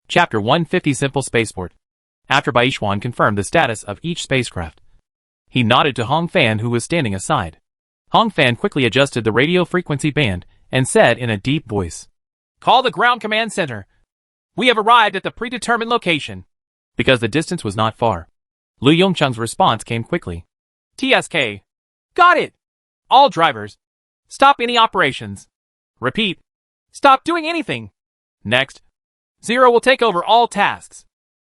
Chapter 150 Simple Spaceport. After Baishuan confirmed the status of each spacecraft, he nodded to Hong Fan, who was standing aside. Hong Fan quickly adjusted the radio frequency band and said in a deep voice, "Call the ground command center. We have arrived at the predetermined location." Because the distance was not far, Lu Yongcheng's response came quickly. "TSK. Got it. All drivers, stop any operations. Repeat, stop doing anything. Next, Zero will take over all tasks."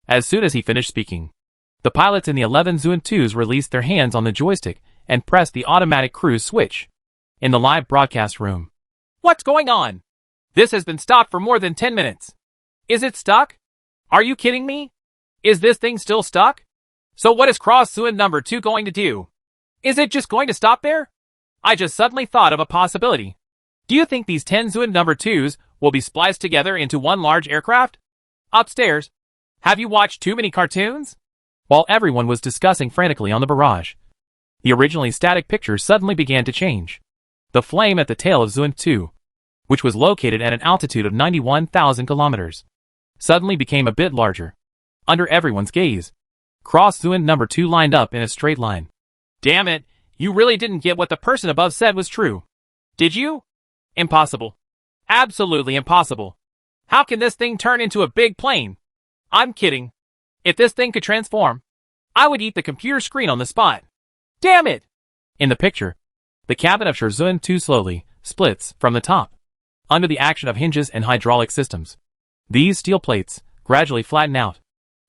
As soon as he finished speaking, the pilots in the 11 Zun-2s released their hands on the joystick and pressed the automatic cruise switch. In the live broadcast room, "What's going on? This has been stopped for more than 10 minutes. Is it stuck? Are you kidding me? Is this thing still stuck? So what is Cross Zun number 2 going to do? Is it just going to stop there? I just suddenly thought of a possibility. Do you think these 10 Zun number 2s will be spliced together into one large aircraft? Upstairs, have you watched too many cartoons?" While everyone was discussing frantically on the barrage, the originally static picture suddenly began to change. The flame at the tail of Zun 2, which was located at an altitude of 91,000 kilometers, suddenly became a bit larger. Under everyone's gaze, Cross Zun number 2 lined up in a straight line. "Damn it, you really didn't get what the person above said was true. Did you? Impossible. Absolutely impossible. How can this thing turn into a big plane? I'm kidding. If this thing could transform, I would eat the computer screen on the spot. Damn it!" In the picture, the cabin of Zun 2 slowly splits from the top, under the action of hinges and hydraulic systems. These steel plates gradually flatten out,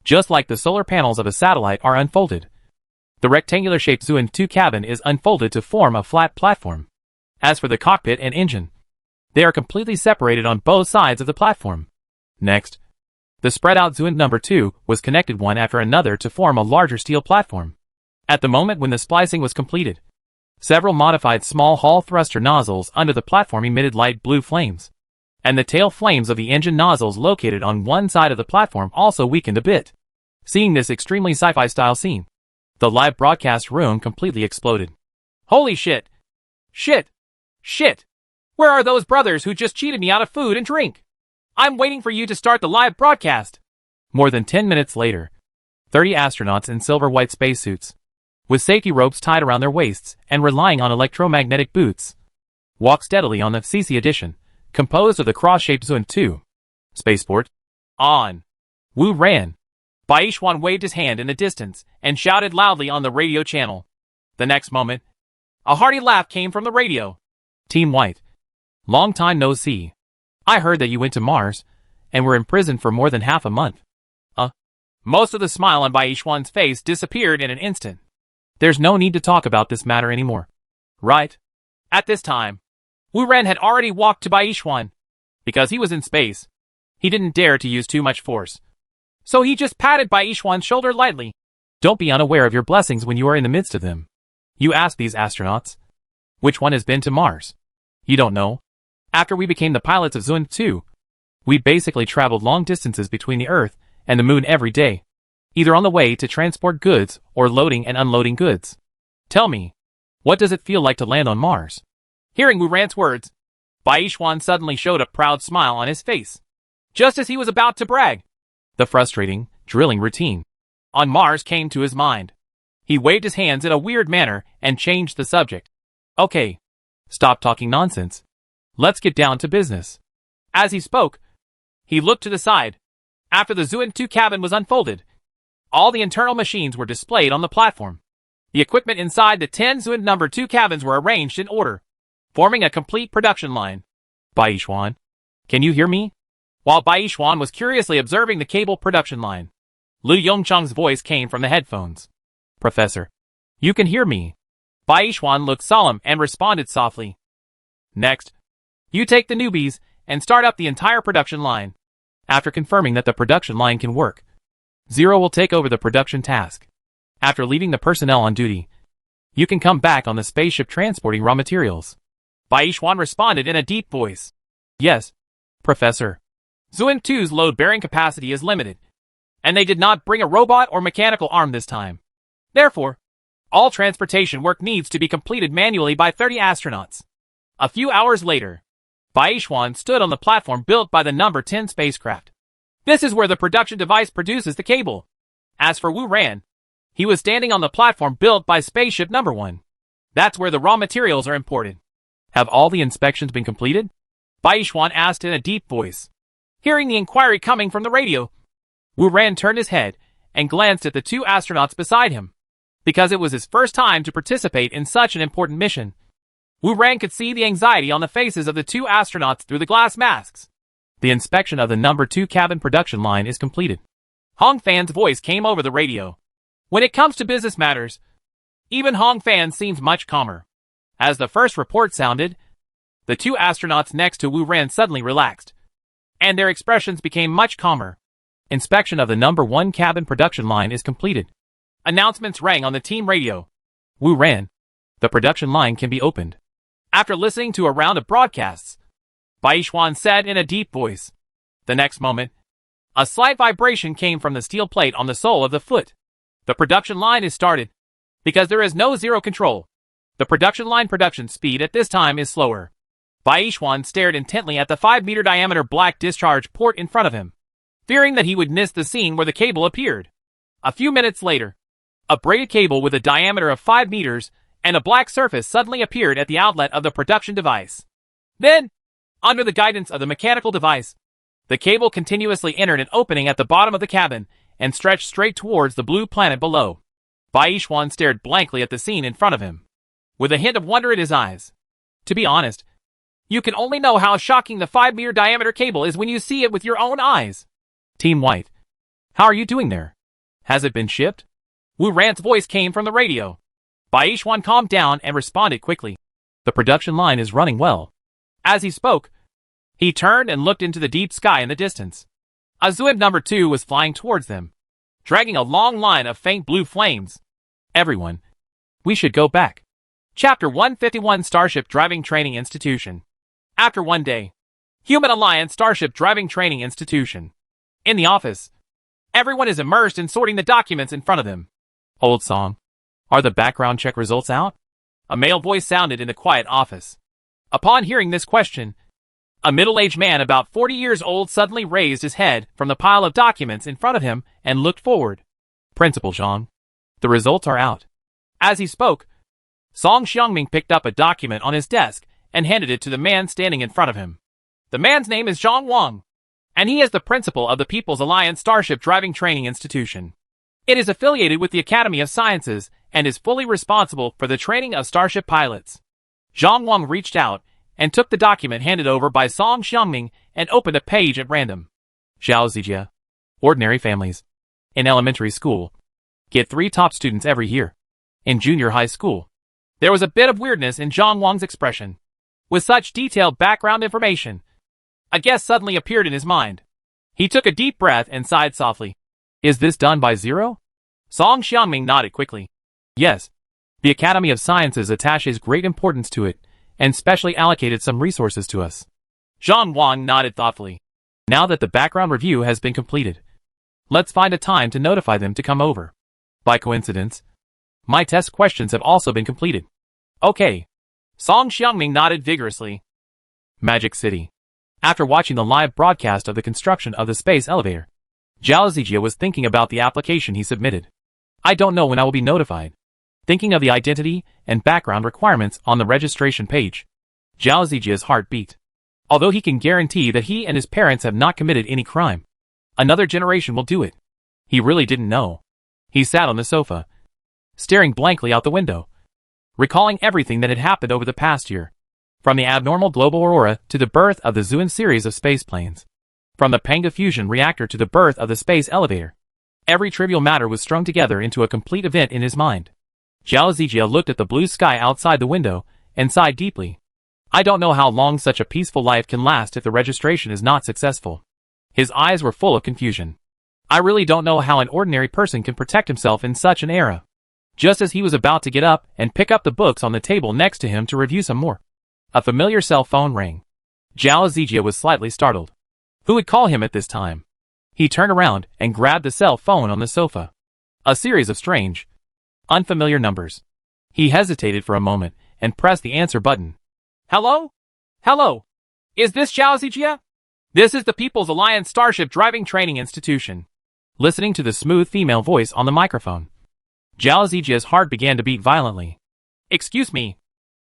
just like the solar panels of a satellite are unfolded. The rectangular-shaped Zun 2 cabin is unfolded to form a flat platform. As for the cockpit and engine, they are completely separated on both sides of the platform. Next, the spread-out Zun number 2 was connected one after another to form a larger steel platform. At the moment when the splicing was completed, several modified small Hall thruster nozzles under the platform emitted light blue flames, and the tail flames of the engine nozzles located on one side of the platform also weakened a bit. Seeing this extremely sci-fi style scene, the live broadcast room completely exploded. "Holy shit! Shit! Shit! Where are those brothers who just cheated me out of food and drink? I'm waiting for you to start the live broadcast." More than 10 minutes later, 30 astronauts in silver-white spacesuits, with safety ropes tied around their waists and relying on electromagnetic boots, walked steadily on the CC edition, composed of the cross-shaped Zun 2 spaceport. On. Wu ran. Baishuan waved his hand in the distance and shouted loudly on the radio channel. The next moment, a hearty laugh came from the radio. "Team White. Long time no see. I heard that you went to Mars and were imprisoned for more than half a month." Most of the smile on Baishuan's face disappeared in an instant. "There's no need to talk about this matter anymore, right?" At this time, Wu Ren had already walked to Baishuan. Because he was in space, he didn't dare to use too much force, so he just patted Baishuan's shoulder lightly. "Don't be unaware of your blessings when you are in the midst of them. You ask these astronauts, which one has been to Mars? You don't know? After we became the pilots of Zun 2, we basically traveled long distances between the Earth and the Moon every day, either on the way to transport goods or loading and unloading goods. Tell me, what does it feel like to land on Mars?" Hearing Wu Ran's words, Baishuan suddenly showed a proud smile on his face, just as he was about to brag. The frustrating, drilling routine on Mars came to his mind. He waved his hands in a weird manner and changed the subject. "Okay, stop talking nonsense. Let's get down to business." As he spoke, he looked to the side. After the Zun 2 cabin was unfolded, all the internal machines were displayed on the platform. The equipment inside the 10 Zun number 2 cabins were arranged in order, forming a complete production line. "Baishuan, can you hear me?" While Baishuan was curiously observing the cable production line, Lu Yongcheng's voice came from the headphones. "Professor, you can hear me." Baishuan looked solemn and responded softly. "Next, you take the newbies and start up the entire production line. After confirming that the production line can work, Zero will take over the production task. After leaving the personnel on duty, you can come back on the spaceship transporting raw materials." Baishuan responded in a deep voice. "Yes, Professor." Zun 2's load-bearing capacity is limited, and they did not bring a robot or mechanical arm this time. Therefore, all transportation work needs to be completed manually by 30 astronauts. A few hours later, Baishuan stood on the platform built by the number 10 spacecraft. This is where the production device produces the cable. As for Wu Ran, he was standing on the platform built by Spaceship Number 1. That's where the raw materials are imported. Have all the inspections been completed? Baishuan asked in a deep voice. Hearing the inquiry coming from the radio, Wu Ran turned his head and glanced at the two astronauts beside him. Because it was his first time to participate in such an important mission, Wu Ran could see the anxiety on the faces of the two astronauts through the glass masks. The inspection of the number 2 cabin production line is completed. Hong Fan's voice came over the radio. When it comes to business matters, even Hong Fan seems much calmer. As the first report sounded, the two astronauts next to Wu Ran suddenly relaxed, and their expressions became much calmer. Inspection of the number 1 cabin production line is completed. Announcements rang on the team radio. Wu Ran, the production line can be opened. After listening to a round of broadcasts, Baishuan said in a deep voice. The next moment, a slight vibration came from the steel plate on the sole of the foot. The production line is started. Because there is no zero control, the production line production speed at this time is slower. Baishuan stared intently at the 5-meter diameter black discharge port in front of him, fearing that he would miss the scene where the cable appeared. A few minutes later, a braided cable with a diameter of 5 meters and a black surface suddenly appeared at the outlet of the production device. Then, under the guidance of the mechanical device, the cable continuously entered an opening at the bottom of the cabin and stretched straight towards the blue planet below. Baishuan stared blankly at the scene in front of him, with a hint of wonder in his eyes. To be honest, you can only know how shocking the 5-meter diameter cable is when you see it with your own eyes. Team White, how are you doing there? Has it been shipped? Wu Ran's voice came from the radio. Baishuan calmed down and responded quickly. The production line is running well. As he spoke, he turned and looked into the deep sky in the distance. Azuib number 2 was flying towards them, dragging a long line of faint blue flames. Everyone, we should go back. Chapter 151 Starship Driving Training Institution. After one day, Human Alliance Starship Driving Training Institution. In the office, everyone is immersed in sorting the documents in front of them. Old Song, are the background check results out? A male voice sounded in the quiet office. Upon hearing this question, a middle-aged man about 40 years old suddenly raised his head from the pile of documents in front of him and looked forward. Principal Zhang, the results are out. As he spoke, Song Xiangming picked up a document on his desk and handed it to the man standing in front of him. The man's name is Zhang Wang, and he is the principal of the People's Alliance Starship Driving Training Institution. It is affiliated with the Academy of Sciences and is fully responsible for the training of starship pilots. Zhang Wang reached out and took the document handed over by Song Xiangming and opened a page at random. Zhao Zijia. Ordinary families. In elementary school, get 3 top students every year. In junior high school, there was a bit of weirdness in Zhang Wang's expression. With such detailed background information, a guess suddenly appeared in his mind. He took a deep breath and sighed softly. Is this done by Zero? Song Xiangming nodded quickly. Yes. The Academy of Sciences attaches great importance to it, and specially allocated some resources to us. Zhang Wang nodded thoughtfully. Now that the background review has been completed, let's find a time to notify them to come over. By coincidence, my test questions have also been completed. Okay. Song Xiangming nodded vigorously. Magic City. After watching the live broadcast of the construction of the space elevator, Zhao Zijia was thinking about the application he submitted. I don't know when I will be notified. Thinking of the identity and background requirements on the registration page, Zhao Zijia's heart beat. Although he can guarantee that he and his parents have not committed any crime, another generation will do it. He really didn't know. He sat on the sofa, staring blankly out the window, recalling everything that had happened over the past year. From the abnormal global aurora to the birth of the Zuan series of spaceplanes. From the Panga fusion reactor to the birth of the space elevator. Every trivial matter was strung together into a complete event in his mind. Zhao Zijia looked at the blue sky outside the window and sighed deeply. I don't know how long such a peaceful life can last if the registration is not successful. His eyes were full of confusion. I really don't know how an ordinary person can protect himself in such an era. Just as he was about to get up and pick up the books on the table next to him to review some more, a familiar cell phone rang. Zhao Zijia was slightly startled. Who would call him at this time? He turned around and grabbed the cell phone on the sofa. A series of strange, unfamiliar numbers. He hesitated for a moment and pressed the answer button. Hello? Hello? Is this Zhao Zijia? This is the People's Alliance Starship Driving Training Institution. Listening to the smooth female voice on the microphone, Zhao Zijia's heart began to beat violently. Excuse me.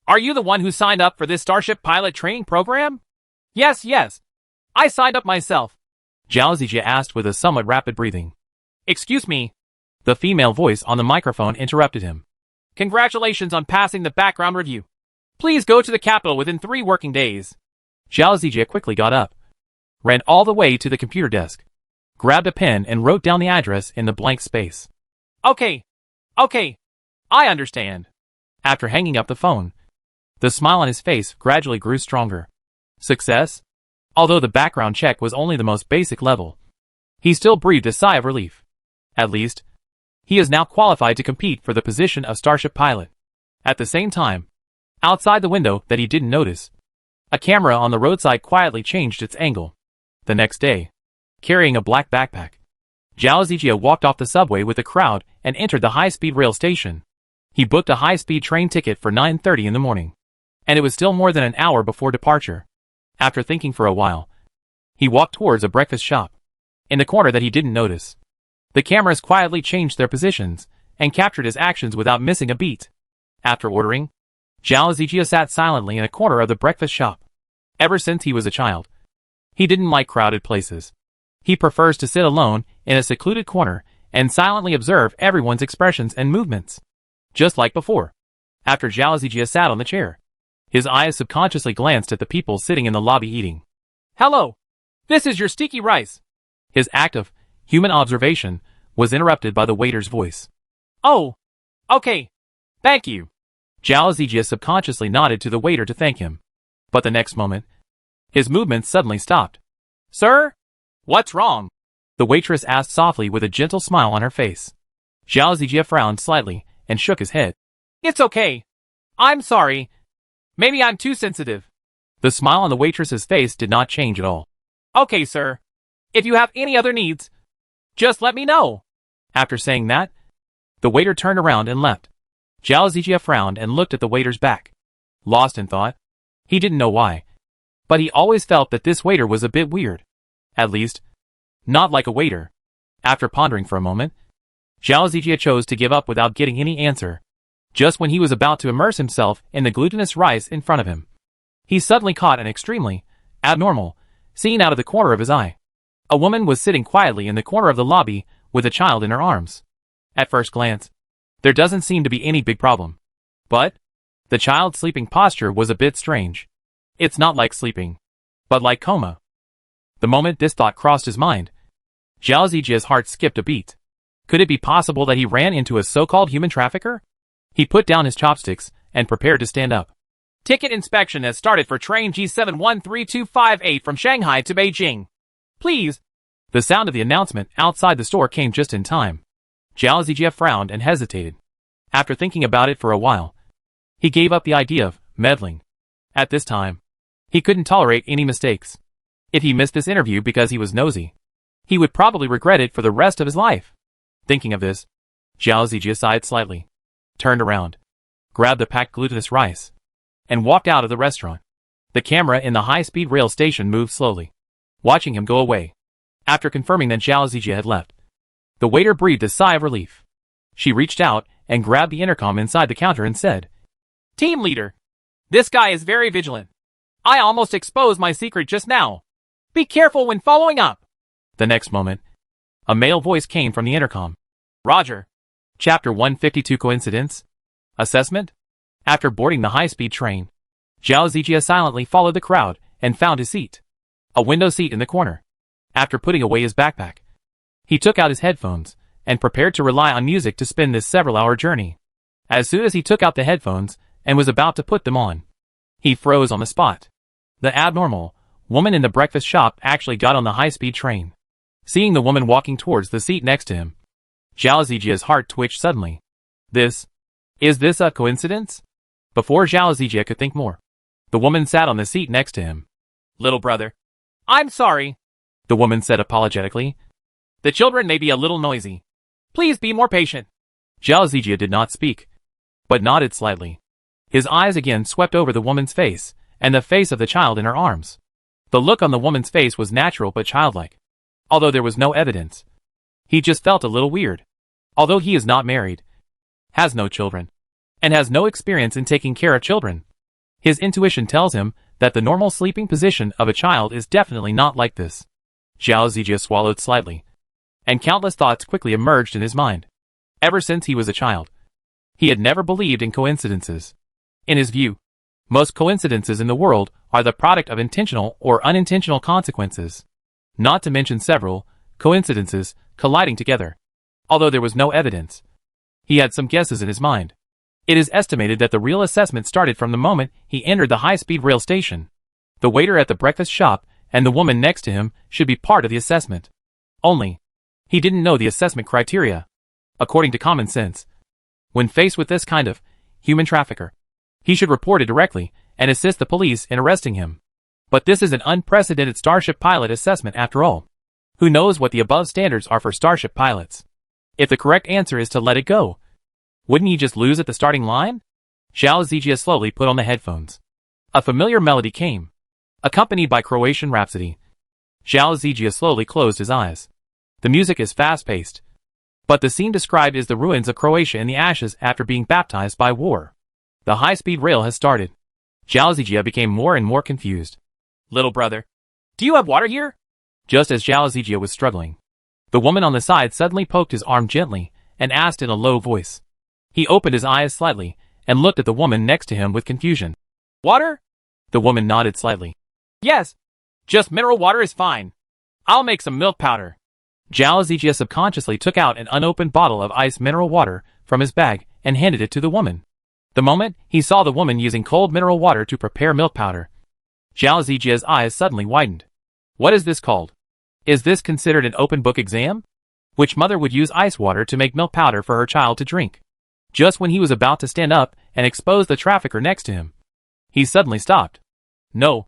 Are you the one who signed up for this Starship pilot training program? Yes. I signed up myself. Zhao Zijia asked with a somewhat rapid breathing. Excuse me. The female voice on the microphone interrupted him. Congratulations on passing the background review. Please go to the capital within 3 working days. Zhao Zijia quickly got up, ran all the way to the computer desk, grabbed a pen and wrote down the address in the blank space. Okay. I understand. After hanging up the phone, the smile on his face gradually grew stronger. Success? Although the background check was only the most basic level, he still breathed a sigh of relief. At least, he is now qualified to compete for the position of Starship pilot. At the same time, outside the window that he didn't notice, a camera on the roadside quietly changed its angle. The next day, carrying a black backpack, Zhao Zijia walked off the subway with the crowd and entered the high-speed rail station. He booked a high-speed train ticket for 9:30 in the morning, and it was still more than an hour before departure. After thinking for a while, he walked towards a breakfast shop. In the corner that he didn't notice, the cameras quietly changed their positions and captured his actions without missing a beat. After ordering, Zhao Zijia sat silently in a corner of the breakfast shop. Ever since he was a child, he didn't like crowded places. He prefers to sit alone in a secluded corner and silently observe everyone's expressions and movements. Just like before, after Zhao Zijia sat on the chair, his eyes subconsciously glanced at the people sitting in the lobby eating. Hello, this is your sticky rice. His act of human observation was interrupted by the waiter's voice. Oh, okay, thank you. Zhao Zijia subconsciously nodded to the waiter to thank him. But the next moment, his movements suddenly stopped. Sir? What's wrong? The waitress asked softly with a gentle smile on her face. Zhao Zijia frowned slightly and shook his head. It's okay. I'm sorry. Maybe I'm too sensitive. The smile on the waitress's face did not change at all. Okay, sir. If you have any other needs, just let me know. After saying that, the waiter turned around and left. Zhao Zijia frowned and looked at the waiter's back, lost in thought. He didn't know why, but he always felt that this waiter was a bit weird. At least, not like a waiter. After pondering for a moment, Zhao Zijia chose to give up without getting any answer. Just when he was about to immerse himself in the glutinous rice in front of him, he suddenly caught an extremely abnormal scene out of the corner of his eye. A woman was sitting quietly in the corner of the lobby with a child in her arms. At first glance, there doesn't seem to be any big problem. But the child's sleeping posture was a bit strange. It's not like sleeping, but like coma. The moment this thought crossed his mind, Zhao Zijia's heart skipped a beat. Could it be possible that he ran into a so-called human trafficker? He put down his chopsticks and prepared to stand up. Ticket inspection has started for train G713258 from Shanghai to Beijing. Please. The sound of the announcement outside the store came just in time. Zhao Zijia frowned and hesitated. After thinking about it for a while, he gave up the idea of meddling. At this time, he couldn't tolerate any mistakes. If he missed this interview because he was nosy, he would probably regret it for the rest of his life. Thinking of this, Zhao Zijia sighed slightly, turned around, grabbed the packed glutinous rice, and walked out of the restaurant. The camera in the high-speed rail station moved slowly, watching him go away. After confirming that Zhao Zijia had left, the waiter breathed a sigh of relief. She reached out and grabbed the intercom inside the counter and said, Team leader, this guy is very vigilant. I almost exposed my secret just now. Be careful when following up. The next moment, a male voice came from the intercom. Roger. Chapter 152 Coincidence? Assessment? After boarding the high-speed train, Zhao Zijia silently followed the crowd and found his seat. A window seat in the corner. After putting away his backpack, he took out his headphones and prepared to rely on music to spin this several-hour journey. As soon as he took out the headphones and was about to put them on, he froze on the spot. The abnormal woman in the breakfast shop actually got on the high-speed train. Seeing the woman walking towards the seat next to him, Zhao Zijia's heart twitched suddenly. Is this a coincidence? Before Zhao Zijia could think more, the woman sat on the seat next to him. Little brother. I'm sorry, the woman said apologetically. The children may be a little noisy. Please be more patient. Zhao Zijia did not speak, but nodded slightly. His eyes again swept over the woman's face and the face of the child in her arms. The look on the woman's face was natural but childlike. Although there was no evidence. He just felt a little weird. Although he is not married, has no children, and has no experience in taking care of children, his intuition tells him that the normal sleeping position of a child is definitely not like this. Zhao Zijia swallowed slightly, and countless thoughts quickly emerged in his mind. Ever since he was a child, he had never believed in coincidences. In his view, most coincidences in the world are the product of intentional or unintentional consequences, not to mention several coincidences colliding together. Although there was no evidence, he had some guesses in his mind. It is estimated that the real assessment started from the moment he entered the high-speed rail station. The waiter at the breakfast shop and the woman next to him should be part of the assessment. Only, he didn't know the assessment criteria. According to common sense, when faced with this kind of human trafficker, he should report it directly and assist the police in arresting him. But this is an unprecedented Starship pilot assessment after all. Who knows what the above standards are for Starship pilots? If the correct answer is to let it go, wouldn't he just lose at the starting line? Zhao Zijia slowly put on the headphones. A familiar melody came, accompanied by Croatian Rhapsody. Zhao Zijia slowly closed his eyes. The music is fast-paced, but the scene described is the ruins of Croatia in the ashes after being baptized by war. The high-speed rail has started. Zhao Zijia became more and more confused. Little brother, do you have water here? Just as Zhao Zijia was struggling, the woman on the side suddenly poked his arm gently and asked in a low voice. He opened his eyes slightly and looked at the woman next to him with confusion. Water? The woman nodded slightly. Yes. Just mineral water is fine. I'll make some milk powder. Zhao Zijia subconsciously took out an unopened bottle of iced mineral water from his bag and handed it to the woman. The moment he saw the woman using cold mineral water to prepare milk powder, Zhao Zijia's eyes suddenly widened. What is this called? Is this considered an open book exam? Which mother would use ice water to make milk powder for her child to drink? Just when he was about to stand up and expose the trafficker next to him, he suddenly stopped. No,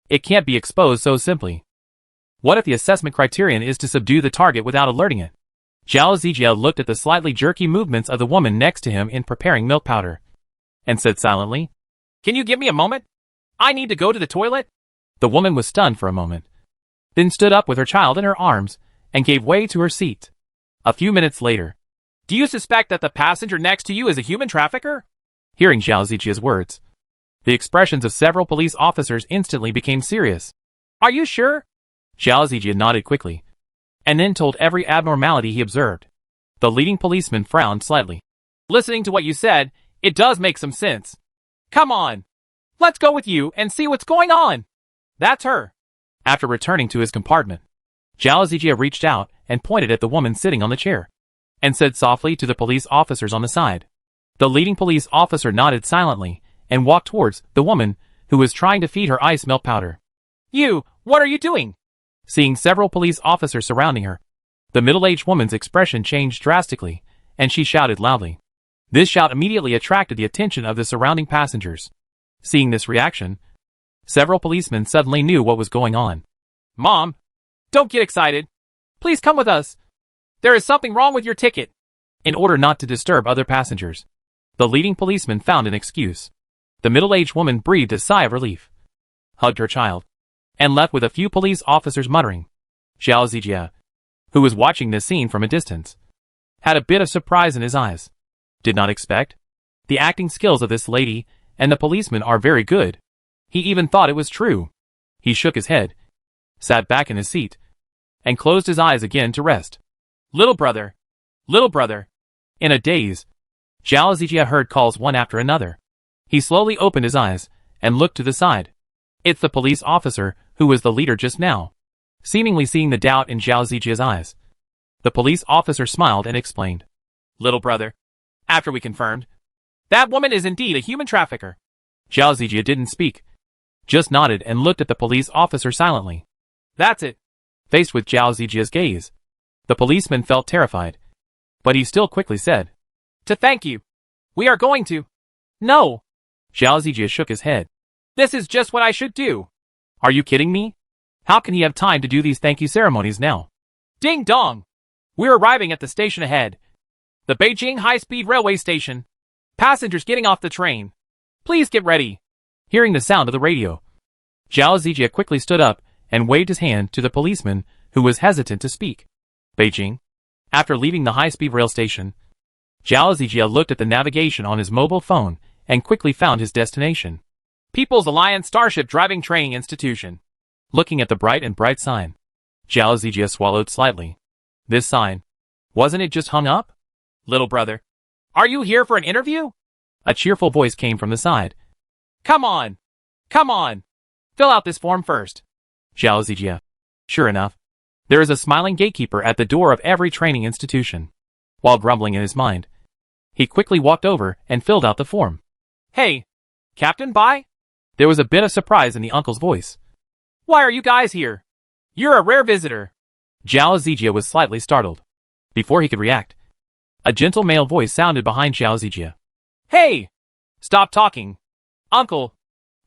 it can't be exposed so simply. What if the assessment criterion is to subdue the target without alerting it? Zhao Zijia looked at the slightly jerky movements of the woman next to him in preparing milk powder, and said silently, Can you give me a moment? I need to go to the toilet. The woman was stunned for a moment, then stood up with her child in her arms and gave way to her seat. A few minutes later, Do you suspect that the passenger next to you is a human trafficker? Hearing Zhao Zijia's words, the expressions of several police officers instantly became serious. Are you sure? Zhao Zijia nodded quickly, and then told every abnormality he observed. The leading policeman frowned slightly. Listening to what you said, it does make some sense. Come on. Let's go with you and see what's going on. That's her. After returning to his compartment, Zhao Zijia reached out and pointed at the woman sitting on the chair, and said softly to the police officers on the side. The leading police officer nodded silently and walked towards the woman who was trying to feed her ice milk powder. You, what are you doing? Seeing several police officers surrounding her, the middle-aged woman's expression changed drastically, and she shouted loudly. This shout immediately attracted the attention of the surrounding passengers. Seeing this reaction, several policemen suddenly knew what was going on. Mom, don't get excited. Please come with us. There is something wrong with your ticket. In order not to disturb other passengers, the leading policeman found an excuse. The middle-aged woman breathed a sigh of relief, hugged her child, and left with a few police officers muttering. Zhao Zijia, who was watching this scene from a distance, had a bit of surprise in his eyes. Did not expect. The acting skills of this lady and the policeman are very good. He even thought it was true. He shook his head, sat back in his seat, and closed his eyes again to rest. Little brother. Little brother. In a daze, Zhao Zijia heard calls one after another. He slowly opened his eyes and looked to the side. It's the police officer who was the leader just now. Seemingly seeing the doubt in Zhao Zijia's eyes, the police officer smiled and explained. Little brother, after we confirmed, that woman is indeed a human trafficker. Zhao Zijia didn't speak, just nodded and looked at the police officer silently. That's it. Faced with Zhao Zijia's gaze, the policeman felt terrified, but he still quickly said, To thank you. We are going to. No. Zhao Zijia shook his head. This is just what I should do. Are you kidding me? How can he have time to do these thank you ceremonies now? Ding dong. We're arriving at the station ahead. The Beijing High-Speed Railway Station. Passengers getting off the train. Please get ready. Hearing the sound of the radio, Zhao Zijia quickly stood up and waved his hand to the policeman who was hesitant to speak. Beijing. After leaving the high-speed rail station, Zhao Zijia looked at the navigation on his mobile phone and quickly found his destination. People's Alliance Starship Driving Training Institution. Looking at the bright sign, Zhao Zijia swallowed slightly. This sign, wasn't it just hung up? Little brother, are you here for an interview? A cheerful voice came from the side. Come on! Come on! Fill out this form first. Zhao Zijia. Sure enough, there is a smiling gatekeeper at the door of every training institution. While grumbling in his mind, he quickly walked over and filled out the form. Hey, Captain Bai? There was a bit of surprise in the uncle's voice. Why are you guys here? You're a rare visitor. Zhao Zijia was slightly startled. Before he could react, a gentle male voice sounded behind Zhao Zijia. Hey! Stop talking. Uncle,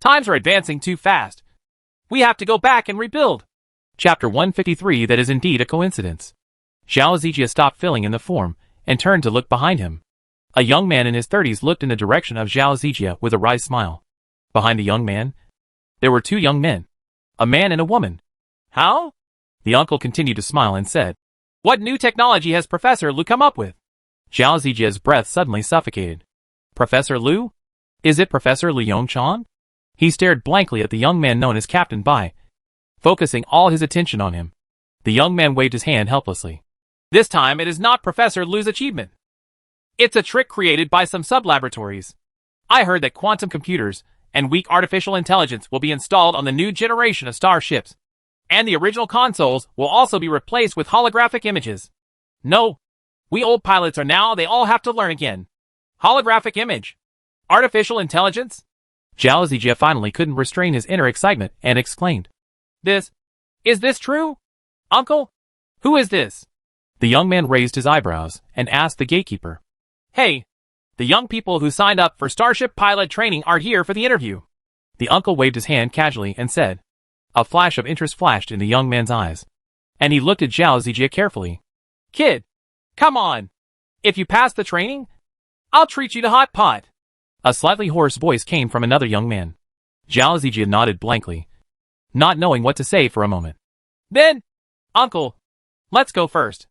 times are advancing too fast. We have to go back and rebuild. Chapter 153. That is indeed a coincidence. Zhao Zijia stopped filling in the form and turned to look behind him. A young man in his 30s looked in the direction of Zhao Zijia with a wry smile. Behind the young man, there were two young men, a man and a woman. How? The uncle continued to smile and said, What new technology has Professor Lu come up with? Zhao Zijia's breath suddenly suffocated. Professor Lu? Is it Professor Lu Yongchang? He stared blankly at the young man known as Captain Bai, focusing all his attention on him. The young man waved his hand helplessly. This time it is not Professor Lu's achievement. It's a trick created by some sub-laboratories. I heard that quantum computers and weak artificial intelligence will be installed on the new generation of starships, and the original consoles will also be replaced with holographic images. No, we old pilots are now, they all have to learn again. Holographic image. Artificial intelligence? Zhao Zijia finally couldn't restrain his inner excitement and exclaimed. Is this true? Uncle? Who is this? The young man raised his eyebrows and asked the gatekeeper. Hey, the young people who signed up for Starship pilot training are here for the interview. The uncle waved his hand casually and said. A flash of interest flashed in the young man's eyes, and he looked at Zhao Zijia carefully. Kid, come on. If you pass the training, I'll treat you to hot pot. A slightly hoarse voice came from another young man. Zhao Zijia nodded blankly, not knowing what to say for a moment. Then, Uncle, let's go first.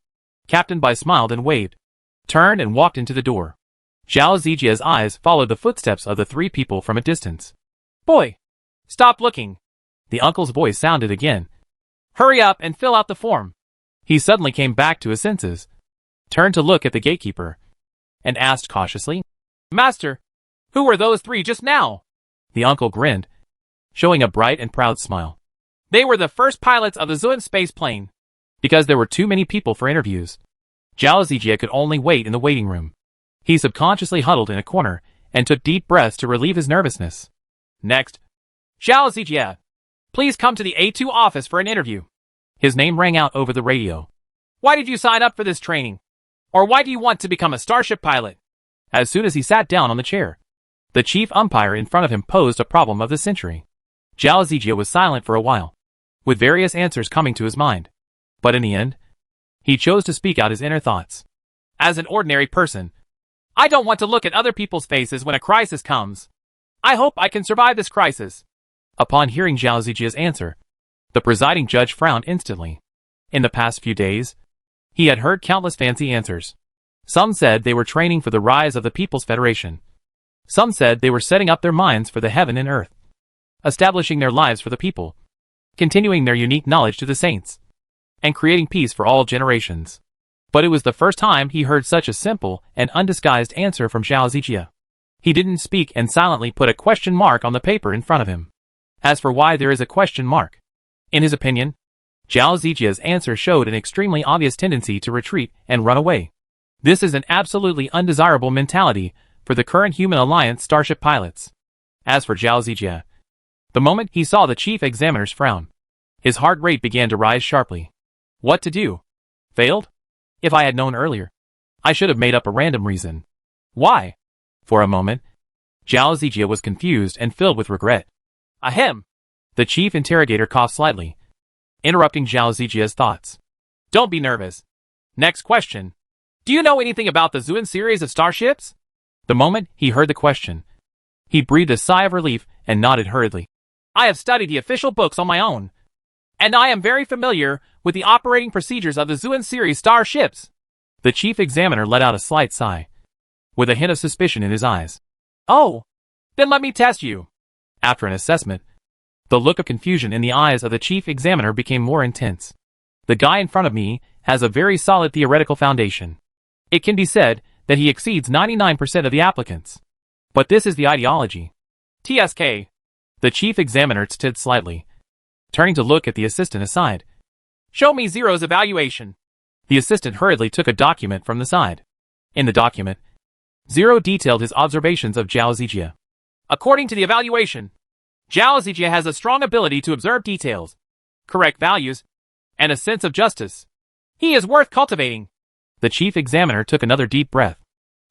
Captain Bai smiled and waved, turned and walked into the door. Zhao Zijia's eyes followed the footsteps of the three people from a distance. Boy, stop looking. The uncle's voice sounded again. Hurry up and fill out the form. He suddenly came back to his senses, turned to look at the gatekeeper, and asked cautiously, Master, who were those three just now? The uncle grinned, showing a bright and proud smile. They were the first pilots of the Zun space plane. Because there were too many people for interviews, Zhao Zijia could only wait in the waiting room. He subconsciously huddled in a corner and took deep breaths to relieve his nervousness. Next, Zhao Zijia, please come to the A2 office for an interview. His name rang out over the radio. Why did you sign up for this training? Or why do you want to become a starship pilot? As soon as he sat down on the chair, the chief umpire in front of him posed a problem of the century. Zhao Zijia was silent for a while, with various answers coming to his mind. But in the end, he chose to speak out his inner thoughts. As an ordinary person, I don't want to look at other people's faces when a crisis comes. I hope I can survive this crisis. Upon hearing Zhao Zijia's answer, the presiding judge frowned instantly. In the past few days, he had heard countless fancy answers. Some said they were training for the rise of the People's Federation. Some said they were setting up their minds for the heaven and earth, establishing their lives for the people, continuing their unique knowledge to the saints, and creating peace for all generations. But it was the first time he heard such a simple and undisguised answer from Zhao Zijia. He didn't speak and silently put a question mark on the paper in front of him. As for why there is a question mark, in his opinion, Zhao Zijia's answer showed an extremely obvious tendency to retreat and run away. This is an absolutely undesirable mentality for the current Human Alliance Starship pilots. As for Zhao Zijia, the moment he saw the chief examiner's frown, his heart rate began to rise sharply. What to do? Failed? If I had known earlier, I should have made up a random reason. Why? For a moment, Zhao Zijia was confused and filled with regret. Ahem! The chief interrogator coughed slightly, interrupting Zhao Zijia's thoughts. Don't be nervous. Next question. Do you know anything about the Zun series of starships? The moment he heard the question, he breathed a sigh of relief and nodded hurriedly. I have studied the official books on my own. and I am very familiar with the operating procedures of the Zuan series star ships. The chief examiner let out a slight sigh, with a hint of suspicion in his eyes. Oh, then let me test you. After an assessment, the look of confusion in the eyes of the chief examiner became more intense. The guy in front of me has a very solid theoretical foundation. It can be said that he exceeds 99% of the applicants. But this is the ideology. TSK. The chief examiner tittered slightly, turning to look at the assistant aside. Show me Zero's evaluation. The assistant hurriedly took a document from the side. In the document, Zero detailed his observations of Zhao Zijia. According to the evaluation, Zhao Zijia has a strong ability to observe details, correct values, and a sense of justice. He is worth cultivating. The chief examiner took another deep breath.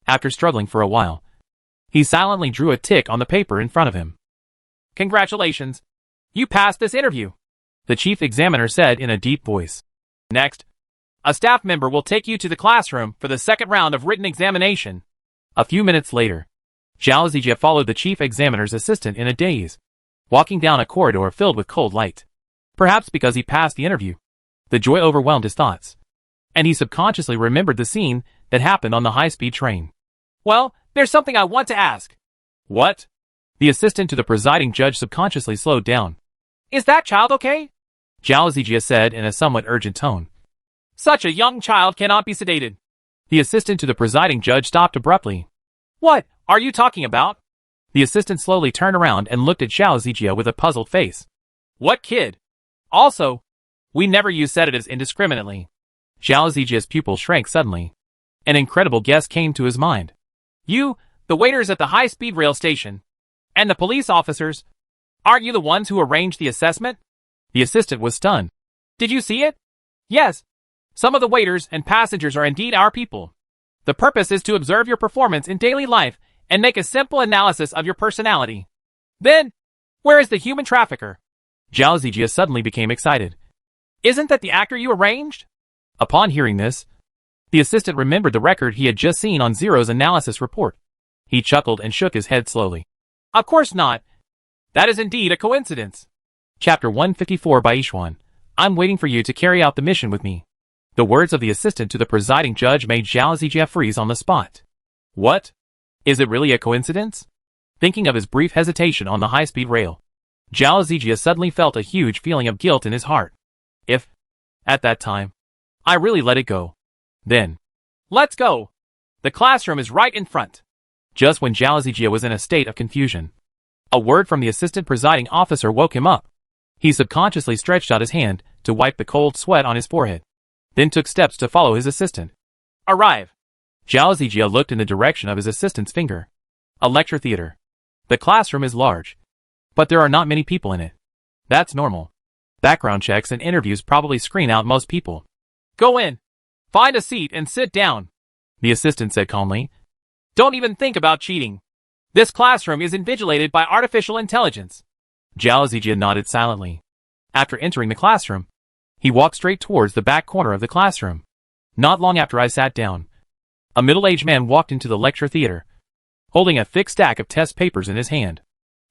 After struggling for a while, he silently drew a tick on the paper in front of him. Congratulations. You passed this interview, the chief examiner said in a deep voice. Next, a staff member will take you to the classroom for the second round of written examination. A few minutes later, Zhao Zijia followed the chief examiner's assistant in a daze, walking down a corridor filled with cold light. Perhaps because he passed the interview, the joy overwhelmed his thoughts, and he subconsciously remembered the scene that happened on the high-speed train. Well, there's something I want to ask. What? The assistant to the presiding judge subconsciously slowed down. Is that child okay? Zhao Zijia said in a somewhat urgent tone. Such a young child cannot be sedated. The assistant to the presiding judge stopped abruptly. What are you talking about? The assistant slowly turned around and looked at Zhao Zijia with a puzzled face. What kid? Also, we never use sedatives indiscriminately. Zhao Zijia's pupil shrank suddenly. An incredible guess came to his mind. You, the waiters at the high-speed rail station, and the police officers, aren't you the ones who arranged the assessment? The assistant was stunned. Did you see it? Yes. Some of the waiters and passengers are indeed our people. The purpose is to observe your performance in daily life and make a simple analysis of your personality. Then, where is the human trafficker? Zhao Zijia suddenly became excited. Isn't that the actor you arranged? Upon hearing this, the assistant remembered the record he had just seen on Zero's analysis report. He chuckled and shook his head slowly. Of course not. That is indeed a coincidence. Chapter 154 by Yishuan. I'm waiting for you to carry out the mission with me. The words of the assistant to the presiding judge made Zhao Zijia freeze on the spot. What? Is it really a coincidence? Thinking of his brief hesitation on the high-speed rail, Zhao Zijia suddenly felt a huge feeling of guilt in his heart. If, at that time, I really let it go, then, let's go. The classroom is right in front. Just when Zhao Zijia was in a state of confusion, a word from the assistant presiding officer woke him up. He subconsciously stretched out his hand to wipe the cold sweat on his forehead, then took steps to follow his assistant. Arrive. Zhao Zijia looked in the direction of his assistant's finger. A lecture theater. The classroom is large, but there are not many people in it. That's normal. Background checks and interviews probably screen out most people. Go in. Find a seat and sit down, the assistant said calmly. Don't even think about cheating. This classroom is invigilated by artificial intelligence. Zhao Zijia nodded silently. After entering the classroom, he walked straight towards the back corner of the classroom. Not long after I sat down, a middle-aged man walked into the lecture theater, holding a thick stack of test papers in his hand.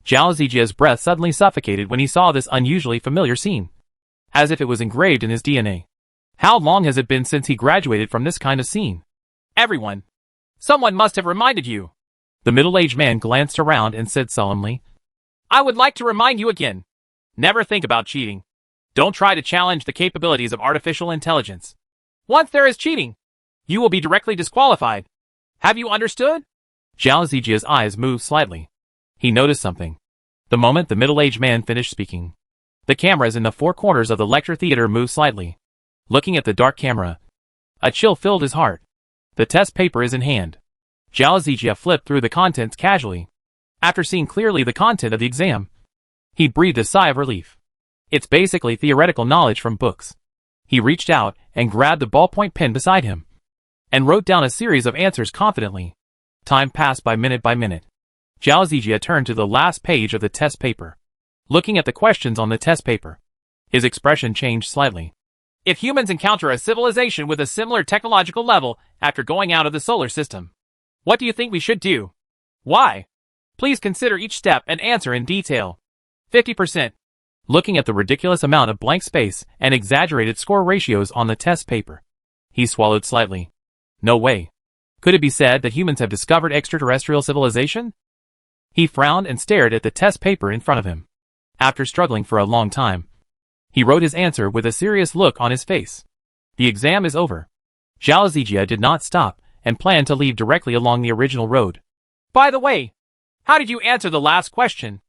Zhao Zijia's breath suddenly suffocated when he saw this unusually familiar scene, as if it was engraved in his DNA. How long has it been since he graduated from this kind of scene? Everyone. Someone must have reminded you. The middle-aged man glanced around and said solemnly, I would like to remind you again. Never think about cheating. Don't try to challenge the capabilities of artificial intelligence. Once there is cheating, you will be directly disqualified. Have you understood? Zhao Zijia's eyes moved slightly. He noticed something. The moment the middle-aged man finished speaking, the cameras in the four corners of the lecture theater moved slightly. Looking at the dark camera, a chill filled his heart. The test paper is in hand. Zhao Zijia flipped through the contents casually. After seeing clearly the content of the exam, he breathed a sigh of relief. It's basically theoretical knowledge from books. He reached out and grabbed the ballpoint pen beside him, and wrote down a series of answers confidently. Time passed by minute. Zhao Zijia turned to the last page of the test paper. Looking at the questions on the test paper, his expression changed slightly. If humans encounter a civilization with a similar technological level after going out of the solar system, what do you think we should do? Why? Please consider each step and answer in detail. 50%. looking at the ridiculous amount of blank space and exaggerated score ratios on the test paper. He swallowed slightly. No way. Could it be said that humans have discovered extraterrestrial civilization? He frowned and stared at the test paper in front of him. After struggling for a long time, he wrote his answer with a serious look on his face. The exam is over. Zhao Zijia did not stop and planned to leave directly along the original road. By the way, how did you answer the last question?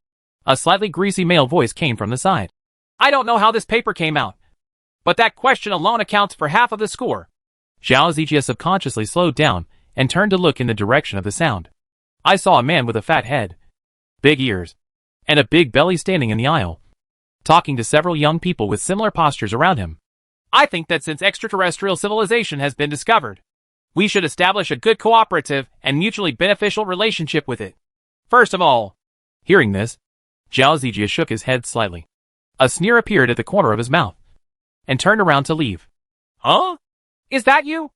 A slightly greasy male voice came from the side. I don't know how this paper came out, but that question alone accounts for half of the score. Zhao Zijia subconsciously slowed down and turned to look in the direction of the sound. I saw a man with a fat head, big ears, and a big belly standing in the aisle, talking to several young people with similar postures around him. I think that since extraterrestrial civilization has been discovered, we should establish a good cooperative and mutually beneficial relationship with it. First of all, hearing this, Zhao Zijia shook his head slightly. A sneer appeared at the corner of his mouth, and turned around to leave. Huh? Is that you?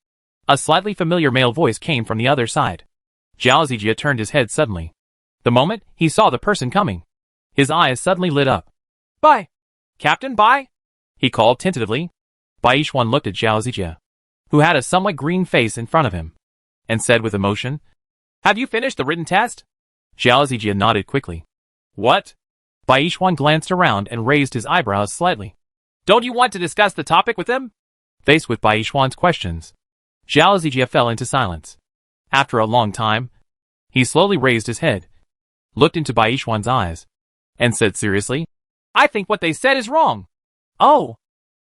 A slightly familiar male voice came from the other side. Zhao Zijia turned his head suddenly. The moment he saw the person coming, his eyes suddenly lit up. Bye. Captain, bye? He called tentatively. Bai Yishuan looked at Zhao Zijia, who had a somewhat green face in front of him, and said with emotion, Have you finished the written test? Zhao Zijia nodded quickly. What? Bai Yishuan glanced around and raised his eyebrows slightly. Don't you want to discuss the topic with him? Faced with Bai Yishuan's questions, Zhao Zijia fell into silence. After a long time, he slowly raised his head, looked into Bai Yishuan's eyes, and said seriously, I think what they said is wrong. Oh.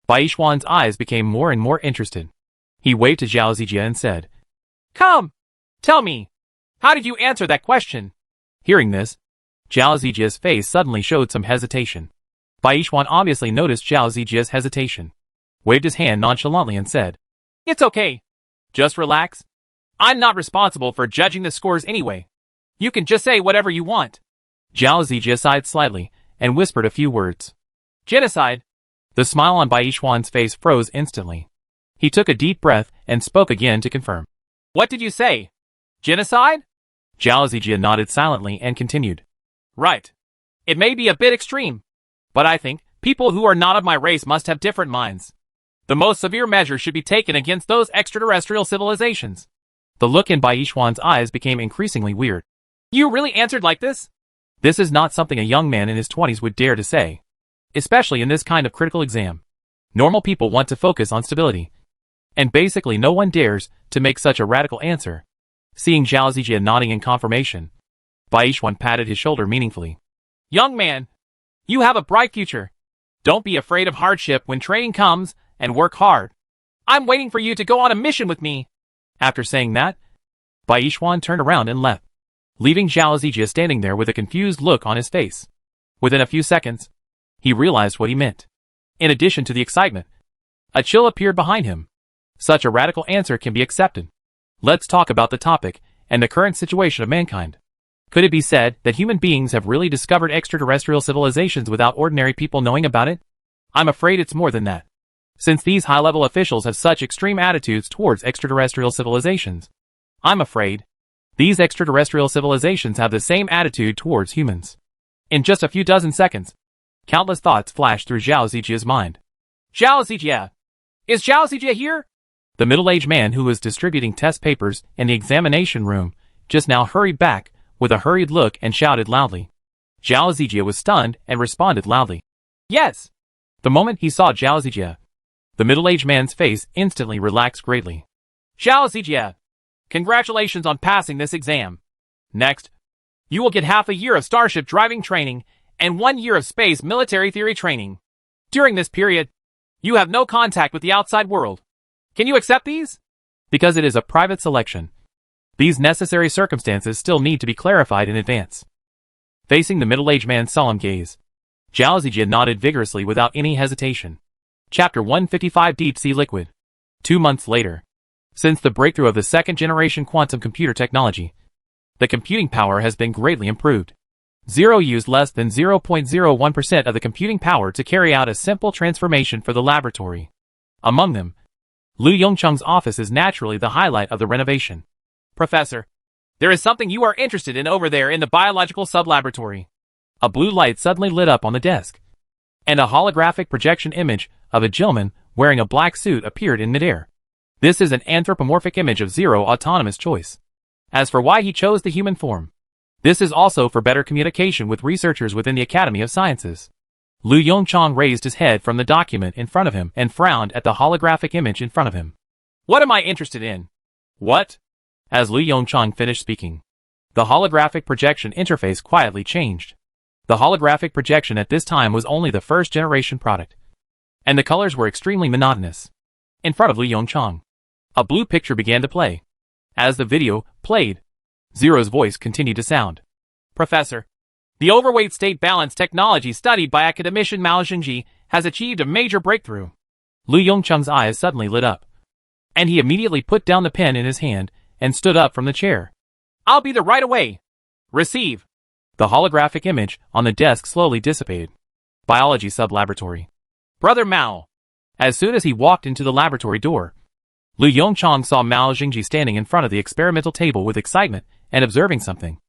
Bai Yishuan's eyes became more and more interested. He waved to Zhao Zijia and said, Come, tell me, how did you answer that question? Hearing this, Zhao Zijia's face suddenly showed some hesitation. Bai Yishuan obviously noticed Zhao Zijia's hesitation, waved his hand nonchalantly and said, It's okay. Just relax. I'm not responsible for judging the scores anyway. You can just say whatever you want. Zhao Zijia sighed slightly and whispered a few words. Genocide. The smile on Bai Yishuan's face froze instantly. He took a deep breath and spoke again to confirm. What did you say? Genocide? Zhao Zijia nodded silently and continued. Right. It may be a bit extreme, but I think people who are not of my race must have different minds. The most severe measure should be taken against those extraterrestrial civilizations. The look in Bai Yishuan's eyes became increasingly weird. You really answered like this? This is not something a young man in his 20s would dare to say, especially in this kind of critical exam. Normal people want to focus on stability, and basically no one dares to make such a radical answer. Seeing Zhao Zijia nodding in confirmation, Bai Yishuan patted his shoulder meaningfully. Young man, you have a bright future. Don't be afraid of hardship when training comes, and work hard. I'm waiting for you to go on a mission with me. After saying that, Bai Yishuan turned around and left, leaving Zhao Zijia standing there with a confused look on his face. Within a few seconds, he realized what he meant. In addition to the excitement, a chill appeared behind him. Such a radical answer can be accepted. Let's talk about the topic and the current situation of mankind. Could it be said that human beings have really discovered extraterrestrial civilizations without ordinary people knowing about it? I'm afraid it's more than that. Since these high-level officials have such extreme attitudes towards extraterrestrial civilizations, I'm afraid these extraterrestrial civilizations have the same attitude towards humans. In just a few dozen seconds, countless thoughts flashed through Zhao Zijia's mind. Zhao Zijia! Is Zhao Zijia here? The middle-aged man who was distributing test papers in the examination room just now hurried back with a hurried look and shouted loudly. Zhao Zijia was stunned and responded loudly. Yes! The moment he saw Zhao Zijia, the middle-aged man's face instantly relaxed greatly. Zhao Zijia, congratulations on passing this exam. Next, you will get half a year of starship driving training and 1 year of space military theory training. During this period, you have no contact with the outside world. Can you accept these? Because it is a private selection, these necessary circumstances still need to be clarified in advance. Facing the middle-aged man's solemn gaze, Zhao Zijia nodded vigorously without any hesitation. Chapter 155 Deep Sea Liquid. 2 months later. Since the breakthrough of the second-generation quantum computer technology, the computing power has been greatly improved. Zero used less than 0.01% of the computing power to carry out a simple transformation for the laboratory. Among them, Liu Yongcheng's office is naturally the highlight of the renovation. Professor, there is something you are interested in over there in the biological sub-laboratory. A blue light suddenly lit up on the desk, and a holographic projection image of a gentleman wearing a black suit appeared in midair. This is an anthropomorphic image of Zero autonomous choice. As for why he chose the human form, this is also for better communication with researchers within the Academy of Sciences. Lu Yongchang raised his head from the document in front of him and frowned at the holographic image in front of him. What am I interested in? What? As Lu Yongchang finished speaking, the holographic projection interface quietly changed. The holographic projection at this time was only the first generation product, and the colors were extremely monotonous. In front of Lu Yongchang, a blue picture began to play. As the video played, Zero's voice continued to sound. Professor, the overweight state balance technology studied by academician Mao Xingji has achieved a major breakthrough. Lu Yongchang's eyes suddenly lit up, and he immediately put down the pen in his hand and stood up from the chair. I'll be there right away. Receive. The holographic image on the desk slowly dissipated. Biology sub-laboratory. Brother Mao. As soon as he walked into the laboratory door, Lu Yongchang saw Mao Xingji standing in front of the experimental table with excitement and observing something.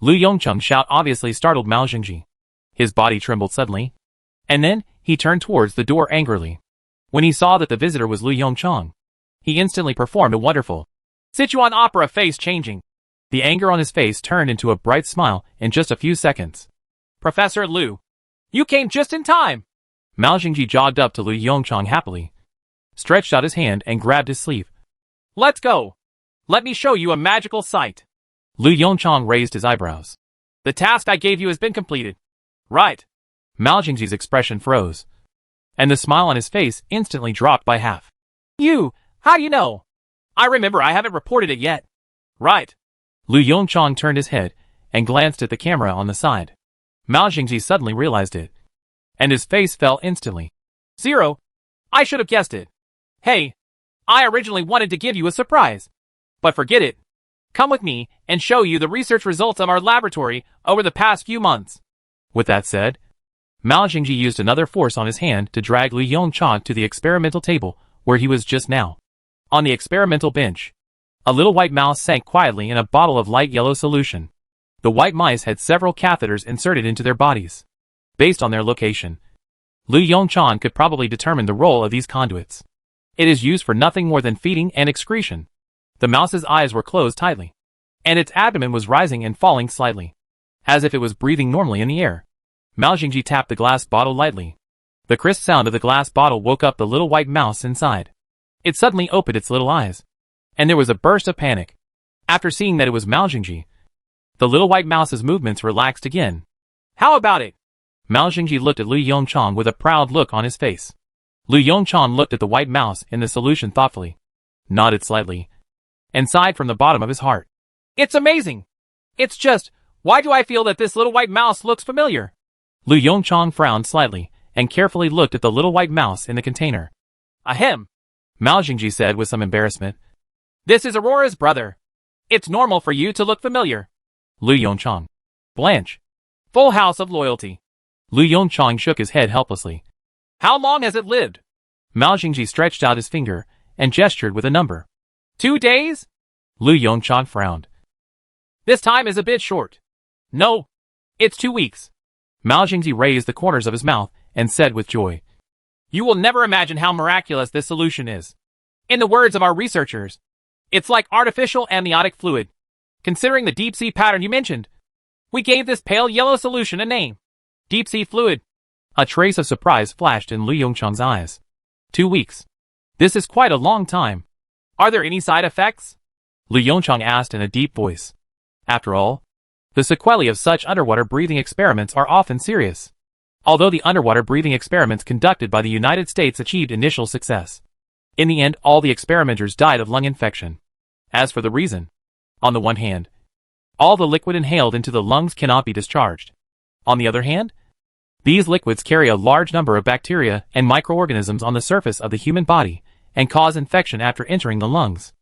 Lu Yongchang's shout obviously startled Mao Xingji. His body trembled suddenly, and then he turned towards the door angrily. When he saw that the visitor was Lu Yongchang, he instantly performed a wonderful Sichuan opera face changing. The anger on his face turned into a bright smile in just a few seconds. Professor Lu, you came just in time. Mao Xingji jogged up to Lu Yongchang happily, stretched out his hand and grabbed his sleeve. Let's go. Let me show you a magical sight. Lu Yongchang raised his eyebrows. The task I gave you has been completed. Right. Mao Xingji's expression froze, and the smile on his face instantly dropped by half. How do you know? I remember I haven't reported it yet. Right. Lu Yongchang turned his head and glanced at the camera on the side. Mao Xingji suddenly realized it, and his face fell instantly. Zero. I should have guessed it. Hey, I originally wanted to give you a surprise, but forget it. Come with me and show you the research results of our laboratory over the past few months. With that said, Mao Xingji used another force on his hand to drag Lu Yongchang to the experimental table where he was just now. On the experimental bench, a little white mouse sank quietly in a bottle of light yellow solution. The white mice had several catheters inserted into their bodies. Based on their location, Lu Yongchang could probably determine the role of these conduits. It is used for nothing more than feeding and excretion. The mouse's eyes were closed tightly, and its abdomen was rising and falling slightly, as if it was breathing normally in the air. Mao Xingji tapped the glass bottle lightly. The crisp sound of the glass bottle woke up the little white mouse inside. It suddenly opened its little eyes, and there was a burst of panic. After seeing that it was Mao Xingji, the little white mouse's movements relaxed again. How about it? Mao Xingji looked at Lu Yongchang with a proud look on his face. Lu Yongchang looked at the white mouse in the solution thoughtfully, nodded slightly, and sighed from the bottom of his heart. It's amazing! It's just, why do I feel that this little white mouse looks familiar? Lu Yongchang frowned slightly and carefully looked at the little white mouse in the container. Ahem! Mao Xingji said with some embarrassment. This is Aurora's brother. It's normal for you to look familiar. Lu Yongchang. Blanche. Full house of loyalty. Lu Yongchang shook his head helplessly. How long has it lived? Mao Xingji stretched out his finger and gestured with a number. 2 days? Lu Yongchang frowned. This time is a bit short. No, it's 2 weeks. Mao Xingji raised the corners of his mouth and said with joy. You will never imagine how miraculous this solution is. In the words of our researchers, it's like artificial amniotic fluid. Considering the deep-sea pattern you mentioned, we gave this pale yellow solution a name. Deep-sea fluid. A trace of surprise flashed in Lu Yongchang's eyes. 2 weeks. This is quite a long time. Are there any side effects? Lu Yongchang asked in a deep voice. After all, the sequelae of such underwater breathing experiments are often serious. Although the underwater breathing experiments conducted by the United States achieved initial success, in the end all the experimenters died of lung infection. As for the reason, on the one hand, all the liquid inhaled into the lungs cannot be discharged. On the other hand, these liquids carry a large number of bacteria and microorganisms on the surface of the human body and cause infection after entering the lungs.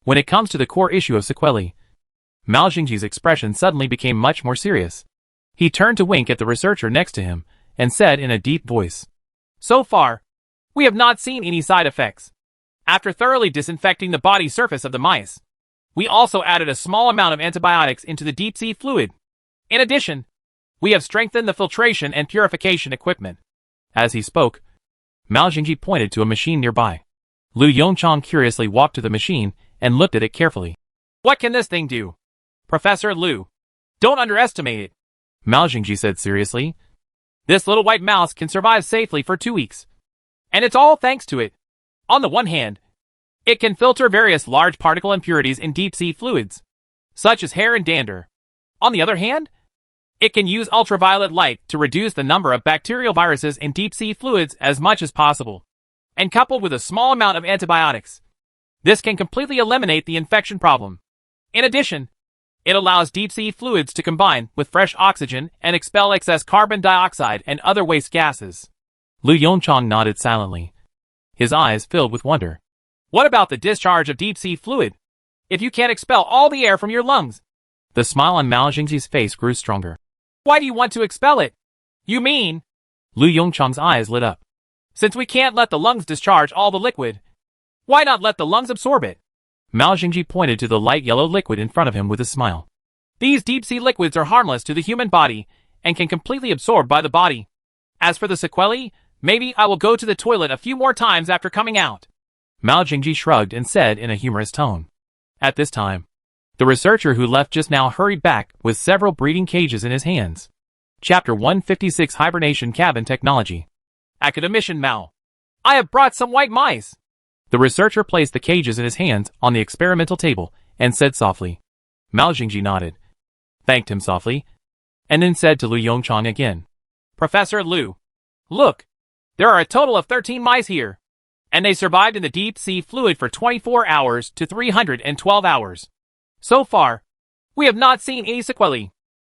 When it comes to the core issue of sequelae, Mao Xingji's expression suddenly became much more serious. He turned to wink at the researcher next to him and said in a deep voice, So far, we have not seen any side effects. After thoroughly disinfecting the body surface of the mice, we also added a small amount of antibiotics into the deep-sea fluid. In addition, we have strengthened the filtration and purification equipment. As he spoke, Mao Jingji pointed to a machine nearby. Lu Yongchang curiously walked to the machine and looked at it carefully. What can this thing do? Professor Lu, don't underestimate it, Mao Jingji said seriously. This little white mouse can survive safely for 2 weeks. And it's all thanks to it. On the one hand, it can filter various large particle impurities in deep-sea fluids, such as hair and dander. On the other hand, it can use ultraviolet light to reduce the number of bacterial viruses in deep-sea fluids as much as possible. And coupled with a small amount of antibiotics, this can completely eliminate the infection problem. In addition, it allows deep-sea fluids to combine with fresh oxygen and expel excess carbon dioxide and other waste gases. Lu Yongchang nodded silently, his eyes filled with wonder. What about the discharge of deep-sea fluid? If you can't expel all the air from your lungs? The smile on Mao Jingji's face grew stronger. Why do you want to expel it? You mean? Lu Yongchang's eyes lit up. Since we can't let the lungs discharge all the liquid, why not let the lungs absorb it? Mao Jingji pointed to the light yellow liquid in front of him with a smile. These deep-sea liquids are harmless to the human body and can completely absorb by the body. As for the sequelae, maybe I will go to the toilet a few more times after coming out. Mao Jingji shrugged and said in a humorous tone. At this time, the researcher who left just now hurried back with several breeding cages in his hands. Chapter 156 Hibernation Cabin Technology. Academician Mao, I have brought some white mice. The researcher placed the cages in his hands on the experimental table and said softly. Mao Jingji nodded, thanked him softly, and then said to Lu Yongchang again. Professor Lu, look, there are a total of 13 mice here, and they survived in the deep-sea fluid for 24 hours to 312 hours. So far, we have not seen any sequelae.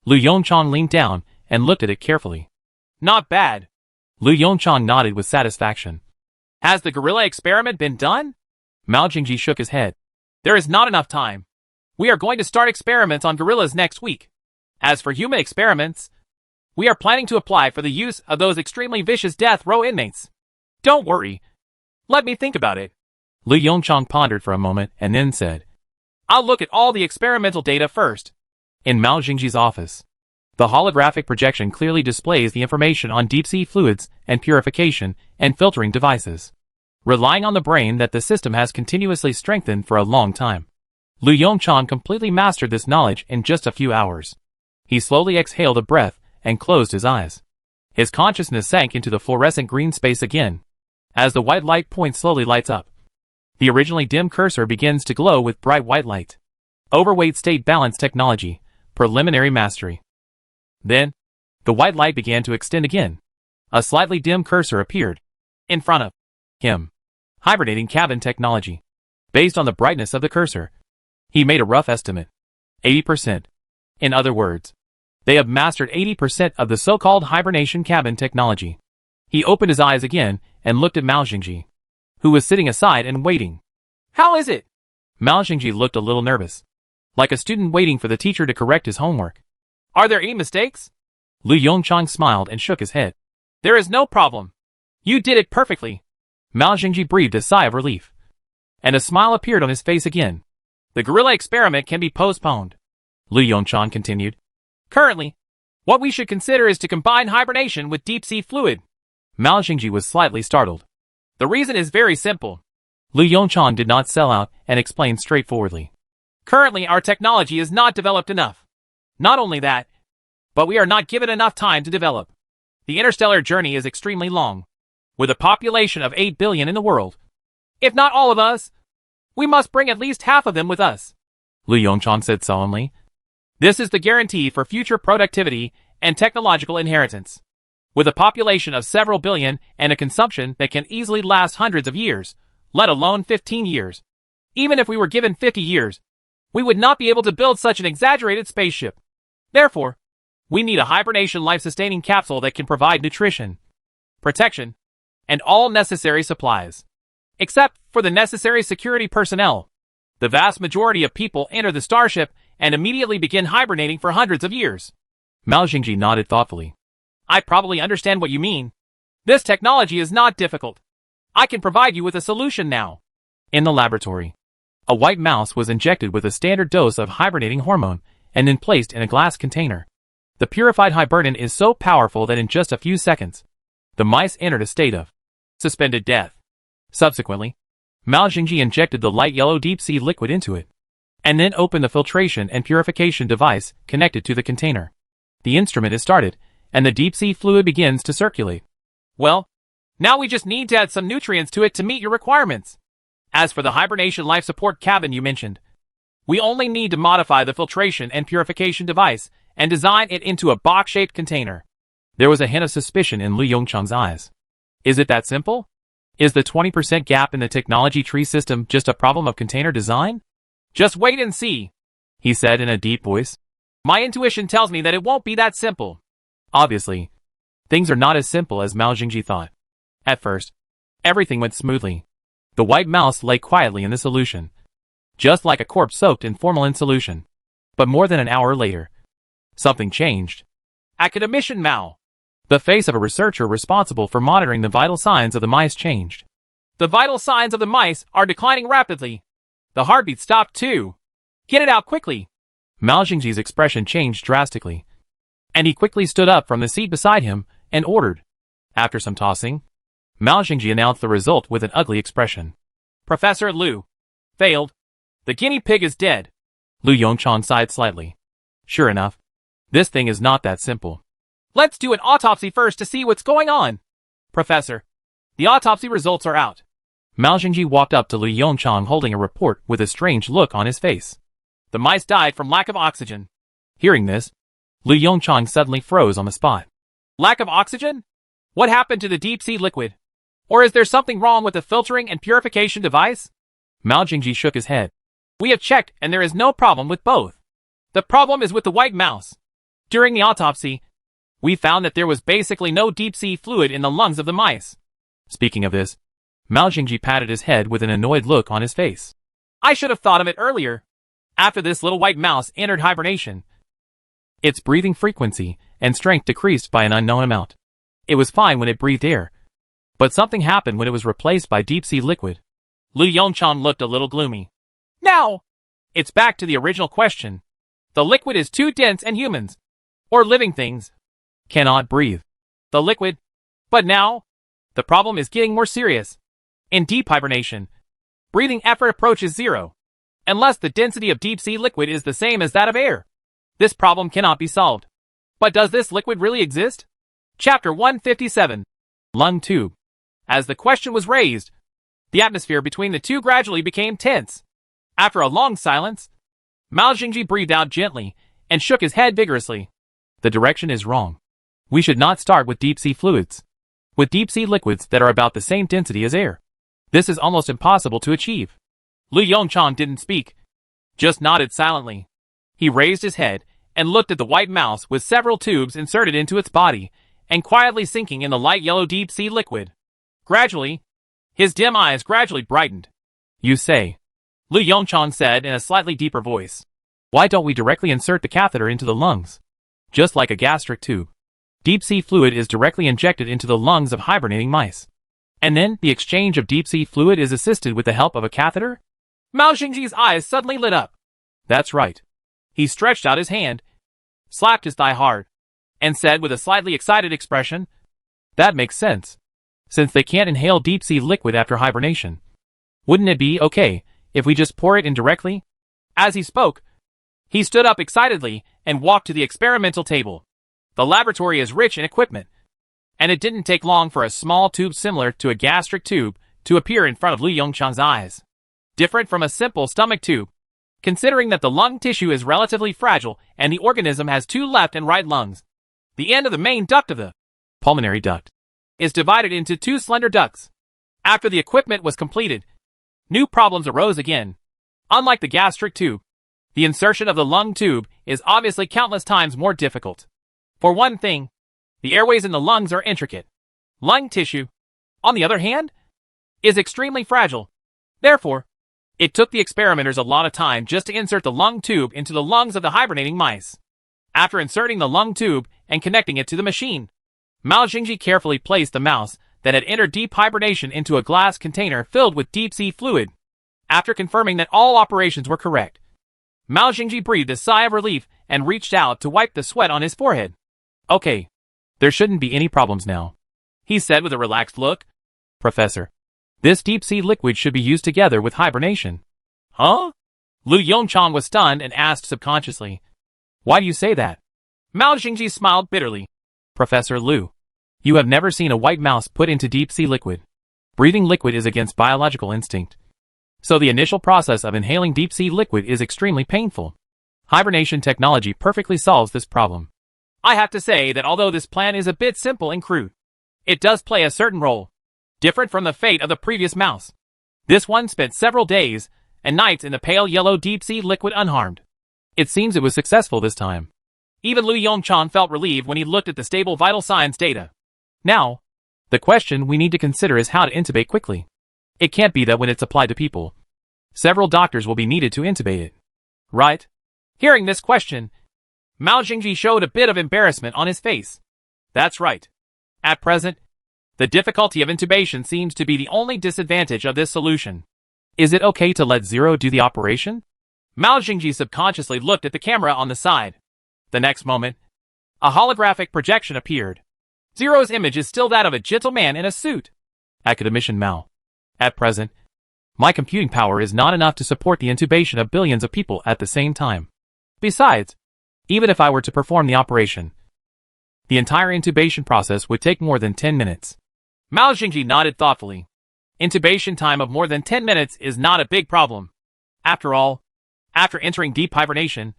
Lu Yongchang leaned down and looked at it carefully. Not bad. Lu Yongchang nodded with satisfaction. Has the gorilla experiment been done? Mao Jingji shook his head. There is not enough time. We are going to start experiments on gorillas next week. As for human experiments, we are planning to apply for the use of those extremely vicious death row inmates. Don't worry. Let me think about it. Lu Yongchang pondered for a moment and then said, I'll look at all the experimental data first. In Mao Jingji's office, the holographic projection clearly displays the information on deep-sea fluids and purification and filtering devices, relying on the brain that the system has continuously strengthened for a long time. Lu Yongchang completely mastered this knowledge in just a few hours. He slowly exhaled a breath and closed his eyes. His consciousness sank into the fluorescent green space again. As the white light point slowly lights up, the originally dim cursor begins to glow with bright white light. Overweight state balance technology, preliminary mastery. Then, the white light began to extend again. A slightly dim cursor appeared in front of him. Hibernating cabin technology. Based on the brightness of the cursor, he made a rough estimate. 80%. In other words, they have mastered 80% of the so-called hibernation cabin technology. He opened his eyes again and looked at Mao Jingji, who was sitting aside and waiting. How is it? Mao Jingji looked a little nervous, like a student waiting for the teacher to correct his homework. Are there any mistakes? Lu Yongchang smiled and shook his head. There is no problem. You did it perfectly. Mao Jingji breathed a sigh of relief, and a smile appeared on his face again. The gorilla experiment can be postponed, Lu Yongchang continued. Currently, what we should consider is to combine hibernation with deep-sea fluid. Mao Jingji was slightly startled. The reason is very simple. Lu Yongchang did not sell out and explained straightforwardly. Currently, our technology is not developed enough. Not only that, but we are not given enough time to develop. The interstellar journey is extremely long, with a population of 8 billion in the world. If not all of us, we must bring at least half of them with us, Lu Yongchang said solemnly. This is the guarantee for future productivity and technological inheritance. With a population of several billion and a consumption that can easily last hundreds of years, let alone 15 years. Even if we were given 50 years, we would not be able to build such an exaggerated spaceship. Therefore, we need a hibernation life-sustaining capsule that can provide nutrition, protection, and all necessary supplies. Except for the necessary security personnel. The vast majority of people enter the starship and immediately begin hibernating for hundreds of years. Mao Jingji nodded thoughtfully. I probably understand what you mean. This technology is not difficult. I can provide you with a solution now. In the laboratory, a white mouse was injected with a standard dose of hibernating hormone and then placed in a glass container. The purified hibernin is so powerful that in just a few seconds, The mice entered a state of suspended death. Subsequently, Mao Jingji injected the light yellow deep-sea liquid into it, and then opened the filtration and purification device connected to the container. The instrument is started, and the deep-sea fluid begins to circulate. Well, now we just need to add some nutrients to it to meet your requirements. As for the hibernation life support cabin you mentioned, we only need to modify the filtration and purification device and design it into a box-shaped container. There was a hint of suspicion in Lu Yongchang's eyes. Is it that simple? Is the 20% gap in the technology tree system just a problem of container design? Just wait and see, he said in a deep voice. My intuition tells me that it won't be that simple. Obviously, things are not as simple as Mao Jingji thought. At first, everything went smoothly. The white mouse lay quietly in the solution, just like a corpse soaked in formalin solution. But more than an hour later, something changed. Academician Mao. The face of a researcher responsible for monitoring the vital signs of the mice changed. The vital signs of the mice are declining rapidly. The heartbeat stopped too. Get it out quickly. Mao Jingji's expression changed drastically, and he quickly stood up from the seat beside him and ordered. After some tossing, Mao Jingji announced the result with an ugly expression. Professor Lu. Failed. The guinea pig is dead. Lu Yongchang sighed slightly. Sure enough, this thing is not that simple. Let's do an autopsy first to see what's going on. Professor, the autopsy results are out. Mao Jingji walked up to Lu Yongchang holding a report with a strange look on his face. The mice died from lack of oxygen. Hearing this, Lu Yongchang suddenly froze on the spot. Lack of oxygen? What happened to the deep-sea liquid? Or is there something wrong with the filtering and purification device? Mao Jingji shook his head. We have checked and there is no problem with both. The problem is with the white mouse. During the autopsy, we found that there was basically no deep-sea fluid in the lungs of the mice. Speaking of this, Mao Jingji patted his head with an annoyed look on his face. I should have thought of it earlier. After this little white mouse entered hibernation, its breathing frequency and strength decreased by an unknown amount. It was fine when it breathed air, but something happened when it was replaced by deep-sea liquid. Lu Yongchang looked a little gloomy. Now, it's back to the original question. The liquid is too dense and humans, or living things, cannot breathe. The liquid. But now, the problem is getting more serious. In deep hibernation, breathing effort approaches zero, unless the density of deep-sea liquid is the same as that of air. This problem cannot be solved. But does this liquid really exist? Chapter 157. Lung tube. As the question was raised, the atmosphere between the two gradually became tense. After a long silence, Mao Jingji breathed out gently and shook his head vigorously. The direction is wrong. We should not start with deep-sea fluids. With deep-sea liquids that are about the same density as air, this is almost impossible to achieve. Lu Yongchang didn't speak, just nodded silently. He raised his head and looked at the white mouse with several tubes inserted into its body and quietly sinking in the light yellow deep-sea liquid. Gradually, his dim eyes gradually brightened. You say, Lu Yongchang said in a slightly deeper voice. Why don't we directly insert the catheter into the lungs? Just like a gastric tube. Deep-sea fluid is directly injected into the lungs of hibernating mice. And then the exchange of deep-sea fluid is assisted with the help of a catheter? Mao Jingji's eyes suddenly lit up. That's right. He stretched out his hand, slapped his thigh hard, and said with a slightly excited expression, that makes sense. Since they can't inhale deep-sea liquid after hibernation, wouldn't it be okay if we just pour it in directly? As he spoke, he stood up excitedly and walked to the experimental table. The laboratory is rich in equipment, and it didn't take long for a small tube similar to a gastric tube to appear in front of Lu Yongchang's eyes. Different from a simple stomach tube, considering that the lung tissue is relatively fragile and the organism has two left and right lungs. The end of the main duct of the pulmonary duct is divided into two slender ducts. After the equipment was completed, new problems arose again. Unlike the gastric tube, the insertion of the lung tube is obviously countless times more difficult. For one thing, the airways in the lungs are intricate. Lung tissue, on the other hand, is extremely fragile. Therefore, it took the experimenters a lot of time just to insert the lung tube into the lungs of the hibernating mice. After inserting the lung tube and connecting it to the machine, Mao Jingji carefully placed the mouse that had entered deep hibernation into a glass container filled with deep-sea fluid. After confirming that all operations were correct, Mao Jingji breathed a sigh of relief and reached out to wipe the sweat on his forehead. Okay, there shouldn't be any problems now. he said with a relaxed look. Professor, this deep-sea liquid should be used together with hibernation. Huh? Lu Yongchang was stunned and asked subconsciously. Why do you say that? Mao Xingji smiled bitterly. Professor Lu, you have never seen a white mouse put into deep-sea liquid. Breathing liquid is against biological instinct. So the initial process of inhaling deep-sea liquid is extremely painful. Hibernation technology perfectly solves this problem. I have to say that although this plan is a bit simple and crude, it does play a certain role, different from the fate of the previous mouse. This one spent several days and nights in the pale yellow deep-sea liquid unharmed. It seems it was successful this time. Even Lu Yongchang felt relieved when he looked at the stable vital signs data. Now, the question we need to consider is how to intubate quickly. It can't be that when it's applied to people, several doctors will be needed to intubate it. Right? Hearing this question, Mao Xingji showed a bit of embarrassment on his face. That's right. At present, the difficulty of intubation seems to be the only disadvantage of this solution. Is it okay to let Zero do the operation? Mao Xingji subconsciously looked at the camera on the side. The next moment, a holographic projection appeared. Zero's image is still that of a gentleman in a suit. Academician Mao. At present, my computing power is not enough to support the intubation of billions of people at the same time. Besides, even if I were to perform the operation, the entire intubation process would take more than 10 minutes. Mao Xingji nodded thoughtfully. Intubation time of more than 10 minutes is not a big problem. After all, after entering deep hibernation,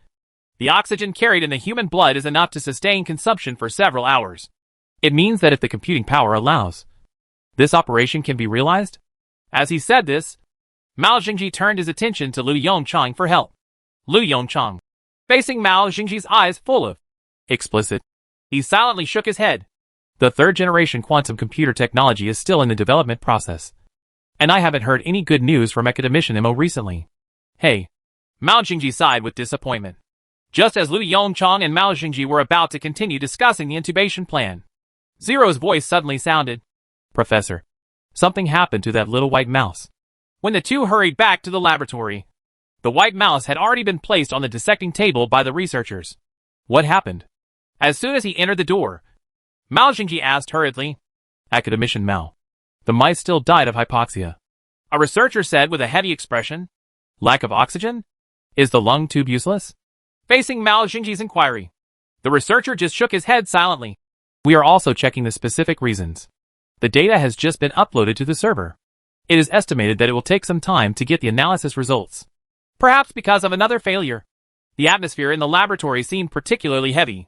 the oxygen carried in the human blood is enough to sustain consumption for several hours. It means that if the computing power allows, this operation can be realized. As he said this, Mao Xingji turned his attention to Lu Yongchang for help. Lu Yongchang, facing Mao Xingji's eyes full of explicit, he silently shook his head. The third-generation quantum computer technology is still in the development process, and I haven't heard any good news from Academician Mo recently. Hey. Mao Xingji sighed with disappointment. Just as Lu Yongchang and Mao Xingji were about to continue discussing the intubation plan, Zero's voice suddenly sounded. Professor, something happened to that little white mouse. When the two hurried back to the laboratory, the white mouse had already been placed on the dissecting table by the researchers. What happened? As soon as he entered the door, Mao Xingji asked hurriedly. Academician Mao. The mice still died of hypoxia. A researcher said with a heavy expression. Lack of oxygen? Is the lung tube useless? Facing Mao Xingji's inquiry, the researcher just shook his head silently. We are also checking the specific reasons. The data has just been uploaded to the server. It is estimated that it will take some time to get the analysis results. Perhaps because of another failure. The atmosphere in the laboratory seemed particularly heavy.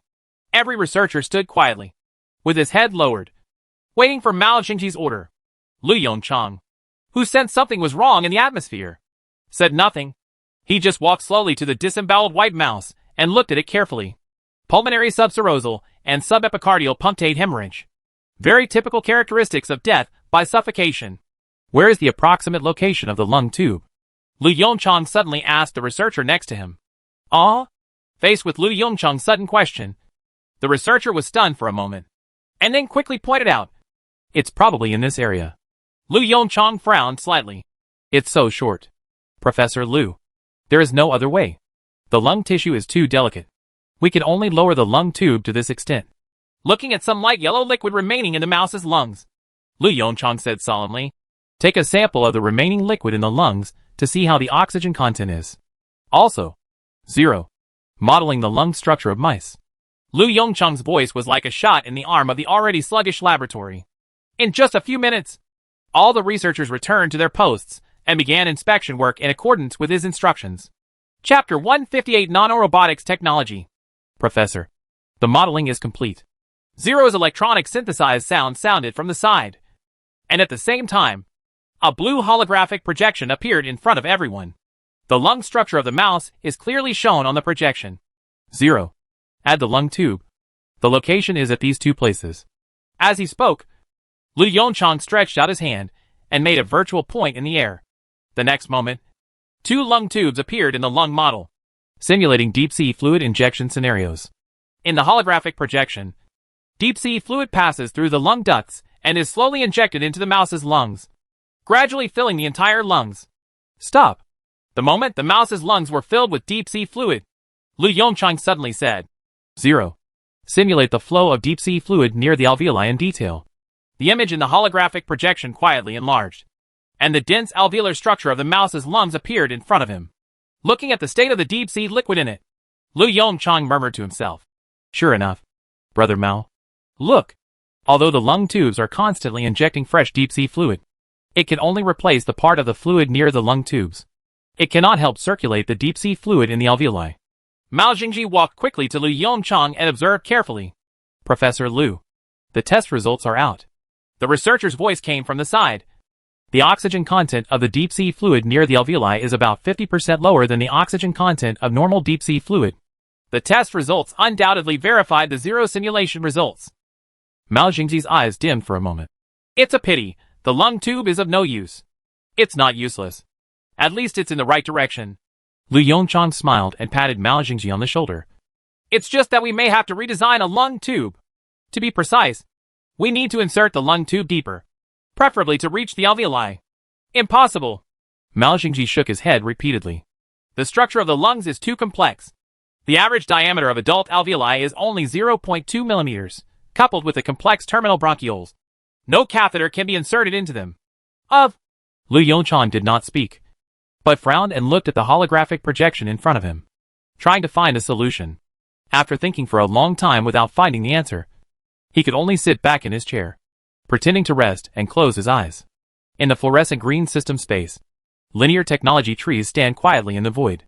Every researcher stood quietly, with his head lowered, waiting for Mao Xingji's order. Lu Yongchang, who sensed something was wrong in the atmosphere, said nothing. He just walked slowly to the disemboweled white mouse and looked at it carefully. Pulmonary subserosal and subepicardial punctate hemorrhage. Very typical characteristics of death by suffocation. Where is the approximate location of the lung tube? Lu Yongchang suddenly asked the researcher next to him. Faced with Lu Yongchang's sudden question, the researcher was stunned for a moment, and then quickly pointed out. It's probably in this area. Lu Yongchang frowned slightly. It's so short. Professor Lu. There is no other way. The lung tissue is too delicate. We can only lower the lung tube to this extent. Looking at some light yellow liquid remaining in the mouse's lungs, Lu Yongchang said solemnly. Take a sample of the remaining liquid in the lungs to see how the oxygen content is. Also, Zero. Modeling the lung structure of mice. Lu Yongchang's voice was like a shot in the arm of the already sluggish laboratory. In just a few minutes, all the researchers returned to their posts and began inspection work in accordance with his instructions. Chapter 158 Nanorobotics Technology. Professor, the modeling is complete. Zero's electronic synthesized sound sounded from the side. And at the same time, a blue holographic projection appeared in front of everyone. The lung structure of the mouse is clearly shown on the projection. Zero. Add the lung tube. The location is at these two places. As he spoke, Lu Yongchang stretched out his hand and made a virtual point in the air. The next moment, two lung tubes appeared in the lung model, simulating deep-sea fluid injection scenarios. In the holographic projection, deep-sea fluid passes through the lung ducts and is slowly injected into the mouse's lungs, gradually filling the entire lungs. Stop. The moment the mouse's lungs were filled with deep-sea fluid, Lu Yongchang suddenly said, Zero. Simulate the flow of deep-sea fluid near the alveoli in detail. The image in the holographic projection quietly enlarged, and the dense alveolar structure of the mouse's lungs appeared in front of him. Looking at the state of the deep-sea liquid in it, Lu Yongchang murmured to himself. Sure enough, Brother Mao. Look! Although the lung tubes are constantly injecting fresh deep-sea fluid, it can only replace the part of the fluid near the lung tubes. It cannot help circulate the deep-sea fluid in the alveoli. Mao Jingji walked quickly to Lu Yongchang and observed carefully. Professor Lu, the test results are out. The researcher's voice came from the side. The oxygen content of the deep-sea fluid near the alveoli is about 50% lower than the oxygen content of normal deep-sea fluid. The test results undoubtedly verified the zero simulation results. Mao Jingji's eyes dimmed for a moment. It's a pity. The lung tube is of no use. It's not useless. At least it's in the right direction. Lu Yongchang smiled and patted Mao Jingji on the shoulder. It's just that we may have to redesign a lung tube. To be precise, we need to insert the lung tube deeper, preferably to reach the alveoli. Impossible. Mao Jingji shook his head repeatedly. The structure of the lungs is too complex. The average diameter of adult alveoli is only 0.2 millimeters, coupled with the complex terminal bronchioles. No catheter can be inserted into them. Lu Yongchang did not speak, but frowned and looked at the holographic projection in front of him, trying to find a solution. After thinking for a long time without finding the answer, he could only sit back in his chair, pretending to rest and close his eyes. In the fluorescent green system space, linear technology trees stand quietly in the void.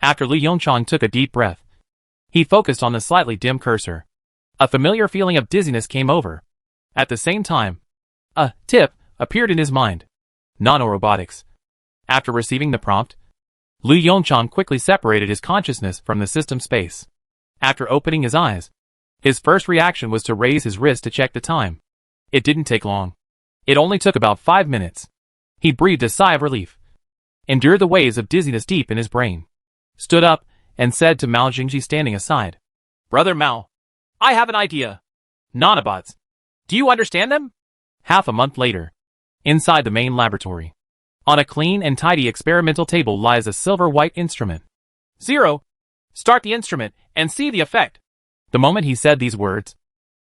After Lu Yongchang took a deep breath, he focused on the slightly dim cursor. A familiar feeling of dizziness came over. At the same time, a tip appeared in his mind. Nanorobotics. After receiving the prompt, Lu Yongchang quickly separated his consciousness from the system space. After opening his eyes, his first reaction was to raise his wrist to check the time. It didn't take long. It only took about 5 minutes. He breathed a sigh of relief, endured the waves of dizziness deep in his brain, stood up, and said to Mao Jingji standing aside, Brother Mao, I have an idea. Nanobots. Do you understand them? Half a month later, inside the main laboratory, on a clean and tidy experimental table lies a silver-white instrument. Zero. Start the instrument and see the effect. The moment he said these words,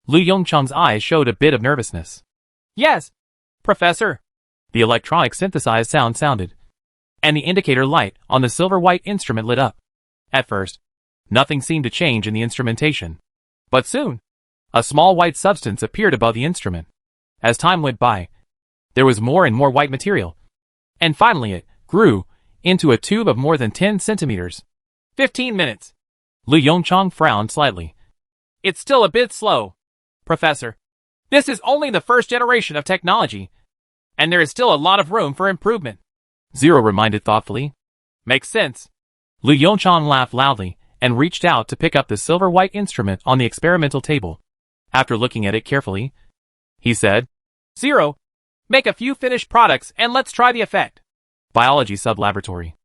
Lu Yongchang's eyes showed a bit of nervousness. Yes, Professor. The electronic synthesized sound sounded, and the indicator light on the silver-white instrument lit up. At first, nothing seemed to change in the instrumentation. But soon, a small white substance appeared above the instrument. As time went by, there was more and more white material, and finally it grew into a tube of more than 10 centimeters. 15 minutes. Lu Yongchang frowned slightly. It's still a bit slow, Professor. This is only the first generation of technology, and there is still a lot of room for improvement. Zero reminded thoughtfully. Makes sense. Lu Yongchang laughed loudly and reached out to pick up the silver-white instrument on the experimental table. After looking at it carefully, he said, Zero, make a few finished products and let's try the effect. Biology sub-laboratory.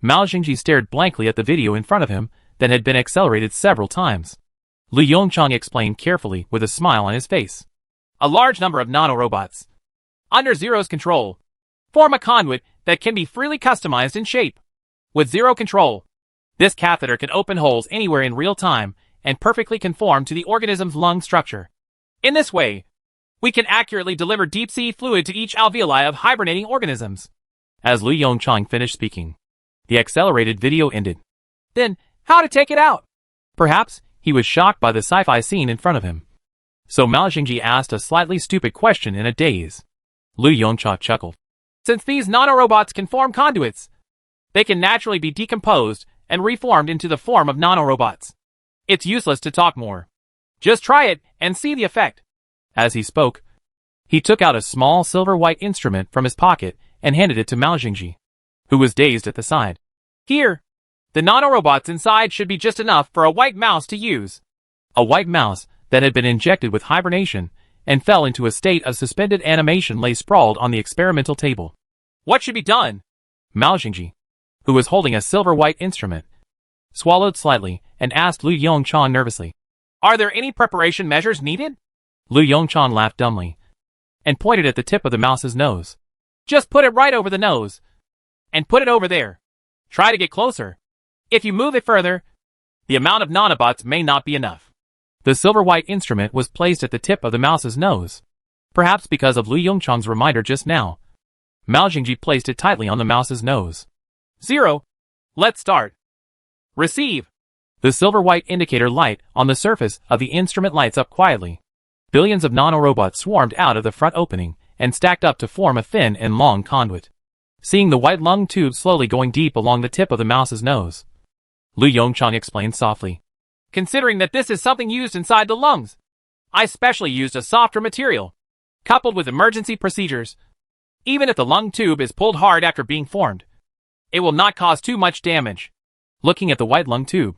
Mao Jingji stared blankly at the video in front of him that had been accelerated several times. Lu Yongchang explained carefully with a smile on his face. A large number of nanorobots, under Zero's control, form a conduit that can be freely customized in shape. With Zero control, this catheter can open holes anywhere in real time and perfectly conform to the organism's lung structure. In this way, we can accurately deliver deep-sea fluid to each alveoli of hibernating organisms. As Lu Yongchang finished speaking, the accelerated video ended. Then, how to take it out? Perhaps he was shocked by the sci-fi scene in front of him. So Mao Jingji asked a slightly stupid question in a daze. Lu Yongchang chuckled. Since these nanorobots can form conduits, they can naturally be decomposed and reformed into the form of nanorobots. It's useless to talk more. Just try it and see the effect. As he spoke, he took out a small silver-white instrument from his pocket and handed it to Mao Jingji, who was dazed at the side. Here, the nanorobots inside should be just enough for a white mouse to use. A white mouse that had been injected with hibernation and fell into a state of suspended animation lay sprawled on the experimental table. What should be done? Mao Jingji, who was holding a silver-white instrument, swallowed slightly and asked Lu Yongchang nervously, Are there any preparation measures needed? Lu Yongchang laughed dumbly and pointed at the tip of the mouse's nose. Just put it right over the nose, and put it over there. Try to get closer. If you move it further, the amount of nanobots may not be enough. The silver-white instrument was placed at the tip of the mouse's nose. Perhaps because of Lu Yongchang's reminder just now, Mao Jingji placed it tightly on the mouse's nose. 0. Let's start. Receive. The silver-white indicator light on the surface of the instrument lights up quietly. Billions of nanorobots swarmed out of the front opening and stacked up to form a thin and long conduit. Seeing the white lung tube slowly going deep along the tip of the mouse's nose, Lu Yongchang explained softly. Considering that this is something used inside the lungs, I specially used a softer material, coupled with emergency procedures. Even if the lung tube is pulled hard after being formed, it will not cause too much damage. Looking at the white lung tube,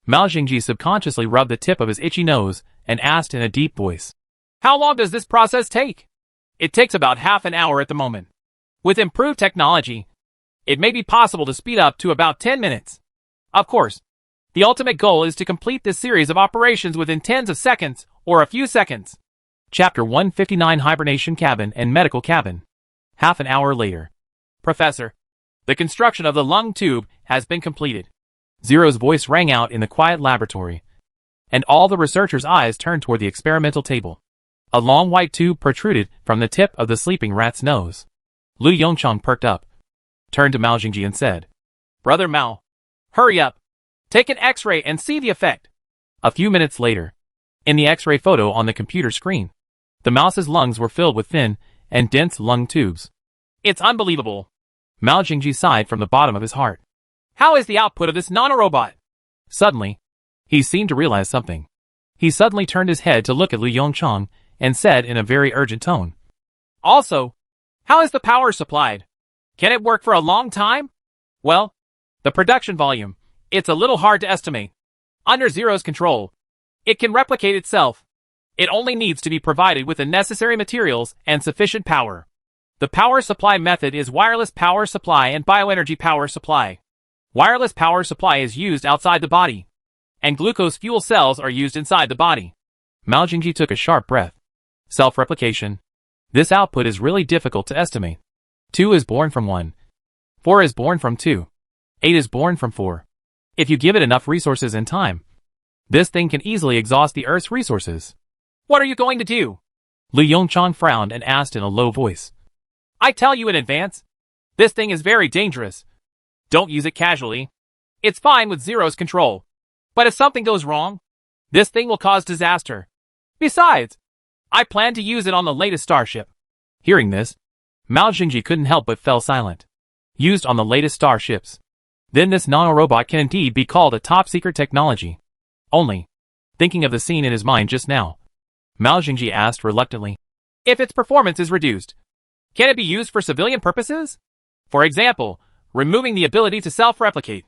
Mao Jingji subconsciously rubbed the tip of his itchy nose and asked in a deep voice, "How long does this process take?" "It takes about half an hour at the moment. With improved technology, it may be possible to speed up to about 10 minutes. Of course, the ultimate goal is to complete this series of operations within tens of seconds or a few seconds." Chapter 159 Hibernation Cabin and Medical Cabin. Half an hour later. "Professor, the construction of the lung tube has been completed." Zero's voice rang out in the quiet laboratory, and all the researchers' eyes turned toward the experimental table. A long white tube protruded from the tip of the sleeping rat's nose. Lu Yongchang perked up, turned to Mao Jingji and said, "Brother Mao, hurry up. Take an X-ray and see the effect." A few minutes later, in the X-ray photo on the computer screen, the mouse's lungs were filled with thin and dense lung tubes. "It's unbelievable." Mao Jingji sighed from the bottom of his heart. "How is the output of this nanorobot?" Suddenly, he seemed to realize something. He suddenly turned his head to look at Lu Yongchang and said in a very urgent tone, "Also, how is the power supplied? Can it work for a long time?" "Well, the production volume, it's a little hard to estimate. Under Zero's control, it can replicate itself. It only needs to be provided with the necessary materials and sufficient power. The power supply method is wireless power supply and bioenergy power supply. Wireless power supply is used outside the body, and glucose fuel cells are used inside the body." Mao Jingji took a sharp breath. Self-replication. This output is really difficult to estimate. 2 is born from 1. 4 is born from 2. 8 is born from 4. If you give it enough resources and time, this thing can easily exhaust the Earth's resources. "What are you going to do?" Lu Yongchang frowned and asked in a low voice. "I tell you in advance, this thing is very dangerous. Don't use it casually. It's fine with Zero's control. But if something goes wrong, this thing will cause disaster. Besides, I plan to use it on the latest starship." Hearing this, Mao Jingji couldn't help but fell silent. Used on the latest starships. Then this nanorobot can indeed be called a top-secret technology. Only, thinking of the scene in his mind just now, Mao Jingji asked reluctantly, "If its performance is reduced, can it be used for civilian purposes? For example, removing the ability to self-replicate?"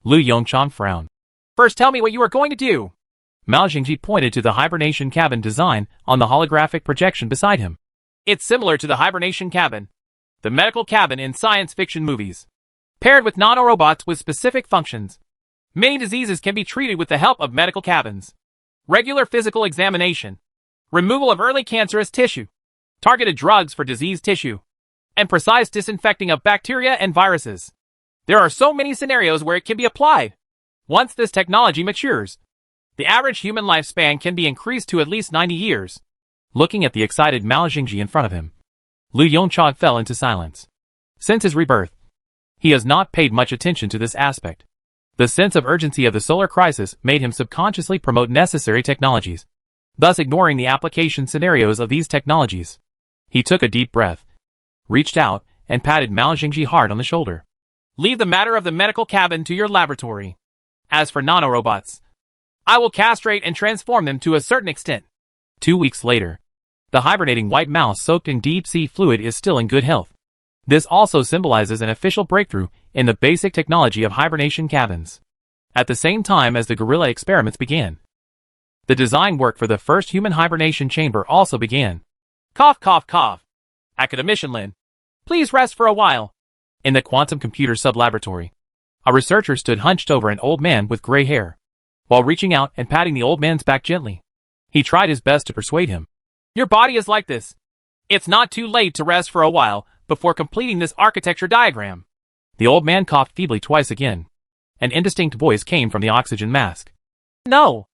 Lu Yongchang frowned. "First tell me what you are going to do." Mao Jingji pointed to the hibernation cabin design on the holographic projection beside him. "It's similar to the hibernation cabin, the medical cabin in science fiction movies, paired with nanorobots with specific functions. Many diseases can be treated with the help of medical cabins. Regular physical examination, removal of early cancerous tissue, targeted drugs for diseased tissue, and precise disinfecting of bacteria and viruses. There are so many scenarios where it can be applied. Once this technology matures, the average human lifespan can be increased to at least 90 years. Looking at the excited Mao Jingji in front of him, Lu Yongchang fell into silence. Since his rebirth, he has not paid much attention to this aspect. The sense of urgency of the solar crisis made him subconsciously promote necessary technologies, thus ignoring the application scenarios of these technologies. He took a deep breath, reached out, and patted Mao Jingji hard on the shoulder. "Leave the matter of the medical cabin to your laboratory. As for nanorobots, I will castrate and transform them to a certain extent." 2 weeks later, the hibernating white mouse soaked in deep-sea fluid is still in good health. This also symbolizes an official breakthrough in the basic technology of hibernation cabins. At the same time as the gorilla experiments began, the design work for the first human hibernation chamber also began. "Cough, cough, cough. Academician Lin, please rest for a while." In the quantum computer sub-laboratory, a researcher stood hunched over an old man with gray hair. While reaching out and patting the old man's back gently, he tried his best to persuade him. "Your body is like this. It's not too late to rest for a while before completing this architecture diagram." The old man coughed feebly twice again. An indistinct voice came from the oxygen mask. "No.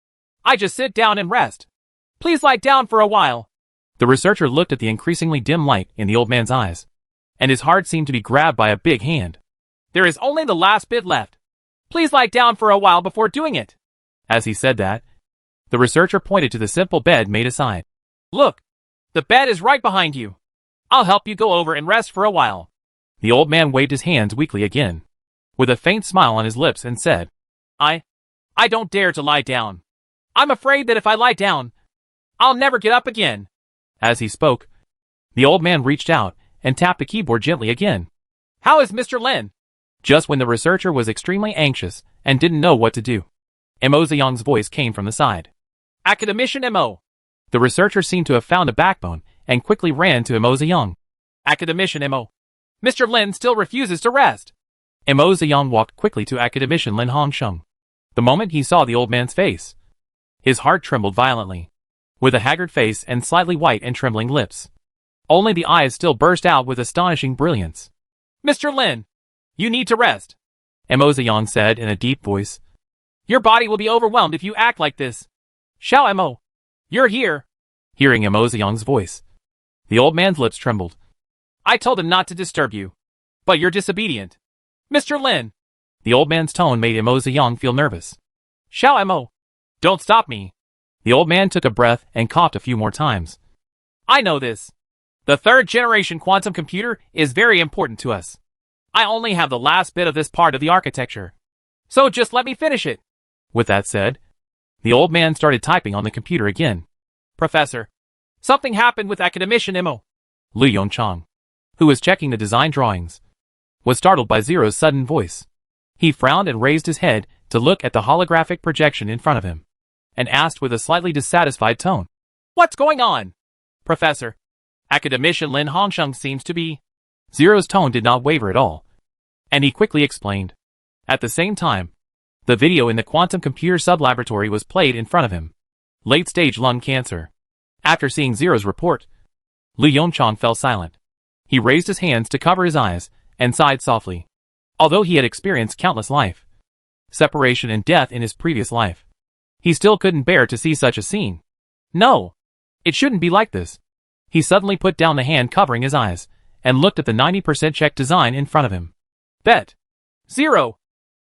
I just sit down and rest. Please lie down for a while." The researcher looked at the increasingly dim light in the old man's eyes, and his heart seemed to be grabbed by a big hand. There is only the last bit left. Please lie down for a while before doing it. As he said that, the researcher pointed to the simple bed made aside. Look, the bed is right behind you. I'll help you go over and rest for a while. The old man waved his hands weakly again, with a faint smile on his lips, and said, I don't dare to lie down. I'm afraid that if I lie down, I'll never get up again. As he spoke, the old man reached out and tapped the keyboard gently again. How is Mr. Lin? Just when the researcher was extremely anxious and didn't know what to do, Mo Ziyang's voice came from the side. Academician Mo. The researcher seemed to have found a backbone and quickly ran to Mo Ziyang. Academician Mo. Mr. Lin still refuses to rest. Mo Ziyang walked quickly to Academician Lin Hongsheng. The moment he saw the old man's face, his heart trembled violently. With a haggard face and slightly white and trembling lips, only the eyes still burst out with astonishing brilliance. Mr. Lin, you need to rest, Mo Ziyang said in a deep voice. Your body will be overwhelmed if you act like this. Xiao Mo, you're here. Hearing Mo Ziyang's voice, the old man's lips trembled. I told him not to disturb you, but you're disobedient. Mr. Lin. The old man's tone made Mo Ziyang feel nervous. Xiao Mo, don't stop me. The old man took a breath and coughed a few more times. I know this. The third generation quantum computer is very important to us. I only have the last bit of this part of the architecture. So just let me finish it. With that said, the old man started typing on the computer again. Professor, something happened with Academician Mo. Lu Yongchang, who was checking the design drawings, was startled by Zero's sudden voice. He frowned and raised his head to look at the holographic projection in front of him, and asked with a slightly dissatisfied tone. What's going on? Professor, Academician Lin Hongsheng seems to be... Zero's tone did not waver at all, and he quickly explained. At the same time, the video in the quantum computer sub-laboratory was played in front of him. Late-stage lung cancer. After seeing Zero's report, Lu Yongchang fell silent. He raised his hands to cover his eyes and sighed softly. Although he had experienced countless life, separation and death in his previous life, he still couldn't bear to see such a scene. No, it shouldn't be like this. He suddenly put down the hand covering his eyes and looked at the 90% check design in front of him. Bet. Zero.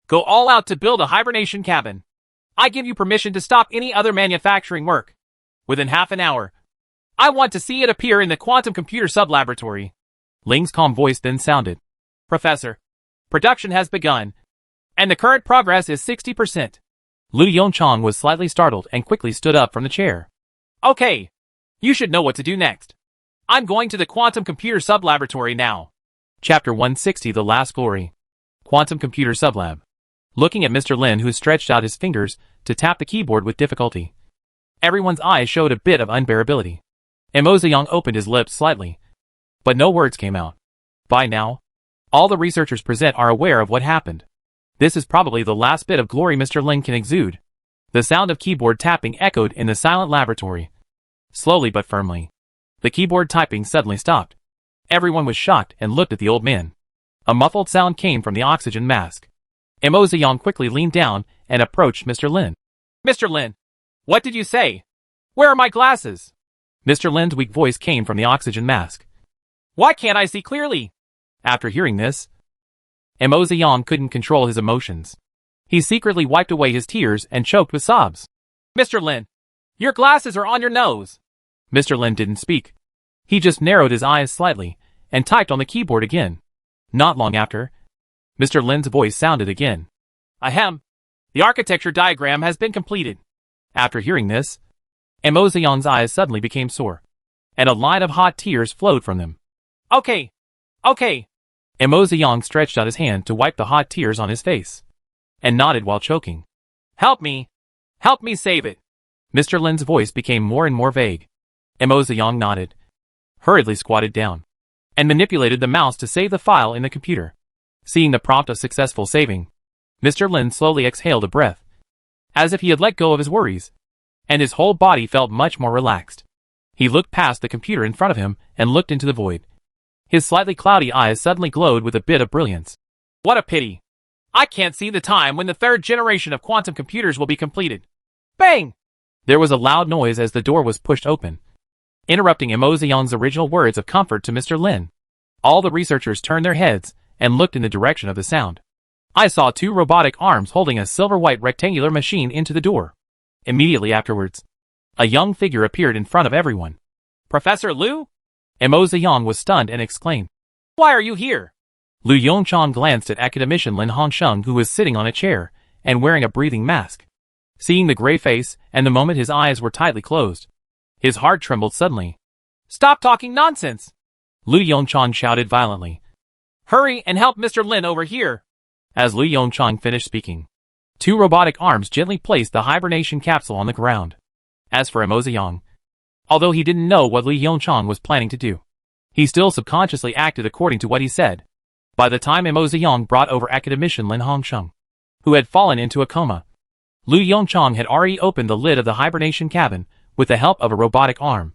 Go all out to build a hibernation cabin. I give you permission to stop any other manufacturing work. Within half an hour, I want to see it appear in the quantum computer sub-laboratory. Ling's calm voice then sounded. Professor, production has begun, and the current progress is 60%. Lu Yongchang was slightly startled and quickly stood up from the chair. Okay, you should know what to do next. I'm going to the quantum computer sub-laboratory now. Chapter 160 The Last Glory. Quantum Computer Sublab. Looking at Mr. Lin, who stretched out his fingers to tap the keyboard with difficulty, everyone's eyes showed a bit of unbearability. Mo Ziyang opened his lips slightly, but no words came out. By now, all the researchers present are aware of what happened. This is probably the last bit of glory Mr. Lin can exude. The sound of keyboard tapping echoed in the silent laboratory. Slowly but firmly, the keyboard typing suddenly stopped. Everyone was shocked and looked at the old man. A muffled sound came from the oxygen mask. Mo Ziyang quickly leaned down and approached Mr. Lin. Mr. Lin, what did you say? Where are my glasses? Mr. Lin's weak voice came from the oxygen mask. Why can't I see clearly? After hearing this, Mo Ziyang couldn't control his emotions. He secretly wiped away his tears and choked with sobs. Mr. Lin, your glasses are on your nose. Mr. Lin didn't speak. He just narrowed his eyes slightly and typed on the keyboard again. Not long after, Mr. Lin's voice sounded again. Ahem. The architecture diagram has been completed. After hearing this, Mo Ziyang's eyes suddenly became sore, and a line of hot tears flowed from them. Okay. Mo Ziyang stretched out his hand to wipe the hot tears on his face, and nodded while choking. Help me save it. Mr. Lin's voice became more and more vague. Mo Ziyang nodded, hurriedly squatted down, and manipulated the mouse to save the file in the computer. Seeing the prompt of successful saving, Mr. Lin slowly exhaled a breath, as if he had let go of his worries, and his whole body felt much more relaxed. He looked past the computer in front of him and looked into the void. His slightly cloudy eyes suddenly glowed with a bit of brilliance. What a pity. I can't see the time when the third generation of quantum computers will be completed. Bang! There was a loud noise as the door was pushed open. interrupting Imo Ziyang's original words of comfort to Mr. Lin. All the researchers turned their heads and looked in the direction of the sound. I saw two robotic arms holding a silver-white rectangular machine into the door. Immediately afterwards, a young figure appeared in front of everyone. Professor Liu? Imo Ziyang was stunned and exclaimed, Why are you here? Lu Yongchang glanced at academician Lin Hongsheng, who was sitting on a chair and wearing a breathing mask. Seeing the gray face and the moment his eyes were tightly closed, his heart trembled suddenly. Stop talking nonsense! Lu Yongchang shouted violently. Hurry and help Mr. Lin over here! As Lu Yongchang finished speaking, two robotic arms gently placed the hibernation capsule on the ground. As for Imo Ziyang, although he didn't know what Lu Yongchang was planning to do, he still subconsciously acted according to what he said. By the time Imo Ziyang brought over academician Lin Hongsheng, who had fallen into a coma, Lu Yongchang had already opened the lid of the hibernation cabin with the help of a robotic arm.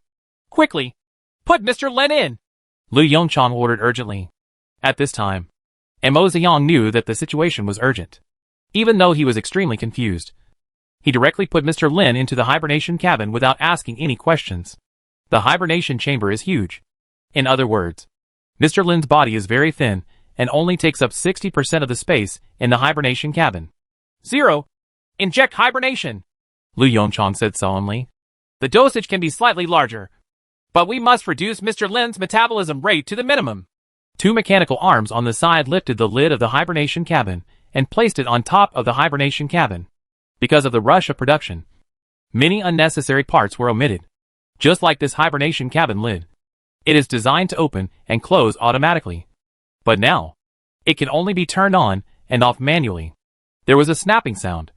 Quickly! Put Mr. Lin in! Lu Yongchang ordered urgently. At this time, Imo Ziyang knew that the situation was urgent. Even though he was extremely confused, he directly put Mr. Lin into the hibernation cabin without asking any questions. The hibernation chamber is huge. In other words, Mr. Lin's body is very thin and only takes up 60% of the space in the hibernation cabin. 0. Inject hibernation, Lu Yongchang said solemnly. The dosage can be slightly larger, but we must reduce Mr. Lin's metabolism rate to the minimum. Two mechanical arms on the side lifted the lid of the hibernation cabin and placed it on top of the hibernation cabin. Because of the rush of production, many unnecessary parts were omitted. Just like this hibernation cabin lid, it is designed to open and close automatically. But now, it can only be turned on and off manually. There was a snapping sound,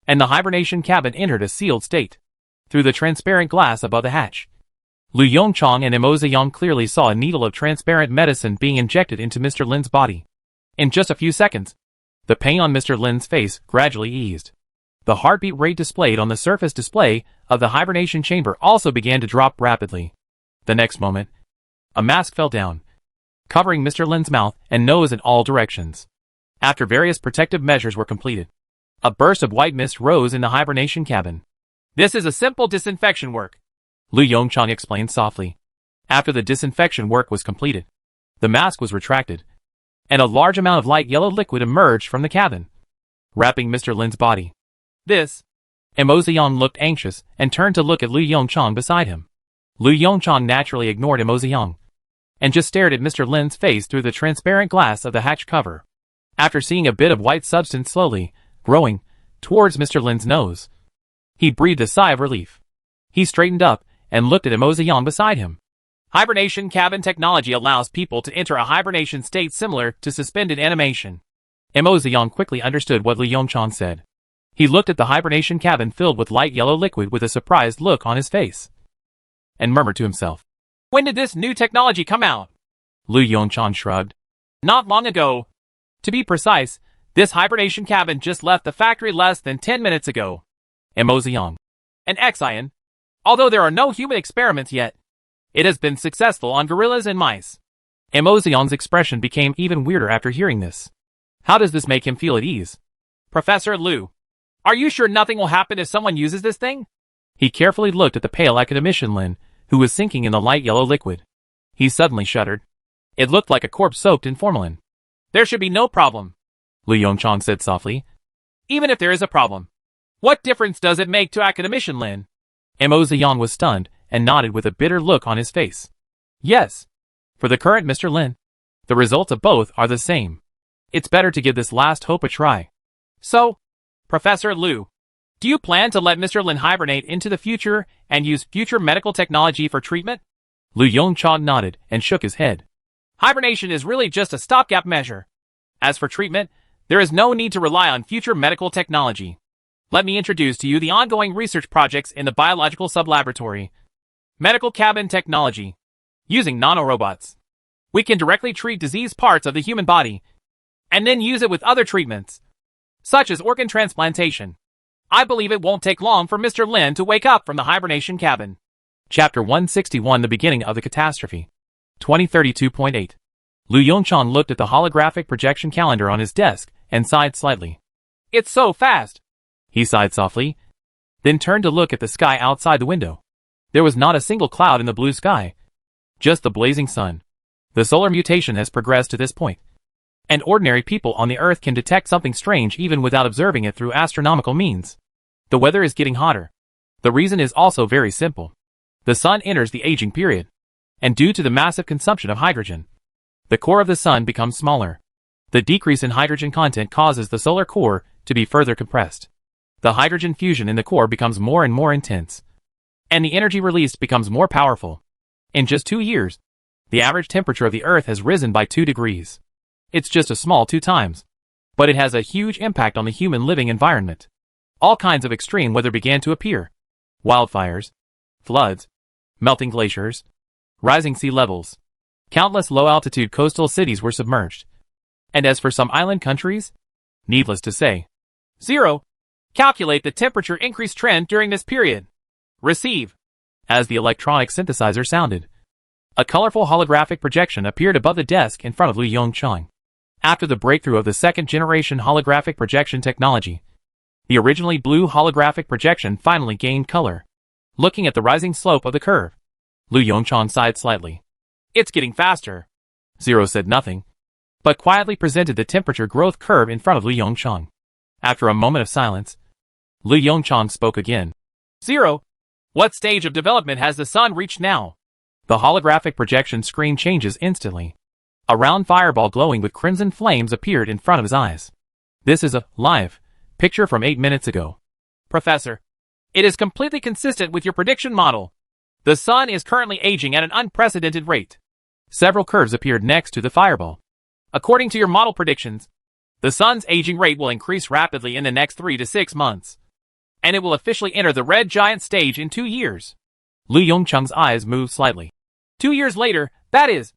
and the hibernation cabin entered a sealed state through the transparent glass above the hatch. Lu Yongchang and Imo Ziyang clearly saw a needle of transparent medicine being injected into Mr. Lin's body. In just a few seconds, the pain on Mr. Lin's face gradually eased. The heartbeat rate displayed on the surface display of the hibernation chamber also began to drop rapidly. The next moment, a mask fell down, covering Mr. Lin's mouth and nose in all directions. After various protective measures were completed, a burst of white mist rose in the hibernation cabin. This is a simple disinfection work, Lu Yongchang explained softly. After the disinfection work was completed, the mask was retracted, and a large amount of light yellow liquid emerged from the cabin, wrapping Mr. Lin's body. This. Imo Ziyang looked anxious and turned to look at Lu Yongchang beside him. Lu Yongchang naturally ignored Imo Ziyang and just stared at Mr. Lin's face through the transparent glass of the hatch cover. After seeing a bit of white substance slowly growing towards Mr. Lin's nose, he breathed a sigh of relief. He straightened up and looked at Imo Ziyang beside him. Hibernation cabin technology allows people to enter a hibernation state similar to suspended animation. Imo Ziyang quickly understood what Lu Yongchang said. He looked at the hibernation cabin filled with light yellow liquid with a surprised look on his face, and murmured to himself, When did this new technology come out? Lu Yongchang shrugged. Not long ago. To be precise, this hibernation cabin just left the factory less than 10 minutes ago. Imo Ziyang. An Xian. Although there are no human experiments yet, it has been successful on gorillas and mice. Imo Ziyang's expression became even weirder after hearing this. How does this make him feel at ease? Professor Liu, are you sure nothing will happen if someone uses this thing? He carefully looked at the pale academician Lin, who was sinking in the light yellow liquid. He suddenly shuddered. It looked like a corpse soaked in formalin. There should be no problem, Lu Yongchang said softly. Even if there is a problem, what difference does it make to academician Lin? Imo Ziyang was stunned and nodded with a bitter look on his face. Yes. For the current Mr. Lin, the results of both are the same. It's better to give this last hope a try. So, Professor Liu, do you plan to let Mr. Lin hibernate into the future and use future medical technology for treatment? Lu Yongchang nodded and shook his head. Hibernation is really just a stopgap measure. As for treatment, there is no need to rely on future medical technology. Let me introduce to you the ongoing research projects in the biological sub-laboratory. Medical cabin technology. Using nanorobots, we can directly treat diseased parts of the human body, and then use it with other treatments, such as organ transplantation. I believe it won't take long for Mr. Lin to wake up from the hibernation cabin. Chapter 161, The Beginning of the Catastrophe. 2032.8. Lu Yongchang looked at the holographic projection calendar on his desk and sighed slightly. It's so fast, he sighed softly, then turned to look at the sky outside the window. There was not a single cloud in the blue sky, just the blazing sun. The solar mutation has progressed to this point, and ordinary people on the Earth can detect something strange even without observing it through astronomical means. The weather is getting hotter. The reason is also very simple. The sun enters the aging period, and due to the massive consumption of hydrogen, the core of the sun becomes smaller. The decrease in hydrogen content causes the solar core to be further compressed. The hydrogen fusion in the core becomes more and more intense, and the energy released becomes more powerful. In just 2 years, the average temperature of the Earth has risen by 2 degrees. It's just a small 2 times, but it has a huge impact on the human living environment. All kinds of extreme weather began to appear. Wildfires, floods, melting glaciers, rising sea levels. Countless low-altitude coastal cities were submerged. And as for some island countries, needless to say, 0. Calculate the temperature increase trend during this period. Receive. As the electronic synthesizer sounded, a colorful holographic projection appeared above the desk in front of Lu Yongchang. After the breakthrough of the second-generation holographic projection technology, the originally blue holographic projection finally gained color. Looking at the rising slope of the curve, Lu Yongchang sighed slightly. It's getting faster. 0 said nothing, but quietly presented the temperature growth curve in front of Lu Yongchang. After a moment of silence, Lu Yongchang spoke again. 0. What stage of development has the sun reached now? The holographic projection screen changes instantly. A round fireball glowing with crimson flames appeared in front of his eyes. This is a live picture from 8 minutes ago. Professor, it is completely consistent with your prediction model. The sun is currently aging at an unprecedented rate. Several curves appeared next to the fireball. According to your model predictions, the sun's aging rate will increase rapidly in the next 3 to 6 months, and it will officially enter the red giant stage in 2 years. Lu Yongchang's eyes moved slightly. 2 years later, that is,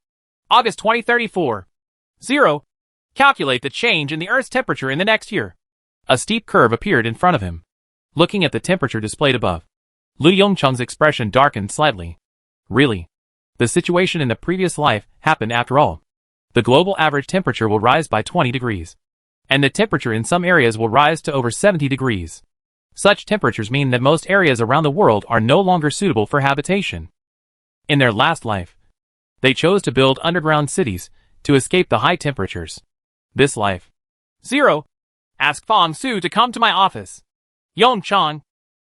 August 2034. 0. Calculate the change in the Earth's temperature in the next year. A steep curve appeared in front of him. Looking at the temperature displayed above, Lu Yongchang's expression darkened slightly. Really? The situation in the previous life happened after all. The global average temperature will rise by 20 degrees, and the temperature in some areas will rise to over 70 degrees. Such temperatures mean that most areas around the world are no longer suitable for habitation. In their last life, they chose to build underground cities to escape the high temperatures. This life. 0. Ask Fong Su to come to my office. Yongchang,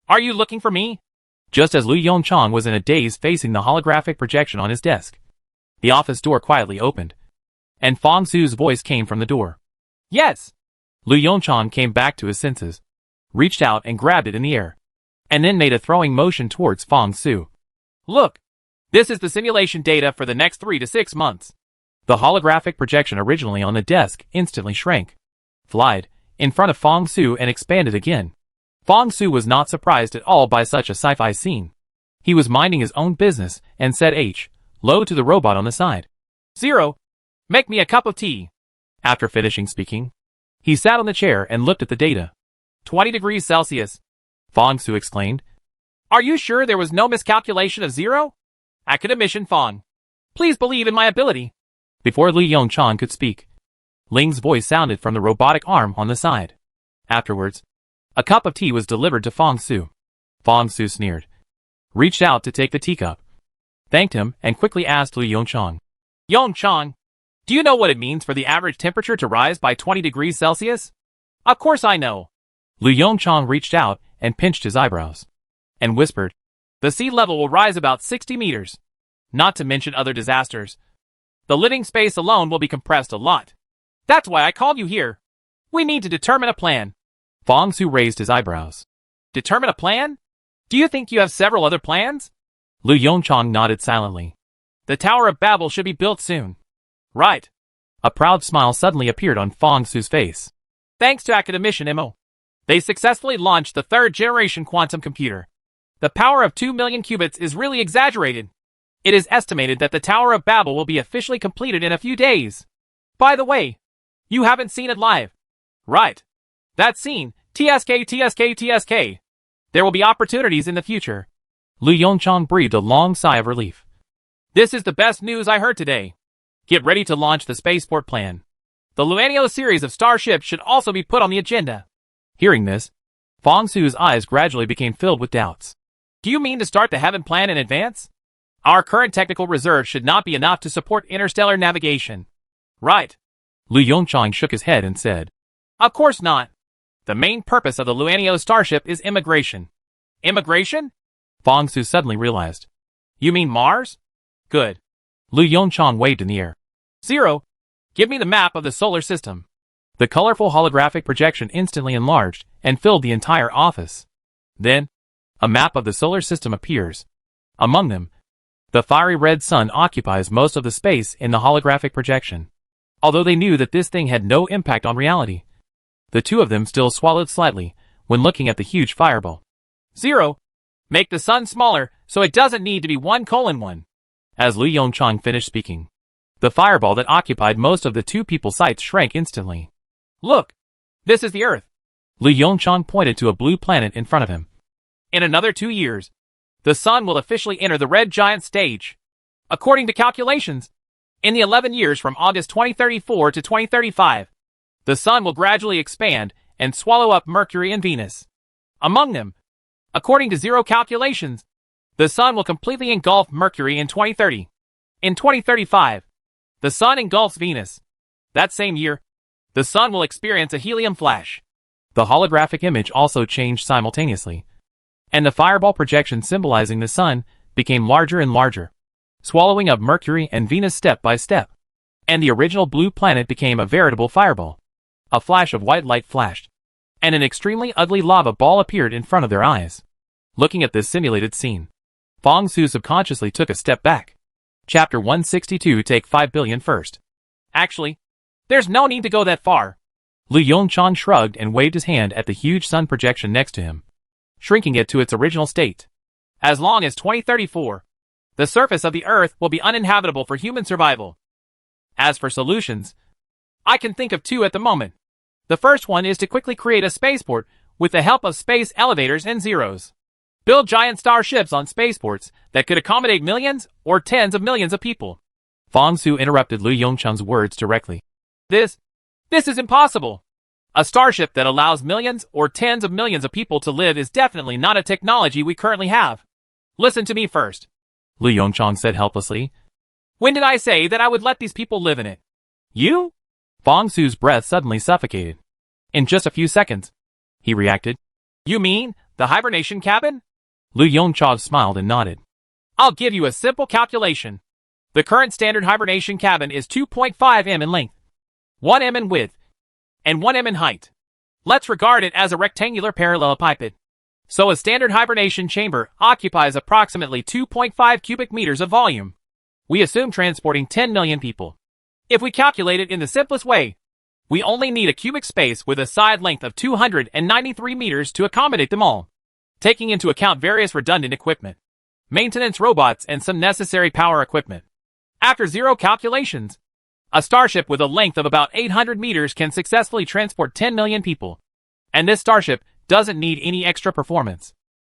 are you looking for me? Just as Lu Yongchang was in a daze facing the holographic projection on his desk, the office door quietly opened, and Fong Su's voice came from the door. Yes. Lu Yongchang came back to his senses, reached out and grabbed it in the air, and then made a throwing motion towards Fong Su. Look, this is the simulation data for the next 3 to 6 months. The holographic projection originally on the desk instantly shrank, flied in front of Fong Su and expanded again. Fong Su was not surprised at all by such a sci-fi scene. He was minding his own business and said low to the robot on the side. 0. Make me a cup of tea. After finishing speaking, he sat on the chair and looked at the data. 20 degrees Celsius. Fong Su exclaimed. Are you sure there was no miscalculation of 0? Academician Fong, please believe in my ability. Before Lu Yongchang could speak, Ling's voice sounded from the robotic arm on the side. Afterwards, a cup of tea was delivered to Fong Su. Fong Su sneered, reached out to take the teacup, thanked him, and quickly asked Lu Yongchang. Yongchang, do you know what it means for the average temperature to rise by 20 degrees Celsius? Of course I know. Lu Yongchang reached out and pinched his eyebrows, and whispered, the sea level will rise about 60 meters. Not to mention other disasters. The living space alone will be compressed a lot. That's why I called you here. We need to determine a plan. Fong Su raised his eyebrows. Determine a plan? Do you think you have several other plans? Lu Yongchang nodded silently. The Tower of Babel should be built soon. Right. A proud smile suddenly appeared on Fong Su's face. Thanks to academician Mo, they successfully launched the 3rd generation quantum computer. The power of 2 million qubits is really exaggerated. It is estimated that the Tower of Babel will be officially completed in a few days. By the way, you haven't seen it live. Right. That scene, TSK. There will be opportunities in the future. Lu Yongchang breathed a long sigh of relief. This is the best news I heard today. Get ready to launch the spaceport plan. The Luanio series of starships should also be put on the agenda. Hearing this, Fong Su's eyes gradually became filled with doubts. Do you mean to start the heaven plan in advance? Our current technical reserves should not be enough to support interstellar navigation. Right. Lu Yongchang shook his head and said, Of course not. The main purpose of the Luanio starship is immigration. Immigration? Fong Su suddenly realized. You mean Mars? Good. Lu Yongchang waved in the air. Zero. Give me the map of the solar system. The colorful holographic projection instantly enlarged and filled the entire office. Then, a map of the solar system appears. Among them, the fiery red sun occupies most of the space in the holographic projection. Although they knew that this thing had no impact on reality, the two of them still swallowed slightly when looking at the huge fireball. Zero. Make the sun smaller so it doesn't need to be 1:1. As Lu Yongchang finished speaking, the fireball that occupied most of the two people's sights shrank instantly. Look, this is the Earth. Lu Yongchang pointed to a blue planet in front of him. In another 2 years, the sun will officially enter the red giant stage. According to calculations, in the 11 years from August 2034 to 2035, the sun will gradually expand and swallow up Mercury and Venus. Among them, according to zero calculations, the sun will completely engulf Mercury in 2030. In 2035, the sun engulfs Venus. That same year, the sun will experience a helium flash. The holographic image also changed simultaneously, and the fireball projection symbolizing the sun became larger and larger, swallowing up Mercury and Venus step by step. And the original blue planet became a veritable fireball. A flash of white light flashed, and an extremely ugly lava ball appeared in front of their eyes. Looking at this simulated scene, Fong Su subconsciously took a step back. Chapter 162. Take 5 billion first. Actually, there's no need to go that far. Lu Yongchang shrugged and waved his hand at the huge sun projection next to him, shrinking it to its original state. As long as 2034, the surface of the Earth will be uninhabitable for human survival. As for solutions, I can think of two at the moment. The first one is to quickly create a spaceport with the help of space elevators and zeros. Build giant starships on spaceports that could accommodate millions or tens of millions of people. Fong Su interrupted Lu Yongchang's words directly. This is impossible. A starship that allows millions or tens of millions of people to live is definitely not a technology we currently have. Listen to me first. Lu Yongchang said helplessly. When did I say that I would let these people live in it? You? Fong Su's breath suddenly suffocated. In just a few seconds, he reacted. You mean the hibernation cabin? Lu Yongchang smiled and nodded. I'll give you a simple calculation. The current standard hibernation cabin is 2.5 m in length, 1 m in width, and 1 m in height. Let's regard it as a rectangular parallelepiped. So a standard hibernation chamber occupies approximately 2.5 cubic meters of volume. We assume transporting 10 million people. If we calculate it in the simplest way, we only need a cubic space with a side length of 293 meters to accommodate them all, taking into account various redundant equipment, maintenance robots, and some necessary power equipment. After zero calculations, a starship with a length of about 800 meters can successfully transport 10 million people. And this starship doesn't need any extra performance.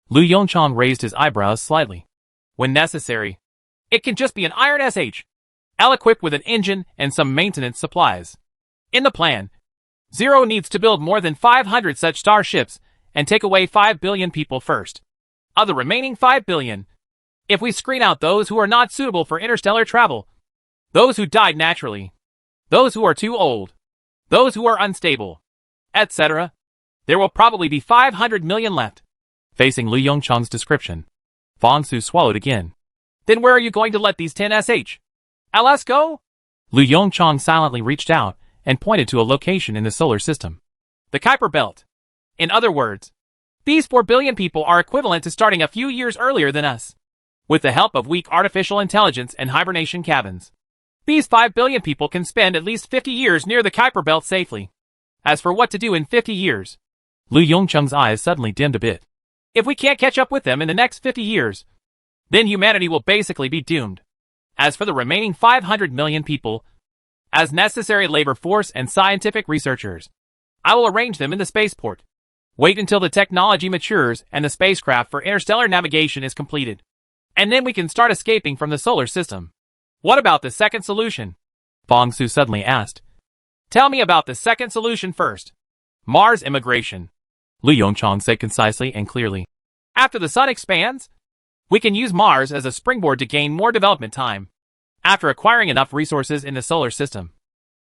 Lu Yongchang raised his eyebrows slightly. When necessary, it can just be an iron SH, equipped with an engine and some maintenance supplies. In the plan, Zero needs to build more than 500 such starships and take away 5 billion people first. Of the remaining 5 billion, if we screen out those who are not suitable for interstellar travel, those who died naturally, those who are too old, those who are unstable, etc., there will probably be 500 million left. Facing Lu Yongchang's description, Fong Su swallowed again. Then where are you going to let these 10 LS go? Lu Yongchang silently reached out and pointed to a location in the solar system. The Kuiper Belt. In other words, these 4 billion people are equivalent to starting a few years earlier than us. With the help of weak artificial intelligence and hibernation cabins, these 5 billion people can spend at least 50 years near the Kuiper Belt safely. As for what to do in 50 years, Lu Yongchang's eyes suddenly dimmed a bit. If we can't catch up with them in the next 50 years, then humanity will basically be doomed. As for the remaining 500 million people, as necessary labor force and scientific researchers, I will arrange them in the spaceport. Wait until the technology matures and the spacecraft for interstellar navigation is completed. And then we can start escaping from the solar system. What about the second solution? Fong Su suddenly asked. Tell me about the second solution first. Mars immigration. Lu Yongchang said concisely and clearly. After the sun expands, we can use Mars as a springboard to gain more development time. After acquiring enough resources in the solar system,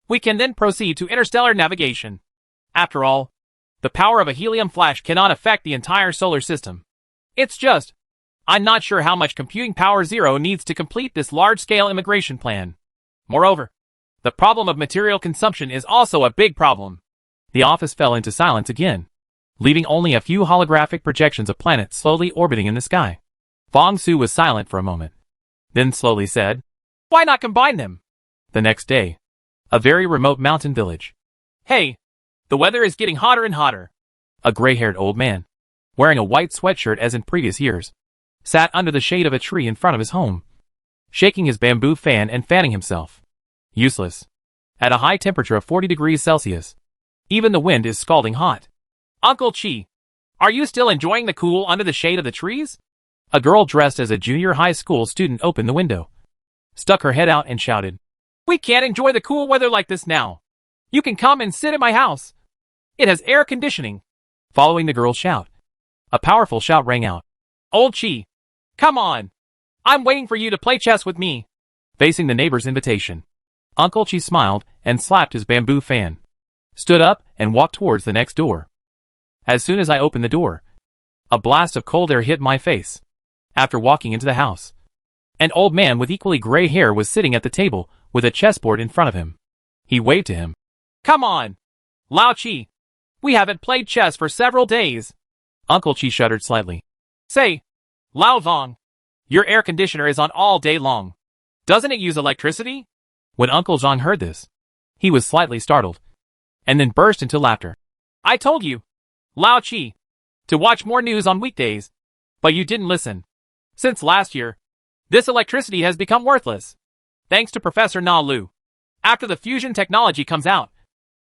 we can then proceed to interstellar navigation. After all, the power of a helium flash cannot affect the entire solar system. It's just, I'm not sure how much computing power Zero needs to complete this large-scale immigration plan. Moreover, the problem of material consumption is also a big problem. The office fell into silence again, leaving only a few holographic projections of planets slowly orbiting in the sky. Fong Su was silent for a moment, then slowly said, "Why not combine them?" The next day, a very remote mountain village. "Hey, the weather is getting hotter and hotter." A gray-haired old man, wearing a white sweatshirt as in previous years, sat under the shade of a tree in front of his home, shaking his bamboo fan and fanning himself. Useless. At a high temperature of 40 degrees Celsius, even the wind is scalding hot. "Uncle Chi, are you still enjoying the cool under the shade of the trees?" A girl dressed as a junior high school student opened the window, stuck her head out and shouted, "We can't enjoy the cool weather like this now. You can come and sit in my house. It has air conditioning." Following the girl's shout, a powerful shout rang out. "Old Chi, come on. I'm waiting for you to play chess with me." Facing the neighbor's invitation, Uncle Chi smiled and slapped his bamboo fan, stood up and walked towards the next door. As soon as I opened the door, a blast of cold air hit my face. After walking into the house, an old man with equally gray hair was sitting at the table with a chessboard in front of him. He waved to him. "Come on, Lao Chi. We haven't played chess for several days." Uncle Chi shuddered slightly. "Say, Lao Vong, your air conditioner is on all day long. Doesn't it use electricity?" When Uncle Zhang heard this, he was slightly startled, and then burst into laughter. "I told you, Lao Chi, to watch more news on weekdays, but you didn't listen. Since last year, this electricity has become worthless. Thanks to Professor Na Lu. After the fusion technology comes out,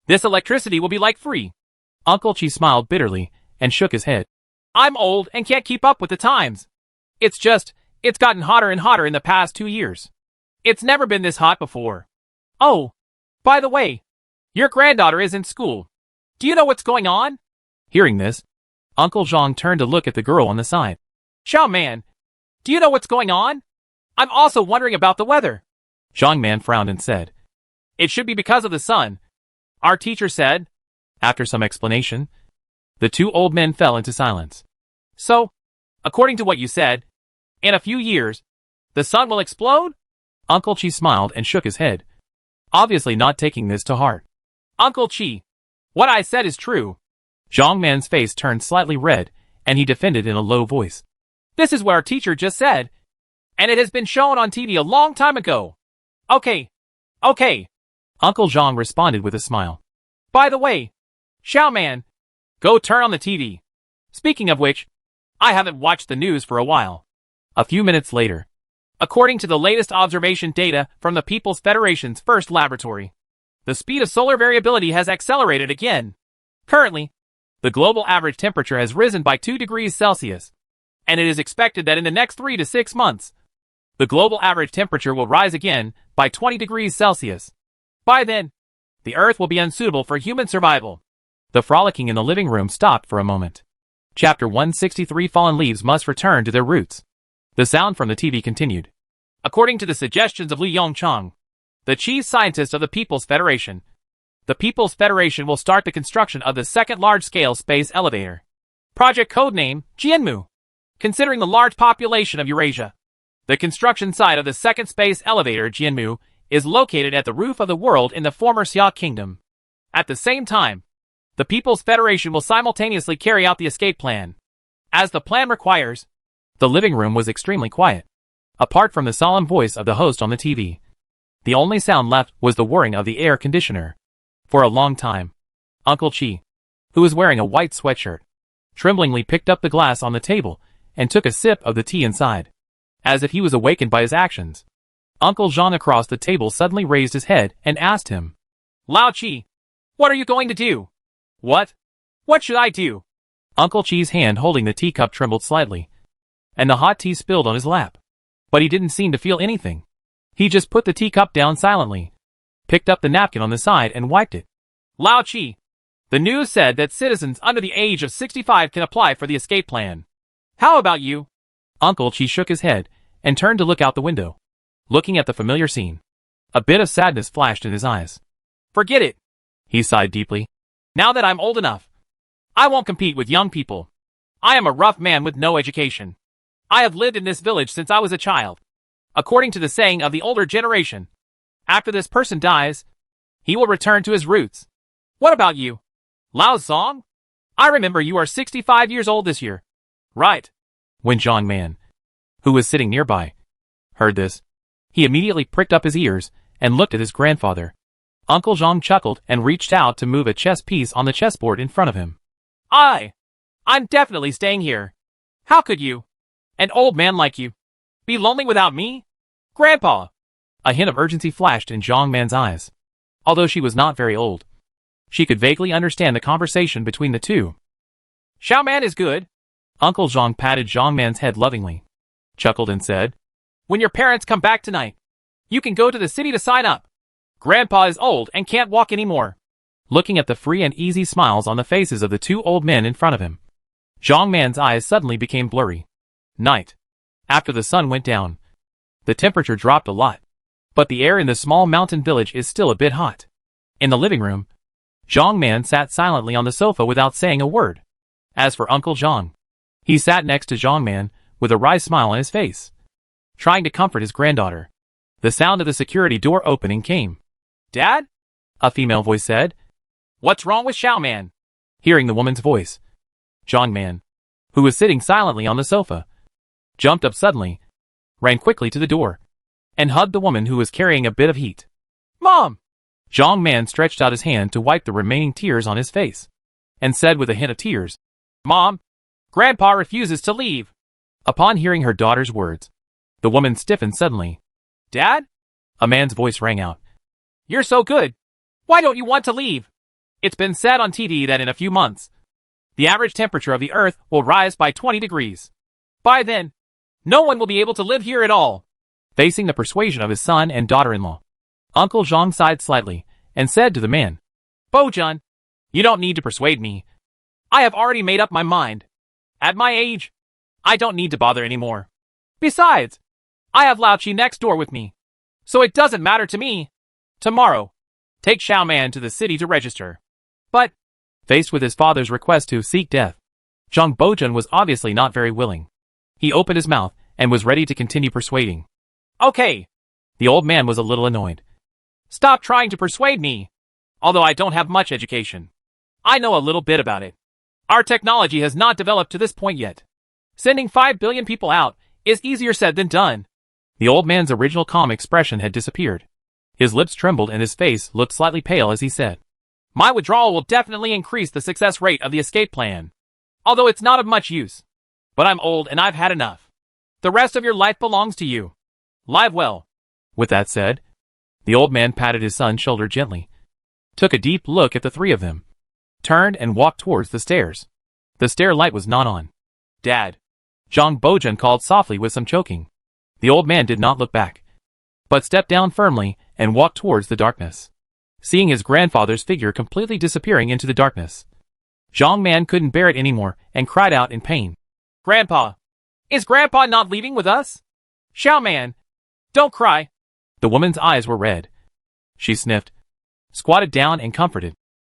this electricity will be like free." Uncle Chi smiled bitterly and shook his head. "I'm old and can't keep up with the times. It's gotten hotter and hotter in the past 2 years. It's never been this hot before. Oh, by the way, your granddaughter is in school. Do you know what's going on?" Hearing this, Uncle Zhang turned to look at the girl on the side. "Xiao Man, do you know what's going on? I'm also wondering about the weather." Zhang Man frowned and said, "It should be because of the sun. Our teacher said." After some explanation, the two old men fell into silence. "So, according to what you said, in a few years, the sun will explode?" Uncle Chi smiled and shook his head, obviously not taking this to heart. "Uncle Chi, what I said is true." Zhang Man's face turned slightly red, and he defended in a low voice. "This is what our teacher just said, and it has been shown on TV a long time ago." Okay. Uncle Zhang responded with a smile. "By the way, Xiao Man, go turn on the TV. Speaking of which, I haven't watched the news for a while." A few minutes later, according to the latest observation data from the People's Federation's first laboratory, the speed of solar variability has accelerated again. Currently, the global average temperature has risen by 2 degrees Celsius, and it is expected that in the next 3 to 6 months, the global average temperature will rise again by 20 degrees Celsius. By then, the Earth will be unsuitable for human survival. The frolicking in the living room stopped for a moment. Chapter 163 Fallen leaves must return to their roots. The sound from the TV continued. According to the suggestions of Li Yongchang, the chief scientist of the People's Federation, the People's Federation will start the construction of the second large-scale space elevator. Project codename Jianmu. Considering the large population of Eurasia, the construction site of the second space elevator Jianmu is located at the roof of the world in the former Xia Kingdom. At the same time, the People's Federation will simultaneously carry out the escape plan. As the plan requires, the living room was extremely quiet. Apart from the solemn voice of the host on the TV, the only sound left was the whirring of the air conditioner. For a long time, Uncle Chi, who was wearing a white sweatshirt, tremblingly picked up the glass on the table and took a sip of the tea inside. As if he was awakened by his actions, Uncle Zhang across the table suddenly raised his head and asked him, "Lao Chi, what are you going to do?" "What? What should I do?" Uncle Chi's hand holding the teacup trembled slightly, and the hot tea spilled on his lap. But he didn't seem to feel anything. He just put the teacup down silently, picked up the napkin on the side and wiped it. "Lao Chi, the news said that citizens under the age of 65 can apply for the escape plan. How about you? Uncle Chi shook his head and turned to look out the window, looking at the familiar scene. A bit of sadness flashed in his eyes. Forget it. He sighed deeply. Now that I'm old enough, I won't compete with young people. I am a rough man with no education. I have lived in this village since I was a child. According to the saying of the older generation, after this person dies, he will return to his roots. What about you? Lao's song? I remember you are 65 years old this year. Right. When Zhang Man, who was sitting nearby, heard this, he immediately pricked up his ears and looked at his grandfather. Uncle Zhang chuckled and reached out to move a chess piece on the chessboard in front of him. I'm definitely staying here. How could you, an old man like you, be lonely without me? Grandpa! A hint of urgency flashed in Zhang Man's eyes. Although she was not very old, she could vaguely understand the conversation between the two. Xiao Man is good. Uncle Zhang patted Zhang Man's head lovingly, chuckled and said, When your parents come back tonight, you can go to the city to sign up. Grandpa is old and can't walk anymore. Looking at the free and easy smiles on the faces of the two old men in front of him, Zhang Man's eyes suddenly became blurry. Night. After the sun went down, the temperature dropped a lot, but the air in the small mountain village is still a bit hot. In the living room, Zhang Man sat silently on the sofa without saying a word. As for Uncle Zhang, he sat next to Zhang Man with a wry smile on his face, trying to comfort his granddaughter. The sound of the security door opening came. Dad? A female voice said. What's wrong with Xiao Man? Hearing the woman's voice, Zhang Man, who was sitting silently on the sofa, jumped up suddenly, ran quickly to the door, and hugged the woman who was carrying a bit of heat. Mom! Zhang Man stretched out his hand to wipe the remaining tears on his face, and said with a hint of tears, Mom, Grandpa refuses to leave. Upon hearing her daughter's words, the woman stiffened suddenly. Dad? A man's voice rang out. You're so good. Why don't you want to leave? It's been said on TV that in a few months, the average temperature of the Earth will rise by 20 degrees. By then, no one will be able to live here at all. Facing the persuasion of his son and daughter-in-law, Uncle Zhang sighed slightly and said to the man, Bojun, you don't need to persuade me. I have already made up my mind. At my age, I don't need to bother anymore. Besides, I have Lao Chi next door with me, so it doesn't matter to me. Tomorrow, take Xiao Man to the city to register. But, faced with his father's request to seek death, Zhang Bojun was obviously not very willing. He opened his mouth and was ready to continue persuading. Okay. The old man was a little annoyed. Stop trying to persuade me. Although I don't have much education, I know a little bit about it. Our technology has not developed to this point yet. Sending 5 billion people out is easier said than done. The old man's original calm expression had disappeared. His lips trembled and his face looked slightly pale as he said, My withdrawal will definitely increase the success rate of the escape plan. Although it's not of much use. But I'm old and I've had enough. The rest of your life belongs to you. Live well. With that said, the old man patted his son's shoulder gently, took a deep look at the three of them, turned and walked towards the stairs. The stair light was not on. Dad. Zhang Bojun called softly with some choking. The old man did not look back, but stepped down firmly and walked towards the darkness. Seeing his grandfather's figure completely disappearing into the darkness, Zhang Man couldn't bear it anymore and cried out in pain. Grandpa! Is Grandpa not leaving with us? Xiao Man! Don't cry! The woman's eyes were red. She sniffed, squatted down and comforted.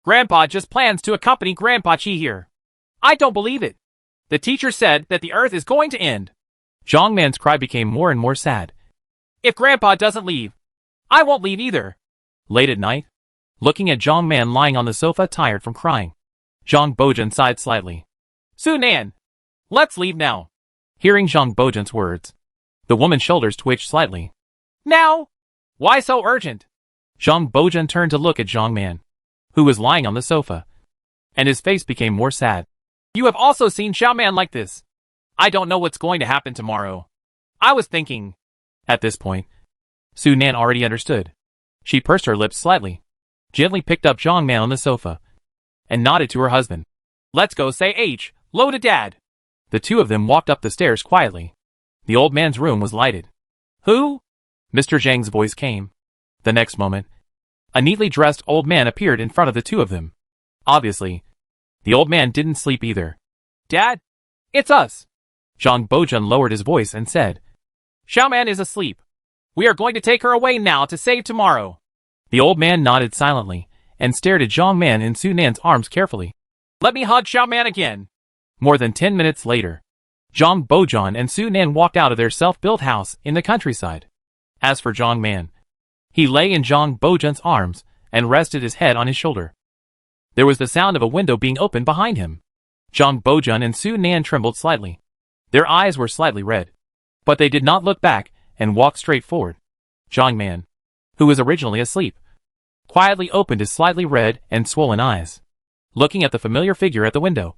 Grandpa just plans to accompany Grandpa Chi here. I don't believe it. The teacher said that the Earth is going to end. Zhang Man's cry became more and more sad. If Grandpa doesn't leave, I won't leave either. Late at night, looking at Zhang Man lying on the sofa tired from crying, Zhang Bojun sighed slightly. Su Nan, let's leave now. Hearing Zhang Bojun's words, the woman's shoulders twitched slightly. Now? Why so urgent? Zhang Bojun turned to look at Zhang Man, who was lying on the sofa, and his face became more sad. You have also seen Xiao Man like this. I don't know what's going to happen tomorrow. I was thinking. At this point, Su Nan already understood. She pursed her lips slightly, gently picked up Zhang Man on the sofa, and nodded to her husband. Let's go say hello to Dad. The two of them walked up the stairs quietly. The old man's room was lighted. Who? Mr. Zhang's voice came. The next moment, a neatly dressed old man appeared in front of the two of them. Obviously, the old man didn't sleep either. Dad, it's us. Zhang Bojun lowered his voice and said, Xiaoman is asleep. We are going to take her away now to save tomorrow. The old man nodded silently and stared at Zhang Man in Su Nan's arms carefully. Let me hug Xiaoman again. More than 10 minutes later, Zhang Bojun and Su Nan walked out of their self-built house in the countryside. As for Zhang Man, he lay in Zhang Bojun's arms and rested his head on his shoulder. There was the sound of a window being opened behind him. Zhang Bojun and Su Nan trembled slightly. Their eyes were slightly red, but they did not look back and walked straight forward. Zhang Man, who was originally asleep, quietly opened his slightly red and swollen eyes, looking at the familiar figure at the window.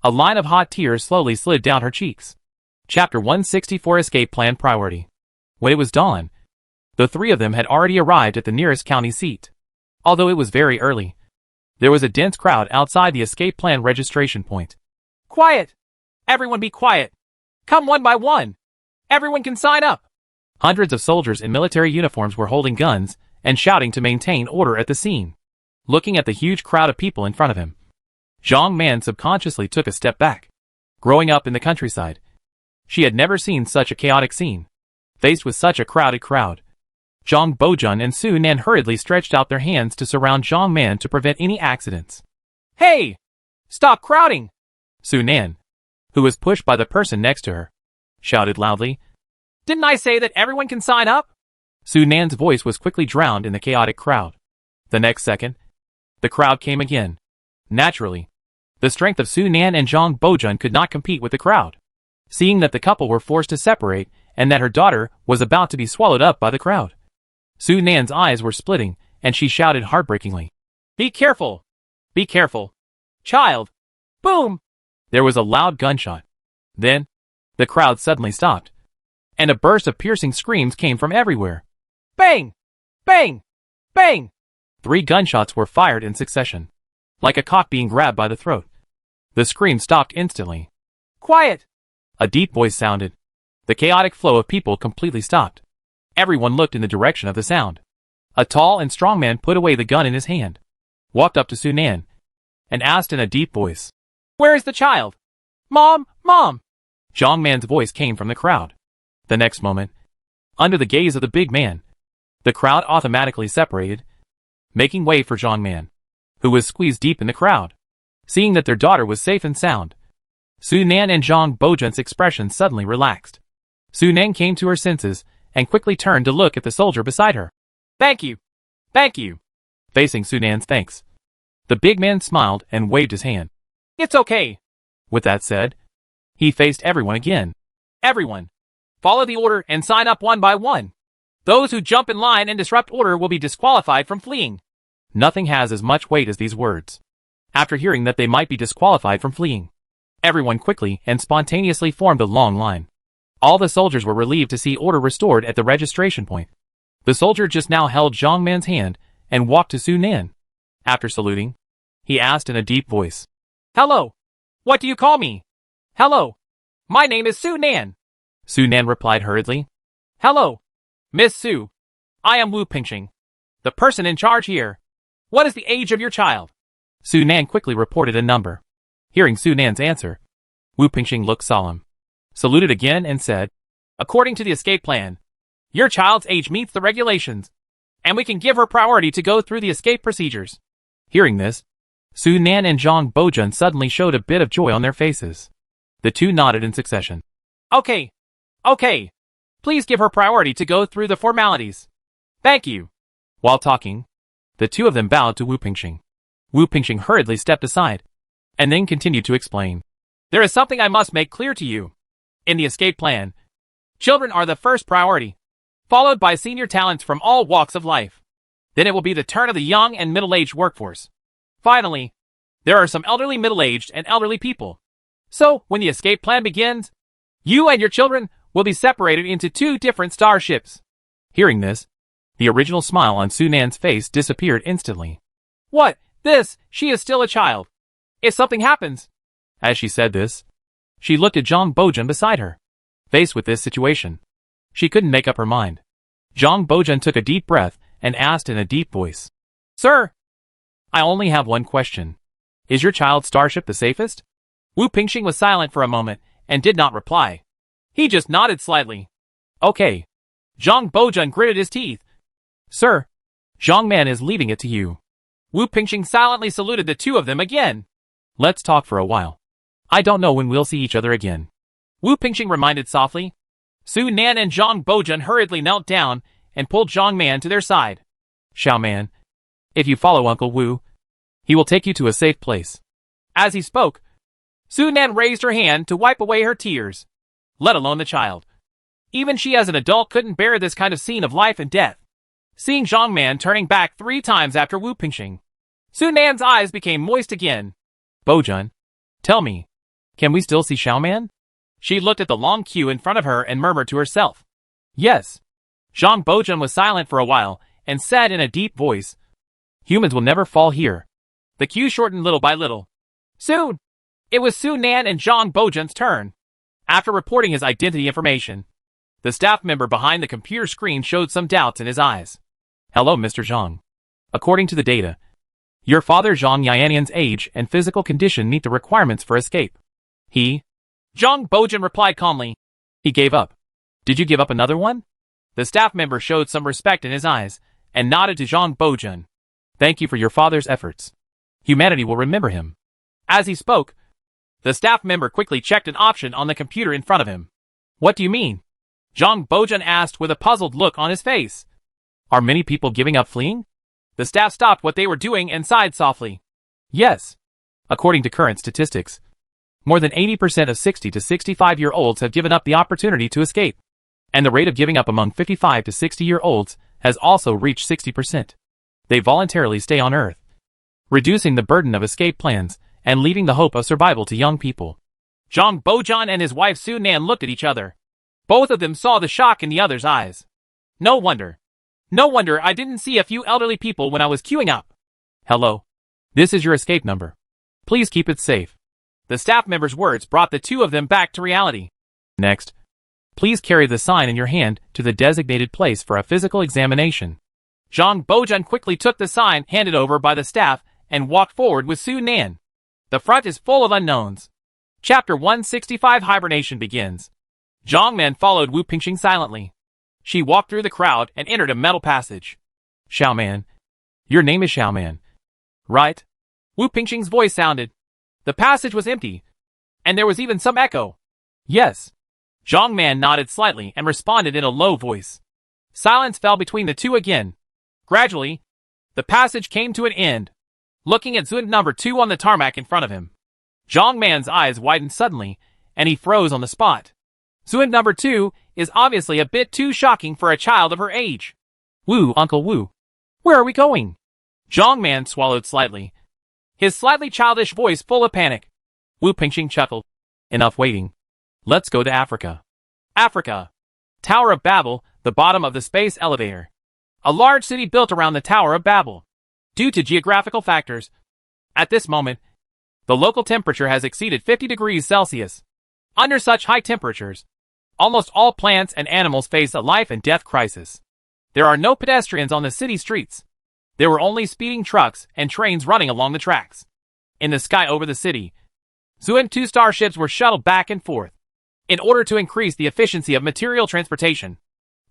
A line of hot tears slowly slid down her cheeks. Chapter 164 Escape Plan Priority. When it was dawn, the three of them had already arrived at the nearest county seat. Although it was very early, there was a dense crowd outside the escape plan registration point. Quiet! Everyone be quiet! Come one by one! Everyone can sign up! Hundreds of soldiers in military uniforms were holding guns and shouting to maintain order at the scene. Looking at the huge crowd of people in front of him, Zhang Man subconsciously took a step back. Growing up in the countryside, she had never seen such a chaotic scene. Faced with such a crowded crowd, Zhang Bojun and Su Nan hurriedly stretched out their hands to surround Zhang Man to prevent any accidents. Hey! Stop crowding! Su Nan, who was pushed by the person next to her, shouted loudly. Didn't I say that everyone can sign up? Su Nan's voice was quickly drowned in the chaotic crowd. The next second, the crowd came again. Naturally, the strength of Su Nan and Zhang Bojun could not compete with the crowd. Seeing that the couple were forced to separate and that her daughter was about to be swallowed up by the crowd, Su Nan's eyes were splitting and she shouted heartbreakingly, Be careful! Be careful! Child! Boom! There was a loud gunshot. Then, the crowd suddenly stopped, and a burst of piercing screams came from everywhere. Bang! Bang! Bang! 3 gunshots were fired in succession, like a cock being grabbed by the throat. The scream stopped instantly. Quiet! A deep voice sounded. The chaotic flow of people completely stopped. Everyone looked in the direction of the sound. A tall and strong man put away the gun in his hand, walked up to Su Nan, and asked in a deep voice, Where is the child? Mom! Mom! Zhang Man's voice came from the crowd. The next moment, under the gaze of the big man, the crowd automatically separated, making way for Zhang Man, who was squeezed deep in the crowd. Seeing that their daughter was safe and sound, Su Nan and Zhang Bojun's expression suddenly relaxed. Su Nan came to her senses and quickly turned to look at the soldier beside her. Thank you. Thank you. Facing Su Nan's thanks, the big man smiled and waved his hand. It's okay. With that said, he faced everyone again. Everyone, follow the order and sign up one by one. Those who jump in line and disrupt order will be disqualified from fleeing. Nothing has as much weight as these words. After hearing that they might be disqualified from fleeing, everyone quickly and spontaneously formed a long line. All the soldiers were relieved to see order restored at the registration point. The soldier just now held Zhang Man's hand and walked to Su Nan. After saluting, he asked in a deep voice, Hello. What do you call me? Hello. My name is Su Nan. Su Nan replied hurriedly. Hello. Miss Su. I am Wu Pingxing, the person in charge here. What is the age of your child? Su Nan quickly reported a number. Hearing Su Nan's answer, Wu Pingxing looked solemn, saluted again and said, According to the escape plan, your child's age meets the regulations, and we can give her priority to go through the escape procedures. Hearing this, Su Nan and Zhang Bojun suddenly showed a bit of joy on their faces. The two nodded in succession. Okay. Okay. Please give her priority to go through the formalities. Thank you. While talking, the two of them bowed to Wu Pingxing. Wu Pingxing hurriedly stepped aside, and then continued to explain. There is something I must make clear to you. In the escape plan, children are the first priority, followed by senior talents from all walks of life. Then it will be the turn of the young and middle-aged workforce. Finally, there are some elderly middle-aged and elderly people. So, when the escape plan begins, you and your children will be separated into 2 different starships. Hearing this, the original smile on Su Nan's face disappeared instantly. What? She is still a child. If something happens. As she said this, she looked at Zhang Bojun beside her. Faced with this situation, she couldn't make up her mind. Zhang Bojun took a deep breath and asked in a deep voice, Sir, I only have one question. Is your child's starship the safest? Wu Pingxing was silent for a moment and did not reply. He just nodded slightly. Okay. Zhang Boujun gritted his teeth. Sir, Zhang Man is leaving it to you. Wu Pingxing silently saluted the two of them again. Let's talk for a while. I don't know when we'll see each other again. Wu Pingxing reminded softly. Su Nan and Zhang Boujun hurriedly knelt down and pulled Zhang Man to their side. Xiao Man, if you follow Uncle Wu, he will take you to a safe place. As he spoke, Su Nan raised her hand to wipe away her tears, let alone the child. Even she as an adult couldn't bear this kind of scene of life and death. Seeing Zhang Man turning back 3 times after Wu Pingxing, Su Nan's eyes became moist again. Boujun, tell me, can we still see Xiao Man? She looked at the long queue in front of her and murmured to herself. Yes. Zhang Boujun was silent for a while and said in a deep voice, humans will never fall here. The queue shortened little by little. Soon, it was Su Nan and Zhang Boujun's turn. After reporting his identity information, the staff member behind the computer screen showed some doubts in his eyes. Hello, Mr. Zhang. According to the data, your father Zhang Yanyan's age and physical condition meet the requirements for escape. Zhang Boujun replied calmly. He gave up. Did you give up another one? The staff member showed some respect in his eyes and nodded to Zhang Boujun. Thank you for your father's efforts. Humanity will remember him. As he spoke, the staff member quickly checked an option on the computer in front of him. What do you mean? Zhang Boujun asked with a puzzled look on his face. Are many people giving up fleeing? The staff stopped what they were doing and sighed softly. Yes. According to current statistics, more than 80% of 60 to 65-year-olds have given up the opportunity to escape. And the rate of giving up among 55 to 60-year-olds has also reached 60%. They voluntarily stay on Earth, reducing the burden of escape plans and leaving the hope of survival to young people. Zhang Boujun and his wife Su Nan looked at each other. Both of them saw the shock in the other's eyes. No wonder I didn't see a few elderly people when I was queuing up. Hello. This is your escape number. Please keep it safe. The staff member's words brought the two of them back to reality. Next, please carry the sign in your hand to the designated place for a physical examination. Zhang Boujun quickly took the sign handed over by the staff and walked forward with Su Nan. The front is full of unknowns. Chapter 165 Hibernation begins. Zhang Man followed Wu Pingxing silently. She walked through the crowd and entered a metal passage. Xiao Man. Your name is Xiao Man, right? Wu Pingxing's voice sounded. The passage was empty, and there was even some echo. Yes. Zhang Man nodded slightly and responded in a low voice. Silence fell between the two again. Gradually, the passage came to an end. Looking at Zun number 2 on the tarmac in front of him, Zhang Man's eyes widened suddenly, and he froze on the spot. Zun number 2 is obviously a bit too shocking for a child of her age. Wu, Uncle Wu. Where are we going? Zhang Man swallowed slightly, his slightly childish voice full of panic. Wu Pingxing chuckled. Enough waiting. Let's go to Africa. Africa. Tower of Babel, the bottom of the space elevator. A large city built around the Tower of Babel. Due to geographical factors, at this moment, the local temperature has exceeded 50 degrees Celsius. Under such high temperatures, almost all plants and animals face a life and death crisis. There are no pedestrians on the city streets. There were only speeding trucks and trains running along the tracks. In the sky over the city, Zun 2 starships were shuttled back and forth in order to increase the efficiency of material transportation.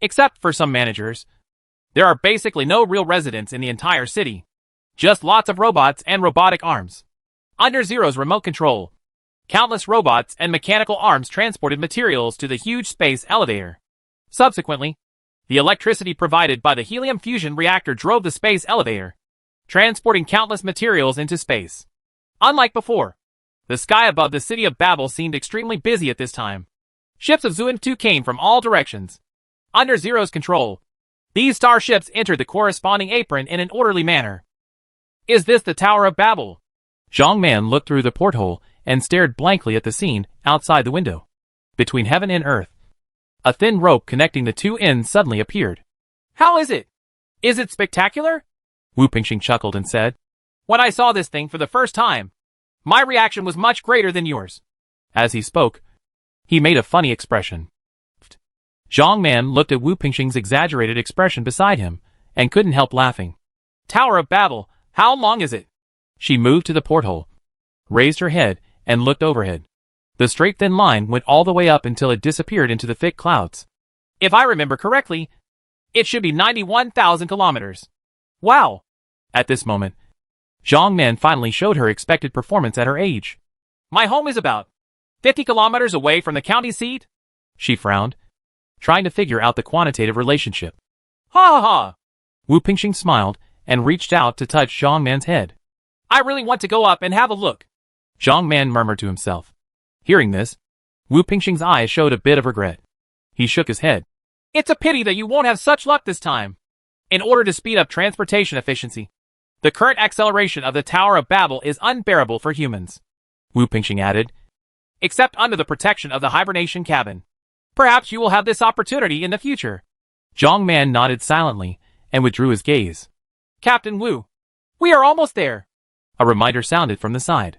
Except for some managers, there are basically no real residents in the entire city. Just lots of robots and robotic arms. Under Zero's remote control, countless robots and mechanical arms transported materials to the huge space elevator. Subsequently, the electricity provided by the helium fusion reactor drove the space elevator, transporting countless materials into space. Unlike before, the sky above the city of Babel seemed extremely busy at this time. Ships of Zun 2 came from all directions. Under Zero's control, these starships entered the corresponding apron in an orderly manner. Is this the Tower of Babel? Zhang Man looked through the porthole and stared blankly at the scene outside the window. Between heaven and earth, a thin rope connecting the two ends suddenly appeared. How is it? Is it spectacular? Wu Pingxing chuckled and said. When I saw this thing for the first time, my reaction was much greater than yours. As he spoke, he made a funny expression. Zhang Man looked at Wu Pingxing's exaggerated expression beside him and couldn't help laughing. Tower of Babel, how long is it? She moved to the porthole, raised her head, and looked overhead. The straight thin line went all the way up until it disappeared into the thick clouds. If I remember correctly, it should be 91,000 kilometers. Wow! At this moment, Zhang Man finally showed her expected performance at her age. My home is about 50 kilometers away from the county seat? She frowned, trying to figure out the quantitative relationship. Ha ha ha! Wu Pingxing smiled and reached out to touch Zhang Man's head. I really want to go up and have a look. Zhang Man murmured to himself. Hearing this, Wu Pingxing's eyes showed a bit of regret. He shook his head. It's a pity that you won't have such luck this time. In order to speed up transportation efficiency, the current acceleration of the Tower of Babel is unbearable for humans, Wu Pingxing added, except under the protection of the hibernation cabin. Perhaps you will have this opportunity in the future. Zhang Man nodded silently and withdrew his gaze. Captain Wu, we are almost there. A reminder sounded from the side.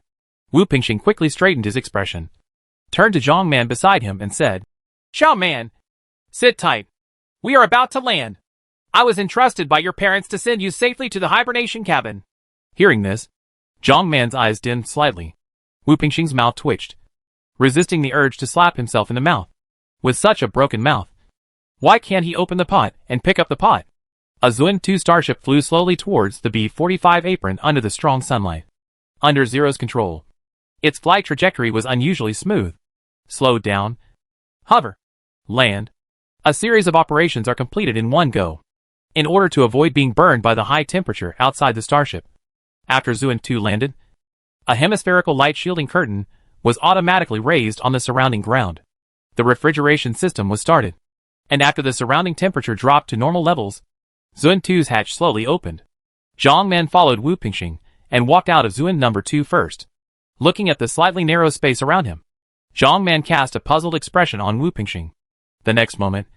Wu Pingxing quickly straightened his expression, turned to Zhang Man beside him and said, Xiao Man, sit tight. We are about to land. I was entrusted by your parents to send you safely to the hibernation cabin. Hearing this, Zhang Man's eyes dimmed slightly. Wu Pingxing's mouth twitched, resisting the urge to slap himself in the mouth. With such a broken mouth, why can't he open the pot and pick up the pot? A Zun 2 starship flew slowly towards the B-45 apron under the strong sunlight. Under Zero's control, its flight trajectory was unusually smooth. Slow down, hover, land. A series of operations are completed in one go, in order to avoid being burned by the high temperature outside the starship. After Zun 2 landed, a hemispherical light shielding curtain was automatically raised on the surrounding ground. The refrigeration system was started, and after the surrounding temperature dropped to normal levels, Zun 2's hatch slowly opened. Zhang Man followed Wu Pingxing and walked out of Zun number 2 first. Looking at the slightly narrow space around him, Zhang Man cast a puzzled expression on Wu Pingxing. The next moment,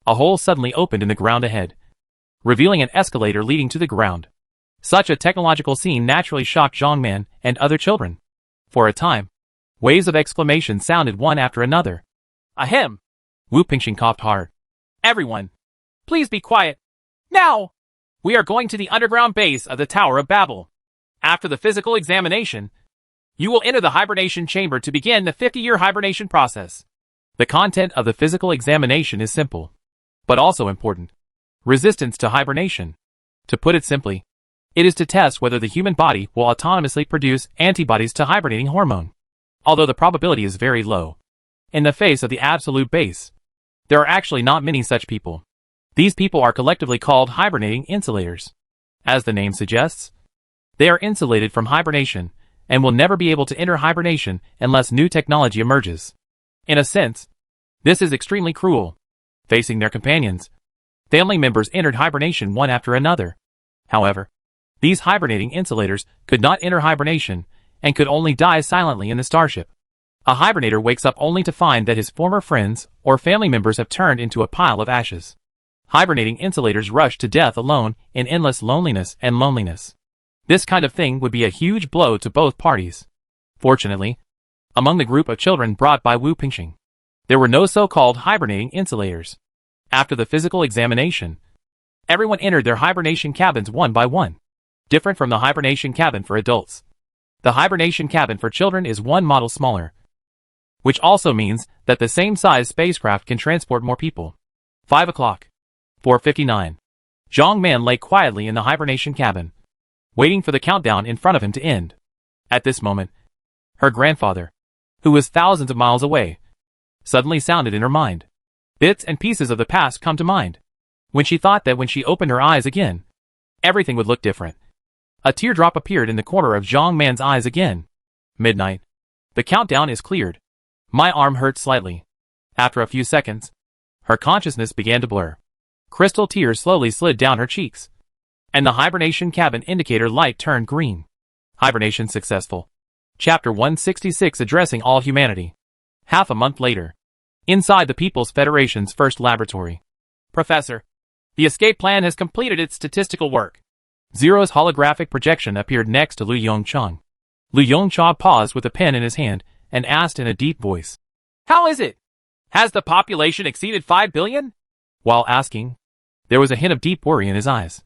a hole suddenly opened in the ground ahead, revealing an escalator leading to the ground. Such a technological scene naturally shocked Zhang Man and other children. For a time, waves of exclamation sounded one after another. Ahem! Wu Pingxing coughed hard. Everyone, please be quiet. Now! We are going to the underground base of the Tower of Babel. After the physical examination, you will enter the hibernation chamber to begin the 50-year hibernation process. The content of the physical examination is simple, but also important. Resistance to hibernation. To put it simply, it is to test whether the human body will autonomously produce antibodies to hibernating hormone. Although the probability is very low, in the face of the absolute base, there are actually not many such people. These people are collectively called hibernating insulators. As the name suggests, they are insulated from hibernation and will never be able to enter hibernation unless new technology emerges. In a sense, this is extremely cruel. Facing their companions, family members entered hibernation one after another. However, these hibernating insulators could not enter hibernation and could only die silently in the starship. A hibernator wakes up only to find that his former friends or family members have turned into a pile of ashes. Hibernating insulators rush to death alone in endless loneliness and loneliness. This kind of thing would be a huge blow to both parties. Fortunately, among the group of children brought by Wu Pingxing, there were no so-called hibernating insulators. After the physical examination, everyone entered their hibernation cabins one by one. Different from the hibernation cabin for adults, the hibernation cabin for children is one model smaller, which also means that the same size spacecraft can transport more people. 5 o'clock. 4:59. Zhang Man lay quietly in the hibernation cabin, waiting for the countdown in front of him to end. At this moment, her grandfather, who was thousands of miles away, suddenly sounded in her mind. Bits and pieces of the past come to mind, when she thought that when she opened her eyes again, everything would look different. A teardrop appeared in the corner of Zhang Man's eyes again. Midnight. The countdown is cleared. My arm hurt slightly. After a few seconds, her consciousness began to blur. Crystal tears slowly slid down her cheeks, and the hibernation cabin indicator light turned green. Hibernation successful. Chapter 166 addressing all humanity. Half a month later. Inside the People's Federation's first laboratory. Professor, the escape plan has completed its statistical work. Zero's holographic projection appeared next to Lu Yongchang. Lu Yongchang paused with a pen in his hand and asked in a deep voice, How is it? Has the population exceeded 5 billion? While asking, there was a hint of deep worry in his eyes.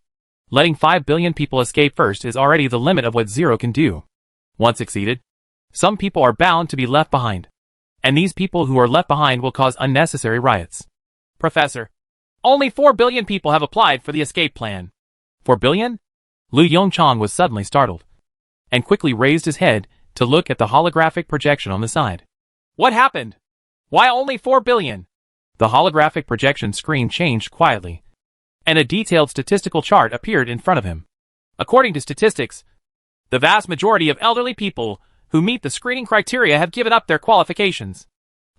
Letting 5 billion people escape first is already the limit of what Zero can do. Once exceeded, some people are bound to be left behind. And these people who are left behind will cause unnecessary riots. Professor, only 4 billion people have applied for the escape plan. 4 billion? Lu Yongchang was suddenly startled, and quickly raised his head to look at the holographic projection on the side. What happened? Why only 4 billion? The holographic projection screen changed quietly, and a detailed statistical chart appeared in front of him. According to statistics, the vast majority of elderly people who meet the screening criteria have given up their qualifications.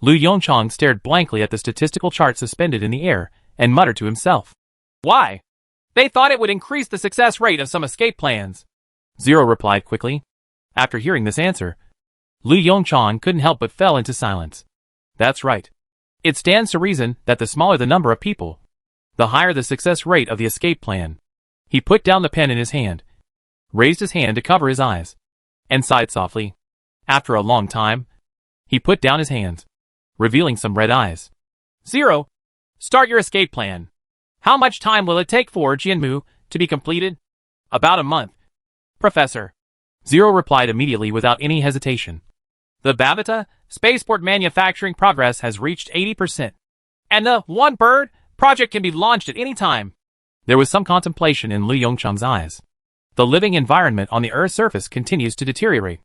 Lu Yongchang stared blankly at the statistical chart suspended in the air and muttered to himself. Why? They thought it would increase the success rate of some escape plans. Zero replied quickly. After hearing this answer, Lu Yongchang couldn't help but fell into silence. That's right. It stands to reason that the smaller the number of people, the higher the success rate of the escape plan. He put down the pen in his hand, raised his hand to cover his eyes, and sighed softly. After a long time, he put down his hands, revealing some red eyes. Zero, start your escape plan. How much time will it take for Jianmu to be completed? About a month. Professor. Zero replied immediately without any hesitation. The Babita spaceport manufacturing progress has reached 80%. And the One Bird project can be launched at any time. There was some contemplation in Lu Yongchang's eyes. The living environment on the Earth's surface continues to deteriorate.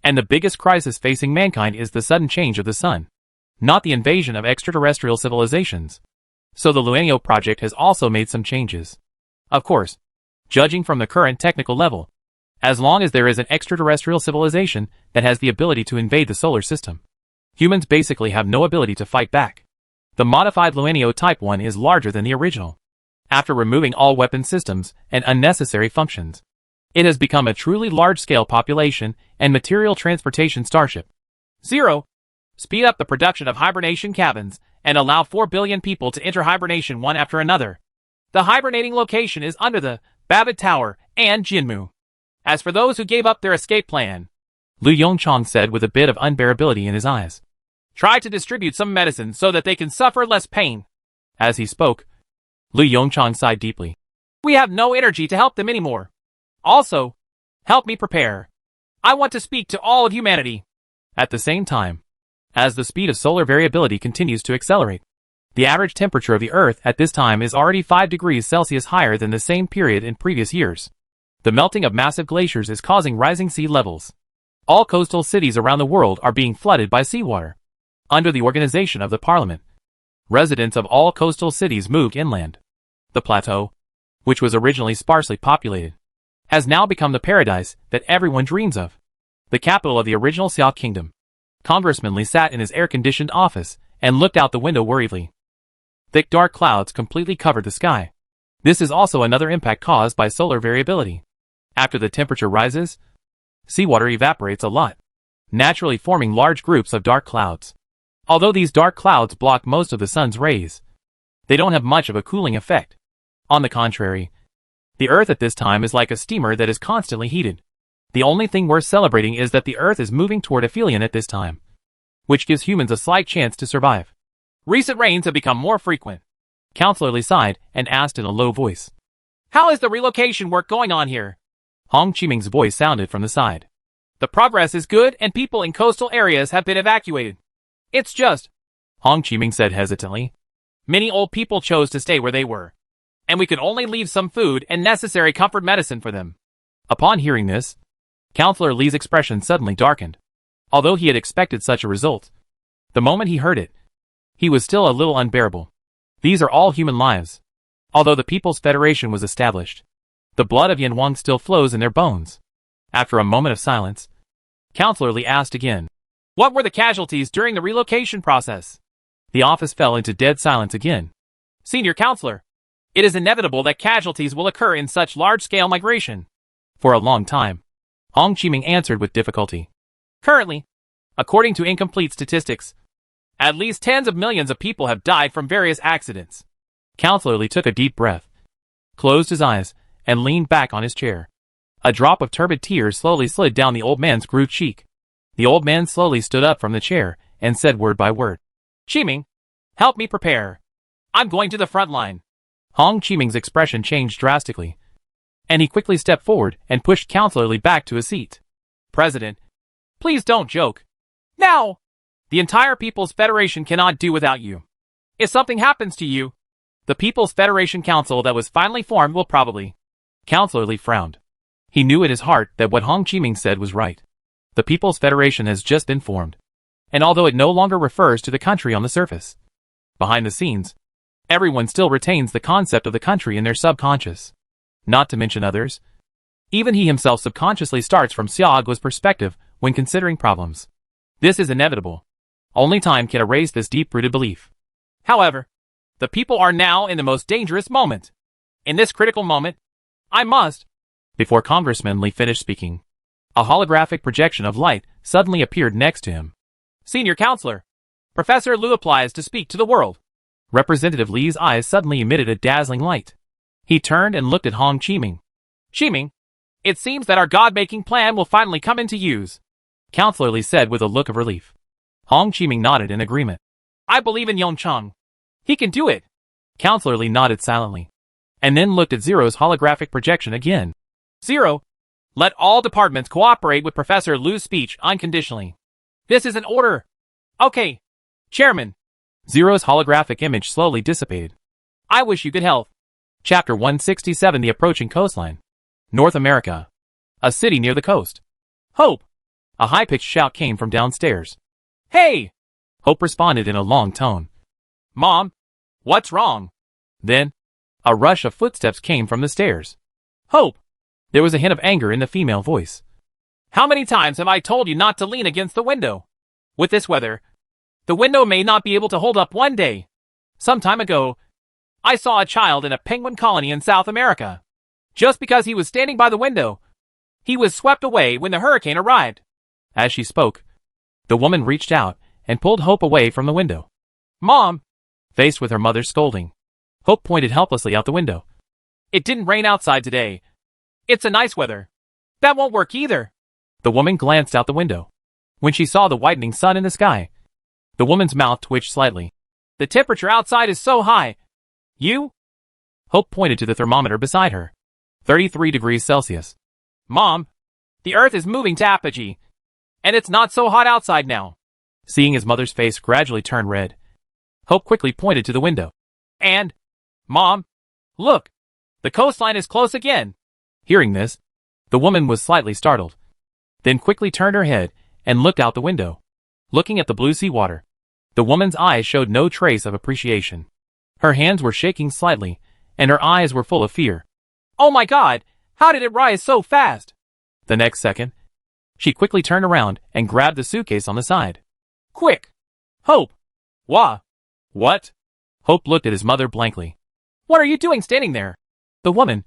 And the biggest crisis facing mankind is the sudden change of the sun, not the invasion of extraterrestrial civilizations. So the Luenio project has also made some changes. Of course, judging from the current technical level, as long as there is an extraterrestrial civilization that has the ability to invade the solar system, humans basically have no ability to fight back. The modified Luenio Type 1 is larger than the original. After removing all weapon systems and unnecessary functions, it has become a truly large-scale population and material transportation starship. Zero, speed up the production of hibernation cabins and allow 4 billion people to enter hibernation one after another. The hibernating location is under the Babbitt Tower and Jianmu. As for those who gave up their escape plan, Lu Yongchang said with a bit of unbearability in his eyes, try to distribute some medicine so that they can suffer less pain. As he spoke, Lu Yongchang sighed deeply. We have no energy to help them anymore. Also, help me prepare. I want to speak to all of humanity. At the same time, as the speed of solar variability continues to accelerate, the average temperature of the Earth at this time is already 5 degrees Celsius higher than the same period in previous years. The melting of massive glaciers is causing rising sea levels. All coastal cities around the world are being flooded by seawater. Under the organization of the parliament, residents of all coastal cities moved inland. The plateau, which was originally sparsely populated, has now become the paradise that everyone dreams of. The capital of the original Xia kingdom. Congressman Li sat in his air-conditioned office and looked out the window worriedly. Thick dark clouds completely covered the sky. This is also another impact caused by solar variability. After the temperature rises, seawater evaporates a lot, naturally forming large groups of dark clouds. Although these dark clouds block most of the sun's rays, they don't have much of a cooling effect. On the contrary, the Earth at this time is like a steamer that is constantly heated. The only thing worth celebrating is that the Earth is moving toward aphelion at this time, which gives humans a slight chance to survive. Recent rains have become more frequent. Counselor Li sighed and asked in a low voice. How is the relocation work going on here? Hong Qiming's voice sounded from the side. The progress is good and people in coastal areas have been evacuated. It's just, Hong Qiming said hesitantly, many old people chose to stay where they were, and we could only leave some food and necessary comfort medicine for them. Upon hearing this, Counselor Li's expression suddenly darkened. Although he had expected such a result, the moment he heard it, he was still a little unbearable. These are all human lives. Although the People's Federation was established, the blood of Yan Wang still flows in their bones. After a moment of silence, Counselor Li asked again, what were the casualties during the relocation process? The office fell into dead silence again. Senior Counselor, it is inevitable that casualties will occur in such large-scale migration. For a long time, Hong Qiming answered with difficulty. Currently, according to incomplete statistics, at least tens of millions of people have died from various accidents. Counselor Li took a deep breath, closed his eyes, and leaned back on his chair. A drop of turbid tears slowly slid down the old man's grooved cheek. The old man slowly stood up from the chair and said word by word, Qiming, help me prepare. I'm going to the front line. Hong Qiming's expression changed drastically, and he quickly stepped forward and pushed Counselor Li back to his seat. President, please don't joke. Now! The entire People's Federation cannot do without you. If something happens to you, the People's Federation Council that was finally formed will probably. Counselor Lee frowned. He knew in his heart that what Hong Chiming said was right. The People's Federation has just been formed. And although it no longer refers to the country on the surface, behind the scenes, everyone still retains the concept of the country in their subconscious. Not to mention others. Even he himself subconsciously starts from Xiaoguo's perspective when considering problems. This is inevitable. Only time can erase this deep-rooted belief. However, the people are now in the most dangerous moment. In this critical moment, I must. Before Congressman Lee finished speaking, a holographic projection of light suddenly appeared next to him. Senior Counselor, Professor Liu applies to speak to the world. Representative Li's eyes suddenly emitted a dazzling light. He turned and looked at Hong Chiming. Chiming, it seems that our God-making plan will finally come into use, Counselor Li said with a look of relief. Hong Chiming nodded in agreement. I believe in Yongcheng. He can do it. Counselor Li nodded silently, and then looked at Zero's holographic projection again. Zero, let all departments cooperate with Professor Liu's speech unconditionally. This is an order. Okay, Chairman. Zero's holographic image slowly dissipated. I wish you good health. Chapter 167 The Approaching Coastline. North America. A city near the coast. Hope! A high-pitched shout came from downstairs. Hey! Hope responded in a long tone. Mom, what's wrong? Then, a rush of footsteps came from the stairs. Hope! There was a hint of anger in the female voice. How many times have I told you not to lean against the window? With this weather, the window may not be able to hold up one day. Some time ago, I saw a child in a penguin colony in South America. Just because he was standing by the window, he was swept away when the hurricane arrived. As she spoke, the woman reached out and pulled Hope away from the window. Mom! Faced with her mother's scolding, Hope pointed helplessly out the window. It didn't rain outside today. It's a nice weather. That won't work either. The woman glanced out the window. When she saw the whitening sun in the sky, the woman's mouth twitched slightly. The temperature outside is so high. You? Hope pointed to the thermometer beside her. 33 degrees Celsius. Mom, the Earth is moving to apogee, and it's not so hot outside now. Seeing his mother's face gradually turn red, Hope quickly pointed to the window. And, Mom, look, the coastline is close again. Hearing this, the woman was slightly startled, then quickly turned her head and looked out the window. Looking at the blue sea water, the woman's eyes showed no trace of appreciation. Her hands were shaking slightly, and her eyes were full of fear. Oh my God, how did it rise so fast? The next second, she quickly turned around and grabbed the suitcase on the side. Quick! Hope! What? Hope looked at his mother blankly. What are you doing standing there? The woman,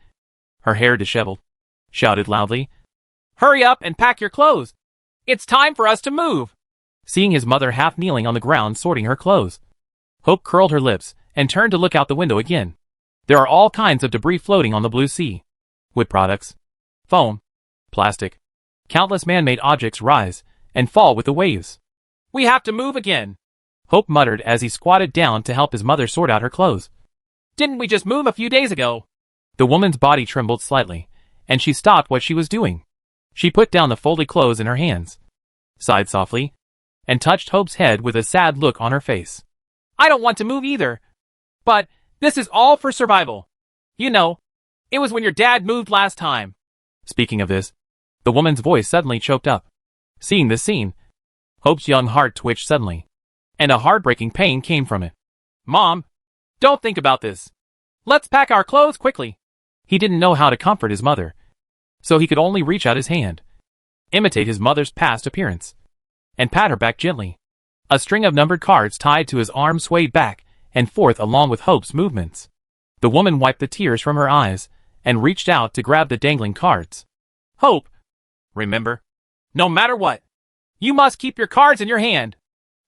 her hair disheveled, shouted loudly. Hurry up and pack your clothes. It's time for us to move. Seeing his mother half kneeling on the ground sorting her clothes, Hope curled her lips and turned to look out the window again. There are all kinds of debris floating on the blue sea. Wood products, foam, plastic. Countless man-made objects rise and fall with the waves. We have to move again, Hope muttered as he squatted down to help his mother sort out her clothes. Didn't we just move a few days ago? The woman's body trembled slightly, and she stopped what she was doing. She put down the folded clothes in her hands, sighed softly, and touched Hope's head with a sad look on her face. I don't want to move either. But this is all for survival. You know, it was when your dad moved last time. Speaking of this, the woman's voice suddenly choked up. Seeing this scene, Hope's young heart twitched suddenly, and a heartbreaking pain came from it. Mom, don't think about this. Let's pack our clothes quickly. He didn't know how to comfort his mother, so he could only reach out his hand, imitate his mother's past appearance, and pat her back gently. A string of numbered cards tied to his arm swayed back and forth along with Hope's movements. The woman wiped the tears from her eyes and reached out to grab the dangling cards. Hope, remember, no matter what, you must keep your cards in your hand.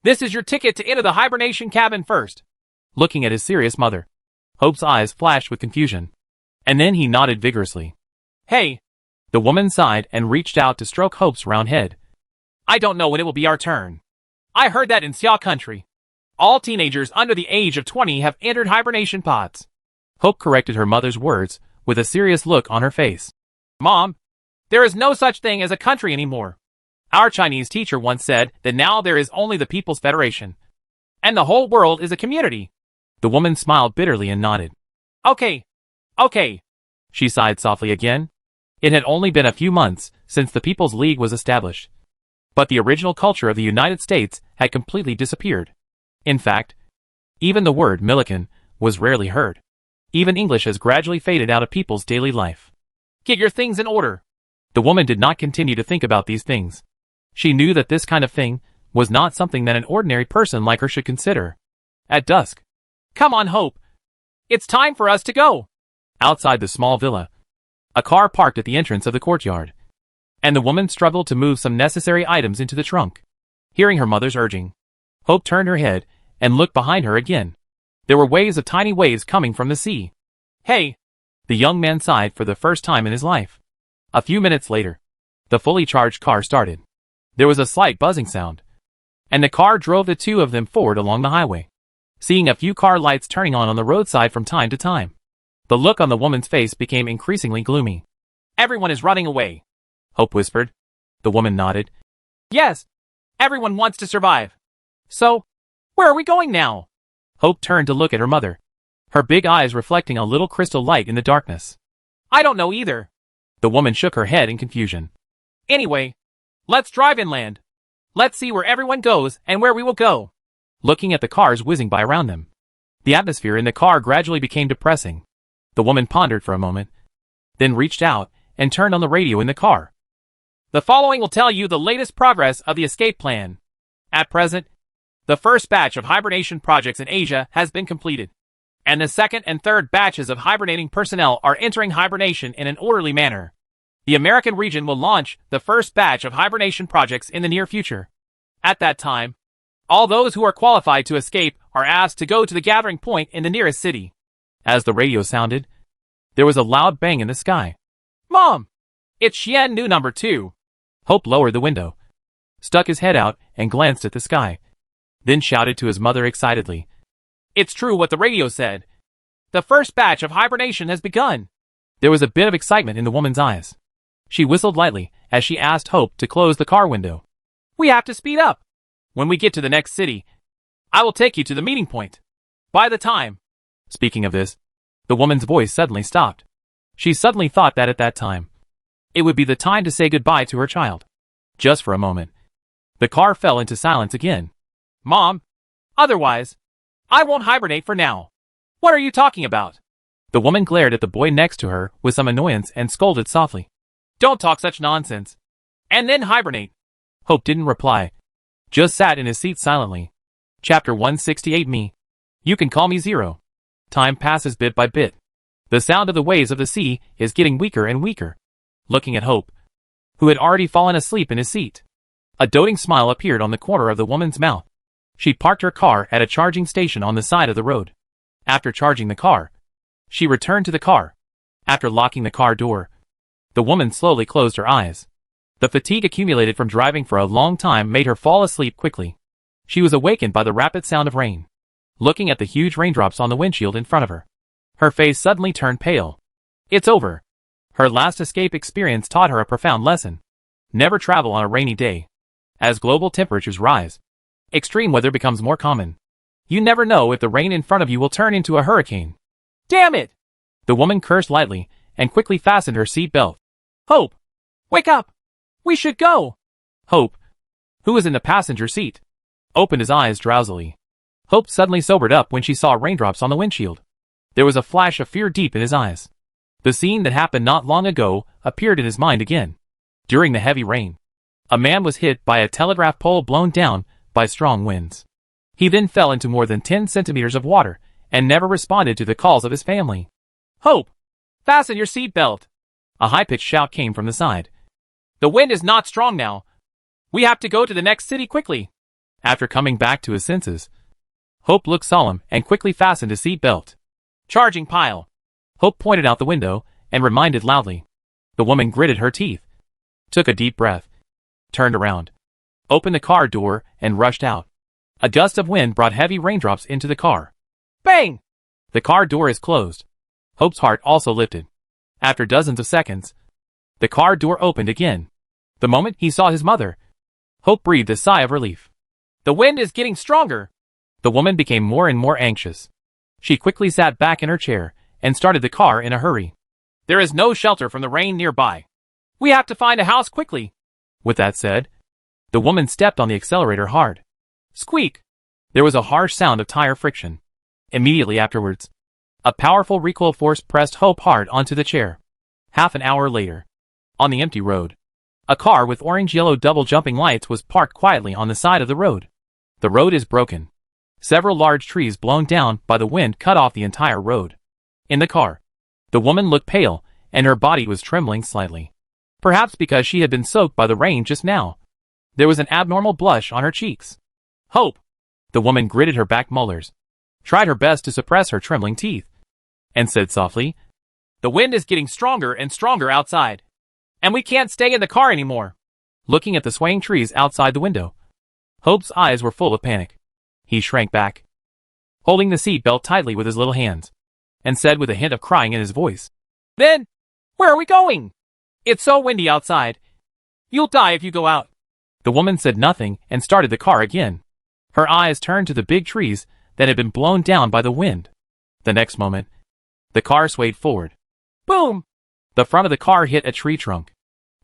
This is your ticket to enter the hibernation cabin first. Looking at his serious mother, Hope's eyes flashed with confusion, and then he nodded vigorously. Hey! The woman sighed and reached out to stroke Hope's round head. I don't know when it will be our turn. I heard that in Xia country, all teenagers under the age of 20 have entered hibernation pods. Hope corrected her mother's words with a serious look on her face. Mom, there is no such thing as a country anymore. Our Chinese teacher once said that now there is only the People's Federation. And the whole world is a community. The woman smiled bitterly and nodded. Okay. Okay. She sighed softly again. It had only been a few months since the People's League was established. But the original culture of the United States had completely disappeared. In fact, even the word Millikan was rarely heard. Even English has gradually faded out of people's daily life. Get your things in order. The woman did not continue to think about these things. She knew that this kind of thing was not something that an ordinary person like her should consider. At dusk. Come on, Hope. It's time for us to go. Outside the small villa, a car parked at the entrance of the courtyard, and the woman struggled to move some necessary items into the trunk. Hearing her mother's urging, Hope turned her head and looked behind her again. There were waves of tiny waves coming from the sea. Hey! The young man sighed for the first time in his life. A few minutes later, the fully charged car started. There was a slight buzzing sound, and the car drove the two of them forward along the highway, seeing a few car lights turning on the roadside from time to time. The look on the woman's face became increasingly gloomy. Everyone is running away, Hope whispered. The woman nodded. Yes, everyone wants to survive. So, where are we going now? Hope turned to look at her mother, her big eyes reflecting a little crystal light in the darkness. I don't know either. The woman shook her head in confusion. Anyway, let's drive inland. Let's see where everyone goes and where we will go. Looking at the cars whizzing by around them, the atmosphere in the car gradually became depressing. The woman pondered for a moment, then reached out and turned on the radio in the car. The following will tell you the latest progress of the escape plan. At present, the first batch of hibernation projects in Asia has been completed, and the second and third batches of hibernating personnel are entering hibernation in an orderly manner. The American region will launch the first batch of hibernation projects in the near future. At that time, all those who are qualified to escape are asked to go to the gathering point in the nearest city. As the radio sounded, there was a loud bang in the sky. Mom! It's Xian Nu number 2. Hope lowered the window, stuck his head out and glanced at the sky, then shouted to his mother excitedly. It's true what the radio said. The first batch of hibernation has begun. There was a bit of excitement in the woman's eyes. She whistled lightly as she asked Hope to close the car window. We have to speed up. When we get to the next city, I will take you to the meeting point. By the time. Speaking of this, the woman's voice suddenly stopped. She suddenly thought that at that time, it would be the time to say goodbye to her child. Just for a moment, the car fell into silence again. Mom, otherwise, I won't hibernate for now. What are you talking about? The woman glared at the boy next to her with some annoyance and scolded softly. Don't talk such nonsense. And then hibernate. Hope didn't reply, just sat in his seat silently. Chapter 168. Me. You can call me Zero. Time passes bit by bit. The sound of the waves of the sea is getting weaker and weaker. Looking at Hope, who had already fallen asleep in his seat, a doting smile appeared on the corner of the woman's mouth. She parked her car at a charging station on the side of the road. After charging the car, she returned to the car. After locking the car door, the woman slowly closed her eyes. The fatigue accumulated from driving for a long time made her fall asleep quickly. She was awakened by the rapid sound of rain. Looking at the huge raindrops on the windshield in front of her, her face suddenly turned pale. It's over. Her last escape experience taught her a profound lesson. Never travel on a rainy day. As global temperatures rise, extreme weather becomes more common. You never know if the rain in front of you will turn into a hurricane. Damn it! The woman cursed lightly and quickly fastened her seat belt. Hope! Wake up! We should go! Hope, who was in the passenger seat, opened his eyes drowsily. Hope suddenly sobered up when she saw raindrops on the windshield. There was a flash of fear deep in his eyes. The scene that happened not long ago appeared in his mind again. During the heavy rain, a man was hit by a telegraph pole blown down by strong winds. He then fell into more than 10 centimeters of water and never responded to the calls of his family. Hope! Fasten your seatbelt! A high-pitched shout came from the side. The wind is not strong now. We have to go to the next city quickly. After coming back to his senses, Hope looked solemn and quickly fastened his seatbelt. Charging pile. Hope pointed out the window and reminded loudly. The woman gritted her teeth, took a deep breath, turned around, opened the car door and rushed out. A gust of wind brought heavy raindrops into the car. Bang! The car door is closed. Hope's heart also lifted. After dozens of seconds, the car door opened again. The moment he saw his mother, Hope breathed a sigh of relief. The wind is getting stronger. The woman became more and more anxious. She quickly sat back in her chair and started the car in a hurry. There is no shelter from the rain nearby. We have to find a house quickly. With that said, the woman stepped on the accelerator hard. Squeak! There was a harsh sound of tire friction. Immediately afterwards, a powerful recoil force pressed Hope hard onto the chair. Half an hour later, on the empty road, a car with orange-yellow double-jumping lights was parked quietly on the side of the road. The road is broken. Several large trees blown down by the wind cut off the entire road. In the car, the woman looked pale, and her body was trembling slightly. Perhaps because she had been soaked by the rain just now. There was an abnormal blush on her cheeks. Hope! The woman gritted her back molars, tried her best to suppress her trembling teeth, and said softly, The wind is getting stronger and stronger outside. And we can't stay in the car anymore. Looking at the swaying trees outside the window, Hope's eyes were full of panic. He shrank back, holding the seat belt tightly with his little hands, and said with a hint of crying in his voice, Then, where are we going? It's so windy outside. You'll die if you go out. The woman said nothing and started the car again. Her eyes turned to the big trees that had been blown down by the wind. The next moment, the car swayed forward. Boom! The front of the car hit a tree trunk.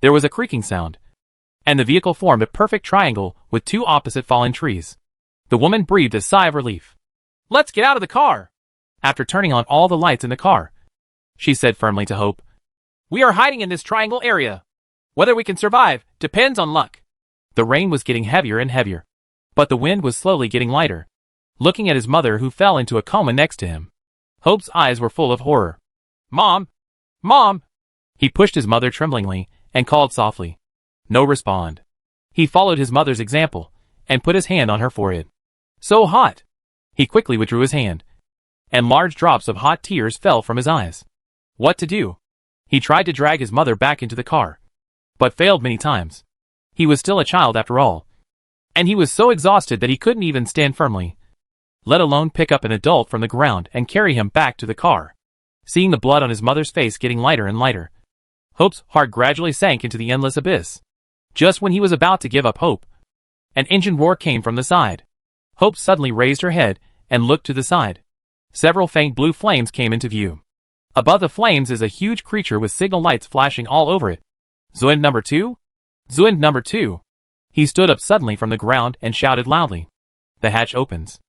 There was a creaking sound, and the vehicle formed a perfect triangle with two opposite fallen trees. The woman breathed a sigh of relief. Let's get out of the car. After turning on all the lights in the car, she said firmly to Hope, We are hiding in this triangle area. Whether we can survive depends on luck. The rain was getting heavier and heavier, but the wind was slowly getting lighter. Looking at his mother who fell into a coma next to him, Hope's eyes were full of horror. Mom! Mom! He pushed his mother tremblingly and called softly. No respond. He followed his mother's example and put his hand on her forehead. So hot! He quickly withdrew his hand, and large drops of hot tears fell from his eyes. What to do? He tried to drag his mother back into the car, but failed many times. He was still a child after all, and he was so exhausted that he couldn't even stand firmly, let alone pick up an adult from the ground and carry him back to the car. Seeing the blood on his mother's face getting lighter and lighter, Hope's heart gradually sank into the endless abyss. Just when he was about to give up hope, an engine roar came from the side. Hope suddenly raised her head and looked to the side. Several faint blue flames came into view. Above the flames is a huge creature with signal lights flashing all over it. Zuend number 2? Zuend number 2. He stood up suddenly from the ground and shouted loudly. The hatch opens.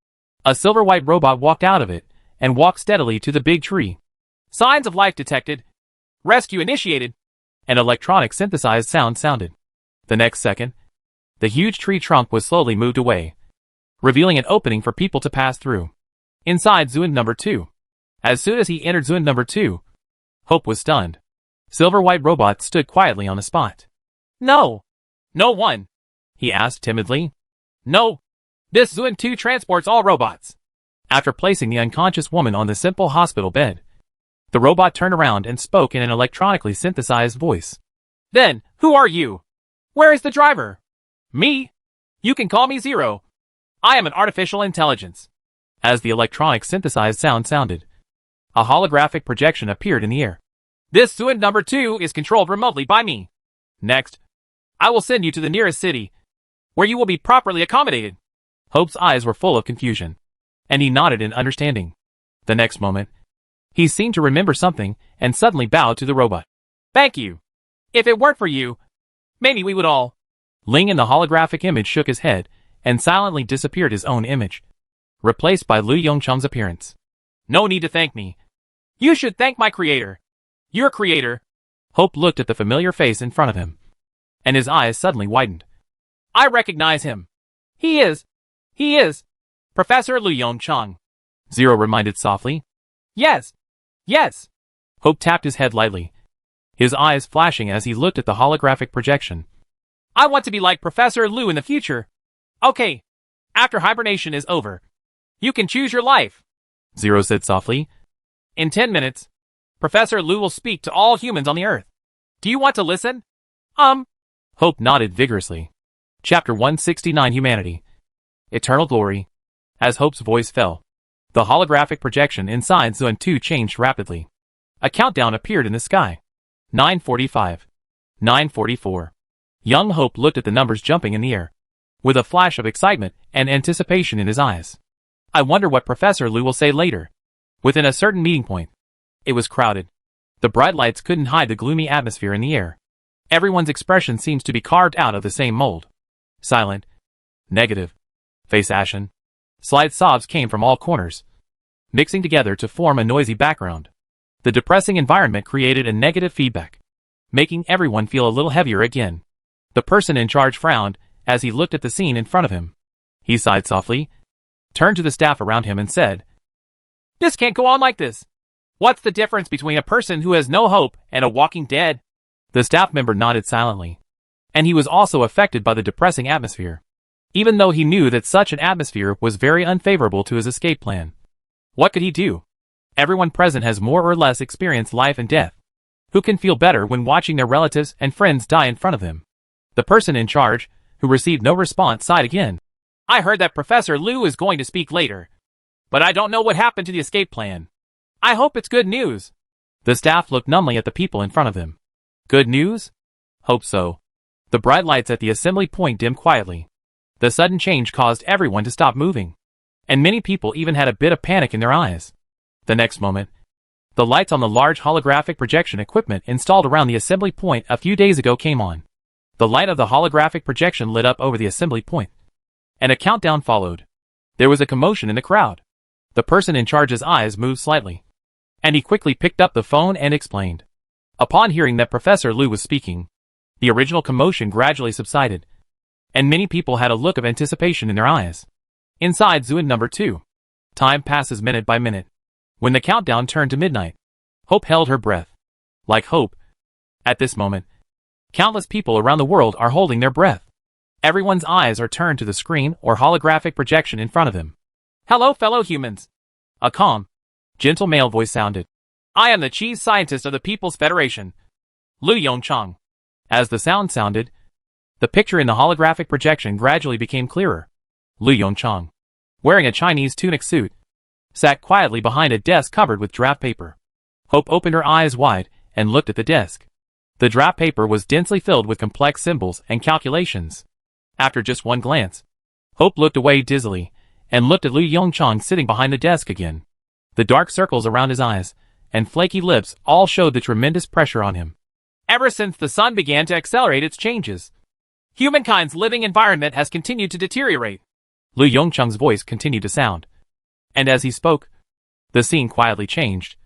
A silver-white robot walked out of it and walked steadily to the big tree. Signs of life detected. Rescue initiated. An electronic synthesized sound sounded. The next second, the huge tree trunk was slowly moved away, revealing an opening for people to pass through. Inside Zuend number 2. As soon as he entered Zuend number 2, Hope was stunned. Silver-white robot stood quietly on the spot. No. No one. He asked timidly. No. This Zuend 2 transports all robots. After placing the unconscious woman on the simple hospital bed, the robot turned around and spoke in an electronically synthesized voice. Then, who are you? Where is the driver? Me? You can call me Zero. I am an artificial intelligence. As the electronic synthesized sound sounded, a holographic projection appeared in the air. This Zuend number 2 is controlled remotely by me. Next, I will send you to the nearest city, where you will be properly accommodated. Hope's eyes were full of confusion, and he nodded in understanding. The next moment, he seemed to remember something and suddenly bowed to the robot. Thank you. If it weren't for you, maybe we would all. Ling in the holographic image shook his head and silently disappeared his own image, replaced by Liu Yongcheng's appearance. No need to thank me. You should thank my creator. Your creator. Hope looked at the familiar face in front of him, and his eyes suddenly widened. I recognize him. He is Professor Liu Yongcheng. Zero reminded softly. Yes. Hope tapped his head lightly, his eyes flashing as he looked at the holographic projection. I want to be like Professor Liu in the future. Okay. After hibernation is over, you can choose your life. Zero said softly. In 10 minutes, Professor Liu will speak to all humans on the Earth. Do you want to listen? Hope nodded vigorously. Chapter 169 Humanity. Eternal Glory. As Hope's voice fell, the holographic projection inside Zuend 2 changed rapidly. A countdown appeared in the sky. 9:45. 9:44. Young Hope looked at the numbers jumping in the air. with a flash of excitement and anticipation in his eyes. I wonder what Professor Lu will say later. Within a certain meeting point, it was crowded. The bright lights couldn't hide the gloomy atmosphere in the air. Everyone's expression seems to be carved out of the same mold. Silent, negative, face ashen. Slight sobs came from all corners, mixing together to form a noisy background. The depressing environment created a negative feedback, making everyone feel a little heavier again. The person in charge frowned as he looked at the scene in front of him. He sighed softly, turned to the staff around him and said, "This can't go on like this. What's the difference between a person who has no hope and a walking dead?" The staff member nodded silently, and he was also affected by the depressing atmosphere, even though he knew that such an atmosphere was very unfavorable to his escape plan. What could he do? Everyone present has more or less experienced life and death. Who can feel better when watching their relatives and friends die in front of them? The person in charge, who received no response, sighed again. "I heard that Professor Lu is going to speak later, but I don't know what happened to the escape plan. I hope it's good news." The staff looked numbly at the people in front of them. Good news? Hope so. The bright lights at the assembly point dimmed quietly. The sudden change caused everyone to stop moving, and many people even had a bit of panic in their eyes. The next moment, the lights on the large holographic projection equipment installed around the assembly point a few days ago came on. The light of the holographic projection lit up over the assembly point, and a countdown followed. There was a commotion in the crowd. The person in charge's eyes moved slightly, and he quickly picked up the phone and explained. Upon hearing that Professor Lu was speaking, the original commotion gradually subsided, and many people had a look of anticipation in their eyes. Inside Zuin number 2, time passes minute by minute. When the countdown turned to midnight, Hope held her breath. Like Hope, at this moment, countless people around the world are holding their breath. Everyone's eyes are turned to the screen or holographic projection in front of them. "Hello, fellow humans." A calm, gentle male voice sounded. "I am the chief scientist of the People's Federation, Lu Yongchang." As the sound sounded, the picture in the holographic projection gradually became clearer. Lu Yongchang, wearing a Chinese tunic suit, sat quietly behind a desk covered with draft paper. Hope opened her eyes wide and looked at the desk. The draft paper was densely filled with complex symbols and calculations. After just one glance, Hope looked away dizzily and looked at Lu Yongchang sitting behind the desk again. The dark circles around his eyes and flaky lips all showed the tremendous pressure on him. "Ever since the sun began to accelerate its changes, humankind's living environment has continued to deteriorate." Lu Yongchang's voice continued to sound, and as he spoke, the scene quietly changed,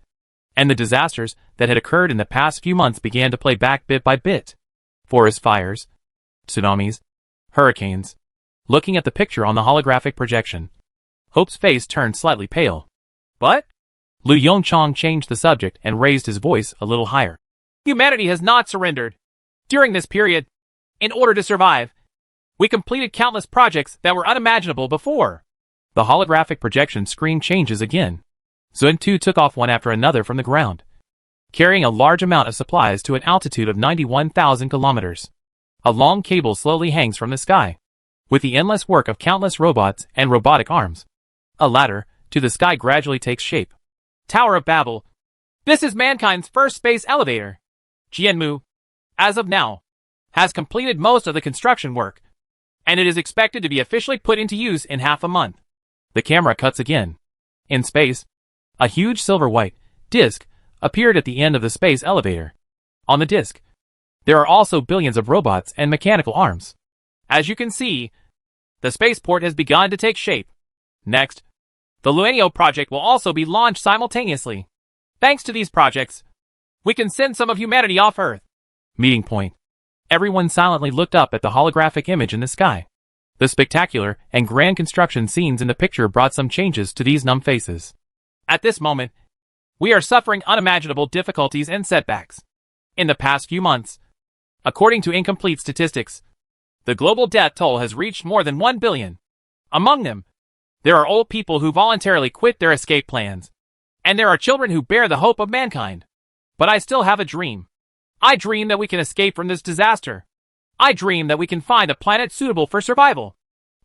and the disasters that had occurred in the past few months began to play back bit by bit. Forest fires, tsunamis, hurricanes. Looking at the picture on the holographic projection, Hope's face turned slightly pale. "But?" Lu Yongchang changed the subject and raised his voice a little higher. "Humanity has not surrendered. During this period, in order to survive, we completed countless projects that were unimaginable before." The holographic projection screen changes again. Zun 2 took off one after another from the ground, carrying a large amount of supplies to an altitude of 91,000 kilometers. A long cable slowly hangs from the sky, with the endless work of countless robots and robotic arms. A ladder to the sky gradually takes shape. Tower of Babel. This is mankind's first space elevator. Jianmu, as of now, has completed most of the construction work, and it is expected to be officially put into use in half a month. The camera cuts again. In space, a huge silver-white disc appeared at the end of the space elevator. On the disc, there are also billions of robots and mechanical arms. As you can see, the spaceport has begun to take shape. Next, the Luenio project will also be launched simultaneously. Thanks to these projects, we can send some of humanity off Earth. Meeting point. Everyone silently looked up at the holographic image in the sky. The spectacular and grand construction scenes in the picture brought some changes to these numb faces. At this moment, we are suffering unimaginable difficulties and setbacks. In the past few months, according to incomplete statistics, the global death toll has reached more than 1 billion. Among them, there are old people who voluntarily quit their escape plans, and there are children who bear the hope of mankind. But I still have a dream. I dream that we can escape from this disaster. I dream that we can find a planet suitable for survival.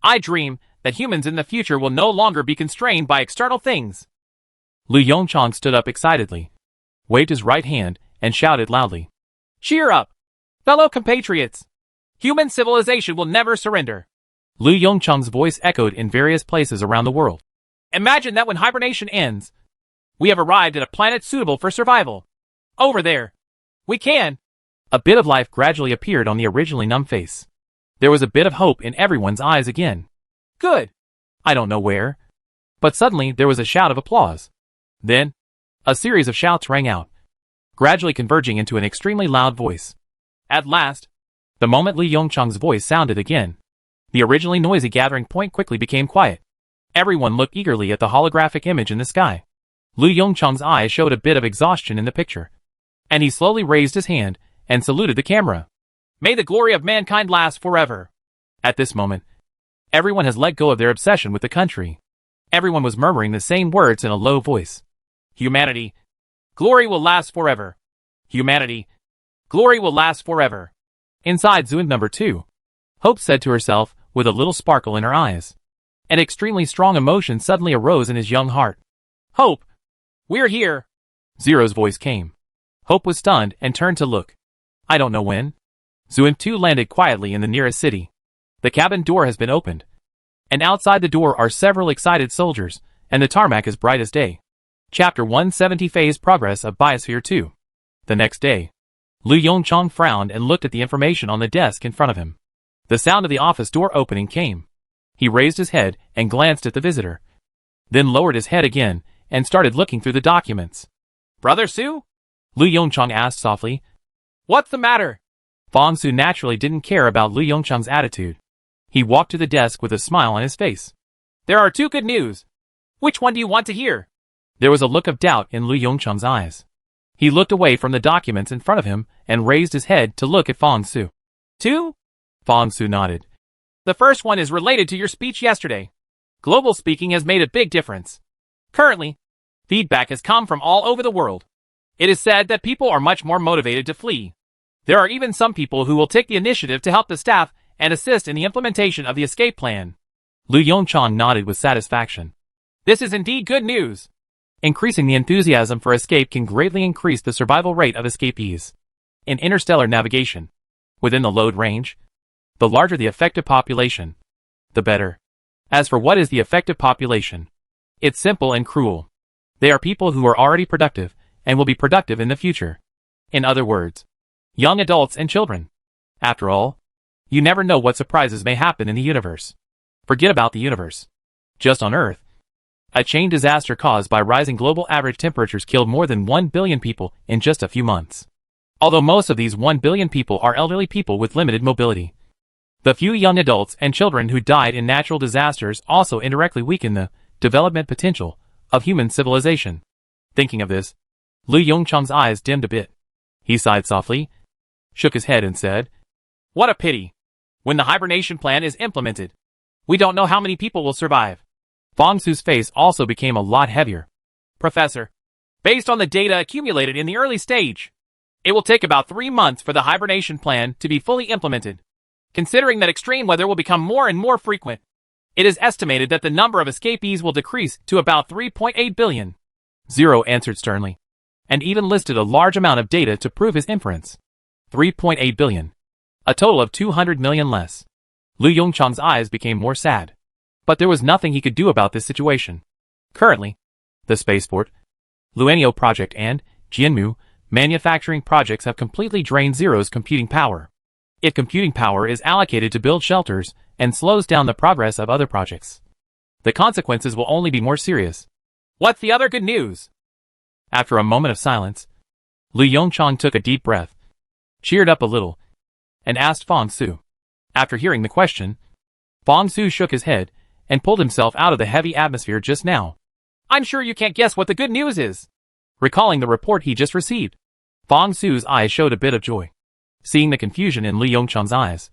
I dream that humans in the future will no longer be constrained by external things. Lu Yongchang stood up excitedly, waved his right hand, and shouted loudly. Cheer up, fellow compatriots. Human civilization will never surrender. Lu Yongchang's voice echoed in various places around the world. Imagine that when hibernation ends, we have arrived at a planet suitable for survival. Over there. We can. A bit of life gradually appeared on the originally numb face. There was a bit of hope in everyone's eyes again. Good. I don't know where. But suddenly there was a shout of applause. Then, a series of shouts rang out, gradually converging into an extremely loud voice. At last, the moment Lu Yongchang's voice sounded again, the originally noisy gathering point quickly became quiet. Everyone looked eagerly at the holographic image in the sky. Lu Yongchang's eyes showed a bit of exhaustion in the picture, and he slowly raised his hand and saluted the camera. May the glory of mankind last forever. At this moment, everyone has let go of their obsession with the country. Everyone was murmuring the same words in a low voice. Humanity, glory will last forever. Humanity, glory will last forever. Inside Zun number 2, Hope said to herself with a little sparkle in her eyes. An extremely strong emotion suddenly arose in his young heart. Hope, we're here. Zero's voice came. Hope was stunned and turned to look. I don't know when. Zun 2 landed quietly in the nearest city. The cabin door has been opened, and outside the door are several excited soldiers, and the tarmac is bright as day. Chapter 170 Phase Progress of Biosphere 2. The next day, Lu Yongchang frowned and looked at the information on the desk in front of him. The sound of the office door opening came. He raised his head and glanced at the visitor, then lowered his head again and started looking through the documents. Brother Su? Lu Yongchang asked softly. What's the matter? Fong Su naturally didn't care about Lu Yongchang's attitude. He walked to the desk with a smile on his face. There are two good news. Which one do you want to hear? There was a look of doubt in Lu Yongchang's eyes. He looked away from the documents in front of him and raised his head to look at Fong Su. Two? Fong Su nodded. The first one is related to your speech yesterday. Global speaking has made a big difference. Currently, feedback has come from all over the world. It is said that people are much more motivated to flee. There are even some people who will take the initiative to help the staff and assist in the implementation of the escape plan. Lu Yongchang nodded with satisfaction. This is indeed good news. Increasing the enthusiasm for escape can greatly increase the survival rate of escapees. In interstellar navigation, within the load range, the larger the effective population, the better. As for what is the effective population, it's simple and cruel. They are people who are already productive and will be productive in the future. In other words, young adults and children. After all, you never know what surprises may happen in the universe. Forget about the universe. Just on Earth, a chain disaster caused by rising global average temperatures killed more than 1 billion people in just a few months. Although most of these 1 billion people are elderly people with limited mobility. The few young adults and children who died in natural disasters also indirectly weaken the development potential of human civilization. Thinking of this, Lu Yongchang's eyes dimmed a bit. He sighed softly, shook his head and said, What a pity. When the hibernation plan is implemented, we don't know how many people will survive. Fong Su's face also became a lot heavier. Professor, based on the data accumulated in the early stage, it will take about 3 months for the hibernation plan to be fully implemented. Considering that extreme weather will become more and more frequent, it is estimated that the number of escapees will decrease to about 3.8 billion. Zero answered sternly, and even listed a large amount of data to prove his inference. 3.8 billion. A total of 200 million less. Lu Yongchang's eyes became more sad. But there was nothing he could do about this situation. Currently, the spaceport, Luanio project and Jianmu manufacturing projects have completely drained Zero's computing power. If computing power is allocated to build shelters and slows down the progress of other projects, the consequences will only be more serious. What's the other good news? After a moment of silence, Lu Yongchang took a deep breath, cheered up a little, and asked Fong Su. After hearing the question, Fong Su shook his head and pulled himself out of the heavy atmosphere just now. I'm sure you can't guess what the good news is. Recalling the report he just received, Fong Su's eyes showed a bit of joy. Seeing the confusion in Lu Yongchang's eyes,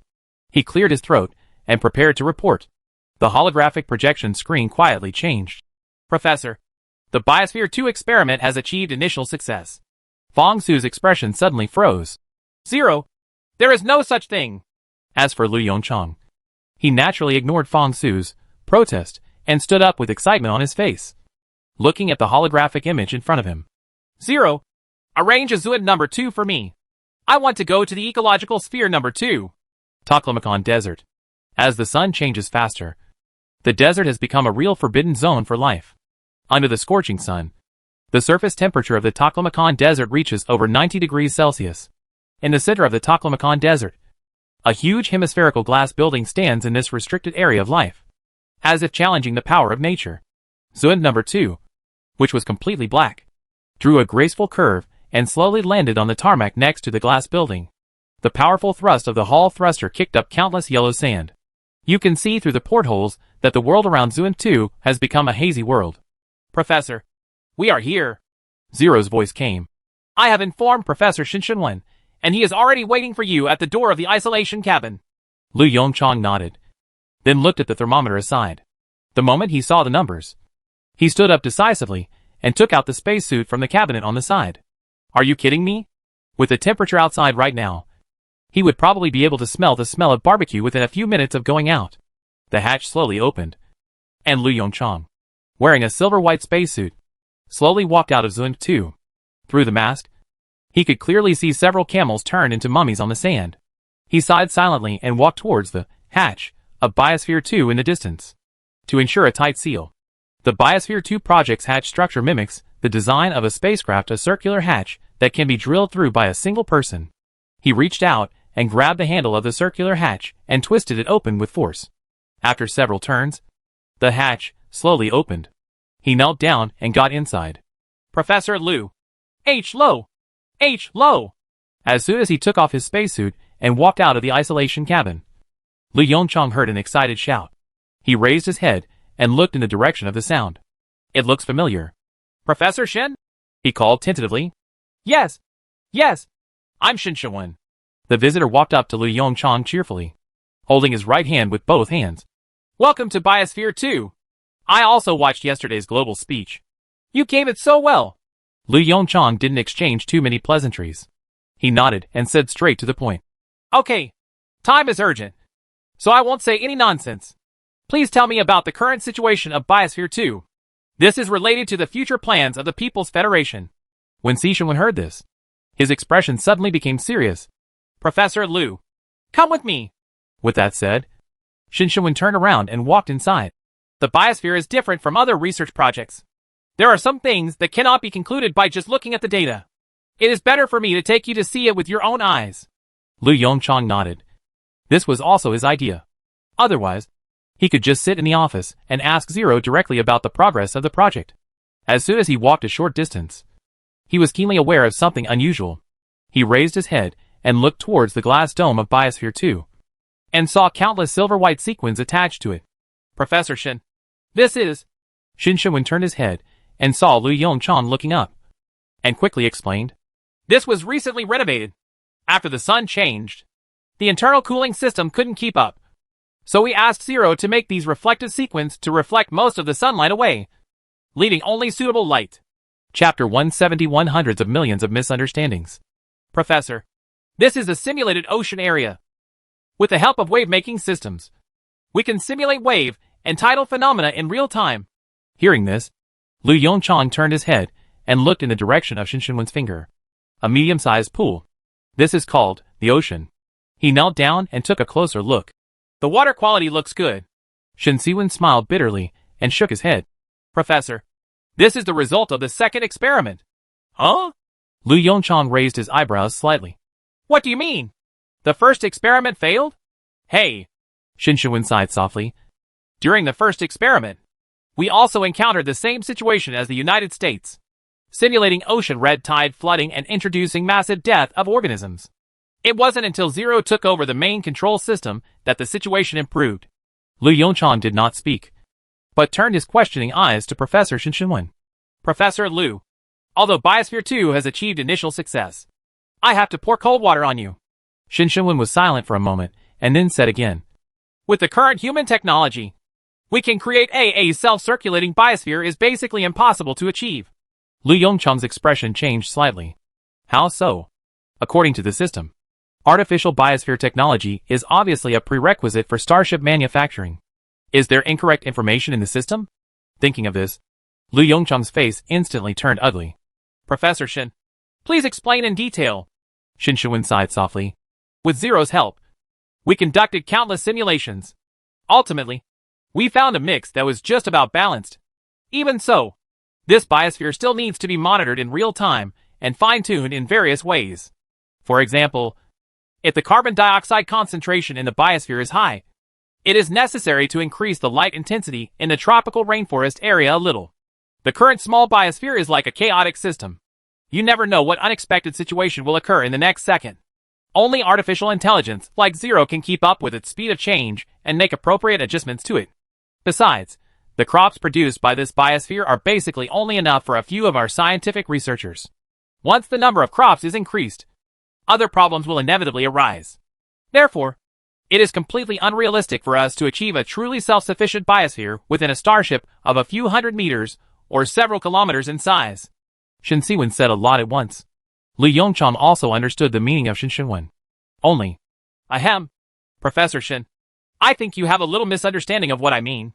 he cleared his throat and prepared to report. The holographic projection screen quietly changed. Professor, the Biosphere 2 experiment has achieved initial success. Fong Su's expression suddenly froze. Zero. There is no such thing. As for Lu Yongchang, he naturally ignored Fong Su's protest and stood up with excitement on his face, looking at the holographic image in front of him. Zero. Arrange a Zuid number 2 for me. I want to go to the ecological sphere number 2. Taklamakan Desert. As the sun changes faster, the desert has become a real forbidden zone for life. Under the scorching sun, the surface temperature of the Taklamakan Desert reaches over 90 degrees Celsius. In the center of the Taklamakan Desert, a huge hemispherical glass building stands in this restricted area of life, as if challenging the power of nature. Zund number 2, which was completely black, drew a graceful curve and slowly landed on the tarmac next to the glass building. The powerful thrust of the Hall thruster kicked up countless yellow sand. You can see through the portholes that the world around Zund 2 has become a hazy world. Professor, we are here. Zero's voice came. I have informed Professor Shinshinwen, and he is already waiting for you at the door of the isolation cabin. Lu Yongchang nodded, then looked at the thermometer aside. The moment he saw the numbers, he stood up decisively and took out the spacesuit from the cabinet on the side. Are you kidding me? With the temperature outside right now, he would probably be able to smell the smell of barbecue within a few minutes of going out. The hatch slowly opened, and Lu Yongchang, wearing a silver-white spacesuit, slowly walked out of Zund 2. Through the mask, he could clearly see several camels turned into mummies on the sand. He sighed silently and walked towards the hatch of Biosphere 2 in the distance. To ensure a tight seal, the Biosphere 2 project's hatch structure mimics the design of a spacecraft, a circular hatch that can be drilled through by a single person. He reached out and grabbed the handle of the circular hatch and twisted it open with force. After several turns, the hatch slowly opened. He knelt down and got inside. Professor Lu. H. Lo. H. Lo. As soon as he took off his spacesuit and walked out of the isolation cabin, Lu Yongchang heard an excited shout. He raised his head and looked in the direction of the sound. It looks familiar. Professor Shen? He called tentatively. Yes. Yes. I'm Shinshinwen. The visitor walked up to Lu Yongchang cheerfully, holding his right hand with both hands. Welcome to Biosphere 2. I also watched yesterday's global speech. You gave it so well. Lu Yongchang didn't exchange too many pleasantries. He nodded and said straight to the point. Okay. Time is urgent, so I won't say any nonsense. Please tell me about the current situation of Biosphere 2. This is related to the future plans of the People's Federation. When Shinshinwen heard this, his expression suddenly became serious. Professor Lu, come with me. With that said, Shinshinwen turned around and walked inside. The biosphere is different from other research projects. There are some things that cannot be concluded by just looking at the data. It is better for me to take you to see it with your own eyes. Lu Yongchang nodded. This was also his idea. Otherwise, he could just sit in the office and ask Zero directly about the progress of the project. As soon as he walked a short distance, he was keenly aware of something unusual. He raised his head and looked towards the glass dome of Biosphere 2, and saw countless silver-white sequins attached to it. Professor Shen, this is... Shinshinwen turned his head and saw Lu Yongchang looking up, and quickly explained. This was recently renovated. After the sun changed, the internal cooling system couldn't keep up. So we asked Zero to make these reflective sequins to reflect most of the sunlight away, leaving only suitable light. Chapter 171, Hundreds of Millions of Misunderstandings. Professor, this is a simulated ocean area. With the help of wave-making systems, we can simulate wave and tidal phenomena in real time. Hearing this, Lu Yongchang turned his head and looked in the direction of Shinshinwen's finger. A medium-sized pool. This is called the ocean. He knelt down and took a closer look. The water quality looks good. Shinshinwen smiled bitterly and shook his head. Professor, this is the result of the second experiment. Huh? Lu Yongchang raised his eyebrows slightly. What do you mean? The first experiment failed? Hey! Shinshinwen sighed softly. During the first experiment, we also encountered the same situation as the United States, simulating ocean red tide flooding and introducing massive death of organisms. It wasn't until Zero took over the main control system that the situation improved. Lu Yongchang did not speak, but turned his questioning eyes to Professor Shinshinwen. Professor Lu, although Biosphere 2 has achieved initial success, I have to pour cold water on you. Shinshinwen was silent for a moment, and then said again. With the current human technology, we can create a self-circulating biosphere is basically impossible to achieve. Lu Yongchang's expression changed slightly. How so? According to the system, artificial biosphere technology is obviously a prerequisite for starship manufacturing. Is there incorrect information in the system? Thinking of this, Lu Yongchang's face instantly turned ugly. Professor Shen, please explain in detail. Shinshinwen sighed softly. With Zero's help, we conducted countless simulations, Ultimately, we found a mix that was just about balanced. Even so, this biosphere still needs to be monitored in real time and fine-tuned in various ways. For example, if the carbon dioxide concentration in the biosphere is high, it is necessary to increase the light intensity in the tropical rainforest area a little. The current small biosphere is like a chaotic system. You never know what unexpected situation will occur in the next second. Only artificial intelligence like Zero can keep up with its speed of change and make appropriate adjustments to it. Besides, the crops produced by this biosphere are basically only enough for a few of our scientific researchers. Once the number of crops is increased, other problems will inevitably arise. Therefore, it is completely unrealistic for us to achieve a truly self-sufficient biosphere within a starship of a few hundred meters or several kilometers in size. Shen Siwen said a lot at once. Li Yongchang also understood the meaning of Shen Siwen. Only, Ahem. Professor Shen, I think you have a little misunderstanding of what I mean.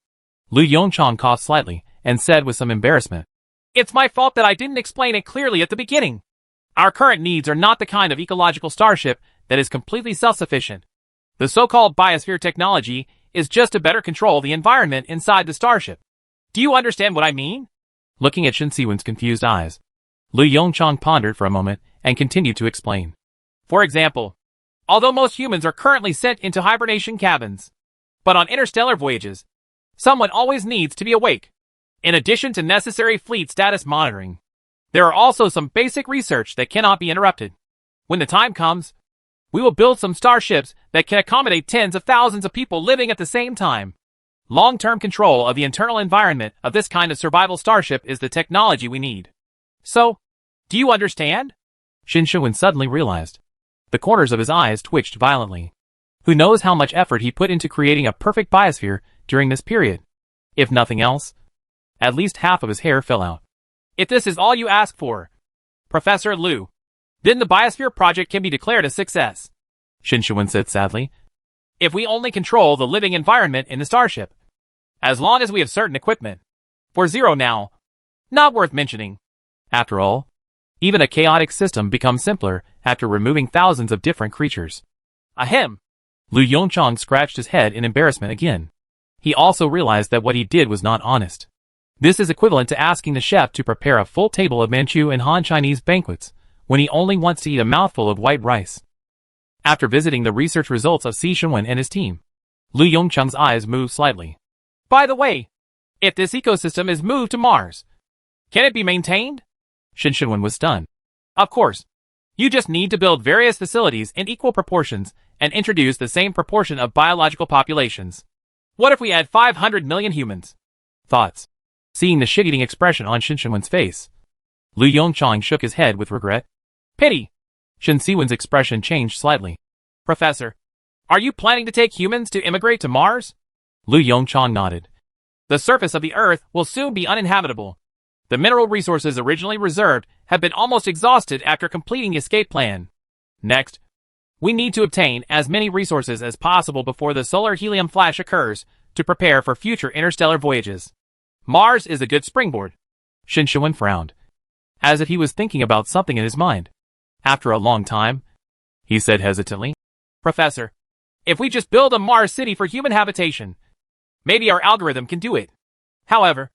Li Yongchang coughed slightly and said with some embarrassment. It's my fault that I didn't explain it clearly at the beginning. Our current needs are not the kind of ecological starship that is completely self-sufficient. The so-called biosphere technology is just to better control the environment inside the starship. Do you understand what I mean? Looking at Shen Siwen's confused eyes, Li Yongchang pondered for a moment and continued to explain. For example, although most humans are currently sent into hibernation cabins, but on interstellar voyages, someone always needs to be awake. In addition to necessary fleet status monitoring, there are also some basic research that cannot be interrupted. When the time comes, we will build some starships that can accommodate tens of thousands of people living at the same time. Long-term control of the internal environment of this kind of survival starship is the technology we need. So, do you understand? Shen Siwen suddenly realized. The corners of his eyes twitched violently. Who knows how much effort he put into creating a perfect biosphere during this period? If nothing else, at least half of his hair fell out. If this is all you ask for, Professor Liu, then the biosphere project can be declared a success. Shen Siwen said sadly. If we only control the living environment in the starship. As long as we have certain equipment. For Zero now, not worth mentioning. After all, even a chaotic system becomes simpler after removing thousands of different creatures. Ahem. Li Yongchang scratched his head in embarrassment again. He also realized that what he did was not honest. This is equivalent to asking the chef to prepare a full table of Manchu and Han Chinese banquets when he only wants to eat a mouthful of white rice. After visiting the research results of Si Shenwen and his team, Li Yongchang's eyes moved slightly. By the way, if this ecosystem is moved to Mars, can it be maintained? Shen Siwen was stunned. Of course. You just need to build various facilities in equal proportions and introduce the same proportion of biological populations. What if we add 500 million humans? Thoughts. Seeing the shit-eating expression on Shen Siwen's face, Li Yongchang shook his head with regret. Pity. Shen Siwen's expression changed slightly. Professor, are you planning to take humans to immigrate to Mars? Li Yongchang nodded. The surface of the Earth will soon be uninhabitable. The mineral resources originally reserved have been almost exhausted after completing the escape plan. Next, we need to obtain as many resources as possible before the solar helium flash occurs to prepare for future interstellar voyages. Mars is a good springboard. Shen Siwen frowned, as if he was thinking about something in his mind. After a long time, he said hesitantly, Professor, if we just build a Mars city for human habitation, maybe our algorithm can do it. However,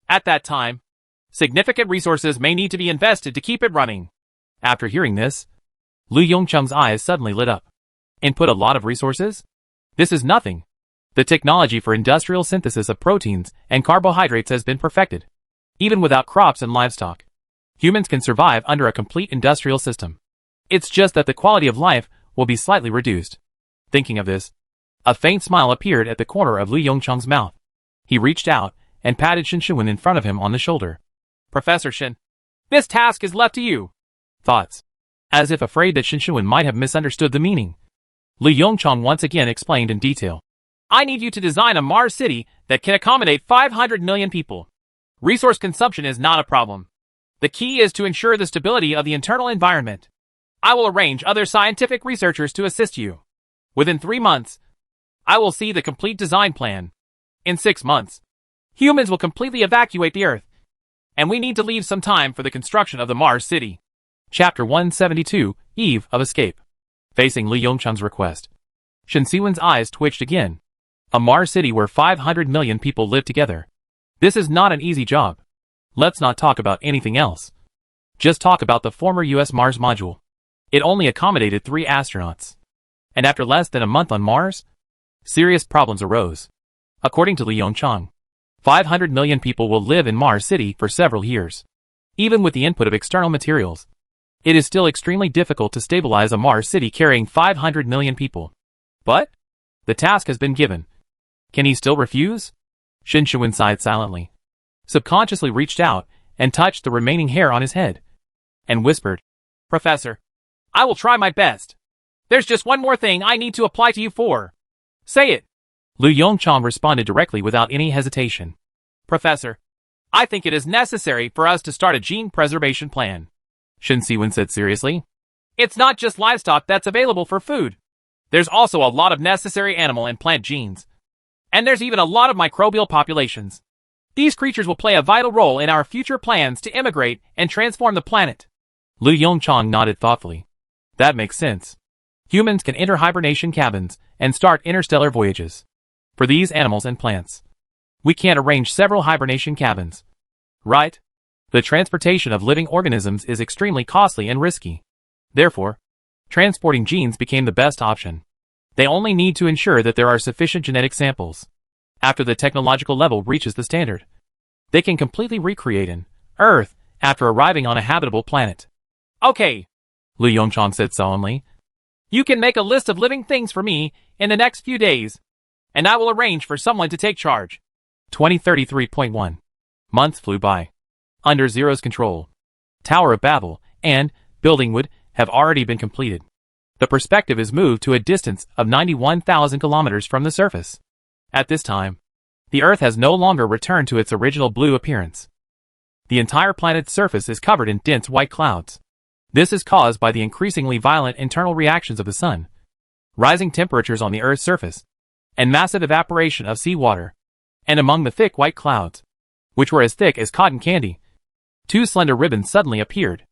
at that time, significant resources may need to be invested to keep it running. After hearing this, Li Yongchang's eyes suddenly lit up. Input a lot of resources? This is nothing. The technology for industrial synthesis of proteins and carbohydrates has been perfected. Even without crops and livestock, humans can survive under a complete industrial system. It's just that the quality of life will be slightly reduced. Thinking of this, a faint smile appeared at the corner of Li Yongchang's mouth. He reached out and patted Shen Siwen in front of him on the shoulder. Professor Shen, this task is left to you. Thoughts. As if afraid that Shen Siwen might have misunderstood the meaning, Li Yongchang once again explained in detail. I need you to design a Mars city that can accommodate 500 million people. Resource consumption is not a problem. The key is to ensure the stability of the internal environment. I will arrange other scientific researchers to assist you. Within 3 months, I will see the complete design plan. In 6 months, humans will completely evacuate the Earth, and we need to leave some time for the construction of the Mars city. Chapter 172, Eve of Escape. Facing Li Yongchang's request, Shen Siwen's eyes twitched again. A Mars city where 500 million people live together. This is not an easy job. Let's not talk about anything else. Just talk about the former US Mars module. It only accommodated 3 astronauts. And after less than a month on Mars, serious problems arose. According to Li Yongchang, 500 million people will live in Mars City for several years. Even with the input of external materials, it is still extremely difficult to stabilize a Mars city carrying 500 million people. But the task has been given. Can he still refuse? Shin Shuwen sighed silently, subconsciously reached out and touched the remaining hair on his head, and whispered, Professor, I will try my best. There's just one more thing I need to apply to you for. Say it. Lu Yongchang responded directly without any hesitation. Professor, I think it is necessary for us to start a gene preservation plan. Shin Siwen said seriously. It's not just livestock that's available for food. There's also a lot of necessary animal and plant genes. And there's even a lot of microbial populations. These creatures will play a vital role in our future plans to immigrate and transform the planet. Lu Yongchang nodded thoughtfully. That makes sense. Humans can enter hibernation cabins and start interstellar voyages. For these animals and plants, we can't arrange several hibernation cabins. Right? The transportation of living organisms is extremely costly and risky. Therefore, transporting genes became the best option. They only need to ensure that there are sufficient genetic samples. After the technological level reaches the standard, they can completely recreate an Earth after arriving on a habitable planet. Okay, Lu Yongchang said solemnly. You can make a list of living things for me in the next few days, and I will arrange for someone to take charge. 2033.1. Months flew by. Under Zero's control, Tower of Babel and Building Wood have already been completed. The perspective is moved to a distance of 91,000 kilometers from the surface. At this time, the Earth has no longer returned to its original blue appearance. The entire planet's surface is covered in dense white clouds. This is caused by the increasingly violent internal reactions of the sun, rising temperatures on the Earth's surface, and massive evaporation of seawater. And among the thick white clouds, which were as thick as cotton candy, 2 slender ribbons suddenly appeared.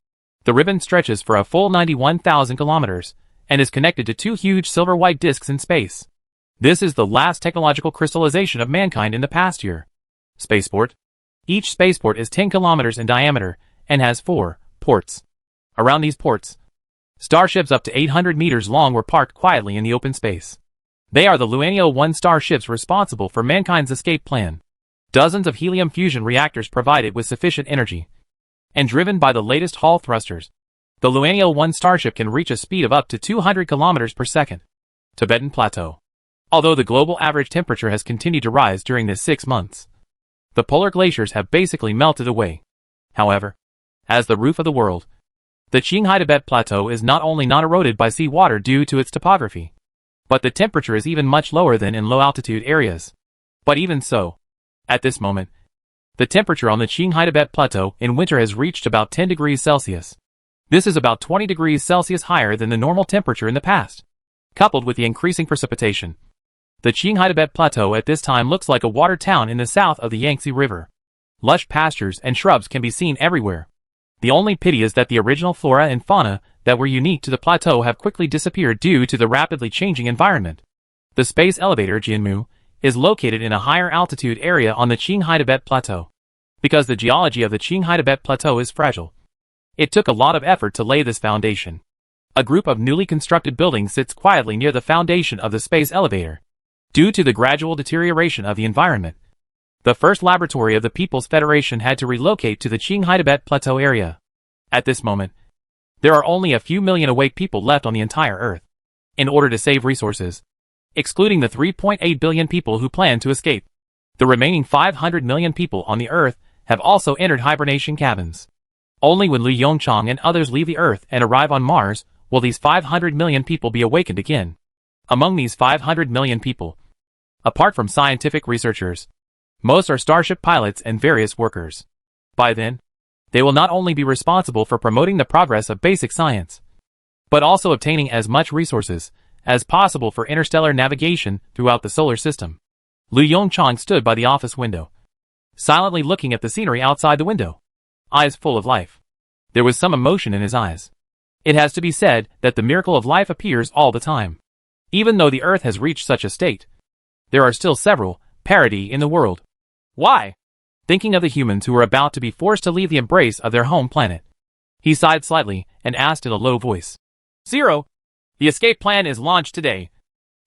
The ribbon stretches for a full 91,000 kilometers, and is connected to 2 huge silver-white disks in space. This is the last technological crystallization of mankind in the past year. Spaceport. Each spaceport is 10 kilometers in diameter, and has 4 ports. Around these ports, starships up to 800 meters long were parked quietly in the open space. They are the Luanio 1 starships responsible for mankind's escape plan. Dozens of helium fusion reactors provided with sufficient energy, and driven by the latest Hall thrusters, the Luanio 1 starship can reach a speed of up to 200 kilometers per second. Tibetan Plateau. Although the global average temperature has continued to rise during this 6 months, the polar glaciers have basically melted away. However, as the roof of the world, the Qinghai Tibet Plateau is not only not eroded by seawater due to its topography, but the temperature is even much lower than in low-altitude areas. But even so, at this moment, the temperature on the Qinghai Tibet Plateau in winter has reached about 10 degrees Celsius. This is about 20 degrees Celsius higher than the normal temperature in the past. Coupled with the increasing precipitation, the Qinghai Tibet Plateau at this time looks like a water town in the south of the Yangtze River. Lush pastures and shrubs can be seen everywhere. The only pity is that the original flora and fauna that were unique to the plateau have quickly disappeared due to the rapidly changing environment. The space elevator Jianmu is located in a higher altitude area on the Qinghai Tibet Plateau. Because the geology of the Qinghai Tibet Plateau is fragile, it took a lot of effort to lay this foundation. A group of newly constructed buildings sits quietly near the foundation of the space elevator. Due to the gradual deterioration of the environment, the first laboratory of the People's Federation had to relocate to the Qinghai Tibet Plateau area. At this moment, there are only a few million awake people left on the entire Earth. In order to save resources, excluding the 3.8 billion people who plan to escape, the remaining 500 million people on the Earth have also entered hibernation cabins. Only when Lu Yongchang and others leave the Earth and arrive on Mars will these 500 million people be awakened again. Among these 500 million people, apart from scientific researchers, most are starship pilots and various workers. By then, they will not only be responsible for promoting the progress of basic science, but also obtaining as much resources as possible for interstellar navigation throughout the solar system. Lu Yongchang stood by the office window, silently looking at the scenery outside the window, eyes full of life. There was some emotion in his eyes. It has to be said that the miracle of life appears all the time. Even though the Earth has reached such a state, there are still several parity in the world. Why? Thinking of the humans who were about to be forced to leave the embrace of their home planet. He sighed slightly and asked in a low voice. Zero. The escape plan is launched today.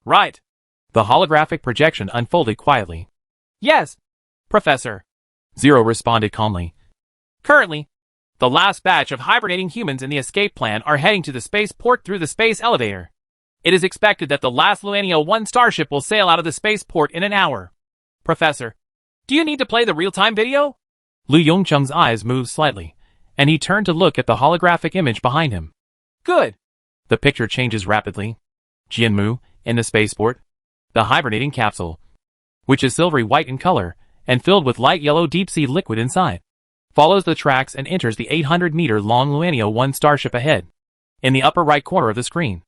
Right. The holographic projection unfolded quietly. Yes, Professor. Zero responded calmly. Currently, the last batch of hibernating humans in the escape plan are heading to the spaceport through the space elevator. It is expected that the last Luanio 1 starship will sail out of the spaceport in an hour. Professor, do you need to play the real-time video? Lu Yongcheng's eyes moved slightly, and he turned to look at the holographic image behind him. Good. The picture changes rapidly. Jianmu, in the spaceport. The hibernating capsule, which is silvery white in color and filled with light yellow deep-sea liquid inside, follows the tracks and enters the 800-meter-long Luanio 1 starship ahead. In the upper right corner of the screen,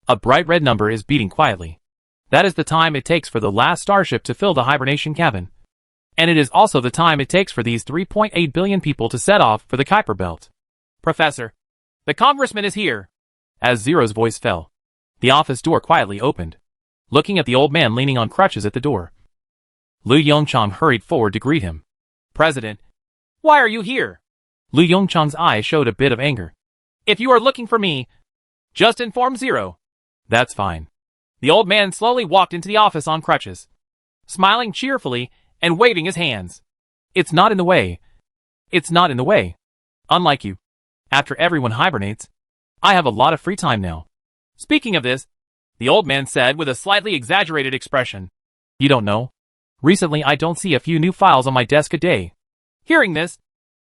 a bright red number is beating quietly. That is the time it takes for the last starship to fill the hibernation cabin. And it is also the time it takes for these 3.8 billion people to set off for the Kuiper Belt. Professor, the congressman is here. As Zero's voice fell, the office door quietly opened. Looking at the old man leaning on crutches at the door, Lu Yongcheng hurried forward to greet him. President, why are you here? Lu Yongcheng's eyes showed a bit of anger. If you are looking for me, just inform Zero. That's fine. The old man slowly walked into the office on crutches, smiling cheerfully and waving his hands. It's not in the way. It's not in the way. Unlike you, after everyone hibernates, I have a lot of free time now. Speaking of this, the old man said with a slightly exaggerated expression. You don't know? Recently I don't see a few new files on my desk a day. Hearing this,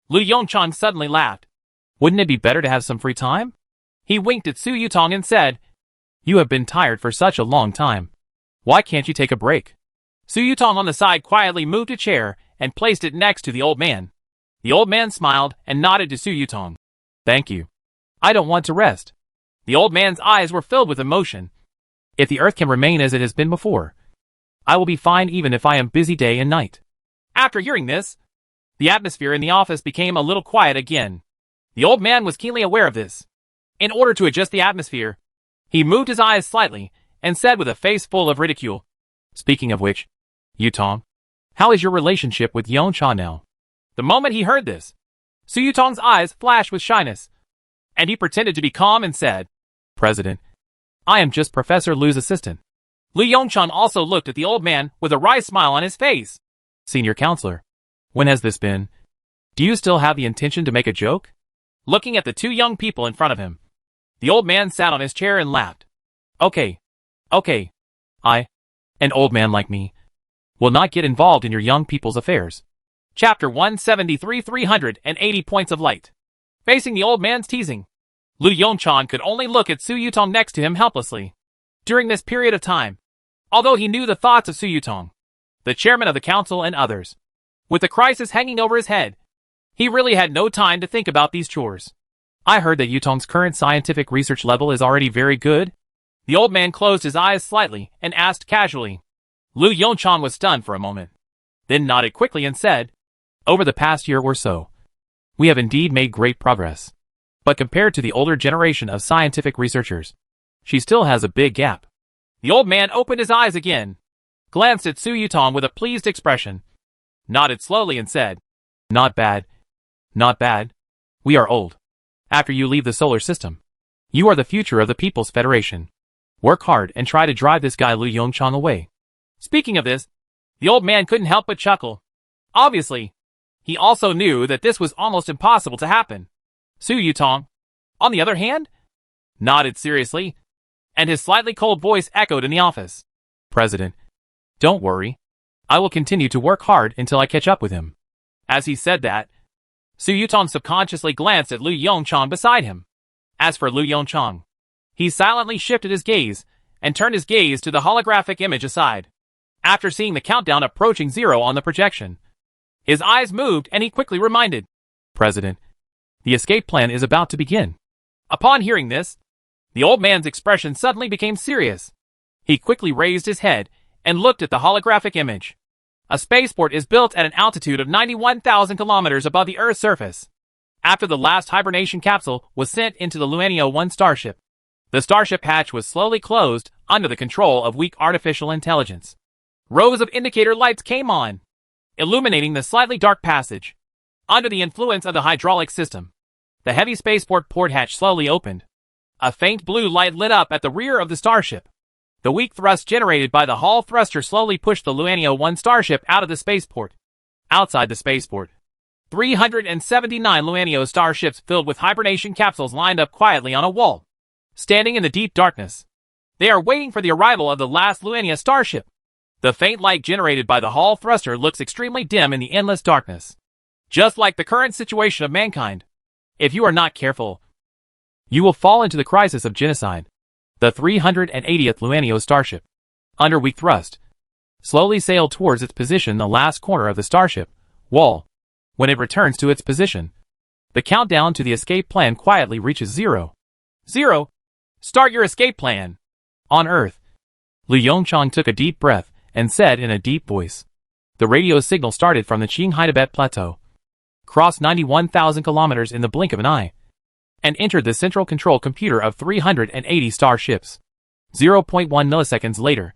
Lu Yongcheng suddenly laughed. Wouldn't it be better to have some free time? He winked at Su Yutong and said, You have been tired for such a long time. Why can't you take a break? Su Yutong on the side quietly moved a chair and placed it next to the old man. The old man smiled and nodded to Su Yutong. Thank you. I don't want to rest. The old man's eyes were filled with emotion. If the earth can remain as it has been before, I will be fine even if I am busy day and night. After hearing this, the atmosphere in the office became a little quiet again. The old man was keenly aware of this. In order to adjust the atmosphere, he moved his eyes slightly and said with a face full of ridicule. Speaking of which, Yutong, how is your relationship with Yongcha now? The moment he heard this, Su Yutong's eyes flashed with shyness, and he pretended to be calm and said, President, I am just Professor Lu's assistant. Lu Yongcheng also looked at the old man with a wry smile on his face. Senior counselor, when has this been? Do you still have the intention to make a joke? Looking at the two young people in front of him, the old man sat on his chair and laughed. Okay. I, an old man like me, will not get involved in your young people's affairs. Chapter 173 380 Points of Light. Facing the old man's teasing, Lu Yongcheng could only look at Su Yutong next to him helplessly. During this period of time, although he knew the thoughts of Su Yutong, the chairman of the council and others, with the crisis hanging over his head, he really had no time to think about these chores. I heard that Yutong's current scientific research level is already very good. The old man closed his eyes slightly and asked casually. Lu Yongcheng was stunned for a moment, then nodded quickly and said, Over the past year or so, we have indeed made great progress. But compared to the older generation of scientific researchers, she still has a big gap. The old man opened his eyes again, glanced at Su Yutong with a pleased expression, nodded slowly and said, Not bad. Not bad. We are old. After you leave the solar system, you are the future of the People's Federation. Work hard and try to drive this guy Lu Yongcheng away. Speaking of this, the old man couldn't help but chuckle. Obviously, he also knew that this was almost impossible to happen. Su Yutong, on the other hand, nodded seriously, and his slightly cold voice echoed in the office. President, don't worry. I will continue to work hard until I catch up with him. As he said that, Su Yutong subconsciously glanced at Lu Yongcheng beside him. As for Lu Yongcheng, he silently shifted his gaze and turned his gaze to the holographic image aside. After seeing the countdown approaching 0 on the projection, his eyes moved and he quickly reminded, President, the escape plan is about to begin. Upon hearing this, the old man's expression suddenly became serious. He quickly raised his head and looked at the holographic image. A spaceport is built at an altitude of 91,000 kilometers above the Earth's surface. After the last hibernation capsule was sent into the Luanio 1 starship, the starship hatch was slowly closed under the control of weak artificial intelligence. Rows of indicator lights came on, illuminating the slightly dark passage. Under the influence of the hydraulic system, the heavy spaceport port hatch slowly opened. A faint blue light lit up at the rear of the starship. The weak thrust generated by the Hall thruster slowly pushed the Luanio 1 starship out of the spaceport. Outside the spaceport, 379 Luanio starships filled with hibernation capsules lined up quietly on a wall. Standing in the deep darkness, they are waiting for the arrival of the last Luania starship. The faint light generated by the Hall thruster looks extremely dim in the endless darkness. Just like the current situation of mankind. If you are not careful, you will fall into the crisis of genocide. The 380th Luanio starship, under weak thrust, slowly sailed towards its position in the last corner of the starship wall. When it returns to its position, the countdown to the escape plan quietly reaches 0. 0. Start your escape plan. On Earth, Lu Yongchang took a deep breath and said in a deep voice. The radio signal started from the Qinghai Tibet Plateau, crossed 91,000 kilometers in the blink of an eye, and entered the central control computer of 380 starships. 0.1 milliseconds later,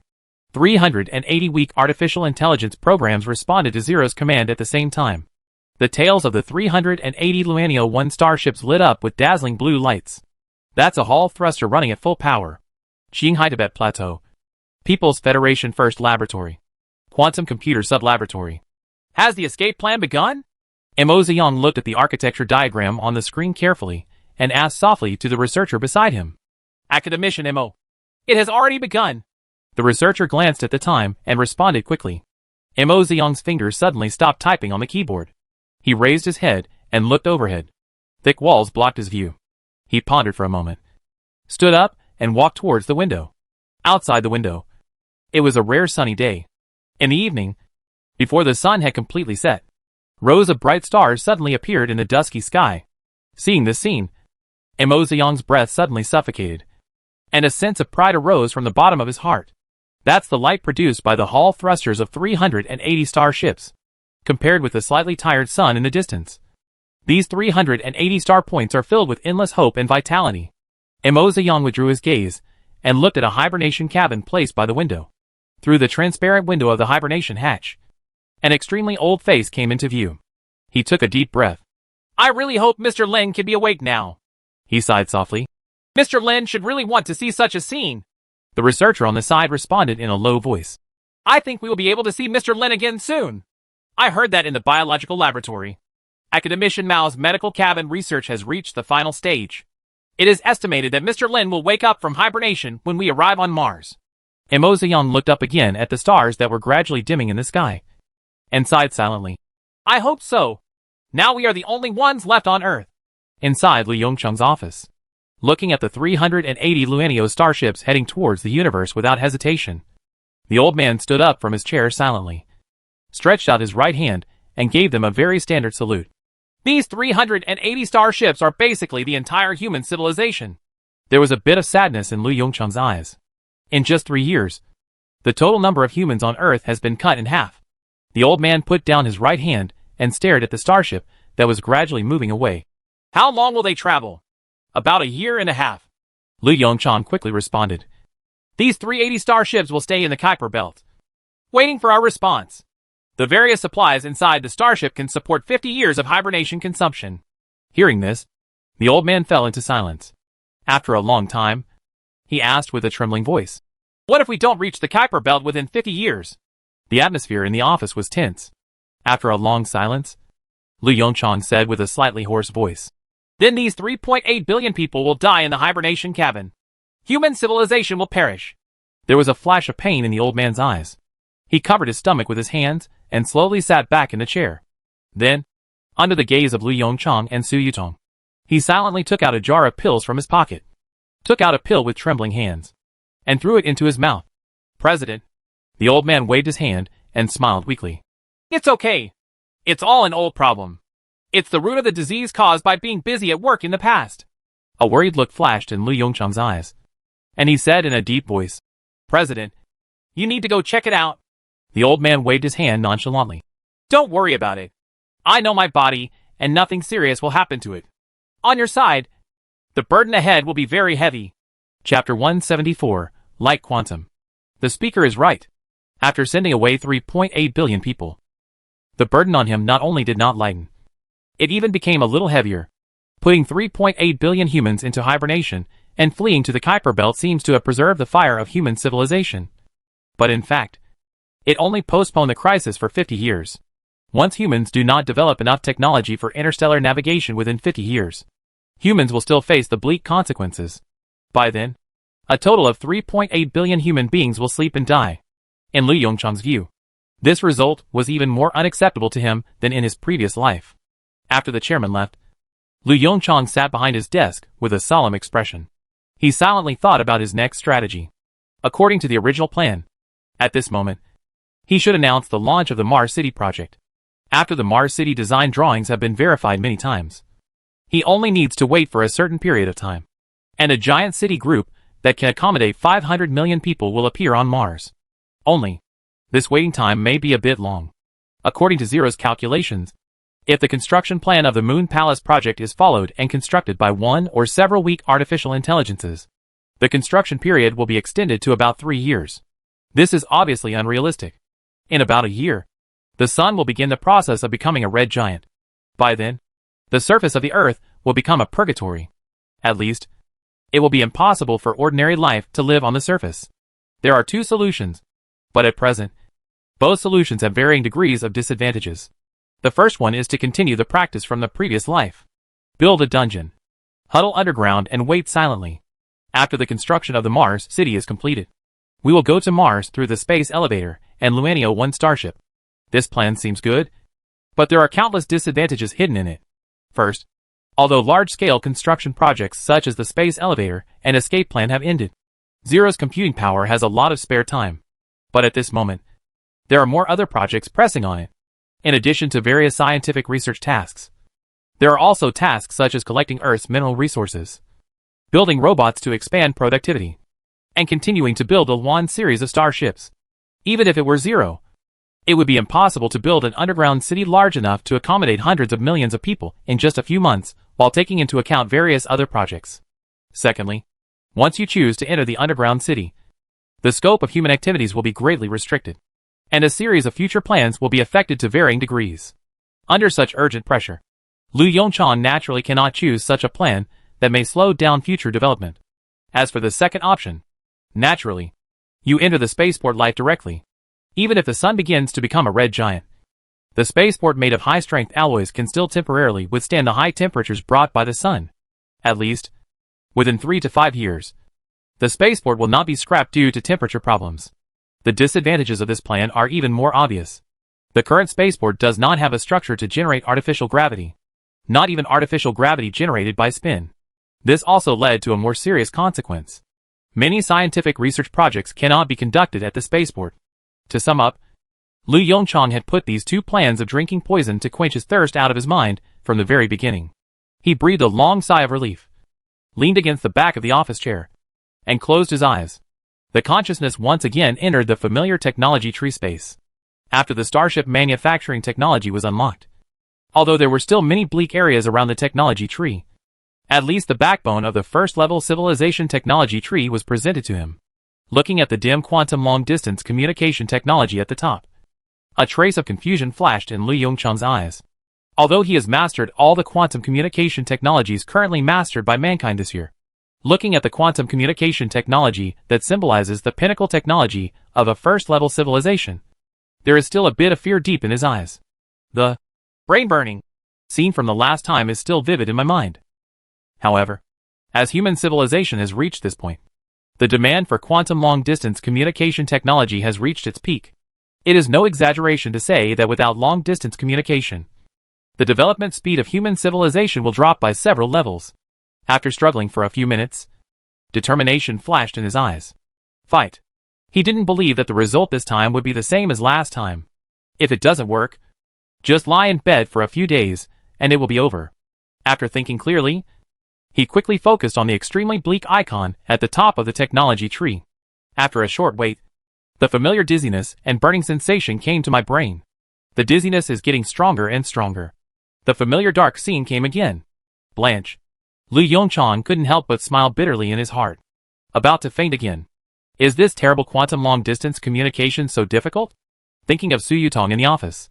380 weak artificial intelligence programs responded to Zero's command at the same time. The tails of the 380 Luanio 1 starships lit up with dazzling blue lights. That's a Hall thruster running at full power. Qinghai Tibet Plateau, People's Federation First Laboratory, Quantum Computer Sub-Laboratory. Has the escape plan begun? Mo Ziyang looked at the architecture diagram on the screen carefully and asked softly to the researcher beside him. Academician Mo. It has already begun. The researcher glanced at the time and responded quickly. Mo Ziyang's fingers suddenly stopped typing on the keyboard. He raised his head and looked overhead. Thick walls blocked his view. He pondered for a moment, stood up, and walked towards the window. Outside the window, it was a rare sunny day. In the evening, before the sun had completely set, rows of bright stars suddenly appeared in the dusky sky. Seeing this scene, Mo Ziyang's breath suddenly suffocated, and a sense of pride arose from the bottom of his heart. That's the light produced by the Hall thrusters of 380 starships, compared with the slightly tired sun in the distance. These 380 star points are filled with endless hope and vitality. Mo Ziyang withdrew his gaze and looked at a hibernation cabin placed by the window. Through the transparent window of the hibernation hatch, an extremely old face came into view. He took a deep breath. I really hope Mr. Lin can be awake now. He sighed softly. Mr. Lin should really want to see such a scene. The researcher on the side responded in a low voice. I think we will be able to see Mr. Lin again soon. I heard that in the biological laboratory. Academician Mao's medical cabin research has reached the final stage. It is estimated that Mr. Lin will wake up from hibernation when we arrive on Mars. Mo Ziyang looked up again at the stars that were gradually dimming in the sky, and sighed silently. I hope so. Now we are the only ones left on Earth. Inside Lu Yongchang's office, looking at the 380 Luanio starships heading towards the universe without hesitation, the old man stood up from his chair silently, stretched out his right hand, and gave them a very standard salute. These 380 starships are basically the entire human civilization. There was a bit of sadness in Lu Yongchang's eyes. In just 3 years, the total number of humans on Earth has been cut in half. The old man put down his right hand and stared at the starship that was gradually moving away. How long will they travel? About a year and a half. Lu Yongchang quickly responded. These 380 starships will stay in the Kuiper Belt, waiting for our response. The various supplies inside the starship can support 50 years of hibernation consumption. Hearing this, the old man fell into silence. After a long time, he asked with a trembling voice, what if we don't reach the Kuiper Belt within 50 years? The atmosphere in the office was tense. After a long silence, Lu Yongchang said with a slightly hoarse voice, then these 3.8 billion people will die in the hibernation cabin. Human civilization will perish. There was a flash of pain in the old man's eyes. He covered his stomach with his hands and slowly sat back in the chair. Then, under the gaze of Lu Yongchang and Su Yutong, he silently took out a jar of pills from his pocket, took out a pill with trembling hands, and threw it into his mouth. President. The old man waved his hand and smiled weakly. It's okay. It's all an old problem. It's the root of the disease caused by being busy at work in the past. A worried look flashed in Lu Yongchang's eyes, and he said in a deep voice, President, you need to go check it out. The old man waved his hand nonchalantly. Don't worry about it. I know my body, and nothing serious will happen to it. On your side, the burden ahead will be very heavy. Chapter 174, Light Quantum. The speaker is right. after sending away 3.8 billion people. The burden on him not only did not lighten, it even became a little heavier. Putting 3.8 billion humans into hibernation and fleeing to the Kuiper Belt seems to have preserved the fire of human civilization. But in fact, it only postponed the crisis for 50 years. Once humans do not develop enough technology for interstellar navigation within 50 years, humans will still face the bleak consequences. By then, a total of 3.8 billion human beings will sleep and die. In Lu Yongchang's view, this result was even more unacceptable to him than in his previous life. After the chairman left, Lu Yongchang sat behind his desk with a solemn expression. He silently thought about his next strategy. According to the original plan, at this moment, he should announce the launch of the Mars City project. After the Mars City design drawings have been verified many times, he only needs to wait for a certain period of time, and a giant city group that can accommodate 500 million people will appear on Mars. Only, this waiting time may be a bit long. According to Zero's calculations, if the construction plan of the Moon Palace project is followed and constructed by one or several weak artificial intelligences, the construction period will be extended to about 3 years. This is obviously unrealistic. In about a year, the sun will begin the process of becoming a red giant. By then, the surface of the Earth will become a purgatory. At least, it will be impossible for ordinary life to live on the surface. There are 2 solutions, but at present, both solutions have varying degrees of disadvantages. The first one is to continue the practice from the previous life. Build a dungeon, huddle underground and wait silently. After the construction of the Mars City is completed, we will go to Mars through the space elevator and Luanio 1 starship. This plan seems good, but there are countless disadvantages hidden in it. First, although large-scale construction projects such as the space elevator and escape plan have ended, Zero's computing power has a lot of spare time. But at this moment, there are more other projects pressing on it. In addition to various scientific research tasks, there are also tasks such as collecting Earth's mineral resources, building robots to expand productivity, and continuing to build a Luan series of starships. Even if it were Zero, it would be impossible to build an underground city large enough to accommodate hundreds of millions of people in just a few months while taking into account various other projects. Secondly, once you choose to enter the underground city, the scope of human activities will be greatly restricted, and a series of future plans will be affected to varying degrees. Under such urgent pressure, Lu Yongchang naturally cannot choose such a plan that may slow down future development. As for the second option, naturally, you enter the spaceport life directly. Even if the sun begins to become a red giant, the spaceport made of high-strength alloys can still temporarily withstand the high temperatures brought by the sun. At least, within 3 to 5 years, the spaceport will not be scrapped due to temperature problems. The disadvantages of this plan are even more obvious. The current spaceport does not have a structure to generate artificial gravity, not even artificial gravity generated by spin. This also led to a more serious consequence. Many scientific research projects cannot be conducted at the spaceport. To sum up, Lu Yongchang had put these 2 plans of drinking poison to quench his thirst out of his mind from the very beginning. He breathed a long sigh of relief, leaned against the back of the office chair, and closed his eyes. The consciousness once again entered the familiar technology tree space. After the starship manufacturing technology was unlocked, although there were still many bleak areas around the technology tree, at least the backbone of the first-level civilization technology tree was presented to him. Looking at the dim quantum long-distance communication technology at the top, a trace of confusion flashed in Lu Yongchang's eyes. Although he has mastered all the quantum communication technologies currently mastered by mankind this year, looking at the quantum communication technology that symbolizes the pinnacle technology of a first-level civilization, there is still a bit of fear deep in his eyes. The brain-burning scene from the last time is still vivid in my mind. However, as human civilization has reached this point, the demand for quantum long-distance communication technology has reached its peak. It is no exaggeration to say that without long-distance communication, the development speed of human civilization will drop by several levels. After struggling for a few minutes, determination flashed in his eyes. Fight. He didn't believe that the result this time would be the same as last time. If it doesn't work, just lie in bed for a few days, and it will be over. After thinking clearly, he quickly focused on the extremely bleak icon at the top of the technology tree. After a short wait, the familiar dizziness and burning sensation came to my brain. The dizziness is getting stronger and stronger. The familiar dark scene came again. Blanche. Lu Yongchang couldn't help but smile bitterly in his heart. About to faint again. Is this terrible quantum long-distance communication so difficult? Thinking of Su Yutong in the office,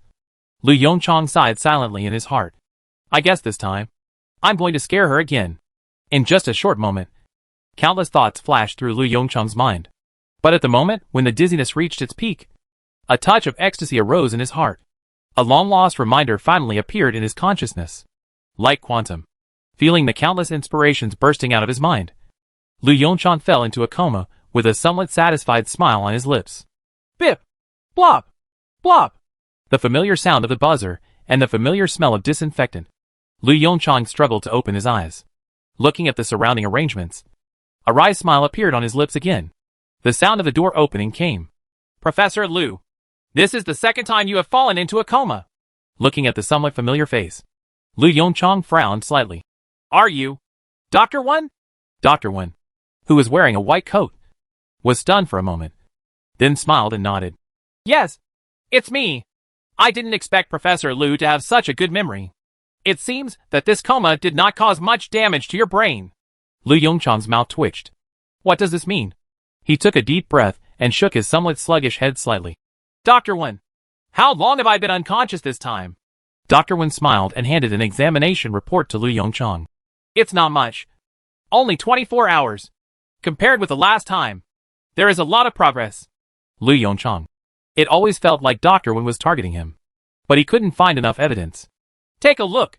Lu Yongchang sighed silently in his heart. I guess this time, I'm going to scare her again. In just a short moment, countless thoughts flashed through Lu Yongchang's mind. But at the moment when the dizziness reached its peak, a touch of ecstasy arose in his heart. A long-lost reminder finally appeared in his consciousness. Like quantum. Feeling the countless inspirations bursting out of his mind, Lu Yongchang fell into a coma with a somewhat satisfied smile on his lips. Bip! Blop! Blop! The familiar sound of the buzzer and the familiar smell of disinfectant. Lu Yongchang struggled to open his eyes. Looking at the surrounding arrangements, a wry smile appeared on his lips again. The sound of the door opening came. Professor Lu, this is the second time you have fallen into a coma. Looking at the somewhat familiar face, Lu Yongchang frowned slightly. Are you Dr. Wen? Dr. Wen, who was wearing a white coat, was stunned for a moment, then smiled and nodded. Yes, it's me. I didn't expect Professor Lu to have such a good memory. It seems that this coma did not cause much damage to your brain. Lu Yongchang's mouth twitched. What does this mean? He took a deep breath and shook his somewhat sluggish head slightly. Dr. Wen, how long have I been unconscious this time? Dr. Wen smiled and handed an examination report to Lu Yongchang. It's not much. Only 24 hours. Compared with the last time, there is a lot of progress. Lu Yongchang. It always felt like Dr. Wen was targeting him, but he couldn't find enough evidence. Take a look.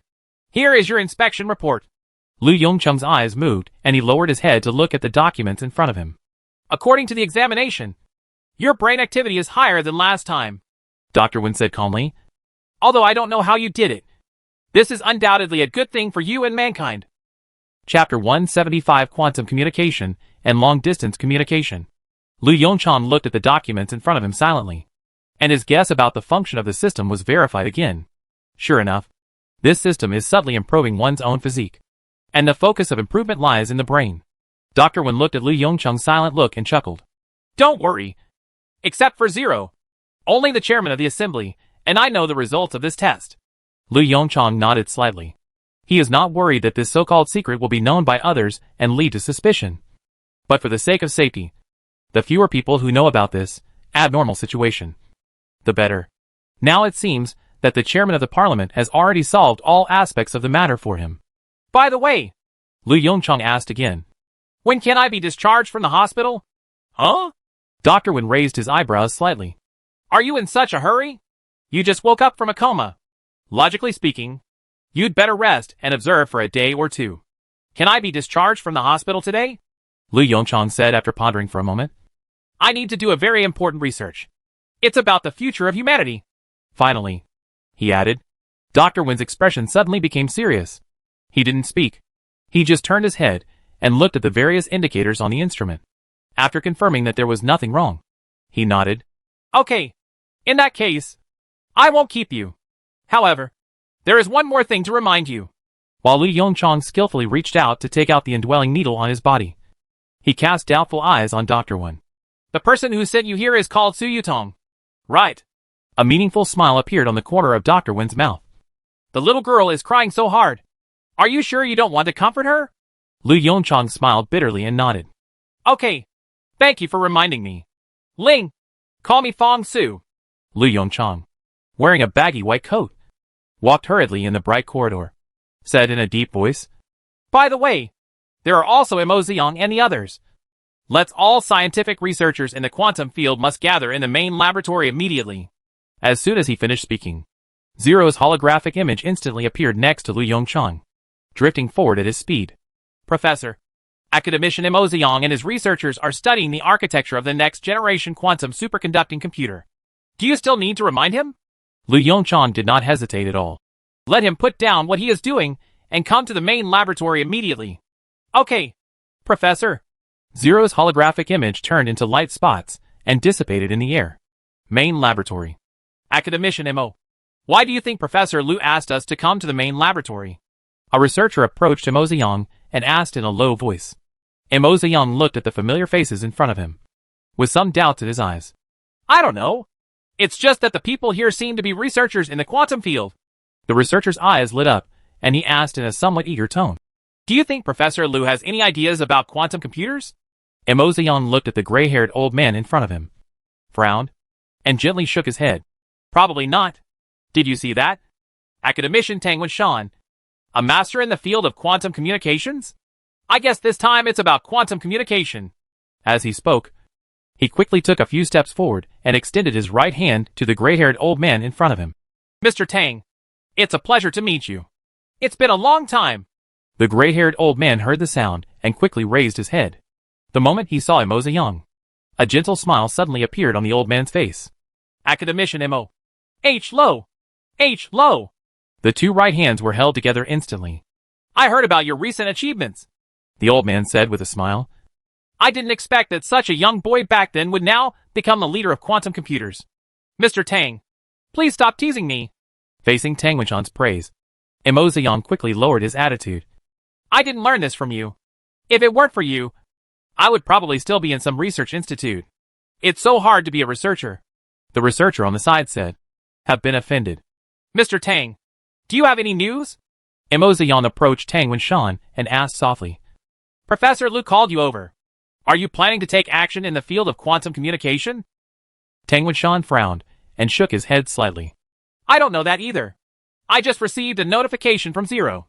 Here is your inspection report. Lu Yongchang's eyes moved and he lowered his head to look at the documents in front of him. According to the examination, your brain activity is higher than last time, Dr. Wen said calmly. Although I don't know how you did it. This is undoubtedly a good thing for you and mankind. Chapter 175 Quantum Communication and Long-Distance Communication. Lu Yongchang looked at the documents in front of him silently, and his guess about the function of the system was verified again. Sure enough, this system is subtly improving one's own physique, and the focus of improvement lies in the brain. Dr. Wen looked at Lu Yongchang's silent look and chuckled. Don't worry. Except for Zero. Only the chairman of the assembly, and I know the results of this test. Lu Yongchang nodded slightly. He is not worried that this so-called secret will be known by others and lead to suspicion. But for the sake of safety, the fewer people who know about this abnormal situation, the better. Now it seems that the chairman of the parliament has already solved all aspects of the matter for him. By the way, Lu Yongchang asked again. When can I be discharged from the hospital? Huh? Dr. Wen raised his eyebrows slightly. Are you in such a hurry? You just woke up from a coma. Logically speaking, you'd better rest and observe for a day or two. Can I be discharged from the hospital today? Lu Yongchang said after pondering for a moment. I need to do a very important research. It's about the future of humanity. Finally, he added. Dr. Wen's expression suddenly became serious. He didn't speak. He just turned his head and looked at the various indicators on the instrument. After confirming that there was nothing wrong, he nodded. Okay. In that case, I won't keep you. However, there is one more thing to remind you. While Lu Yongchang skillfully reached out to take out the indwelling needle on his body, he cast doubtful eyes on Dr. Wen. The person who sent you here is called Su Yutong. Right. A meaningful smile appeared on the corner of Dr. Wen's mouth. The little girl is crying so hard. Are you sure you don't want to comfort her? Lu Yongchang smiled bitterly and nodded. Okay. Thank you for reminding me. Ling, call me Fong Su. Lu Yongchang, wearing a baggy white coat, walked hurriedly in the bright corridor, said in a deep voice. By the way, there are also Mo Ziyang and the others. Let's all scientific researchers in the quantum field must gather in the main laboratory immediately. As soon as he finished speaking, Zero's holographic image instantly appeared next to Lu Yongchang, drifting forward at his speed. Professor, academician Mo Ziyang and his researchers are studying the architecture of the next generation quantum superconducting computer. Do you still need to remind him? Lu Yongchang did not hesitate at all. Let him put down what he is doing and come to the main laboratory immediately. Okay, Professor. Zero's holographic image turned into light spots and dissipated in the air. Main laboratory. Academician Mo, why do you think Professor Lu asked us to come to the main laboratory? A researcher approached Mo Ziyang and asked in a low voice. Mo Ziyang looked at the familiar faces in front of him, with some doubts in his eyes. I don't know. It's just that the people here seem to be researchers in the quantum field. The researcher's eyes lit up, and he asked in a somewhat eager tone. Do you think Professor Lu has any ideas about quantum computers? Emozion looked at the gray-haired old man in front of him, frowned, and gently shook his head. Probably not. Did you see that? Academician Tang Wenshan, a master in the field of quantum communications? I guess this time it's about quantum communication. As he spoke, he quickly took a few steps forward and extended his right hand to the gray-haired old man in front of him. Mr. Tang, it's a pleasure to meet you. It's been a long time. The gray-haired old man heard the sound and quickly raised his head. The moment he saw Emozion, a gentle smile suddenly appeared on the old man's face. Academician Mo. H. Lo. H. Lo. The two right hands were held together instantly. I heard about your recent achievements, the old man said with a smile. I didn't expect that such a young boy back then would now become the leader of quantum computers. Mr. Tang, please stop teasing me. Facing Tang Wenshan's praise, Emozion quickly lowered his attitude. I didn't learn this from you. If it weren't for you, I would probably still be in some research institute. It's so hard to be a researcher. The researcher on the side said, have been offended. Mr. Tang, do you have any news? Emozion approached Tang Wenshan and asked softly. Professor Lu called you over. Are you planning to take action in the field of quantum communication? Tang Wenshan frowned and shook his head slightly. I don't know that either. I just received a notification from Zero.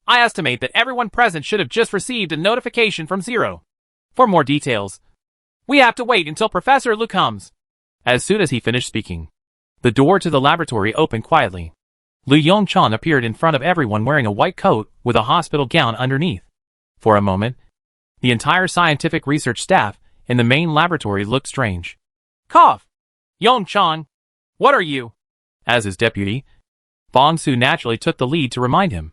I estimate that everyone present should have just received a notification from Zero. For more details, we have to wait until Professor Lu comes. As soon as he finished speaking, the door to the laboratory opened quietly. Lu Yongchan appeared in front of everyone wearing a white coat with a hospital gown underneath. For a moment, the entire scientific research staff in the main laboratory looked strange. Cough! Yongchan, what are you? As his deputy, Fong Su naturally took the lead to remind him.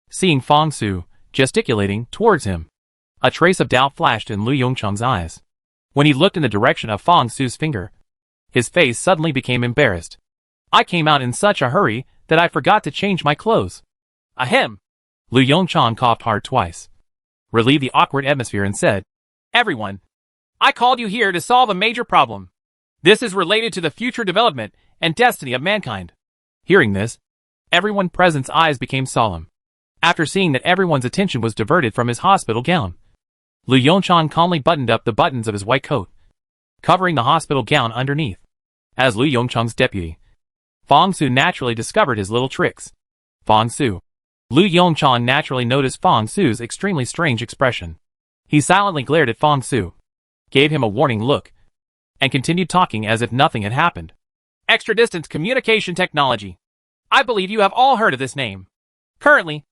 Seeing Fong Su gesticulating towards him, a trace of doubt flashed in Lu Yongchang's eyes. When he looked in the direction of Fong Su's finger, his face suddenly became embarrassed. I came out in such a hurry that I forgot to change my clothes. Ahem. Lu Yongchang coughed hard twice, relieved the awkward atmosphere and said, Everyone, I called you here to solve a major problem. This is related to the future development and destiny of mankind. Hearing this, everyone present's eyes became solemn. After seeing that everyone's attention was diverted from his hospital gown, Lu Yongchan calmly buttoned up the buttons of his white coat, covering the hospital gown underneath. As Lu Yongchang's deputy, Fong Su naturally discovered his little tricks. Fong Su. Lu Yongchan naturally noticed Fong Su's extremely strange expression. He silently glared at Fong Su, gave him a warning look, and continued talking as if nothing had happened. Extra-distance communication technology. I believe you have all heard of this name. Currently,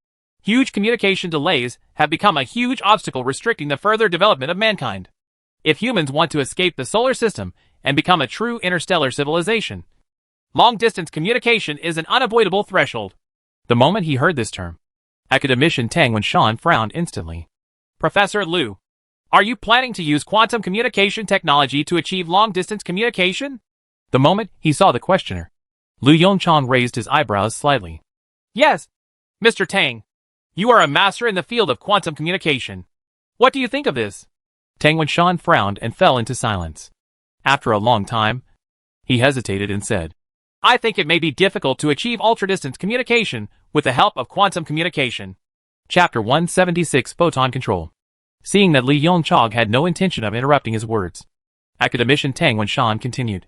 huge communication delays have become a huge obstacle restricting the further development of mankind. If humans want to escape the solar system and become a true interstellar civilization, long-distance communication is an unavoidable threshold. The moment he heard this term, academician Tang Wenshan frowned instantly. Professor Lu, are you planning to use quantum communication technology to achieve long-distance communication? The moment he saw the questioner, Lu Yongchan raised his eyebrows slightly. Yes, Mr. Tang. You are a master in the field of quantum communication. What do you think of this? Tang Wenshan frowned and fell into silence. After a long time, he hesitated and said, I think it may be difficult to achieve ultra-distance communication with the help of quantum communication. Chapter 176 Photon Control. Seeing that Li Yongchang had no intention of interrupting his words, academician Tang Wenshan continued.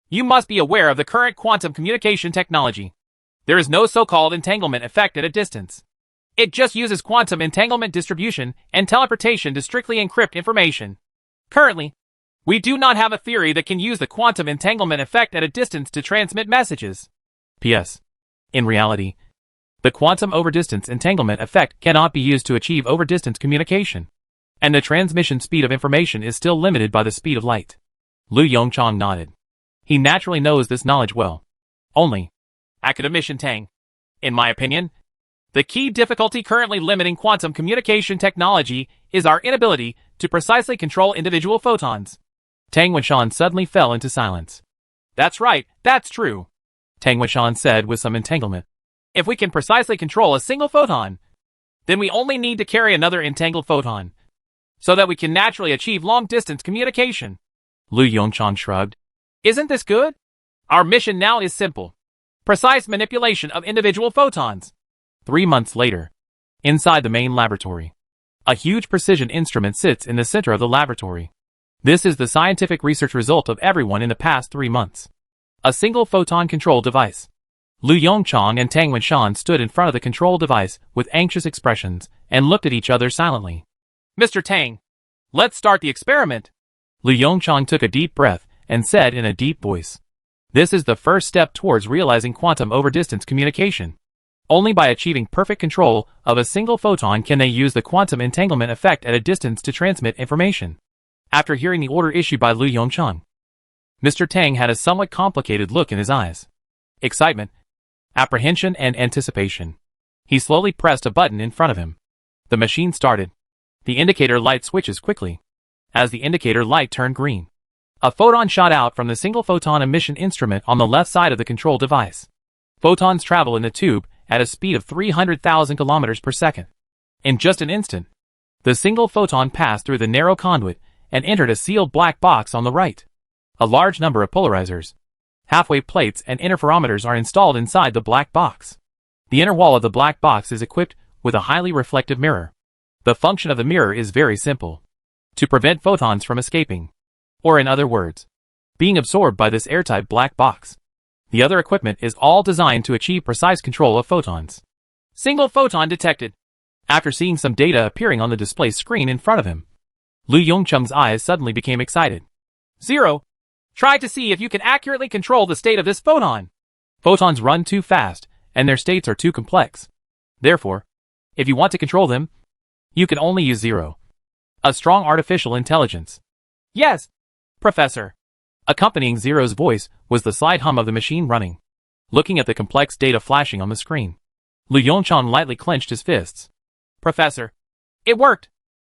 You must be aware of the current quantum communication technology. There is no so-called entanglement effect at a distance. It just uses quantum entanglement distribution and teleportation to strictly encrypt information. Currently, we do not have a theory that can use the quantum entanglement effect at a distance to transmit messages. P.S. In reality, the quantum overdistance entanglement effect cannot be used to achieve overdistance communication, and the transmission speed of information is still limited by the speed of light. Lu Yongchang nodded. He naturally knows this knowledge well. Only, academician Tang, in my opinion, the key difficulty currently limiting quantum communication technology is our inability to precisely control individual photons. Tang Wenshan suddenly fell into silence. That's right, that's true, Tang Wenshan said with some entanglement. If we can precisely control a single photon, then we only need to carry another entangled photon, so that we can naturally achieve long-distance communication. Lu Yongchang shrugged. Isn't this good? Our mission now is simple. Precise manipulation of individual photons. 3 months later, inside the main laboratory, a huge precision instrument sits in the center of the laboratory. This is the scientific research result of everyone in the past 3 months. A single photon control device. Lu Yongchang and Tang Wenshan stood in front of the control device with anxious expressions and looked at each other silently. Mr. Tang, let's start the experiment. Lu Yongchang took a deep breath and said in a deep voice, "This is the first step towards realizing quantum over-distance communication. Only by achieving perfect control of a single photon can they use the quantum entanglement effect at a distance to transmit information." After hearing the order issued by Lu Yongchang, Mr. Tang had a somewhat complicated look in his eyes. Excitement, apprehension, and anticipation. He slowly pressed a button in front of him. The machine started. The indicator light switches quickly. As the indicator light turned green, a photon shot out from the single photon emission instrument on the left side of the control device. Photons travel in the tube at a speed of 300,000 kilometers per second. In just an instant, the single photon passed through the narrow conduit and entered a sealed black box on the right. A large number of polarizers, halfway plates, and interferometers are installed inside the black box. The inner wall of the black box is equipped with a highly reflective mirror. The function of the mirror is very simple: to prevent photons from escaping, or in other words, being absorbed by this airtight black box. The other equipment is all designed to achieve precise control of photons. Single photon detected. After seeing some data appearing on the display screen in front of him, Lu Yongcheng's eyes suddenly became excited. 0. Try to see if you can accurately control the state of this photon. Photons run too fast, and their states are too complex. Therefore, if you want to control them, you can only use 0. A strong artificial intelligence. Yes, Professor. Accompanying 0's voice was the slight hum of the machine running. Looking at the complex data flashing on the screen, Lu Yongchang lightly clenched his fists. Professor, it worked.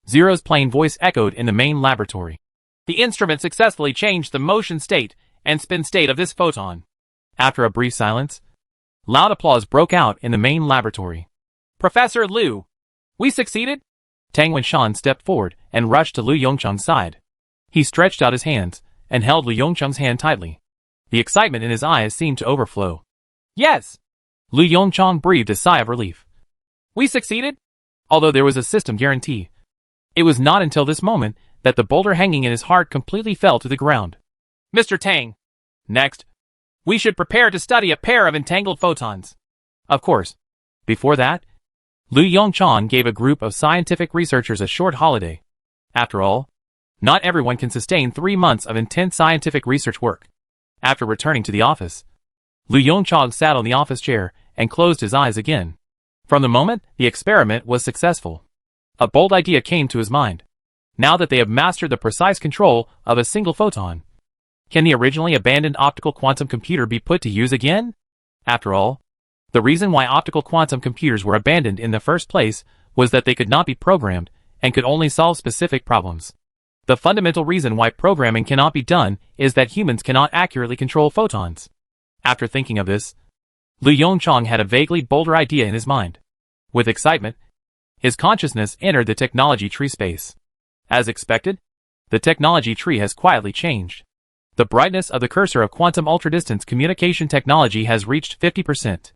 0's plain voice echoed in the main laboratory. The instrument successfully changed the motion state and spin state of this photon. After a brief silence, loud applause broke out in the main laboratory. Professor Lu, we succeeded? Tang Wenshan stepped forward and rushed to Lu Yongchang's side. He stretched out his hands and held Lu Yongchang's hand tightly. The excitement in his eyes seemed to overflow. Yes! Lu Yongchang breathed a sigh of relief. We succeeded? Although there was a system guarantee, it was not until this moment that the boulder hanging in his heart completely fell to the ground. Mr. Tang, next, we should prepare to study a pair of entangled photons. Of course. Before that, Lu Yongchang gave a group of scientific researchers a short holiday. After all, not everyone can sustain 3 months of intense scientific research work. After returning to the office, Lu Yongchang sat on the office chair and closed his eyes again. From the moment the experiment was successful, a bold idea came to his mind. Now that they have mastered the precise control of a single photon, can the originally abandoned optical quantum computer be put to use again? After all, the reason why optical quantum computers were abandoned in the first place was that they could not be programmed and could only solve specific problems. The fundamental reason why programming cannot be done is that humans cannot accurately control photons. After thinking of this, Lu Yongchang had a vaguely bolder idea in his mind. With excitement, his consciousness entered the technology tree space. As expected, the technology tree has quietly changed. The brightness of the cursor of quantum ultra-distance communication technology has reached 50%.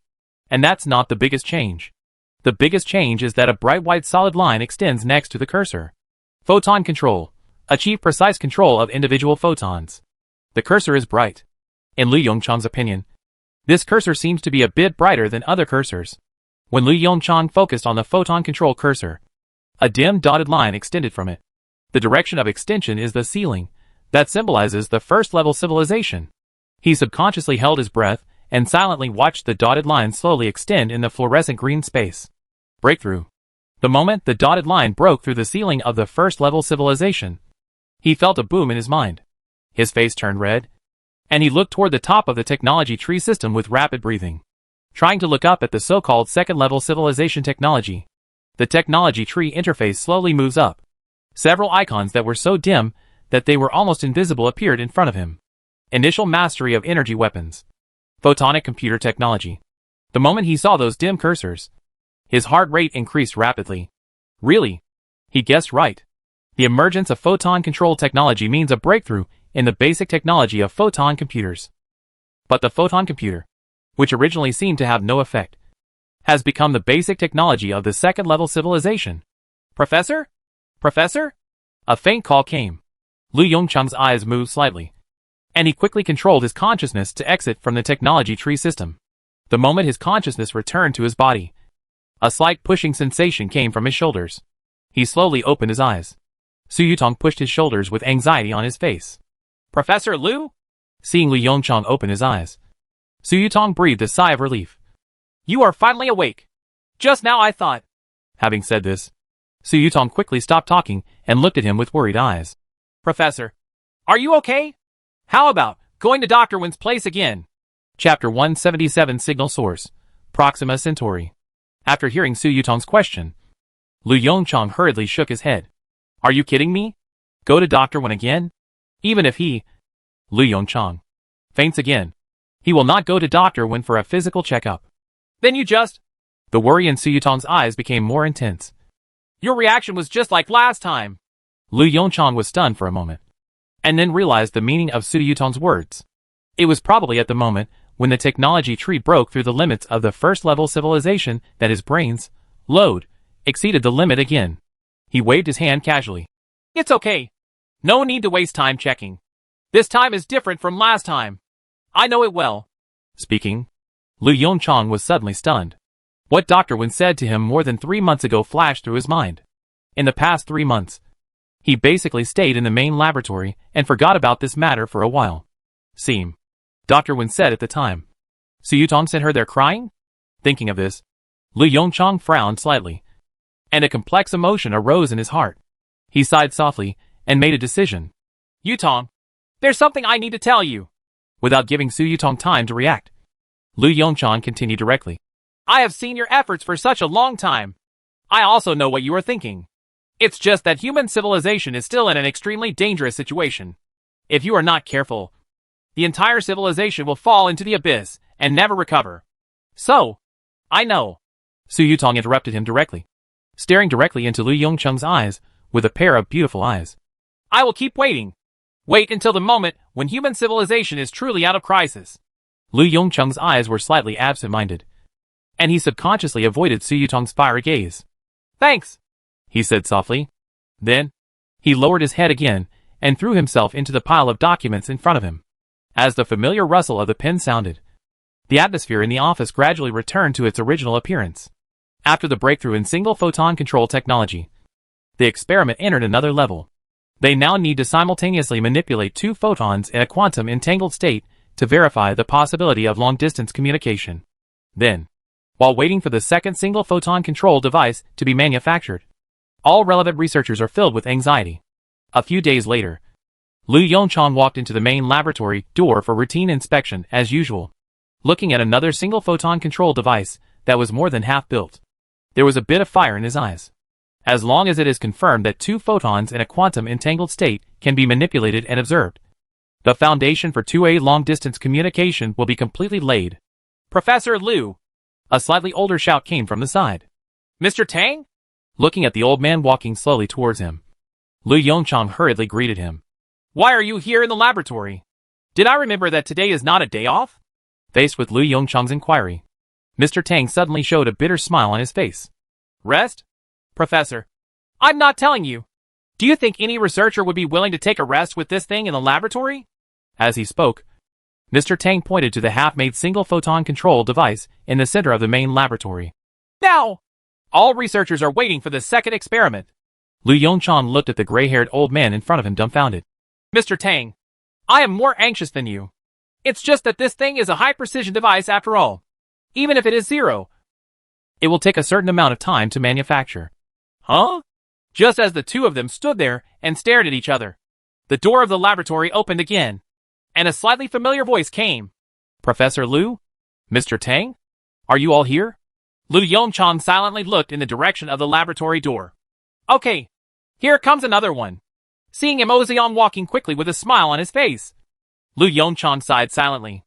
And that's not the biggest change. The biggest change is that a bright white solid line extends next to the cursor. Photon control. Achieve precise control of individual photons. The cursor is bright. In Lu Yongchang's opinion, this cursor seems to be a bit brighter than other cursors. When Lu Yongchang focused on the photon control cursor, a dim dotted line extended from it. The direction of extension is the ceiling, that symbolizes the first-level civilization. He subconsciously held his breath and silently watched the dotted line slowly extend in the fluorescent green space. Breakthrough. The moment the dotted line broke through the ceiling of the first-level civilization, he felt a boom in his mind. His face turned red, and he looked toward the top of the technology tree system with rapid breathing, trying to look up at the so-called second-level civilization technology. The technology tree interface slowly moves up. Several icons that were so dim that they were almost invisible appeared in front of him. Initial mastery of energy weapons. Photonic computer technology. The moment he saw those dim cursors, his heart rate increased rapidly. Really? He guessed right. The emergence of photon control technology means a breakthrough in the basic technology of photon computers. But the photon computer, which originally seemed to have no effect, has become the basic technology of the second-level civilization. Professor? Professor? A faint call came. Lu Yongchang's eyes moved slightly, and he quickly controlled his consciousness to exit from the technology tree system. The moment his consciousness returned to his body, a slight pushing sensation came from his shoulders. He slowly opened his eyes. Su Yutong pushed his shoulders with anxiety on his face. Professor Lu? Seeing Lu Yongchang open his eyes, Su Yutong breathed a sigh of relief. You are finally awake. Just now I thought. Having said this, Su Yutong quickly stopped talking and looked at him with worried eyes. Professor, are you okay? How about going to Dr. Wen's place again? Chapter 177 Signal Source, Proxima Centauri. After hearing Su Yutong's question, Lu Yongchang hurriedly shook his head. Are you kidding me? Go to Dr. Wen again? Even if he, Lu Yongchang, faints again, he will not go to Dr. Wen for a physical checkup. Then you just... The worry in Su Yutong's eyes became more intense. Your reaction was just like last time. Lu Yongchang was stunned for a moment, and then realized the meaning of Su Yutong's words. It was probably at the moment when the technology tree broke through the limits of the first-level civilization that his brain's load exceeded the limit again. He waved his hand casually. It's okay. No need to waste time checking. This time is different from last time. I know it well. Speaking, Lu Yongchang was suddenly stunned. What Dr. Wen said to him more than 3 months ago flashed through his mind. In the past 3 months, he basically stayed in the main laboratory and forgot about this matter for a while. Seem, Dr. Wen said at the time. Su Yutong sent her there crying? Thinking of this, Lu Yongchang frowned slightly, and a complex emotion arose in his heart. He sighed softly and made a decision. Yutong, there's something I need to tell you. Without giving Su Yutong time to react, Lu Yongchang continued directly. I have seen your efforts for such a long time. I also know what you are thinking. It's just that human civilization is still in an extremely dangerous situation. If you are not careful, the entire civilization will fall into the abyss and never recover. So, I know. Su Yutong interrupted him directly, staring directly into Lu Yongchang's eyes with a pair of beautiful eyes. I will keep waiting. Wait until the moment when human civilization is truly out of crisis. Lu Yongchang's eyes were slightly absent-minded, and he subconsciously avoided Su Yutong's fiery gaze. Thanks, he said softly. Then, he lowered his head again and threw himself into the pile of documents in front of him. As the familiar rustle of the pen sounded, the atmosphere in the office gradually returned to its original appearance. After the breakthrough in single photon control technology, the experiment entered another level. They now need to simultaneously manipulate 2 photons in a quantum entangled state to verify the possibility of long-distance communication. Then, while waiting for the second single photon control device to be manufactured, all relevant researchers are filled with anxiety. A few days later, Lu Yongchang walked into the main laboratory door for routine inspection as usual, looking at another single photon control device that was more than half built. There was a bit of fire in his eyes. As long as it is confirmed that 2 photons in a quantum entangled state can be manipulated and observed, the foundation for 2A long-distance communication will be completely laid. Professor Lu! A slightly older shout came from the side. Mr. Tang? Looking at the old man walking slowly towards him, Lu Yongchang hurriedly greeted him. Why are you here in the laboratory? Did I remember that today is not a day off? Faced with Lu Yongchang's inquiry, Mr. Tang suddenly showed a bitter smile on his face. Rest? Professor, I'm not telling you. Do you think any researcher would be willing to take a rest with this thing in the laboratory? As he spoke, Mr. Tang pointed to the half-made single photon control device in the center of the main laboratory. Now! All researchers are waiting for the second experiment. Lu Yongchang looked at the gray-haired old man in front of him dumbfounded. Mr. Tang, I am more anxious than you. It's just that this thing is a high-precision device after all. Even if it is 0, it will take a certain amount of time to manufacture. Huh? Just as the two of them stood there and stared at each other, the door of the laboratory opened again, and a slightly familiar voice came. Professor Lu? Mr. Tang? Are you all here? Lu Yongchang silently looked in the direction of the laboratory door. Okay, here comes another one. Seeing Emozion walking quickly with a smile on his face, Lu Yongchang sighed silently.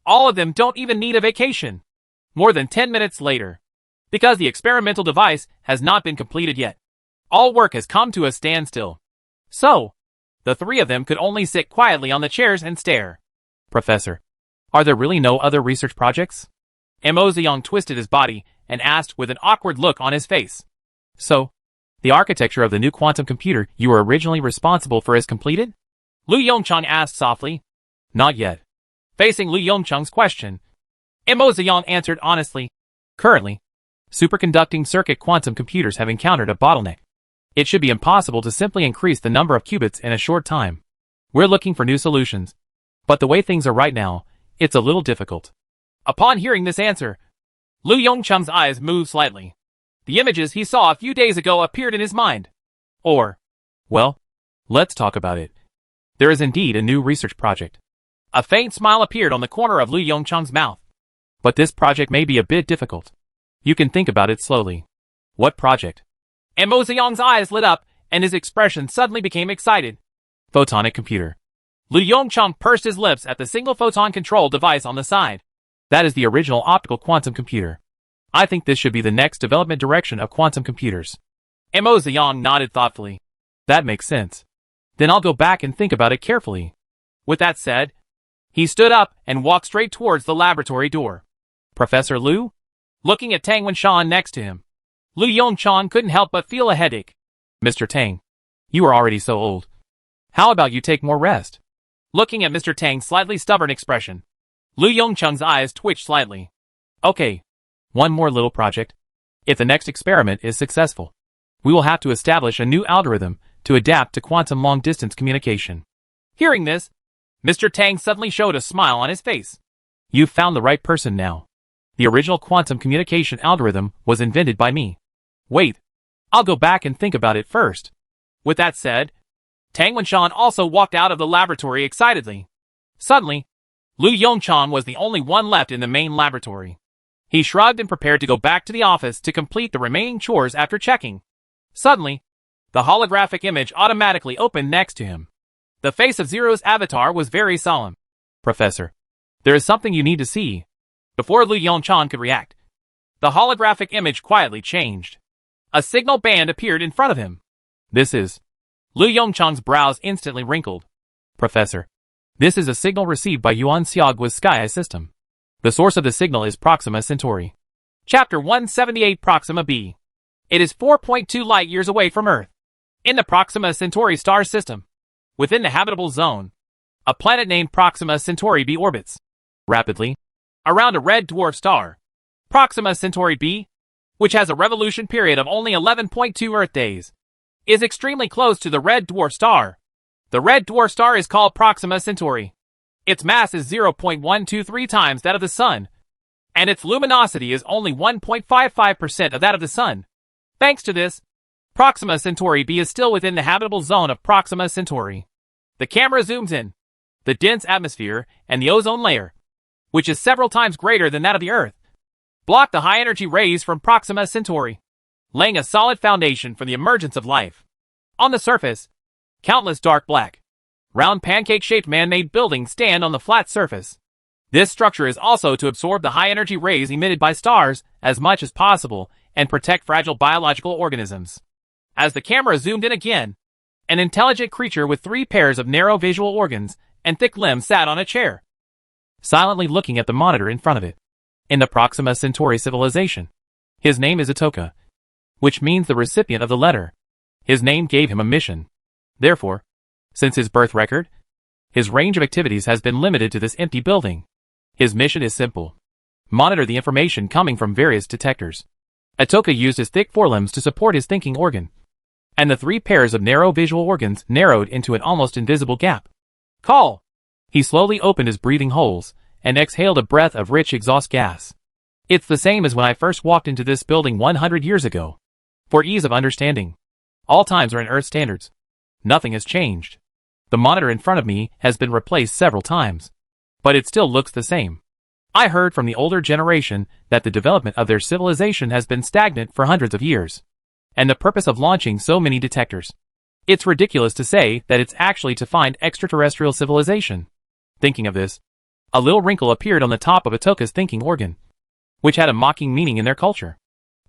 All of them don't even need a vacation. More than 10 minutes later, because the experimental device has not been completed yet, all work has come to a standstill. So, the 3 of them could only sit quietly on the chairs and stare. Professor, are there really no other research projects? Emozion twisted his body and asked with an awkward look on his face. So, the architecture of the new quantum computer you were originally responsible for is completed? Lu Yongchang asked softly. Not yet. Facing Lu Yongchang's question, Mo Ziyang answered honestly. Currently, superconducting circuit quantum computers have encountered a bottleneck. It should be impossible to simply increase the number of qubits in a short time. We're looking for new solutions. But the way things are right now, it's a little difficult. Upon hearing this answer, Lu Yongchang's eyes moved slightly. The images he saw a few days ago appeared in his mind. Well, let's talk about it. There is indeed a new research project. A faint smile appeared on the corner of Lu Yongchang's mouth. But this project may be a bit difficult. You can think about it slowly. What project? Mo Ziyang's eyes lit up, and his expression suddenly became excited. Photonic computer. Lu Yongchang pursed his lips at the single photon control device on the side. That is the original optical quantum computer. I think this should be the next development direction of quantum computers. Mo Ziyang nodded thoughtfully. That makes sense. Then I'll go back and think about it carefully. With that said, he stood up and walked straight towards the laboratory door. Professor Lu? Looking at Tang Wenshan next to him, Lu Yongchang couldn't help but feel a headache. Mr. Tang, you are already so old. How about you take more rest? Looking at Mr. Tang's slightly stubborn expression, Lu Yongchang's eyes twitched slightly. Okay, one more little project. If the next experiment is successful, we will have to establish a new algorithm to adapt to quantum long-distance communication. Hearing this, Mr. Tang suddenly showed a smile on his face. You've found the right person now. The original quantum communication algorithm was invented by me. Wait, I'll go back and think about it first. With that said, Tang Wenshan also walked out of the laboratory excitedly. Suddenly, Lu Yongchang was the only one left in the main laboratory. He shrugged and prepared to go back to the office to complete the remaining chores after checking. Suddenly, the holographic image automatically opened next to him. The face of Zero's avatar was very solemn. Professor, there is something you need to see. Before Lu Yongchang could react, the holographic image quietly changed. A signal band appeared in front of him. This is... Lu Yongchang's brows instantly wrinkled. Professor, this is a signal received by Yuan Xiaogua's Sky Eye system. The source of the signal is Proxima Centauri. Chapter 178 Proxima b. It is 4.2 light-years away from Earth. In the Proxima Centauri star system, within the habitable zone, a planet named Proxima Centauri b orbits rapidly around a red dwarf star. Proxima Centauri b, which has a revolution period of only 11.2 Earth days, is extremely close to the red dwarf star. The red dwarf star is called Proxima Centauri. Its mass is 0.123 times that of the Sun, and its luminosity is only 1.55% of that of the Sun. Thanks to this, Proxima Centauri b is still within the habitable zone of Proxima Centauri. The camera zooms in. The dense atmosphere and the ozone layer, which is several times greater than that of the Earth, block the high-energy rays from Proxima Centauri, laying a solid foundation for the emergence of life. On the surface, countless dark black, round pancake-shaped man-made buildings stand on the flat surface. This structure is also to absorb the high-energy rays emitted by stars as much as possible and protect fragile biological organisms. As the camera zoomed in again, an intelligent creature with 3 pairs of narrow visual organs and thick limbs sat on a chair, silently looking at the monitor in front of it. In the Proxima Centauri civilization, his name is Atoka, which means the recipient of the letter. His name gave him a mission. Therefore, since his birth record, his range of activities has been limited to this empty building. His mission is simple. Monitor the information coming from various detectors. Atoka used his thick forelimbs to support his thinking organ, and the 3 pairs of narrow visual organs narrowed into an almost invisible gap. Call! He slowly opened his breathing holes and exhaled a breath of rich exhaust gas. It's the same as when I first walked into this building 100 years ago. For ease of understanding, all times are in Earth standards. Nothing has changed. The monitor in front of me has been replaced several times, but it still looks the same. I heard from the older generation that the development of their civilization has been stagnant for hundreds of years, and the purpose of launching so many detectors. It's ridiculous to say that it's actually to find extraterrestrial civilization. Thinking of this, a little wrinkle appeared on the top of Atoka's thinking organ, which had a mocking meaning in their culture.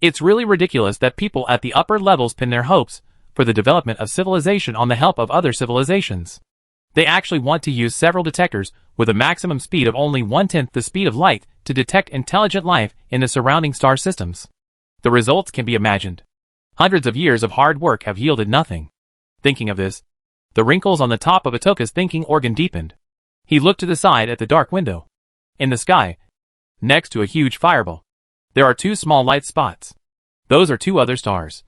It's really ridiculous that people at the upper levels pin their hopes for the development of civilization on the help of other civilizations. They actually want to use several detectors with a maximum speed of only 1/10 the speed of light to detect intelligent life in the surrounding star systems. The results can be imagined. Hundreds of years of hard work have yielded nothing. Thinking of this, The wrinkles on the top of Atoka's thinking organ deepened. He looked to the side at the dark window. In the sky, next to a huge fireball, there are two small light spots. Those are two other stars.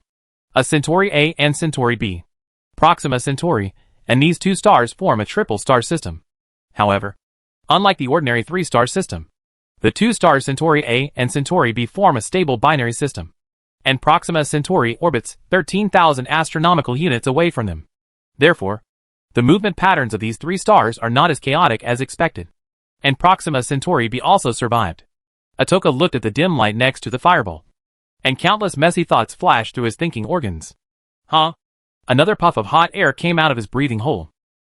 A Centauri A and Centauri B. Proxima Centauri, and these two stars form a triple star system. However, unlike the ordinary three-star system, the two stars Centauri A and Centauri B form a stable binary system, and Proxima Centauri orbits 13,000 astronomical units away from them. Therefore, the movement patterns of these three stars are not as chaotic as expected, and Proxima Centauri B also survived. Atoka looked at the dim light next to the fireball, and countless messy thoughts flashed through his thinking organs. Huh? Another puff of hot air came out of his breathing hole.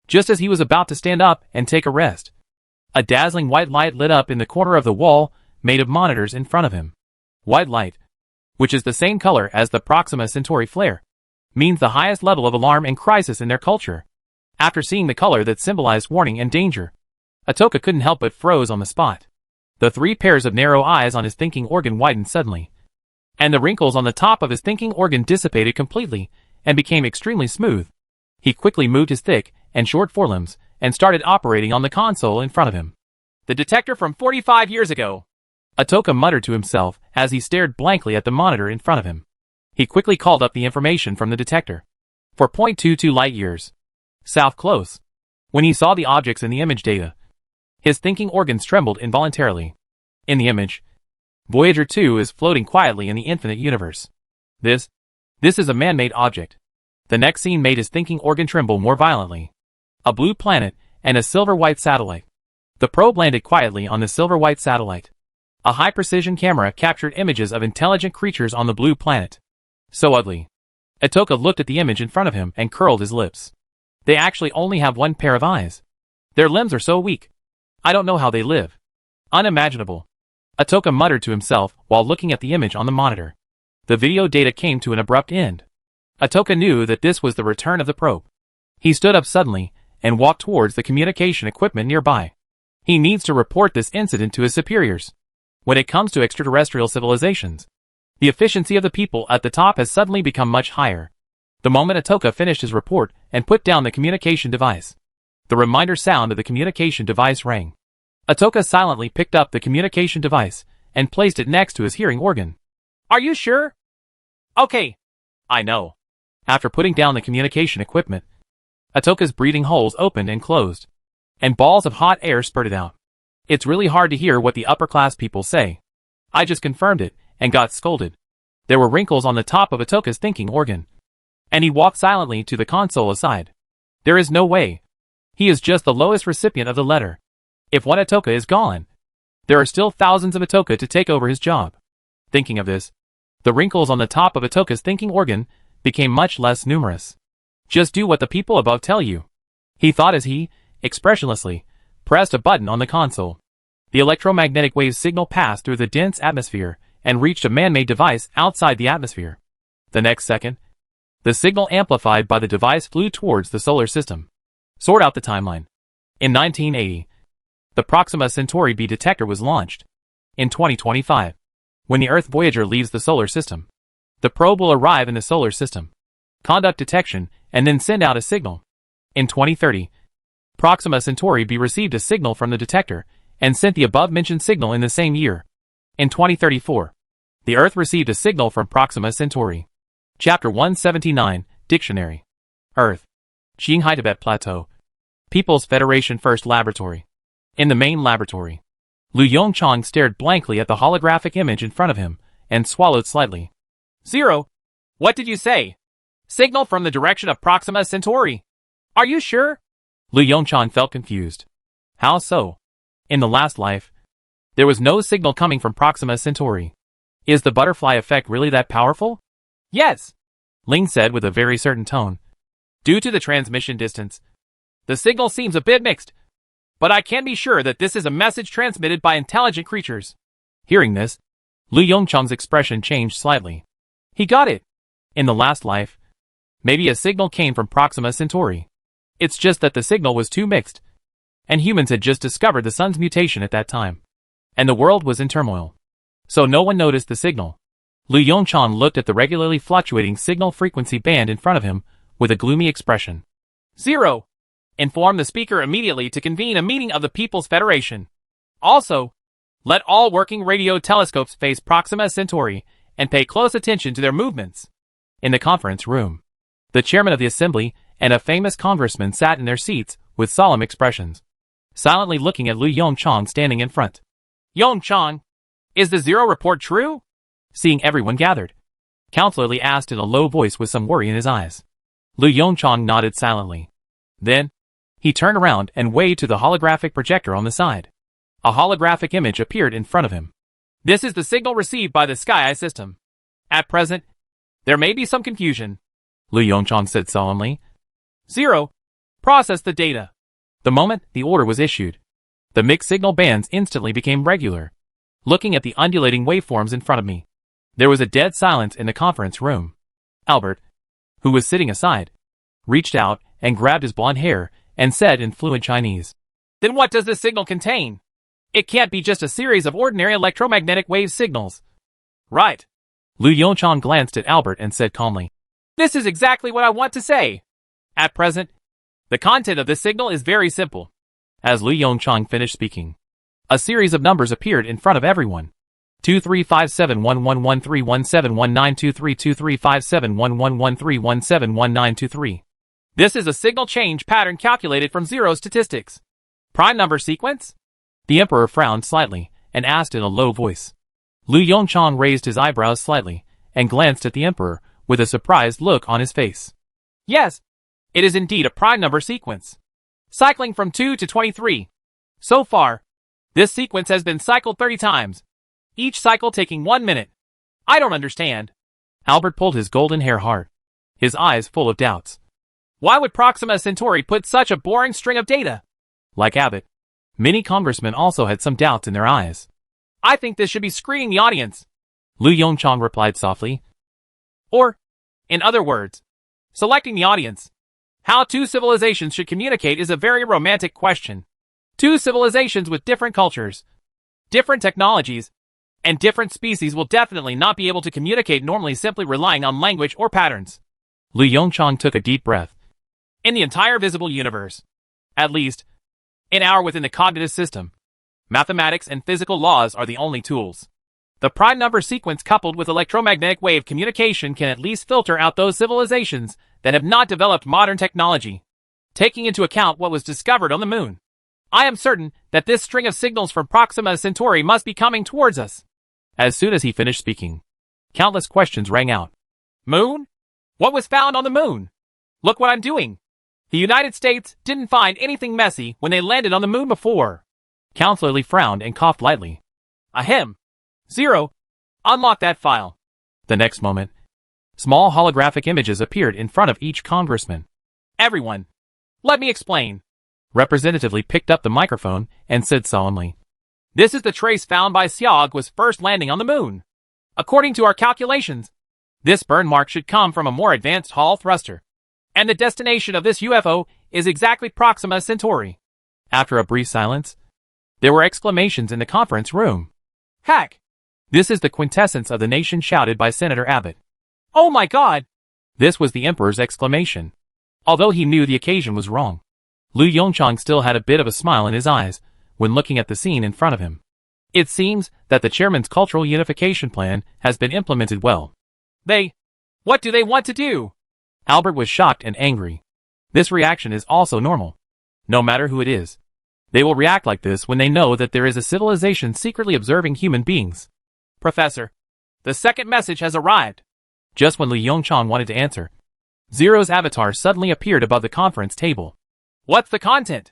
Just as he was about to stand up and take a rest, a dazzling white light lit up in the corner of the wall made of monitors in front of him. White light, which is the same color as the Proxima Centauri flare, means the highest level of alarm and crisis in their culture. After seeing the color that symbolized warning and danger, Atoka couldn't help but froze on the spot. The three pairs of narrow eyes on his thinking organ widened suddenly, and the wrinkles on the top of his thinking organ dissipated completely and became extremely smooth. He quickly moved his thick and short forelimbs and started operating on the console in front of him. The detector from 45 years ago, Atoka muttered to himself as he stared blankly at the monitor in front of him. He quickly called up the information from the detector. 4.22 light years. South close. When he saw the objects in the image data, his thinking organs trembled involuntarily. In the image, Voyager 2 is floating quietly in the infinite universe. This is a man-made object. The next scene made his thinking organ tremble more violently. A blue planet and a silver-white satellite. The probe landed quietly on the silver-white satellite. A high-precision camera captured images of intelligent creatures on the blue planet. So ugly. Atoka looked at the image in front of him and curled his lips. They actually only have one pair of eyes. Their limbs are so weak. I don't know how they live. Unimaginable. Atoka muttered to himself while looking at the image on the monitor. The video data came to an abrupt end. Atoka knew that this was the return of the probe. He stood up suddenly and walked towards the communication equipment nearby. He needs to report this incident to his superiors. When it comes to extraterrestrial civilizations, the efficiency of the people at the top has suddenly become much higher. The moment Atoka finished his report and put down the communication device, the reminder sound of the communication device rang. Atoka silently picked up the communication device and placed it next to his hearing organ. Are you sure? Okay. I know. After putting down the communication equipment, Atoka's breathing holes opened and closed, and balls of hot air spurted out. It's really hard to hear what the upper-class people say. I just confirmed it and got scolded. There were wrinkles on the top of Atoka's thinking organ, and he walked silently to the console aside. There is no way. He is just the lowest recipient of the letter. If one Atoka is gone, there are still thousands of Atoka to take over his job. Thinking of this, the wrinkles on the top of Atoka's thinking organ became much less numerous. Just do what the people above tell you, he thought as he, expressionlessly, pressed a button on the console. The electromagnetic wave signal passed through the dense atmosphere and reached a man-made device outside the atmosphere. The next second, the signal amplified by the device flew towards the solar system. Sort out the timeline. In 1980, the Proxima Centauri B detector was launched. In 2025, when the Earth Voyager leaves the solar system, the probe will arrive in the solar system, conduct detection, and then send out a signal. In 2030, Proxima Centauri B received a signal from the detector and sent the above-mentioned signal in the same year. In 2034, the Earth received a signal from Proxima Centauri. Chapter 179, Dictionary. Earth. Qinghai Tibet Plateau. People's Federation First Laboratory. In the main laboratory, Lu Yongchang stared blankly at the holographic image in front of him and swallowed slightly. 0. What did you say? Signal from the direction of Proxima Centauri. Are you sure? Lu Yongchang felt confused. How so? In the last life, there was no signal coming from Proxima Centauri. Is the butterfly effect really that powerful? Yes, Ling said with a very certain tone. Due to the transmission distance, the signal seems a bit mixed, but I can be sure that this is a message transmitted by intelligent creatures. Hearing this, Lu Yongchang's expression changed slightly. He got it. In the last life, maybe a signal came from Proxima Centauri. It's just that the signal was too mixed, and humans had just discovered the sun's mutation at that time, and the world was in turmoil. So no one noticed the signal. Lu Yongchang looked at the regularly fluctuating signal frequency band in front of him with a gloomy expression. 0. Inform the speaker immediately to convene a meeting of the People's Federation. Also, let all working radio telescopes face Proxima Centauri and pay close attention to their movements. In the conference room, the chairman of the assembly and a famous congressman sat in their seats with solemn expressions, silently looking at Lu Yongchang standing in front. Yongchang, is the 0 report true? Seeing everyone gathered, Counselor Li asked in a low voice with some worry in his eyes. Lu Yongchang nodded silently. Then, he turned around and waved to the holographic projector on the side. A holographic image appeared in front of him. This is the signal received by the Sky Eye system. At present, there may be some confusion, Lu Yongchang said solemnly. 0. Process the data. The moment the order was issued, the mixed signal bands instantly became regular. Looking at the undulating waveforms in front of me, there was a dead silence in the conference room. Albert, who was sitting aside, reached out and grabbed his blonde hair and said in fluent Chinese, "Then what does this signal contain? It can't be just a series of ordinary electromagnetic wave signals." Right. Lu Yongchang glanced at Albert and said calmly, "This is exactly what I want to say. At present, the content of this signal is very simple." As Lu Yongchang finished speaking, a series of numbers appeared in front of everyone. 2357111317192323571113171923. This is a signal change pattern calculated from 0 statistics. Prime number sequence? The emperor frowned slightly and asked in a low voice. Lu Yongchang raised his eyebrows slightly and glanced at the emperor with a surprised look on his face. Yes, it is indeed a prime number sequence, cycling from 2 to 23. So far, this sequence has been cycled 30 times, each cycle taking 1 minute. I don't understand. Albert pulled his golden hair hard, his eyes full of doubts. Why would Proxima Centauri put such a boring string of data? Like Abbott, many congressmen also had some doubts in their eyes. I think this should be screening the audience, Lu Yongchang replied softly. Or, in other words, selecting the audience. How two civilizations should communicate is a very romantic question. Two civilizations with different cultures, different technologies, and different species will definitely not be able to communicate normally simply relying on language or patterns. Lu Yongchang took a deep breath. In the entire visible universe, at least, in our within the cognitive system, mathematics and physical laws are the only tools. The prime number sequence coupled with electromagnetic wave communication can at least filter out those civilizations that have not developed modern technology, taking into account what was discovered on the moon. I am certain that this string of signals from Proxima Centauri must be coming towards us. As soon as he finished speaking, countless questions rang out. Moon? What was found on the moon? Look what I'm doing. The United States didn't find anything messy when they landed on the moon before. Counselor Li frowned and coughed lightly. Ahem. 0. Unlock that file. The next moment, small holographic images appeared in front of each congressman. Everyone, let me explain. Representative Li picked up the microphone and said solemnly, "This is the trace found by Xiaog was first landing on the moon. According to our calculations, this burn mark should come from a more advanced Hall thruster. And the destination of this UFO is exactly Proxima Centauri." After a brief silence, there were exclamations in the conference room. Hack! This is the quintessence of the nation, shouted by Senator Abbott. Oh my God! This was the emperor's exclamation. Although he knew the occasion was wrong, Lu Yongchang still had a bit of a smile in his eyes when looking at the scene in front of him. It seems that the chairman's cultural unification plan has been implemented well. What do they want to do? Albert was shocked and angry. This reaction is also normal. No matter who it is, they will react like this when they know that there is a civilization secretly observing human beings. Professor, the second message has arrived. Just when Lu Yongchang wanted to answer, Zero's avatar suddenly appeared above the conference table. What's the content?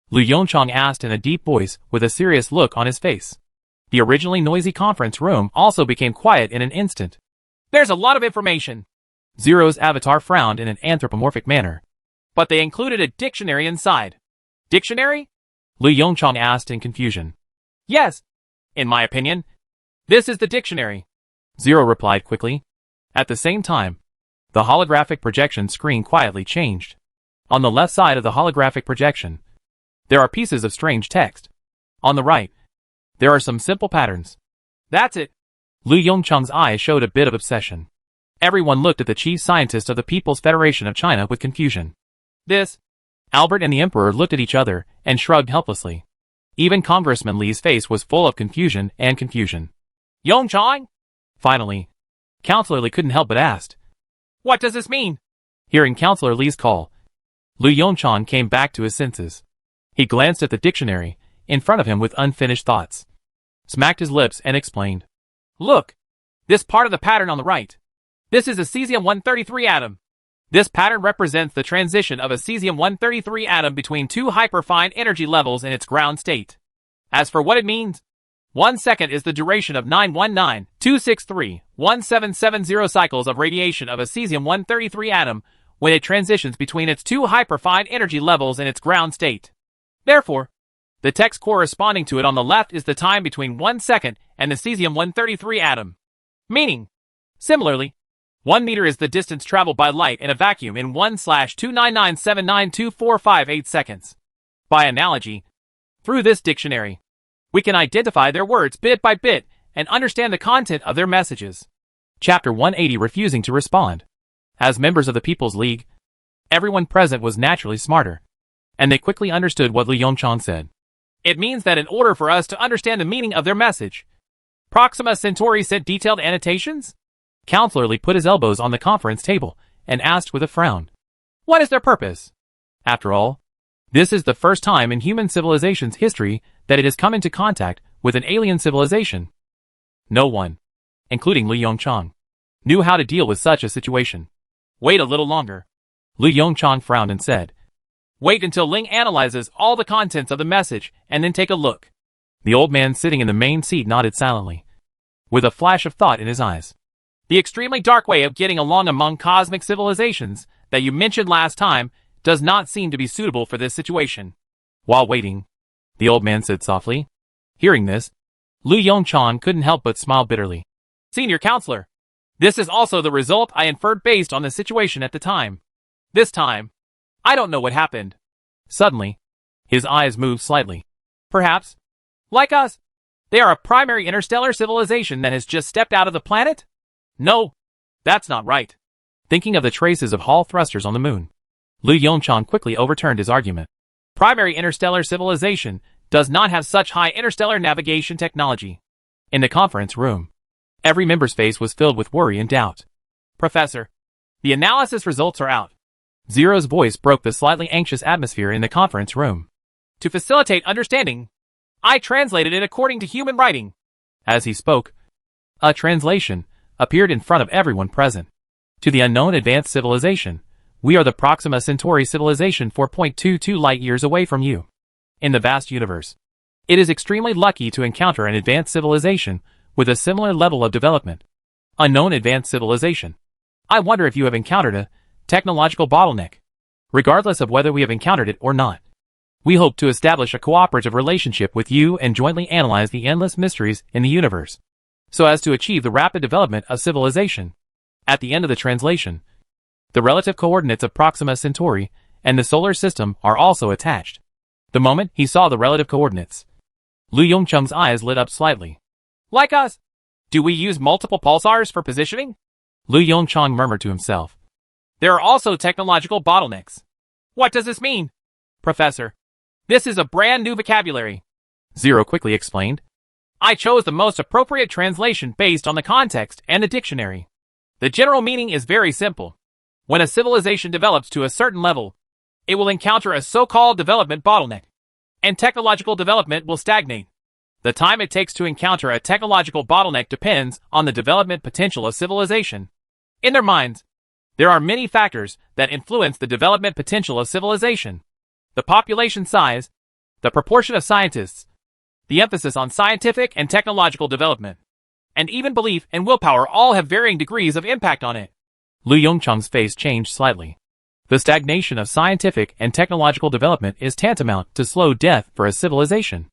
Lu Yongchang asked in a deep voice with a serious look on his face. The originally noisy conference room also became quiet in an instant. There's a lot of information. Zero's avatar frowned in an anthropomorphic manner. But they included a dictionary inside. Dictionary? Lu Yongchang asked in confusion. Yes. In my opinion, this is the dictionary. Zero replied quickly. At the same time, the holographic projection screen quietly changed. On the left side of the holographic projection, there are pieces of strange text. On the right, there are some simple patterns. That's it. Lu Yongchang's eyes showed a bit of obsession. Everyone looked at the chief scientist of the People's Federation of China with confusion. This Albert and the Emperor looked at each other and shrugged helplessly. Even Congressman Li's face was full of confusion and confusion. Yongchang? Finally, Counselor Li couldn't help but ask, What does this mean? Hearing Counselor Li's call, Lu Yongchang came back to his senses. He glanced at the dictionary in front of him with unfinished thoughts, smacked his lips and explained. Look! This part of the pattern on the right. This is a cesium-133 atom. This pattern represents the transition of a cesium-133 atom between two hyperfine energy levels in its ground state. As for what it means, 1 second is the duration of 919,263,1770 cycles of radiation of a cesium-133 atom when it transitions between its two hyperfine energy levels in its ground state. Therefore, the text corresponding to it on the left is the time between 1 second and the cesium-133 atom. Meaning, similarly, 1 meter is the distance traveled by light in a vacuum in 1/299792458 seconds. By analogy, through this dictionary, we can identify their words bit by bit and understand the content of their messages. Chapter 180 Refusing to respond. As members of the People's League, everyone present was naturally smarter, and they quickly understood what Lu Yongchang said. It means that in order for us to understand the meaning of their message, Proxima Centauri sent detailed annotations? Counselor Li put his elbows on the conference table and asked with a frown. What is their purpose? After all, this is the first time in human civilization's history that it has come into contact with an alien civilization. No one, including Lu Yongchang, knew how to deal with such a situation. Wait a little longer. Lu Yongchang frowned and said, Wait until Ling analyzes all the contents of the message and then take a look. The old man sitting in the main seat nodded silently, with a flash of thought in his eyes. The extremely dark way of getting along among cosmic civilizations that you mentioned last time does not seem to be suitable for this situation. While waiting, the old man said softly. Hearing this, Lu Yongchang couldn't help but smile bitterly. Senior Counselor, this is also the result I inferred based on the situation at the time. This time, I don't know what happened. Suddenly, his eyes moved slightly. Perhaps, like us, they are a primary interstellar civilization that has just stepped out of the planet? No, that's not right. Thinking of the traces of Hall thrusters on the moon, Lu Yongchang quickly overturned his argument. Primary interstellar civilization does not have such high interstellar navigation technology. In the conference room, every member's face was filled with worry and doubt. Professor, the analysis results are out. Zero's voice broke the slightly anxious atmosphere in the conference room. To facilitate understanding, I translated it according to human writing. As he spoke, a translation appeared in front of everyone present. To the unknown advanced civilization, we are the Proxima Centauri civilization 4.22 light-years away from you. In the vast universe, it is extremely lucky to encounter an advanced civilization with a similar level of development. Unknown advanced civilization. I wonder if you have encountered a technological bottleneck. Regardless of whether we have encountered it or not, we hope to establish a cooperative relationship with you and jointly analyze the endless mysteries in the universe, so as to achieve the rapid development of civilization. At the end of the translation, the relative coordinates of Proxima Centauri and the solar system are also attached. The moment he saw the relative coordinates, Lu Yongchang's eyes lit up slightly. Like us, do we use multiple pulsars for positioning? Lu Yongchang murmured to himself. There are also technological bottlenecks. What does this mean? Professor, this is a brand new vocabulary. Zero quickly explained. I chose the most appropriate translation based on the context and the dictionary. The general meaning is very simple. When a civilization develops to a certain level, it will encounter a so-called development bottleneck, and technological development will stagnate. The time it takes to encounter a technological bottleneck depends on the development potential of civilization. In their minds, there are many factors that influence the development potential of civilization. The population size, the proportion of scientists, the emphasis on scientific and technological development, and even belief and willpower all have varying degrees of impact on it. Lu Yongchang's face changed slightly. The stagnation of scientific and technological development is tantamount to slow death for a civilization,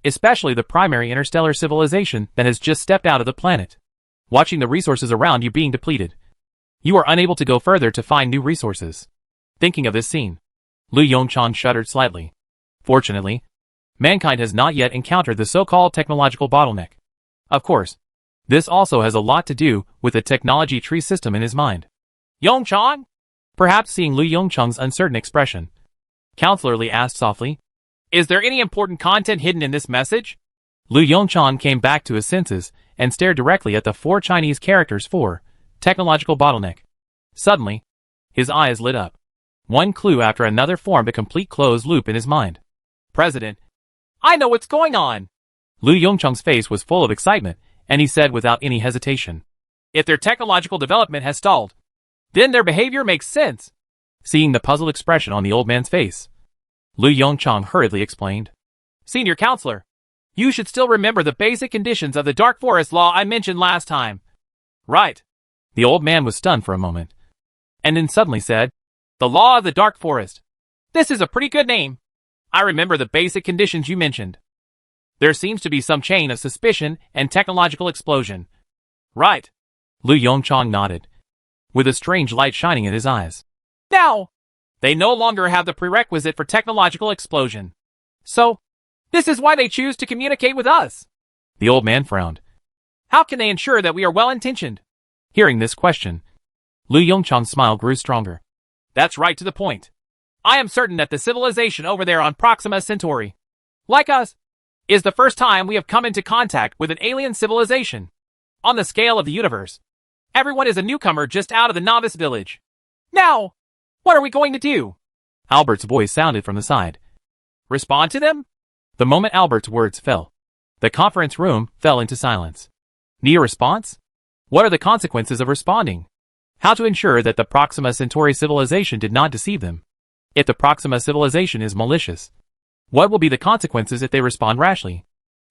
especially the primary interstellar civilization that has just stepped out of the planet. Watching the resources around you being depleted, you are unable to go further to find new resources. Thinking of this scene, Lu Yongchang shuddered slightly. Fortunately, mankind has not yet encountered the so-called technological bottleneck. Of course, this also has a lot to do with the technology tree system in his mind. Yongchang? Perhaps seeing Lu Yongchang's uncertain expression, Counselor Lee asked softly. Is there any important content hidden in this message? Lu Yongchang came back to his senses and stared directly at the 4 Chinese characters for technological bottleneck. Suddenly, his eyes lit up. One clue after another formed a complete closed loop in his mind. President, I know what's going on. Lu Yongchang's face was full of excitement, and he said without any hesitation. If their technological development has stalled, then their behavior makes sense. Seeing the puzzled expression on the old man's face, Lu Yongchang hurriedly explained. Senior Counselor, you should still remember the basic conditions of the Dark Forest Law I mentioned last time. Right. The old man was stunned for a moment, and then suddenly said, The Law of the Dark Forest. This is a pretty good name. I remember the basic conditions you mentioned. There seems to be some chain of suspicion and technological explosion. Right. Lu Yongchang nodded, with a strange light shining in his eyes. Now, they no longer have the prerequisite for technological explosion. So, this is why they choose to communicate with us. The old man frowned. How can they ensure that we are well-intentioned? Hearing this question, Lu Yongchang's smile grew stronger. That's right to the point. I am certain that the civilization over there on Proxima Centauri, like us, is the first time we have come into contact with an alien civilization. On the scale of the universe, everyone is a newcomer just out of the novice village. Now, what are we going to do? Albert's voice sounded from the side. Respond to them? The moment Albert's words fell, the conference room fell into silence. Need a response? What are the consequences of responding? How to ensure that the Proxima Centauri civilization did not deceive them? If the Proxima civilization is malicious, what will be the consequences if they respond rashly?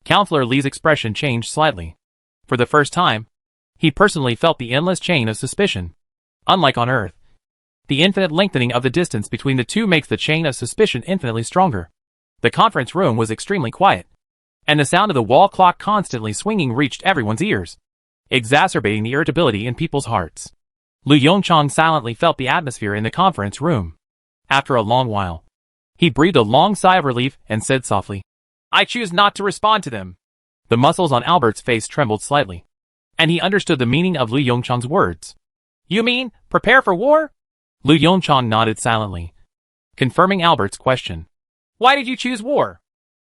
Counselor Lee's expression changed slightly. For the first time, he personally felt the endless chain of suspicion. Unlike on Earth, the infinite lengthening of the distance between the two makes the chain of suspicion infinitely stronger. The conference room was extremely quiet, and the sound of the wall clock constantly swinging reached everyone's ears, exacerbating the irritability in people's hearts. Lu Yongchang silently felt the atmosphere in the conference room. After a long while, he breathed a long sigh of relief and said softly, I choose not to respond to them. The muscles on Albert's face trembled slightly, and he understood the meaning of Lu Yongchang's words. You mean, prepare for war? Lu Yongchang nodded silently, confirming Albert's question. Why did you choose war?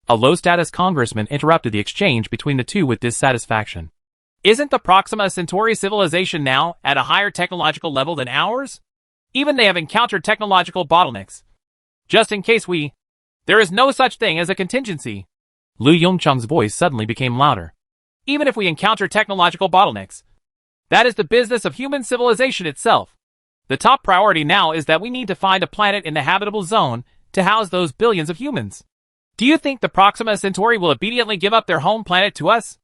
A low-status congressman interrupted the exchange between the two with dissatisfaction. Isn't the Proxima Centauri civilization now at a higher technological level than ours? Even they have encountered technological bottlenecks. Just in case there is no such thing as a contingency. Lu Yongchang's voice suddenly became louder. Even if we encounter technological bottlenecks, that is the business of human civilization itself. The top priority now is that we need to find a planet in the habitable zone to house those billions of humans. Do you think the Proxima Centauri will obediently give up their home planet to us?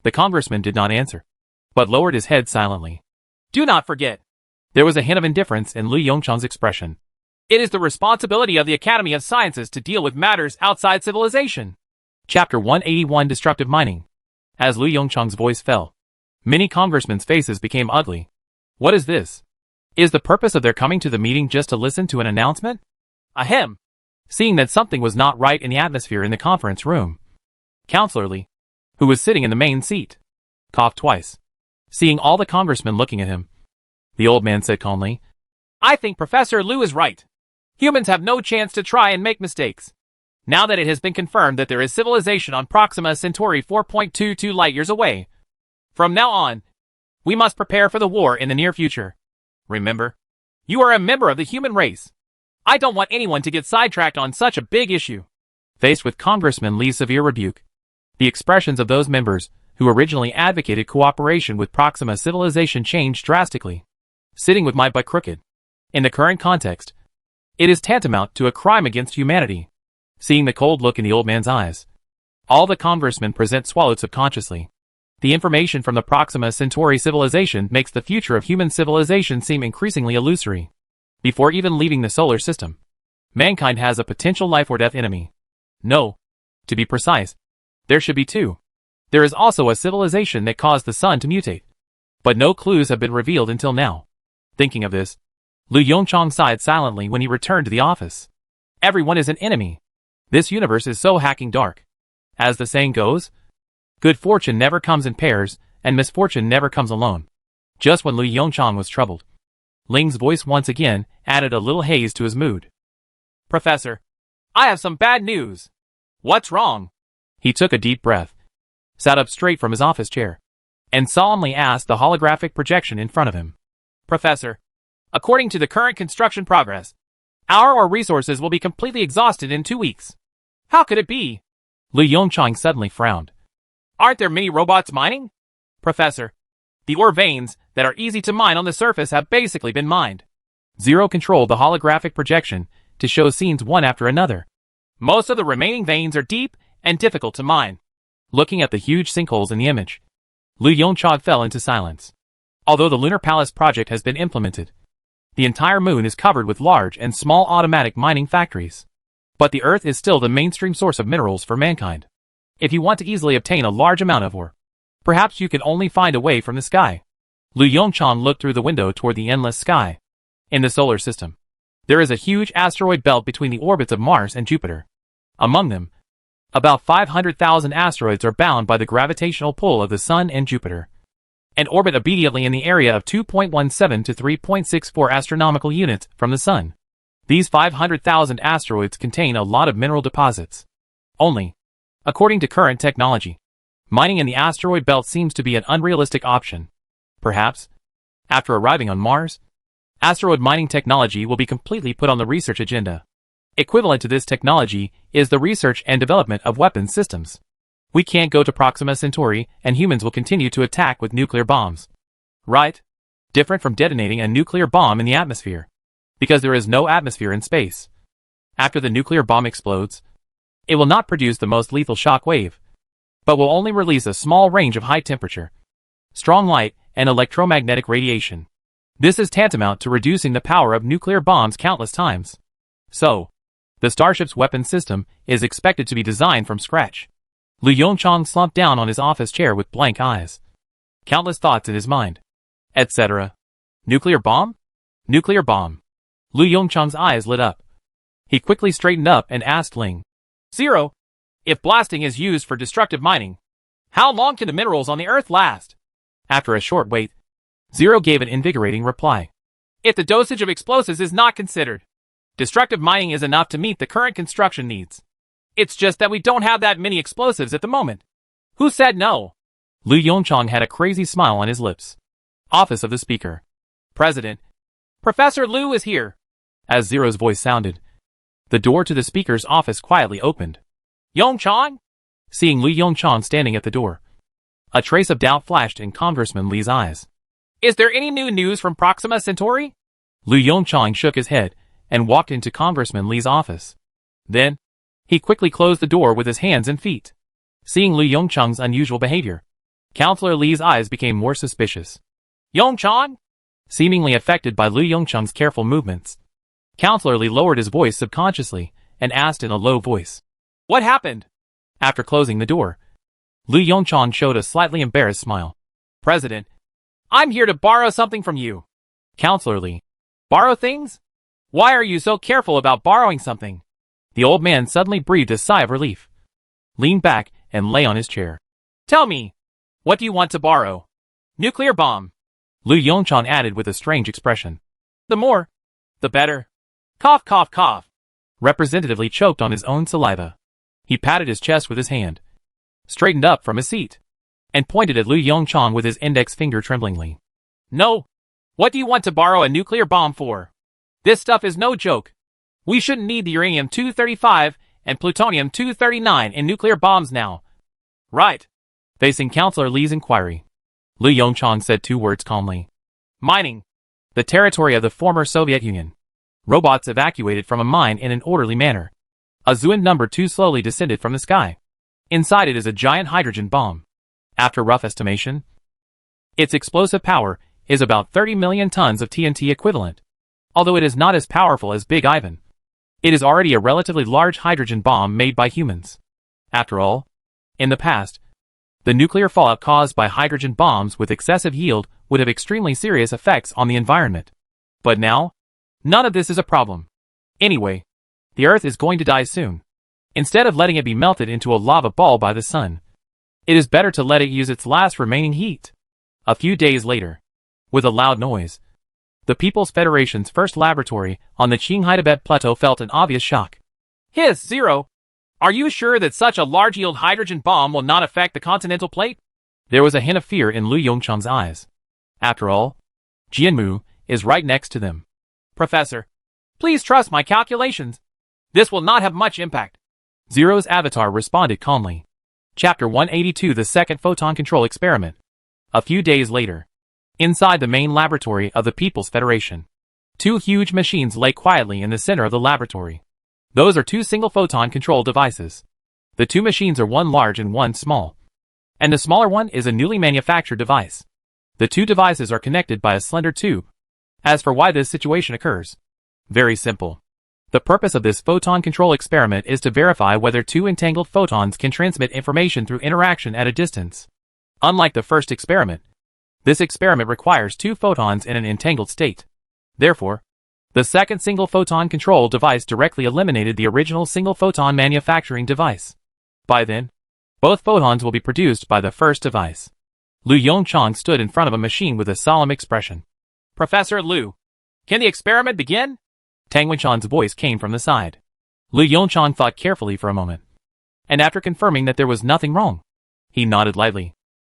The congressman did not answer, but lowered his head silently. Do not forget. There was a hint of indifference in Lu Yongchang's expression. It is the responsibility of the Academy of Sciences to deal with matters outside civilization. Chapter 181 Destructive Mining. As Lu Yongchang's voice fell, many congressmen's faces became ugly. What is this? Is the purpose of their coming to the meeting just to listen to an announcement? Ahem. Seeing that something was not right in the atmosphere in the conference room, Counselor Lee, who was sitting in the main seat, coughed twice. Seeing all the congressmen looking at him, the old man said calmly, I think Professor Liu is right. Humans have no chance to try and make mistakes. Now that it has been confirmed that there is civilization on Proxima Centauri 4.22 light-years away, from now on, we must prepare for the war in the near future. Remember, you are a member of the human race. I don't want anyone to get sidetracked on such a big issue. Faced with Congressman Lee's severe rebuke, the expressions of those members who originally advocated cooperation with Proxima civilization changed drastically. Sitting with my butt crooked. In the current context, it is tantamount to a crime against humanity. Seeing the cold look in the old man's eyes, all the congressmen present swallowed subconsciously. The information from the Proxima Centauri civilization makes the future of human civilization seem increasingly illusory. Before even leaving the solar system, mankind has a potential life or death enemy. No. To be precise, there should be two. There is also a civilization that caused the sun to mutate. But no clues have been revealed until now. Thinking of this, Lu Yongchang sighed silently when he returned to the office. Everyone is an enemy. This universe is so hacking dark. As the saying goes, good fortune never comes in pairs, and misfortune never comes alone. Just when Lu Yongchang was troubled, Ling's voice once again added a little haze to his mood. Professor, I have some bad news. What's wrong? He took a deep breath, sat up straight from his office chair, and solemnly asked the holographic projection in front of him. Professor, according to the current construction progress, our resources will be completely exhausted in 2 weeks. How could it be? Lu Yongchang suddenly frowned. Aren't there many robots mining? Professor, the ore veins that are easy to mine on the surface have basically been mined. Zero controlled the holographic projection to show scenes one after another. Most of the remaining veins are deep and difficult to mine. Looking at the huge sinkholes in the image, Lu Yongchang fell into silence. Although the Lunar Palace project has been implemented, the entire moon is covered with large and small automatic mining factories. But the Earth is still the mainstream source of minerals for mankind. If you want to easily obtain a large amount of ore, perhaps you can only find a way from the sky. Lu Yongchang looked through the window toward the endless sky. In the solar system, there is a huge asteroid belt between the orbits of Mars and Jupiter. Among them, about 500,000 asteroids are bound by the gravitational pull of the Sun and Jupiter, and orbit obediently in the area of 2.17 to 3.64 astronomical units from the Sun. These 500,000 asteroids contain a lot of mineral deposits. Only, according to current technology, mining in the asteroid belt seems to be an unrealistic option. Perhaps, after arriving on Mars, asteroid mining technology will be completely put on the research agenda. Equivalent to this technology is the research and development of weapons systems. We can't go to Proxima Centauri and humans will continue to attack with nuclear bombs. Right? Different from detonating a nuclear bomb in the atmosphere. Because there is no atmosphere in space. After the nuclear bomb explodes, it will not produce the most lethal shock wave, but will only release a small range of high temperature, strong light, and electromagnetic radiation. This is tantamount to reducing the power of nuclear bombs countless times. So, the Starship's weapon system is expected to be designed from scratch. Lu Yongchang slumped down on his office chair with blank eyes. Countless thoughts in his mind. Etc. Nuclear bomb? Nuclear bomb. Lu Yongchang's eyes lit up. He quickly straightened up and asked Ling. Zero, if blasting is used for destructive mining, how long can the minerals on the Earth last? After a short wait, Zero gave an invigorating reply. If the dosage of explosives is not considered, destructive mining is enough to meet the current construction needs. It's just that we don't have that many explosives at the moment. Who said no? Lu Yongchang had a crazy smile on his lips. Office of the Speaker. President, Professor Lu is here. As Zero's voice sounded, the door to the speaker's office quietly opened. Yongchang? Seeing Lu Yongchang standing at the door, a trace of doubt flashed in Congressman Li's eyes. Is there any new news from Proxima Centauri? Lu Yongchang shook his head and walked into Congressman Li's office. Then, he quickly closed the door with his hands and feet. Seeing Lu Yongchang's unusual behavior, Counselor Li's eyes became more suspicious. Yongchang? Seemingly affected by Lu Yongchang's careful movements, Counselor Li lowered his voice subconsciously and asked in a low voice. What happened? After closing the door, Lu Yongchang showed a slightly embarrassed smile. President, I'm here to borrow something from you. Counselor Li. Borrow things? Why are you so careful about borrowing something? The old man suddenly breathed a sigh of relief, leaned back, and lay on his chair. Tell me, what do you want to borrow? Nuclear bomb. Lu Yongchang added with a strange expression. The more, the better. Cough, cough, cough. Representatively choked on his own saliva. He patted his chest with his hand, straightened up from his seat, and pointed at Lu Yongchang with his index finger tremblingly. No. What do you want to borrow a nuclear bomb for? This stuff is no joke. We shouldn't need the uranium-235 and plutonium-239 in nuclear bombs now. Right. Facing Counselor Li's inquiry, Lu Yongchang said 2 words calmly. Mining. The territory of the former Soviet Union. Robots evacuated from a mine in an orderly manner. A Zuan number 2 slowly descended from the sky. Inside it is a giant hydrogen bomb. After rough estimation, its explosive power is about 30 million tons of TNT equivalent. Although it is not as powerful as Big Ivan, it is already a relatively large hydrogen bomb made by humans. After all, in the past, the nuclear fallout caused by hydrogen bombs with excessive yield would have extremely serious effects on the environment. But now, none of this is a problem. Anyway, the Earth is going to die soon. Instead of letting it be melted into a lava ball by the sun, it is better to let it use its last remaining heat. A few days later, with a loud noise, the People's Federation's first laboratory on the Qinghai Tibet Plateau felt an obvious shock. Hiss, Zero. Are you sure that such a large-yield hydrogen bomb will not affect the continental plate? There was a hint of fear in Lu Yongchang's eyes. After all, Jianmu is right next to them. Professor, please trust my calculations. This will not have much impact. Zero's avatar responded calmly. Chapter 182: The Second Photon Control Experiment. A few days later, inside the main laboratory of the People's Federation, two huge machines lay quietly in the center of the laboratory. Those are two single photon control devices. The two machines are one large and one small, and the smaller one is a newly manufactured device. The two devices are connected by a slender tube. As for why this situation occurs, very simple. The purpose of this photon control experiment is to verify whether two entangled photons can transmit information through interaction at a distance. Unlike the first experiment, this experiment requires two photons in an entangled state. Therefore, the second single photon control device directly eliminated the original single photon manufacturing device. By then, both photons will be produced by the first device. Lu Yongchang stood in front of a machine with a solemn expression. Professor Lu, can the experiment begin? Tang Wenshan's voice came from the side. Lu Yongchang thought carefully for a moment, and after confirming that there was nothing wrong, he nodded lightly.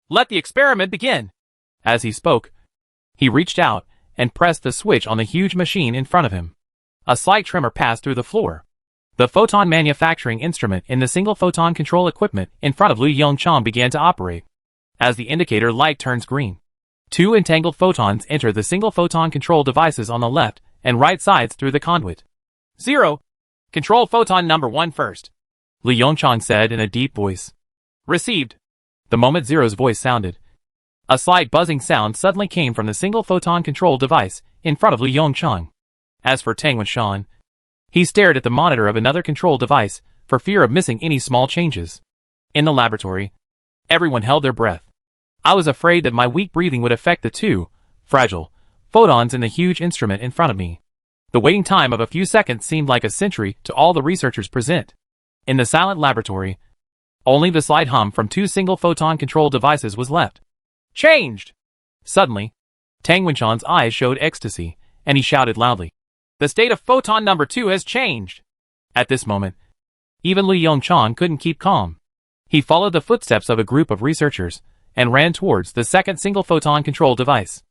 Let the experiment begin. As he spoke, he reached out and pressed the switch on the huge machine in front of him. A slight tremor passed through the floor. The photon manufacturing instrument in the single photon control equipment in front of Lu Yongchang began to operate. As the indicator light turns green, two entangled photons enter the single photon control devices on the left and right sides through the conduit. Zero. Control photon number 1 first. Lu Yongchang said in a deep voice. Received. The moment Zero's voice sounded, a slight buzzing sound suddenly came from the single photon control device in front of Lu Yongchang. As for Tang Wenshan, he stared at the monitor of another control device for fear of missing any small changes. In the laboratory, everyone held their breath. I was afraid that my weak breathing would affect the two fragile photons in the huge instrument in front of me. The waiting time of a few seconds seemed like a century to all the researchers present. In the silent laboratory, only the slight hum from two single photon control devices was left. Changed! Suddenly, Tang Wenshan's eyes showed ecstasy, and he shouted loudly. The state of photon number 2 has changed. At this moment, even Lu Yongchang couldn't keep calm. He followed the footsteps of a group of researchers and ran towards the second single photon control device.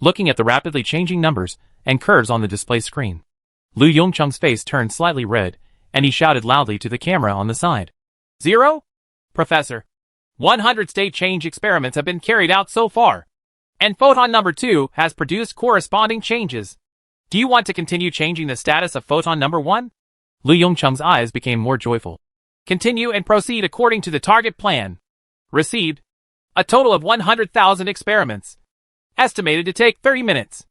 Looking at the rapidly changing numbers and curves on the display screen, Lu Yongchang's face turned slightly red, and he shouted loudly to the camera on the side. Zero? Professor, 100 state change experiments have been carried out so far, and photon number 2 has produced corresponding changes. Do you want to continue changing the status of photon number 1? Lu Yongchang's eyes became more joyful. Continue and proceed according to the target plan. Received. A total of 100,000 experiments. Estimated to take 30 minutes.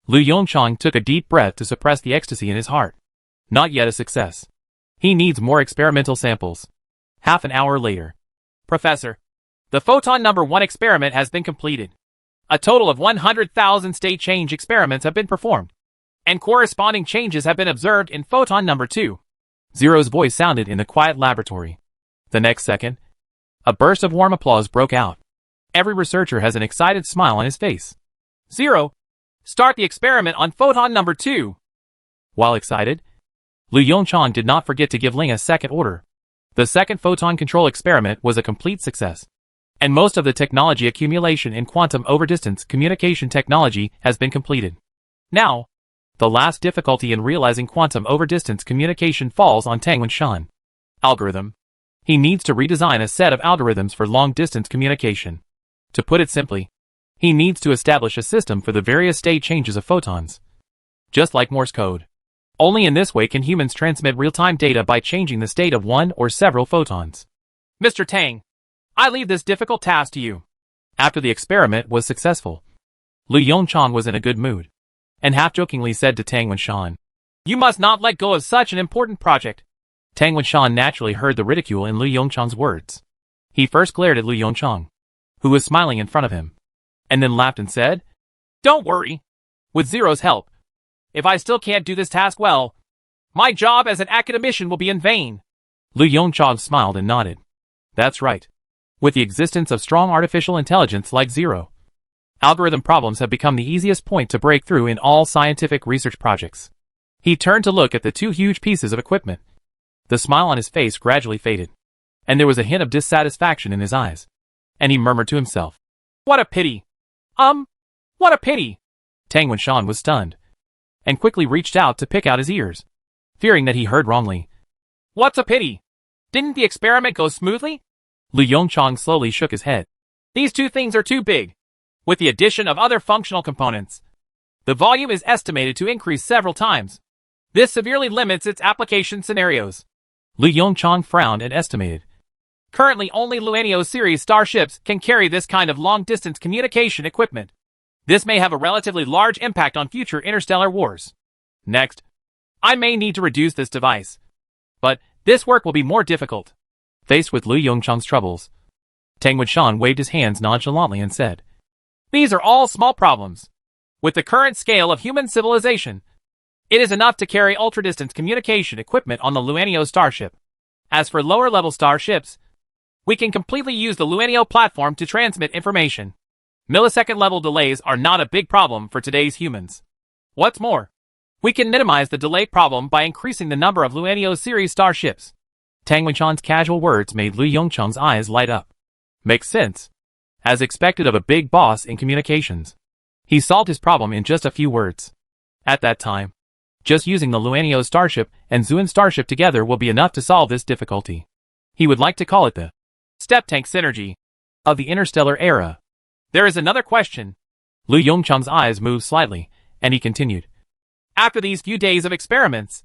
Lu Yongchang took a deep breath to suppress the ecstasy in his heart. Not yet a success. He needs more experimental samples. Half an hour later. Professor, the photon number 1 experiment has been completed. A total of 100,000 state change experiments have been performed, and corresponding changes have been observed in photon number 2. Zero's voice sounded in the quiet laboratory. The next second, a burst of warm applause broke out. Every researcher has an excited smile on his face. Zero, start the experiment on photon number 2. While excited, Lu Yongchang did not forget to give Ling a second order. The second photon control experiment was a complete success, and most of the technology accumulation in quantum overdistance communication technology has been completed. Now, the last difficulty in realizing quantum overdistance communication falls on Tang Wenshan. Algorithm. He needs to redesign a set of algorithms for long-distance communication. To put it simply, he needs to establish a system for the various state changes of photons. Just like Morse code. Only in this way can humans transmit real-time data by changing the state of one or several photons. Mr. Tang, I leave this difficult task to you. After the experiment was successful, Lu Yongchang was in a good mood, and half-jokingly said to Tang Wenshan, You must not let go of such an important project. Tang Wenshan naturally heard the ridicule in Lu Yongchang's words. He first glared at Lu Yongchang, who was smiling in front of him, and then laughed and said, Don't worry. With Zero's help, if I still can't do this task well, my job as an academician will be in vain. Lu Yongchang smiled and nodded. That's right. With the existence of strong artificial intelligence like Zero, algorithm problems have become the easiest point to break through in all scientific research projects. He turned to look at the two huge pieces of equipment. The smile on his face gradually faded, and there was a hint of dissatisfaction in his eyes. And he murmured to himself, What a pity. What a pity. Tang Wenshan was stunned, and quickly reached out to pick out his ears, fearing that he heard wrongly. What's a pity? Didn't the experiment go smoothly? Lu Yongchang slowly shook his head. These two things are too big. With the addition of other functional components, the volume is estimated to increase several times. This severely limits its application scenarios. Lu Yongchang frowned and estimated. Currently only Luanio series starships can carry this kind of long-distance communication equipment. This may have a relatively large impact on future interstellar wars. Next, I may need to reduce this device. But this work will be more difficult. Faced with Lu Yongchang's troubles, Tang Wenshan waved his hands nonchalantly and said, These are all small problems. With the current scale of human civilization, it is enough to carry ultra-distance communication equipment on the Luanio starship. As for lower-level starships, we can completely use the Luanio platform to transmit information. Millisecond-level delays are not a big problem for today's humans. What's more, we can minimize the delay problem by increasing the number of Luanio series starships. Tang Wenshan's casual words made Lu Yongchang's eyes light up. Makes sense. As expected of a big boss in communications. He solved his problem in just a few words. At that time, just using the Luanio starship and Zuan starship together will be enough to solve this difficulty. He would like to call it the step tank synergy of the interstellar era. There is another question. Lu Yongchang's eyes moved slightly, and he continued. After these few days of experiments,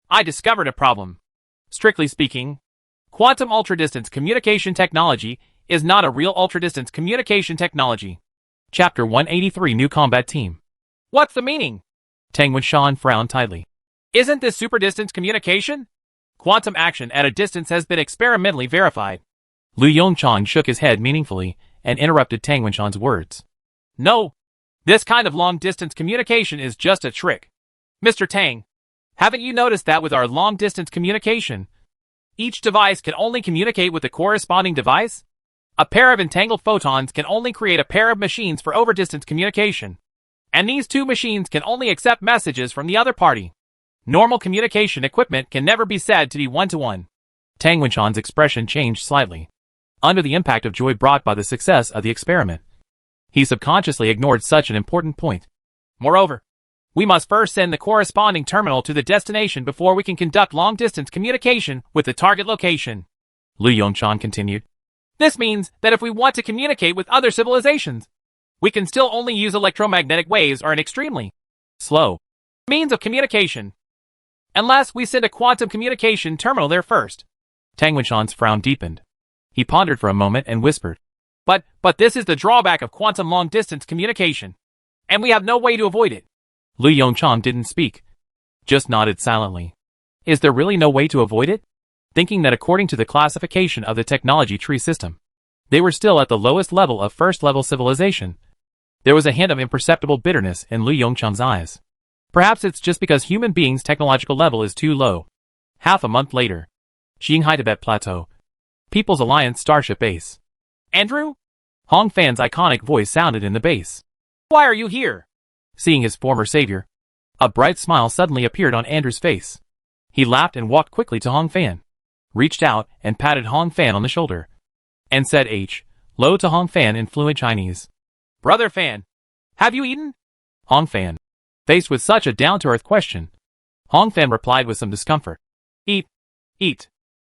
I discovered a problem. Strictly speaking, quantum ultra-distance communication technology is not a real ultra-distance communication technology. Chapter 183 New Combat Team. What's the meaning? Tang Wenshan frowned tightly. Isn't this super-distance communication? Quantum action at a distance has been experimentally verified. Lu Yongchang shook his head meaningfully and interrupted Tang Wenshan's words. No, this kind of long-distance communication is just a trick. Mr. Tang, haven't you noticed that with our long-distance communication, each device can only communicate with the corresponding device? A pair of entangled photons can only create a pair of machines for over-distance communication. And these two machines can only accept messages from the other party. Normal communication equipment can never be said to be one-to-one. Tang Wenshan's expression changed slightly, under the impact of joy brought by the success of the experiment. He subconsciously ignored such an important point. Moreover, we must first send the corresponding terminal to the destination before we can conduct long-distance communication with the target location. Lu Yongchang continued. This means that if we want to communicate with other civilizations, we can still only use electromagnetic waves or an extremely slow means of communication, unless we send a quantum communication terminal there first. Tang Wenshan's frown deepened. He pondered for a moment and whispered. But this is the drawback of quantum long-distance communication, and we have no way to avoid it. Lu Yongchang didn't speak, just nodded silently. Is there really no way to avoid it? Thinking that according to the classification of the technology tree system, they were still at the lowest level of first-level civilization. There was a hint of imperceptible bitterness in Lu Yongchang's eyes. Perhaps it's just because human beings' technological level is too low. Half a month later, Qinghai Tibet Plateau, People's Alliance Starship Base. Andrew? Hong Fan's iconic voice sounded in the base. Why are you here? Seeing his former savior, a bright smile suddenly appeared on Andrew's face. He laughed and walked quickly to Hong Fan, reached out and patted Hong Fan on the shoulder, and said low to Hong Fan in fluent Chinese. Brother Fan, have you eaten? Hong Fan, faced with such a down-to-earth question, Hong Fan replied with some discomfort. Eat.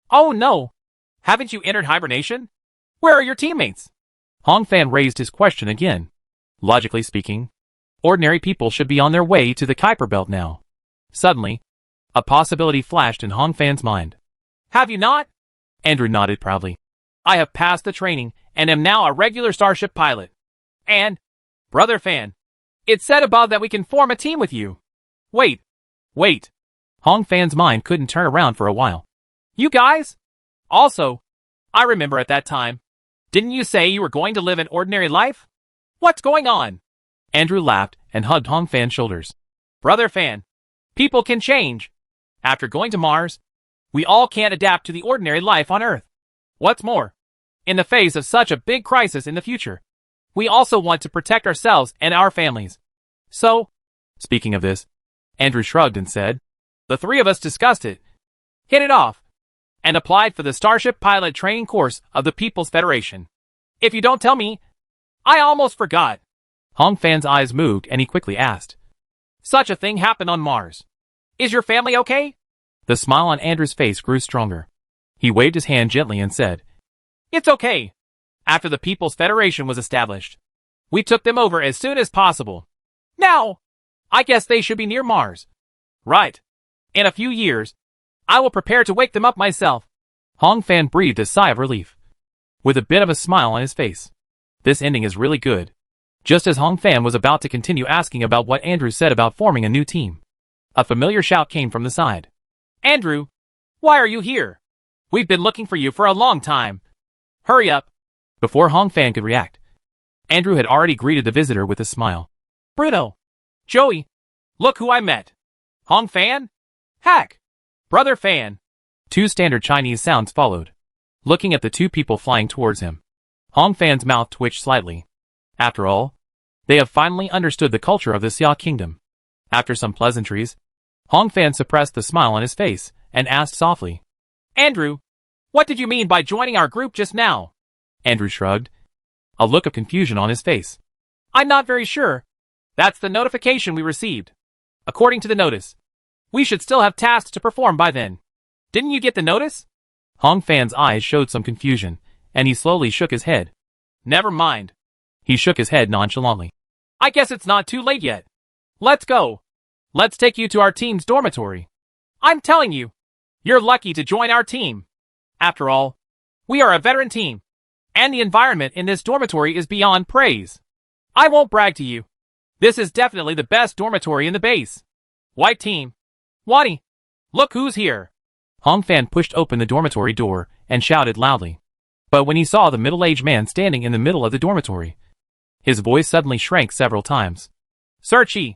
Oh no! Haven't you entered hibernation? Where are your teammates? Hong Fan raised his question again. Logically speaking, ordinary people should be on their way to the Kuiper Belt now. Suddenly, a possibility flashed in Hong Fan's mind. Have you not? Andrew nodded proudly. I have passed the training and am now a regular starship pilot. And, Brother Fan, it said above that we can form a team with you. Wait. Hong Fan's mind couldn't turn around for a while. You guys? Also, I remember at that time, didn't you say you were going to live an ordinary life? What's going on? Andrew laughed and hugged Hong Fan's shoulders. Brother Fan, people can change. After going to Mars, we all can't adapt to the ordinary life on Earth. What's more, in the face of such a big crisis in the future, we also want to protect ourselves and our families. So, speaking of this, Andrew shrugged and said, the three of us discussed it. Hit it off, and applied for the Starship Pilot Training Course of the People's Federation. If you don't tell me, I almost forgot. Hong Fan's eyes moved and he quickly asked. Such a thing happened on Mars. Is your family okay? The smile on Andrew's face grew stronger. He waved his hand gently and said, It's okay. After the People's Federation was established, we took them over as soon as possible. Now, I guess they should be near Mars. Right. In a few years, I will prepare to wake them up myself. Hong Fan breathed a sigh of relief, with a bit of a smile on his face. This ending is really good. Just as Hong Fan was about to continue asking about what Andrew said about forming a new team, a familiar shout came from the side. Andrew, why are you here? We've been looking for you for a long time. Hurry up. Before Hong Fan could react, Andrew had already greeted the visitor with a smile. Bruno. Joey. Look who I met. Hong Fan? Hack. Brother Fan. Two standard Chinese sounds followed. Looking at the two people flying towards him, Hong Fan's mouth twitched slightly. After all, they have finally understood the culture of the Xia Kingdom. After some pleasantries, Hong Fan suppressed the smile on his face and asked softly, Andrew, what did you mean by joining our group just now? Andrew shrugged, a look of confusion on his face. I'm not very sure. That's the notification we received. According to the notice, we should still have tasks to perform by then. Didn't you get the notice? Hong Fan's eyes showed some confusion, and he slowly shook his head. Never mind. He shook his head nonchalantly. I guess it's not too late yet. Let's go. Let's take you to our team's dormitory. I'm telling you, you're lucky to join our team. After all, we are a veteran team, and the environment in this dormitory is beyond praise. I won't brag to you. This is definitely the best dormitory in the base. White team. Wani, look who's here. Hong Fan pushed open the dormitory door and shouted loudly. But when he saw the middle-aged man standing in the middle of the dormitory, his voice suddenly shrank several times. Sir Chi,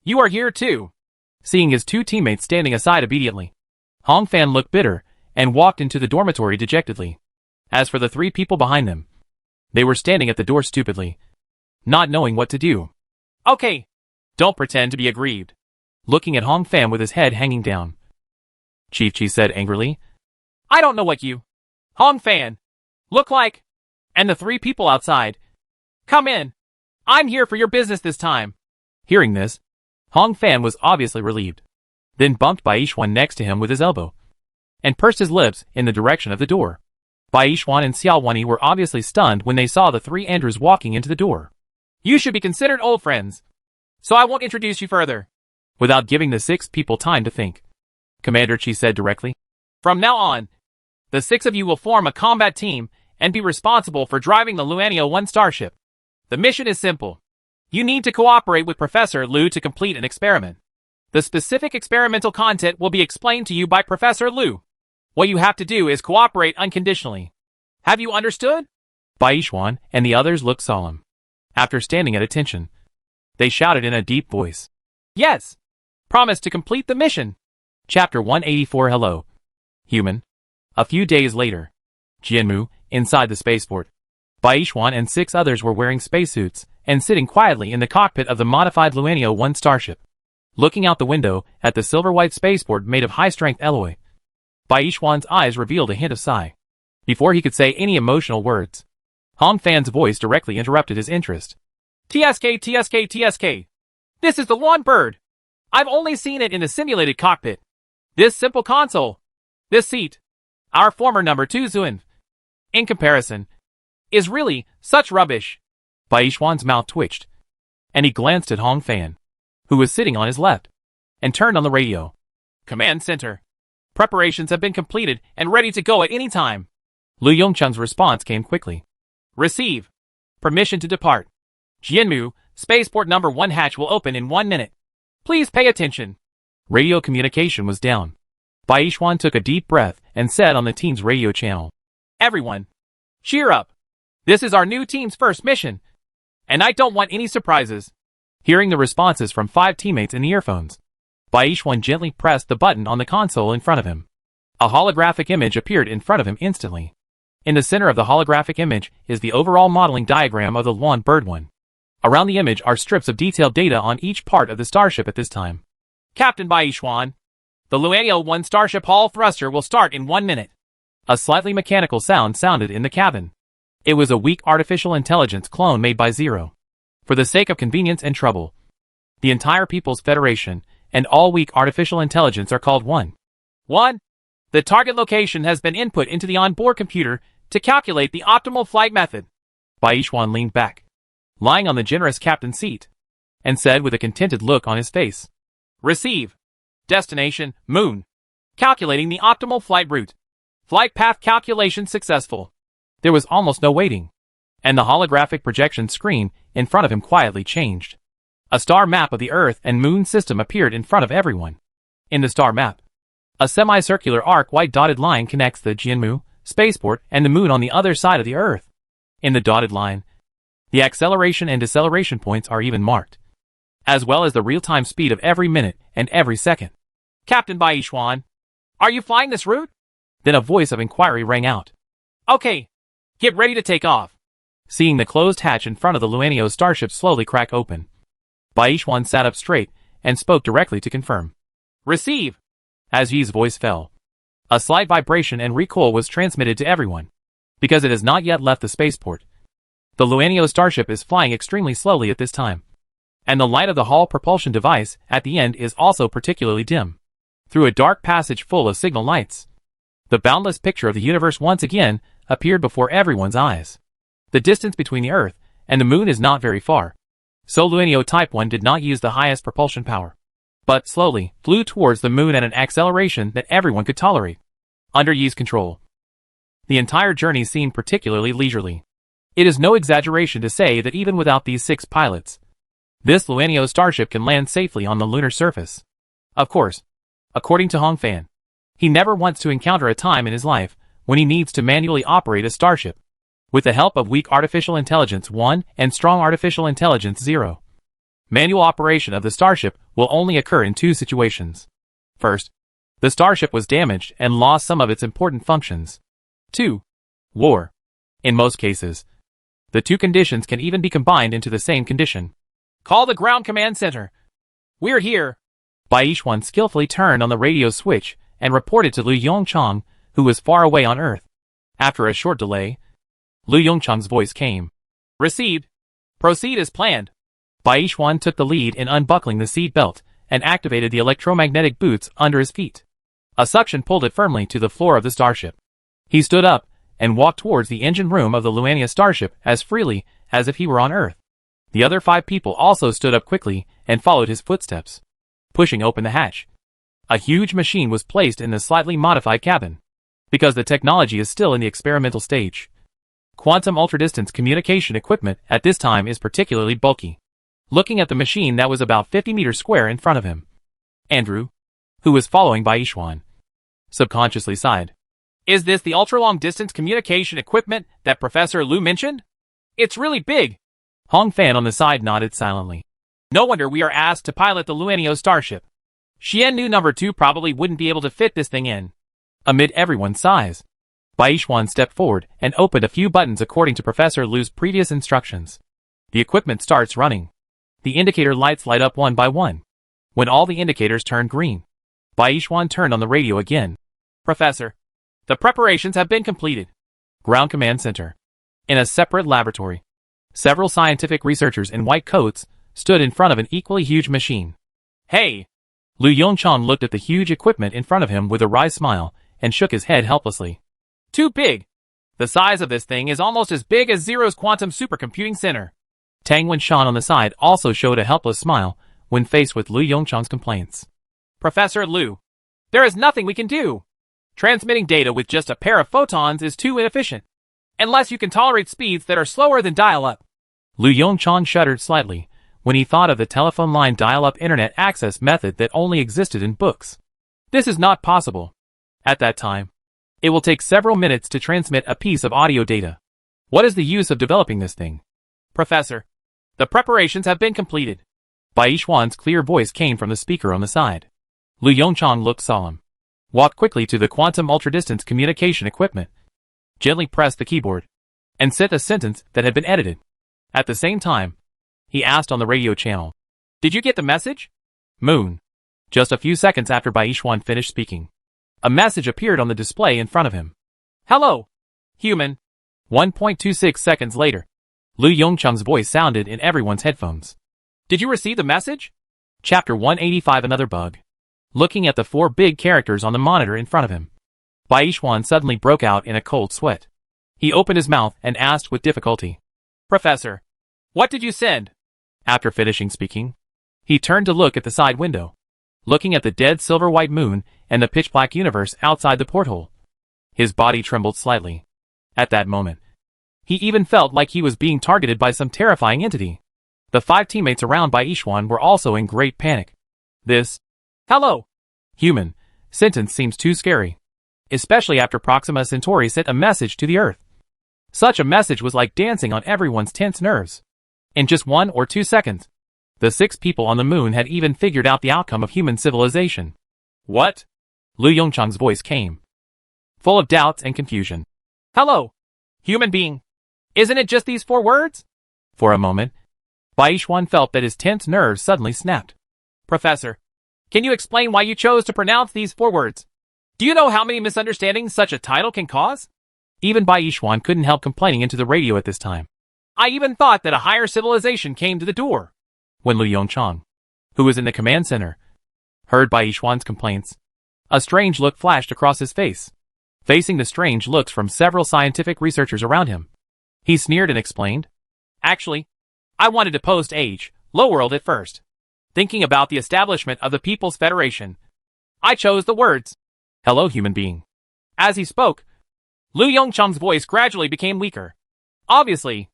you are here too. Seeing his two teammates standing aside immediately, Hong Fan looked bitter and walked into the dormitory dejectedly. As for the three people behind them, they were standing at the door stupidly, not knowing what to do. Okay, don't pretend to be aggrieved. Looking at Hong Fan with his head hanging down, Chief Chi said angrily, I don't know what you, Hong Fan, look like. And the three people outside. Come in. I'm here for your business this time. Hearing this, Hong Fan was obviously relieved, then bumped Baishuan next to him with his elbow, and pursed his lips in the direction of the door. Baishuan and Xiaowani were obviously stunned when they saw the three Andrews walking into the door. You should be considered old friends, so I won't introduce you further. Without giving the six people time to think, Commander Chi said directly, From now on, the six of you will form a combat team and be responsible for driving the Luanio 1 starship. The mission is simple. You need to cooperate with Professor Liu to complete an experiment. The specific experimental content will be explained to you by Professor Liu. What you have to do is cooperate unconditionally. Have you understood? Baishuan and the others looked solemn. After standing at attention, they shouted in a deep voice, Yes! Promise to complete the mission. Chapter 184 Hello, Human. A few days later, Jianmu, inside the spaceport. Baishuan and six others were wearing spacesuits and sitting quietly in the cockpit of the modified Luanio 1 starship, looking out the window at the silver-white spaceport made of high-strength alloy. Baishuan's eyes revealed a hint of sigh. Before he could say any emotional words, Hong Fan's voice directly interrupted his interest. TSK. This is the lawn bird. I've only seen it in the simulated cockpit. This simple console. This seat. Our former number 2 Zuin. In comparison, is really such rubbish. Baishuan's mouth twitched, and he glanced at Hong Fan, who was sitting on his left, and turned on the radio. Command Center. Preparations have been completed and ready to go at any time. Lu Yongcheng's response came quickly. Receive. Permission to depart. Jianmu, spaceport number 1 hatch will open in 1 minute. Please pay attention. Radio communication was down. Baishuan took a deep breath and said on the team's radio channel, Everyone, cheer up. This is our new team's first mission, and I don't want any surprises. Hearing the responses from 5 teammates in the earphones, Baishuan gently pressed the button on the console in front of him. A holographic image appeared in front of him instantly. In the center of the holographic image is the overall modeling diagram of the Lawn Bird 1. Around the image are strips of detailed data on each part of the starship at this time. Captain Baishuan, the Luanio 1 starship Hall thruster will start in 1 minute. A slightly mechanical sound sounded in the cabin. It was a weak artificial intelligence clone made by Zero. For the sake of convenience and trouble, the entire People's Federation and all weak artificial intelligence are called one. 1. The target location has been input into the onboard computer to calculate the optimal flight method. Baishuan leaned back, lying on the generous captain's seat, and said with a contented look on his face. Receive. Destination, Moon. Calculating the optimal flight route. Flight path calculation successful. There was almost no waiting, and the holographic projection screen in front of him quietly changed. A star map of the Earth and Moon system appeared in front of everyone. In the star map, a semicircular arc white dotted line connects the Jianmu spaceport and the Moon on the other side of the Earth. In the dotted line, the acceleration and deceleration points are even marked, as well as the real-time speed of every minute and every second. Captain Baishuan, are you flying this route? Then a voice of inquiry rang out. Okay, get ready to take off. Seeing the closed hatch in front of the Luanio starship slowly crack open, Baishuan sat up straight and spoke directly to confirm. Receive. As Yi's voice fell, a slight vibration and recoil was transmitted to everyone, because it has not yet left the spaceport. The Luanio starship is flying extremely slowly at this time, and the light of the Hall propulsion device at the end is also particularly dim. Through a dark passage full of signal lights, the boundless picture of the universe once again appeared before everyone's eyes. The distance between the Earth and the Moon is not very far, so Luanio Type 1 did not use the highest propulsion power, but slowly flew towards the Moon at an acceleration that everyone could tolerate, under Yi's control. The entire journey seemed particularly leisurely. It is no exaggeration to say that even without these 6 pilots, this Luanio starship can land safely on the lunar surface. Of course, according to Hong Fan, he never wants to encounter a time in his life when he needs to manually operate a starship. With the help of weak artificial intelligence 1 and strong artificial intelligence 0, manual operation of the starship will only occur in 2 situations. First, the starship was damaged and lost some of its important functions. 2. War. In most cases, the 2 conditions can even be combined into the same condition. Call the ground command center. We're here. Baishuan skillfully turned on the radio switch and reported to Lu Yongchang, who was far away on Earth. After a short delay, Lu Yongchang's voice came. Received. Proceed as planned. Baishuan took the lead in unbuckling the seat belt and activated the electromagnetic boots under his feet. A suction pulled it firmly to the floor of the starship. He stood up and walked towards the engine room of the Luania starship as freely as if he were on Earth. The other 5 people also stood up quickly and followed his footsteps. Pushing open the hatch, a huge machine was placed in the slightly modified cabin, because the technology is still in the experimental stage. Quantum ultra-distance communication equipment at this time is particularly bulky. Looking at the machine that was about 50 meters square in front of him, Andrew, who was following Baishuan, subconsciously sighed. Is this the ultra-long-distance communication equipment that Professor Lu mentioned? It's really big. Hong Fan on the side nodded silently. No wonder we are asked to pilot the Luanio starship. Xiannu number 2 probably wouldn't be able to fit this thing in. Amid everyone's sighs, Baishuan stepped forward and opened a few buttons according to Professor Lu's previous instructions. The equipment starts running. The indicator lights light up one by one. When all the indicators turn green, Baishuan turned on the radio again. Professor, the preparations have been completed. Ground Command Center. In a separate laboratory, several scientific researchers in white coats stood in front of an equally huge machine. Hey! Lu Yongchang looked at the huge equipment in front of him with a wry smile and shook his head helplessly. Too big. The size of this thing is almost as big as Zero's quantum supercomputing center. Tang Wenshan on the side also showed a helpless smile when faced with Lu Yongchang's complaints. Professor Lu, there is nothing we can do. Transmitting data with just a pair of photons is too inefficient. Unless you can tolerate speeds that are slower than dial-up. Lu Yongchang shuddered slightly when he thought of the telephone line dial-up internet access method that only existed in books. This is not possible. At that time, it will take several minutes to transmit a piece of audio data. What is the use of developing this thing? Professor, the preparations have been completed. Baishuan's clear voice came from the speaker on the side. Lu Yongchang looked solemn, walked quickly to the quantum ultra-distance communication equipment, gently pressed the keyboard, and sent a sentence that had been edited. At the same time, he asked on the radio channel, "Did you get the message?" Moon. Just a few seconds after Baishuan finished speaking, a message appeared on the display in front of him. Hello, human. 1.26 seconds later, Lu Yongcheng's voice sounded in everyone's headphones. Did you receive the message? Chapter 185 Another Bug. Looking at the 4 big characters on the monitor in front of him, Bai Yishuan suddenly broke out in a cold sweat. He opened his mouth and asked with difficulty, Professor, what did you send? After finishing speaking, he turned to look at the side window, looking at the dead silver-white moon and the pitch-black universe outside the porthole. His body trembled slightly. At that moment, he even felt like he was being targeted by some terrifying entity. The 5 teammates around Bai Yishuan were also in great panic. This, hello, human, sentence seems too scary, especially after Proxima Centauri sent a message to the Earth. Such a message was like dancing on everyone's tense nerves. In just 1 or 2 seconds, the 6 people on the moon had even figured out the outcome of human civilization. What? Lu Yongcheng's voice came, full of doubts and confusion. Hello, human being. Isn't it just these 4 words? For a moment, Bai Yishuan felt that his tense nerves suddenly snapped. Professor, can you explain why you chose to pronounce these 4 words? Do you know how many misunderstandings such a title can cause? Even Bai Yishuan couldn't help complaining into the radio at this time. I even thought that a higher civilization came to the door. When Lu Yongcheng, who was in the command center, heard Bai Yishuan's complaints, a strange look flashed across his face. Facing the strange looks from several scientific researchers around him, he sneered and explained, Actually, I wanted to post Age, Low World at first. Thinking about the establishment of the People's Federation, I chose the words, Hello, human being. As he spoke, Lu Yongcheng's voice gradually became weaker. Obviously,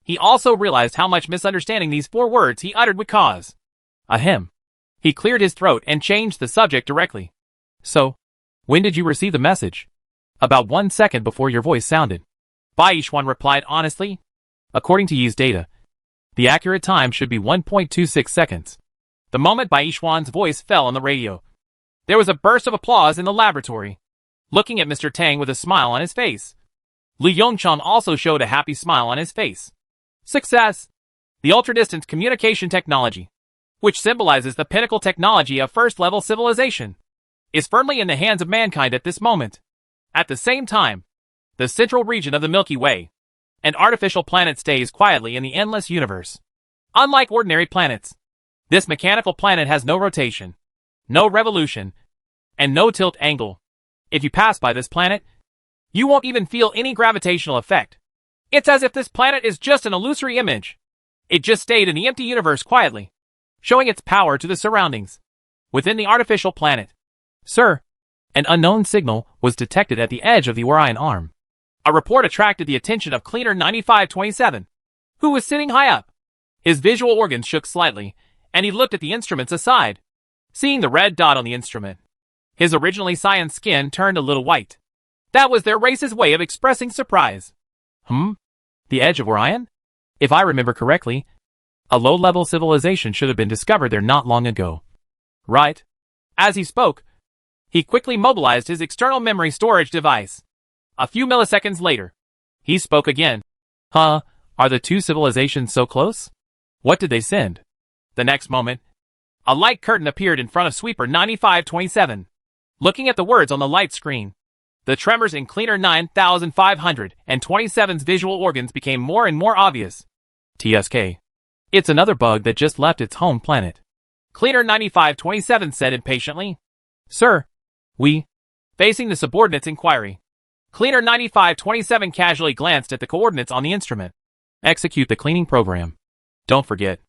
he also realized how much misunderstanding these 4 words he uttered would cause. Ahem. He cleared his throat and changed the subject directly. So, when did you receive the message? About 1 second before your voice sounded. Bai Yishuan replied honestly. According to Yi's data, the accurate time should be 1.26 seconds. The moment Bai Yishuan's voice fell on the radio, there was a burst of applause in the laboratory. Looking at Mr. Tang with a smile on his face, Lu Yongcheng also showed a happy smile on his face. Success! The ultra-distance communication technology, which symbolizes the pinnacle technology of first-level civilization, is firmly in the hands of mankind at this moment. At the same time, the central region of the Milky Way, an artificial planet, stays quietly in the endless universe. Unlike ordinary planets, this mechanical planet has no rotation, no revolution, and no tilt angle. If you pass by this planet, you won't even feel any gravitational effect. It's as if this planet is just an illusory image. It just stayed in the empty universe quietly, showing its power to the surroundings. Within the artificial planet, Sir, an unknown signal was detected at the edge of the Orion arm. A report attracted the attention of Cleaner 9527, who was sitting high up. His visual organs shook slightly, and he looked at the instruments aside. Seeing the red dot on the instrument, his originally cyan skin turned a little white. That was their race's way of expressing surprise. The edge of Orion? If I remember correctly, a low-level civilization should have been discovered there not long ago. Right. As he spoke, he quickly mobilized his external memory storage device. A few milliseconds later, he spoke again. Are the 2 civilizations so close? What did they send? The next moment, a light curtain appeared in front of Sweeper 9527. Looking at the words on the light screen, the tremors in Cleaner 9527's visual organs became more and more obvious. TSK. It's another bug that just left its home planet. Cleaner 9527 said impatiently. Sir, we... Facing the subordinate's inquiry, Cleaner 9527 casually glanced at the coordinates on the instrument. Execute the cleaning program. Don't forget,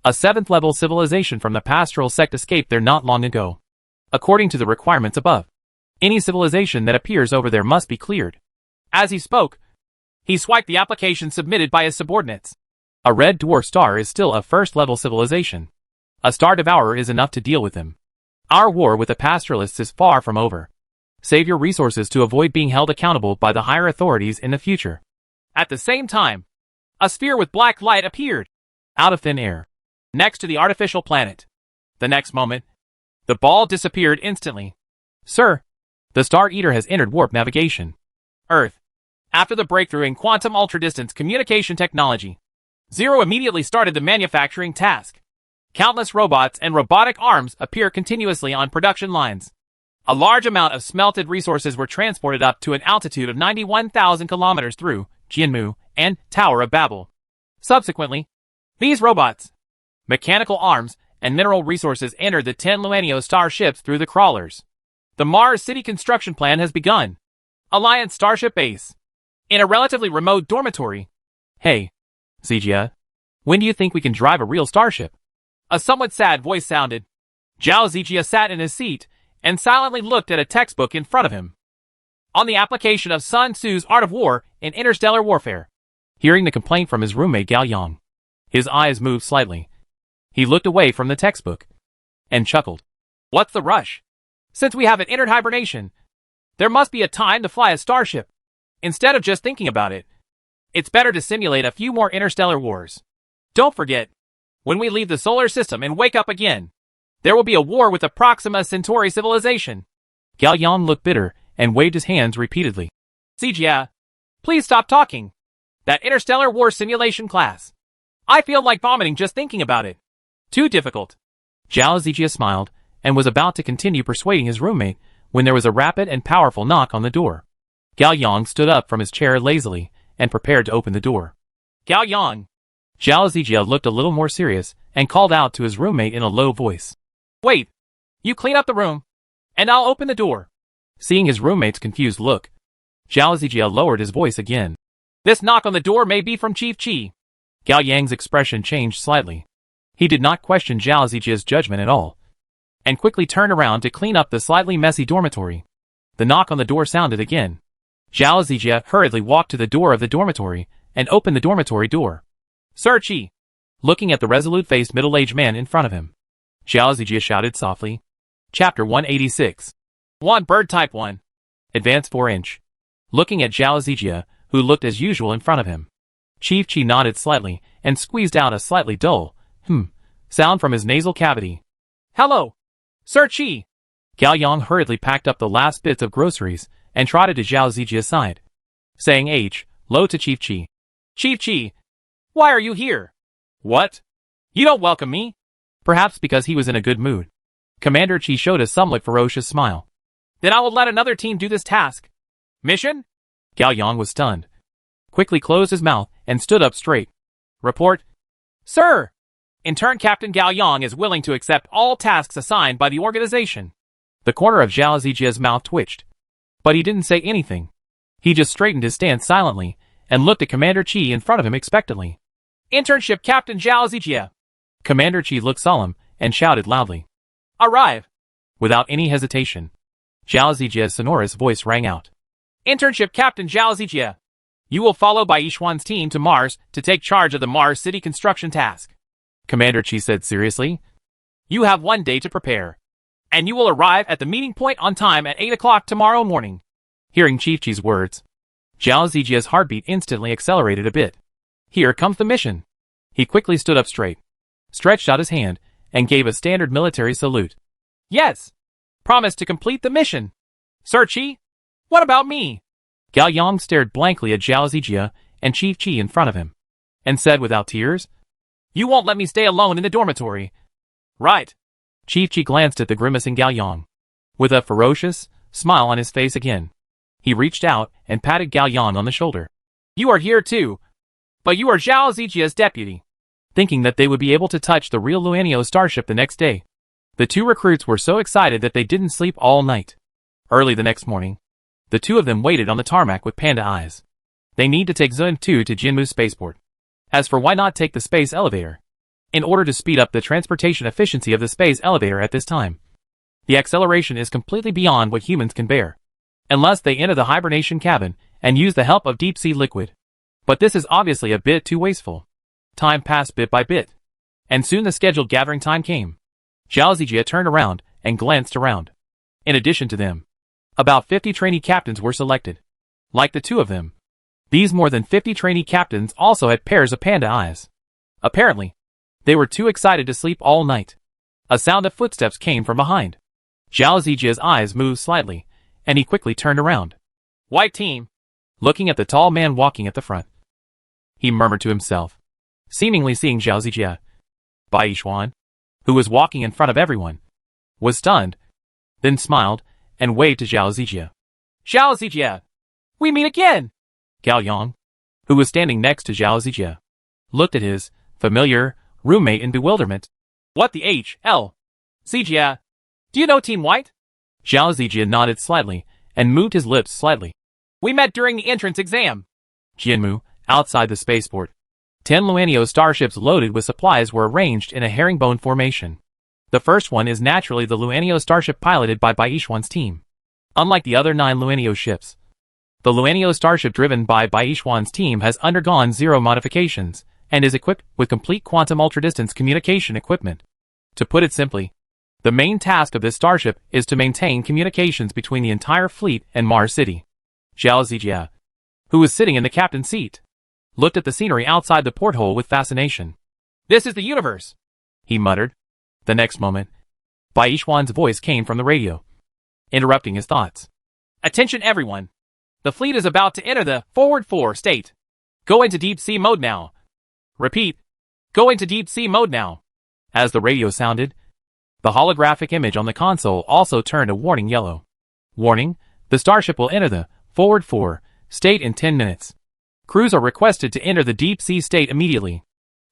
a 7th-level civilization from the pastoral sect escaped there not long ago. According to the requirements above, any civilization that appears over there must be cleared. As he spoke, he swiped the application submitted by his subordinates. A red dwarf star is still a first-level civilization. A star devourer is enough to deal with him. Our war with the pastoralists is far from over. Save your resources to avoid being held accountable by the higher authorities in the future. At the same time, a sphere with black light appeared out of thin air next to the artificial planet. The next moment, the ball disappeared instantly. Sir, the Star Eater has entered warp navigation. Earth. After the breakthrough in quantum ultra-distance communication technology, Zero immediately started the manufacturing task. Countless robots and robotic arms appear continuously on production lines. A large amount of smelted resources were transported up to an altitude of 91,000 kilometers through Jianmu and Tower of Babel. Subsequently, these robots, mechanical arms, and mineral resources entered the 10 Luanio starships through the crawlers. The Mars City construction plan has begun. Alliance Starship Base. In a relatively remote dormitory. Hey, Zijia, when do you think we can drive a real starship? A somewhat sad voice sounded. Zhao Zijia sat in his seat and silently looked at a textbook in front of him. On the application of Sun Tzu's Art of War in Interstellar Warfare. Hearing the complaint from his roommate Gao Yang, his eyes moved slightly. He looked away from the textbook and chuckled. What's the rush? Since we haven't entered hibernation, there must be a time to fly a starship. Instead of just thinking about it, it's better to simulate a few more interstellar wars. Don't forget, when we leave the solar system and wake up again, there will be a war with the Proxima Centauri civilization. Gao Yang looked bitter and waved his hands repeatedly. Zijia, please stop talking. That interstellar war simulation class. I feel like vomiting just thinking about it. Too difficult. Zhao Zijia smiled and was about to continue persuading his roommate when there was a rapid and powerful knock on the door. Gao Yang stood up from his chair lazily and prepared to open the door. Gao Yang. Zhao Zijia looked a little more serious and called out to his roommate in a low voice. Wait. You clean up the room, and I'll open the door. Seeing his roommate's confused look, Zhao Zijia lowered his voice again. This knock on the door may be from Chief Chi. Gao Yang's expression changed slightly. He did not question Zhao Zijia's judgment at all, and quickly turned around to clean up the slightly messy dormitory. The knock on the door sounded again. Zhao Zijia hurriedly walked to the door of the dormitory and opened the dormitory door. Sir Chi. Looking at the resolute-faced middle-aged man in front of him, Zhao Zijia shouted softly. Chapter 186. 1 Bird Type 1. Advance 4-inch. Looking at Zhao Zijia, who looked as usual in front of him, Chief Chi nodded slightly and squeezed out a slightly dull, sound from his nasal cavity. Hello, Sir Chi. Gao Yang hurriedly packed up the last bits of groceries and trotted to Zhao Zijia's side, saying low to Chief Chi. Chief Chi, why are you here? What? You don't welcome me? Perhaps because he was in a good mood, Commander Chi showed a somewhat ferocious smile. Then I will let another team do this task. Mission? Gao Yang was stunned, quickly closed his mouth and stood up straight. Report. Sir! Intern Captain Gao Yang is willing to accept all tasks assigned by the organization. The corner of Zhao Zijia's mouth twitched, but he didn't say anything. He just straightened his stance silently and looked at Commander Chi in front of him expectantly. Internship Captain Zhao Zijia. Commander Chi looked solemn and shouted loudly. Arrive. Without any hesitation, Zhao Zijia's sonorous voice rang out. Internship Captain Zhao Zijia. You will follow by Yishuan's team to Mars to take charge of the Mars City construction task. Commander Chi said seriously. You have 1 day to prepare, and you will arrive at the meeting point on time at 8 o'clock tomorrow morning. Hearing Chief Chi's words, Zhao Zijia's heartbeat instantly accelerated a bit. Here comes the mission. He quickly stood up straight, stretched out his hand, and gave a standard military salute. Yes. Promise to complete the mission. Sir Chi, what about me? Gao Yang stared blankly at Zhao Zijia and Chief Chi in front of him, and said without tears, You won't let me stay alone in the dormitory. Right. Chief Chi glanced at the grimacing Gao Yang. With a ferocious smile on his face again, he reached out and patted Gao Yang on the shoulder. You are here too, but you are Zhao Zijia's deputy. Thinking that they would be able to touch the real Luanio starship the next day, the two recruits were so excited that they didn't sleep all night. Early the next morning, the two of them waited on the tarmac with panda eyes. They need to take Zone 2 to Jinmu spaceport. As for why not take the space elevator? In order to speed up the transportation efficiency of the space elevator at this time, the acceleration is completely beyond what humans can bear, unless they enter the hibernation cabin and use the help of deep-sea liquid. But this is obviously a bit too wasteful. Time passed bit by bit, and soon the scheduled gathering time came. Zhao Zijia turned around and glanced around. In addition to them, about 50 trainee captains were selected. Like the two of them, these more than 50 trainee captains also had pairs of panda eyes. Apparently, they were too excited to sleep all night. A sound of footsteps came from behind. Zhao Zijia's eyes moved slightly, and he quickly turned around. White team. Looking at the tall man walking at the front, he murmured to himself, seemingly seeing Zhao Zijia. Bai Yishuan, who was walking in front of everyone, was stunned, then smiled and waved to Zhao Zijie. Zhao Zijie! We meet again! Gao Yang, who was standing next to Zhao Zijie, looked at his familiar roommate in bewilderment. What the H.L. Zijie? Do you know Team White? Zhao Zijie nodded slightly and moved his lips slightly. We met during the entrance exam. Jianmu, outside the spaceport. 10 Luanio starships loaded with supplies were arranged in a herringbone formation. The first one is naturally the Luanio starship piloted by Bai Yishuan's team. Unlike the other 9 Luanio ships, the Luanio starship driven by Bai Yishuan's team has undergone 0 modifications and is equipped with complete quantum ultra-distance communication equipment. To put it simply, the main task of this starship is to maintain communications between the entire fleet and Mars City. Zhao Zijie, who was sitting in the captain's seat, looked at the scenery outside the porthole with fascination. This is the universe, he muttered. The next moment, Bai Yishuan's voice came from the radio, interrupting his thoughts. Attention everyone. The fleet is about to enter the forward 4 state. Go into deep sea mode now. Repeat. Go into deep sea mode now. As the radio sounded, the holographic image on the console also turned a warning yellow. Warning, the starship will enter the forward 4 state in 10 minutes. Crews are requested to enter the deep sea state immediately.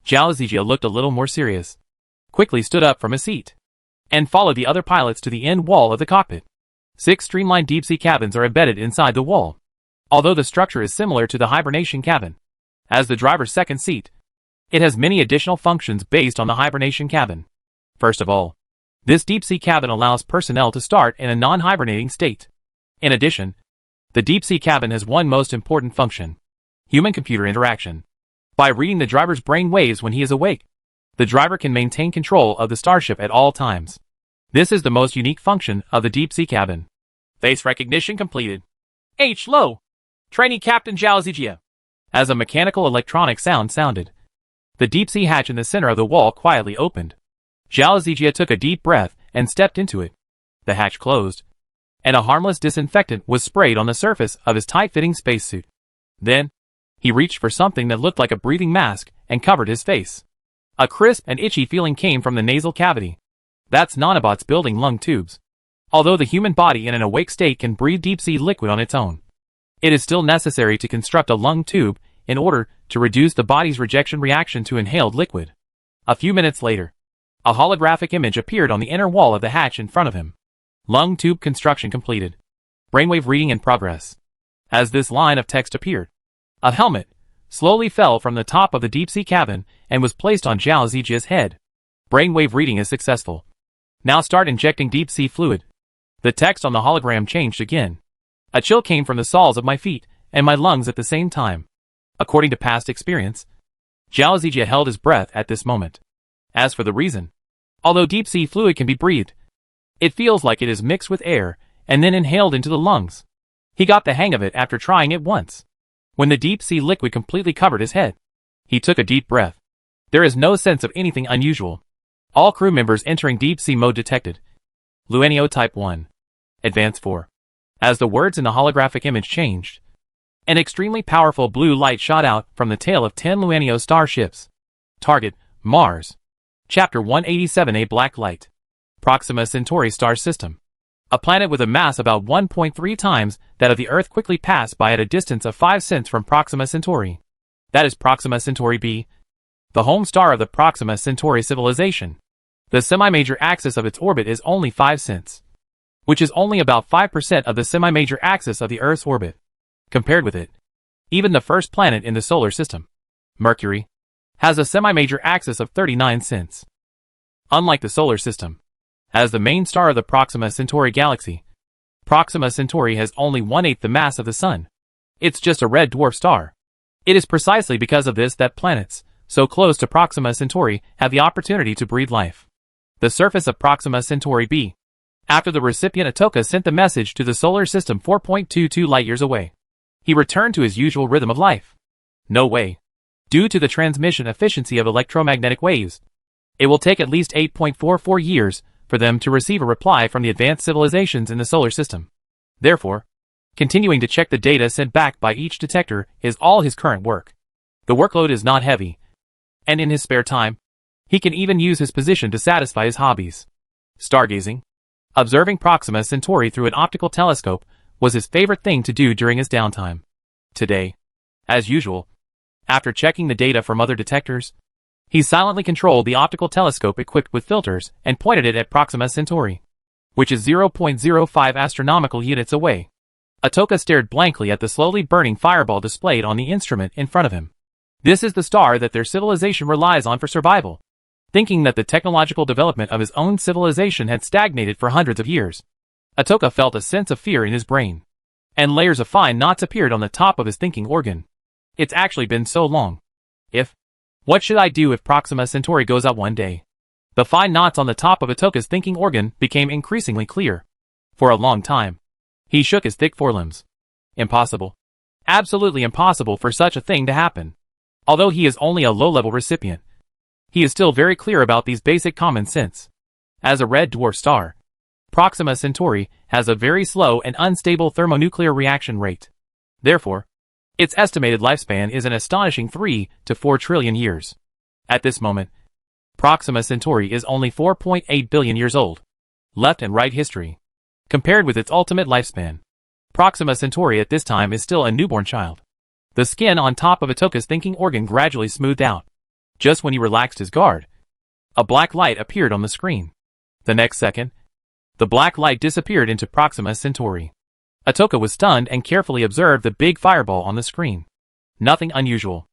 Zhao Zijie looked a little more serious, quickly stood up from his seat, and followed the other pilots to the end wall of the cockpit. 6 streamlined deep sea cabins are embedded inside the wall, although the structure is similar to the hibernation cabin. As the driver's second seat, it has many additional functions based on the hibernation cabin. First of all, this deep sea cabin allows personnel to start in a non-hibernating state. In addition, the deep sea cabin has one most important function: human-computer interaction. By reading the driver's brain waves when he is awake, the driver can maintain control of the starship at all times. This is the most unique function of the deep sea cabin. Face recognition completed. H. Low. Trainee Captain Zhao Zijie. As a mechanical electronic sound sounded, the deep sea hatch in the center of the wall quietly opened. Zhao Zijie took a deep breath and stepped into it. The hatch closed, and a harmless disinfectant was sprayed on the surface of his tight-fitting spacesuit. Then, he reached for something that looked like a breathing mask and covered his face. A crisp and itchy feeling came from the nasal cavity. That's nanobots building lung tubes. Although the human body in an awake state can breathe deep-sea liquid on its own, it is still necessary to construct a lung tube in order to reduce the body's rejection reaction to inhaled liquid. A few minutes later, a holographic image appeared on the inner wall of the hatch in front of him. Lung tube construction completed. Brainwave reading in progress. As this line of text appeared, a helmet slowly fell from the top of the deep-sea cabin and was placed on Zhao Zijie's head. Brainwave reading is successful. Now start injecting deep-sea fluid. The text on the hologram changed again. A chill came from the soles of my feet and my lungs at the same time. According to past experience, Zhao Zijie held his breath at this moment. As for the reason, although deep-sea fluid can be breathed, it feels like it is mixed with air and then inhaled into the lungs. He got the hang of it after trying it once. When the deep-sea liquid completely covered his head, he took a deep breath. There is no sense of anything unusual. All crew members entering deep-sea mode detected. Luanio Type 1. Advance 4. As the words in the holographic image changed, an extremely powerful blue light shot out from the tail of 10 Luanio starships. Target, Mars. Chapter 187. A black light. Proxima Centauri star system. A planet with a mass about 1.3 times that of the Earth quickly passed by at a distance of 5 cents from Proxima Centauri. That is Proxima Centauri b, the home star of the Proxima Centauri civilization. The semi-major axis of its orbit is only 5 cents, which is only about 5% of the semi-major axis of the Earth's orbit. Compared with it, even the first planet in the solar system, Mercury, has a semi-major axis of 39 cents. Unlike the solar system, as the main star of the Proxima Centauri galaxy, Proxima Centauri has only 1/8 the mass of the Sun. It's just a red dwarf star. It is precisely because of this that planets so close to Proxima Centauri have the opportunity to breathe life. The surface of Proxima Centauri b, after the recipient Atoka sent the message to the solar system 4.22 light-years away, he returned to his usual rhythm of life. No way. Due to the transmission efficiency of electromagnetic waves, it will take at least 8.44 years for them to receive a reply from the advanced civilizations in the solar system. Therefore, continuing to check the data sent back by each detector is all his current work. The workload is not heavy, and in his spare time, he can even use his position to satisfy his hobbies. Stargazing, Observing Proxima Centauri through an optical telescope was his favorite thing to do during his downtime. Today, as usual, after checking the data from other detectors, he silently controlled the optical telescope equipped with filters and pointed it at Proxima Centauri, which is 0.05 astronomical units away. Atoka stared blankly at the slowly burning fireball displayed on the instrument in front of him. This is the star that their civilization relies on for survival. Thinking that the technological development of his own civilization had stagnated for hundreds of years, Atoka felt a sense of fear in his brain, and layers of fine knots appeared on the top of his thinking organ. It's actually been so long. What should I do if Proxima Centauri goes out one day? The fine knots on the top of Atoka's thinking organ became increasingly clear. For a long time, he shook his thick forelimbs. Impossible. Absolutely impossible for such a thing to happen. Although he is only a low-level recipient, he is still very clear about these basic common sense. As a red dwarf star, Proxima Centauri has a very slow and unstable thermonuclear reaction rate. Therefore, its estimated lifespan is an astonishing 3 to 4 trillion years. At this moment, Proxima Centauri is only 4.8 billion years old. Left and right history. Compared with its ultimate lifespan, Proxima Centauri at this time is still a newborn child. The skin on top of Atoka's thinking organ gradually smoothed out. Just when he relaxed his guard, a black light appeared on the screen. The next second, the black light disappeared into Proxima Centauri. Atoka was stunned and carefully observed the big fireball on the screen. Nothing unusual.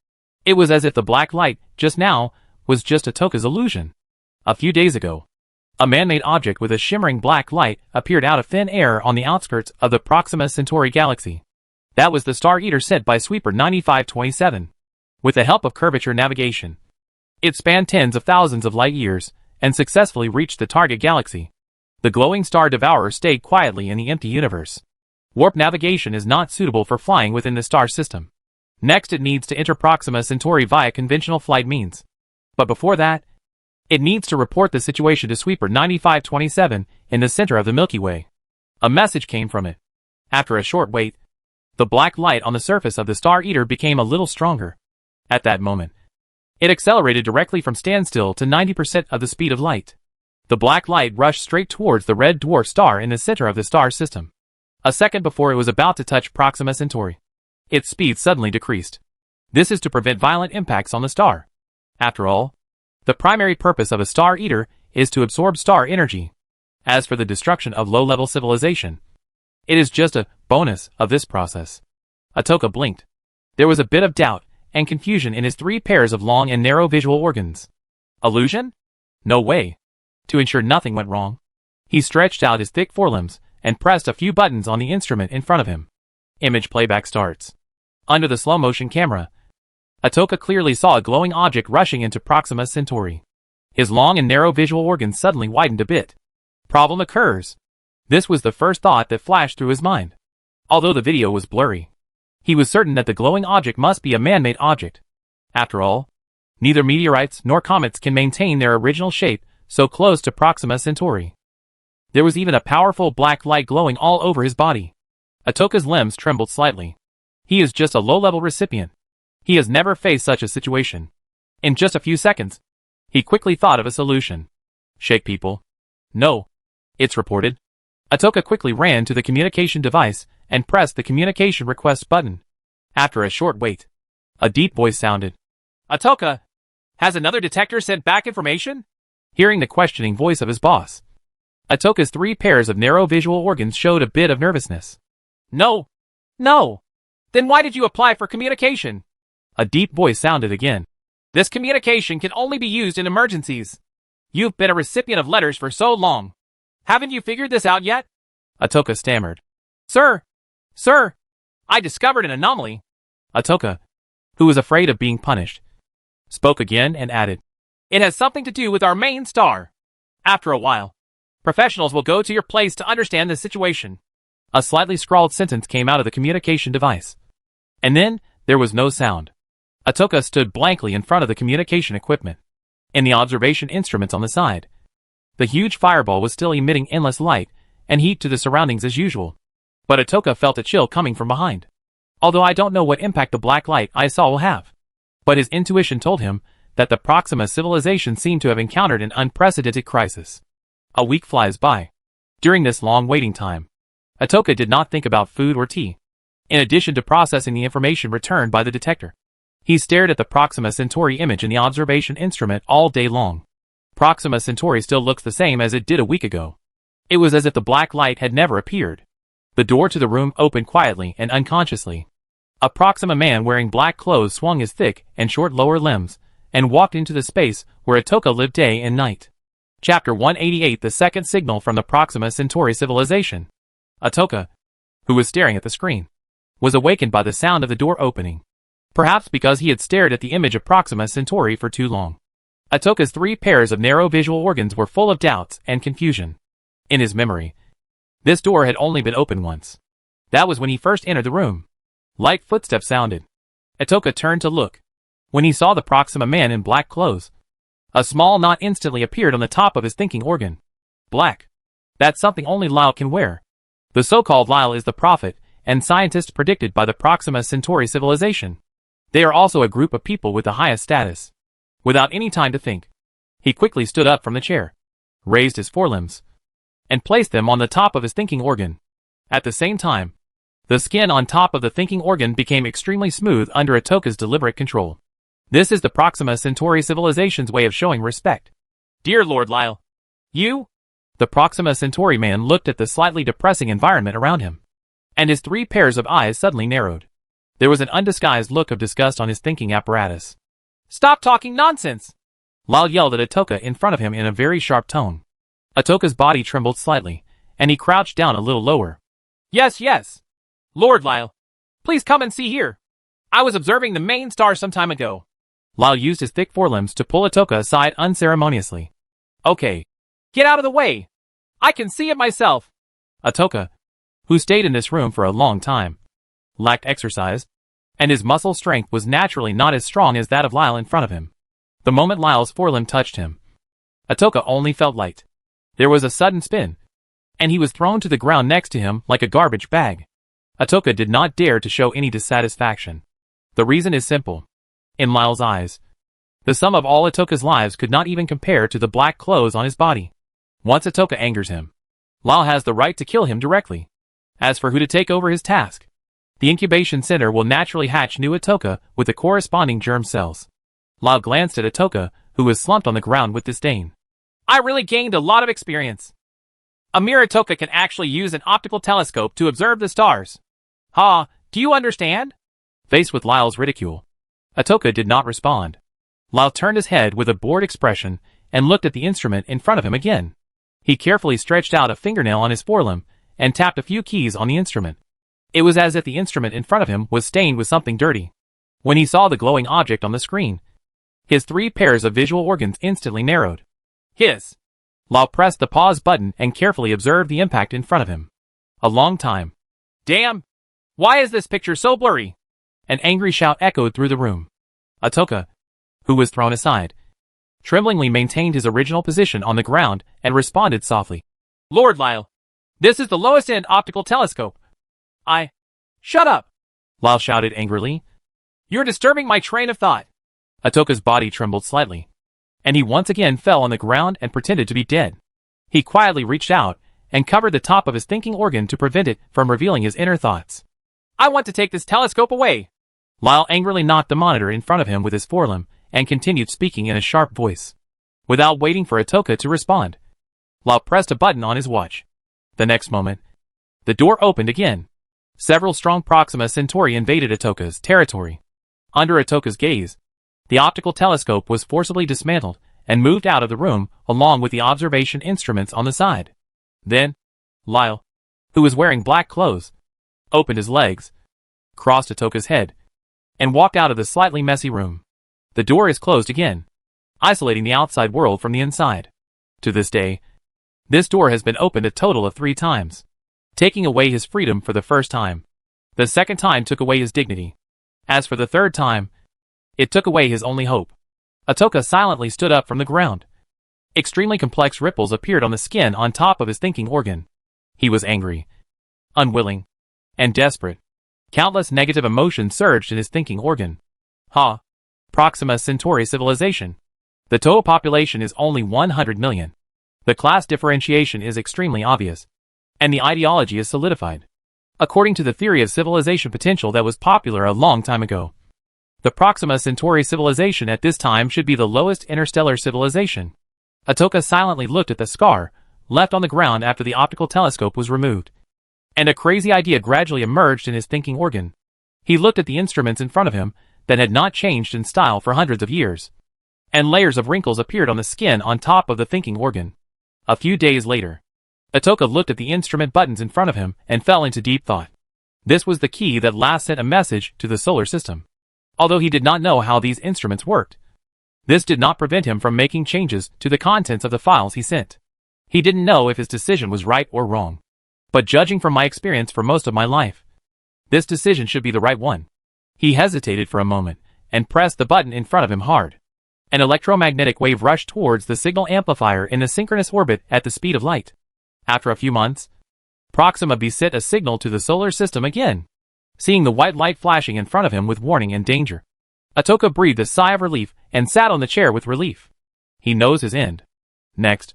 It was as if the black light, just now, was just Atoka's illusion. A few days ago, a man-made object with a shimmering black light appeared out of thin air on the outskirts of the Proxima Centauri galaxy. That was the Star Eater sent by Sweeper 9527. With the help of curvature navigation, it spanned tens of thousands of light years and successfully reached the target galaxy. The glowing star devourer stayed quietly in the empty universe. Warp navigation is not suitable for flying within the star system. Next, it needs to enter Proxima Centauri via conventional flight means. But before that, it needs to report the situation to Sweeper 9527 in the center of the Milky Way. A message came from it. After a short wait, the black light on the surface of the Star Eater became a little stronger. At that moment, it accelerated directly from standstill to 90% of the speed of light. The black light rushed straight towards the red dwarf star in the center of the star system. A second before it was about to touch Proxima Centauri, its speed suddenly decreased. This is to prevent violent impacts on the star. After all, the primary purpose of a Star Eater is to absorb star energy. As for the destruction of low-level civilization, it is just a bonus of this process. Atoka blinked. There was a bit of doubt and confusion in his 3 pairs of long and narrow visual organs. Illusion? No way. To ensure nothing went wrong, he stretched out his thick forelimbs and pressed a few buttons on the instrument in front of him. Image playback starts. Under the slow-motion camera, Atoka clearly saw a glowing object rushing into Proxima Centauri. His long and narrow visual organs suddenly widened a bit. Problem occurs. This was the first thought that flashed through his mind. Although the video was blurry, he was certain that the glowing object must be a man-made object. After all, neither meteorites nor comets can maintain their original shape so close to Proxima Centauri. There was even a powerful black light glowing all over his body. Atoka's limbs trembled slightly. He is just a low-level recipient. He has never faced such a situation. In just a few seconds, he quickly thought of a solution. Shake people. No. It's reported. Atoka quickly ran to the communication device and pressed the communication request button. After a short wait, a deep voice sounded. Atoka, has another detector sent back information? Hearing the questioning voice of his boss, Atoka's 3 pairs of narrow visual organs showed a bit of nervousness. No. Then why did you apply for communication? A deep voice sounded again. This communication can only be used in emergencies. You've been a recipient of letters for so long. Haven't you figured this out yet? Atoka stammered. Sir, I discovered an anomaly. Atoka, who was afraid of being punished, spoke again and added, It has something to do with our main star. After a while, professionals will go to your place to understand the situation. A slightly scrawled sentence came out of the communication device. And then, there was no sound. Atoka stood blankly in front of the communication equipment. In the observation instruments on the side, the huge fireball was still emitting endless light and heat to the surroundings as usual. But Atoka felt a chill coming from behind. Although I don't know what impact the black light I saw will have. But his intuition told him that the Proxima civilization seemed to have encountered an unprecedented crisis. A week flies by. During this long waiting time, Atoka did not think about food or tea. In addition to processing the information returned by the detector, he stared at the Proxima Centauri image in the observation instrument all day long. Proxima Centauri still looks the same as it did a week ago. It was as if the black light had never appeared. The door to the room opened quietly and unconsciously. A Proxima man wearing black clothes swung his thick and short lower limbs and walked into the space where Atoka lived day and night. Chapter 188: The Second Signal from the Proxima Centauri Civilization. Atoka, who was staring at the screen, was awakened by the sound of the door opening. Perhaps because he had stared at the image of Proxima Centauri for too long. Atoka's 3 pairs of narrow visual organs were full of doubts and confusion. In his memory, this door had only been opened once. That was when he first entered the room. Light footsteps sounded. Atoka turned to look. When he saw the Proxima man in black clothes, a small knot instantly appeared on the top of his thinking organ. Black. That's something only Lyle can wear. The so-called Lyle is the prophet and scientist predicted by the Proxima Centauri civilization. They are also a group of people with the highest status. Without any time to think, he quickly stood up from the chair, raised his forelimbs, and placed them on the top of his thinking organ. At the same time, the skin on top of the thinking organ became extremely smooth under Atoka's deliberate control. This is the Proxima Centauri civilization's way of showing respect. Dear Lord Lyle, you? The Proxima Centauri man looked at the slightly depressing environment around him, and his 3 pairs of eyes suddenly narrowed. There was an undisguised look of disgust on his thinking apparatus. Stop talking nonsense! Lyle yelled at Atoka in front of him in a very sharp tone. Atoka's body trembled slightly, and he crouched down a little lower. Yes, yes. Lord Lyle, please come and see here. I was observing the main star some time ago. Lyle used his thick forelimbs to pull Atoka aside unceremoniously. Okay. Get out of the way. I can see it myself. Atoka, who stayed in this room for a long time, lacked exercise, and his muscle strength was naturally not as strong as that of Lyle in front of him. The moment Lyle's forelimb touched him, Atoka only felt light. There was a sudden spin, and he was thrown to the ground next to him like a garbage bag. Atoka did not dare to show any dissatisfaction. The reason is simple. In Lyle's eyes, the sum of all Atoka's lives could not even compare to the black clothes on his body. Once Atoka angers him, Lyle has the right to kill him directly. As for who to take over his task, the incubation center will naturally hatch new Atoka with the corresponding germ cells. Lyle glanced at Atoka, who was slumped on the ground with disdain. I really gained a lot of experience. A mere Atoka can actually use an optical telescope to observe the stars. Ha, do you understand? Faced with Lyle's ridicule, Atoka did not respond. Lyle turned his head with a bored expression and looked at the instrument in front of him again. He carefully stretched out a fingernail on his forelimb and tapped a few keys on the instrument. It was as if the instrument in front of him was stained with something dirty. When he saw the glowing object on the screen, his 3 pairs of visual organs instantly narrowed. Lyle pressed the pause button and carefully observed the impact in front of him. A long time. Damn! Why is this picture so blurry? An angry shout echoed through the room. Atoka, who was thrown aside, tremblingly maintained his original position on the ground and responded softly. Lord Lyle, this is the lowest end optical telescope. Shut up! Lyle shouted angrily. You're disturbing my train of thought. Atoka's body trembled slightly, and he once again fell on the ground and pretended to be dead. He quietly reached out and covered the top of his thinking organ to prevent it from revealing his inner thoughts. I want to take this telescope away. Lyle angrily knocked the monitor in front of him with his forelimb and continued speaking in a sharp voice. Without waiting for Atoka to respond, Lyle pressed a button on his watch. The next moment, the door opened again. Several strong Proxima Centauri invaded Atoka's territory. Under Atoka's gaze, the optical telescope was forcibly dismantled and moved out of the room along with the observation instruments on the side. Then, Lyle, who was wearing black clothes, opened his legs, crossed Atoka's head, and walked out of the slightly messy room. The door is closed again, isolating the outside world from the inside. To this day, this door has been opened a total of 3 times, taking away his freedom for the first time. The second time took away his dignity. As for the third time, it took away his only hope. Atoka silently stood up from the ground. Extremely complex ripples appeared on the skin on top of his thinking organ. He was angry, unwilling, and desperate. Countless negative emotions surged in his thinking organ. Proxima Centauri civilization. The total population is only 100 million. The class differentiation is extremely obvious, and the ideology is solidified. According to the theory of civilization potential that was popular a long time ago, the Proxima Centauri civilization at this time should be the lowest interstellar civilization. Atoka silently looked at the scar left on the ground after the optical telescope was removed, and a crazy idea gradually emerged in his thinking organ. He looked at the instruments in front of him that had not changed in style for hundreds of years, and layers of wrinkles appeared on the skin on top of the thinking organ. A few days later, Atoka looked at the instrument buttons in front of him and fell into deep thought. This was the key that last sent a message to the solar system. Although he did not know how these instruments worked, this did not prevent him from making changes to the contents of the files he sent. He didn't know if his decision was right or wrong, but judging from my experience for most of my life, this decision should be the right one. He hesitated for a moment and pressed the button in front of him hard. An electromagnetic wave rushed towards the signal amplifier in a synchronous orbit at the speed of light. After a few months, Proxima B sent a signal to the solar system again, seeing the white light flashing in front of him with warning and danger. Atoka breathed a sigh of relief and sat on the chair with relief. He knows his end. Next,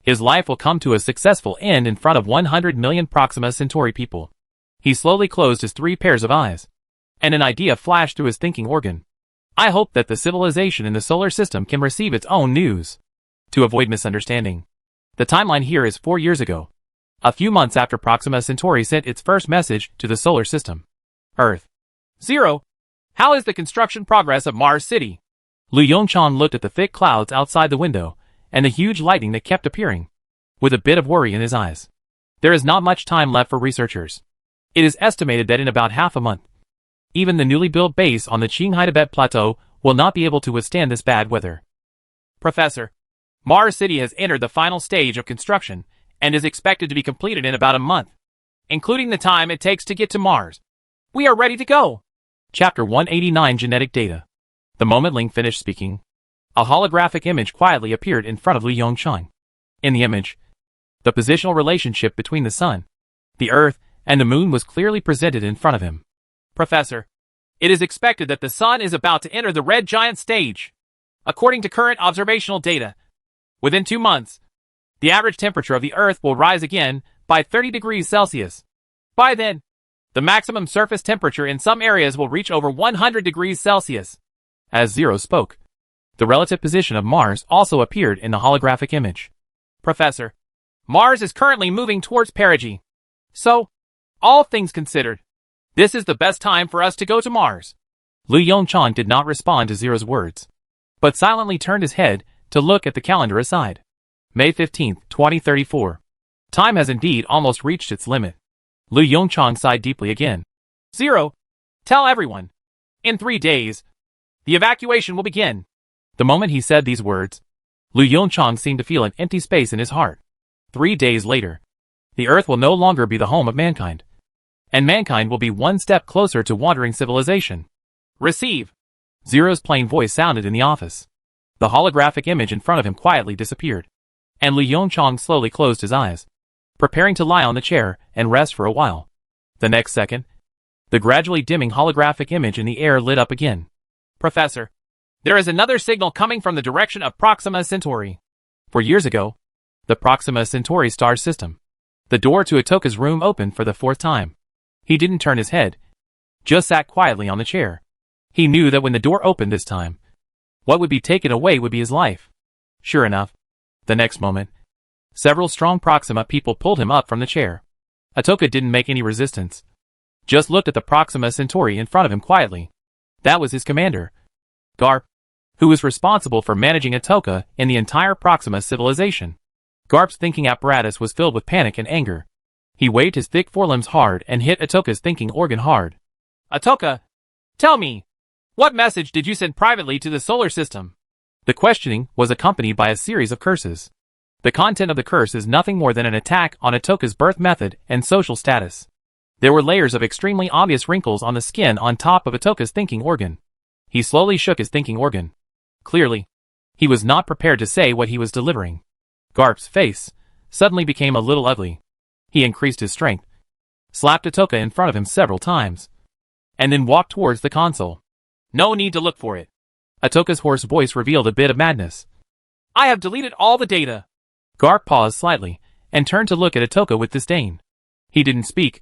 his life will come to a successful end in front of 100 million Proxima Centauri people. He slowly closed his 3 pairs of eyes, and an idea flashed through his thinking organ. I hope that the civilization in the solar system can receive its own news. To avoid misunderstanding, the timeline here is 4 years ago, a few months after Proxima Centauri sent its first message to the solar system. Earth. 0. How is the construction progress of Mars City? Lu Yongchang looked at the thick clouds outside the window and the huge lightning that kept appearing, with a bit of worry in his eyes. There is not much time left for researchers. It is estimated that in about half a month, even the newly built base on the Qinghai Tibet Plateau will not be able to withstand this bad weather. Professor, Mars City has entered the final stage of construction and is expected to be completed in about a month, including the time it takes to get to Mars. We are ready to go. Chapter 189 Genetic Data. The moment Ling finished speaking, a holographic image quietly appeared in front of Lu Yongchang. In the image, the positional relationship between the Sun, the Earth, and the Moon was clearly presented in front of him. Professor, it is expected that the Sun is about to enter the red giant stage. According to current observational data, within 2 months, the average temperature of the Earth will rise again by 30 degrees Celsius. By then, the maximum surface temperature in some areas will reach over 100 degrees Celsius. As Zero spoke, the relative position of Mars also appeared in the holographic image. Professor, Mars is currently moving towards perigee. So, all things considered, this is the best time for us to go to Mars. Lu Yongchang did not respond to Zero's words, but silently turned his head to look at the calendar aside. May 15, 2034. Time has indeed almost reached its limit. Lu Yongchang sighed deeply again. Zero, tell everyone. In 3 days, the evacuation will begin. The moment he said these words, Lu Yongchang seemed to feel an empty space in his heart. 3 days later, the Earth will no longer be the home of mankind, and mankind will be one step closer to wandering civilization. Receive. Zero's plain voice sounded in the office. The holographic image in front of him quietly disappeared, and Lu Yongchang slowly closed his eyes, preparing to lie on the chair and rest for a while. The next second, the gradually dimming holographic image in the air lit up again. Professor, there is another signal coming from the direction of Proxima Centauri. 4 years ago, the Proxima Centauri star system. The door to Atoka's room opened for the 4th time. He didn't turn his head, just sat quietly on the chair. He knew that when the door opened this time, what would be taken away would be his life. Sure enough, the next moment, several strong Proxima people pulled him up from the chair. Atoka didn't make any resistance, just looked at the Proxima Centauri in front of him quietly. That was his commander, Garp, who was responsible for managing Atoka and the entire Proxima civilization. Garp's thinking apparatus was filled with panic and anger. He waved his thick forelimbs hard and hit Atoka's thinking organ hard. Atoka, tell me, what message did you send privately to the solar system? The questioning was accompanied by a series of curses. The content of the curse is nothing more than an attack on Atoka's birth method and social status. There were layers of extremely obvious wrinkles on the skin on top of Atoka's thinking organ. He slowly shook his thinking organ. Clearly, he was not prepared to say what he was delivering. Garp's face suddenly became a little ugly. He increased his strength, slapped Atoka in front of him several times, and then walked towards the console. No need to look for it. Atoka's hoarse voice revealed a bit of madness. I have deleted all the data. Garp paused slightly, and turned to look at Atoka with disdain. He didn't speak,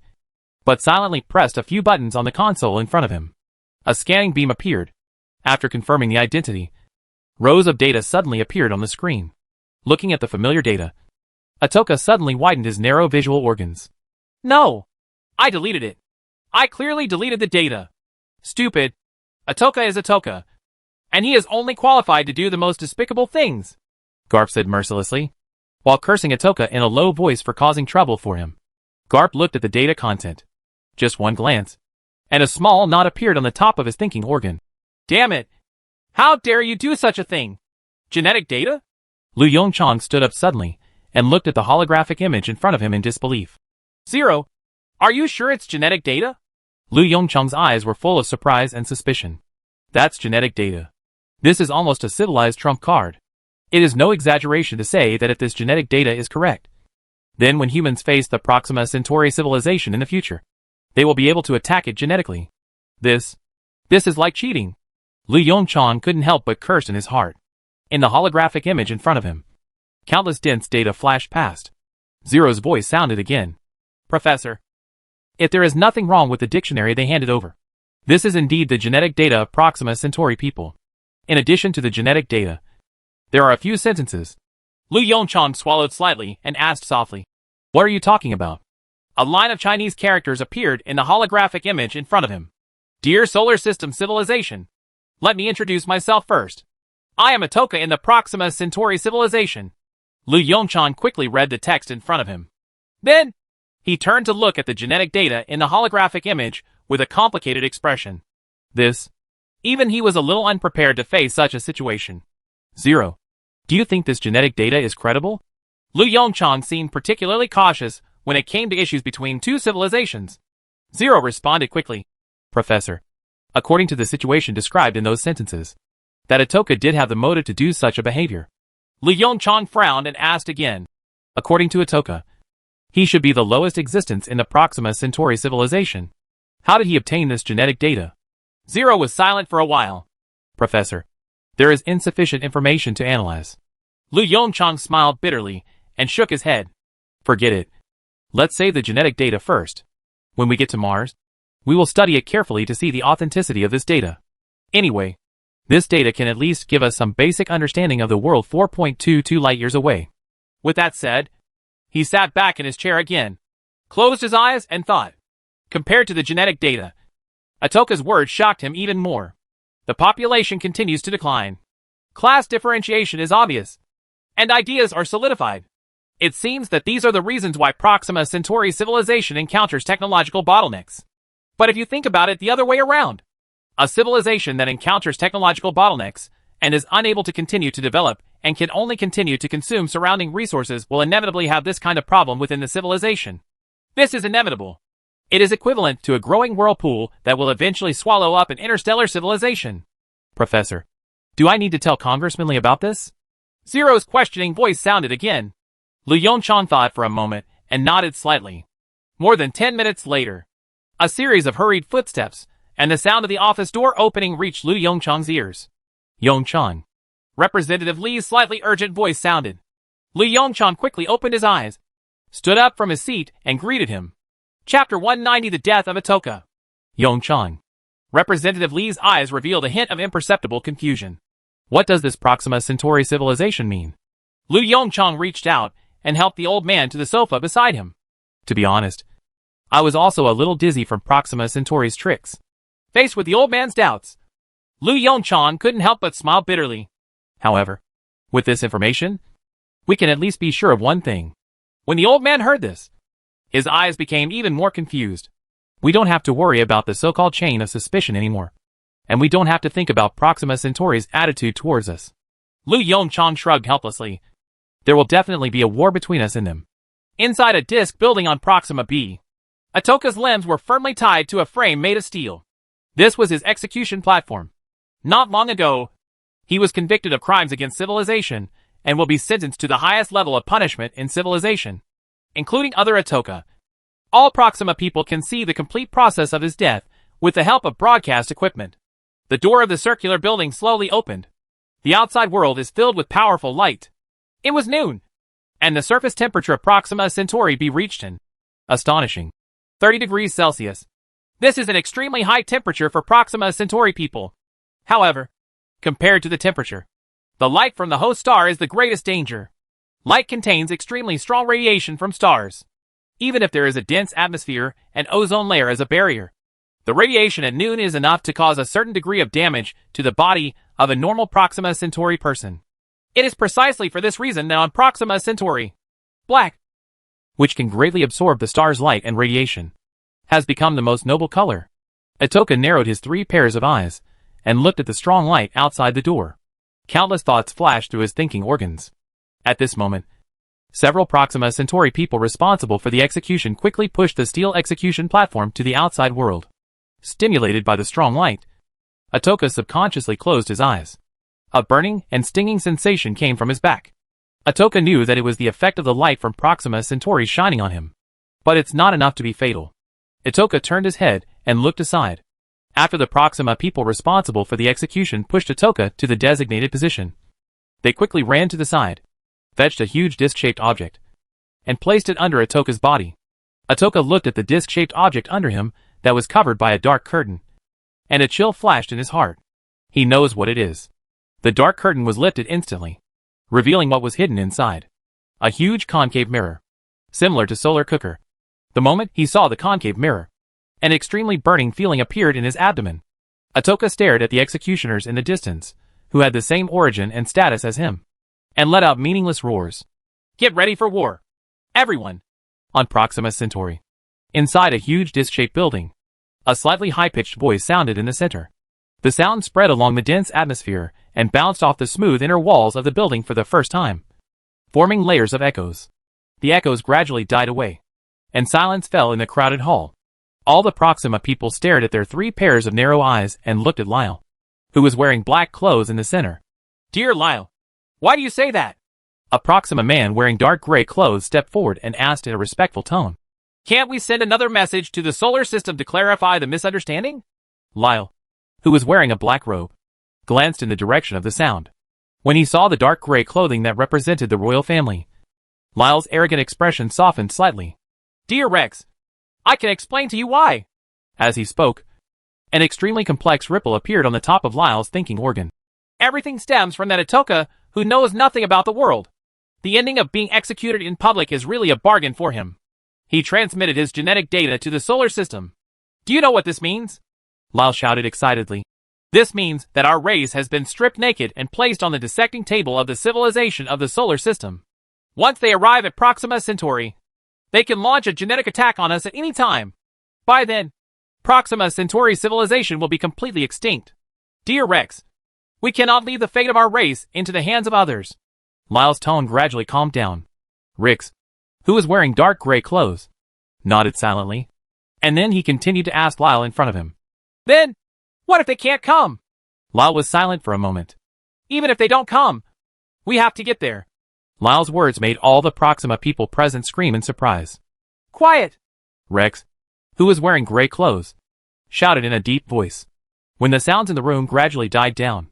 but silently pressed a few buttons on the console in front of him. A scanning beam appeared. After confirming the identity, rows of data suddenly appeared on the screen. Looking at the familiar data, Atoka suddenly widened his narrow visual organs. No! I deleted it. I clearly deleted the data. Stupid. Atoka is Atoka. And he is only qualified to do the most despicable things, Garp said mercilessly, while cursing Atoka in a low voice for causing trouble for him. Garp looked at the data content. Just one glance, and a small knot appeared on the top of his thinking organ. Damn it! How dare you do such a thing? Genetic data? Lu Yongchang stood up suddenly, and looked at the holographic image in front of him in disbelief. Zero, are you sure it's genetic data? Lu Yongchang's eyes were full of surprise and suspicion. That's genetic data. This is almost a civilized trump card. It is no exaggeration to say that if this genetic data is correct, then when humans face the Proxima Centauri civilization in the future, they will be able to attack it genetically. This is like cheating. Lu Yongchang couldn't help but curse in his heart. In the holographic image in front of him, countless dense data flashed past. Zero's voice sounded again. Professor, if there is nothing wrong with the dictionary they handed over, this is indeed the genetic data of Proxima Centauri people. In addition to the genetic data, there are a few sentences. Lu Yongchang swallowed slightly and asked softly, "What are you talking about?" A line of Chinese characters appeared in the holographic image in front of him. Dear Solar System Civilization, let me introduce myself first. I am Atoka in the Proxima Centauri civilization. Lu Yongchang quickly read the text in front of him. Then, he turned to look at the genetic data in the holographic image with a complicated expression. Even he was a little unprepared to face such a situation. Zero, do you think this genetic data is credible? Lu Yongchang seemed particularly cautious when it came to issues between two civilizations. Zero responded quickly. Professor, according to the situation described in those sentences, that Atoka did have the motive to do such a behavior. Lu Yongchang frowned and asked again. According to Atoka, he should be the lowest existence in the Proxima Centauri civilization. How did he obtain this genetic data? Zero was silent for a while. Professor, there is insufficient information to analyze. Lu Yongchang smiled bitterly and shook his head. Forget it. Let's save the genetic data first. When we get to Mars, we will study it carefully to see the authenticity of this data. Anyway, this data can at least give us some basic understanding of the world 4.22 light-years away. With that said, he sat back in his chair again, closed his eyes and thought. Compared to the genetic data, Atoka's words shocked him even more. The population continues to decline. Class differentiation is obvious, and ideas are solidified. It seems that these are the reasons why Proxima Centauri civilization encounters technological bottlenecks. But if you think about it the other way around, a civilization that encounters technological bottlenecks and is unable to continue to develop and can only continue to consume surrounding resources will inevitably have this kind of problem within the civilization. This is inevitable. It is equivalent to a growing whirlpool that will eventually swallow up an interstellar civilization. Professor, do I need to tell Congressman Lee about this? Zero's questioning voice sounded again. Lu Yongchang thought for a moment and nodded slightly. More than 10 minutes later, a series of hurried footsteps and the sound of the office door opening reached Lu Yongchang's ears. Yongchang. Representative Lee's slightly urgent voice sounded. Lu Yongchang quickly opened his eyes, stood up from his seat, and greeted him. Chapter 190: The Death of Atoka. Yongchang. Representative Lee's eyes revealed a hint of imperceptible confusion. What does this Proxima Centauri civilization mean? Lu Yongchang reached out and helped the old man to the sofa beside him. To be honest, I was also a little dizzy from Proxima Centauri's tricks. Faced with the old man's doubts, Lu Yongchang couldn't help but smile bitterly. However, with this information, we can at least be sure of one thing. When the old man heard this, his eyes became even more confused. We don't have to worry about the so-called chain of suspicion anymore. And we don't have to think about Proxima Centauri's attitude towards us. Lu Yongchang shrugged helplessly. There will definitely be a war between us and them. Inside a disk building on Proxima B, Atoka's limbs were firmly tied to a frame made of steel. This was his execution platform. Not long ago, he was convicted of crimes against civilization and will be sentenced to the highest level of punishment in civilization, including other Atoka. All Proxima people can see the complete process of his death with the help of broadcast equipment. The door of the circular building slowly opened. The outside world is filled with powerful light. It was noon. and the surface temperature of Proxima Centauri be reached in astonishing 30 degrees Celsius. This is an extremely high temperature for Proxima Centauri people. However, compared to the temperature, the light from the host star is the greatest danger. Light contains extremely strong radiation from stars. Even if there is a dense atmosphere and ozone layer as a barrier, the radiation at noon is enough to cause a certain degree of damage to the body of a normal Proxima Centauri person. It is precisely for this reason that on Proxima Centauri, black, which can greatly absorb the star's light and radiation, has become the most noble color. Atoka narrowed his 3 pairs of eyes and looked at the strong light outside the door. Countless thoughts flashed through his thinking organs. At this moment, several Proxima Centauri people responsible for the execution quickly pushed the steel execution platform to the outside world. Stimulated by the strong light, Atoka subconsciously closed his eyes. A burning and stinging sensation came from his back. Atoka knew that it was the effect of the light from Proxima Centauri shining on him. But it's not enough to be fatal. Atoka turned his head and looked aside. After the Proxima people responsible for the execution pushed Atoka to the designated position, they quickly ran to the side, fetched a huge disc-shaped object, and placed it under Atoka's body. Atoka looked at the disc-shaped object under him that was covered by a dark curtain, and a chill flashed in his heart. He knows what it is. The dark curtain was lifted instantly, revealing what was hidden inside. A huge concave mirror, similar to solar cooker. The moment he saw the concave mirror, an extremely burning feeling appeared in his abdomen. Atoka stared at the executioners in the distance, who had the same origin and status as him, and let out meaningless roars. Get ready for war, everyone! On Proxima Centauri, inside a huge disc-shaped building, a slightly high-pitched voice sounded in the center. The sound spread along the dense atmosphere and bounced off the smooth inner walls of the building for the first time, forming layers of echoes. The echoes gradually died away, and silence fell in the crowded hall. All the Proxima people stared at their 3 pairs of narrow eyes and looked at Lyle, who was wearing black clothes in the center. Dear Lyle, why do you say that? A Proxima man wearing dark gray clothes stepped forward and asked in a respectful tone. Can't we send another message to the solar system to clarify the misunderstanding? Lyle, who was wearing a black robe, glanced in the direction of the sound. When he saw the dark gray clothing that represented the royal family, Lyle's arrogant expression softened slightly. Dear Rex, I can explain to you why. As he spoke, an extremely complex ripple appeared on the top of Lyle's thinking organ. Everything stems from that Atoka who knows nothing about the world. The ending of being executed in public is really a bargain for him. He transmitted his genetic data to the solar system. Do you know what this means? Lyle shouted excitedly. This means that our race has been stripped naked and placed on the dissecting table of the civilization of the solar system. Once they arrive at Proxima Centauri, they can launch a genetic attack on us at any time. By then, Proxima Centauri civilization will be completely extinct. Dear Rex, we cannot leave the fate of our race into the hands of others. Lyle's tone gradually calmed down. Rex, who was wearing dark gray clothes, nodded silently, and then he continued to ask Lyle in front of him. Then, what if they can't come? Lyle was silent for a moment. Even if they don't come, we have to get there. Lyle's words made all the Proxima people present scream in surprise. Quiet! Rex, who was wearing gray clothes, shouted in a deep voice. When the sounds in the room gradually died down,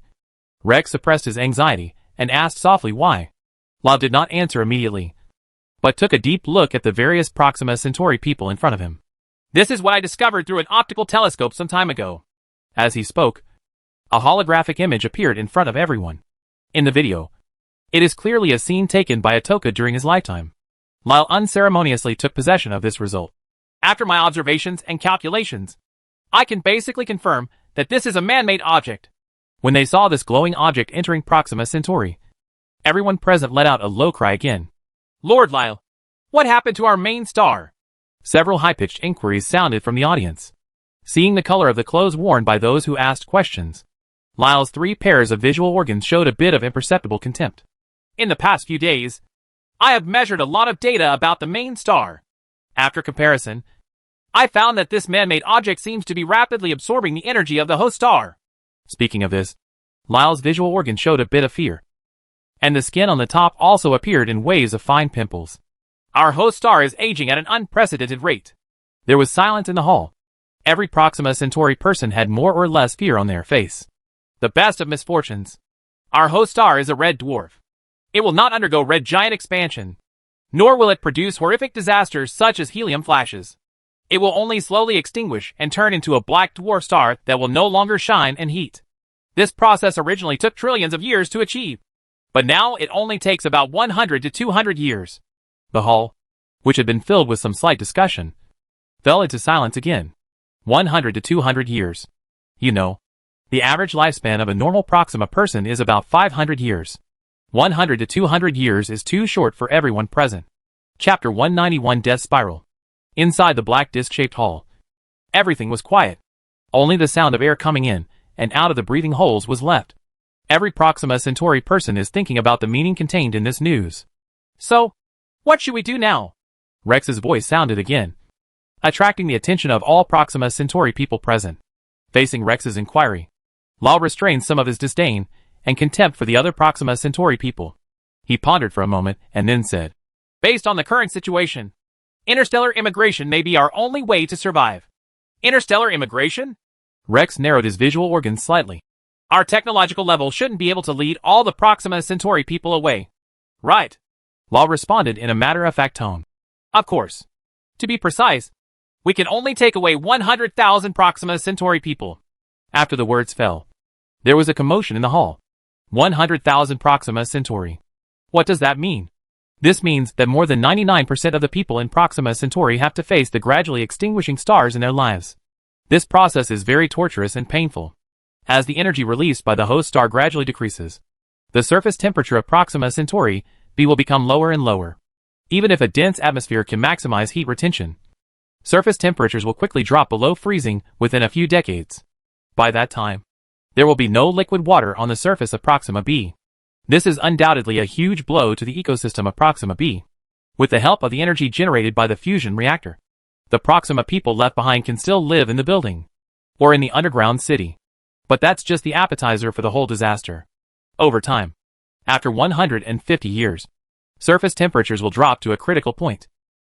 Rex suppressed his anxiety and asked softly why. Lyle did not answer immediately, but took a deep look at the various Proxima Centauri people in front of him. This is what I discovered through an optical telescope some time ago. As he spoke, a holographic image appeared in front of everyone. In the video, it is clearly a scene taken by Atoka during his lifetime. Lyle unceremoniously took possession of this result. After my observations and calculations, I can basically confirm that this is a man-made object. When they saw this glowing object entering Proxima Centauri, everyone present let out a low cry again. Lord Lyle, what happened to our main star? Several high-pitched inquiries sounded from the audience. Seeing the color of the clothes worn by those who asked questions, Lyle's 3 pairs of visual organs showed a bit of imperceptible contempt. In the past few days, I have measured a lot of data about the main star. After comparison, I found that this man-made object seems to be rapidly absorbing the energy of the host star. Speaking of this, Lyle's visual organ showed a bit of fear, and the skin on the top also appeared in waves of fine pimples. Our host star is aging at an unprecedented rate. There was silence in the hall. Every Proxima Centauri person had more or less fear on their face. The best of misfortunes. Our host star is a red dwarf. It will not undergo red giant expansion. Nor will it produce horrific disasters such as helium flashes. It will only slowly extinguish and turn into a black dwarf star that will no longer shine and heat. This process originally took trillions of years to achieve, but now it only takes about 100 to 200 years. The hall, which had been filled with some slight discussion, fell into silence again. 100 to 200 years. You know, the average lifespan of a normal Proxima person is about 500 years. 100 to 200 years is too short for everyone present. Chapter 191 Death Spiral. Inside the black disc-shaped hall, everything was quiet. Only the sound of air coming in and out of the breathing holes was left. Every Proxima Centauri person is thinking about the meaning contained in this news. So, what should we do now? Rex's voice sounded again, attracting the attention of all Proxima Centauri people present. Facing Rex's inquiry, Lal restrained some of his disdain and contempt for the other Proxima Centauri people. He pondered for a moment and then said, Based on the current situation, interstellar immigration may be our only way to survive. Interstellar immigration? Rex narrowed his visual organs slightly. Our technological level shouldn't be able to lead all the Proxima Centauri people away. Right. Lal responded in a matter-of-fact tone. Of course. To be precise, we can only take away 100,000 Proxima Centauri people. After the words fell, there was a commotion in the hall. 100,000 Proxima Centauri. What does that mean? This means that more than 99% of the people in Proxima Centauri have to face the gradually extinguishing stars in their lives. This process is very torturous and painful. As the energy released by the host star gradually decreases, the surface temperature of Proxima Centauri B will become lower and lower. Even if a dense atmosphere can maximize heat retention, surface temperatures will quickly drop below freezing within a few decades. By that time, there will be no liquid water on the surface of Proxima b. This is undoubtedly a huge blow to the ecosystem of Proxima b. With the help of the energy generated by the fusion reactor, the Proxima people left behind can still live in the building, or in the underground city. But that's just the appetizer for the whole disaster. Over time, after 150 years, surface temperatures will drop to a critical point.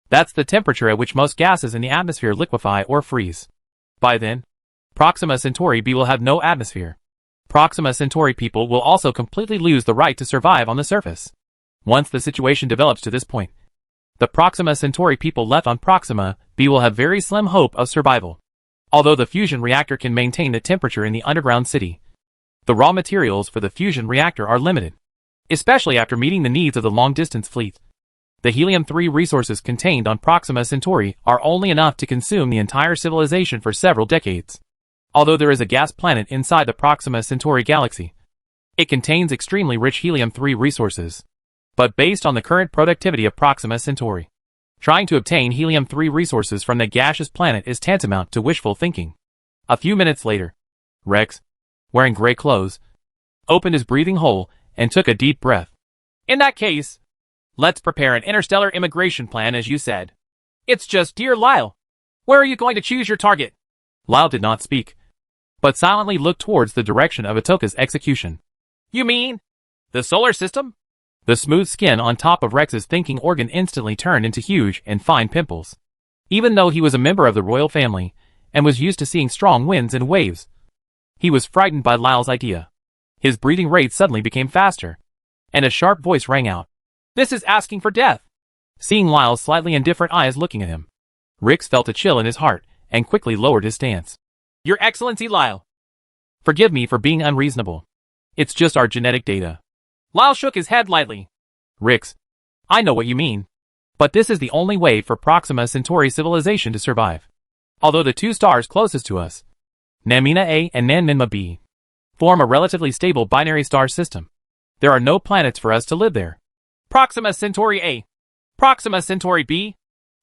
That's the temperature at which most gases in the atmosphere liquefy or freeze. By then, Proxima Centauri b will have no atmosphere. Proxima Centauri people will also completely lose the right to survive on the surface. Once the situation develops to this point, the Proxima Centauri people left on Proxima b will have very slim hope of survival. Although the fusion reactor can maintain the temperature in the underground city, the raw materials for the fusion reactor are limited, especially after meeting the needs of the long-distance fleet. The helium-3 resources contained on Proxima Centauri are only enough to consume the entire civilization for several decades. Although there is a gas planet inside the Proxima Centauri galaxy, it contains extremely rich helium-3 resources. But based on the current productivity of Proxima Centauri, trying to obtain helium-3 resources from the gaseous planet is tantamount to wishful thinking. A few minutes later, Rex, wearing gray clothes, opened his breathing hole and took a deep breath. In that case, let's prepare an interstellar immigration plan as you said. It's just, dear Lyle, where are you going to choose your target? Lyle did not speak, but silently looked towards the direction of Atoka's execution. You mean the solar system? The smooth skin on top of Rex's thinking organ instantly turned into huge and fine pimples. Even though he was a member of the royal family and was used to seeing strong winds and waves, he was frightened by Lyle's idea. His breathing rate suddenly became faster, and a sharp voice rang out. This is asking for death. Seeing Lyle's slightly indifferent eyes looking at him, Rex felt a chill in his heart and quickly lowered his stance. Your Excellency Lyle. Forgive me for being unreasonable. It's just our genetic data. Lyle shook his head lightly. Rex, I know what you mean. But this is the only way for Proxima Centauri civilization to survive. Although the two stars closest to us, Namina A and Nanminma B, form a relatively stable binary star system, there are no planets for us to live there. Proxima Centauri A, Proxima Centauri B,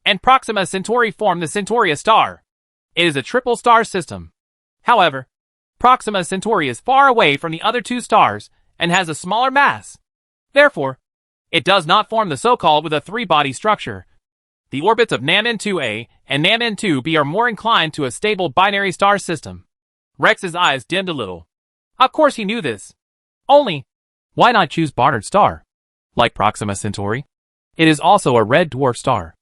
and Proxima Centauri form the Centauria star. It is a triple star system. However, Proxima Centauri is far away from the other two stars and has a smaller mass. Therefore, it does not form the so-called with a three-body structure. The orbits of Namin-2A and Namin-2B are more inclined to a stable binary star system. Rex's eyes dimmed a little. Of course he knew this. Only, why not choose Barnard star? Like Proxima Centauri, it is also a red dwarf star.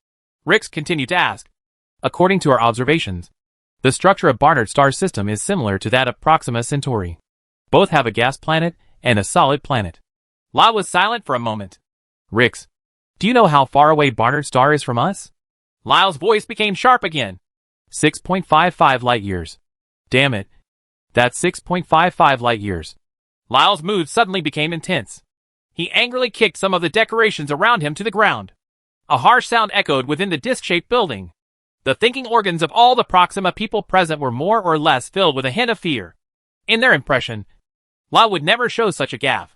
Rex continued to ask. According to our observations, the structure of Barnard star system is similar to that of Proxima Centauri. Both have a gas planet and a solid planet. La was silent for a moment. Rex, Do you know how far away Barnard Star is from us? Lyle's voice became sharp again. 6.55 light years. Damn it. That's 6.55 light years. Lyle's mood suddenly became intense. He angrily kicked some of the decorations around him to the ground. A harsh sound echoed within the disc-shaped building. The thinking organs of all the Proxima people present were more or less filled with a hint of fear. In their impression, Lyle would never show such a gaffe.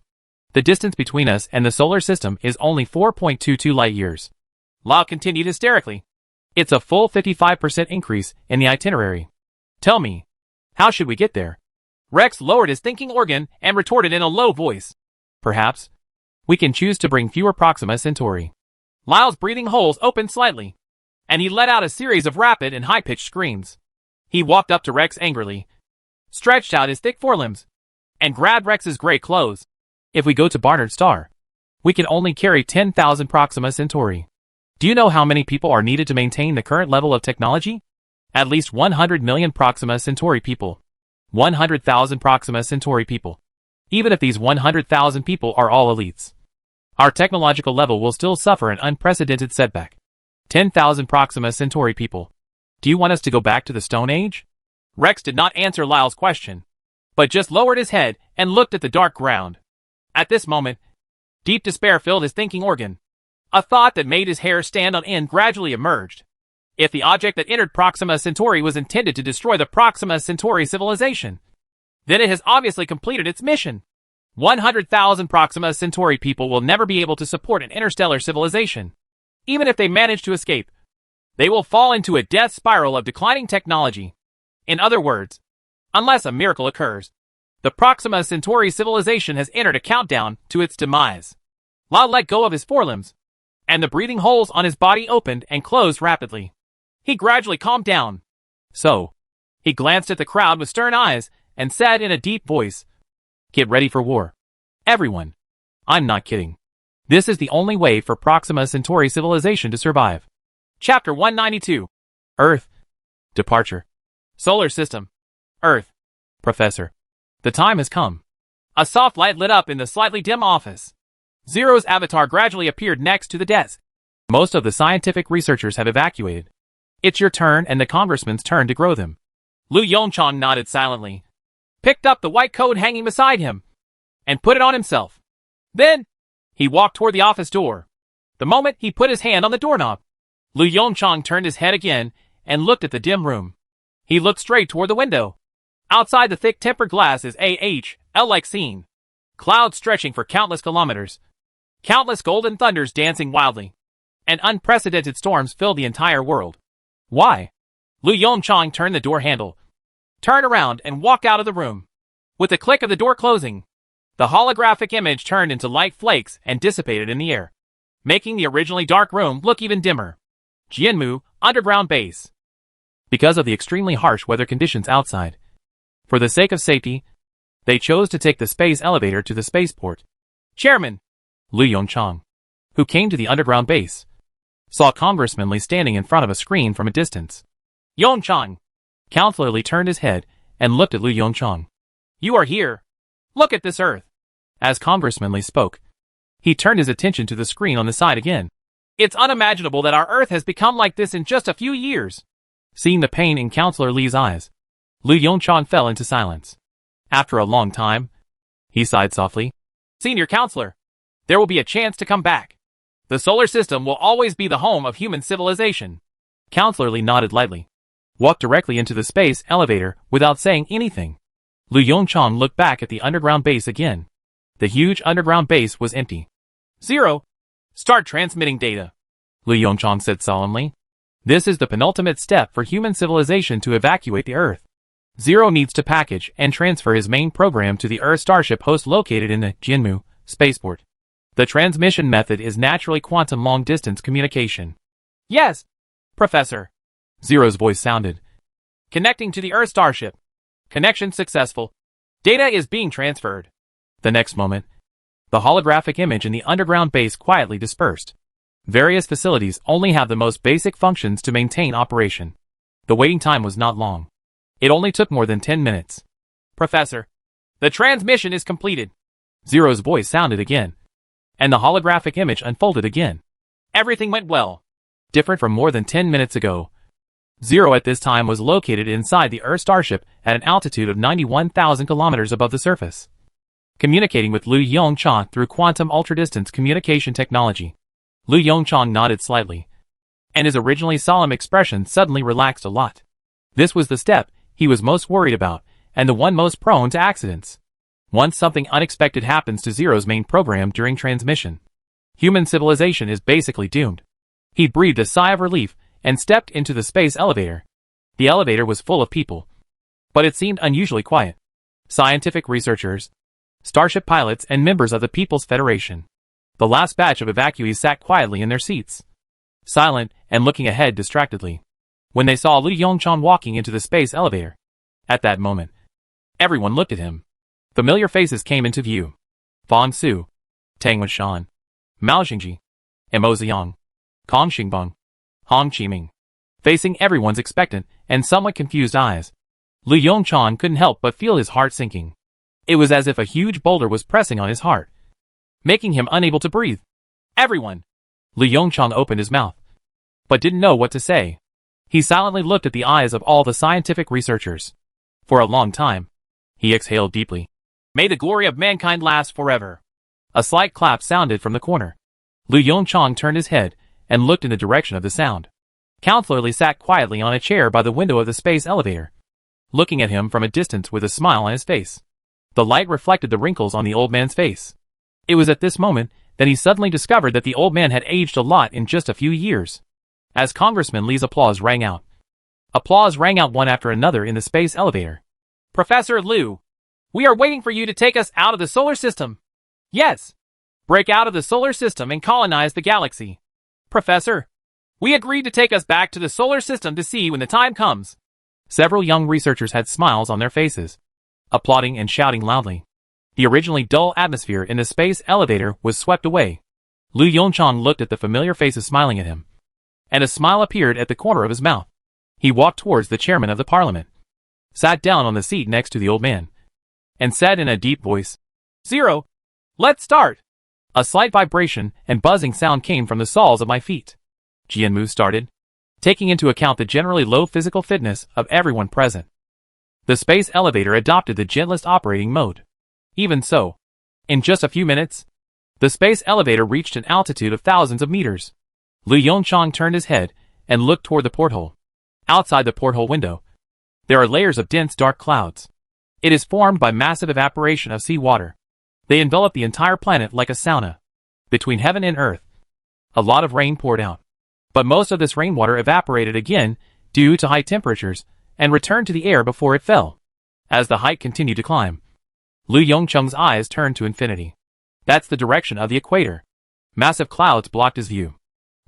The distance between us and the solar system is only 4.22 light years. Lyle continued hysterically. It's a full 55% increase in the itinerary. Tell me, how should we get there? Rex lowered his thinking organ and retorted in a low voice. Perhaps we can choose to bring fewer Proxima Centauri. Lyle's breathing holes opened slightly, and he let out a series of rapid and high-pitched screams. He walked up to Rex angrily, stretched out his thick forelimbs, and grabbed Rex's gray clothes. If we go to Barnard Star, we can only carry 10,000 Proxima Centauri. Do you know how many people are needed to maintain the current level of technology? At least 100 million Proxima Centauri people. 100,000 Proxima Centauri people. Even if these 100,000 people are all elites, our technological level will still suffer an unprecedented setback. 10,000 Proxima Centauri people. Do you want us to go back to the Stone Age? Rex did not answer Lyle's question, but just lowered his head and looked at the dark ground. At this moment, deep despair filled his thinking organ. A thought that made his hair stand on end gradually emerged. If the object that entered Proxima Centauri was intended to destroy the Proxima Centauri civilization, then it has obviously completed its mission. 100,000 Proxima Centauri people will never be able to support an interstellar civilization. Even if they manage to escape, they will fall into a death spiral of declining technology. In other words, unless a miracle occurs, the Proxima Centauri civilization has entered a countdown to its demise. Lyle let go of his forelimbs, and the breathing holes on his body opened and closed rapidly. He gradually calmed down. So, he glanced at the crowd with stern eyes and said in a deep voice, "Get ready for war. Everyone. I'm not kidding. This is the only way for Proxima Centauri civilization to survive." Chapter 192. Earth. Departure. Solar System. Earth. Professor. The time has come. A soft light lit up in the slightly dim office. Zero's avatar gradually appeared next to the desk. Most of the scientific researchers have evacuated. It's your turn and the congressman's turn to grow them. Lu Yongchong nodded silently, picked up the white coat hanging beside him, and put it on himself. Then, he walked toward the office door. The moment he put his hand on the doorknob, Lu Yongchong turned his head again and looked at the dim room. He looked straight toward the window. Outside the thick tempered glass is a hell-like scene. Clouds stretching for countless kilometers. Countless golden thunders dancing wildly. And unprecedented storms fill the entire world. Why? Lu Yongchong turned the door handle, turned around and walked out of the room. With the click of the door closing, the holographic image turned into light flakes and dissipated in the air, making the originally dark room look even dimmer. Jianmu, underground base. Because of the extremely harsh weather conditions outside, for the sake of safety, they chose to take the space elevator to the spaceport. Chairman Lu Yongchong, who came to the underground base, saw Congressman Li standing in front of a screen from a distance. Yongchong. Counselor Li turned his head and looked at Lu Yongchong. You are here. Look at this Earth. As Congressman Li spoke, he turned his attention to the screen on the side again. It's unimaginable that our Earth has become like this in just a few years. Seeing the pain in Counselor Li's eyes, Lu Yongchong fell into silence. After a long time, he sighed softly. Senior Counselor, there will be a chance to come back. The solar system will always be the home of human civilization. Counselor Li nodded lightly, walked directly into the space elevator without saying anything. Lu Yongchong looked back at the underground base again. The huge underground base was empty. Zero. Start transmitting data, Lu Yongchong said solemnly. This is the penultimate step for human civilization to evacuate the Earth. Zero needs to package and transfer his main program to the Earth Starship host located in the Jianmu spaceport. The transmission method is naturally quantum long-distance communication. Yes, Professor. Zero's voice sounded. Connecting to the Earth Starship. Connection successful. Data is being transferred. The next moment, the holographic image in the underground base quietly dispersed. Various facilities only have the most basic functions to maintain operation. The waiting time was not long. It only took more than 10 minutes. Professor, the transmission is completed. Zero's voice sounded again, and the holographic image unfolded again. Everything went well. Different from more than 10 minutes ago. Zero at this time was located inside the Earth starship at an altitude of 91,000 kilometers above the surface, communicating with Lu Yongchang through quantum ultradistance communication technology. Lu Yongchang nodded slightly, and his originally solemn expression suddenly relaxed a lot. This was the step he was most worried about, and the one most prone to accidents. Once something unexpected happens to Zero's main program during transmission, human civilization is basically doomed. He breathed a sigh of relief and stepped into the space elevator. The elevator was full of people, but it seemed unusually quiet. Scientific researchers, starship pilots, and members of the People's Federation. The last batch of evacuees sat quietly in their seats, silent and looking ahead distractedly, when they saw Lu Yongchang walking into the space elevator. At that moment, everyone looked at him. Familiar faces came into view. Fang Su, Tang Wenshan, Mao Xingji, Mo Ziyang, Kong Xingbang, Hong Qiming. Facing everyone's expectant and somewhat confused eyes, Lu Yongchang couldn't help but feel his heart sinking. It was as if a huge boulder was pressing on his heart, making him unable to breathe. Everyone! Lu Yongchang opened his mouth, but didn't know what to say. He silently looked at the eyes of all the scientific researchers. For a long time, he exhaled deeply. May the glory of mankind last forever. A slight clap sounded from the corner. Lu Yongchang turned his head and looked in the direction of the sound. Counselor Li sat quietly on a chair by the window of the space elevator, looking at him from a distance with a smile on his face. The light reflected the wrinkles on the old man's face. It was at this moment that he suddenly discovered that the old man had aged a lot in just a few years. As Congressman Li's applause rang out one after another in the space elevator. Professor Liu, we are waiting for you to take us out of the solar system. Yes. Break out of the solar system and colonize the galaxy. Professor, we agreed to take us back to the solar system to see when the time comes. Several young researchers had smiles on their faces, applauding and shouting loudly. The originally dull atmosphere in the space elevator was swept away. Lu Yongchang looked at the familiar faces smiling at him, and a smile appeared at the corner of his mouth. He walked towards the chairman of the parliament, sat down on the seat next to the old man, and said in a deep voice, Zero, let's start. A slight vibration and buzzing sound came from the soles of my feet. Jianmu started, taking into account the generally low physical fitness of everyone present. The space elevator adopted the gentlest operating mode. Even so, in just a few minutes, the space elevator reached an altitude of thousands of meters. Lu Yongchang turned his head and looked toward the porthole. Outside the porthole window, there are layers of dense dark clouds. It is formed by massive evaporation of seawater. They envelop the entire planet like a sauna. Between heaven and earth, a lot of rain poured out. But most of this rainwater evaporated again due to high temperatures and returned to the air before it fell. As the height continued to climb, Lu Yongchang's eyes turned to infinity. That's the direction of the equator. Massive clouds blocked his view.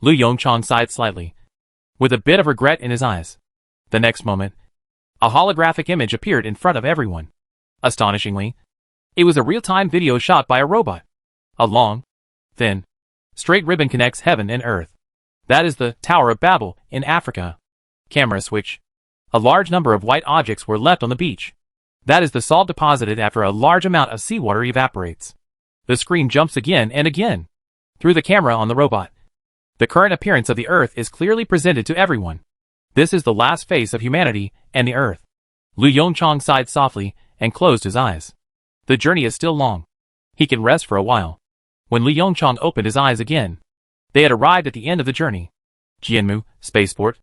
Lu Yongchang sighed slightly, with a bit of regret in his eyes. The next moment, a holographic image appeared in front of everyone. Astonishingly, it was a real-time video shot by a robot. A long, thin, straight ribbon connects heaven and earth. That is the Tower of Babel in Africa. Camera switch. A large number of white objects were left on the beach. That is the salt deposited after a large amount of seawater evaporates. The screen jumps again and again through the camera on the robot. The current appearance of the earth is clearly presented to everyone. This is the last face of humanity and the earth. Lu Yongchang sighed softly and closed his eyes. The journey is still long. He can rest for a while. When Lu Yongchang opened his eyes again, they had arrived at the end of the journey. Jianmu, spaceport.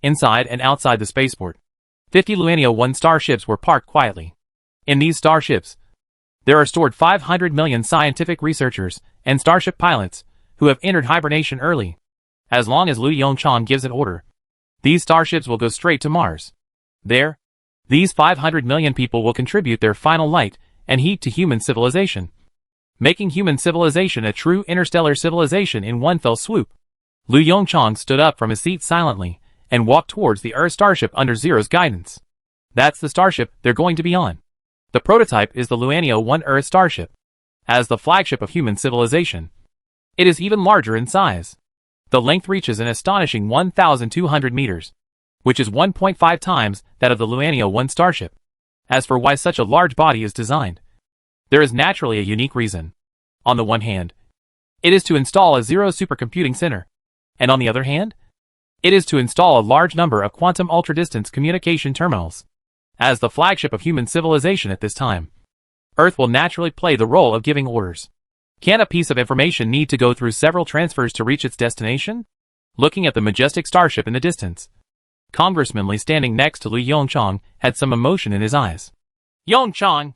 Inside and outside the spaceport, 50 Luanio 1 starships were parked quietly. In these starships, there are stored 500 million scientific researchers and starship pilots who have entered hibernation early. As long as Lu Yongchang gives an order, these starships will go straight to Mars. There, these 500 million people will contribute their final light and heat to human civilization, making human civilization a true interstellar civilization in one fell swoop. Lu Yongchang stood up from his seat silently and walked towards the Earth starship under Zero's guidance. That's the starship they're going to be on. The prototype is the Luanio 1 Earth starship. As the flagship of human civilization, it is even larger in size. The length reaches an astonishing 1,200 meters, which is 1.5 times that of the Luanio 1 starship. As for why such a large body is designed, there is naturally a unique reason. On the one hand, it is to install a zero supercomputing center. And on the other hand, it is to install a large number of quantum ultra-distance communication terminals. As the flagship of human civilization at this time, Earth will naturally play the role of giving orders. Can a piece of information need to go through several transfers to reach its destination? Looking at the majestic starship in the distance, Congressman Lee standing next to Lu Yongchang had some emotion in his eyes. Yongchang,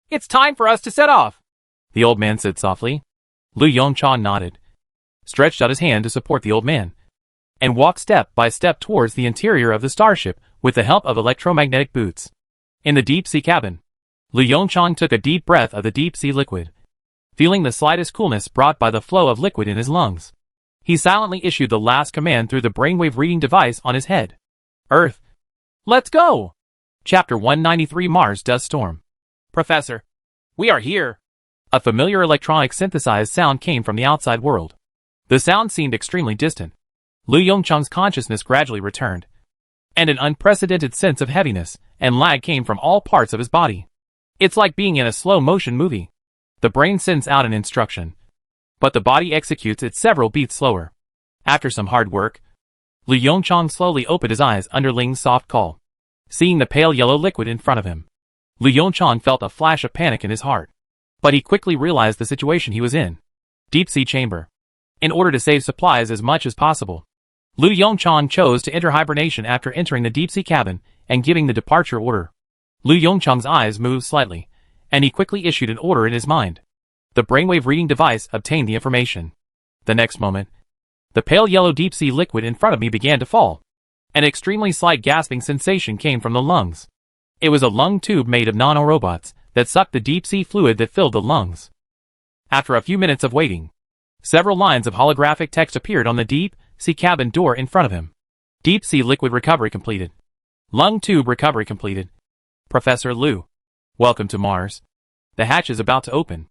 it's time for us to set off, the old man said softly. Lu Yongchang nodded, stretched out his hand to support the old man, and walked step by step towards the interior of the starship with the help of electromagnetic boots. In the deep-sea cabin, Lu Yongchang took a deep breath of the deep-sea liquid, feeling the slightest coolness brought by the flow of liquid in his lungs. He silently issued the last command through the brainwave reading device on his head. Earth, let's go! Chapter 193 Mars Dust Storm. Professor, we are here. A familiar electronic synthesized sound came from the outside world. The sound seemed extremely distant. Lu Yongchang's consciousness gradually returned, and an unprecedented sense of heaviness and lag came from all parts of his body. It's like being in a slow-motion movie. The brain sends out an instruction, but the body executes it several beats slower. After some hard work, Lu Yongchang slowly opened his eyes under Ling's soft call. Seeing the pale yellow liquid in front of him, Lu Yongchang felt a flash of panic in his heart. But he quickly realized the situation he was in. Deep-sea chamber. In order to save supplies as much as possible, Lu Yongchang chose to enter hibernation after entering the deep-sea cabin and giving the departure order. Lu Yongchang's eyes moved slightly, and he quickly issued an order in his mind. The brainwave reading device obtained the information. The next moment, the pale yellow deep-sea liquid in front of me began to fall. An extremely slight gasping sensation came from the lungs. It was a lung tube made of nanorobots that sucked the deep-sea fluid that filled the lungs. After a few minutes of waiting, several lines of holographic text appeared on the deep-sea cabin door in front of him. Deep-sea liquid recovery completed. Lung tube recovery completed. Professor Lu, welcome to Mars. The hatch is about to open.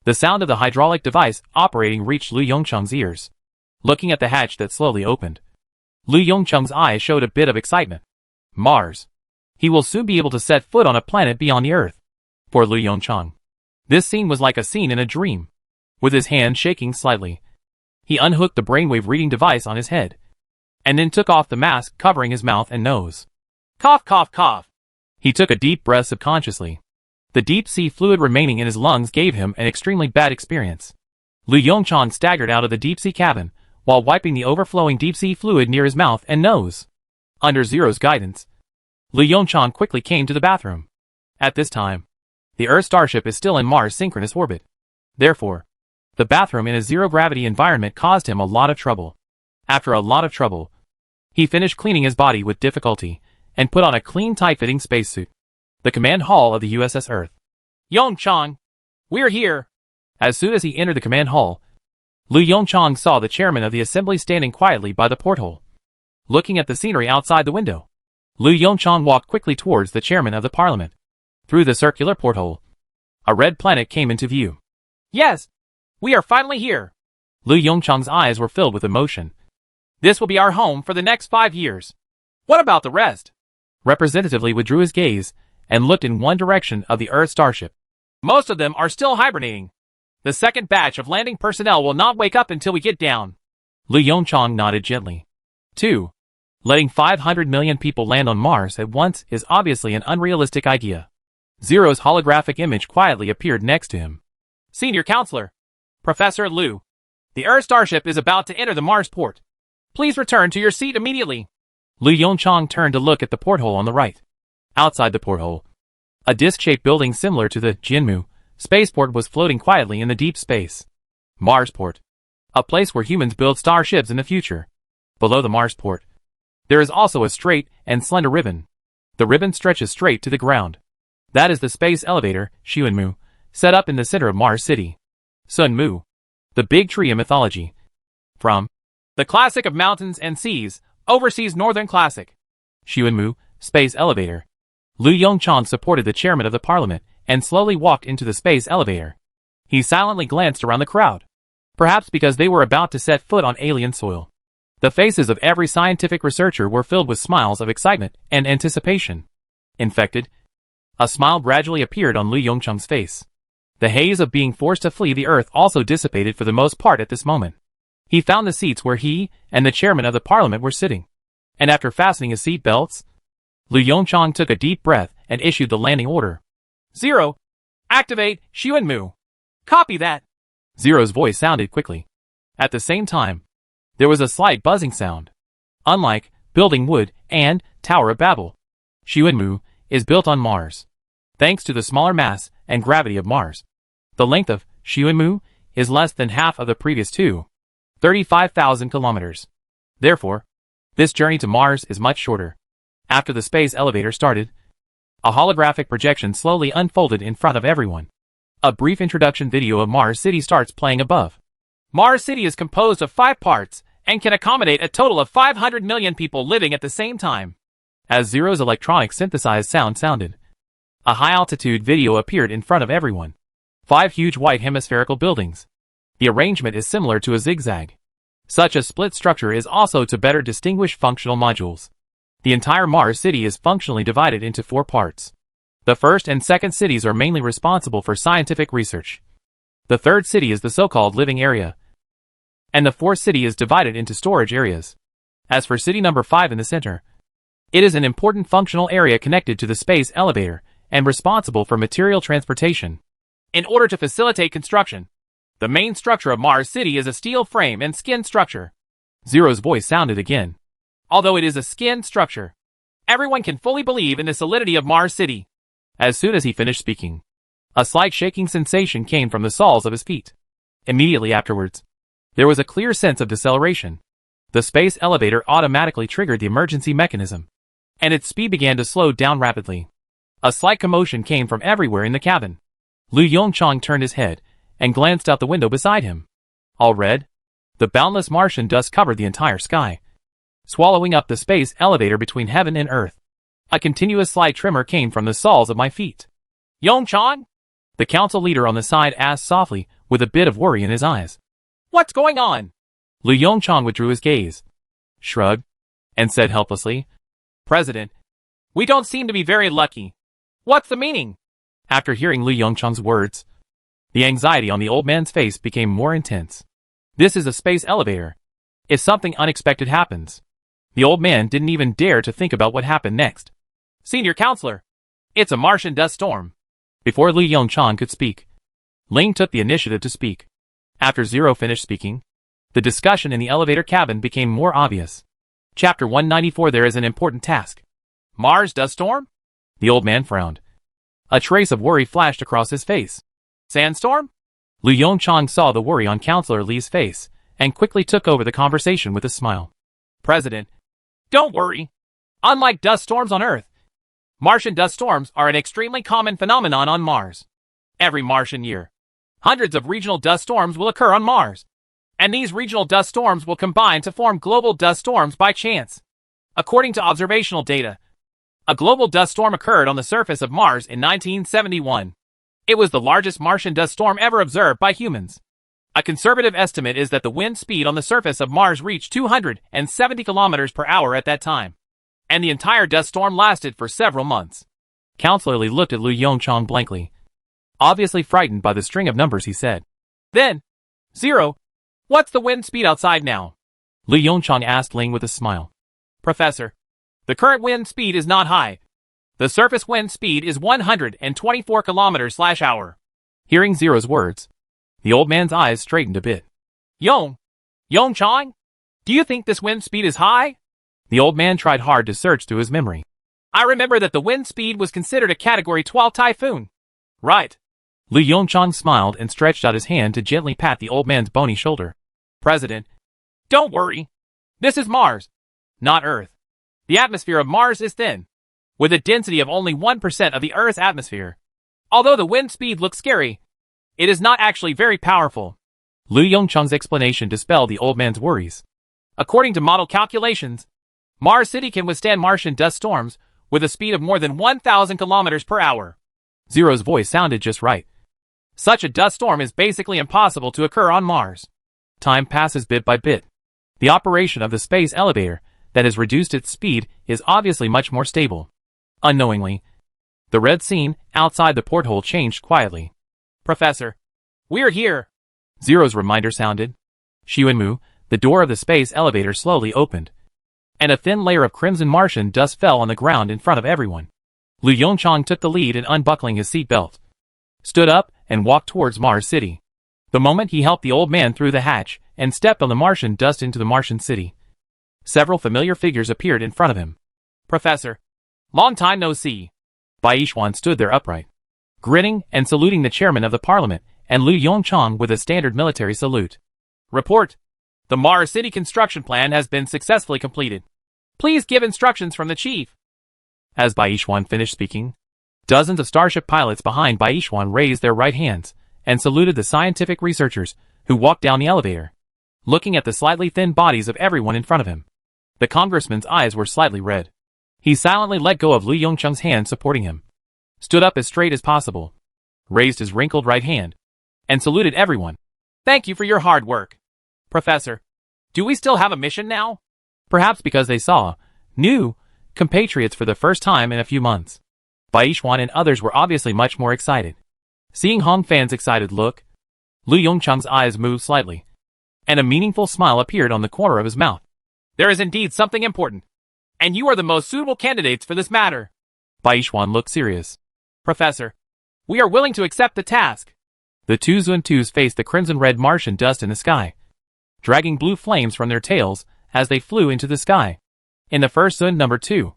The sound of the hydraulic device operating reached Lu Yongchang's ears. Looking at the hatch that slowly opened, Lu Yongchang's eyes showed a bit of excitement. Mars. He will soon be able to set foot on a planet beyond the Earth. For Lu Yongchang, this scene was like a scene in a dream. With his hand shaking slightly, he unhooked the brainwave reading device on his head, and then took off the mask covering his mouth and nose. Cough, cough, cough. He took a deep breath subconsciously. The deep-sea fluid remaining in his lungs gave him an extremely bad experience. Lu Yongchang staggered out of the deep-sea cabin, while wiping the overflowing deep-sea fluid near his mouth and nose. Under Zero's guidance, Lu Yongchang quickly came to the bathroom. At this time, the Earth starship is still in Mars' synchronous orbit. Therefore, the bathroom in a zero-gravity environment caused him a lot of trouble. After a lot of trouble, he finished cleaning his body with difficulty, and put on a clean tight-fitting spacesuit. The command hall of the USS Earth. Yongchang, we're here. As soon as he entered the command hall, Lu Yongchang saw the chairman of the assembly standing quietly by the porthole, looking at the scenery outside the window. Lu Yongchang walked quickly towards the chairman of the parliament. Through the circular porthole, a red planet came into view. Yes, we are finally here. Lu Yongchang's eyes were filled with emotion. This will be our home for the next 5 years. What about the rest? Representatively withdrew his gaze and looked in one direction of the Earth starship. Most of them are still hibernating. The second batch of landing personnel will not wake up until we get down. Lu Yongchang nodded gently. 2. Letting 500 million people land on Mars at once is obviously an unrealistic idea. Zero's holographic image quietly appeared next to him. Senior Counselor, Professor Lu, the Earth starship is about to enter the Mars port. Please return to your seat immediately. Lu Yongchang turned to look at the porthole on the right. Outside the porthole, a disc-shaped building similar to the Jinmu spaceport was floating quietly in the deep space. Marsport, a place where humans build starships in the future. Below the Marsport, there is also a straight and slender ribbon. The ribbon stretches straight to the ground. That is the space elevator, Xuanmu, set up in the center of Mars City. Sunmu, the big tree of mythology. From the classic of mountains and seas, overseas northern classic. Xuanmu, space elevator. Lu Yongchang supported the chairman of the parliament and slowly walked into the space elevator. He silently glanced around the crowd. Perhaps because they were about to set foot on alien soil. The faces of every scientific researcher were filled with smiles of excitement and anticipation. Infected, a smile gradually appeared on Lu Yongchang's face. The haze of being forced to flee the Earth also dissipated for the most part at this moment. He found the seats where he and the chairman of the parliament were sitting. And after fastening his seat belts, Lu Yongchang took a deep breath and issued the landing order. 0. Activate Xuanmu. Copy that. Zero's voice sounded quickly. At the same time, there was a slight buzzing sound. Unlike building wood and Tower of Babel, Xuanmu is built on Mars. Thanks to the smaller mass and gravity of Mars, the length of Xuanmu is less than half of the previous 35,000 kilometers. Therefore, this journey to Mars is much shorter. After the space elevator started, a holographic projection slowly unfolded in front of everyone. A brief introduction video of Mars City starts playing above. Mars City is composed of 5 parts and can accommodate a total of 500 million people living at the same time. As Zero's electronic synthesized sound sounded, a high-altitude video appeared in front of everyone. 5 huge white hemispherical buildings. The arrangement is similar to a zigzag. Such a split structure is also to better distinguish functional modules. The entire Mars City is functionally divided into 4 parts. The first and second cities are mainly responsible for scientific research. The third city is the so-called living area. And the fourth city is divided into storage areas. As for city number 5 in the center, it is an important functional area connected to the space elevator and responsible for material transportation. In order to facilitate construction, the main structure of Mars City is a steel frame and skin structure. Zero's voice sounded again. Although it is a skin structure, everyone can fully believe in the solidity of Mars City. As soon as he finished speaking, a slight shaking sensation came from the soles of his feet. Immediately afterwards, there was a clear sense of deceleration. The space elevator automatically triggered the emergency mechanism, and its speed began to slow down rapidly. A slight commotion came from everywhere in the cabin. Lu Yongchang turned his head and glanced out the window beside him. All red, the boundless Martian dust covered the entire sky, swallowing up the space elevator between heaven and earth. A continuous slight tremor came from the soles of my feet. Yongchang? The council leader on the side asked softly, with a bit of worry in his eyes. What's going on? Lu Yongchang withdrew his gaze, shrugged, and said helplessly, President, we don't seem to be very lucky. What's the meaning? After hearing Lu Yongchang's words, the anxiety on the old man's face became more intense. This is a space elevator. If something unexpected happens, the old man didn't even dare to think about what happened next. Senior counselor, it's a Martian dust storm. Before Lu Yongchang could speak, Ling took the initiative to speak. After Zero finished speaking, the discussion in the elevator cabin became more obvious. Chapter 194. There is an important task. Mars dust storm? The old man frowned. A trace of worry flashed across his face. Sandstorm? Lu Yongchang saw the worry on Counselor Li's face and quickly took over the conversation with a smile. President, don't worry. Unlike dust storms on Earth, Martian dust storms are an extremely common phenomenon on Mars. Every Martian year, hundreds of regional dust storms will occur on Mars, and these regional dust storms will combine to form global dust storms by chance. According to observational data, a global dust storm occurred on the surface of Mars in 1971. It was the largest Martian dust storm ever observed by humans. A conservative estimate is that the wind speed on the surface of Mars reached 270 kilometers per hour at that time, and the entire dust storm lasted for several months. Counselor Li looked at Lu Yongchang blankly. Obviously frightened by the string of numbers, he said. Then, Zero, what's the wind speed outside now? Lu Yongchang asked Ling with a smile. Professor, the current wind speed is not high. The surface wind speed is 124 kilometers/hour. Hearing Zero's words, the old man's eyes straightened a bit. Yongchang, do you think this wind speed is high? The old man tried hard to search through his memory. I remember that the wind speed was considered a Category 12 typhoon. Right. Lu Yongchang smiled and stretched out his hand to gently pat the old man's bony shoulder. President, don't worry. This is Mars, not Earth. The atmosphere of Mars is thin, with a density of only 1% of the Earth's atmosphere. Although the wind speed looks scary, it is not actually very powerful. Lu Yongchang's explanation dispelled the old man's worries. According to model calculations, Mars City can withstand Martian dust storms with a speed of more than 1,000 kilometers per hour. Zero's voice sounded just right. Such a dust storm is basically impossible to occur on Mars. Time passes bit by bit. The operation of the space elevator that has reduced its speed is obviously much more stable. Unknowingly, the red scene outside the porthole changed quietly. Professor, we're here. Zero's reminder sounded. Xuanmu, The door of the space elevator slowly opened, and a thin layer of crimson Martian dust fell on the ground in front of everyone. Lu Yongchang took the lead in unbuckling his seatbelt, stood up, and walked towards Mars City. The moment he helped the old man through the hatch and stepped on the Martian dust into the Martian city, several familiar figures appeared in front of him. Professor, long time no see. Bai Yishuan stood there upright, grinning and saluting the chairman of the parliament and Lu Yongchang with a standard military salute. Report. The Mars City construction plan has been successfully completed. Please give instructions from the chief. As Bai Yishuan finished speaking, dozens of starship pilots behind Bai Yishuan raised their right hands and saluted the scientific researchers who walked down the elevator, looking at the slightly thin bodies of everyone in front of him. The congressman's eyes were slightly red. He silently let go of Lu Yongchang's hand supporting him, stood up as straight as possible, raised his wrinkled right hand, and saluted everyone. Thank you for your hard work. Professor, do we still have a mission now? Perhaps because they saw new compatriots for the first time in a few months, Bai Yishuan and others were obviously much more excited. Seeing Hong Fan's excited look, Lu Yongchang's eyes moved slightly, and a meaningful smile appeared on the corner of his mouth. There is indeed something important, and you are the most suitable candidates for this matter. Bai Yishuan looked serious. Professor, we are willing to accept the task. The two Zun-2s faced the crimson-red Martian dust in the sky, dragging blue flames from their tails as they flew into the sky. In the first Zun number 2,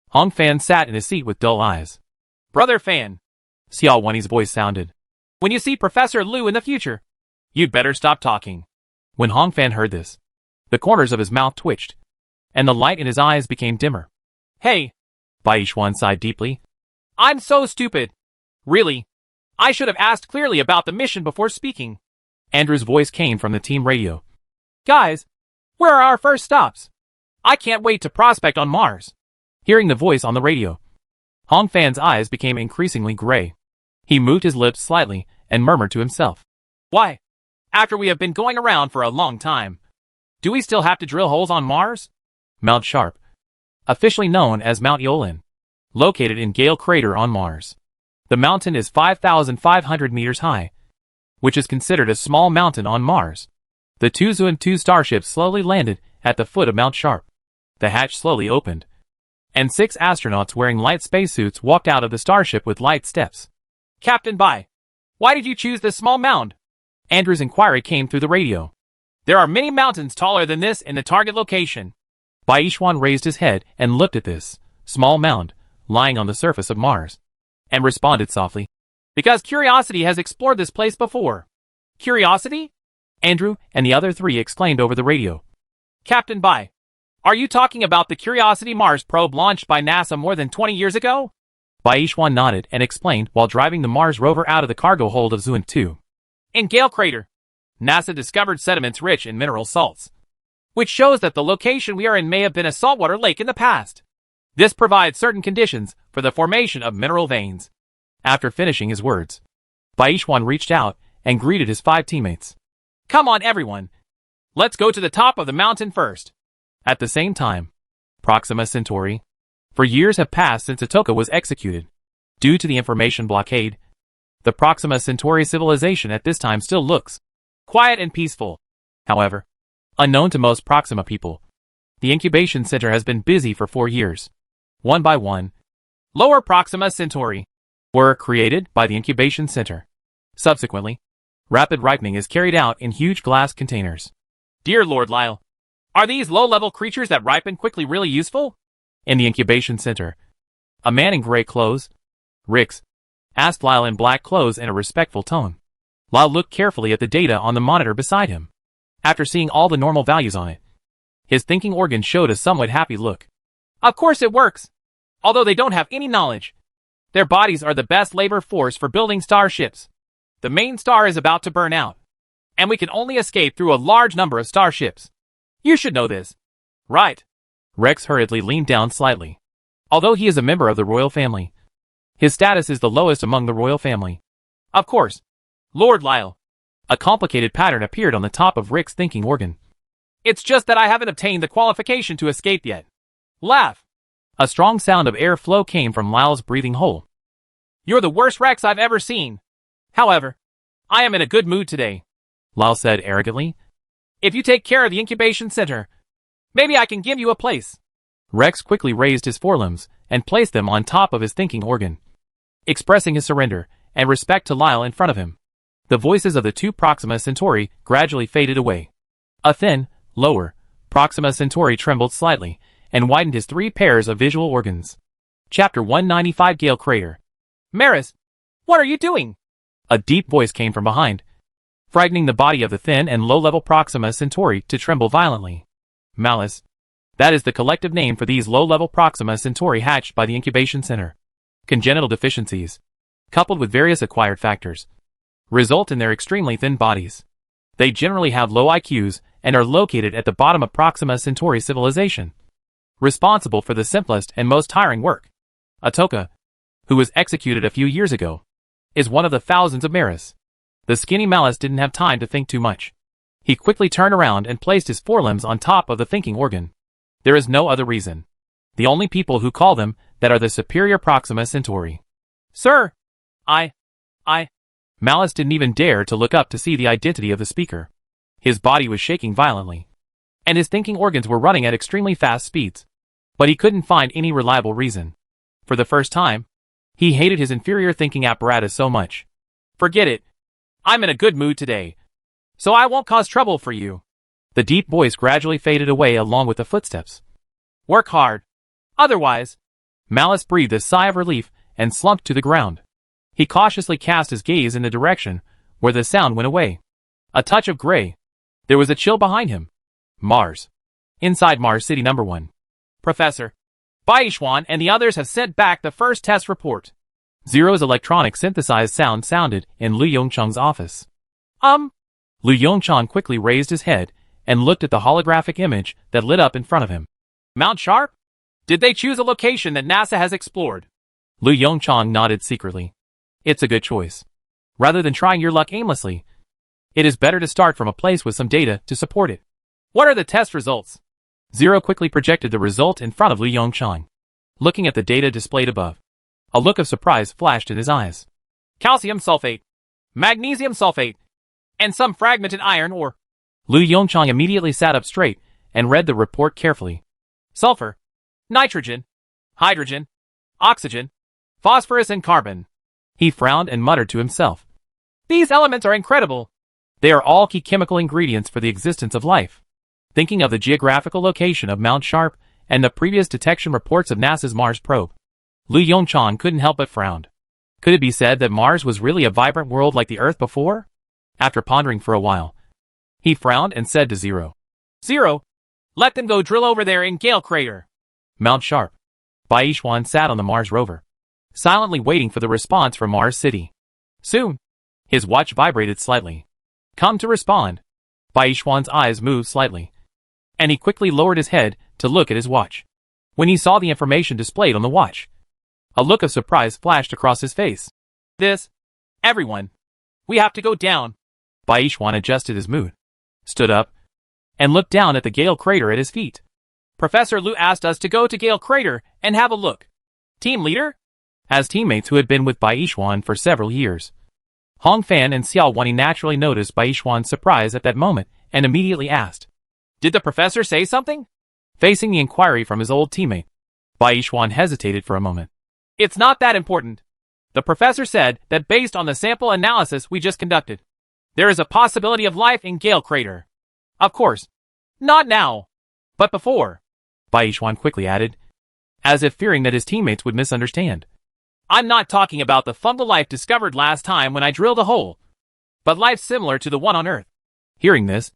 Hong Fan sat in his seat with dull eyes. Brother Fan, Xiao Wenyi's voice sounded. When you see Professor Lu in the future, you'd better stop talking. When Hong Fan heard this, the corners of his mouth twitched, and the light in his eyes became dimmer. Hey! Bai Yishuan sighed deeply. I'm so stupid. Really. I should have asked clearly about the mission before speaking. Andrew's voice came from the team radio. Guys, where are our first stops? I can't wait to prospect on Mars. Hearing the voice on the radio, Hong Fan's eyes became increasingly gray. He moved his lips slightly and murmured to himself. Why? After we have been going around for a long time, do we still have to drill holes on Mars? Mount Sharp, officially known as Mount Yolin, located in Gale Crater on Mars. The mountain is 5,500 meters high, which is considered a small mountain on Mars. The two Zun-2 starships slowly landed at the foot of Mount Sharp. The hatch slowly opened, and 6 astronauts wearing light spacesuits walked out of the starship with light steps. Captain Bai, why did you choose this small mound? Andrew's inquiry came through the radio. There are many mountains taller than this in the target location. Bai Yishuan raised his head and looked at this small mound lying on the surface of Mars, and responded softly. Because Curiosity has explored this place before. Curiosity? Andrew and the other 3 exclaimed over the radio. Captain Bai, are you talking about the Curiosity Mars probe launched by NASA more than 20 years ago? Bai Yishuan nodded and explained while driving the Mars rover out of the cargo hold of Zun-2. In Gale Crater, NASA discovered sediments rich in mineral salts, which shows that the location we are in may have been a saltwater lake in the past. This provides certain conditions for the formation of mineral veins. After finishing his words, Bai Yishuan reached out and greeted his 5 teammates. Come on, everyone. Let's go to the top of the mountain first. At the same time, Proxima Centauri. For years have passed since Atoka was executed. Due to the information blockade, the Proxima Centauri civilization at this time still looks quiet and peaceful. However, unknown to most Proxima people, the incubation center has been busy for 4 years. One by one, Lower Proxima Centauri were created by the incubation center. Subsequently, rapid ripening is carried out in huge glass containers. Dear Lord Lyle, are these low-level creatures that ripen quickly really useful? In the incubation center, a man in gray clothes, Rix, asked Lyle in black clothes in a respectful tone. Lyle looked carefully at the data on the monitor beside him. After seeing all the normal values on it, his thinking organ showed a somewhat happy look. Of course it works. Although they don't have any knowledge, their bodies are the best labor force for building starships. The main star is about to burn out, and we can only escape through a large number of starships. You should know this. Right. Rex hurriedly leaned down slightly. Although he is a member of the royal family, his status is the lowest among the royal family. Of course. Lord Lyle. A complicated pattern appeared on the top of Rick's thinking organ. It's just that I haven't obtained the qualification to escape yet. Laugh. A strong sound of air flow came from Lyle's breathing hole. You're the worst Rex I've ever seen. However, I am in a good mood today, Lyle said arrogantly. If you take care of the incubation center, maybe I can give you a place. Rex quickly raised his forelimbs and placed them on top of his thinking organ, expressing his surrender and respect to Lyle in front of him. The voices of the two Proxima Centauri gradually faded away. A thin, lower, Proxima Centauri trembled slightly and widened his 3 pairs of visual organs. Chapter 195 Gale Crater. Maris, what are you doing? A deep voice came from behind, frightening the body of the thin and low-level Proxima Centauri to tremble violently. Malice. That is the collective name for these low-level Proxima Centauri hatched by the incubation center. Congenital deficiencies, coupled with various acquired factors, result in their extremely thin bodies. They generally have low IQs and are located at the bottom of Proxima Centauri civilization, responsible for the simplest and most tiring work. Atoka, who was executed a few years ago, is one of the thousands of Maris. The skinny Malice didn't have time to think too much. He quickly turned around and placed his forelimbs on top of the thinking organ. There is no other reason. The only people who call them that are the superior Proxima Centauri. Sir, Malice didn't even dare to look up to see the identity of the speaker. His body was shaking violently, and his thinking organs were running at extremely fast speeds. But he couldn't find any reliable reason. For the first time, he hated his inferior thinking apparatus so much. Forget it. I'm in a good mood today, so I won't cause trouble for you. The deep voice gradually faded away along with the footsteps. Work hard. Otherwise, Malice breathed a sigh of relief and slumped to the ground. He cautiously cast his gaze in the direction where the sound went away. A touch of gray. There was a chill behind him. Mars. Inside Mars City No. 1. Professor Baishuan and the others have sent back the first test report. Zero's electronic synthesized sound sounded in Lu Yongchang's office. Lu Yongchang quickly raised his head and looked at the holographic image that lit up in front of him. Mount Sharp? Did they choose a location that NASA has explored? Lu Yongchang nodded secretly. It's a good choice. Rather than trying your luck aimlessly, it is better to start from a place with some data to support it. What are the test results? Zero quickly projected the result in front of Lu Yongchang. Looking at the data displayed above, a look of surprise flashed in his eyes. Calcium sulfate, magnesium sulfate, and some fragmented iron ore. Lu Yongchang immediately sat up straight and read the report carefully. Sulfur, nitrogen, hydrogen, oxygen, phosphorus and carbon. He frowned and muttered to himself. These elements are incredible. They are all key chemical ingredients for the existence of life. Thinking of the geographical location of Mount Sharp and the previous detection reports of NASA's Mars probe, Lu Yongchang couldn't help but frown. Could it be said that Mars was really a vibrant world like the Earth before? After pondering for a while, he frowned and said to Zero. Zero, let them go drill over there in Gale Crater. Mount Sharp. Baishuan sat on the Mars rover, silently waiting for the response from Mars City. Soon, his watch vibrated slightly. Come to respond. Baishuan's eyes moved slightly, and he quickly lowered his head to look at his watch. When he saw the information displayed on the watch, a look of surprise flashed across his face. Everyone, we have to go down. Baishuan adjusted his mood, stood up, and looked down at the Gale Crater at his feet. Professor Lu asked us to go to Gale Crater and have a look. Team leader? As teammates who had been with Baishuan for several years, Hong Fan and Xiao Wani naturally noticed Baishuan's surprise at that moment and immediately asked, Did the professor say something? Facing the inquiry from his old teammate, Baishuan hesitated for a moment. It's not that important. The professor said that based on the sample analysis we just conducted, there is a possibility of life in Gale Crater. Of course, not now, but before, Baishuan quickly added, as if fearing that his teammates would misunderstand. I'm not talking about the fungal life discovered last time when I drilled a hole, but life similar to the one on Earth. Hearing this,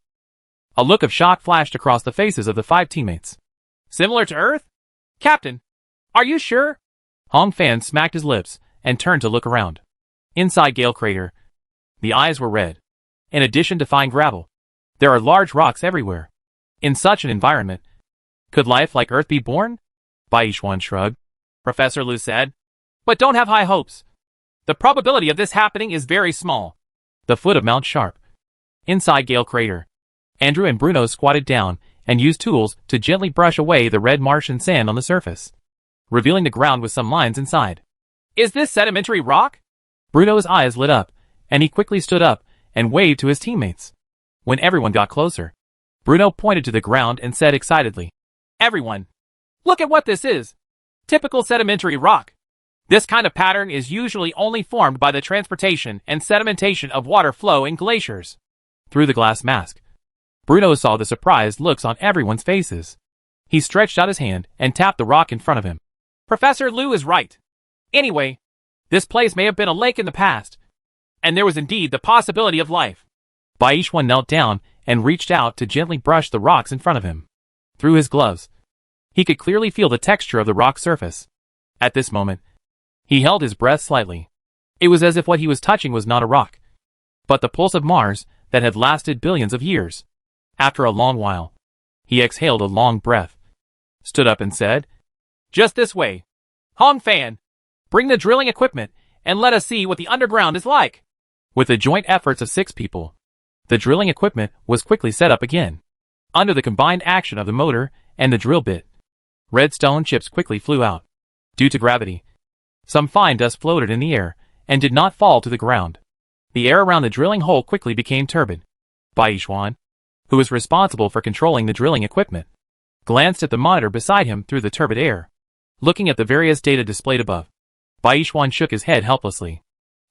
a look of shock flashed across the faces of the 5 teammates. Similar to Earth? Captain, are you sure? Hong Fan smacked his lips and turned to look around. Inside Gale Crater, the eyes were red. In addition to fine gravel, there are large rocks everywhere. In such an environment, could life like Earth be born? Baishuan shrugged. Professor Lu said, but don't have high hopes. The probability of this happening is very small. The foot of Mount Sharp. Inside Gale Crater, Andrew and Bruno squatted down and used tools to gently brush away the red Martian sand on the surface, revealing the ground with some lines inside. Is this sedimentary rock? Bruno's eyes lit up, and he quickly stood up and waved to his teammates. When everyone got closer, Bruno pointed to the ground and said excitedly, Everyone, look at what this is. Typical sedimentary rock. This kind of pattern is usually only formed by the transportation and sedimentation of water flow in glaciers. Through the glass mask, Bruno saw the surprised looks on everyone's faces. He stretched out his hand and tapped the rock in front of him. Professor Liu is right. Anyway, this place may have been a lake in the past, and there was indeed the possibility of life. Baishuan knelt down and reached out to gently brush the rocks in front of him. Through his gloves, he could clearly feel the texture of the rock surface. At this moment, he held his breath slightly. It was as if what he was touching was not a rock, but the pulse of Mars that had lasted billions of years. After a long while, he exhaled a long breath, stood up and said, Just this way. Hong Fan, bring the drilling equipment and let us see what the underground is like. With the joint efforts of 6 people, the drilling equipment was quickly set up again. Under the combined action of the motor and the drill bit, red stone chips quickly flew out. Due to gravity, some fine dust floated in the air and did not fall to the ground. The air around the drilling hole quickly became turbid. Baishuan, who was responsible for controlling the drilling equipment, glanced at the monitor beside him through the turbid air. Looking at the various data displayed above, Baishuan shook his head helplessly.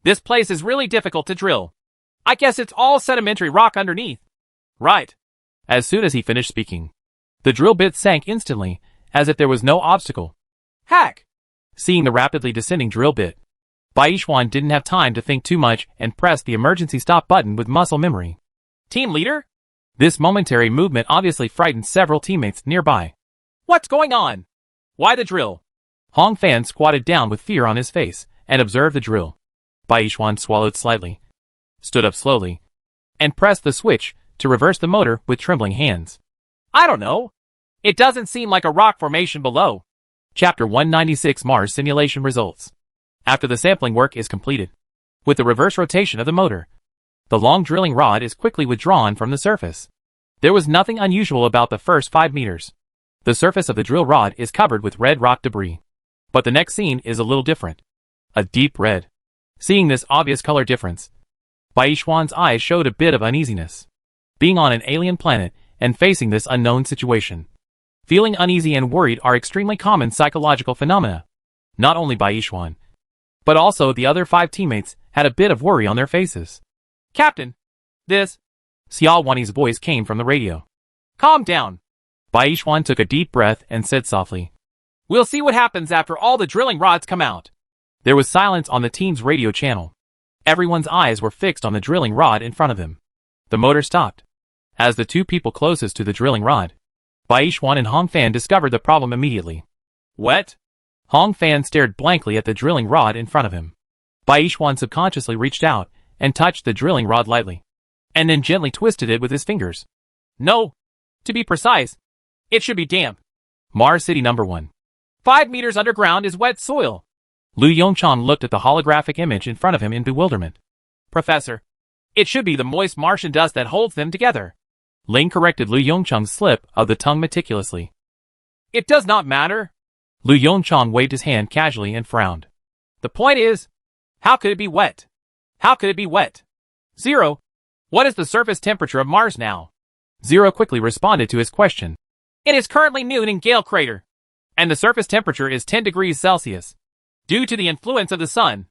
This place is really difficult to drill. I guess it's all sedimentary rock underneath. Right. As soon as he finished speaking, the drill bit sank instantly, as if there was no obstacle. Hack! Seeing the rapidly descending drill bit, Baishuan didn't have time to think too much and pressed the emergency stop button with muscle memory. Team leader? This momentary movement obviously frightened several teammates nearby. What's going on? Why the drill? Hong Fan squatted down with fear on his face and observed the drill. Baishuan swallowed slightly, stood up slowly, and pressed the switch to reverse the motor with trembling hands. I don't know. It doesn't seem like a rock formation below. Chapter 196 Mars Simulation Results. After the sampling work is completed, with the reverse rotation of the motor, the long drilling rod is quickly withdrawn from the surface. There was nothing unusual about the first 5 meters. The surface of the drill rod is covered with red rock debris. But the next scene is a little different. A deep red. Seeing this obvious color difference, Baishuan's eyes showed a bit of uneasiness. Being on an alien planet and facing this unknown situation, feeling uneasy and worried are extremely common psychological phenomena. Not only Baishuan, but also the other 5 teammates had a bit of worry on their faces. Captain, this... Xiao Wani's voice came from the radio. Calm down. Baishuan took a deep breath and said softly, We'll see what happens after all the drilling rods come out. There was silence on the team's radio channel. Everyone's eyes were fixed on the drilling rod in front of them. The motor stopped. As the 2 people closest to the drilling rod, Baishuan and Hong Fan discovered the problem immediately. What? Hong Fan stared blankly at the drilling rod in front of him. Baishuan subconsciously reached out and touched the drilling rod lightly, and then gently twisted it with his fingers. No. To be precise, it should be damp. Mars City number 1. 5 meters underground is wet soil. Lu Yongchang looked at the holographic image in front of him in bewilderment. Professor, it should be the moist Martian dust that holds them together. Ling corrected Lu Yongchang's slip of the tongue meticulously. It does not matter. Lu Yongchang waved his hand casually and frowned. The point is, how could it be wet? How could it be wet? Zero. What is the surface temperature of Mars now? Zero quickly responded to his question. It is currently noon in Gale Crater, and the surface temperature is 10 degrees Celsius. Due to the influence of the sun,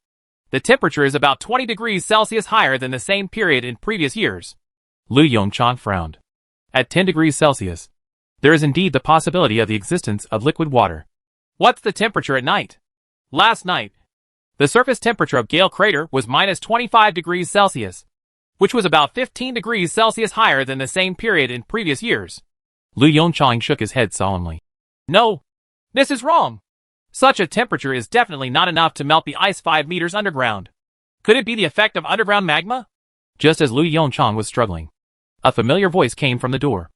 the temperature is about 20 degrees Celsius higher than the same period in previous years. Lu Yongchang frowned. At 10 degrees Celsius, there is indeed the possibility of the existence of liquid water. What's the temperature at night? Last night, the surface temperature of Gale Crater was minus 25 degrees Celsius, which was about 15 degrees Celsius higher than the same period in previous years. Lu Yongchang shook his head solemnly. No, this is wrong. Such a temperature is definitely not enough to melt the ice 5 meters underground. Could it be the effect of underground magma? Just as Lu Yongchang was struggling, a familiar voice came from the door.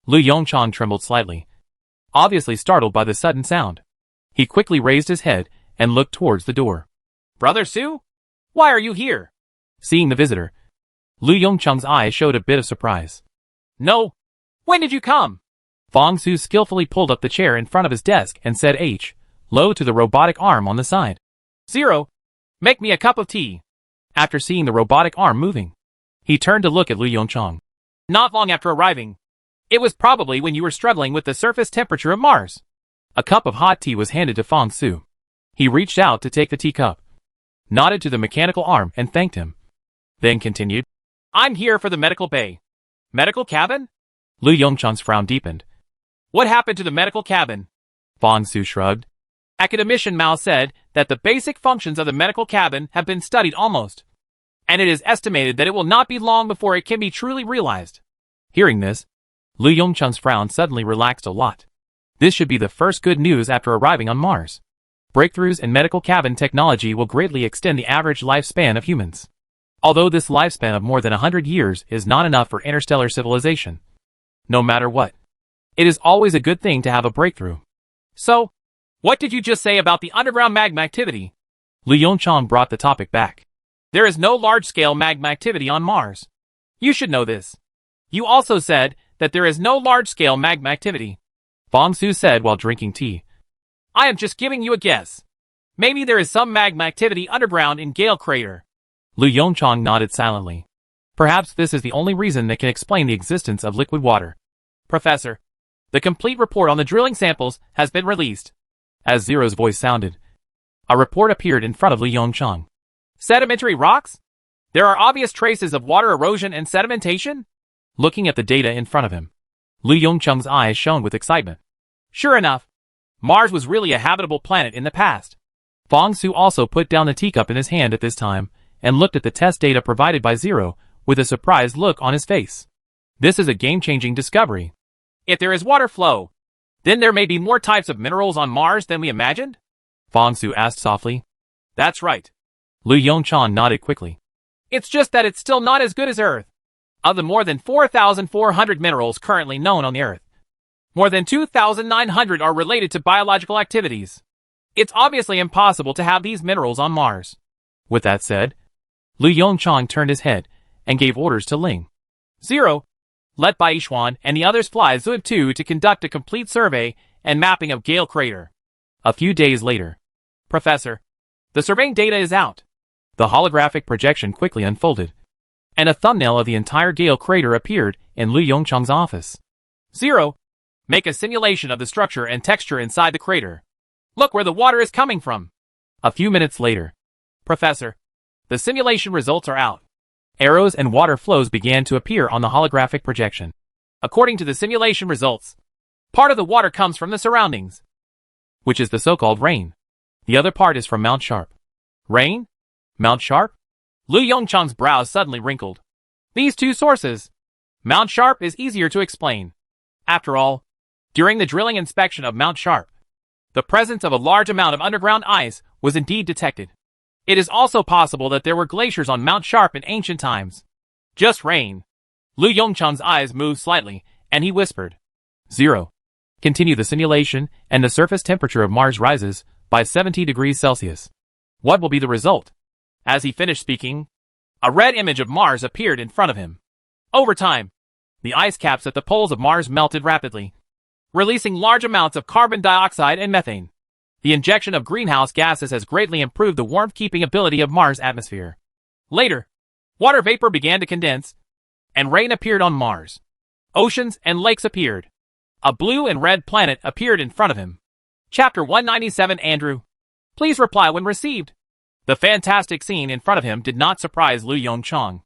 Lu Yongchang trembled slightly, obviously startled by the sudden sound. He quickly raised his head and looked towards the door. Brother Su? Why are you here? Seeing the visitor, Lu Yongchang's eyes showed a bit of surprise. No. When did you come? Fong Su skillfully pulled up the chair in front of his desk and said H, low to the robotic arm on the side. Zero. Make me a cup of tea. After seeing the robotic arm moving, he turned to look at Lu Yongchang. Not long after arriving, It was probably when you were struggling with the surface temperature of Mars. A cup of hot tea was handed to Fong Su. He reached out to take the teacup, nodded to the mechanical arm and thanked him. Then continued, I'm here for the medical bay. Medical cabin? Lu Yongchang's frown deepened. What happened to the medical cabin? Fong Su shrugged. Academician Mao said that the basic functions of the medical cabin have been studied almost, and it is estimated that it will not be long before it can be truly realized. Hearing this, Lu Yongchang's frown suddenly relaxed a lot. This should be the first good news after arriving on Mars. Breakthroughs in medical cabin technology will greatly extend the average lifespan of humans. Although this lifespan of more than 100 years is not enough for interstellar civilization. No matter what, it is always a good thing to have a breakthrough. So, what did you just say about the underground magma activity? Lu Yongchang brought the topic back. There is no large-scale magma activity on Mars. You should know this. You also said that there is no large-scale magma activity. Fong Su said while drinking tea. I am just giving you a guess. Maybe there is some magma activity underground in Gale Crater. Lu Yongchang nodded silently. Perhaps this is the only reason that can explain the existence of liquid water. Professor, the complete report on the drilling samples has been released. As Zero's voice sounded, a report appeared in front of Lu Yongchang. Sedimentary rocks? There are obvious traces of water erosion and sedimentation? Looking at the data in front of him, Lu Yongchang's eyes shone with excitement. Sure enough, Mars was really a habitable planet in the past. Fong Su also put down the teacup in his hand at this time and looked at the test data provided by Zero with a surprised look on his face. This is a game-changing discovery. If there is water flow, then there may be more types of minerals on Mars than we imagined? Fong Su asked softly. That's right. Lu Yongchang nodded quickly. It's just that it's still not as good as Earth. Of the more than 4,400 minerals currently known on the Earth, more than 2,900 are related to biological activities. It's obviously impossible to have these minerals on Mars. With that said, Lu Yongchang turned his head and gave orders to Ling. Zero, let Baishuan and the others fly Zub-2 to conduct a complete survey and mapping of Gale Crater. A few days later, Professor, the surveying data is out. The holographic projection quickly unfolded, and a thumbnail of the entire Gale Crater appeared in Lu Yongchang's office. Zero, make a simulation of the structure and texture inside the crater. Look where the water is coming from. A few minutes later, Professor, the simulation results are out. Arrows and water flows began to appear on the holographic projection. According to the simulation results, part of the water comes from the surroundings, which is the so-called rain. The other part is from Mount Sharp. Rain? Mount Sharp? Lu Yongchang's brows suddenly wrinkled. These two sources. Mount Sharp is easier to explain. After all, during the drilling inspection of Mount Sharp, the presence of a large amount of underground ice was indeed detected. It is also possible that there were glaciers on Mount Sharp in ancient times. Just rain. Lu Yongchang's eyes moved slightly, and he whispered. Zero. Continue the simulation, and the surface temperature of Mars rises by 70 degrees Celsius. What will be the result? As he finished speaking, a red image of Mars appeared in front of him. Over time, the ice caps at the poles of Mars melted rapidly, releasing large amounts of carbon dioxide and methane. The injection of greenhouse gases has greatly improved the warmth-keeping ability of Mars' atmosphere. Later, water vapor began to condense, and rain appeared on Mars. Oceans and lakes appeared. A blue and red planet appeared in front of him. Chapter 197 Andrew. Please reply when received. The fantastic scene in front of him did not surprise Lu Yongchang.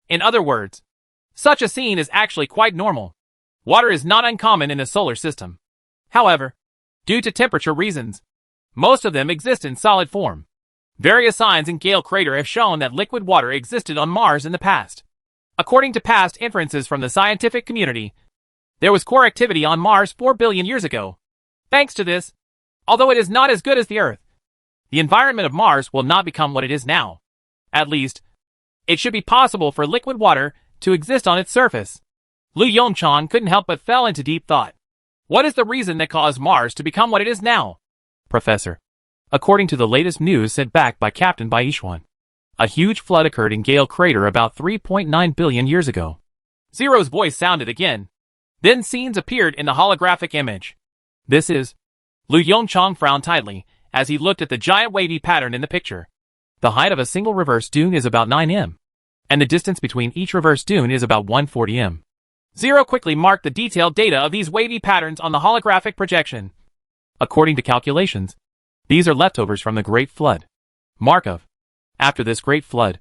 In other words, such a scene is actually quite normal. Water is not uncommon in the solar system. However, due to temperature reasons, most of them exist in solid form. Various signs in Gale Crater have shown that liquid water existed on Mars in the past. According to past inferences from the scientific community, there was core activity on Mars 4 billion years ago. Thanks to this, although it is not as good as the Earth, the environment of Mars will not become what it is now. At least, it should be possible for liquid water to exist on its surface. Lu Yongchang couldn't help but fell into deep thought. What is the reason that caused Mars to become what it is now? Professor, according to the latest news sent back by Captain Baishuan, a huge flood occurred in Gale Crater about 3.9 billion years ago. Zero's voice sounded again. Then scenes appeared in the holographic image. This is... Lu Yongchang frowned tightly as he looked at the giant wavy pattern in the picture. The height of a single reverse dune is about 9 m, and the distance between each reverse dune is about 140 m. Zero quickly marked the detailed data of these wavy patterns on the holographic projection. According to calculations, these are leftovers from the Great Flood. Markov. After this Great Flood,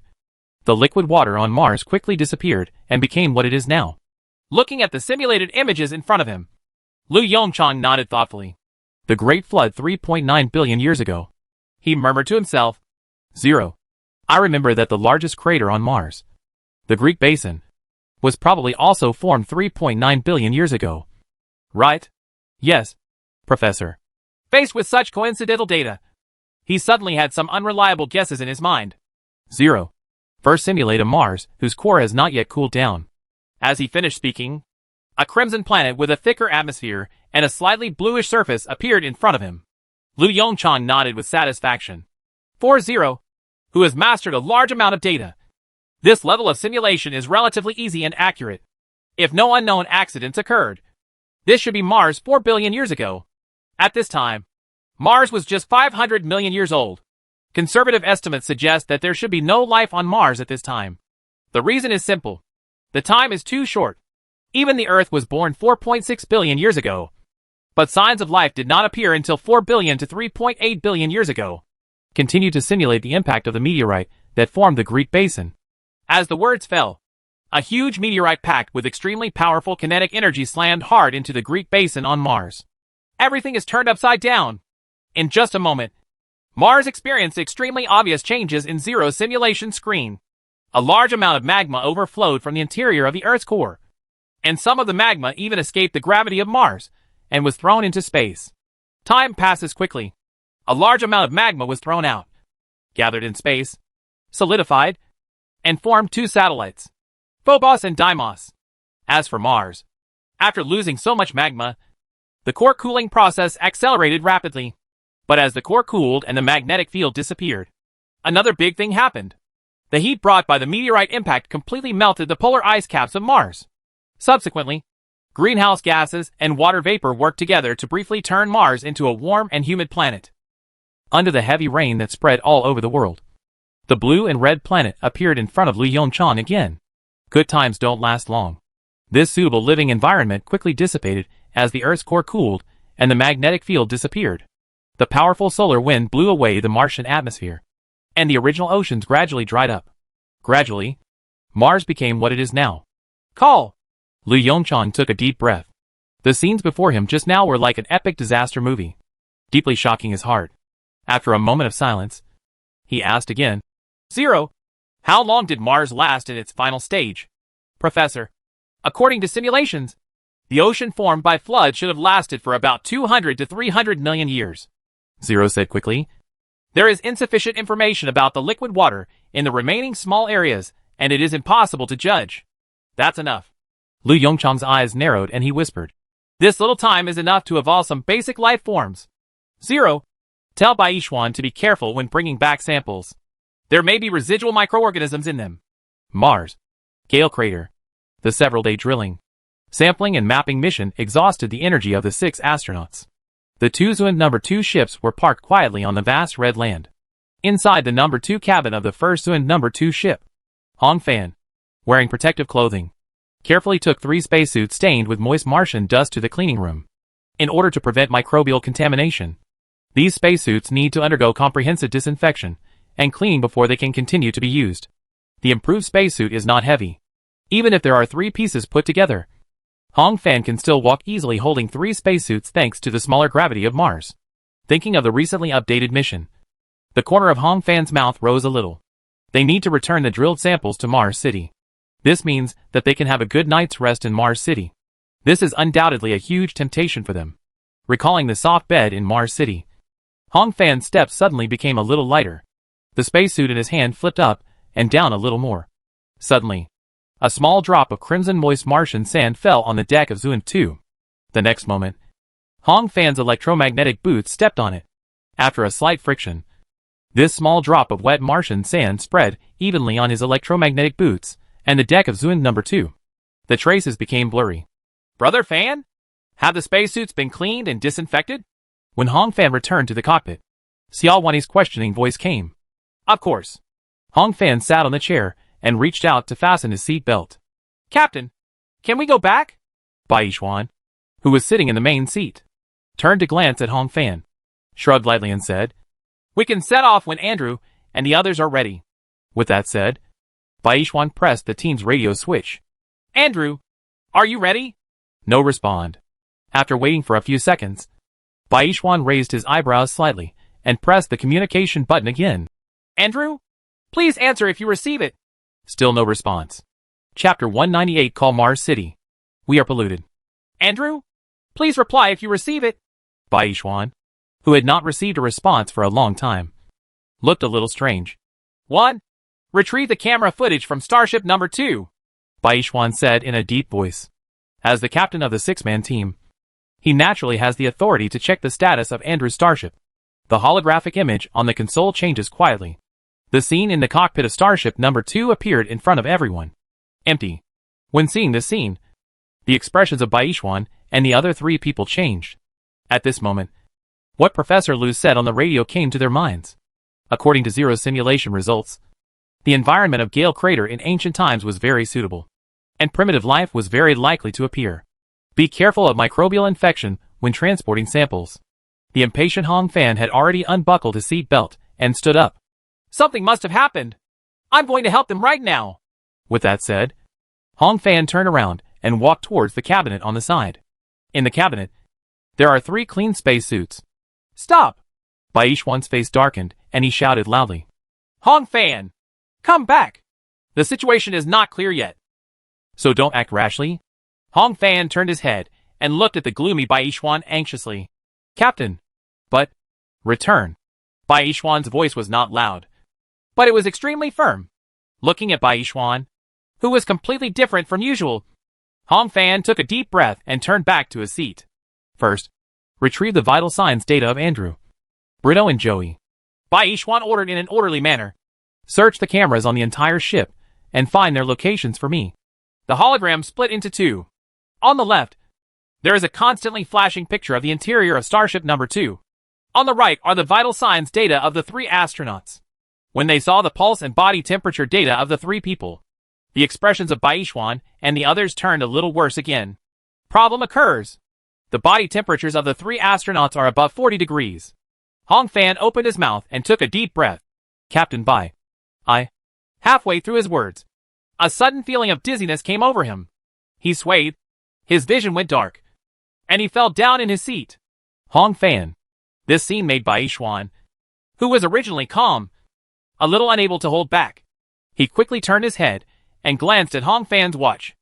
the liquid water on Mars quickly disappeared and became what it is now. Looking at the simulated images in front of him, Lu Yongchang nodded thoughtfully. The Great Flood 3.9 billion years ago. He murmured to himself. Zero. I remember that the largest crater on Mars, the Greek Basin, was probably also formed 3.9 billion years ago. Right? Yes, Professor. Faced with such coincidental data, he suddenly had some unreliable guesses in his mind. Zero. First simulate a Mars whose core has not yet cooled down. As he finished speaking, a crimson planet with a thicker atmosphere and a slightly bluish surface appeared in front of him. Lu Yongchang nodded with satisfaction. 4-0, who has mastered a large amount of data. This level of simulation is relatively easy and accurate. If no unknown accidents occurred, this should be Mars 4 billion years ago. At this time, Mars was just 500 million years old. Conservative estimates suggest that there should be no life on Mars at this time. The reason is simple. The time is too short. Even the Earth was born 4.6 billion years ago. But signs of life did not appear until 4 billion to 3.8 billion years ago. Continue to simulate the impact of the meteorite that formed the Greek Basin. As the words fell, a huge meteorite packed with extremely powerful kinetic energy slammed hard into the Greek Basin on Mars. Everything is turned upside down. In just a moment, Mars experienced extremely obvious changes in Zero's simulation screen. A large amount of magma overflowed from the interior of the Earth's core, and some of the magma even escaped the gravity of Mars and was thrown into space. Time passes quickly. A large amount of magma was thrown out, gathered in space, solidified, and formed two satellites, Phobos and Deimos. As for Mars, after losing so much magma, the core cooling process accelerated rapidly. But as the core cooled and the magnetic field disappeared, another big thing happened. The heat brought by the meteorite impact completely melted the polar ice caps of Mars. Subsequently, greenhouse gases and water vapor worked together to briefly turn Mars into a warm and humid planet. Under the heavy rain that spread all over the world, the blue and red planet appeared in front of Lu Yongchang again. Good times don't last long. This suitable living environment quickly dissipated as the Earth's core cooled and the magnetic field disappeared. The powerful solar wind blew away the Martian atmosphere, and the original oceans gradually dried up. Gradually, Mars became what it is now. Call! Lu Yongchang took a deep breath. The scenes before him just now were like an epic disaster movie, deeply shocking his heart. After a moment of silence, he asked again, Zero, how long did Mars last in its final stage? Professor, according to simulations, the ocean formed by flood should have lasted for about 200 to 300 million years. Zero said quickly. There is insufficient information about the liquid water in the remaining small areas, and it is impossible to judge. That's enough. Lu Yongchang's eyes narrowed and he whispered, This little time is enough to evolve some basic life forms. Zero, tell Baishuan to be careful when bringing back samples. There may be residual microorganisms in them. Mars. Gale Crater. The several-day drilling, sampling and mapping mission exhausted the energy of the 6 astronauts. The 2 Zhuan No. 2 ships were parked quietly on the vast red land. Inside the No. 2 cabin of the first Zhuan No. 2 ship, Hong Fan, wearing protective clothing, carefully took 3 spacesuits stained with moist Martian dust to the cleaning room. In order to prevent microbial contamination, these spacesuits need to undergo comprehensive disinfection and cleaning before they can continue to be used. The improved spacesuit is not heavy. Even if there are 3 pieces put together, Hong Fan can still walk easily holding 3 spacesuits thanks to the smaller gravity of Mars. Thinking of the recently updated mission, the corner of Hong Fan's mouth rose a little. They need to return the drilled samples to Mars City. This means that they can have a good night's rest in Mars City. This is undoubtedly a huge temptation for them. Recalling the soft bed in Mars City, Hong Fan's steps suddenly became a little lighter. The spacesuit in his hand flipped up and down a little more. Suddenly, a small drop of crimson moist Martian sand fell on the deck of Zhuan 2. The next moment, Hong Fan's electromagnetic boots stepped on it. After a slight friction, this small drop of wet Martian sand spread evenly on his electromagnetic boots and the deck of Zhuan No. 2. The traces became blurry. Brother Fan? Have the spacesuits been cleaned and disinfected? When Hong Fan returned to the cockpit, Xiao Wanni's questioning voice came. Of course. Hong Fan sat on the chair and reached out to fasten his seat belt. Captain, Can we go back? Baishuan, who was sitting in the main seat, turned to glance at Hong Fan, shrugged lightly and said, We can set off when Andrew and the others are ready. With that said, Baishuan pressed the team's radio switch. Andrew, are you ready? No respond. After waiting for a few seconds, Baishuan raised his eyebrows slightly and pressed the communication button again. Andrew, please answer if you receive it. Still no response. Chapter 198 Call Mars City. We are polluted. Andrew, please reply if you receive it. Baishuan, who had not received a response for a long time, looked a little strange. 1. Retrieve the camera footage from Starship number 2. Baishuan said in a deep voice. As the captain of the six-man team, he naturally has the authority to check the status of Andrew's starship. The holographic image on the console changes quietly. The scene in the cockpit of Starship number 2 appeared in front of everyone. Empty. When seeing this scene, the expressions of Baishuan and the other three people changed. At this moment, what Professor Liu said on the radio came to their minds. According to Zero's simulation results, the environment of Gale Crater in ancient times was very suitable, and primitive life was very likely to appear. Be careful of microbial infection when transporting samples. The impatient Hong Fan had already unbuckled his seat belt and stood up. Something must have happened. I'm going to help them right now. With that said, Hong Fan turned around and walked towards the cabinet on the side. In the cabinet, there are 3 clean spacesuits. Stop! Baishuan's face darkened and he shouted loudly. Hong Fan! Come back! The situation is not clear yet. So don't act rashly. Hong Fan turned his head and looked at the gloomy Baishuan anxiously. Captain! But, return. Baishuan's voice was not loud, but it was extremely firm. Looking at Baishuan, who was completely different from usual, Hong Fan took a deep breath and turned back to his seat. First, retrieve the vital signs data of Andrew, Brito and Joey. Baishuan ordered in an orderly manner. Search the cameras on the entire ship and find their locations for me. The hologram split into 2. On the left, there is a constantly flashing picture of the interior of Starship number 2. On the right are the vital signs data of the 3 astronauts. When they saw the pulse and body temperature data of the 3 people, the expressions of Baishuan and the others turned a little worse again. Problem occurs. The body temperatures of the 3 astronauts are above 40 degrees. Hong Fan opened his mouth and took a deep breath. Captain Bai. Halfway through his words, a sudden feeling of dizziness came over him. He swayed, his vision went dark, and he fell down in his seat. Hong Fan. This scene made Baishuan, who was originally calm, a little unable to hold back. He quickly turned his head and glanced at Hong Fan's watch.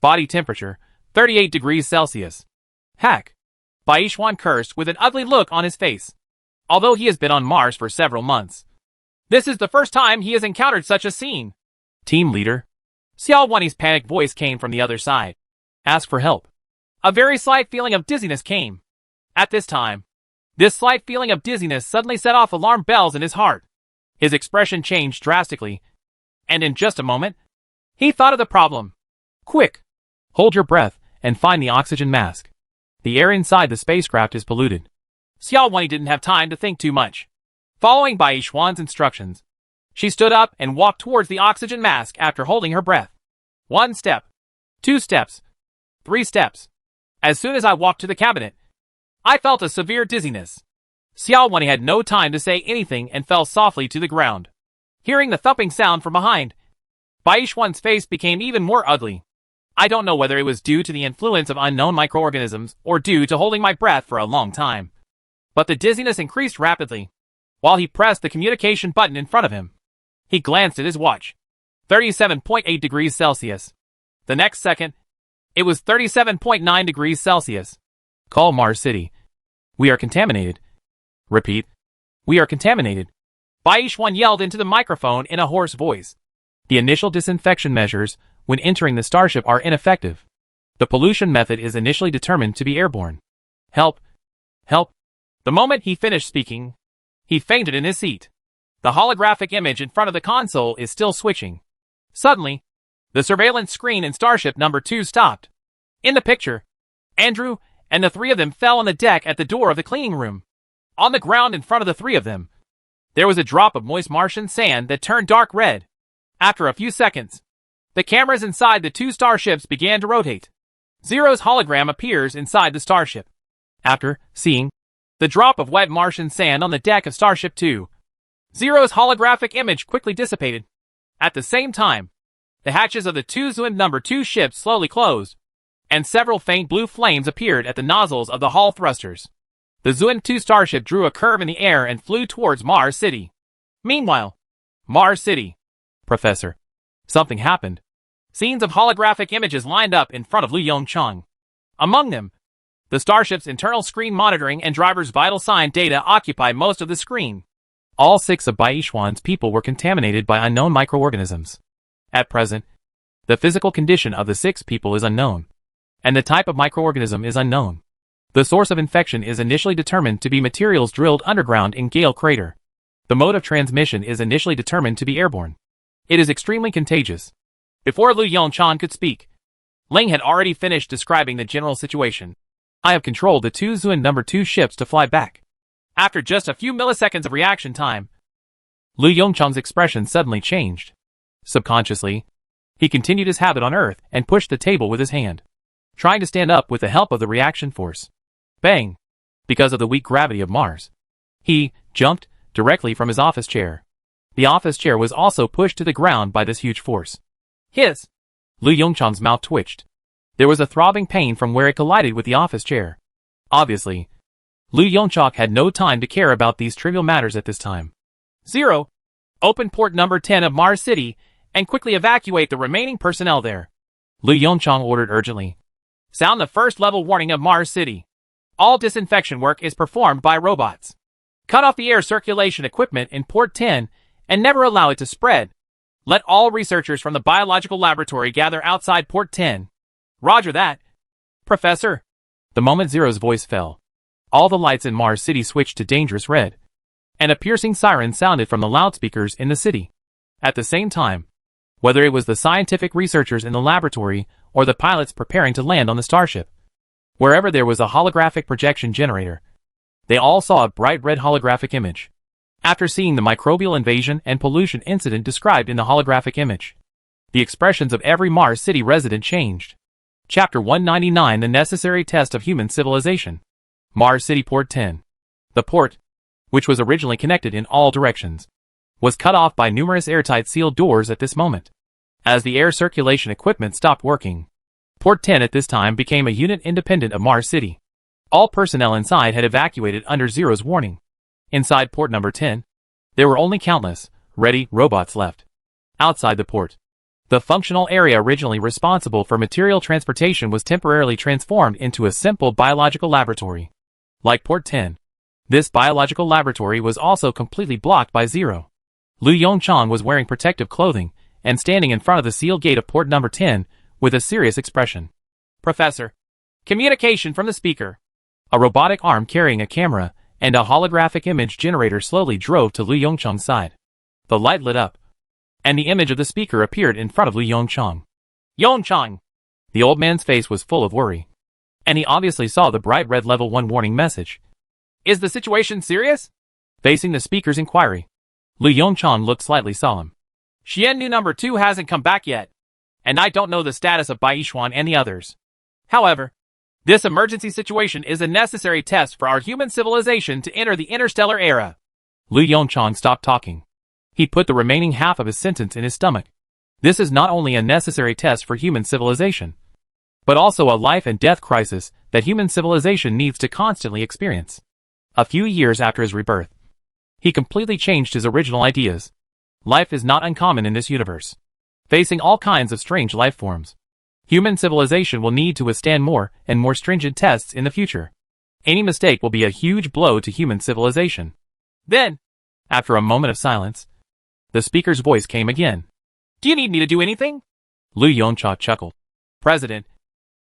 Body temperature, 38 degrees Celsius. Hack! Baishuan cursed with an ugly look on his face. Although he has been on Mars for several months, this is the first time he has encountered such a scene. Team leader. Xiao Wani's panicked voice came from the other side. Ask for help. A very slight feeling of dizziness came. At this time, this slight feeling of dizziness suddenly set off alarm bells in his heart. His expression changed drastically, and in just a moment, he thought of the problem. Quick! Hold your breath and find the oxygen mask. The air inside the spacecraft is polluted. Xiao Wani didn't have time to think too much. Following Baishuan's instructions, she stood up and walked towards the oxygen mask after holding her breath. 1 step, 2 steps, 3 steps. As soon as I walked to the cabinet, I felt a severe dizziness. Xiao Wani had no time to say anything and fell softly to the ground. Hearing the thumping sound from behind, Baishuan's face became even more ugly. I don't know whether it was due to the influence of unknown microorganisms or due to holding my breath for a long time, but the dizziness increased rapidly. While he pressed the communication button in front of him, he glanced at his watch. 37.8 degrees Celsius. The next second, it was 37.9 degrees Celsius. Call Mars City. We are contaminated. Repeat. We are contaminated. Baishuan yelled into the microphone in a hoarse voice. The initial disinfection measures when entering the starship are ineffective. The pollution method is initially determined to be airborne. Help! Help! The moment he finished speaking, he fainted in his seat. The holographic image in front of the console is still switching. Suddenly, the surveillance screen in Starship number 2 stopped. In the picture, Andrew and the 3 of them fell on the deck at the door of the cleaning room. On the ground in front of the 3 of them, there was a drop of moist Martian sand that turned dark red. After a few seconds, The cameras inside the two starships began to rotate. Zero's hologram appears inside the starship. After seeing the drop of wet Martian sand on the deck of Starship 2, Zero's holographic image quickly dissipated. At the same time, the hatches of the two Zuin No. 2 ships slowly closed, and several faint blue flames appeared at the nozzles of the hull thrusters. The Zuin 2 starship drew a curve in the air and flew towards Mars City. Meanwhile, Mars City. Professor. Something happened. Scenes of holographic images lined up in front of Lu Yongchang. Among them, the starship's internal screen monitoring and driver's vital sign data occupy most of the screen. All 6 of Baishuan's people were contaminated by unknown microorganisms. At present, the physical condition of the 6 people is unknown, and the type of microorganism is unknown. The source of infection is initially determined to be materials drilled underground in Gale Crater. The mode of transmission is initially determined to be airborne. It is extremely contagious. Before Lu Yongchang could speak, Ling had already finished describing the general situation. I have controlled the two Zuin No. 2 ships to fly back. After just a few milliseconds of reaction time, Lu Yongchang's expression suddenly changed. Subconsciously, he continued his habit on Earth and pushed the table with his hand, trying to stand up with the help of the reaction force. Bang! Because of the weak gravity of Mars, he jumped directly from his office chair. The office chair was also pushed to the ground by this huge force. His! Lu Yongchang's mouth twitched. There was a throbbing pain from where it collided with the office chair. Obviously, Lu Yongchang had no time to care about these trivial matters at this time. Zero, open port number 10 of Mars City and quickly evacuate the remaining personnel there. Lu Yongchang ordered urgently. Sound the first level warning of Mars City. All disinfection work is performed by robots. Cut off the air circulation equipment in port 10 and never allow it to spread. Let all researchers from the biological laboratory gather outside port 10. Roger that, Professor. The moment Zero's voice fell, all the lights in Mars City switched to dangerous red, and a piercing siren sounded from the loudspeakers in the city. At the same time, whether it was the scientific researchers in the laboratory or the pilots preparing to land on the starship, wherever there was a holographic projection generator, they all saw a bright red holographic image. After seeing the microbial invasion and pollution incident described in the holographic image, the expressions of every Mars City resident changed. Chapter 199: The Necessary Test of Human Civilization. Mars City Port 10. The port, which was originally connected in all directions, was cut off by numerous airtight sealed doors at this moment. As the air circulation equipment stopped working, Port 10 at this time became a unit independent of Mars City. All personnel inside had evacuated under Zero's warning. Inside port number 10, there were only countless, ready robots left. Outside the port, the functional area originally responsible for material transportation was temporarily transformed into a simple biological laboratory. Like port 10, this biological laboratory was also completely blocked by Zero. Lu Yongchang was wearing protective clothing and standing in front of the sealed gate of port number 10 with a serious expression. Professor, communication from the speaker. A robotic arm carrying a camera and a holographic image generator slowly drove to Lu Yongchang's side. The light lit up, and the image of the speaker appeared in front of Lu Yongchang. Yongchang! The old man's face was full of worry, and he obviously saw the bright red level 1 warning message. Is the situation serious? Facing the speaker's inquiry, Lu Yongchang looked slightly solemn. Xiannu number 2 hasn't come back yet, and I don't know the status of Baishuan and the others. However, this emergency situation is a necessary test for our human civilization to enter the interstellar era. Lu Yongchang stopped talking. He put the remaining half of his sentence in his stomach. This is not only a necessary test for human civilization, but also a life and death crisis that human civilization needs to constantly experience. A few years after his rebirth, he completely changed his original ideas. Life is not uncommon in this universe, facing all kinds of strange life forms. Human civilization will need to withstand more and more stringent tests in the future. Any mistake will be a huge blow to human civilization. Then, after a moment of silence, the speaker's voice came again. Do you need me to do anything? Lu Yongchang chuckled. President,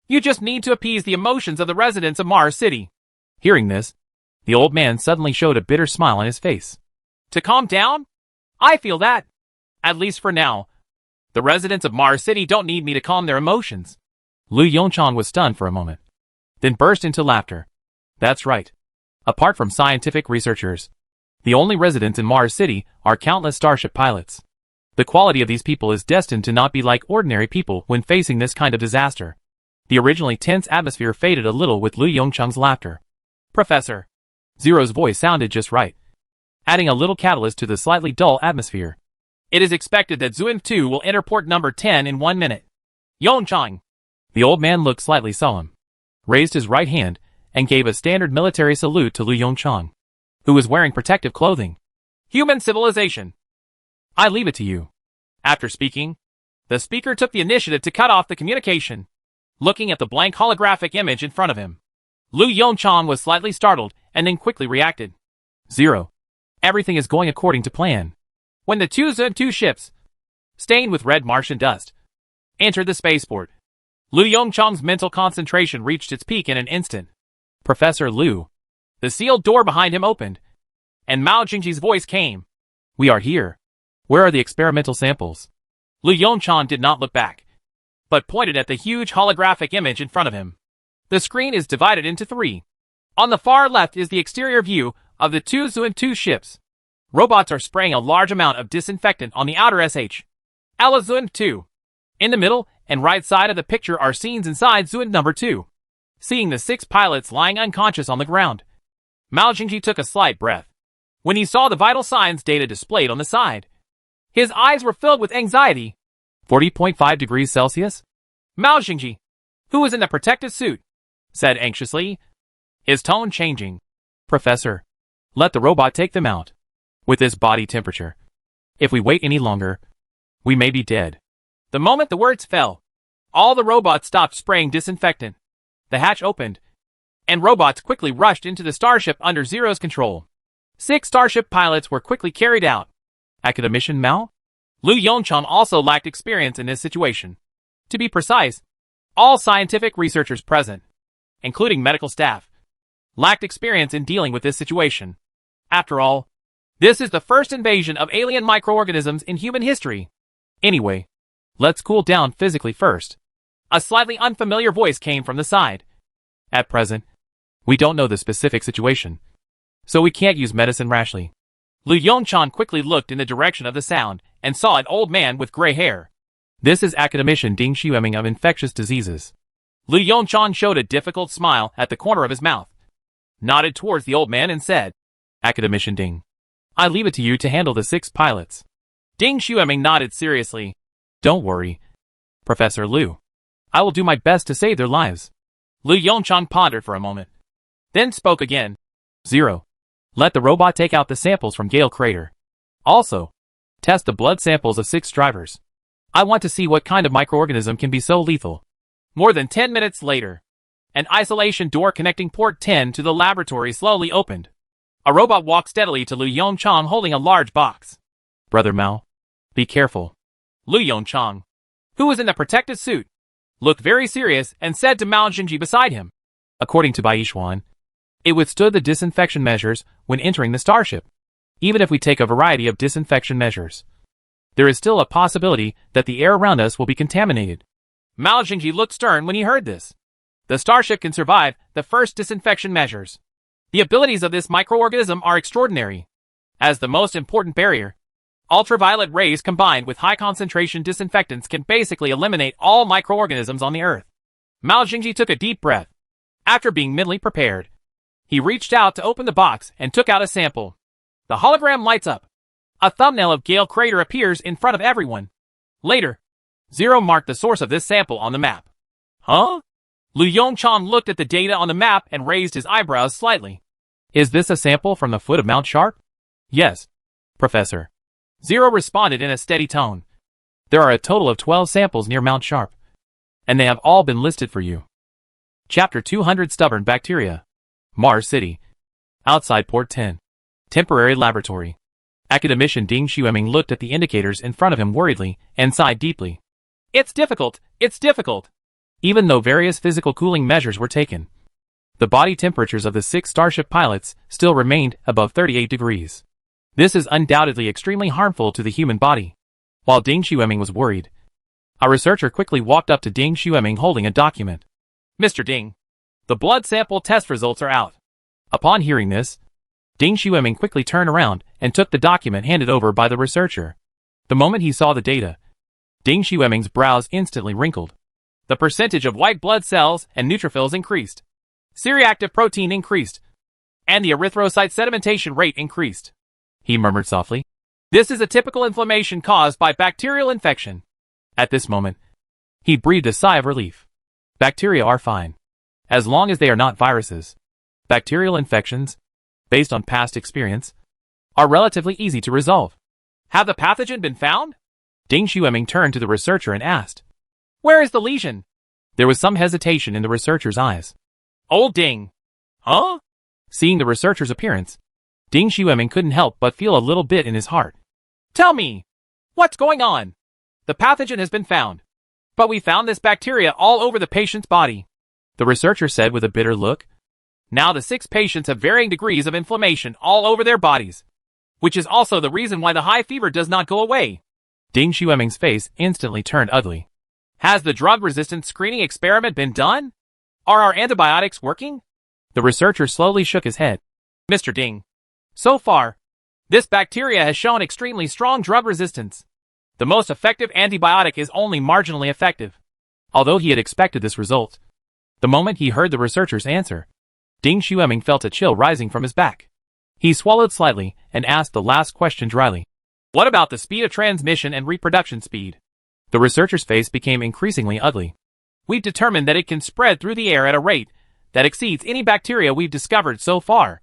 you just need to appease the emotions of the residents of Mars City. Hearing this, the old man suddenly showed a bitter smile on his face. To calm down? I feel that. At least for now. The residents of Mars City don't need me to calm their emotions. Lu Yongchang was stunned for a moment, then burst into laughter. That's right. Apart from scientific researchers, the only residents in Mars City are countless starship pilots. The quality of these people is destined to not be like ordinary people when facing this kind of disaster. The originally tense atmosphere faded a little with Lu Yongchang's laughter. Professor. Zero's voice sounded just right, adding a little catalyst to the slightly dull atmosphere. It is expected that Zuin 2 will enter port number 10 in 1 minute. Yongchang. The old man looked slightly solemn, raised his right hand, and gave a standard military salute to Lu Yongchang, who was wearing protective clothing. Human civilization. I leave it to you. After speaking, the speaker took the initiative to cut off the communication. Looking at the blank holographic image in front of him, Lu Yongchang was slightly startled and then quickly reacted. Zero. Everything is going according to plan. When the two Zuin 2 ships, stained with red Martian dust, entered the spaceport, Lu Yongchang's mental concentration reached its peak in an instant. Professor Lu. The sealed door behind him opened, and Mao Jingji's voice came. We are here. Where are the experimental samples? Lu Yongchang did not look back, but pointed at the huge holographic image in front of him. The screen is divided into 3. On the far left is the exterior view of the two Zuin 2 ships. Robots are spraying a large amount of disinfectant on the outer SH. Ella Zuin 2. In the middle and right side of the picture are scenes inside Zuin number 2. Seeing the 6 pilots lying unconscious on the ground, Mao Jingji took a slight breath. When he saw the vital signs data displayed on the side, his eyes were filled with anxiety. 40.5 degrees Celsius? Mao Jingji, who was in the protective suit, said anxiously, his tone changing. Professor, let the robot take them out. With this body temperature, if we wait any longer, we may be dead. The moment the words fell, all the robots stopped spraying disinfectant. The hatch opened, and robots quickly rushed into the starship under Zero's control. 6 starship pilots were quickly carried out. Academician Mao? Lu Yongchang also lacked experience in this situation. To be precise, all scientific researchers present, including medical staff, lacked experience in dealing with this situation. After all, this is the first invasion of alien microorganisms in human history. Anyway, let's cool down physically first. A slightly unfamiliar voice came from the side. At present, we don't know the specific situation, so we can't use medicine rashly. Lu Yongchang quickly looked in the direction of the sound and saw an old man with gray hair. This is Academician Ding Xueming of Infectious Diseases. Lu Yongchang showed a difficult smile at the corner of his mouth, nodded towards the old man and said, Academician Ding, I leave it to you to handle the 6 pilots. Ding Xueming nodded seriously. Don't worry, Professor Lu. I will do my best to save their lives. Lu Yongchang pondered for a moment, then spoke again. Zero. Let the robot take out the samples from Gale Crater. Also, test the blood samples of 6 drivers. I want to see what kind of microorganism can be so lethal. More than 10 minutes later, an isolation door connecting port 10 to the laboratory slowly opened. A robot walked steadily to Lu Yongchang holding a large box. Brother Mao, be careful. Lu Yongchang, who was in the protective suit, looked very serious and said to Mao Jingji beside him. According to Baishuan, it withstood the disinfection measures when entering the starship. Even if we take a variety of disinfection measures, there is still a possibility that the air around us will be contaminated. Mao Jingji looked stern when he heard this. The starship can survive the first disinfection measures. The abilities of this microorganism are extraordinary. As the most important barrier, ultraviolet rays combined with high-concentration disinfectants can basically eliminate all microorganisms on the Earth. Mao Jingji took a deep breath. After being mentally prepared, he reached out to open the box and took out a sample. The hologram lights up. A thumbnail of Gale Crater appears in front of everyone. Later, Zero marked the source of this sample on the map. Huh? Lu Yongchang looked at the data on the map and raised his eyebrows slightly. Is this a sample from the foot of Mount Sharp? Yes, Professor. Zero responded in a steady tone. There are a total of 12 samples near Mount Sharp, and they have all been listed for you. Chapter 200 Stubborn Bacteria. Mars City. Outside Port 10. Temporary Laboratory. Academician Ding Xueming looked at the indicators in front of him worriedly and sighed deeply. It's difficult. Even though various physical cooling measures were taken, the body temperatures of the 6 starship pilots still remained above 38 degrees. This is undoubtedly extremely harmful to the human body. While Ding Xueming was worried, a researcher quickly walked up to Ding Xueming holding a document. Mr. Ding, the blood sample test results are out. Upon hearing this, Ding Xueming quickly turned around and took the document handed over by the researcher. The moment he saw the data, Ding Xueming's brows instantly wrinkled. The percentage of white blood cells and neutrophils increased. C-reactive protein increased. And the erythrocyte sedimentation rate increased. He murmured softly. This is a typical inflammation caused by bacterial infection. At this moment, he breathed a sigh of relief. Bacteria are fine, as long as they are not viruses. Bacterial infections, based on past experience, are relatively easy to resolve. Have the pathogen been found? Ding Xueming turned to the researcher and asked. Where is the lesion? There was some hesitation in the researcher's eyes. Old Ding. Huh? Seeing the researcher's appearance, Ding Xueming couldn't help but feel a little bit in his heart. Tell me, what's going on? The pathogen has been found. But we found this bacteria all over the patient's body. The researcher said with a bitter look. Now the 6 patients have varying degrees of inflammation all over their bodies, which is also the reason why the high fever does not go away. Ding Xueming's face instantly turned ugly. Has the drug-resistant screening experiment been done? Are our antibiotics working? The researcher slowly shook his head. Mr. Ding, so far, this bacteria has shown extremely strong drug resistance. The most effective antibiotic is only marginally effective. Although he had expected this result, the moment he heard the researcher's answer, Ding Xueming felt a chill rising from his back. He swallowed slightly and asked the last question dryly. What about the speed of transmission and reproduction speed? The researcher's face became increasingly ugly. We've determined that it can spread through the air at a rate that exceeds any bacteria we've discovered so far.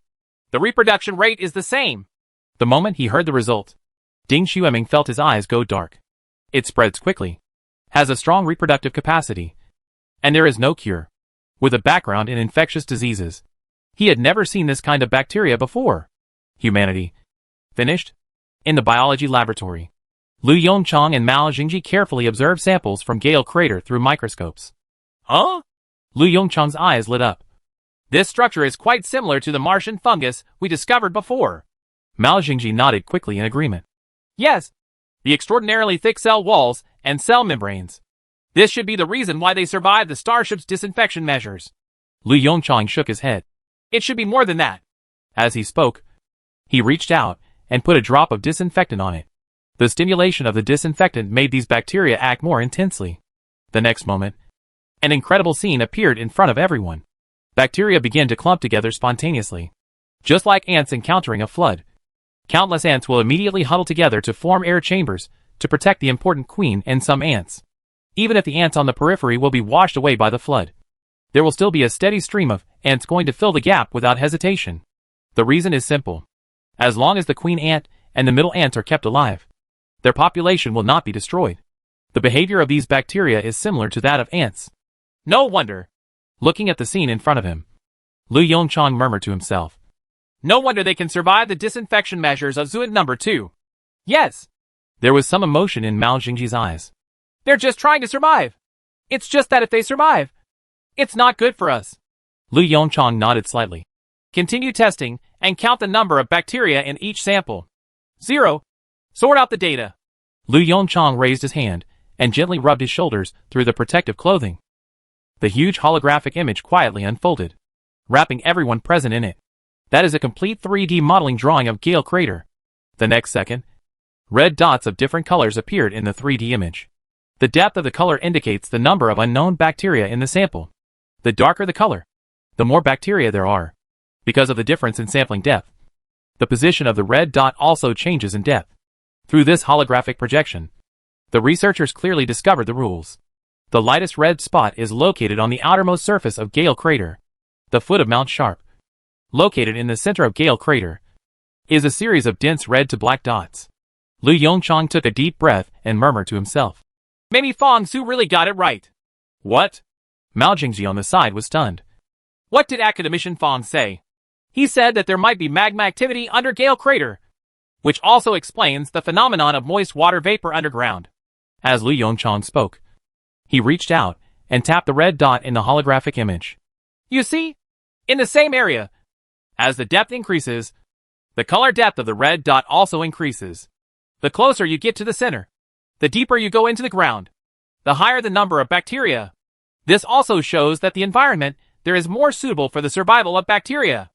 The reproduction rate is the same. The moment he heard the result, Ding Xueming felt his eyes go dark. It spreads quickly, has a strong reproductive capacity, and there is no cure. With a background in infectious diseases, he had never seen this kind of bacteria before. Humanity. Finished? In the biology laboratory, Lu Yongchang and Mao Jingji carefully observed samples from Gale Crater through microscopes. Huh? Lu Yongchang's eyes lit up. This structure is quite similar to the Martian fungus we discovered before. Mao Jingji nodded quickly in agreement. Yes. The extraordinarily thick cell walls and cell membranes. This should be the reason why they survived the starship's disinfection measures. Lu Yongchang shook his head. It should be more than that. As he spoke, he reached out and put a drop of disinfectant on it. The stimulation of the disinfectant made these bacteria act more intensely. The next moment, an incredible scene appeared in front of everyone. Bacteria began to clump together spontaneously. Just like ants encountering a flood, countless ants will immediately huddle together to form air chambers to protect the important queen and some ants. Even if the ants on the periphery will be washed away by the flood, there will still be a steady stream of ants going to fill the gap without hesitation. The reason is simple. As long as the queen ant and the middle ants are kept alive, their population will not be destroyed. The behavior of these bacteria is similar to that of ants. No wonder. Looking at the scene in front of him, Lu Yongchang murmured to himself. No wonder they can survive the disinfection measures of Zuid number 2. Yes. There was some emotion in Mao Jingji's eyes. They're just trying to survive. It's just that if they survive, it's not good for us. Lu Yongchang nodded slightly. Continue testing and count the number of bacteria in each sample. 0. Sort out the data. Lu Yongchang raised his hand and gently rubbed his shoulders through the protective clothing. The huge holographic image quietly unfolded, wrapping everyone present in it. That is a complete 3D modeling drawing of Gale Crater. The next second, red dots of different colors appeared in the 3D image. The depth of the color indicates the number of unknown bacteria in the sample. The darker the color, the more bacteria there are. Because of the difference in sampling depth, the position of the red dot also changes in depth. Through this holographic projection, the researchers clearly discovered the rules. The lightest red spot is located on the outermost surface of Gale Crater. The foot of Mount Sharp, located in the center of Gale Crater, is a series of dense red to black dots. Lu Yongchang took a deep breath and murmured to himself. Maybe Fong Su really got it right. What? Mao Jingji on the side was stunned. What did Academician Fong say? He said that there might be magma activity under Gale Crater, which also explains the phenomenon of moist water vapor underground. As Lu Yongchang spoke, he reached out and tapped the red dot in the holographic image. You see? In the same area. As the depth increases, the color depth of the red dot also increases. The closer you get to the center, the deeper you go into the ground, the higher the number of bacteria. This also shows that the environment there is more suitable for the survival of bacteria.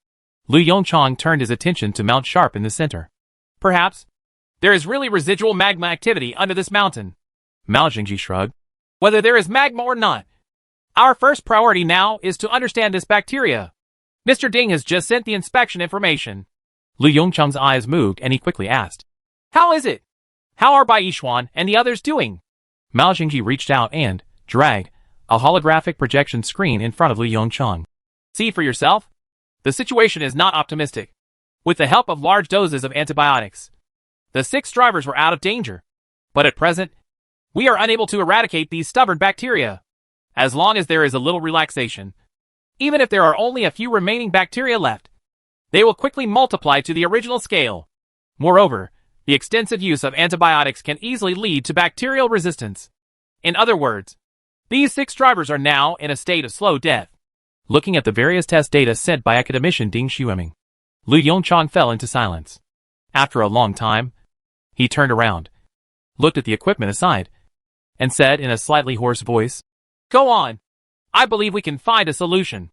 Lu Yongchang turned his attention to Mount Sharp in the center. Perhaps There is really residual magma activity under this mountain. Mao Jingji shrugged. Whether there is magma or not, our first priority now is to understand this bacteria. Mr. Ding has just sent the inspection information. Lu Yongchang's eyes moved and he quickly asked. How is it? How are Bai Yishuan and the others doing? Mao Jingji reached out and dragged a holographic projection screen in front of Lu Yongchang. See for yourself? The situation is not optimistic. With the help of large doses of antibiotics, the 6 drivers were out of danger. But at present, we are unable to eradicate these stubborn bacteria. As long as there is a little relaxation, even if there are only a few remaining bacteria left, they will quickly multiply to the original scale. Moreover, the extensive use of antibiotics can easily lead to bacterial resistance. In other words, these 6 drivers are now in a state of slow death. Looking at the various test data sent by academician Ding Xueming, Lu Yongchang fell into silence. After a long time, he turned around, looked at the equipment aside, and said in a slightly hoarse voice, Go on. I believe we can find a solution.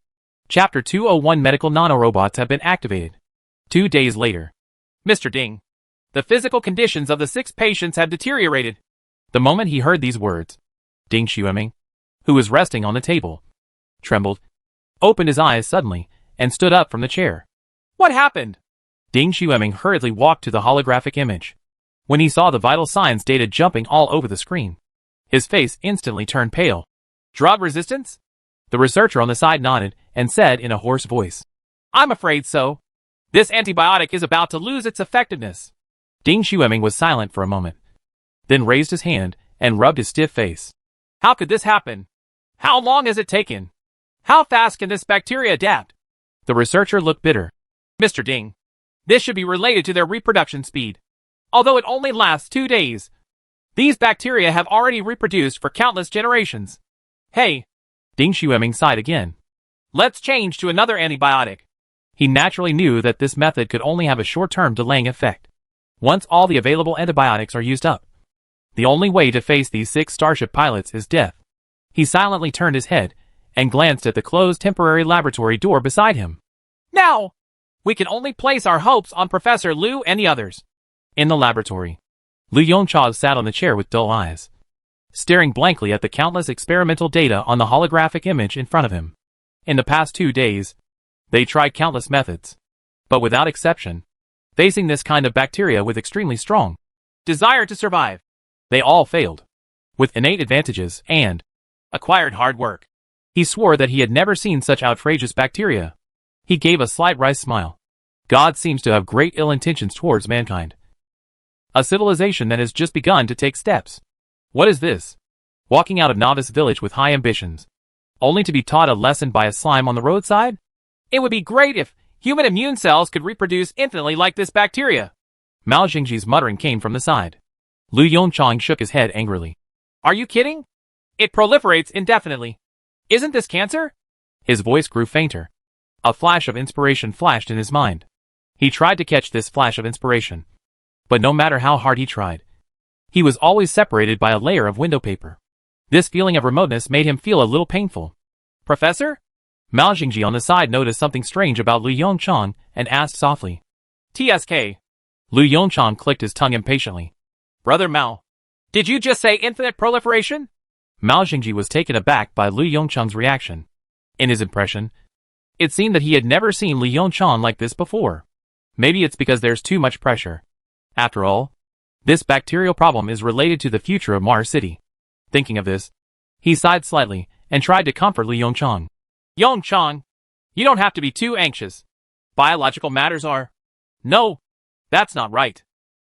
Chapter 201 Medical nanorobots have been activated. 2 days later. Mr. Ding, the physical conditions of the 6 patients have deteriorated. The moment he heard these words, Ding Xueming, who was resting on the table, trembled, opened his eyes suddenly, and stood up from the chair. What happened? Ding Xueming hurriedly walked to the holographic image. When he saw the vital signs data jumping all over the screen, his face instantly turned pale. Drug resistance? The researcher on the side nodded and said in a hoarse voice, I'm afraid so. This antibiotic is about to lose its effectiveness. Ding Xueming was silent for a moment, then raised his hand and rubbed his stiff face. How could this happen? How long has it taken? How fast can this bacteria adapt? The researcher looked bitter. Mr. Ding, this should be related to their reproduction speed. Although it only lasts 2 days, these bacteria have already reproduced for countless generations. Hey, Ding Xueming sighed again. Let's change to another antibiotic. He naturally knew that this method could only have a short-term delaying effect. Once all the available antibiotics are used up, the only way to face these 6 starship pilots is death. He silently turned his head and glanced at the closed temporary laboratory door beside him. Now, we can only place our hopes on Professor Liu and the others. In the laboratory, Lu Yongchang sat on the chair with dull eyes, staring blankly at the countless experimental data on the holographic image in front of him. In the past 2 days, they tried countless methods, but without exception, facing this kind of bacteria with extremely strong desire to survive, they all failed. With innate advantages and acquired hard work, he swore that he had never seen such outrageous bacteria. He gave a slight wry smile. God seems to have great ill intentions towards mankind. A civilization that has just begun to take steps. What is this? Walking out of novice village with high ambitions, only to be taught a lesson by a slime on the roadside? It would be great if human immune cells could reproduce infinitely like this bacteria. Mao Jingji's muttering came from the side. Lu Yongchang shook his head angrily. Are you kidding? It proliferates indefinitely. Isn't this cancer? His voice grew fainter. A flash of inspiration flashed in his mind. He tried to catch this flash of inspiration, but no matter how hard he tried, he was always separated by a layer of window paper. This feeling of remoteness made him feel a little painful. Professor? Mao Jingji on the side noticed something strange about Lu Yongchang and asked softly. TSK. Lu Yongchang clicked his tongue impatiently. Brother Mao, did you just say infinite proliferation? Mao Jingji was taken aback by Lu Yongchang's reaction. In his impression, it seemed that he had never seen Lu Yongchang like this before. Maybe it's because there's too much pressure. After all, this bacterial problem is related to the future of Mars City. Thinking of this, he sighed slightly and tried to comfort Lu Yongchang. Yongchang, you don't have to be too anxious. Biological matters are... No, that's not right.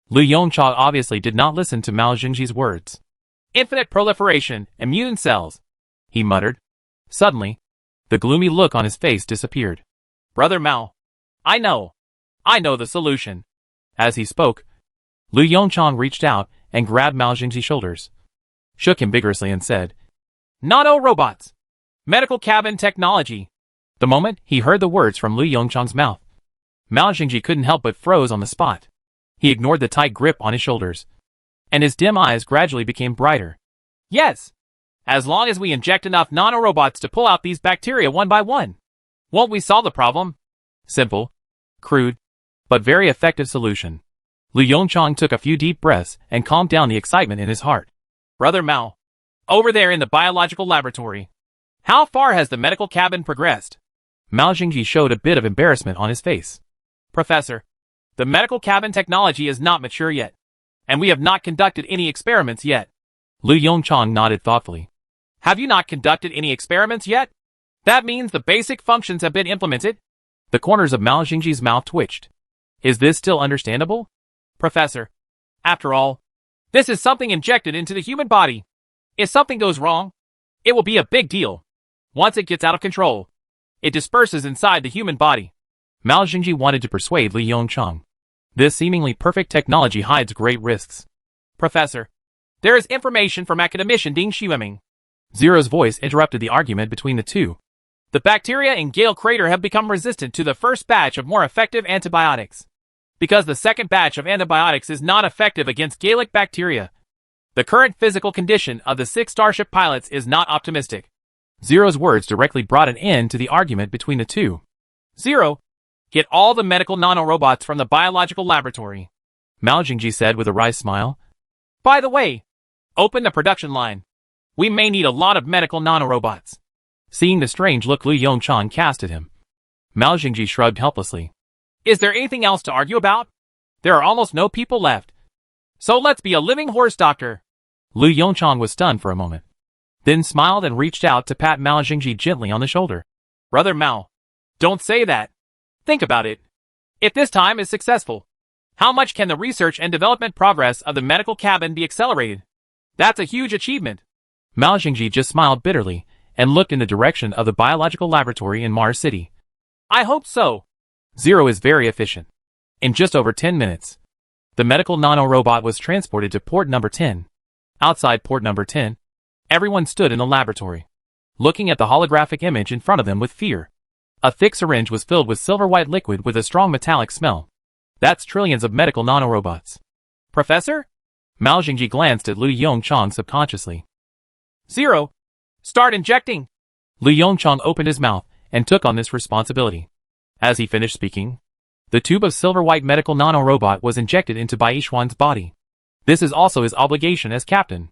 Lu Yongchang obviously did not listen to Mao Jingji's words. Infinite proliferation, immune cells, he muttered. Suddenly, the gloomy look on his face disappeared. Brother Mao, I know the solution. As he spoke, Lu Yongchang reached out and grabbed Mao Jingji's shoulders, shook him vigorously and said, Nano-robots. Medical cabin technology. The moment he heard the words from Lu Yongchang's mouth, Mao Jingji couldn't help but froze on the spot. He ignored the tight grip on his shoulders, and his dim eyes gradually became brighter. Yes, as long as we inject enough nanorobots to pull out these bacteria one by one, won't we solve the problem? Simple, crude, but very effective solution. Lu Yongchang took a few deep breaths and calmed down the excitement in his heart. Brother Mao. Over there in the biological laboratory. How far has the medical cabin progressed? Mao Xingji showed a bit of embarrassment on his face. Professor, the medical cabin technology is not mature yet, and we have not conducted any experiments yet. Lu Yongchang nodded thoughtfully. Have you not conducted any experiments yet? That means the basic functions have been implemented? The corners of Mao Xingji's mouth twitched. Is this still understandable? Professor, after all, this is something injected into the human body. If something goes wrong, it will be a big deal. Once it gets out of control, it disperses inside the human body. Mao Xingji wanted to persuade Lu Yongchang. This seemingly perfect technology hides great risks. Professor, there is information from academician Ding Xueming. Zero's voice interrupted the argument between the two. The bacteria in Gale Crater have become resistant to the first batch of more effective antibiotics. Because the second batch of antibiotics is not effective against Gaelic bacteria, the current physical condition of the 6 Starship pilots is not optimistic. Zero's words directly brought an end to the argument between the two. Zero, get all the medical nanorobots from the biological laboratory, Mao Xingji said with a wry smile. By the way, open the production line. We may need a lot of medical nanorobots. Seeing the strange look Lu Yongchang cast at him, Mao Xingji shrugged helplessly. Is there anything else to argue about? There are almost no people left. So let's be a living horse doctor. Lu Yongchang was stunned for a moment, then smiled and reached out to pat Mao Xingji gently on the shoulder. Brother Mao, don't say that. Think about it. If this time is successful, how much can the research and development progress of the medical cabin be accelerated? That's a huge achievement. Mao Xingji just smiled bitterly and looked in the direction of the biological laboratory in Mars City. I hope so. Zero is very efficient. In just over 10 minutes, the medical nanorobot was transported to port number 10. Outside port number 10, everyone stood in the laboratory, looking at the holographic image in front of them with fear. A thick syringe was filled with silver-white liquid with a strong metallic smell. That's trillions of medical nanorobots. Professor? Mao Xingji glanced at Lu Yongchang subconsciously. Zero, start injecting. Lu Yongchang opened his mouth and took on this responsibility. As he finished speaking, the tube of silver-white medical nanorobot was injected into Bai Xuan's body. This is also his obligation as captain.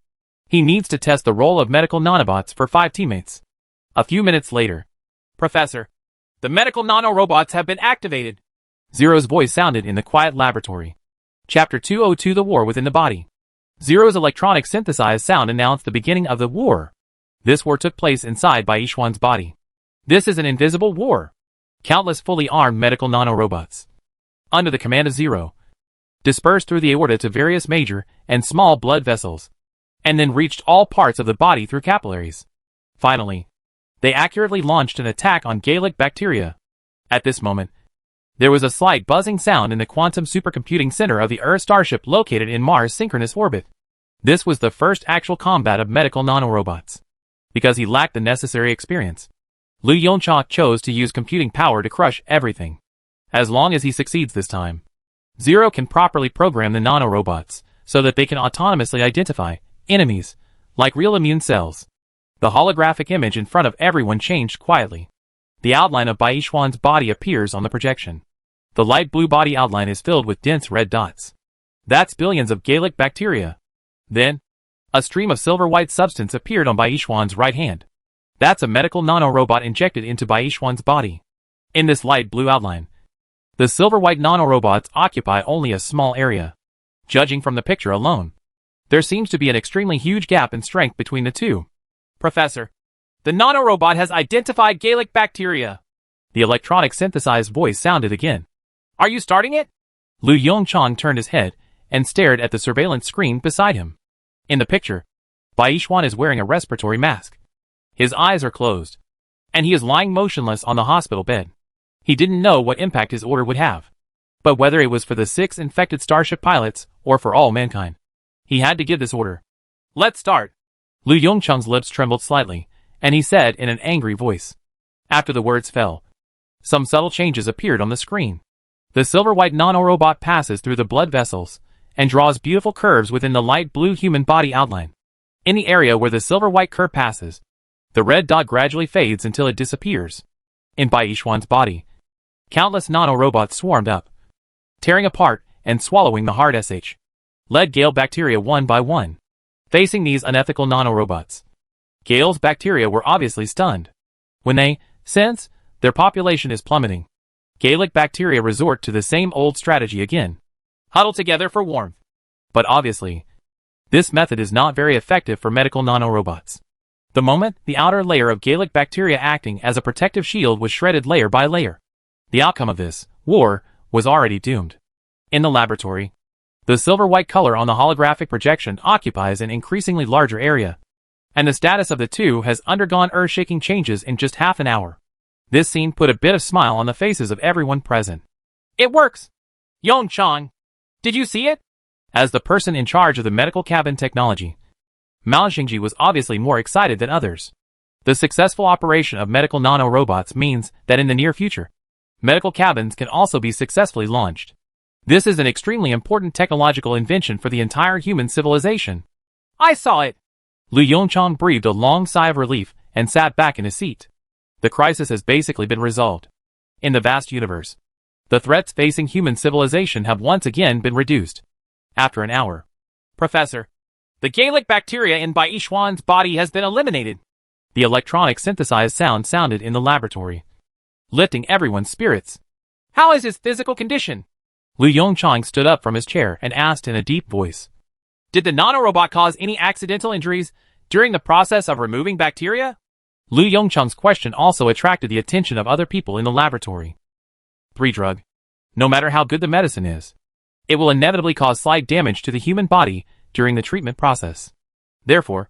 He needs to test the role of medical nanobots for 5 teammates. A few minutes later, Professor, the medical nanorobots have been activated. Zero's voice sounded in the quiet laboratory. Chapter 202 The War Within the Body. Zero's electronic synthesized sound announced the beginning of the war. This war took place inside Bai Xuan's body. This is an invisible war. Countless fully armed medical nanorobots, under the command of Zero, dispersed through the aorta to various major and small blood vessels, and then reached all parts of the body through capillaries. Finally, they accurately launched an attack on Gaelic bacteria. At this moment, there was a slight buzzing sound in the quantum supercomputing center of the Earth starship located in Mars' synchronous orbit. This was the first actual combat of medical nanorobots. Because he lacked the necessary experience, Lu Yongchang chose to use computing power to crush everything. As long as he succeeds this time, Zero can properly program the nanorobots so that they can autonomously identify enemies, like real immune cells. The holographic image in front of everyone changed quietly. The outline of Bai Xuan's body appears on the projection. The light blue body outline is filled with dense red dots. That's billions of Gaelic bacteria. Then, a stream of silver-white substance appeared on Bai Xuan's right hand. That's a medical nanorobot injected into Bai Xuan's body. In this light blue outline, the silver-white nanorobots occupy only a small area. Judging from the picture alone, there seems to be an extremely huge gap in strength between the two. Professor, the nanorobot has identified Gaelic bacteria. The electronic synthesized voice sounded again. Are you starting it? Lu Yongchang turned his head and stared at the surveillance screen beside him. In the picture, Bai Xuan is wearing a respiratory mask. His eyes are closed, and he is lying motionless on the hospital bed. He didn't know what impact his order would have, but whether it was for the 6 infected starship pilots or for all mankind, he had to give this order. Let's start. Lu Yongchang's lips trembled slightly, and he said in an angry voice. After the words fell, some subtle changes appeared on the screen. The silver-white nanorobot passes through the blood vessels and draws beautiful curves within the light blue human body outline. In the area where the silver-white curve passes, the red dot gradually fades until it disappears. In Bai Xuan's body, countless nanorobots swarmed up, tearing apart and swallowing the hard sh. Led Gale bacteria one by one. Facing these unethical nanorobots, Gale's bacteria were obviously stunned. When they sense their population is plummeting, Gaelic bacteria resort to the same old strategy again. Huddle together for warmth. But obviously, this method is not very effective for medical nanorobots. The moment the outer layer of Gaelic bacteria acting as a protective shield was shredded layer by layer, the outcome of this war was already doomed. In the laboratory, the silver-white color on the holographic projection occupies an increasingly larger area, and the status of the two has undergone earth-shaking changes in just half an hour. This scene put a bit of smile on the faces of everyone present. It works! Yong-Chang, did you see it? As the person in charge of the medical cabin technology, Mao Xingji was obviously more excited than others. The successful operation of medical nanorobots means that in the near future, medical cabins can also be successfully launched. This is an extremely important technological invention for the entire human civilization. I saw it! Lu Yongchang breathed a long sigh of relief and sat back in his seat. The crisis has basically been resolved. In the vast universe, the threats facing human civilization have once again been reduced. After an hour, Professor, the Gaelic bacteria in Bai Yishuan's body has been eliminated. The electronic synthesized sound sounded in the laboratory, lifting everyone's spirits. How is his physical condition? Lu Yongchang stood up from his chair and asked in a deep voice. Did the nanorobot cause any accidental injuries during the process of removing bacteria? Lu Yongchang's question also attracted the attention of other people in the laboratory. 3 drug. No matter how good the medicine is, it will inevitably cause slight damage to the human body during the treatment process. Therefore,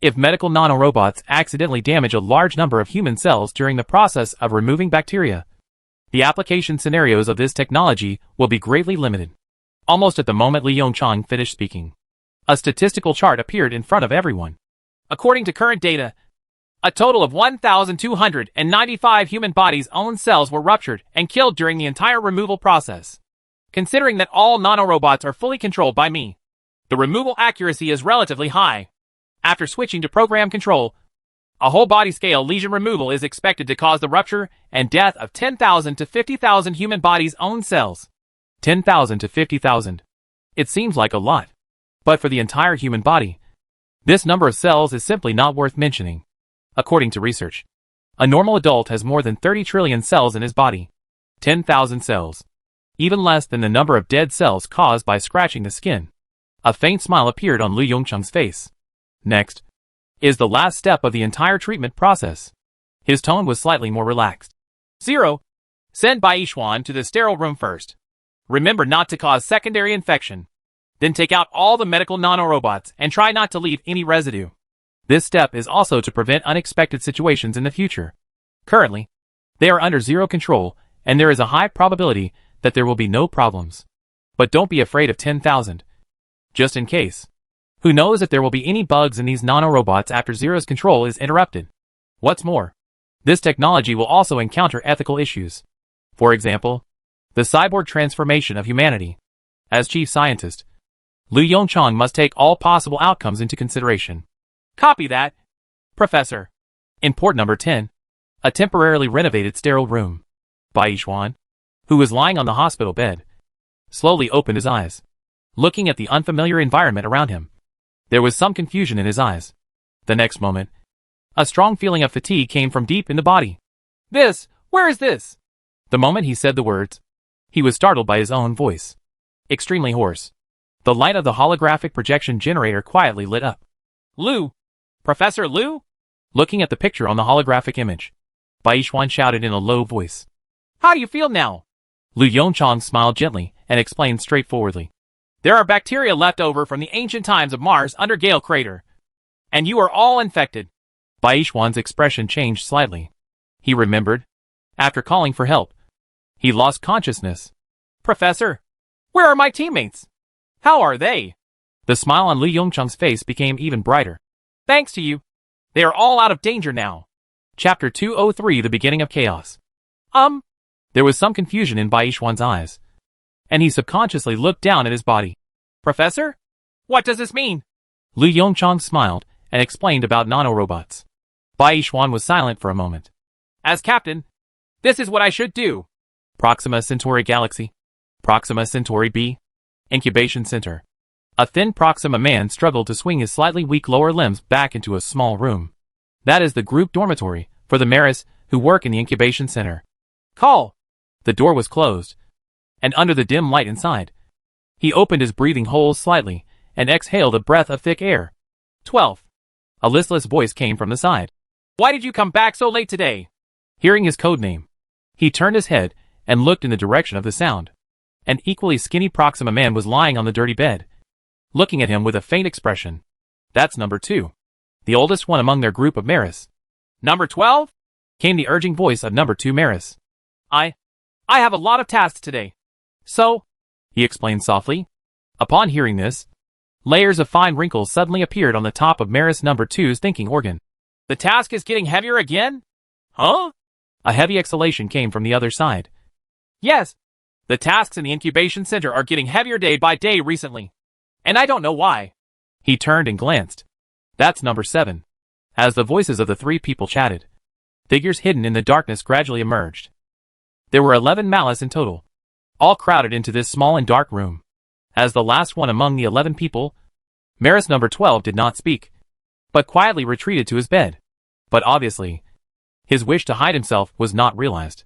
if medical nanorobots accidentally damage a large number of human cells during the process of removing bacteria, the application scenarios of this technology will be greatly limited. Almost at the moment Li Yongchang finished speaking, a statistical chart appeared in front of everyone. According to current data, a total of 1,295 human bodies' own cells were ruptured and killed during the entire removal process. Considering that all nanorobots are fully controlled by me, the removal accuracy is relatively high. After switching to program control, a whole body scale lesion removal is expected to cause the rupture and death of 10,000 to 50,000 human bodies' own cells. 10,000 to 50,000. It seems like a lot. But for the entire human body, this number of cells is simply not worth mentioning. According to research, a normal adult has more than 30 trillion cells in his body. 10,000 cells. Even less than the number of dead cells caused by scratching the skin. A faint smile appeared on Lu Yongchang's face. Next is the last step of the entire treatment process. His tone was slightly more relaxed. 0. Send Bai Yishuan to the sterile room first. Remember not to cause secondary infection. Then take out all the medical nanorobots and try not to leave any residue. This step is also to prevent unexpected situations in the future. Currently, they are under zero control, and there is a high probability that there will be no problems. But don't be afraid of 10,000. Just in case. Who knows if there will be any bugs in these nanorobots after Zero's control is interrupted. What's more, this technology will also encounter ethical issues. For example, the cyborg transformation of humanity. As chief scientist, Lu Yongchang must take all possible outcomes into consideration. Copy that, Professor. In port number 10, a temporarily renovated sterile room. Bai Yishuan, who was lying on the hospital bed, slowly opened his eyes, looking at the unfamiliar environment around him. There was some confusion in his eyes. The next moment, a strong feeling of fatigue came from deep in the body. Where is this? The moment he said the words, he was startled by his own voice. Extremely hoarse. The light of the holographic projection generator quietly lit up. Lu! Professor Lu? Looking at the picture on the holographic image, Bai Yishuan shouted in a low voice. How do you feel now? Lu Yongchang smiled gently and explained straightforwardly. There are bacteria left over from the ancient times of Mars under Gale Crater. And you are all infected. Bai Yishuan's expression changed slightly. He remembered. After calling for help, he lost consciousness. Professor, where are my teammates? How are they? The smile on Lu Yongchang's face became even brighter. Thanks to you. They are all out of danger now. Chapter 203 The Beginning of Chaos. There was some confusion in Bai Yishuan's eyes, and he subconsciously looked down at his body. Professor? What does this mean? Lu Yongchang smiled and explained about nanorobots. Bai Yishuan was silent for a moment. As captain, this is what I should do. Proxima Centauri Galaxy. Proxima Centauri b. Incubation Center. A thin Proxima man struggled to swing his slightly weak lower limbs back into a small room. That is the group dormitory for the Maris who work in the Incubation Center. Call. The door was closed, and under the dim light inside, he opened his breathing holes slightly and exhaled a breath of thick air. 12. A listless voice came from the side. Why did you come back so late today? Hearing his code name, he turned his head and looked in the direction of the sound. An equally skinny Proxima man was lying on the dirty bed, looking at him with a faint expression. That's number 2, the oldest one among their group of Maris. Number 12? Came the urging voice of number 2 Maris. I have a lot of tasks today. So, he explained softly. Upon hearing this, layers of fine wrinkles suddenly appeared on the top of Maris number 2's thinking organ. The task is getting heavier again? Huh? A heavy exhalation came from the other side. Yes. The tasks in the incubation center are getting heavier day by day recently. And I don't know why. He turned and glanced. That's number 7. As the voices of the 3 people chatted, figures hidden in the darkness gradually emerged. There were 11 Malice in total, all crowded into this small and dark room. As the last one among the 11 people, Maris number 12 did not speak, but quietly retreated to his bed. But obviously, his wish to hide himself was not realized.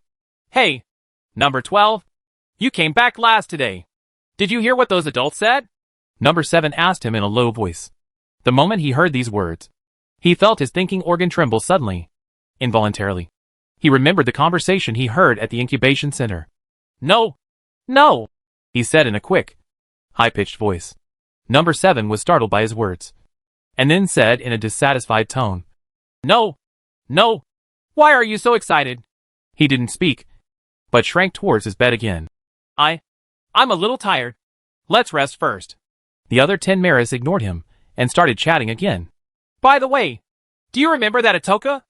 Hey, number 12, you came back last today. Did you hear what those adults said? Number 7 asked him in a low voice. The moment he heard these words, he felt his thinking organ tremble suddenly, involuntarily. He remembered the conversation he heard at the incubation center. No, he said in a quick, high-pitched voice. Number 7 was startled by his words, and then said in a dissatisfied tone, No. Why are you so excited? He didn't speak, but shrank towards his bed again. I'm a little tired. Let's rest first. The other 10 Maris ignored him and started chatting again. By the way, do you remember that Atoka?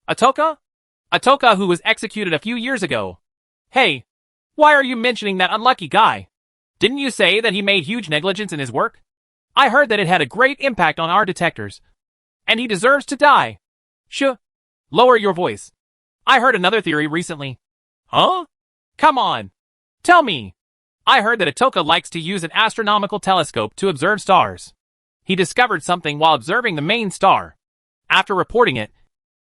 Atoka who was executed a few years ago. Hey, why are you mentioning that unlucky guy? Didn't you say that he made huge negligence in his work? I heard that it had a great impact on our detectors. And he deserves to die. Lower your voice. I heard another theory recently. Huh? Come on. Tell me. I heard that Atoka likes to use an astronomical telescope to observe stars. He discovered something while observing the main star. After reporting it,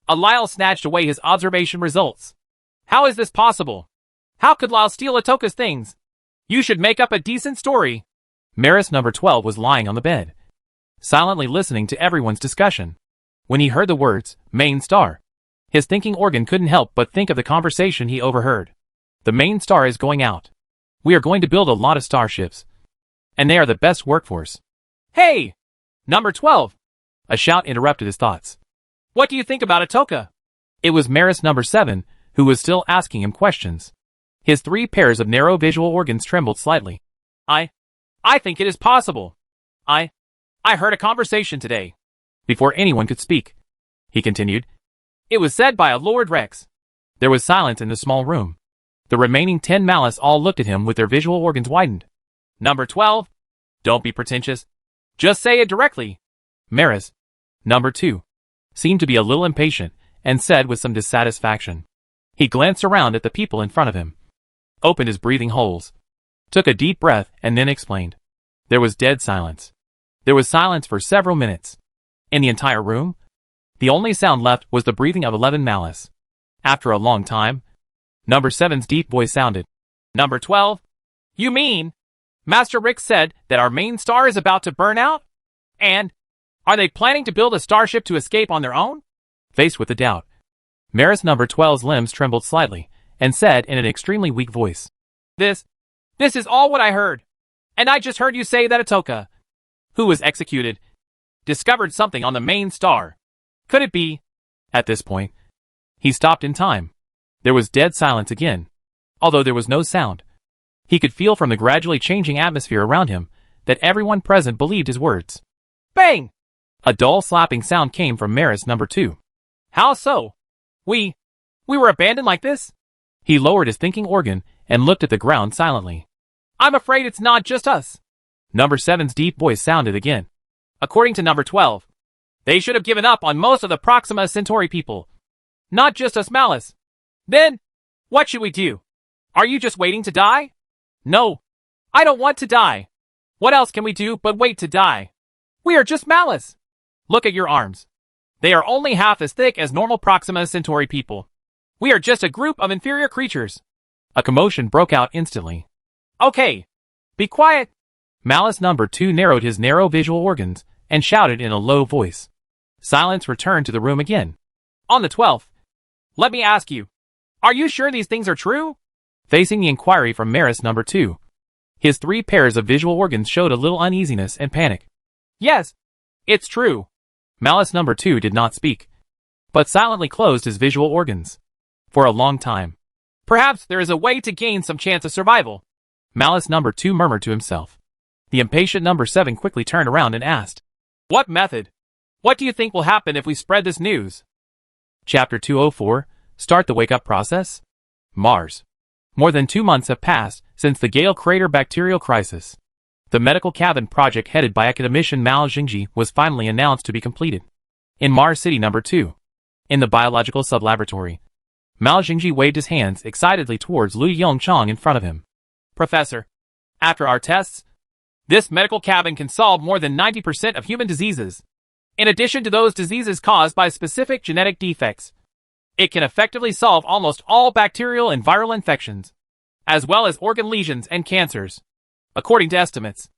Lyle snatched away his observation results. How is this possible? How could Lyle steal Atoka's things? You should make up a decent story. Maris number 12 was lying on the bed, silently listening to everyone's discussion. When he heard the words, main star, his thinking organ couldn't help but think of the conversation he overheard. The main star is going out. We are going to build a lot of starships, and they are the best workforce. Hey! Number 12! A shout interrupted his thoughts. What do you think about Atoka? It was Maris number 7 who was still asking him questions. His 3 pairs of narrow visual organs trembled slightly. I think it is possible. I heard a conversation today. Before anyone could speak, he continued. It was said by a Lord Rex. There was silence in the small room. The remaining 10 Malice all looked at him with their visual organs widened. Number 12, don't be pretentious. Just say it directly. Maris, number 2, seemed to be a little impatient and said with some dissatisfaction. He glanced around at the people in front of him, opened his breathing holes, took a deep breath, and then explained. There was dead silence. There was silence for several minutes. In the entire room, the only sound left was the breathing of 11 Malice. After a long time, number 7's deep voice sounded. Number 12? You mean, Master Rick said that our main star is about to burn out? And, are they planning to build a starship to escape on their own? Faced with the doubt, Maris number 12's limbs trembled slightly, and said in an extremely weak voice. This is all what I heard. And I just heard you say that Atoka, who was executed, discovered something on the main star. Could it be? At this point, he stopped in time. There was dead silence again. Although there was no sound, he could feel from the gradually changing atmosphere around him that everyone present believed his words. Bang! A dull slapping sound came from Maris number 2. How so? We were abandoned like this? He lowered his thinking organ and looked at the ground silently. I'm afraid it's not just us. Number 7's deep voice sounded again. According to number 12, they should have given up on most of the Proxima Centauri people. Not just us Malice. Then, what should we do? Are you just waiting to die? No, I don't want to die. What else can we do but wait to die? We are just Malice. Look at your arms. They are only half as thick as normal Proxima Centauri people. We are just a group of inferior creatures. A commotion broke out instantly. Okay. Be quiet. Malice number 2 narrowed his narrow visual organs and shouted in a low voice. Silence returned to the room again. On the 12th. Let me ask you. Are you sure these things are true? Facing the inquiry from Maris number 2. His 3 pairs of visual organs showed a little uneasiness and panic. Yes. It's true. Malice number 2 did not speak, but silently closed his visual organs. For a long time. Perhaps there is a way to gain some chance of survival. Malice number 2 murmured to himself. The impatient number 7 quickly turned around and asked. What method? What do you think will happen if we spread this news? Chapter 204, Start the Wake-Up Process? Mars. More than 2 months have passed since the Gale Crater bacterial crisis. The medical cabin project headed by academician Mao Xingji was finally announced to be completed. In Mars City number 2. In the biological sub-laboratory. Mao Xingji waved his hands excitedly towards Lu Yongchang in front of him. Professor, after our tests, this medical cabin can solve more than 90% of human diseases. In addition to those diseases caused by specific genetic defects, it can effectively solve almost all bacterial and viral infections, as well as organ lesions and cancers. According to estimates,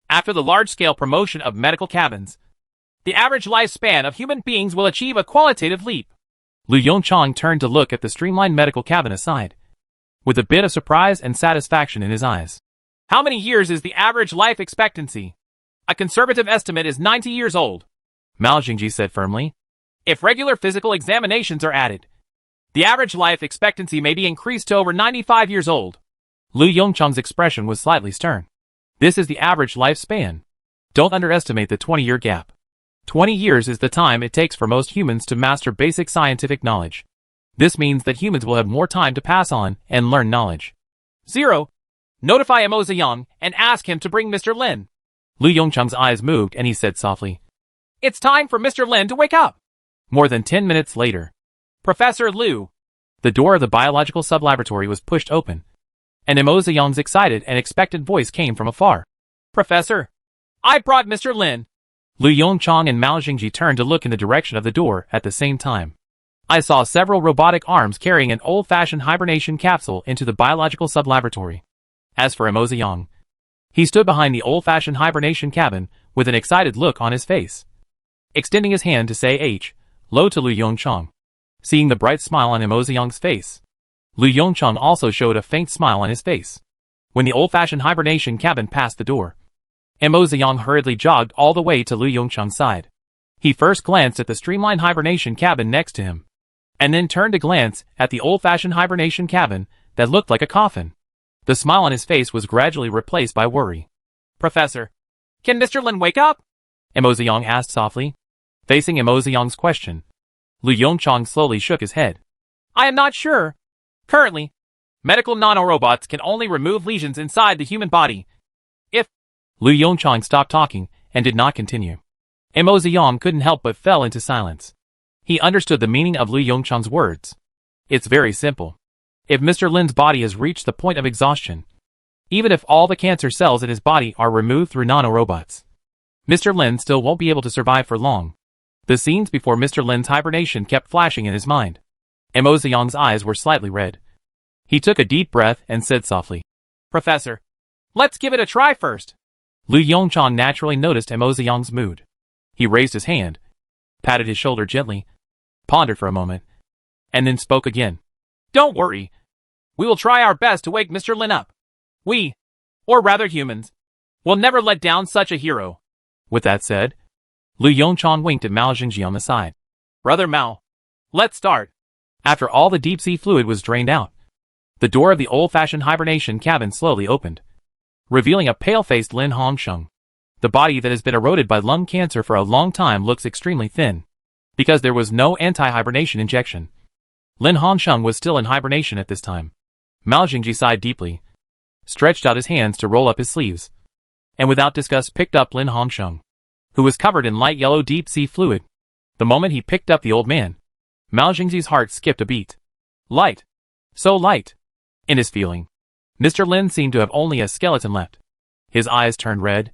after the large-scale promotion of medical cabins, the average lifespan of human beings will achieve a qualitative leap. Lu Yongchang turned to look at the streamlined medical cabin aside, with a bit of surprise and satisfaction in his eyes. How many years is the average life expectancy? A conservative estimate is 90 years old. Mao Xingji said firmly. If regular physical examinations are added, the average life expectancy may be increased to over 95 years old. Lu Yongchang's expression was slightly stern. This is the average lifespan. Don't underestimate the 20-year gap. 20 years is the time it takes for most humans to master basic scientific knowledge. This means that humans will have more time to pass on and learn knowledge. 0. Notify Mo Ziyang and ask him to bring Mr. Lin. Lu Yongchang's eyes moved and he said softly. It's time for Mr. Lin to wake up. More than 10 minutes later. Professor Liu. The door of the biological sub-laboratory was pushed open, and Mo Ziyang's excited and expectant voice came from afar. Professor, I brought Mr. Lin. Lu Yongchang and Mao Xingji turned to look in the direction of the door at the same time. I saw several robotic arms carrying an old-fashioned hibernation capsule into the biological sub-laboratory. As for Mo Ziyang, he stood behind the old-fashioned hibernation cabin with an excited look on his face, extending his hand to say H, low to Lu Yongchang. Seeing the bright smile on Mo Ziyang's face, Lu Yongchang also showed a faint smile on his face. When the old-fashioned hibernation cabin passed the door, Mo Ziyang hurriedly jogged all the way to Lu Yongchang's side. He first glanced at the streamlined hibernation cabin next to him, and then turned to glance at the old-fashioned hibernation cabin that looked like a coffin. The smile on his face was gradually replaced by worry. Professor, can Mr. Lin wake up? Mo Ziyang asked softly. Facing Mo Ziyang's question, Lu Yongchang slowly shook his head. I am not sure. Currently, medical nanorobots can only remove lesions inside the human body. If Lu Yongchang stopped talking and did not continue. Mo Ziyang couldn't help but fell into silence. He understood the meaning of Lu Yongchang's words. It's very simple. If Mr. Lin's body has reached the point of exhaustion, even if all the cancer cells in his body are removed through nanorobots, Mr. Lin still won't be able to survive for long. The scenes before Mr. Lin's hibernation kept flashing in his mind. Mo Ziyang's eyes were slightly red. He took a deep breath and said softly, Professor, let's give it a try first. Lu Yongchang naturally noticed Mo Ziyang's mood. He raised his hand, patted his shoulder gently, pondered for a moment, and then spoke again. Don't worry. We will try our best to wake Mr. Lin up. We, or rather humans, will never let down such a hero. With that said, Lu Yongchang winked at Mao Xingji on the side. Brother Mao, let's start. After all the deep-sea fluid was drained out, the door of the old-fashioned hibernation cabin slowly opened, revealing a pale-faced Lin Hongsheng. The body that has been eroded by lung cancer for a long time looks extremely thin, because there was no anti-hibernation injection. Lin Hongsheng was still in hibernation at this time. Mao Xingji sighed deeply, stretched out his hands to roll up his sleeves, and without disgust picked up Lin Hongsheng, who was covered in light yellow deep-sea fluid. The moment he picked up the old man, Mao Xingji's heart skipped a beat. Light. So light. In his feeling, Mr. Lin seemed to have only a skeleton left. His eyes turned red,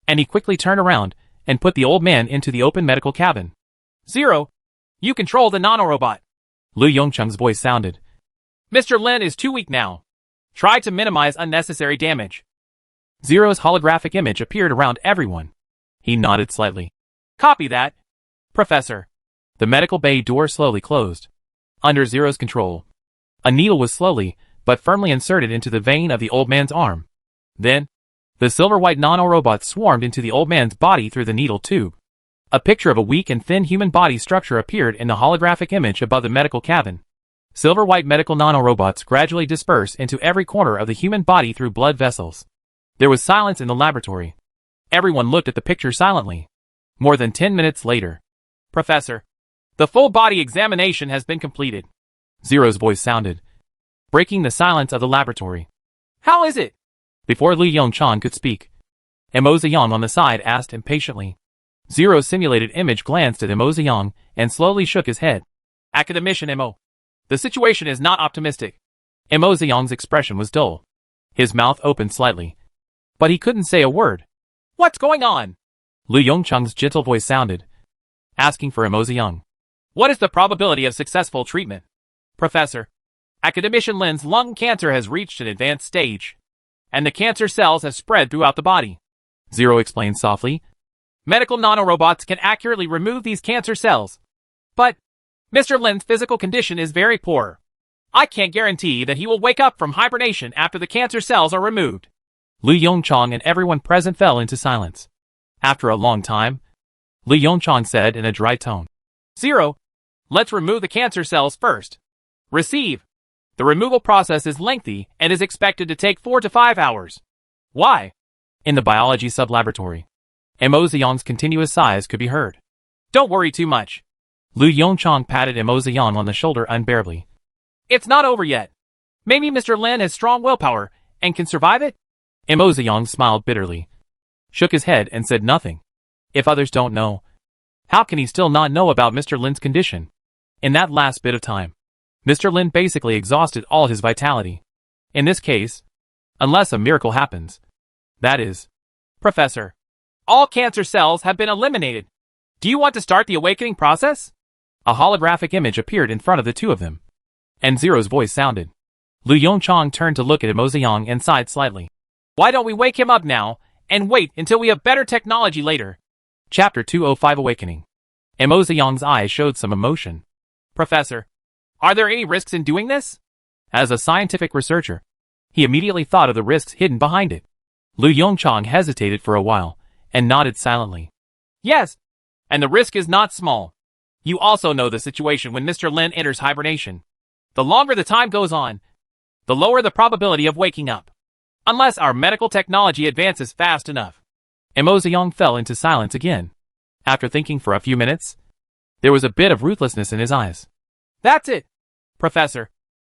and he quickly turned around and put the old man into the open medical cabin. Zero, you control the nanorobot. Lu Yongcheng's voice sounded. Mr. Lin is too weak now. Try to minimize unnecessary damage. Zero's holographic image appeared around everyone. He nodded slightly. Copy that, Professor. The medical bay door slowly closed. Under Zero's control, a needle was slowly but firmly inserted into the vein of the old man's arm. Then, the silver-white nanorobot swarmed into the old man's body through the needle tube. A picture of a weak and thin human body structure appeared in the holographic image above the medical cabin. Silver-white medical nanorobots gradually dispersed into every corner of the human body through blood vessels. There was silence in the laboratory. Everyone looked at the picture silently. More than 10 minutes later. Professor, the full body examination has been completed. Zero's voice sounded, breaking the silence of the laboratory. How is it? Before Lu Yongchang could speak, Mo Ziyang on the side asked impatiently. Zero's simulated image glanced at Mo Ziyang and slowly shook his head. Academician Mo. The situation is not optimistic. Mo Ziyang's expression was dull. His mouth opened slightly, but he couldn't say a word. What's going on? Lu Yongchang's gentle voice sounded, asking for Mo Ziyang. What is the probability of successful treatment? Professor, Academician Lin's lung cancer has reached an advanced stage, and the cancer cells have spread throughout the body. Zero explained softly. Medical nanorobots can accurately remove these cancer cells. But Mr. Lin's physical condition is very poor. I can't guarantee that he will wake up from hibernation after the cancer cells are removed. Lu Yongchang and everyone present fell into silence. After a long time, Lu Yongchang said in a dry tone. Zero, let's remove the cancer cells first. Receive. The removal process is lengthy and is expected to take 4 to 5 hours. Why? In the biology sub-laboratory, Mo Ziyang's continuous sighs could be heard. Don't worry too much. Lu Yongchang patted Mo Ziyang on the shoulder unbearably. It's not over yet. Maybe Mr. Lin has strong willpower and can survive it? Mo Ziyang smiled bitterly, shook his head and said nothing. If others don't know, how can he still not know about Mr. Lin's condition? In that last bit of time, Mr. Lin basically exhausted all his vitality. In this case, unless a miracle happens, that is. Professor, all cancer cells have been eliminated. Do you want to start the awakening process? A holographic image appeared in front of the two of them, and Zero's voice sounded. Lu Yongchang turned to look at Mo Ziyang and sighed slightly. Why don't we wake him up now, and wait until we have better technology later? Chapter 205 Awakening. Mo Ziyang's eyes showed some emotion. Professor, are there any risks in doing this? As a scientific researcher, he immediately thought of the risks hidden behind it. Lu Yongchang hesitated for a while, and nodded silently. Yes, and the risk is not small. You also know the situation when Mr. Lin enters hibernation. The longer the time goes on, the lower the probability of waking up. Unless our medical technology advances fast enough. Mo Ziyang fell into silence again. After thinking for a few minutes, there was a bit of ruthlessness in his eyes. That's it, Professor.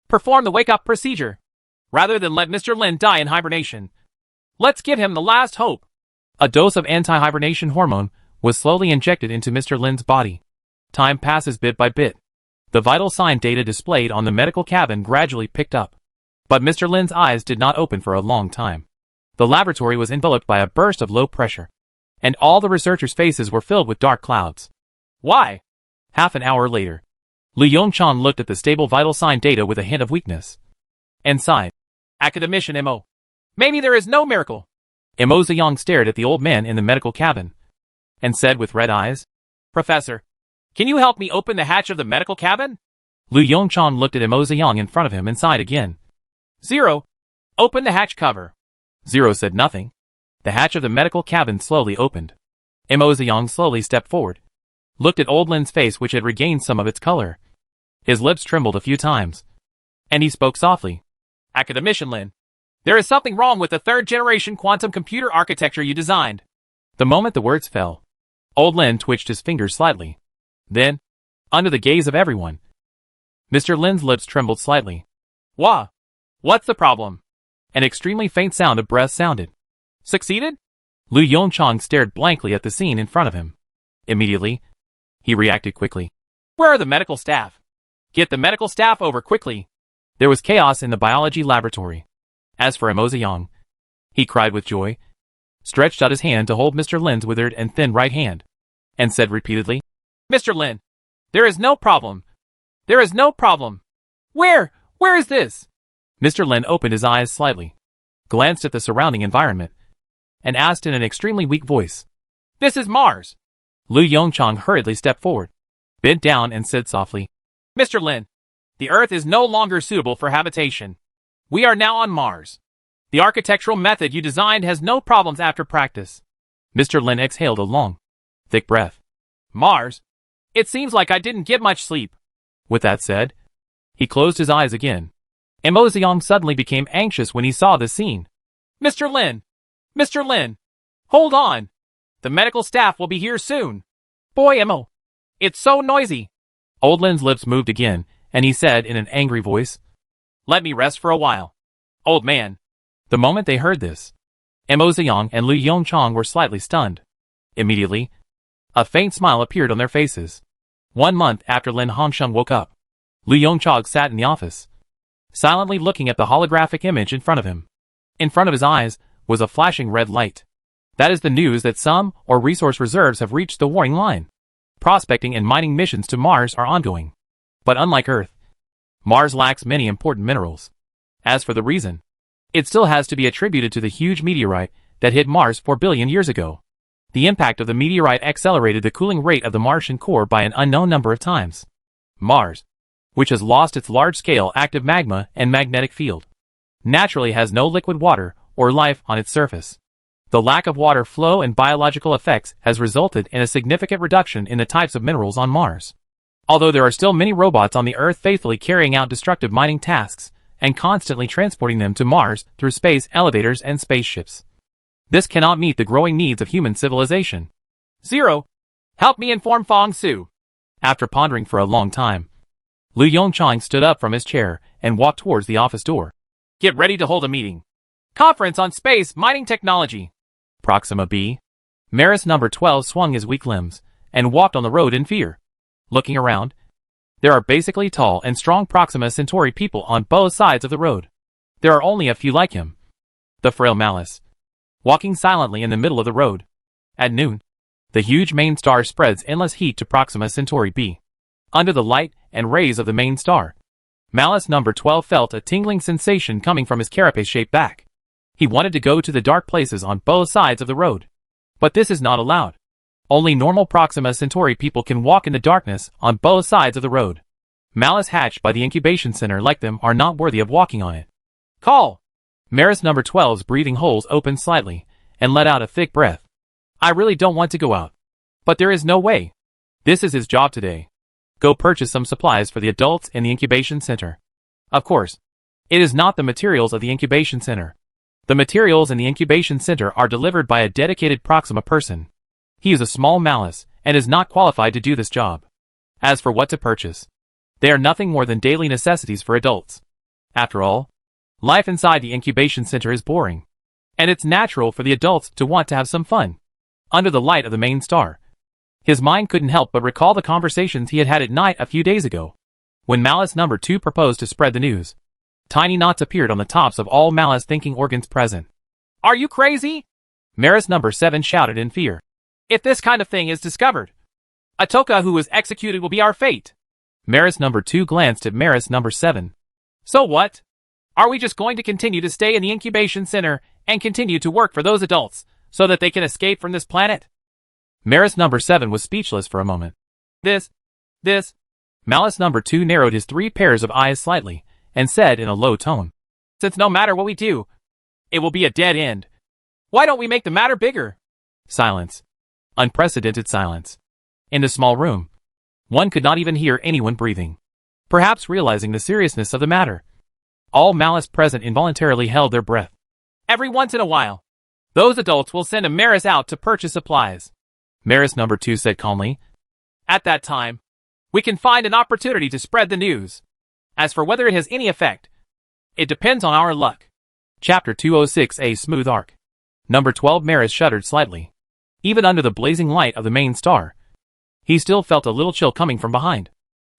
Perform the wake-up procedure. Rather than let Mr. Lin die in hibernation, let's give him the last hope. A dose of anti-hibernation hormone was slowly injected into Mr. Lin's body. Time passes bit by bit. The vital sign data displayed on the medical cabin gradually picked up. But Mr. Lin's eyes did not open for a long time. The laboratory was enveloped by a burst of low pressure, and all the researchers' faces were filled with dark clouds. Why? Half an hour later, Lu Yongchang looked at the stable vital sign data with a hint of weakness, and sighed. Academician Mo. Maybe there is no miracle. Mo Ziyang stared at the old man in the medical cabin, and said with red eyes, Professor, can you help me open the hatch of the medical cabin? Lu Yongchang looked at Mo Ziyang in front of him and sighed again. Zero, open the hatch cover. Zero said nothing. The hatch of the medical cabin slowly opened. Mo Ziyang slowly stepped forward, looked at old Lin's face which had regained some of its color. His lips trembled a few times, and he spoke softly. Academician Lin, there is something wrong with the third-generation quantum computer architecture you designed. The moment the words fell, old Lin twitched his fingers slightly. Then, under the gaze of everyone, Mr. Lin's lips trembled slightly. Wah! What's the problem? An extremely faint sound of breath sounded. Succeeded? Lu Yongchang stared blankly at the scene in front of him. Immediately, he reacted quickly. Where are the medical staff? Get the medical staff over quickly. There was chaos in the biology laboratory. As for Mo Ziyang, he cried with joy. stretched out his hand to hold Mr. Lin's withered and thin right hand, and said repeatedly, Mr. Lin, there is no problem. There is no problem. Where is this? Mr. Lin opened his eyes slightly, glanced at the surrounding environment, and asked in an extremely weak voice, This is Mars. Lu Yongchang hurriedly stepped forward, bent down and said softly, Mr. Lin, the Earth is no longer suitable for habitation. We are now on Mars. The architectural method you designed has no problems after practice. Mr. Lin exhaled a long, thick breath. Mars? It seems like I didn't get much sleep. With that said, he closed his eyes again. And Mo Ziyang suddenly became anxious when he saw the scene. Mr. Lin! Mr. Lin! Hold on! The medical staff will be here soon. Boy, Mo! It's so noisy! Old Lin's lips moved again, and he said in an angry voice, Let me rest for a while. Old man. The moment they heard this, Mo Ziyang and Lu Yongchang were slightly stunned. Immediately, a faint smile appeared on their faces. 1 month after Lin Hongsheng woke up, Lu Yongchang sat in the office, silently looking at the holographic image in front of him. In front of his eyes was a flashing red light. That is the news that some or resource reserves have reached the warring line. Prospecting and mining missions to Mars are ongoing. But unlike Earth, Mars lacks many important minerals. As for the reason, it still has to be attributed to the huge meteorite that hit Mars 4 billion years ago. The impact of the meteorite accelerated the cooling rate of the Martian core by an unknown number of times. Mars, which has lost its large-scale active magma and magnetic field, naturally has no liquid water or life on its surface. The lack of water flow and biological effects has resulted in a significant reduction in the types of minerals on Mars. Although there are still many robots on the Earth faithfully carrying out destructive mining tasks and constantly transporting them to Mars through space elevators and spaceships, this cannot meet the growing needs of human civilization. Zero, help me inform Fong Su. After pondering for a long time, Lu Yongchang stood up from his chair and walked towards the office door. Get ready to hold a meeting. Conference on Space Mining Technology. Proxima B. Maris number 12 swung his weak limbs and walked on the road in fear. Looking around, there are basically tall and strong Proxima Centauri people on both sides of the road. There are only a few like him. The frail Malice, walking silently in the middle of the road. At noon, the huge main star spreads endless heat to Proxima Centauri B. Under the light and rays of the main star, Malice number 12 felt a tingling sensation coming from his carapace-shaped back. He wanted to go to the dark places on both sides of the road. But this is not allowed. Only normal Proxima Centauri people can walk in the darkness on both sides of the road. Malice hatched by the incubation center like them are not worthy of walking on it. Call! Maris number 12's breathing holes opened slightly and let out a thick breath. I really don't want to go out. But there is no way. This is his job today. Go purchase some supplies for the adults in the incubation center. Of course, it is not the materials of the incubation center. The materials in the incubation center are delivered by a dedicated Proxima person. He is a small Malice and is not qualified to do this job. As for what to purchase, they are nothing more than daily necessities for adults. After all, life inside the incubation center is boring, and it's natural for the adults to want to have some fun. Under the light of the main star, his mind couldn't help but recall the conversations he had had at night a few days ago. When Malice number 2 proposed to spread the news, tiny knots appeared on the tops of all Malice-thinking organs present. Are you crazy? Maris number 7 shouted in fear. If this kind of thing is discovered, Atoka who was executed will be our fate. Maris number 2 glanced at Maris number 7. So what? Are we just going to continue to stay in the incubation center and continue to work for those adults so that they can escape from this planet? Maris number 7 was speechless for a moment. This. Malice number 2 narrowed his 3 pairs of eyes slightly and said in a low tone, Since no matter what we do, it will be a dead end. Why don't we make the matter bigger? Silence. Unprecedented silence. In the small room, one could not even hear anyone breathing. Perhaps realizing the seriousness of the matter, all Malice present involuntarily held their breath. Every once in a while, those adults will send a Maris out to purchase supplies. Maris number 2 said calmly. At that time, we can find an opportunity to spread the news. As for whether it has any effect, it depends on our luck. Chapter 206 A Smooth Arc. Number 12 Maris shuddered slightly. Even under the blazing light of the main star, he still felt a little chill coming from behind.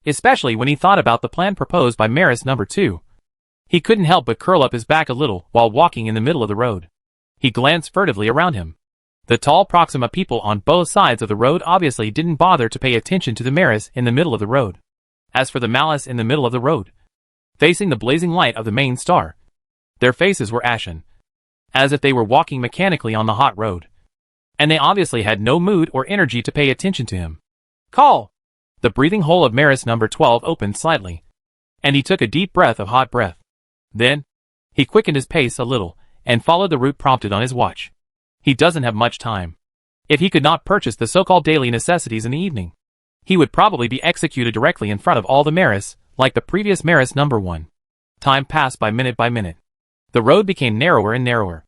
Especially when he thought about the plan proposed by Maris number 2. He couldn't help but curl up his back a little while walking in the middle of the road. He glanced furtively around him. The tall Proxima people on both sides of the road obviously didn't bother to pay attention to the Maris in the middle of the road. As for the Malice in the middle of the road, facing the blazing light of the main star, their faces were ashen, as if they were walking mechanically on the hot road. And they obviously had no mood or energy to pay attention to him. Call! The breathing hole of Maris number 12 opened slightly, and he took a deep breath of hot breath. Then, he quickened his pace a little, and followed the route prompted on his watch. He doesn't have much time. If he could not purchase the so-called daily necessities in the evening, he would probably be executed directly in front of all the Maris, like the previous Maris number 1. Time passed by minute by minute. The road became narrower and narrower,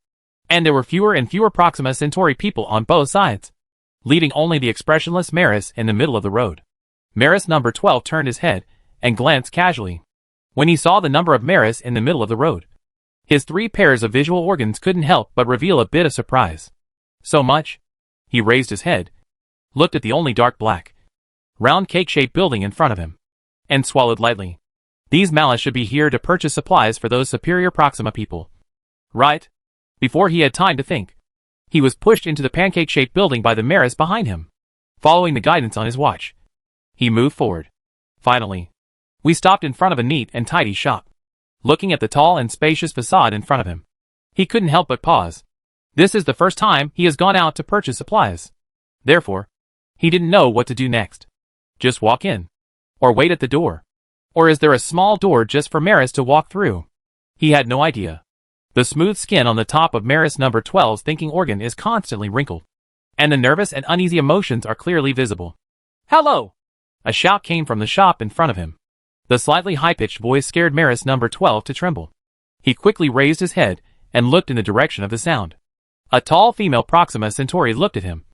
and there were fewer and fewer Proxima Centauri people on both sides, leaving only the expressionless Maris in the middle of the road. Maris number 12 turned his head and glanced casually. When he saw the number of Maris in the middle of the road, his 3 pairs of visual organs couldn't help but reveal a bit of surprise. So much? He raised his head, looked at the only dark black, round cake-shaped building in front of him, and swallowed lightly. These Malice should be here to purchase supplies for those superior Proxima people. Right? Before he had time to think, he was pushed into the pancake-shaped building by the Maris behind him. Following the guidance on his watch, he moved forward. Finally, we stopped in front of a neat and tidy shop. Looking at the tall and spacious facade in front of him, he couldn't help but pause. This is the first time he has gone out to purchase supplies. Therefore, he didn't know what to do next. Just walk in, or wait at the door. Or is there a small door just for Maris to walk through? He had no idea. The smooth skin on the top of Maris number 12's thinking organ is constantly wrinkled, and the nervous and uneasy emotions are clearly visible. Hello! A shout came from the shop in front of him. The slightly high-pitched voice scared Maris number 12 to tremble. He quickly raised his head and looked in the direction of the sound. A tall female Proxima Centauri looked at him,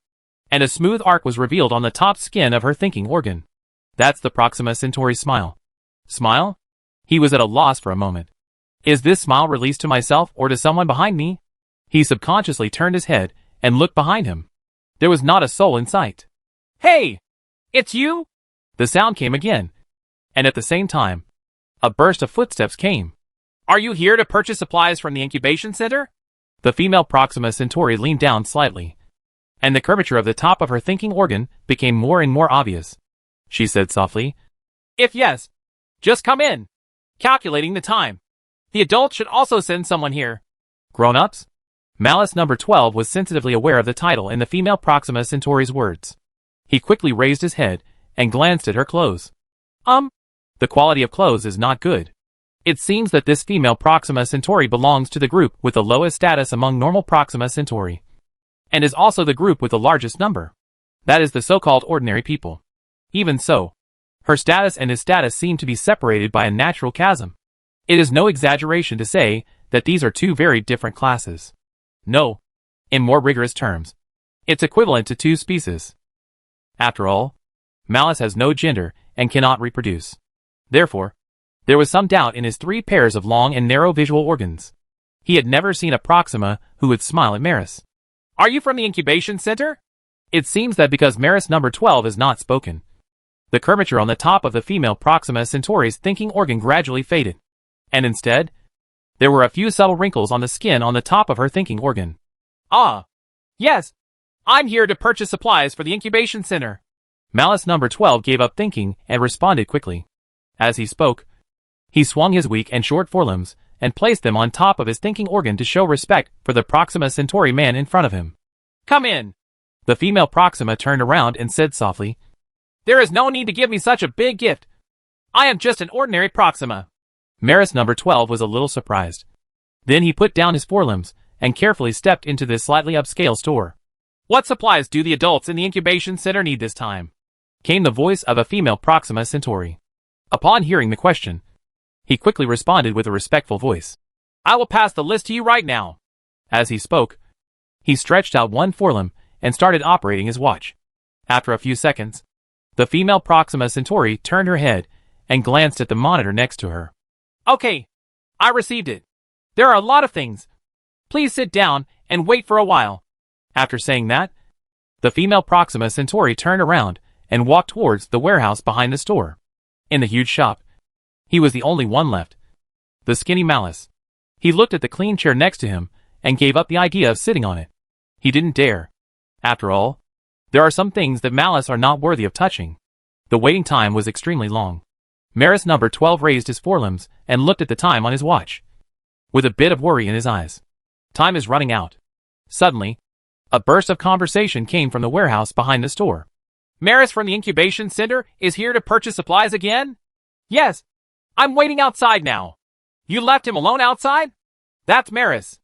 and a smooth arc was revealed on the top skin of her thinking organ. That's the Proxima Centauri's smile. Smile? He was at a loss for a moment. Is this smile released to myself or to someone behind me? He subconsciously turned his head and looked behind him. There was not a soul in sight. Hey! It's you? The sound came again, and at the same time, a burst of footsteps came. Are you here to purchase supplies from the incubation center? The female Proxima Centauri leaned down slightly, and the curvature of the top of her thinking organ became more and more obvious. She said softly, If yes, just come in. Calculating the time. The adults should also send someone here. Grown-ups? Malice number 12 was sensitively aware of the title in the female Proxima Centauri's words. He quickly raised his head and glanced at her clothes. The quality of clothes is not good. It seems that this female Proxima Centauri belongs to the group with the lowest status among normal Proxima Centauri, and is also the group with the largest number. That is the so-called ordinary people. Even so, her status and his status seem to be separated by a natural chasm. It is no exaggeration to say that these are 2 very different classes. No, in more rigorous terms, it's equivalent to 2 species. After all, Malice has no gender and cannot reproduce. Therefore, there was some doubt in his 3 pairs of long and narrow visual organs. He had never seen a Proxima who would smile at Maris. Are you from the incubation center? It seems that because Maris number 12 is not spoken, the curvature on the top of the female Proxima Centauri's thinking organ gradually faded, and instead, there were a few subtle wrinkles on the skin on the top of her thinking organ. Ah, yes, I'm here to purchase supplies for the incubation center. Malice number 12 gave up thinking and responded quickly. As he spoke, he swung his weak and short forelimbs and placed them on top of his thinking organ to show respect for the Proxima Centauri man in front of him. Come in. The female Proxima turned around and said softly, There is no need to give me such a big gift. I am just an ordinary Proxima. Maris number 12 was a little surprised. Then he put down his forelimbs and carefully stepped into this slightly upscale store. What supplies do the adults in the incubation center need this time? Came the voice of a female Proxima Centauri. Upon hearing the question, he quickly responded with a respectful voice. I will pass the list to you right now. As he spoke, he stretched out one forelimb and started operating his watch. After a few seconds, the female Proxima Centauri turned her head and glanced at the monitor next to her. Okay, I received it. There are a lot of things. Please sit down and wait for a while. After saying that, the female Proxima Centauri turned around and walked towards the warehouse behind the store. In the huge shop, he was the only one left. The skinny Malice. He looked at the clean chair next to him and gave up the idea of sitting on it. He didn't dare. After all, there are some things that Malice are not worthy of touching. The waiting time was extremely long. Maris number 12 raised his forelimbs and looked at the time on his watch, with a bit of worry in his eyes. Time is running out. Suddenly, a burst of conversation came from the warehouse behind the store. Maris from the incubation center is here to purchase supplies again? Yes. I'm waiting outside now. You left him alone outside? That's Maris.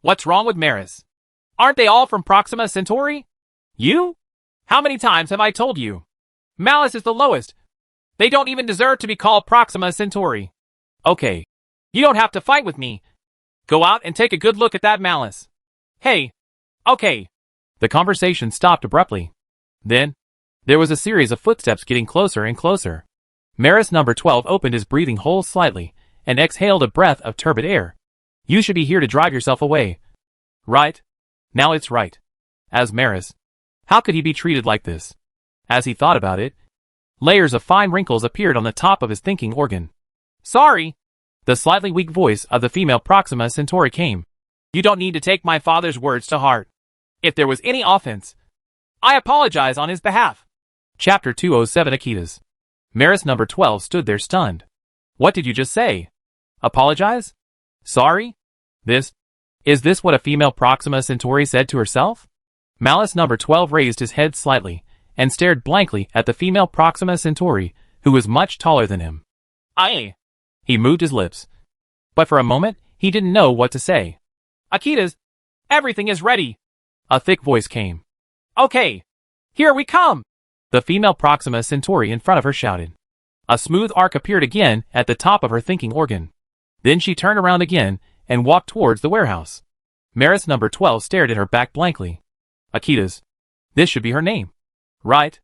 What's wrong with Maris? Aren't they all from Proxima Centauri? You? How many times have I told you? Malice is the lowest. They don't even deserve to be called Proxima Centauri. Okay. You don't have to fight with me. Go out and take a good look at that Malice. Hey. Okay. The conversation stopped abruptly. Then, there was a series of footsteps getting closer and closer. Maris number 12 opened his breathing hole slightly and exhaled a breath of turbid air. You should be here to drive yourself away. Right? Now it's right. As Maris, how could he be treated like this? As he thought about it, layers of fine wrinkles appeared on the top of his thinking organ. Sorry. The slightly weak voice of the female Proxima Centauri came. You don't need to take my father's words to heart. If there was any offense, I apologize on his behalf. Chapter 207 Akitas. Maris number 12 stood there stunned. What did you just say? Apologize? Sorry? Is this what a female Proxima Centauri said to herself? Malice number 12 raised his head slightly and stared blankly at the female Proxima Centauri, who was much taller than him. He moved his lips. But for a moment, he didn't know what to say. Akitas, everything is ready. A thick voice came. Okay. Here we come. The female Proxima Centauri in front of her shouted. A smooth arc appeared again at the top of her thinking organ. Then she turned around again and walked towards the warehouse. Maris number 12 stared at her back blankly. Akitas. This should be her name. Right?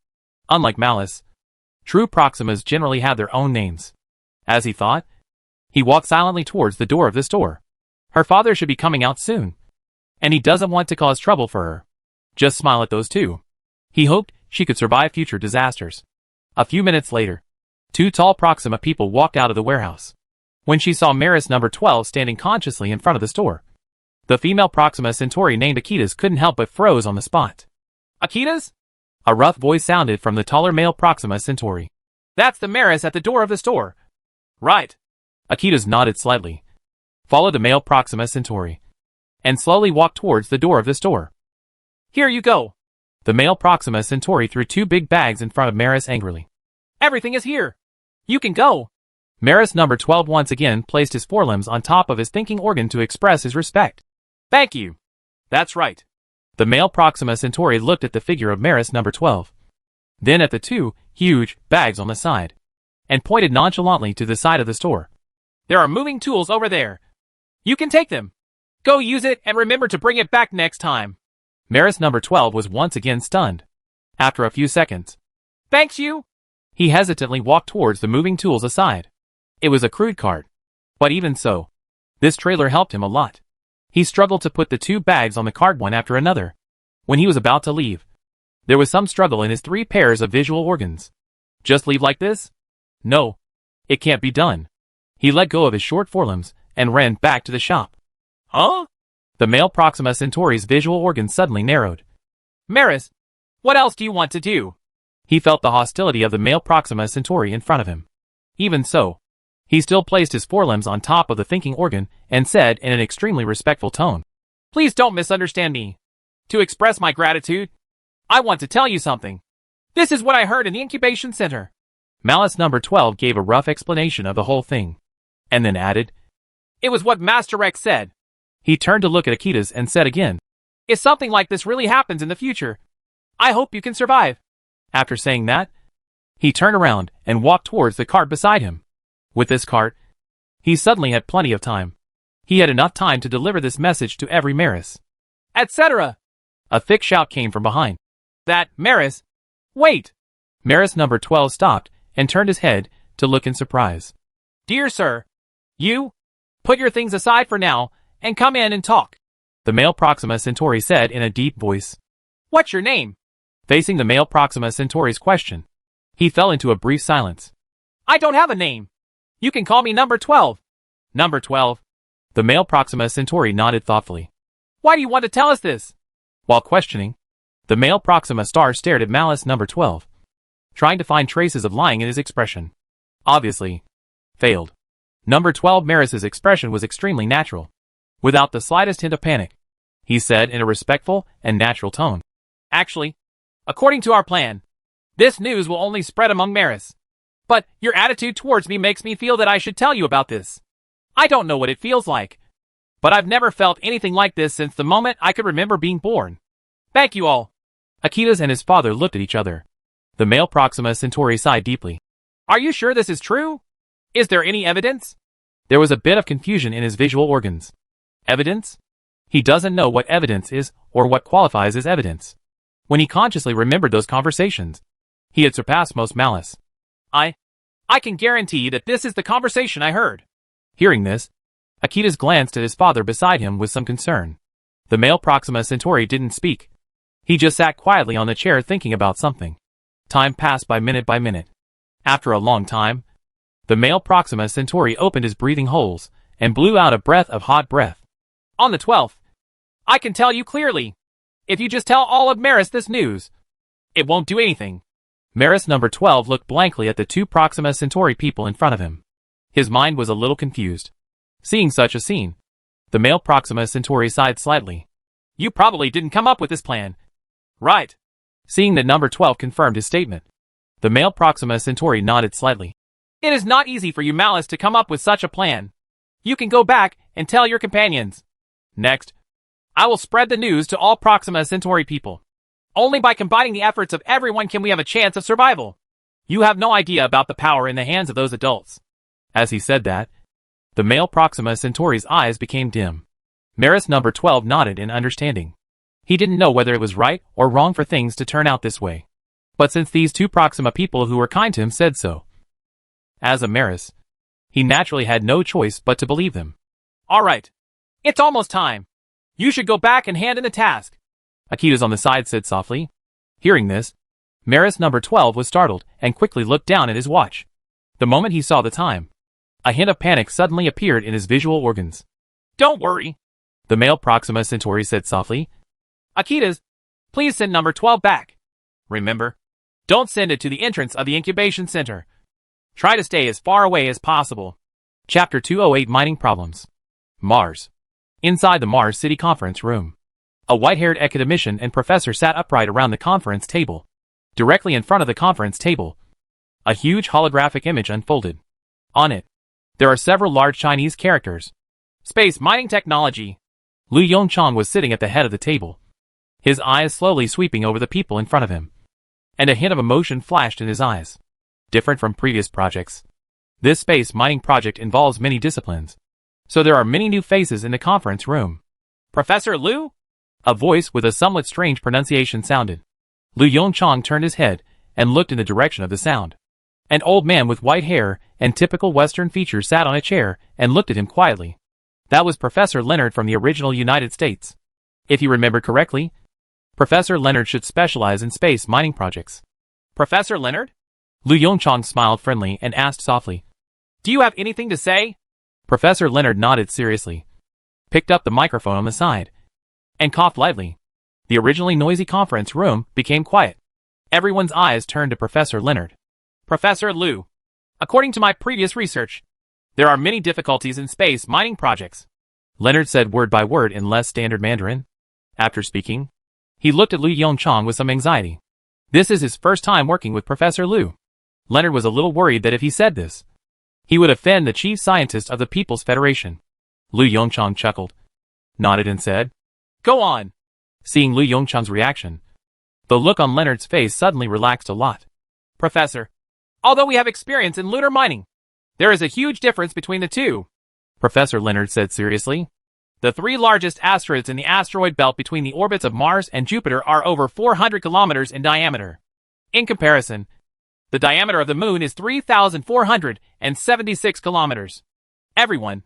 Unlike Malice, true Proximas generally have their own names. As he thought, he walked silently towards the door of the store. Her father should be coming out soon, and he doesn't want to cause trouble for her. Just smile at those two. He hoped she could survive future disasters. A few minutes later, two tall Proxima people walked out of the warehouse. When she saw Maris number 12 standing consciously in front of the store, the female Proxima Centauri named Akitas couldn't help but froze on the spot. Akitas? A rough voice sounded from the taller male Proxima Centauri. That's the Maris at the door of the store. Right. Akitas nodded slightly, followed the male Proxima Centauri, and slowly walked towards the door of the store. Here you go. The male Proxima Centauri threw two big bags in front of Maris angrily. Everything is here. You can go. Maris number 12 once again placed his forelimbs on top of his thinking organ to express his respect. Thank you. That's right. The male Proxima Centauri looked at the figure of Maris number 12, then at the two huge bags on the side, and pointed nonchalantly to the side of the store. There are moving tools over there. You can take them. Go use it and remember to bring it back next time. Maris number 12 was once again stunned. After a few seconds, thanks you. He hesitantly walked towards the moving tools aside. It was a crude cart, but even so, this trailer helped him a lot. He struggled to put the two bags on the cart one after another. When he was about to leave, there was some struggle in his three pairs of visual organs. Just leave like this? No, it can't be done. He let go of his short forelimbs and ran back to the shop. Huh? The male Proxima Centauri's visual organs suddenly narrowed. Maris, what else do you want to do? He felt the hostility of the male Proxima Centauri in front of him. Even so, he still placed his forelimbs on top of the thinking organ and said in an extremely respectful tone, Please don't misunderstand me. To express my gratitude, I want to tell you something. This is what I heard in the incubation center. Malice number 12 gave a rough explanation of the whole thing, and then added, It was what Master X said. He turned to look at Akitas and said again, If something like this really happens in the future, I hope you can survive. After saying that, he turned around and walked towards the cart beside him. With this cart, he suddenly had plenty of time. He had enough time to deliver this message to every Maris. Etc. A thick shout came from behind. That, Maris. Wait. Maris number 12 stopped and turned his head to look in surprise. Dear sir, you, put your things aside for now and come in and talk. The male Proxima Centauri said in a deep voice. What's your name? Facing the male Proxima Centauri's question, he fell into a brief silence. I don't have a name. You can call me number 12. Number 12. The male Proxima Centauri nodded thoughtfully. Why do you want to tell us this? While questioning, the male Proxima star stared at Malice number 12, trying to find traces of lying in his expression. Obviously, failed. Number 12 Maris's expression was extremely natural, without the slightest hint of panic. He said in a respectful and natural tone. Actually, according to our plan, this news will only spread among Maris. But your attitude towards me makes me feel that I should tell you about this. I don't know what it feels like, but I've never felt anything like this since the moment I could remember being born. Thank you all. Akitas and his father looked at each other. The male Proxima Centauri sighed deeply. Are you sure this is true? Is there any evidence? There was a bit of confusion in his visual organs. Evidence? He doesn't know what evidence is or what qualifies as evidence. When he consciously remembered those conversations, he had surpassed most Malice. I can guarantee that this is the conversation I heard. Hearing this, Akitas glanced at his father beside him with some concern. The male Proxima Centauri didn't speak. He just sat quietly on the chair thinking about something. Time passed by minute by minute. After a long time, the male Proxima Centauri opened his breathing holes and blew out a breath of hot breath. On the 12th, I can tell you clearly. If you just tell all of Maris this news, it won't do anything. Maris number 12 looked blankly at the two Proxima Centauri people in front of him. His mind was a little confused. Seeing such a scene, the male Proxima Centauri sighed slightly. You probably didn't come up with this plan. Right. Seeing that number 12 confirmed his statement, the male Proxima Centauri nodded slightly. It is not easy for you Malice to come up with such a plan. You can go back and tell your companions. Next, I will spread the news to all Proxima Centauri people. Only by combining the efforts of everyone can we have a chance of survival. You have no idea about the power in the hands of those adults. As he said that, the male Proxima Centauri's eyes became dim. Maris number 12 nodded in understanding. He didn't know whether it was right or wrong for things to turn out this way. But since these two Proxima people who were kind to him said so, as a Maris, he naturally had no choice but to believe them. All right. It's almost time. You should go back and hand in the task. Akitas on the side said softly. Hearing this, Maris number 12 was startled and quickly looked down at his watch. The moment he saw the time, a hint of panic suddenly appeared in his visual organs. Don't worry, the male Proxima Centauri said softly. Akitas, please send number 12 back. Remember, don't send it to the entrance of the incubation center. Try to stay as far away as possible. Chapter 208 Mining Problems. Mars. Inside the Mars City conference room, a white-haired academician and professor sat upright around the conference table. Directly in front of the conference table, a huge holographic image unfolded. On it, there are several large Chinese characters. Space mining technology. Lu Yongchang was sitting at the head of the table, his eyes slowly sweeping over the people in front of him. And a hint of emotion flashed in his eyes. Different from previous projects, this space mining project involves many disciplines, so there are many new faces in the conference room. Professor Lu? A voice with a somewhat strange pronunciation sounded. Lu Yongchang turned his head and looked in the direction of the sound. An old man with white hair and typical Western features sat on a chair and looked at him quietly. That was Professor Leonard from the original United States. If you remember correctly, Professor Leonard should specialize in space mining projects. Professor Leonard? Lu Yongchang smiled friendly and asked softly. Do you have anything to say? Professor Leonard nodded seriously, picked up the microphone on the side, and coughed lightly. The originally noisy conference room became quiet. Everyone's eyes turned to Professor Leonard. Professor Lu, according to my previous research, there are many difficulties in space mining projects. Leonard said word by word in less standard Mandarin. After speaking, he looked at Lu Yongchang with some anxiety. This is his first time working with Professor Lu. Leonard was a little worried that if he said this, he would offend the chief scientist of the People's Federation. Lu Yongchang chuckled, nodded and said, Go on. Seeing Lu Yongchang's reaction, the look on Leonard's face suddenly relaxed a lot. Professor, although we have experience in lunar mining, there is a huge difference between the two. Professor Leonard said seriously. The three largest asteroids in the asteroid belt between the orbits of Mars and Jupiter are over 400 kilometers in diameter. In comparison, the diameter of the Moon is 3,476 kilometers. Everyone,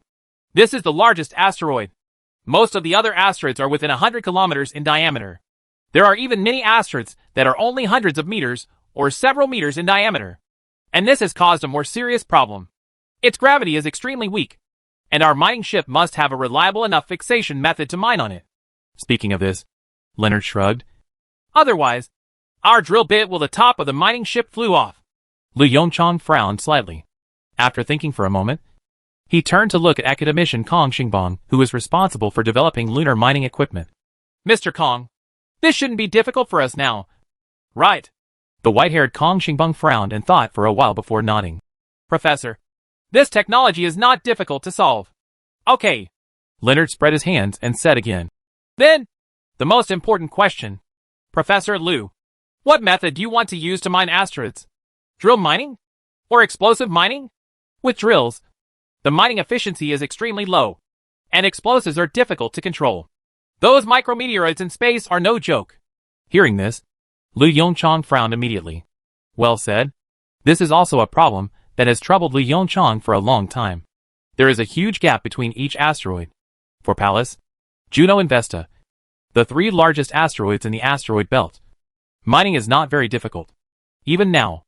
this is the largest asteroid. Most of the other asteroids are within 100 kilometers in diameter. There are even many asteroids that are only hundreds of meters or several meters in diameter. And this has caused a more serious problem. Its gravity is extremely weak, and our mining ship must have a reliable enough fixation method to mine on it. Speaking of this, Leonard shrugged. Otherwise, our drill bit will the top of the mining ship flew off. Lu Yongchang frowned slightly. After thinking for a moment, he turned to look at academician Kong Xingbong, who was responsible for developing lunar mining equipment. Mr. Kong, this shouldn't be difficult for us now. Right. The white-haired Kong Xingbong frowned and thought for a while before nodding. Professor, this technology is not difficult to solve. Okay. Leonard spread his hands and said again. Then, the most important question. Professor Liu, what method do you want to use to mine asteroids? Drill mining? Or explosive mining? With drills, the mining efficiency is extremely low, and explosives are difficult to control. Those micrometeorites in space are no joke. Hearing this, Lu Yongchang frowned immediately. Well said. This is also a problem that has troubled Lu Yongchang for a long time. There is a huge gap between each asteroid. For Pallas, Juno and Vesta, the three largest asteroids in the asteroid belt, mining is not very difficult. Even now,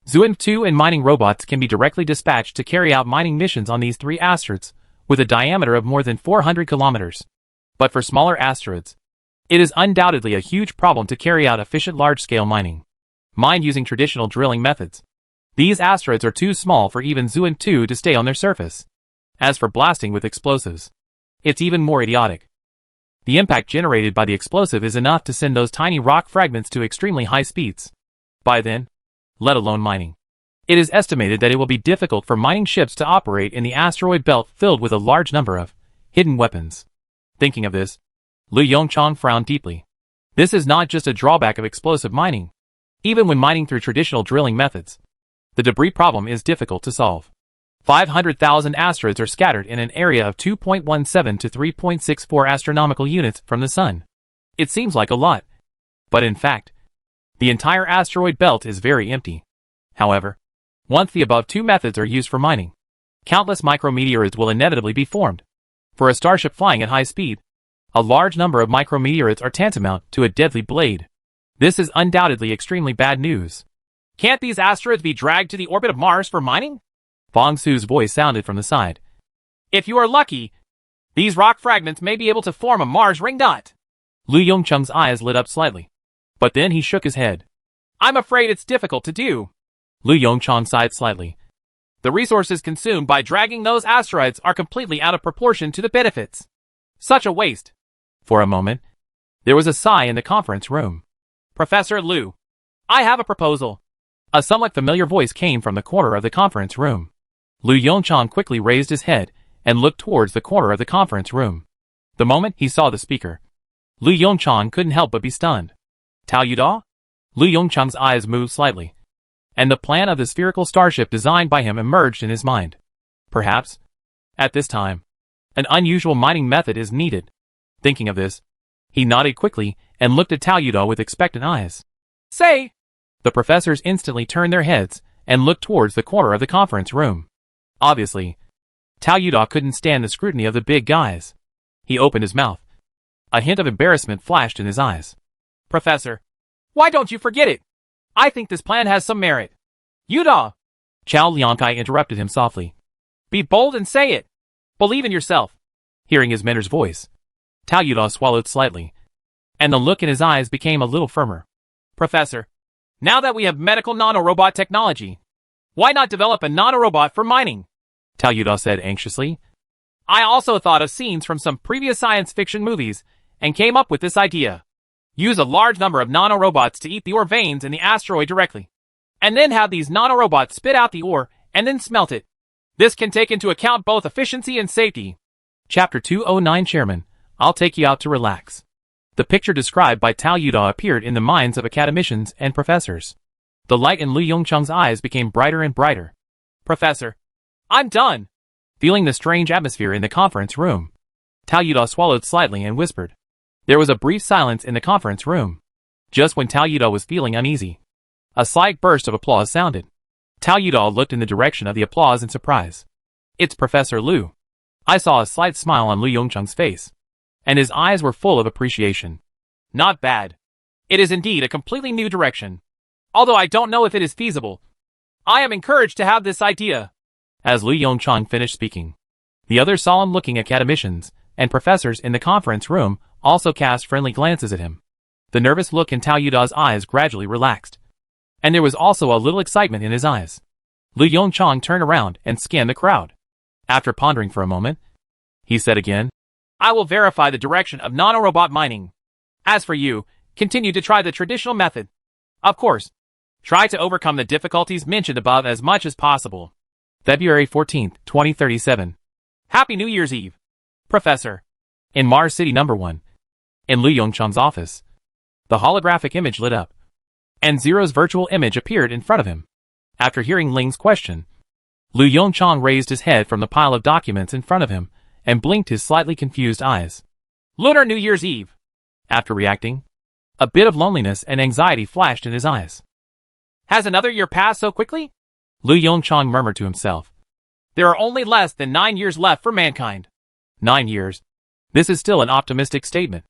Zhuan-2 and mining robots can be directly dispatched to carry out mining missions on these three asteroids, with a diameter of more than 400 kilometers. But for smaller asteroids, it is undoubtedly a huge problem to carry out efficient large-scale mining, mined using traditional drilling methods. These asteroids are too small for even Zhuan-2 to stay on their surface. As for blasting with explosives, it's even more idiotic. The impact generated by the explosive is enough to send those tiny rock fragments to extremely high speeds. By then, let alone mining. It is estimated that it will be difficult for mining ships to operate in the asteroid belt filled with a large number of hidden weapons. Thinking of this, Lu Yongchang frowned deeply. This is not just a drawback of explosive mining. Even when mining through traditional drilling methods, the debris problem is difficult to solve. 500,000 asteroids are scattered in an area of 2.17 to 3.64 astronomical units from the Sun. It seems like a lot, but in fact, the entire asteroid belt is very empty. However, once the above two methods are used for mining, countless micrometeorites will inevitably be formed. For a starship flying at high speed, a large number of micrometeorites are tantamount to a deadly blade. This is undoubtedly extremely bad news. Can't these asteroids be dragged to the orbit of Mars for mining? Fang Su's voice sounded from the side. If you are lucky, these rock fragments may be able to form a Mars ring dot. Lu Yongcheng's eyes lit up slightly, but then he shook his head. I'm afraid it's difficult to do. Lu Yongchang sighed slightly. The resources consumed by dragging those asteroids are completely out of proportion to the benefits. Such a waste. For a moment, there was a sigh in the conference room. Professor Liu, I have a proposal. A somewhat familiar voice came from the corner of the conference room. Lu Yongchang quickly raised his head and looked towards the corner of the conference room. The moment he saw the speaker, Lu Yongchang couldn't help but be stunned. Tao Yuda? Lu Yongchang's eyes moved slightly, and the plan of the spherical starship designed by him emerged in his mind. Perhaps, at this time, an unusual mining method is needed. Thinking of this, he nodded quickly and looked at Tao Yuda with expectant eyes. Say! The professors instantly turned their heads and looked towards the corner of the conference room. Obviously, Tao Yuda couldn't stand the scrutiny of the big guys. He opened his mouth. A hint of embarrassment flashed in his eyes. Professor, why don't you forget it? I think this plan has some merit. Yuda! Chao Liangkai interrupted him softly. Be bold and say it. Believe in yourself. Hearing his mentor's voice, Tao Yuda swallowed slightly, and the look in his eyes became a little firmer. Professor, now that we have medical nanorobot technology, why not develop a nanorobot for mining? Tao Yuda said anxiously. I also thought of scenes from some previous science fiction movies and came up with this idea. Use a large number of nanorobots to eat the ore veins in the asteroid directly, and then have these nanorobots spit out the ore and then smelt it. This can take into account both efficiency and safety. Chapter 209 Chairman, I'll take you out to relax. The picture described by Tao Yuda appeared in the minds of academicians and professors. The light in Lu Yongchang's eyes became brighter and brighter. Professor, I'm done. Feeling the strange atmosphere in the conference room, Tao Yuda swallowed slightly and whispered. There was a brief silence in the conference room. Just when Tao Yuda was feeling uneasy, a slight burst of applause sounded. Tao Yuda looked in the direction of the applause in surprise. It's Professor Liu. I saw a slight smile on Lu Yongchang's face, and his eyes were full of appreciation. Not bad. It is indeed a completely new direction. Although I don't know if it is feasible, I am encouraged to have this idea. As Lu Yongchang finished speaking, the other solemn-looking academicians and professors in the conference room also cast friendly glances at him. The nervous look in Tao Yuda's eyes gradually relaxed. And there was also a little excitement in his eyes. Lu Yongchang turned around and scanned the crowd. After pondering for a moment, he said again, I will verify the direction of nanorobot mining. As for you, continue to try the traditional method. Of course, try to overcome the difficulties mentioned above as much as possible. February 14, 2037. Happy New Year's Eve, Professor. In Mars City No. 1. In Lu Yongchang's office. The holographic image lit up. And Zero's virtual image appeared in front of him. After hearing Ling's question, Lu Yongchang raised his head from the pile of documents in front of him and blinked his slightly confused eyes. Lunar New Year's Eve. After reacting, a bit of loneliness and anxiety flashed in his eyes. Has another year passed so quickly? Lu Yongchang murmured to himself. There are only less than 9 years left for mankind. 9 years. This is still an optimistic statement.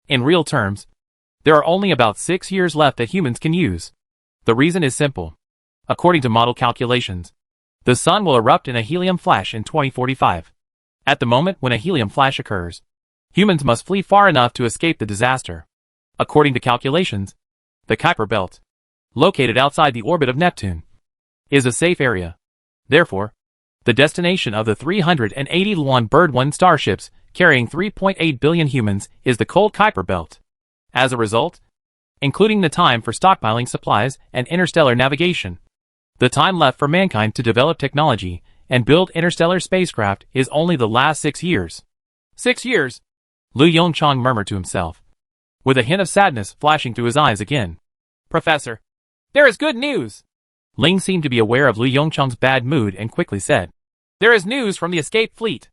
In real terms, there are only about 6 years left that humans can use. The reason is simple. According to model calculations, the sun will erupt in a helium flash in 2045. At the moment when a helium flash occurs, humans must flee far enough to escape the disaster. According to calculations, the Kuiper Belt, located outside the orbit of Neptune, is a safe area. Therefore, the destination of the 380 Luan Bird 1 starships carrying 3.8 billion humans is the cold Kuiper Belt. As a result, including the time for stockpiling supplies and interstellar navigation, the time left for mankind to develop technology and build interstellar spacecraft is only the last 6 years. 6 years? Lu Yongchang murmured to himself, with a hint of sadness flashing through his eyes again. Professor, there is good news. Ling seemed to be aware of Lu Yongchang's bad mood and quickly said, There is news from the escape fleet.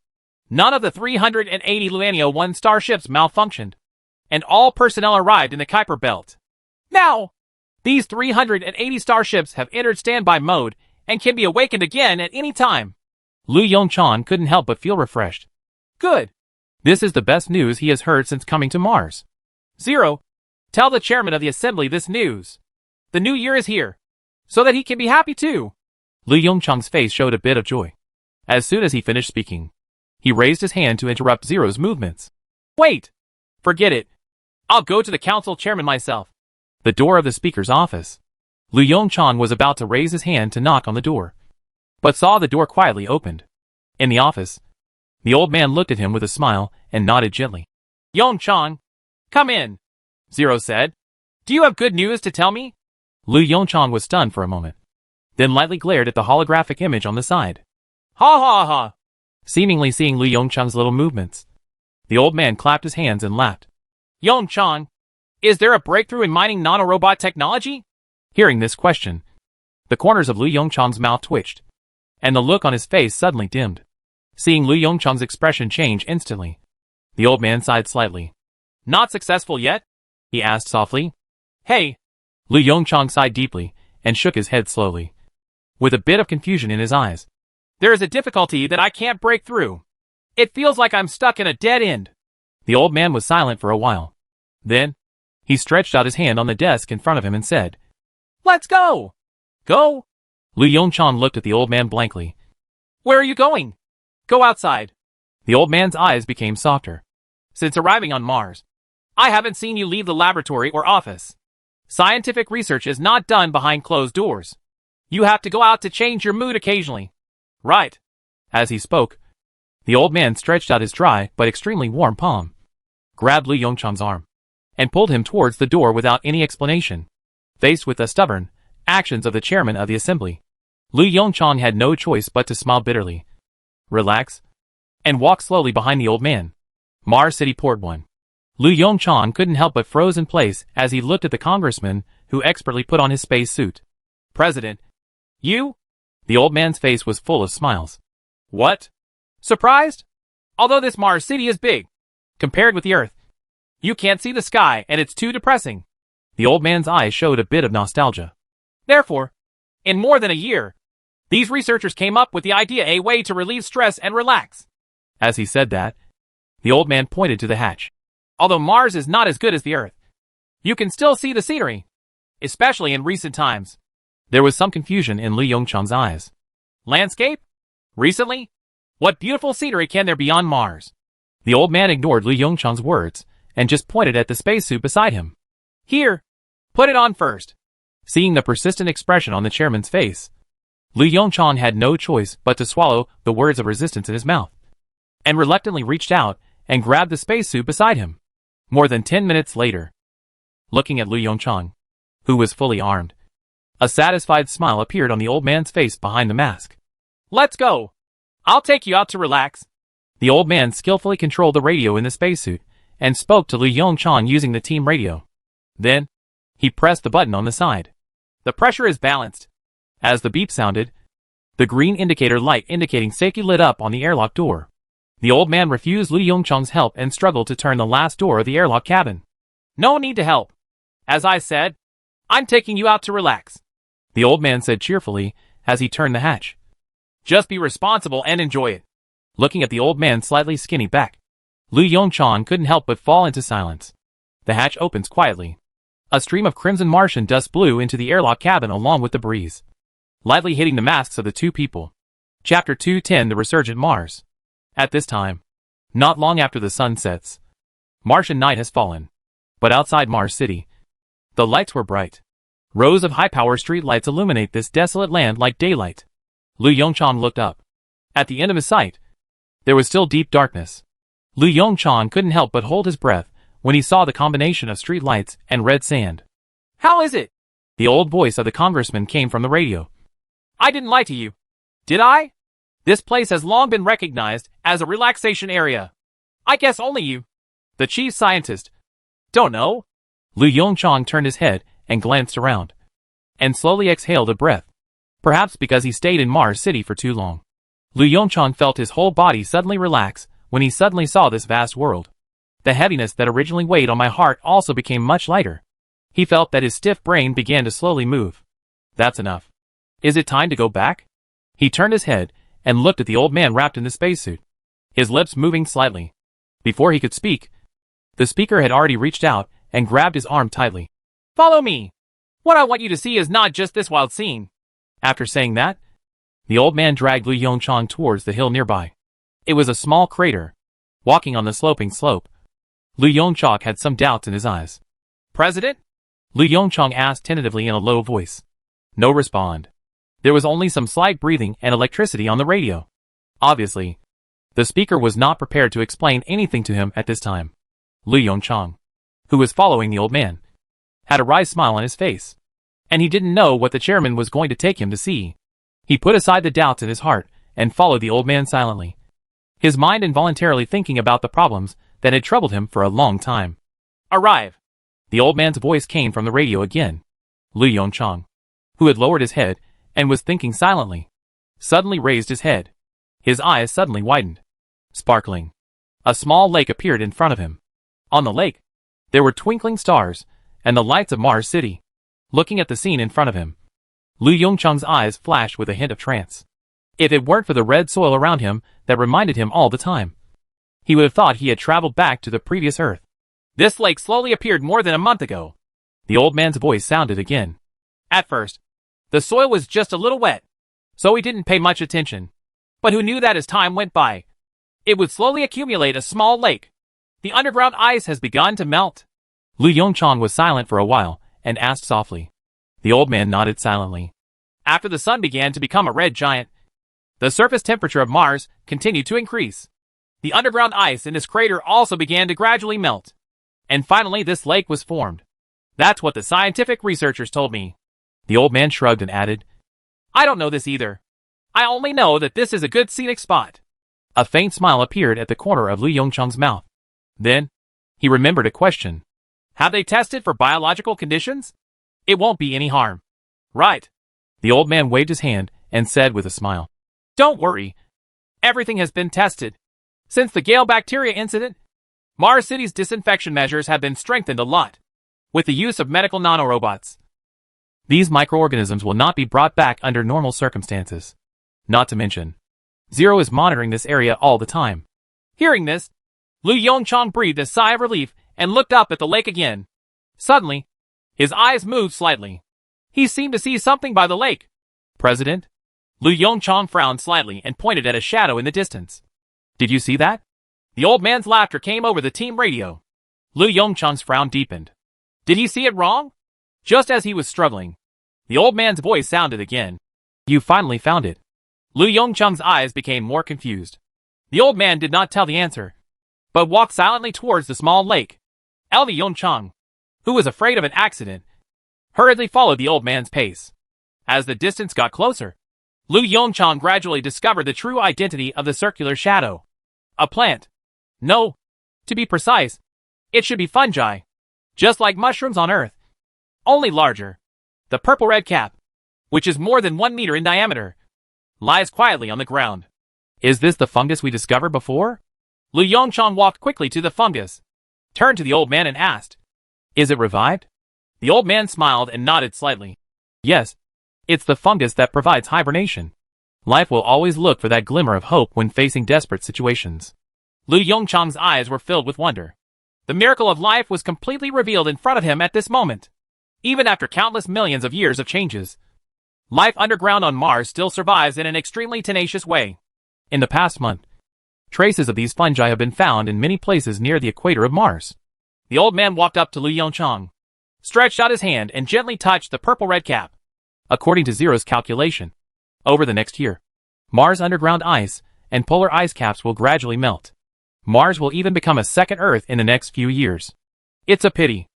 None of the 380 Luanio 1 starships malfunctioned, and all personnel arrived in the Kuiper Belt. Now, these 380 starships have entered standby mode and can be awakened again at any time. Lu Yongchang couldn't help but feel refreshed. Good. This is the best news he has heard since coming to Mars. Zero, tell the chairman of the assembly this news. The new year is here, so that he can be happy too. Lu Yongchang's face showed a bit of joy. As soon as he finished speaking, he raised his hand to interrupt Zero's movements. Wait! Forget it. I'll go to the council chairman myself. The door of the speaker's office. Lu Yongchang was about to raise his hand to knock on the door, but saw the door quietly opened. In the office, the old man looked at him with a smile and nodded gently. Yongchang, come in, Zero said. Do you have good news to tell me? Lu Yongchang was stunned for a moment, then lightly glared at the holographic image on the side. Ha ha ha! Seemingly seeing Lu Yongchang's little movements, the old man clapped his hands and laughed. Yongchang, is there a breakthrough in mining nanorobot technology? Hearing this question, the corners of Lu Yongchang's mouth twitched, and the look on his face suddenly dimmed. Seeing Lu Yongchang's expression change instantly, the old man sighed slightly. Not successful yet? He asked softly. Hey! Lu Yongchang sighed deeply and shook his head slowly, with a bit of confusion in his eyes. There is a difficulty that I can't break through. It feels like I'm stuck in a dead end. The old man was silent for a while. Then, he stretched out his hand on the desk in front of him and said, Let's go! Go? Lu Yongchang looked at the old man blankly. Where are you going? Go outside. The old man's eyes became softer. Since arriving on Mars, I haven't seen you leave the laboratory or office. Scientific research is not done behind closed doors. You have to go out to change your mood occasionally. Right. As he spoke, the old man stretched out his dry but extremely warm palm, grabbed Lu Yongchang's arm, and pulled him towards the door without any explanation. Faced with the stubborn actions of the chairman of the assembly, Lu Yongchang had no choice but to smile bitterly, relax, and walk slowly behind the old man. Mars City Port 1. Lu Yongchang couldn't help but froze in place as he looked at the congressman who expertly put on his space suit. President, you? The old man's face was full of smiles. What? Surprised? Although this Mars City is big, compared with the Earth, you can't see the sky and it's too depressing. The old man's eyes showed a bit of nostalgia. Therefore, in more than a year, these researchers came up with the idea a way to relieve stress and relax. As he said that, the old man pointed to the hatch. Although Mars is not as good as the Earth, you can still see the scenery, especially in recent times. There was some confusion in Lu Yongchang's eyes. Landscape? Recently? What beautiful scenery can there be on Mars? The old man ignored Lu Yongchang's words and just pointed at the spacesuit beside him. Here, put it on first. Seeing the persistent expression on the chairman's face, Lu Yongchang had no choice but to swallow the words of resistance in his mouth, and reluctantly reached out and grabbed the spacesuit beside him. More than 10 minutes later, looking at Lu Yongchang, who was fully armed, a satisfied smile appeared on the old man's face behind the mask. Let's go. I'll take you out to relax. The old man skillfully controlled the radio in the spacesuit and spoke to Lu Yongchang using the team radio. Then, he pressed the button on the side. The pressure is balanced. As the beep sounded, the green indicator light indicating safety lit up on the airlock door. The old man refused Lu Yongchang's help and struggled to turn the last door of the airlock cabin. No need to help. As I said, I'm taking you out to relax. The old man said cheerfully as he turned the hatch. Just be responsible and enjoy it. Looking at the old man's slightly skinny back, Lu Yongchang couldn't help but fall into silence. The hatch opens quietly. A stream of crimson Martian dust blew into the airlock cabin along with the breeze, lightly hitting the masks of the two people. Chapter 210: The Resurgent Mars. At this time, not long after the sun sets, Martian night has fallen. But outside Mars City, the lights were bright. Rows of high-power street lights illuminate this desolate land like daylight. Lu Yongchang looked up. At the end of his sight, there was still deep darkness. Lu Yongchang couldn't help but hold his breath when he saw the combination of street lights and red sand. How is it? The old voice of the congressman came from the radio. I didn't lie to you, did I? This place has long been recognized as a relaxation area. I guess only you, the chief scientist, don't know. Lu Yongchang turned his head and glanced around, and slowly exhaled a breath. Perhaps because he stayed in Mars City for too long. Lu Yongchang felt his whole body suddenly relax when he suddenly saw this vast world. The heaviness that originally weighed on my heart also became much lighter. He felt that his stiff brain began to slowly move. That's enough. Is it time to go back? He turned his head and looked at the old man wrapped in the spacesuit, his lips moving slightly. Before he could speak, the speaker had already reached out and grabbed his arm tightly. Follow me. What I want you to see is not just this wild scene. After saying that, the old man dragged Lu Yongchang towards the hill nearby. It was a small crater. Walking on the sloping slope, Lu Yongchang had some doubts in his eyes. President? Lu Yongchang asked tentatively in a low voice. No respond. There was only some slight breathing and electricity on the radio. Obviously, the speaker was not prepared to explain anything to him at this time. Lu Yongchang, who was following the old man, had a wry smile on his face, and he didn't know what the chairman was going to take him to see. He put aside the doubts in his heart and followed the old man silently, his mind involuntarily thinking about the problems that had troubled him for a long time. Arrive. The old man's voice came from the radio again. Lu Yongchang, who had lowered his head and was thinking silently, suddenly raised his head. His eyes suddenly widened, sparkling. A small lake appeared in front of him. On the lake, there were twinkling stars and the lights of Mars City. Looking at the scene in front of him, Lu Yongchang's eyes flashed with a hint of trance. If it weren't for the red soil around him that reminded him all the time, he would have thought he had traveled back to the previous Earth. This lake slowly appeared more than a month ago. The old man's voice sounded again. At first, the soil was just a little wet, so we didn't pay much attention. But who knew that as time went by, it would slowly accumulate a small lake. The underground ice has begun to melt. Lu Yongchang was silent for a while and asked softly. The old man nodded silently. After the sun began to become a red giant, the surface temperature of Mars continued to increase. The underground ice in this crater also began to gradually melt. And finally this lake was formed. That's what the scientific researchers told me. The old man shrugged and added, I don't know this either. I only know that this is a good scenic spot. A faint smile appeared at the corner of Lu Yongchang's mouth. Then, he remembered a question. Have they tested for biological conditions? It won't be any harm. Right. The old man waved his hand and said with a smile. Don't worry. Everything has been tested. Since the Gale bacteria incident, Mars City's disinfection measures have been strengthened a lot, with the use of medical nanorobots. These microorganisms will not be brought back under normal circumstances. Not to mention, Zero is monitoring this area all the time. Hearing this, Lu Yongchang breathed a sigh of relief and looked up at the lake again. Suddenly, his eyes moved slightly. He seemed to see something by the lake. President? Lu Yongchang frowned slightly and pointed at a shadow in the distance. Did you see that? The old man's laughter came over the team radio. Lu Yongchang's frown deepened. Did he see it wrong? Just as he was struggling, the old man's voice sounded again. You finally found it. Lu Yongchang's eyes became more confused. The old man did not tell the answer, but walked silently towards the small lake. Lu Yongchang, who was afraid of an accident, hurriedly followed the old man's pace. As the distance got closer, Lu Yongchang gradually discovered the true identity of the circular shadow. A plant. No. To be precise, it should be fungi. Just like mushrooms on Earth. Only larger. The purple-red cap, which is more than 1 meter in diameter, lies quietly on the ground. Is this the fungus we discovered before? Lu Yongchang walked quickly to the fungus, turned to the old man and asked, Is it revived? The old man smiled and nodded slightly. Yes. It's the fungus that provides hibernation. Life will always look for that glimmer of hope when facing desperate situations. Lu Yongchang's eyes were filled with wonder. The miracle of life was completely revealed in front of him at this moment. Even after countless millions of years of changes, life underground on Mars still survives in an extremely tenacious way. In the past month, traces of these fungi have been found in many places near the equator of Mars. The old man walked up to Lu Yongchang, stretched out his hand and gently touched the purple-red cap. According to Zero's calculation, over the next year, Mars' underground ice and polar ice caps will gradually melt. Mars will even become a second Earth in the next few years. It's a pity.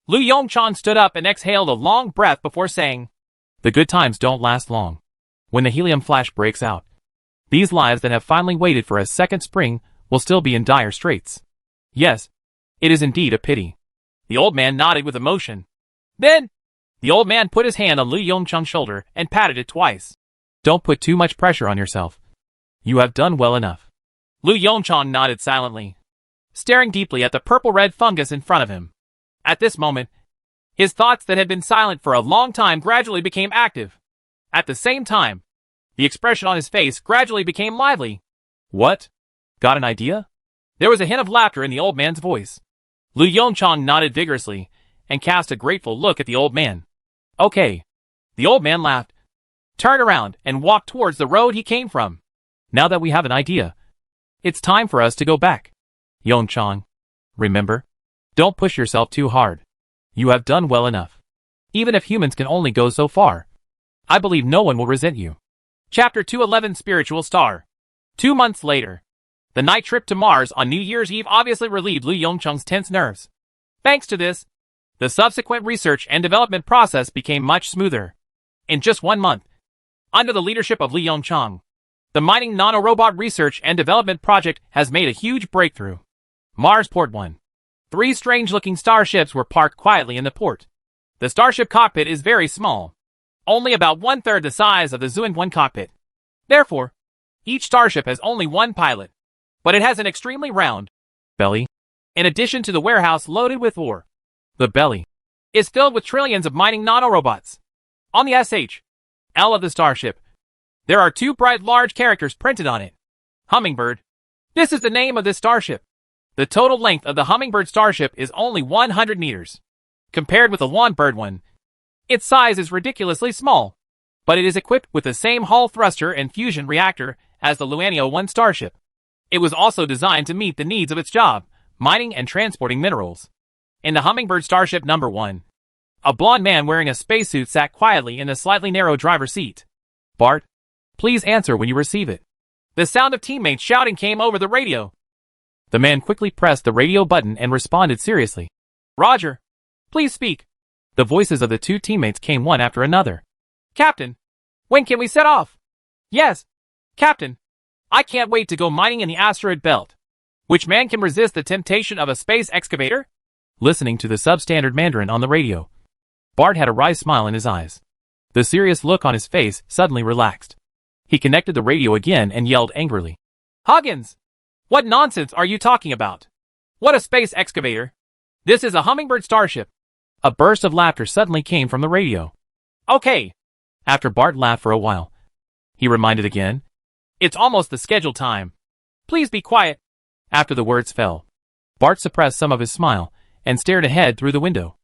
Lu Yongchang stood up and exhaled a long breath before saying, The good times don't last long. When the helium flash breaks out, these lives that have finally waited for a second spring will still be in dire straits. Yes, it is indeed a pity. The old man nodded with emotion. Then, the old man put his hand on Lu Yongchang's shoulder and patted it twice. Don't put too much pressure on yourself. You have done well enough. Lu Yongchang nodded silently, staring deeply at the purple-red fungus in front of him. At this moment, his thoughts that had been silent for a long time gradually became active. At the same time, the expression on his face gradually became lively. What? Got an idea? There was a hint of laughter in the old man's voice. Lu Yongchang nodded vigorously and cast a grateful look at the old man. Okay. The old man laughed, turned around, and walked towards the road he came from. Now that we have an idea, it's time for us to go back. Yongchang, remember? Don't push yourself too hard. You have done well enough. Even if humans can only go so far, I believe no one will resent you. Chapter 211 Spiritual Star. 2 months later. The night trip to Mars on New Year's Eve obviously relieved Lu Yongchang's tense nerves. Thanks to this, the subsequent research and development process became much smoother. In just 1 month, under the leadership of Lu Yongchang, the mining nanorobot research and development project has made a huge breakthrough. Mars Port 1. 3 strange-looking starships were parked quietly in the port. The starship cockpit is very small, only about 1/3 the size of the Zhuan 1 cockpit. Therefore, each starship has only one pilot, but it has an extremely round belly. In addition to the warehouse loaded with ore, the belly is filled with trillions of mining nanorobots. On the SHL of the starship, there are 2 bright large characters printed on it. Hummingbird. This is the name of this starship. The total length of the Hummingbird starship is only 100 meters. Compared with the Longbird one, its size is ridiculously small, but it is equipped with the same Hall thruster and fusion reactor as the Luanio 1 starship. It was also designed to meet the needs of its job, mining and transporting minerals. In the Hummingbird starship number 1, a blond man wearing a spacesuit sat quietly in the slightly narrow driver's seat. Bart, please answer when you receive it. The sound of teammates shouting came over the radio. The man quickly pressed the radio button and responded seriously. Roger. Please speak. The voices of the 2 teammates came one after another. Captain, when can we set off? Yes, Captain. I can't wait to go mining in the asteroid belt. Which man can resist the temptation of a space excavator? Listening to the substandard Mandarin on the radio, Bart had a wry smile in his eyes. The serious look on his face suddenly relaxed. He connected the radio again and yelled angrily. Huggins! What nonsense are you talking about? What a space excavator! This is a Hummingbird starship. A burst of laughter suddenly came from the radio. Okay. After Bart laughed for a while, he reminded again. It's almost the scheduled time. Please be quiet. After the words fell, Bart suppressed some of his smile and stared ahead through the window.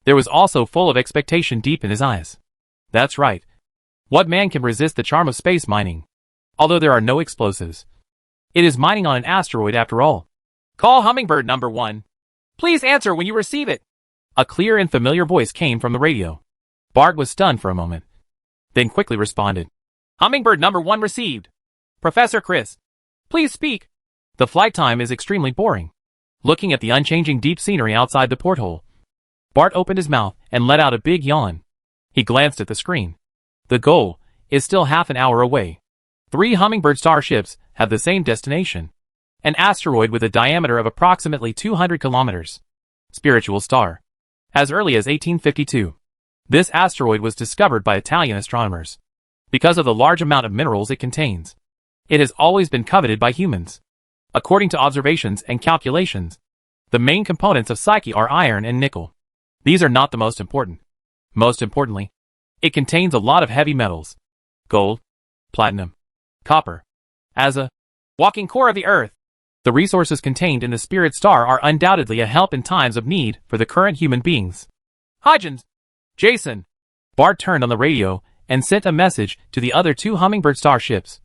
There was also full of expectation deep in his eyes. That's right. What man can resist the charm of space mining? Although there are no explosives, it is mining on an asteroid after all. Call Hummingbird number 1. Please answer when you receive it. A clear and familiar voice came from the radio. Bart was stunned for a moment, then quickly responded. Hummingbird number 1 received. Professor Chris, please speak. The flight time is extremely boring. Looking at the unchanging deep scenery outside the porthole, Bart opened his mouth and let out a big yawn. He glanced at the screen. The goal is still half an hour away. 3 Hummingbird starships have the same destination. An asteroid with a diameter of approximately 200 kilometers. Spiritual star. As early as 1852. This asteroid was discovered by Italian astronomers. Because of the large amount of minerals it contains, it has always been coveted by humans. According to observations and calculations, the main components of Psyche are iron and nickel. These are not the most important. Most importantly, it contains a lot of heavy metals. Gold, platinum, copper. As a walking core of the Earth, the resources contained in the Spirit Star are undoubtedly a help in times of need for the current human beings. Hodgins, Jason. Bart turned on the radio and sent a message to the other 2 Hummingbird starships.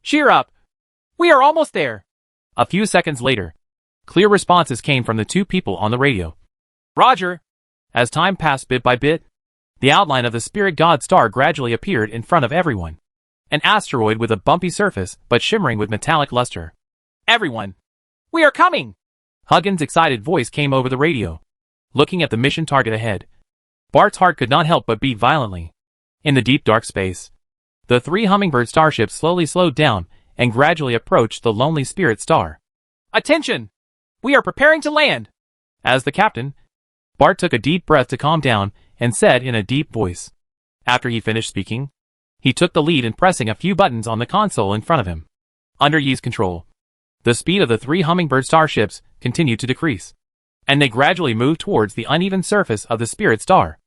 Cheer up. We are almost there. A few seconds later, clear responses came from the 2 people on the radio. Roger. As time passed bit by bit, the outline of the Spirit God star gradually appeared in front of everyone. An asteroid with a bumpy surface but shimmering with metallic luster. Everyone, we are coming. Huggins' excited voice came over the radio. Looking at the mission target ahead, Bart's heart could not help but beat violently. In the deep dark space, the 3 Hummingbird starships slowly slowed down and gradually approached the lonely Spirit Star. Attention! We are preparing to land. As the captain, Bart took a deep breath to calm down and said in a deep voice. After he finished speaking, he took the lead in pressing a few buttons on the console in front of him. Under Yi's control, the speed of the 3 Hummingbird starships continued to decrease, and they gradually moved towards the uneven surface of the Spirit Star.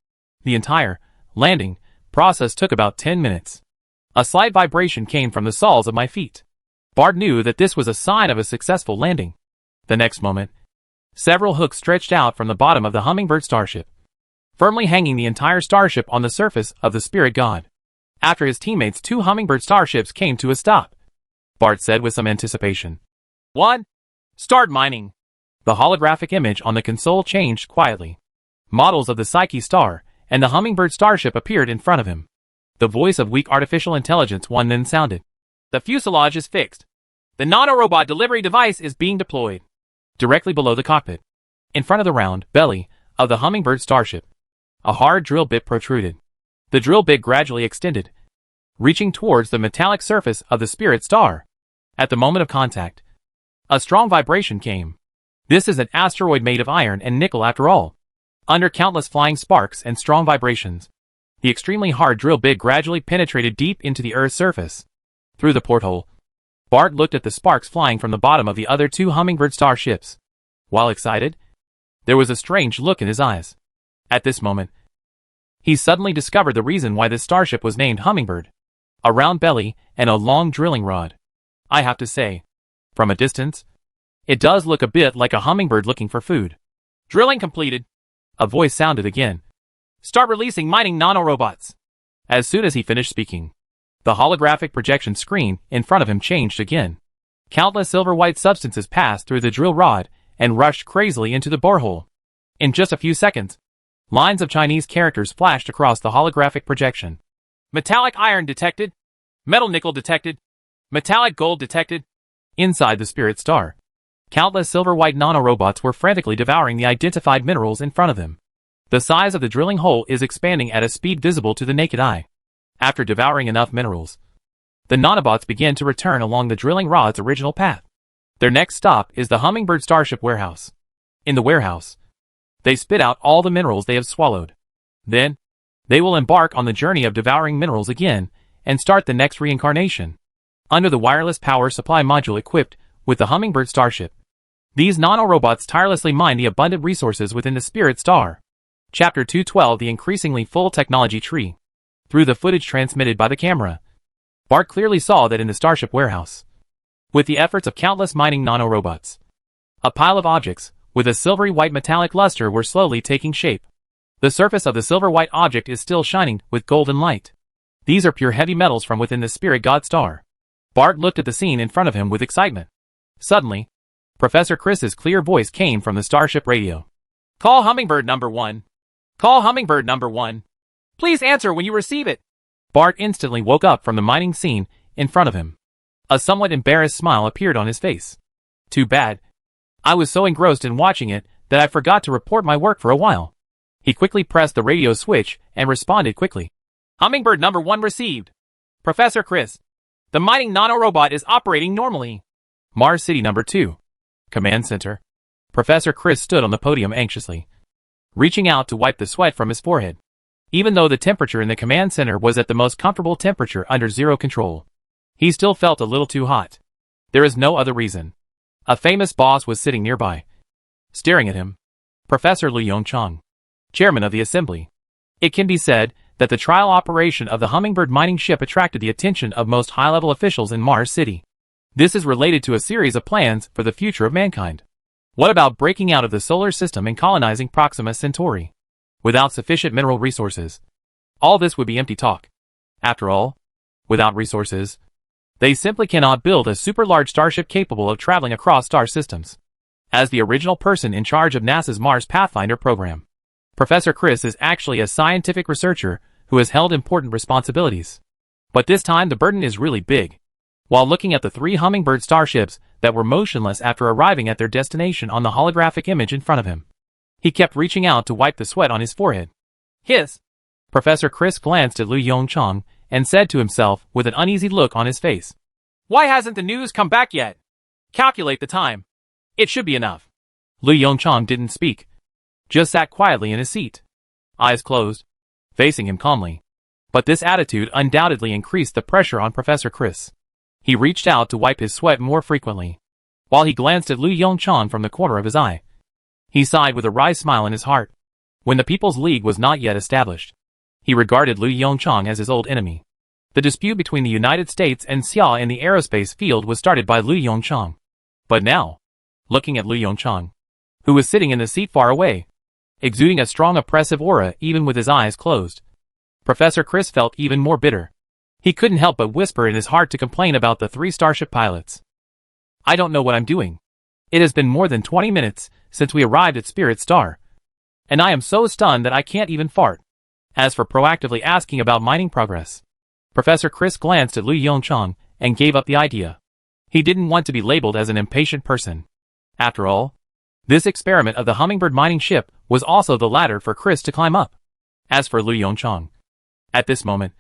The entire landing process took about 10 minutes. A slight vibration came from the soles of my feet. Bart knew that this was a sign of a successful landing. The next moment, several hooks stretched out from the bottom of the Hummingbird starship, firmly hanging the entire starship on the surface of the Spirit God. After his teammates' 2 Hummingbird starships came to a stop, Bart said with some anticipation. 1. Start mining. The holographic image on the console changed quietly. Models of the Psyche star and the Hummingbird starship appeared in front of him. The voice of weak artificial intelligence one then sounded. The fuselage is fixed. The nanorobot delivery device is being deployed. Directly below the cockpit, in front of the round belly of the Hummingbird starship, a hard drill bit protruded. The drill bit gradually extended, reaching towards the metallic surface of the Spirit Star. At the moment of contact, a strong vibration came. This is an asteroid made of iron and nickel after all. Under countless flying sparks and strong vibrations, the extremely hard drill bit gradually penetrated deep into the Earth's surface. Through the porthole, Bart looked at the sparks flying from the bottom of the other 2 Hummingbird starships. While excited, there was a strange look in his eyes. At this moment, he suddenly discovered the reason why this starship was named Hummingbird. A round belly and a long drilling rod. I have to say, from a distance, it does look a bit like a hummingbird looking for food. Drilling completed. A voice sounded again. Start releasing mining nanorobots. As soon as he finished speaking, the holographic projection screen in front of him changed again. Countless silver-white substances passed through the drill rod and rushed crazily into the borehole. In just a few seconds, lines of Chinese characters flashed across the holographic projection. Metallic iron detected. Metal nickel detected. Metallic gold detected. Inside the Spirit Star, countless silver-white nanorobots were frantically devouring the identified minerals in front of them. The size of the drilling hole is expanding at a speed visible to the naked eye. After devouring enough minerals, the nanobots begin to return along the drilling rod's original path. Their next stop is the Hummingbird Starship warehouse. In the warehouse, they spit out all the minerals they have swallowed. Then, they will embark on the journey of devouring minerals again and start the next reincarnation. Under the wireless power supply module equipped with the Hummingbird Starship, these nanorobots tirelessly mine the abundant resources within the Spirit Star. Chapter 212: The Increasingly Full Technology Tree. Through the footage transmitted by the camera, Bart clearly saw that in the Starship warehouse, with the efforts of countless mining nanorobots, a pile of objects with a silvery white metallic luster were slowly taking shape. The surface of the silver-white object is still shining with golden light. These are pure heavy metals from within the Spirit God Star. Bart looked at the scene in front of him with excitement. Suddenly, Professor Chris's clear voice came from the starship radio. Call Hummingbird number 1. Call Hummingbird number 1. Please answer when you receive it. Bart instantly woke up from the mining scene in front of him. A somewhat embarrassed smile appeared on his face. Too bad. I was so engrossed in watching it that I forgot to report my work for a while. He quickly pressed the radio switch and responded quickly. Hummingbird number 1 received. Professor Chris, the mining nanorobot is operating normally. Mars City number 2. Command Center. Professor Chris stood on the podium anxiously, reaching out to wipe the sweat from his forehead. Even though the temperature in the command center was at the most comfortable temperature under zero control, he still felt a little too hot. There is no other reason. A famous boss was sitting nearby, staring at him. Professor Lu Yongchang, chairman of the assembly. It can be said that the trial operation of the Hummingbird mining ship attracted the attention of most high-level officials in Mars City. This is related to a series of plans for the future of mankind. What about breaking out of the solar system and colonizing Proxima Centauri? Without sufficient mineral resources, all this would be empty talk. After all, without resources, they simply cannot build a super-large starship capable of traveling across star systems. As the original person in charge of NASA's Mars Pathfinder program, Professor Chris is actually a scientific researcher who has held important responsibilities. But this time the burden is really big. While looking at the 3 Hummingbird starships that were motionless after arriving at their destination on the holographic image in front of him, he kept reaching out to wipe the sweat on his forehead. Hiss! Professor Chris glanced at Lu Yongchang and said to himself with an uneasy look on his face, Why hasn't the news come back yet? Calculate the time. It should be enough. Lu Yongchang didn't speak, just sat quietly in his seat, eyes closed, facing him calmly. But this attitude undoubtedly increased the pressure on Professor Chris. He reached out to wipe his sweat more frequently. While he glanced at Lu Yongchang from the corner of his eye, he sighed with a wry smile in his heart. When the People's League was not yet established, he regarded Lu Yongchang as his old enemy. The dispute between the United States and Xia in the aerospace field was started by Lu Yongchang. But now, looking at Lu Yongchang, who was sitting in the seat far away, exuding a strong oppressive aura even with his eyes closed, Professor Chris felt even more bitter. He couldn't help but whisper in his heart to complain about the 3 starship pilots. I don't know what I'm doing. It has been more than 20 minutes since we arrived at Spirit Star, and I am so stunned that I can't even fart. As for proactively asking about mining progress, Professor Chris glanced at Lu Yongchang and gave up the idea. He didn't want to be labeled as an impatient person. After all, this experiment of the Hummingbird mining ship was also the ladder for Chris to climb up. As for Lu Yongchang, at this moment,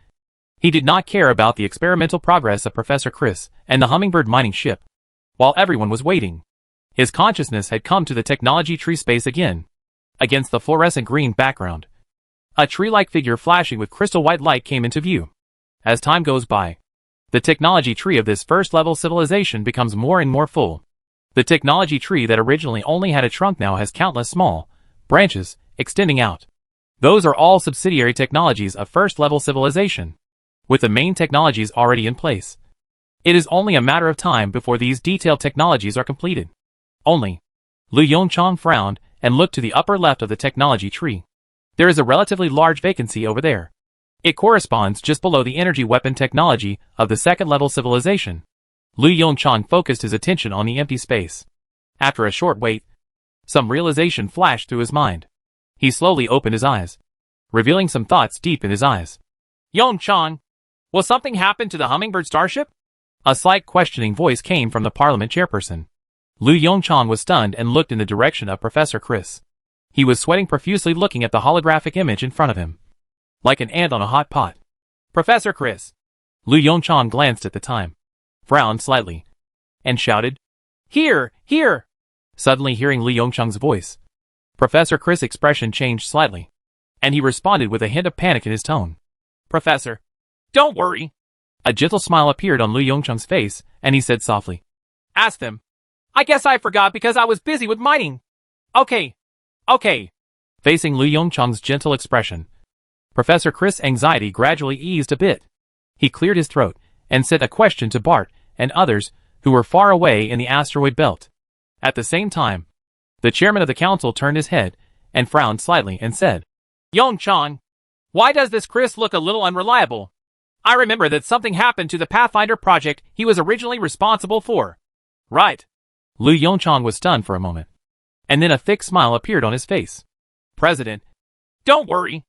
he did not care about the experimental progress of Professor Chris and the Hummingbird mining ship. While everyone was waiting, his consciousness had come to the technology tree space again. Against the fluorescent green background, a tree-like figure flashing with crystal white light came into view. As time goes by, the technology tree of this first-level civilization becomes more and more full. The technology tree that originally only had a trunk now has countless small branches extending out. Those are all subsidiary technologies of first-level civilization, with the main technologies already in place. It is only a matter of time before these detailed technologies are completed. Only. Lu Yongchang frowned and looked to the upper left of the technology tree. There is a relatively large vacancy over there. It corresponds just below the energy weapon technology of the second-level civilization. Lu Yongchang focused his attention on the empty space. After a short wait, some realization flashed through his mind. He slowly opened his eyes, revealing some thoughts deep in his eyes. Yongchang, will something happen to the Hummingbird starship? A slight questioning voice came from the parliament chairperson. Lu Yongchang was stunned and looked in the direction of Professor Chris. He was sweating profusely looking at the holographic image in front of him, like an ant on a hot pot. Professor Chris. Lu Yongchang glanced at the time, frowned slightly, and shouted, Here, here! Suddenly hearing Lu Yongchang's voice, Professor Chris' expression changed slightly, and he responded with a hint of panic in his tone. Professor, don't worry. A gentle smile appeared on Lu Yongchang's face, and he said softly, Ask them. I guess I forgot because I was busy with mining. Okay. Facing Lu Yongchang's gentle expression, Professor Chris' anxiety gradually eased a bit. He cleared his throat and sent a question to Bart and others who were far away in the asteroid belt. At the same time, the chairman of the council turned his head and frowned slightly and said, Yongchang, why does this Chris look a little unreliable? I remember that something happened to the Pathfinder project he was originally responsible for. Right. Lu Yongchang was stunned for a moment. And then a thick smile appeared on his face. President, don't worry.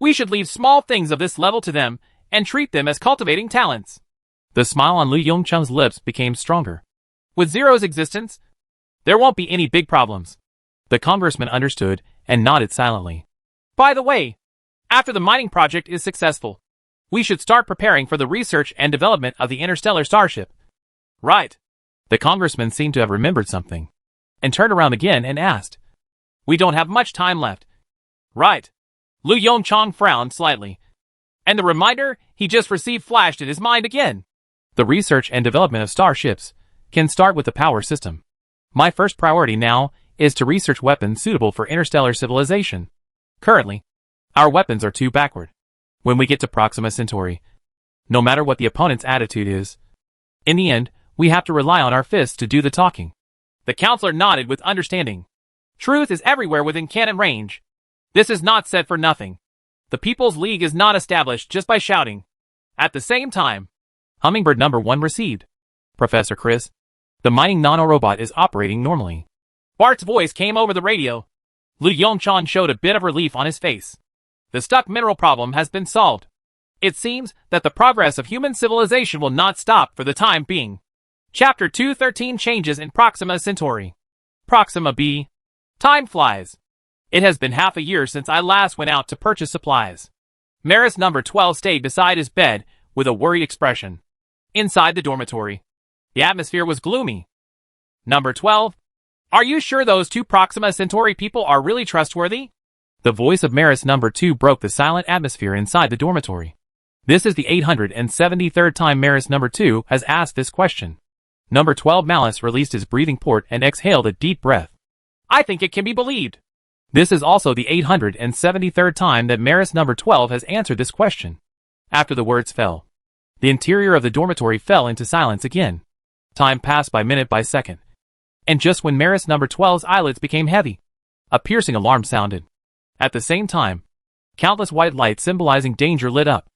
We should leave small things of this level to them and treat them as cultivating talents. The smile on Lu Yongchang's lips became stronger. With Zero's existence, there won't be any big problems. The congressman understood and nodded silently. By the way, after the mining project is successful, we should start preparing for the research and development of the interstellar starship. Right. The congressman seemed to have remembered something, and turned around again and asked, We don't have much time left. Right. Lu Yongchang frowned slightly, and the reminder he just received flashed in his mind again. The research and development of starships can start with the power system. My first priority now is to research weapons suitable for interstellar civilization. Currently, our weapons are too backward. When we get to Proxima Centauri, no matter what the opponent's attitude is, in the end, we have to rely on our fists to do the talking. The counselor nodded with understanding. Truth is everywhere within cannon range. This is not said for nothing. The People's League is not established just by shouting. At the same time, Hummingbird number 1 received. Professor Chris, the mining nanorobot is operating normally. Bart's voice came over the radio. Lu Yongchang showed a bit of relief on his face. The stuck mineral problem has been solved. It seems that the progress of human civilization will not stop for the time being. Chapter 213 Changes in Proxima Centauri. Proxima B. Time flies. It has been half a year since I last went out to purchase supplies. Maris number 12 stayed beside his bed with a worried expression. Inside the dormitory, the atmosphere was gloomy. Number 12, are you sure those 2 Proxima Centauri people are really trustworthy? The voice of Maris number 2 broke the silent atmosphere inside the dormitory. This is the 873rd time Maris number 2 has asked this question. Number 12 Malice released his breathing port and exhaled a deep breath. I think it can be believed. This is also the 873rd time that Maris number 12 has answered this question. After the words fell, the interior of the dormitory fell into silence again. Time passed by minute by second. And just when Maris number 12's eyelids became heavy, a piercing alarm sounded. At the same time, countless white lights symbolizing danger lit up.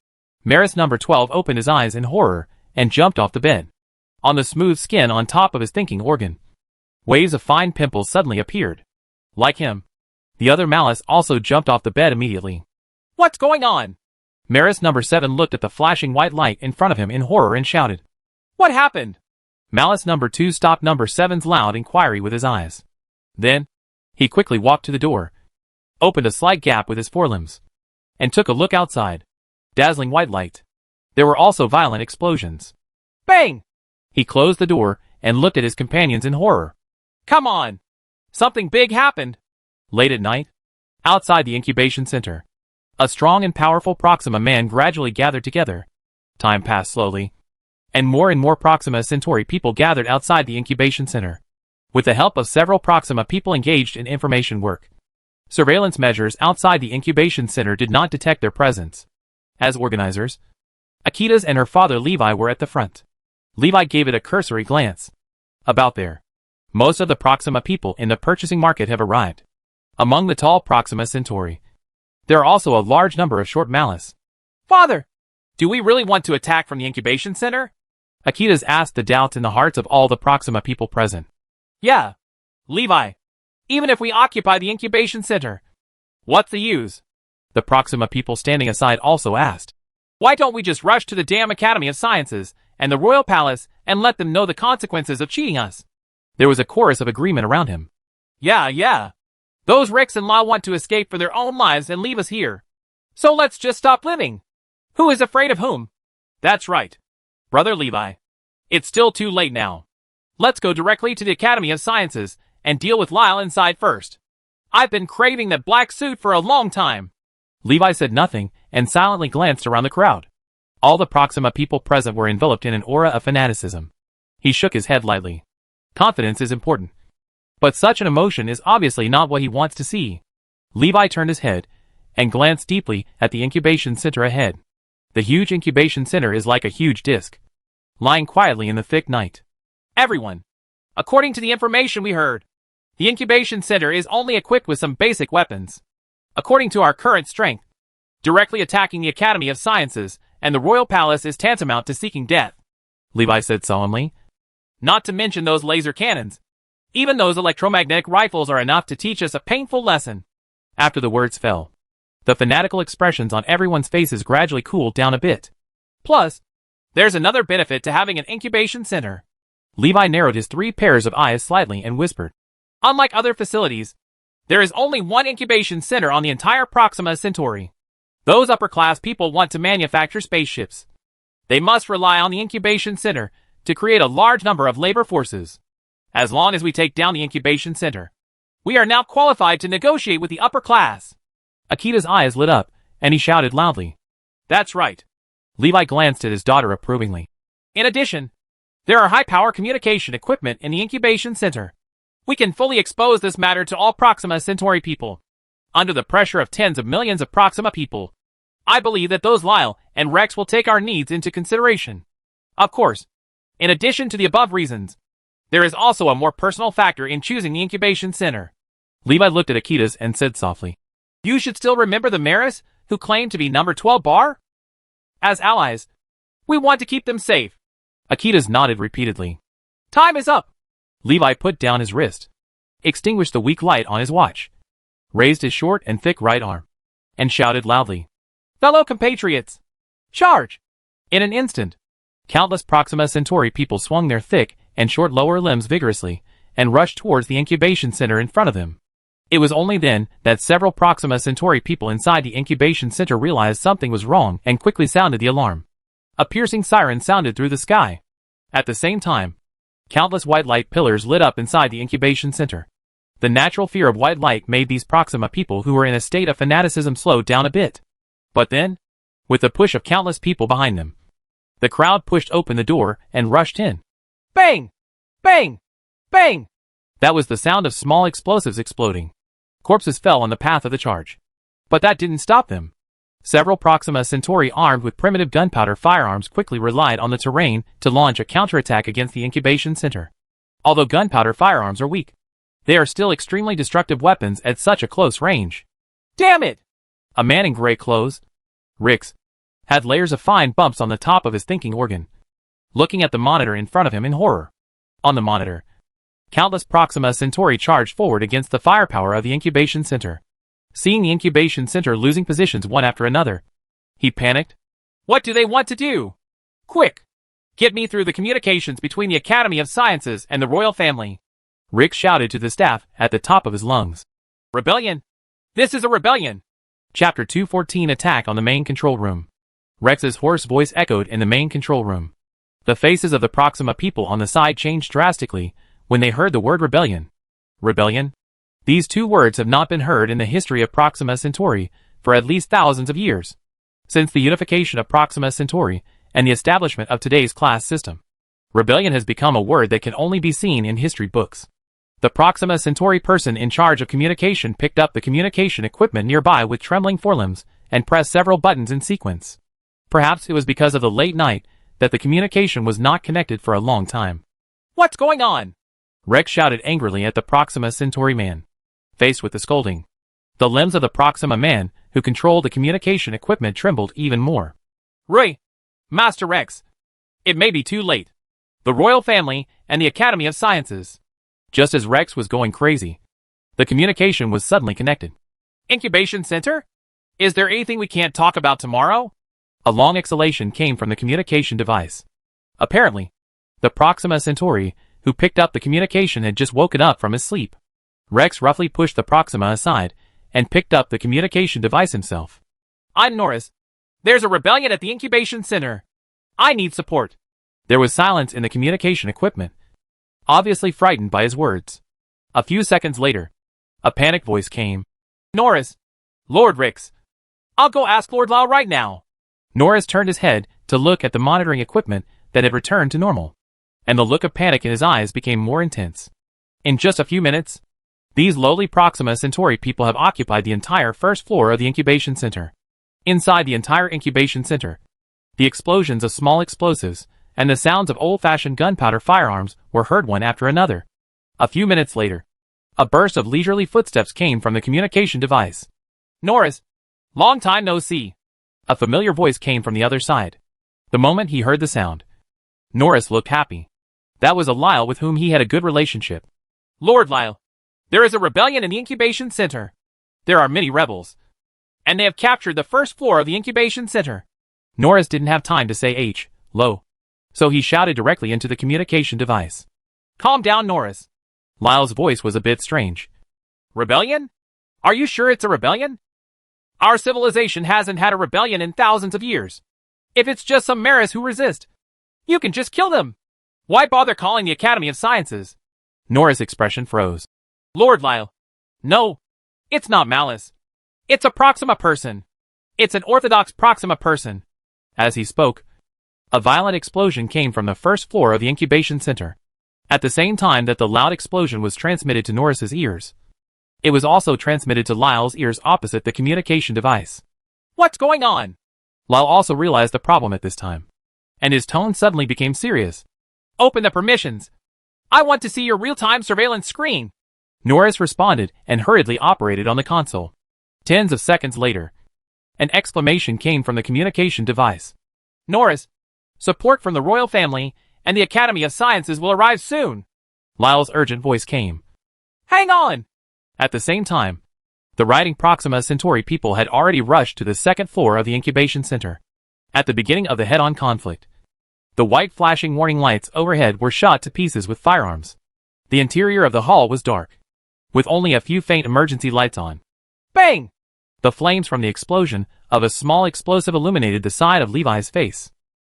Maris number 12 opened his eyes in horror and jumped off the bed. On the smooth skin on top of his thinking organ, waves of fine pimples suddenly appeared. Like him, the other Malice also jumped off the bed immediately. What's going on? Maris number 7 looked at the flashing white light in front of him in horror and shouted. What happened? Malice number 2 stopped number 7's loud inquiry with his eyes. Then, he quickly walked to the door, opened a slight gap with his forelimbs, and took a look outside. Dazzling white light. There were also violent explosions. Bang! He closed the door and looked at his companions in horror. Come on! Something big happened. Late at night, outside the incubation center, a strong and powerful Proxima man gradually gathered together. Time passed slowly, and more Proxima Centauri people gathered outside the incubation center. With the help of several Proxima people engaged in information work, surveillance measures outside the incubation center did not detect their presence. As organizers, Akitas and her father Levi were at the front. Levi gave it a cursory glance. About there, most of the Proxima people in the purchasing market have arrived. Among the tall Proxima Centauri, there are also a large number of short Malice. Father, do we really want to attack from the incubation center? Akitas asked the doubts in the hearts of all the Proxima people present. Yeah, Levi. Even if we occupy the incubation center, what's the use? The Proxima people standing aside also asked. Why don't we just rush to the damn Academy of Sciences and the Royal Palace and let them know the consequences of cheating us? There was a chorus of agreement around him. Yeah. Those Ricks and La want to escape for their own lives and leave us here. So let's just stop living. Who is afraid of whom? That's right. Brother Levi. It's still too late now. Let's go directly to the Academy of Sciences and deal with Lyle inside first. I've been craving that black suit for a long time. Levi said nothing and silently glanced around the crowd. All the Proxima people present were enveloped in an aura of fanaticism. He shook his head lightly. Confidence is important. But such an emotion is obviously not what he wants to see. Levi turned his head and glanced deeply at the incubation center ahead. The huge incubation center is like a huge disk, lying quietly in the thick night. Everyone, according to the information we heard, the incubation center is only equipped with some basic weapons. According to our current strength, directly attacking the Academy of Sciences and the Royal Palace is tantamount to seeking death, Levi said solemnly. Not to mention those laser cannons. Even those electromagnetic rifles are enough to teach us a painful lesson. After the words fell, the fanatical expressions on everyone's faces gradually cooled down a bit. Plus, there's another benefit to having an incubation center. Levi narrowed his 3 pairs of eyes slightly and whispered, Unlike other facilities, there is only one incubation center on the entire Proxima Centauri. Those upper-class people want to manufacture spaceships. They must rely on the incubation center to create a large number of labor forces. As long as we take down the incubation center, we are now qualified to negotiate with the upper class. Akita's eyes lit up, and he shouted loudly, That's right. Levi glanced at his daughter approvingly. In addition, there are high-power communication equipment in the incubation center. We can fully expose this matter to all Proxima Centauri people. Under the pressure of tens of millions of Proxima people, I believe that those Lyle and Rex will take our needs into consideration. Of course, in addition to the above reasons, there is also a more personal factor in choosing the incubation center. Levi looked at Akita's and said softly, You should still remember the Maris who claimed to be number 12 bar? As allies, we want to keep them safe. Akita's nodded repeatedly. Time is up. Levi put down his wrist, extinguished the weak light on his watch, raised his short and thick right arm, and shouted loudly, Fellow compatriots, charge! In an instant, countless Proxima Centauri people swung their thick and short lower limbs vigorously and rushed towards the incubation center in front of them. It was only then that several Proxima Centauri people inside the incubation center realized something was wrong and quickly sounded the alarm. A piercing siren sounded through the sky. At the same time, countless white light pillars lit up inside the incubation center. The natural fear of white light made these Proxima people who were in a state of fanaticism slow down a bit. But then, with the push of countless people behind them, the crowd pushed open the door and rushed in. Bang! Bang! Bang! That was the sound of small explosives exploding. Corpses fell on the path of the charge. But that didn't stop them. Several Proxima Centauri armed with primitive gunpowder firearms quickly relied on the terrain to launch a counterattack against the incubation center. Although gunpowder firearms are weak, they are still extremely destructive weapons at such a close range. Damn it! A man in gray clothes, Rix, had layers of fine bumps on the top of his thinking organ, looking at the monitor in front of him in horror. On the monitor, countless Proxima Centauri charged forward against the firepower of the incubation center. Seeing the incubation center losing positions one after another, he panicked. What do they want to do? Quick! Get me through the communications between the Academy of Sciences and the royal family. Rick shouted to the staff at the top of his lungs. Rebellion! This is a rebellion! Chapter 214 Attack on the Main Control Room. Rex's hoarse voice echoed in the main control room. The faces of the Proxima people on the side changed drastically when they heard the word rebellion. Rebellion? These 2 words have not been heard in the history of Proxima Centauri for at least thousands of years. Since the unification of Proxima Centauri and the establishment of today's class system, rebellion has become a word that can only be seen in history books. The Proxima Centauri person in charge of communication picked up the communication equipment nearby with trembling forelimbs and pressed several buttons in sequence. Perhaps it was because of the late night that the communication was not connected for a long time. What's going on? Rex shouted angrily at the Proxima Centauri man. Faced with the scolding, the limbs of the Proxima man who controlled the communication equipment trembled even more. Roy, Master Rex, it may be too late. The royal family and the Academy of Sciences. Just as Rex was going crazy, the communication was suddenly connected. Incubation center? Is there anything we can't talk about tomorrow? A long exhalation came from the communication device. Apparently, the Proxima Centauri who picked up the communication had just woken up from his sleep. Rex roughly pushed the Proxima aside and picked up the communication device himself. I'm Norris. There's a rebellion at the incubation center. I need support. There was silence in the communication equipment, obviously frightened by his words. A few seconds later, a panicked voice came. Norris. Lord Rix. I'll go ask Lord Lau right now. Norris turned his head to look at the monitoring equipment that had returned to normal, and the look of panic in his eyes became more intense. In just a few minutes, these lowly Proxima Centauri people have occupied the entire first floor of the incubation center. Inside the entire incubation center, the explosions of small explosives and the sounds of old-fashioned gunpowder firearms were heard one after another. A few minutes later, a burst of leisurely footsteps came from the communication device. Norris, long time no see. A familiar voice came from the other side. The moment he heard the sound, Norris looked happy. That was a Lyle with whom he had a good relationship. Lord Lyle, there is a rebellion in the incubation center. There are many rebels, and they have captured the first floor of the incubation center. Norris didn't have time to say low, so he shouted directly into the communication device. Calm down, Norris. Lyle's voice was a bit strange. Rebellion? Are you sure it's a rebellion? Our civilization hasn't had a rebellion in thousands of years. If it's just some Maris who resist, you can just kill them. Why bother calling the Academy of Sciences? Norris' expression froze. Lord Lyle. No, it's not malice. It's a Proxima person. It's an Orthodox Proxima person. As he spoke, a violent explosion came from the first floor of the incubation center. At the same time that the loud explosion was transmitted to Norris's ears, it was also transmitted to Lyle's ears opposite the communication device. What's going on? Lyle also realized the problem at this time, and his tone suddenly became serious. Open the permissions. I want to see your real-time surveillance screen. Norris responded and hurriedly operated on the console. Tens of seconds later, an exclamation came from the communication device. Norris, support from the royal family and the Academy of Sciences will arrive soon. Lyle's urgent voice came. Hang on! At the same time, the riding Proxima Centauri people had already rushed to the second floor of the incubation center. At the beginning of the head-on conflict, the white flashing warning lights overhead were shot to pieces with firearms. The interior of the hall was dark, with only a few faint emergency lights on. Bang! The flames from the explosion of a small explosive illuminated the side of Levi's face.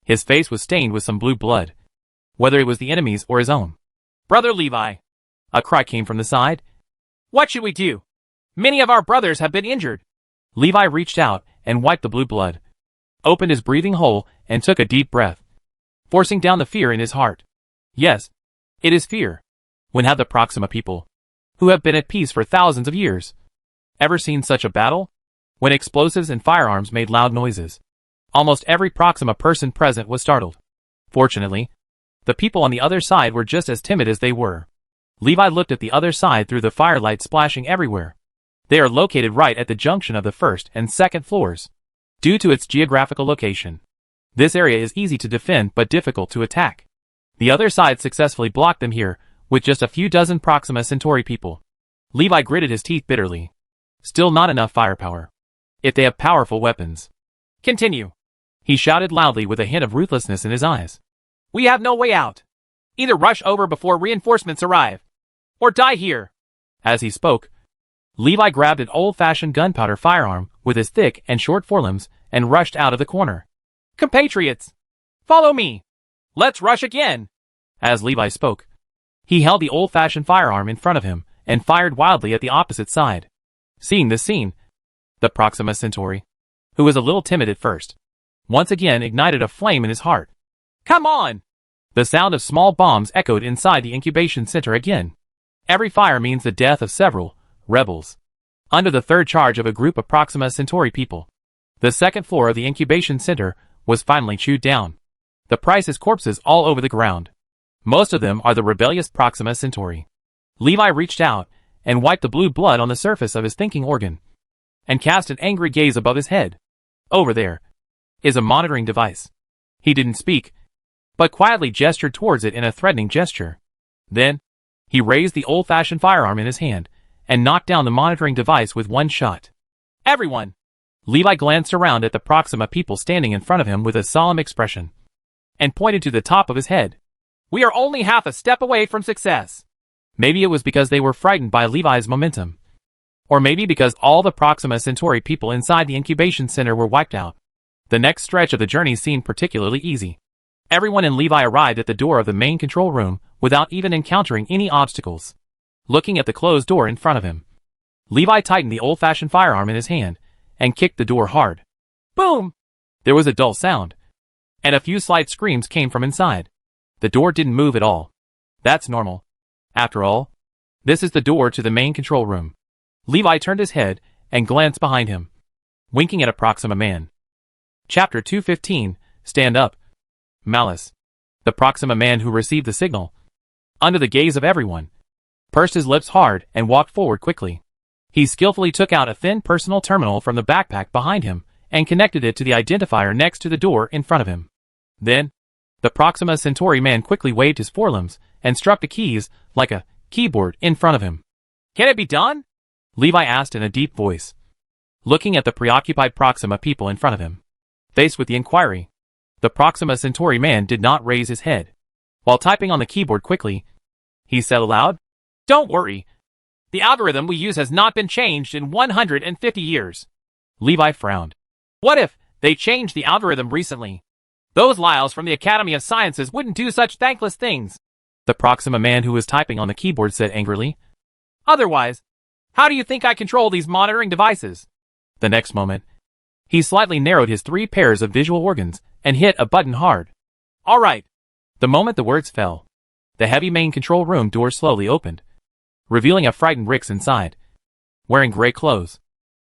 His face was stained with some blue blood, whether it was the enemy's or his own. Brother Levi! A cry came from the side. What should we do? Many of our brothers have been injured. Levi reached out and wiped the blue blood, opened his breathing hole, and took a deep breath, forcing down the fear in his heart. Yes, it is fear. When have the Proxima people, who have been at peace for thousands of years, ever seen such a battle? When explosives and firearms made loud noises, almost every Proxima person present was startled. Fortunately, the people on the other side were just as timid as they were. Levi looked at the other side through the firelight splashing everywhere. They are located right at the junction of the first and second floors. Due to its geographical location, this area is easy to defend but difficult to attack. The other side successfully blocked them here, with just a few dozen Proxima Centauri people. Levi gritted his teeth bitterly. Still not enough firepower. If they have powerful weapons. Continue. He shouted loudly with a hint of ruthlessness in his eyes. We have no way out. Either rush over before reinforcements arrive, or die here. As he spoke, Levi grabbed an old-fashioned gunpowder firearm with his thick and short forelimbs and rushed out of the corner. Compatriots, follow me. Let's rush again. As Levi spoke, he held the old-fashioned firearm in front of him and fired wildly at the opposite side. Seeing this scene, the Proxima Centauri, who was a little timid at first, once again ignited a flame in his heart. Come on! The sound of small bombs echoed inside the incubation center again. Every fire means the death of several rebels under the third charge of a group of Proxima Centauri people. The second floor of the incubation center was finally chewed down. The price is corpses all over the ground. Most of them are the rebellious Proxima Centauri. Levi reached out and wiped the blue blood on the surface of his thinking organ and cast an angry gaze above his head. Over there is a monitoring device. He didn't speak, but quietly gestured towards it in a threatening gesture. Then, he raised the old-fashioned firearm in his hand and knocked down the monitoring device with one shot. Everyone! Levi glanced around at the Proxima people standing in front of him with a solemn expression and pointed to the top of his head. We are only half a step away from success. Maybe it was because they were frightened by Levi's momentum. Or maybe because all the Proxima Centauri people inside the incubation center were wiped out. The next stretch of the journey seemed particularly easy. Everyone and Levi arrived at the door of the main control room without even encountering any obstacles. Looking at the closed door in front of him, Levi tightened the old-fashioned firearm in his hand and kicked the door hard. Boom! There was a dull sound, and a few slight screams came from inside. The door didn't move at all. That's normal. After all, this is the door to the main control room. Levi turned his head and glanced behind him, winking at a Proxima man. Chapter 215, Stand Up. Malice, the Proxima man who received the signal, under the gaze of everyone, pursed his lips hard and walked forward quickly. He skillfully took out a thin personal terminal from the backpack behind him and connected it to the identifier next to the door in front of him. Then, the Proxima Centauri man quickly waved his forelimbs and struck the keys like a keyboard in front of him. Can it be done? Levi asked in a deep voice, looking at the preoccupied Proxima people in front of him. Faced with the inquiry, the Proxima Centauri man did not raise his head. While typing on the keyboard quickly, he said aloud, "Don't worry. The algorithm we use has not been changed in 150 years. Levi frowned. What if they changed the algorithm recently? Those Lyles from the Academy of Sciences wouldn't do such thankless things." The Proxima man who was typing on the keyboard said angrily. "Otherwise, how do you think I control these monitoring devices?" The next moment, he slightly narrowed his 3 pairs of visual organs and hit a button hard. "All right." The moment the words fell, the heavy main control room door slowly opened, revealing a frightened Rix inside, wearing gray clothes.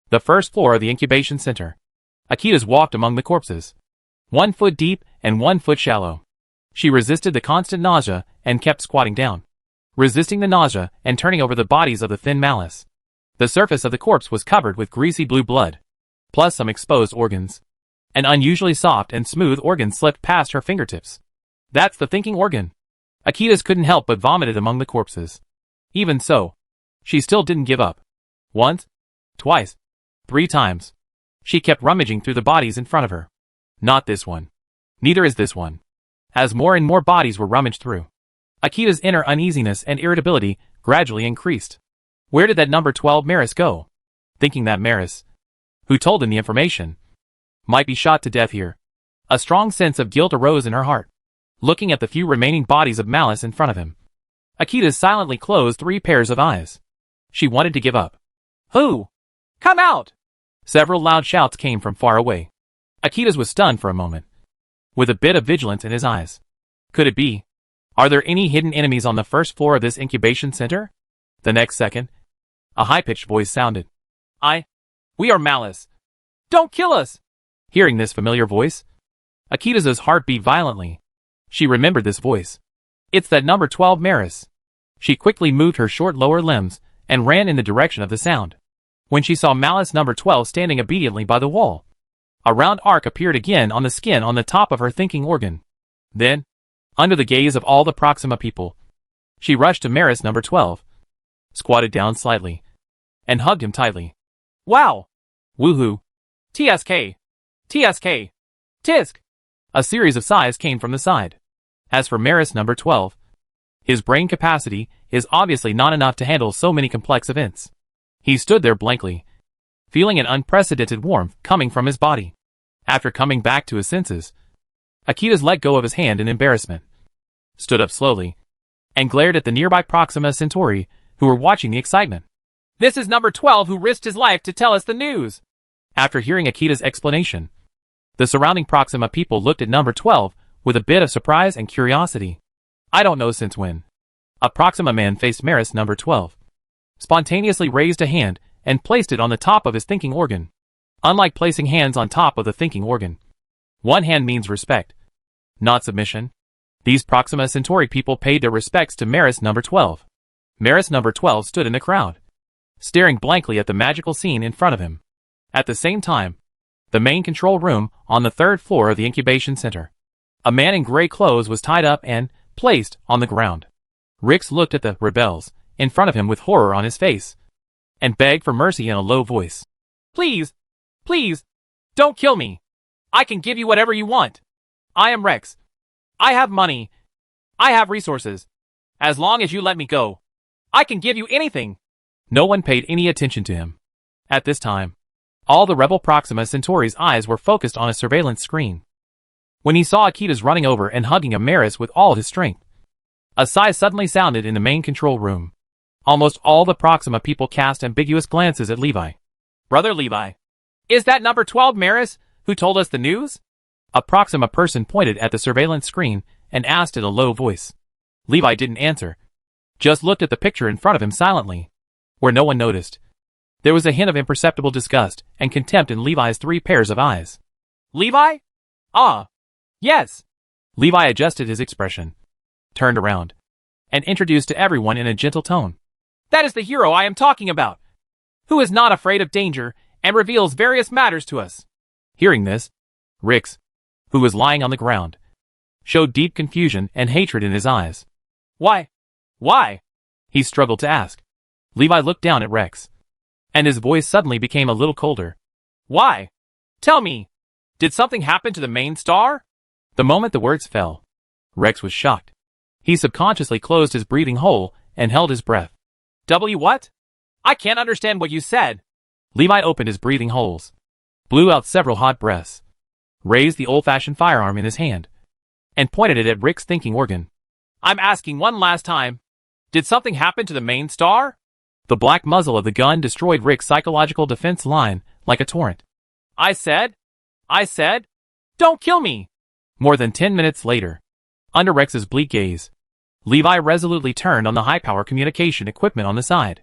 The first floor of the incubation center. Akitas walked among the corpses, 1 foot deep and 1 foot shallow. She resisted the constant nausea and kept squatting down, resisting the nausea and turning over the bodies of the thin Malice. The surface of the corpse was covered with greasy blue blood, plus some exposed organs. An unusually soft and smooth organ slipped past her fingertips. "That's the thinking organ." Akitas couldn't help but vomit it among the corpses. Even so, she still didn't give up. Once, twice, 3 times. She kept rummaging through the bodies in front of her. Not this one. Neither is this one. As more and more bodies were rummaged through, Akita's inner uneasiness and irritability gradually increased. Where did that number 12 Maris go? Thinking that Maris, who told him the information, might be shot to death here. A strong sense of guilt arose in her heart. Looking at the few remaining bodies of Malice in front of him, Akita silently closed 3 pairs of eyes. She wanted to give up. "Who? Come out!" Several loud shouts came from far away. Akitas was stunned for a moment, with a bit of vigilance in his eyes. Could it be? Are there any hidden enemies on the first floor of this incubation center? The next second, a high-pitched voice sounded. We are Malice. Don't kill us!" Hearing this familiar voice, Akita's heart beat violently. She remembered this voice. It's that number 12 Maris. She quickly moved her short lower limbs and ran in the direction of the sound. When she saw Malice number 12 standing obediently by the wall, a round arc appeared again on the skin on the top of her thinking organ. Then, under the gaze of all the Proxima people, she rushed to Maris number 12, squatted down slightly, and hugged him tightly. "Wow! Woohoo! TSK! TSK! Tisk!" A series of sighs came from the side. As for Maris number 12, his brain capacity is obviously not enough to handle so many complex events. He stood there blankly, feeling an unprecedented warmth coming from his body. After coming back to his senses, Akitas let go of his hand in embarrassment, stood up slowly, and glared at the nearby Proxima Centauri who were watching the excitement. "This is number 12 who risked his life to tell us the news." After hearing Akita's explanation, the surrounding Proxima people looked at number 12 with a bit of surprise and curiosity. I don't know since when. A Proxima man faced Maris number 12, spontaneously raised a hand and placed it on the top of his thinking organ. Unlike placing hands on top of the thinking organ, one hand means respect, not submission. These Proxima Centauri people paid their respects to Maris number 12. Maris number 12 stood in the crowd, staring blankly at the magical scene in front of him. At the same time, the main control room on the 3rd floor of the incubation center, a man in gray clothes was tied up and placed on the ground. Rix looked at the rebels in front of him with horror on his face, and begged for mercy in a low voice. Please, please, don't kill me. I can give you whatever you want. I am Rex. I have money. I have resources. As long as you let me go, I can give you anything." No one paid any attention to him. At this time, all the rebel Proxima Centauri's eyes were focused on a surveillance screen. When he saw Akitas running over and hugging a Maris with all his strength, a sigh suddenly sounded in the main control room. Almost all the Proxima people cast ambiguous glances at Levi. "Brother Levi, is that number 12 Maris who told us the news?" A Proxima person pointed at the surveillance screen and asked in a low voice. Levi didn't answer, just looked at the picture in front of him silently. Where no one noticed, there was a hint of imperceptible disgust and contempt in Levi's 3 pairs of eyes. "Levi? Ah, yes." Levi adjusted his expression, turned around, and introduced to everyone in a gentle tone. "That is the hero I am talking about, who is not afraid of danger and reveals various matters to us." Hearing this, Rix, who was lying on the ground, showed deep confusion and hatred in his eyes. Why? He struggled to ask. Levi looked down at Rex, and his voice suddenly became a little colder. Why? Tell me. Did something happen to the main star? The moment the words fell, Rex was shocked. He subconsciously closed his breathing hole and held his breath. What? I can't understand what you said. Levi opened his breathing holes, blew out several hot breaths, raised the old-fashioned firearm in his hand, and pointed it at Rick's thinking organ. I'm asking one last time. Did something happen to the main star? The black muzzle of the gun destroyed Rick's psychological defense line like a torrent. I said, don't kill me. More than 10 minutes later, under Rex's bleak gaze, Levi resolutely turned on the high-power communication equipment on the side.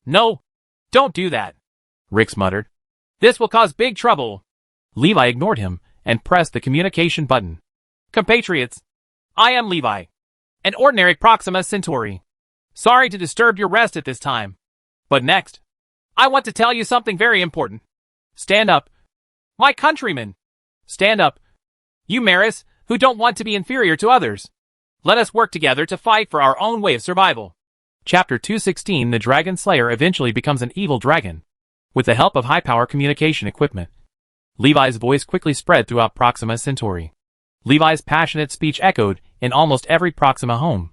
No, don't do that, Rex muttered. This will cause big trouble. Levi ignored him and pressed the communication button. Compatriots, I am Levi, an ordinary Proxima Centauri. Sorry to disturb your rest at this time. But next, I want to tell you something very important. Stand up. My countrymen. Stand up. You Maris, who don't want to be inferior to others. Let us work together to fight for our own way of survival. Chapter 216 The Dragon Slayer eventually becomes an evil dragon. With the help of high-power communication equipment, Levi's voice quickly spread throughout Proxima Centauri. Levi's passionate speech echoed in almost every Proxima home.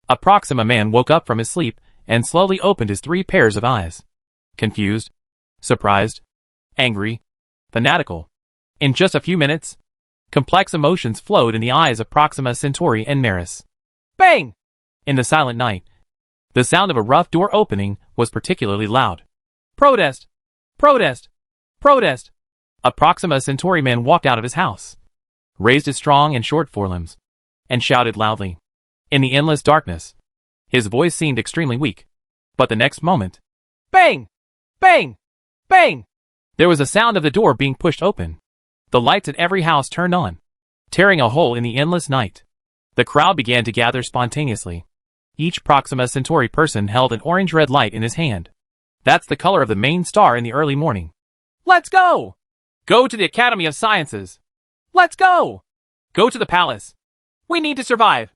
A Proxima man woke up from his sleep and slowly opened his 3 pairs of eyes. Confused, surprised, angry, fanatical. In just a few minutes, complex emotions flowed in the eyes of Proxima Centauri and Maris. Bang! In the silent night, the sound of a rough door opening was particularly loud. Protest! Protest! Protest! A Proxima Centauri man walked out of his house, raised his strong and short forelimbs, and shouted loudly. In the endless darkness, his voice seemed extremely weak. But the next moment, bang! Bang! Bang! There was a sound of the door being pushed open. The lights at every house turned on, tearing a hole in the endless night. The crowd began to gather spontaneously. Each Proxima Centauri person held an orange-red light in his hand. That's the color of the main star in the early morning. Let's go! Go to the Academy of Sciences. Let's go! Go to the palace. We need to survive.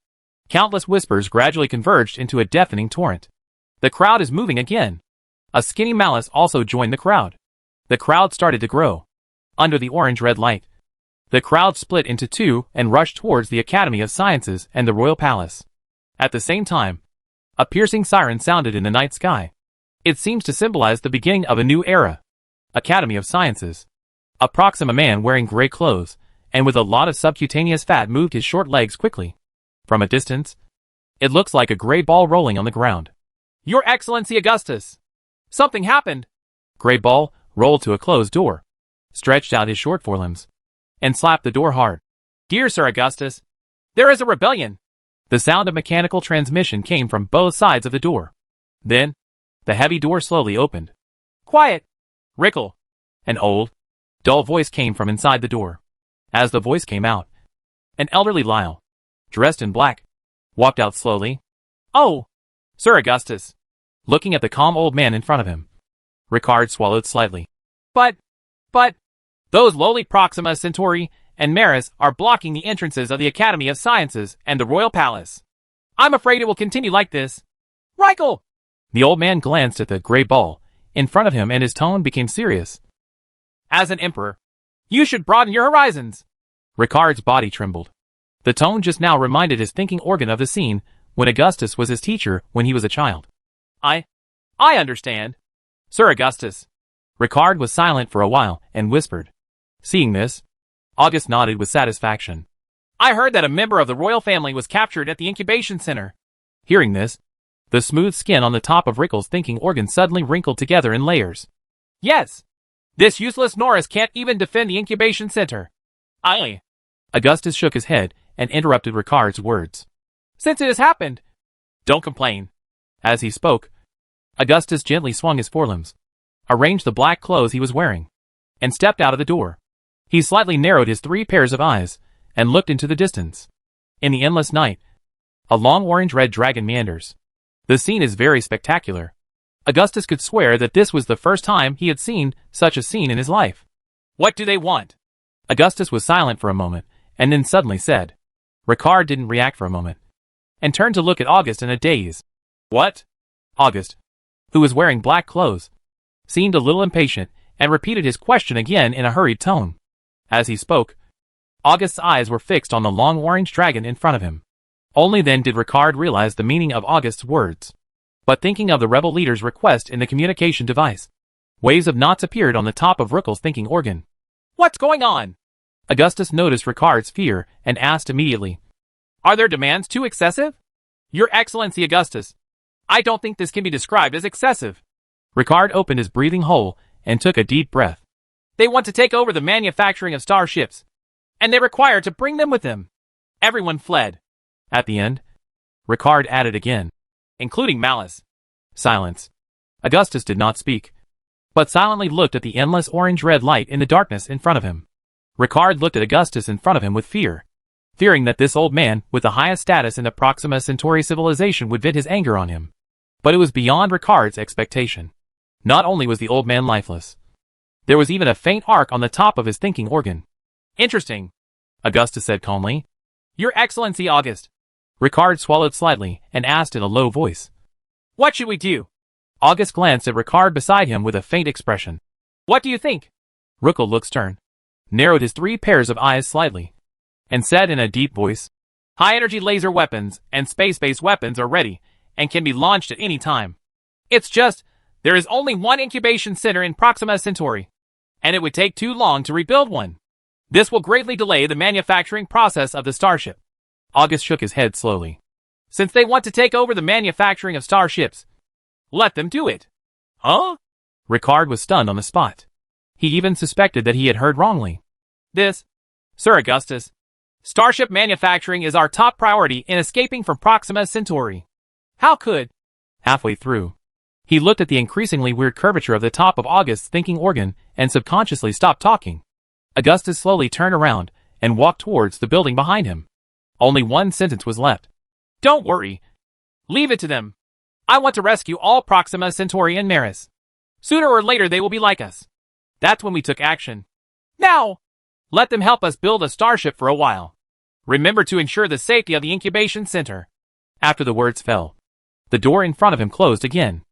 Countless whispers gradually converged into a deafening torrent. The crowd is moving again. A skinny Malice also joined the crowd. The crowd started to grow. Under the orange-red light, the crowd split into 2 and rushed towards the Academy of Sciences and the Royal Palace. At the same time, a piercing siren sounded in the night sky. It seems to symbolize the beginning of a new era. Academy of Sciences. A Proxima man wearing gray clothes and with a lot of subcutaneous fat moved his short legs quickly. From a distance, it looks like a gray ball rolling on the ground. Your Excellency Augustus! Something happened! Gray ball rolled to a closed door, stretched out his short forelimbs, and slapped the door hard. Dear Sir Augustus, there is a rebellion! The sound of mechanical transmission came from both sides of the door. Then, the heavy door slowly opened. Quiet! Rickle! An old, dull voice came from inside the door. As the voice came out, an elderly Lyle, dressed in black, walked out slowly. Oh, Sir Augustus. Looking at the calm old man in front of him, Ricard swallowed slightly. But, those lowly Proxima Centauri and Maris are blocking the entrances of the Academy of Sciences and the Royal Palace. I'm afraid it will continue like this. Reichel! The old man glanced at the gray ball in front of him and his tone became serious. As an emperor, you should broaden your horizons. Ricard's body trembled. The tone just now reminded his thinking organ of the scene when Augustus was his teacher when he was a child. I understand. Sir Augustus. Ricard was silent for a while and whispered. Seeing this, August nodded with satisfaction. I heard that a member of the royal family was captured at the incubation center. Hearing this, the smooth skin on the top of Rickle's thinking organ suddenly wrinkled together in layers. Yes. This useless Norris can't even defend the incubation center. Augustus shook his head and interrupted Ricard's words. Since it has happened, don't complain. As he spoke, Augustus gently swung his forelimbs, arranged the black clothes he was wearing, and stepped out of the door. He slightly narrowed his 3 pairs of eyes and looked into the distance. In the endless night, a long orange-red dragon meanders. The scene is very spectacular. Augustus could swear that this was the first time he had seen such a scene in his life. What do they want? Augustus was silent for a moment, and then suddenly said. Ricard didn't react for a moment, and turned to look at August in a daze. What? August, who was wearing black clothes, seemed a little impatient and repeated his question again in a hurried tone. As he spoke, August's eyes were fixed on the long orange dragon in front of him. Only then did Ricard realize the meaning of August's words. But thinking of the rebel leader's request in the communication device, waves of knots appeared on the top of Rickel's thinking organ. What's going on? Augustus noticed Ricard's fear and asked immediately. Are their demands too excessive? Your Excellency Augustus, I don't think this can be described as excessive. Ricard opened his breathing hole and took a deep breath. They want to take over the manufacturing of starships, and they require to bring them with them. Everyone fled. At the end, Ricard added again, including Malice. Silence. Augustus did not speak, but silently looked at the endless orange-red light in the darkness in front of him. Ricard looked at Augustus in front of him with fear, fearing that this old man with the highest status in the Proxima Centauri civilization would vent his anger on him. But it was beyond Ricard's expectation. Not only was the old man lifeless, there was even a faint arc on the top of his thinking organ. Interesting, Augustus said calmly. Your Excellency August. Ricard swallowed slightly and asked in a low voice. What should we do? August glanced at Ricard beside him with a faint expression. What do you think? Rickel looked stern, narrowed his 3 pairs of eyes slightly, and said in a deep voice, High-energy laser weapons and space-based weapons are ready and can be launched at any time. It's just, there is only one incubation center in Proxima Centauri, and it would take too long to rebuild one. This will greatly delay the manufacturing process of the starship. August shook his head slowly. Since they want to take over the manufacturing of starships, let them do it. Huh? Ricard was stunned on the spot. He even suspected that he had heard wrongly. Sir Augustus, starship manufacturing is our top priority in escaping from Proxima Centauri. How could? Halfway through, he looked at the increasingly weird curvature of the top of August's thinking organ and subconsciously stopped talking. Augustus slowly turned around and walked towards the building behind him. Only one sentence was left. Don't worry. Leave it to them. I want to rescue all Proxima Centauri and Maris. Sooner or later they will be like us. That's when we took action. Now, let them help us build a starship for a while. Remember to ensure the safety of the incubation center. After the words fell, the door in front of him closed again.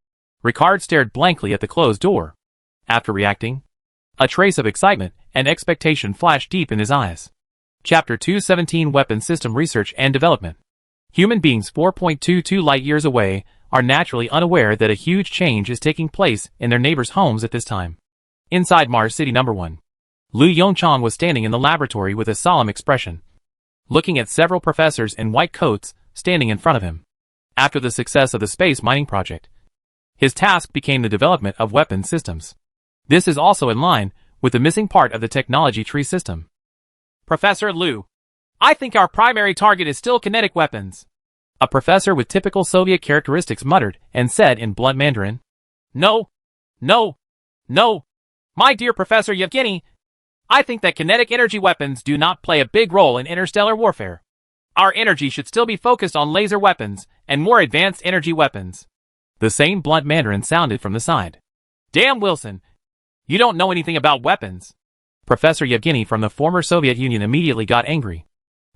Ricard stared blankly at the closed door. After reacting, a trace of excitement and expectation flashed deep in his eyes. Chapter 217 Weapon System Research and Development. Human beings 4.22 light-years away are naturally unaware that a huge change is taking place in their neighbors' homes at this time. Inside Mars City No. 1, Lu Yongchang was standing in the laboratory with a solemn expression, looking at several professors in white coats standing in front of him. After the success of the space mining project, his task became the development of weapon systems. This is also in line with the missing part of the technology tree system. Professor Lu, I think our primary target is still kinetic weapons. A professor with typical Soviet characteristics muttered and said in blunt Mandarin. No. My dear Professor Yevgeny, I think that kinetic energy weapons do not play a big role in interstellar warfare. Our energy should still be focused on laser weapons and more advanced energy weapons. The same blunt Mandarin sounded from the side. Damn, Wilson. You don't know anything about weapons. Professor Yevgeny from the former Soviet Union immediately got angry.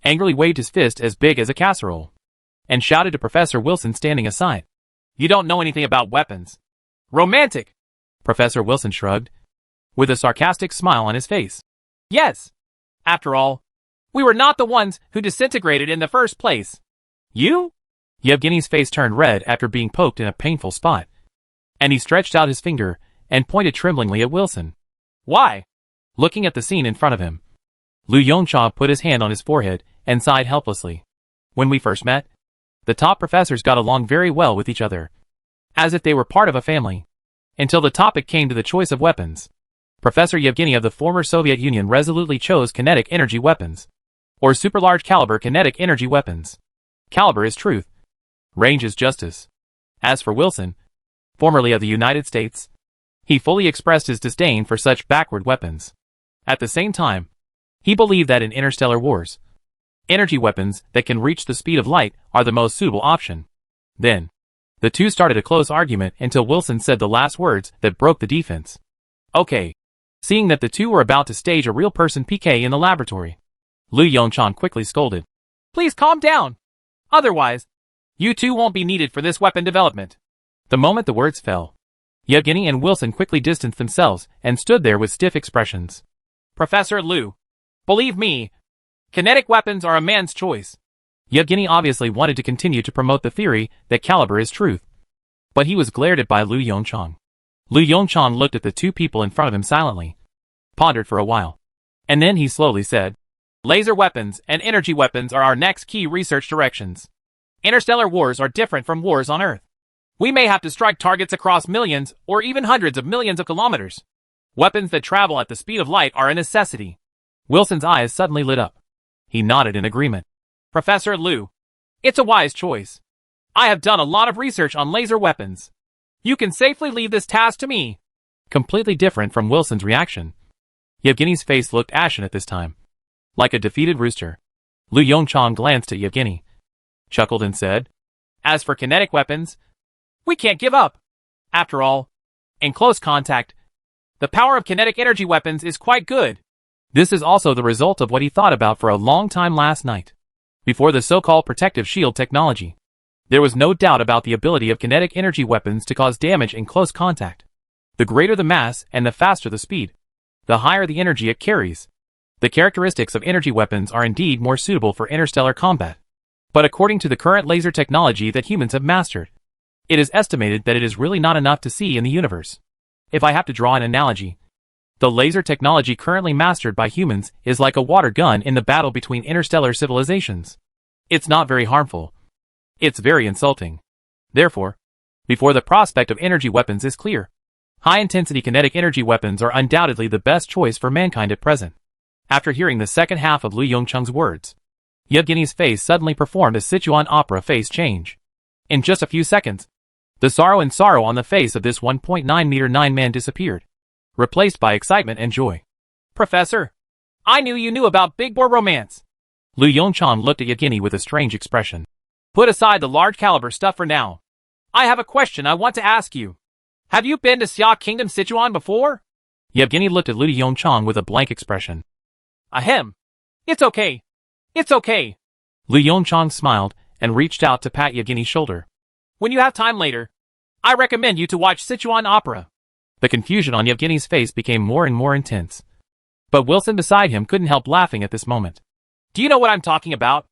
Angrily waved his fist as big as a casserole, and shouted to Professor Wilson standing aside. You don't know anything about weapons. Romantic. Professor Wilson shrugged, with a sarcastic smile on his face. Yes. After all, we were not the ones who disintegrated in the first place. You? Yevgeny's face turned red after being poked in a painful spot, and he stretched out his finger and pointed tremblingly at Wilson. Why? Looking at the scene in front of him, Lu Yongchang put his hand on his forehead and sighed helplessly. When we first met, the top professors got along very well with each other, as if they were part of a family, until the topic came to the choice of weapons. Professor Yevgeny of the former Soviet Union resolutely chose kinetic energy weapons, or super-large caliber kinetic energy weapons. Caliber is truth. Range is justice. As for Wilson, formerly of the United States, he fully expressed his disdain for such backward weapons. At the same time, he believed that in interstellar wars, energy weapons that can reach the speed of light are the most suitable option. Then, the two started a close argument until Wilson said the last words that broke the defense. Okay. Seeing that the two were about to stage a real-person PK in the laboratory, Lu Yongchang quickly scolded. Please calm down. Otherwise, you two won't be needed for this weapon development. The moment the words fell, Yevgeny and Wilson quickly distanced themselves and stood there with stiff expressions. Professor Liu, believe me, kinetic weapons are a man's choice. Yevgeny obviously wanted to continue to promote the theory that caliber is truth. But he was glared at by Lu Yongchang. Lu Yongchang looked at the two people in front of him silently, pondered for a while, and then he slowly said, Laser weapons and energy weapons are our next key research directions. Interstellar wars are different from wars on Earth. We may have to strike targets across millions or even hundreds of millions of kilometers. Weapons that travel at the speed of light are a necessity. Wilson's eyes suddenly lit up. He nodded in agreement. Professor Liu, it's a wise choice. I have done a lot of research on laser weapons. You can safely leave this task to me. Completely different from Wilson's reaction. Yevgeny's face looked ashen at this time, like a defeated rooster. Lu Yongchang glanced at Yevgeny, chuckled and said, As for kinetic weapons, we can't give up. After all, in close contact, the power of kinetic energy weapons is quite good. This is also the result of what he thought about for a long time last night. Before the so-called protective shield technology, there was no doubt about the ability of kinetic energy weapons to cause damage in close contact. The greater the mass and the faster the speed, the higher the energy it carries. The characteristics of energy weapons are indeed more suitable for interstellar combat. But according to the current laser technology that humans have mastered, it is estimated that it is really not enough to see in the universe. If I have to draw an analogy, the laser technology currently mastered by humans is like a water gun in the battle between interstellar civilizations. It's not very harmful. It's very insulting. Therefore, before the prospect of energy weapons is clear, high-intensity kinetic energy weapons are undoubtedly the best choice for mankind at present. After hearing the second half of Lu Yongchang's words, Yevgeny's face suddenly performed a Sichuan opera face change. In just a few seconds, the sorrow on the face of this 1.9-meter-9 man disappeared, replaced by excitement and joy. Professor, I knew you knew about big boy romance. Lu Yongchang looked at Yevgeny with a strange expression. Put aside the large caliber stuff for now. I have a question I want to ask you. Have you been to Xia Kingdom Sichuan before? Yevgeny looked at Lu Yongchang with a blank expression. Ahem. It's okay. It's okay. Lu Yongchang smiled and reached out to pat Yevgeny's shoulder. When you have time later, I recommend you to watch Sichuan opera. The confusion on Yevgeny's face became more and more intense. But Wilson beside him couldn't help laughing at this moment. Do you know what I'm talking about?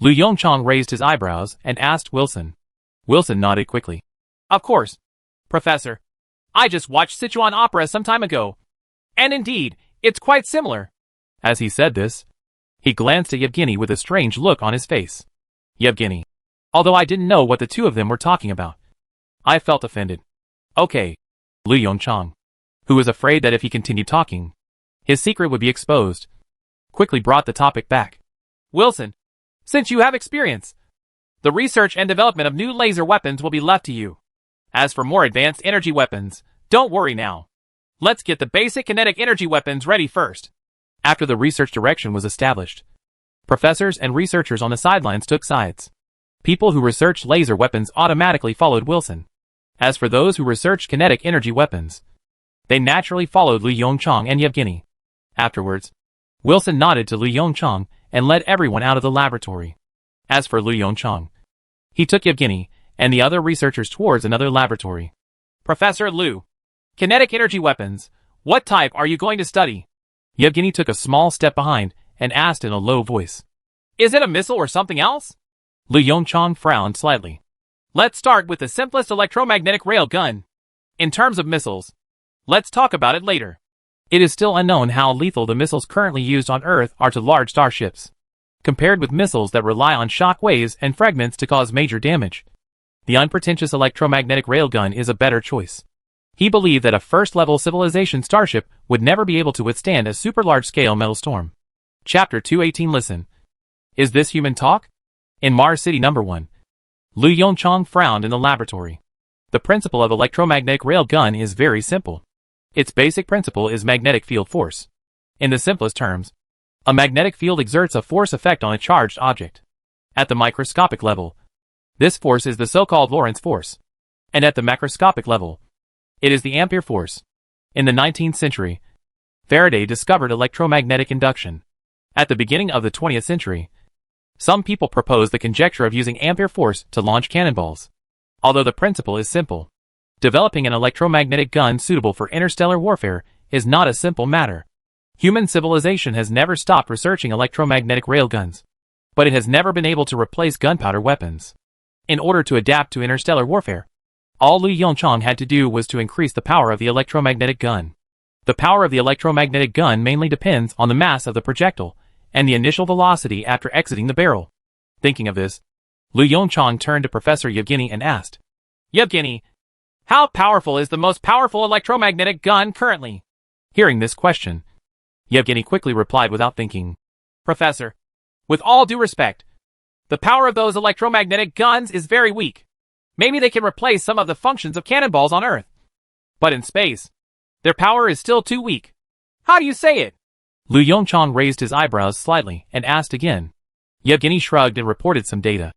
Lu Yongchang raised his eyebrows and asked Wilson. Wilson nodded quickly. Of course, Professor. I just watched Sichuan opera some time ago. And indeed, it's quite similar. As he said this, he glanced at Yevgeny with a strange look on his face. Yevgeny. Although I didn't know what the two of them were talking about, I felt offended. Okay. Lu Yongchang, who was afraid that if he continued talking, his secret would be exposed, quickly brought the topic back. Wilson, since you have experience, the research and development of new laser weapons will be left to you. As for more advanced energy weapons, don't worry now. Let's get the basic kinetic energy weapons ready first. After the research direction was established, professors and researchers on the sidelines took sides. People who researched laser weapons automatically followed Wilson. As for those who researched kinetic energy weapons, they naturally followed Lu Yongchang and Yevgeny. Afterwards, Wilson nodded to Lu Yongchang and led everyone out of the laboratory. As for Lu Yongchang, he took Yevgeny and the other researchers towards another laboratory. Professor Liu, kinetic energy weapons, what type are you going to study? Yevgeny took a small step behind and asked in a low voice. Is it a missile or something else? Lu Yongchang frowned slightly. Let's start with the simplest electromagnetic rail gun. In terms of missiles, let's talk about it later. It is still unknown how lethal the missiles currently used on Earth are to large starships, compared with missiles that rely on shock waves and fragments to cause major damage. The unpretentious electromagnetic railgun is a better choice. He believed that a first-level civilization starship would never be able to withstand a super large-scale metal storm. Chapter 218 Listen. Is this human talk? In Mars City No. 1. Lu Yongchang frowned in the laboratory. The principle of electromagnetic railgun is very simple. Its basic principle is magnetic field force. In the simplest terms, a magnetic field exerts a force effect on a charged object. At the microscopic level, this force is the so-called Lorentz force. And at the macroscopic level, it is the Ampere force. In the 19th century, Faraday discovered electromagnetic induction. At the beginning of the 20th century, some people proposed the conjecture of using Ampere force to launch cannonballs. Although the principle is simple, Developing an electromagnetic gun suitable for interstellar warfare is not a simple matter. Human civilization has never stopped researching electromagnetic railguns, but it has never been able to replace gunpowder weapons. In order to adapt to interstellar warfare, all Lu Yongchang had to do was to increase the power of the electromagnetic gun. The power of the electromagnetic gun mainly depends on the mass of the projectile and the initial velocity after exiting the barrel. Thinking of this, Lu Yongchang turned to Professor Yevgeny and asked, Yevgeny, how powerful is the most powerful electromagnetic gun currently? Hearing this question, Yevgeny quickly replied without thinking, Professor, with all due respect, the power of those electromagnetic guns is very weak. Maybe they can replace some of the functions of cannonballs on Earth. But in space, their power is still too weak. How do you say it? Lu Yongchang raised his eyebrows slightly and asked again. Yevgeny shrugged and reported some data.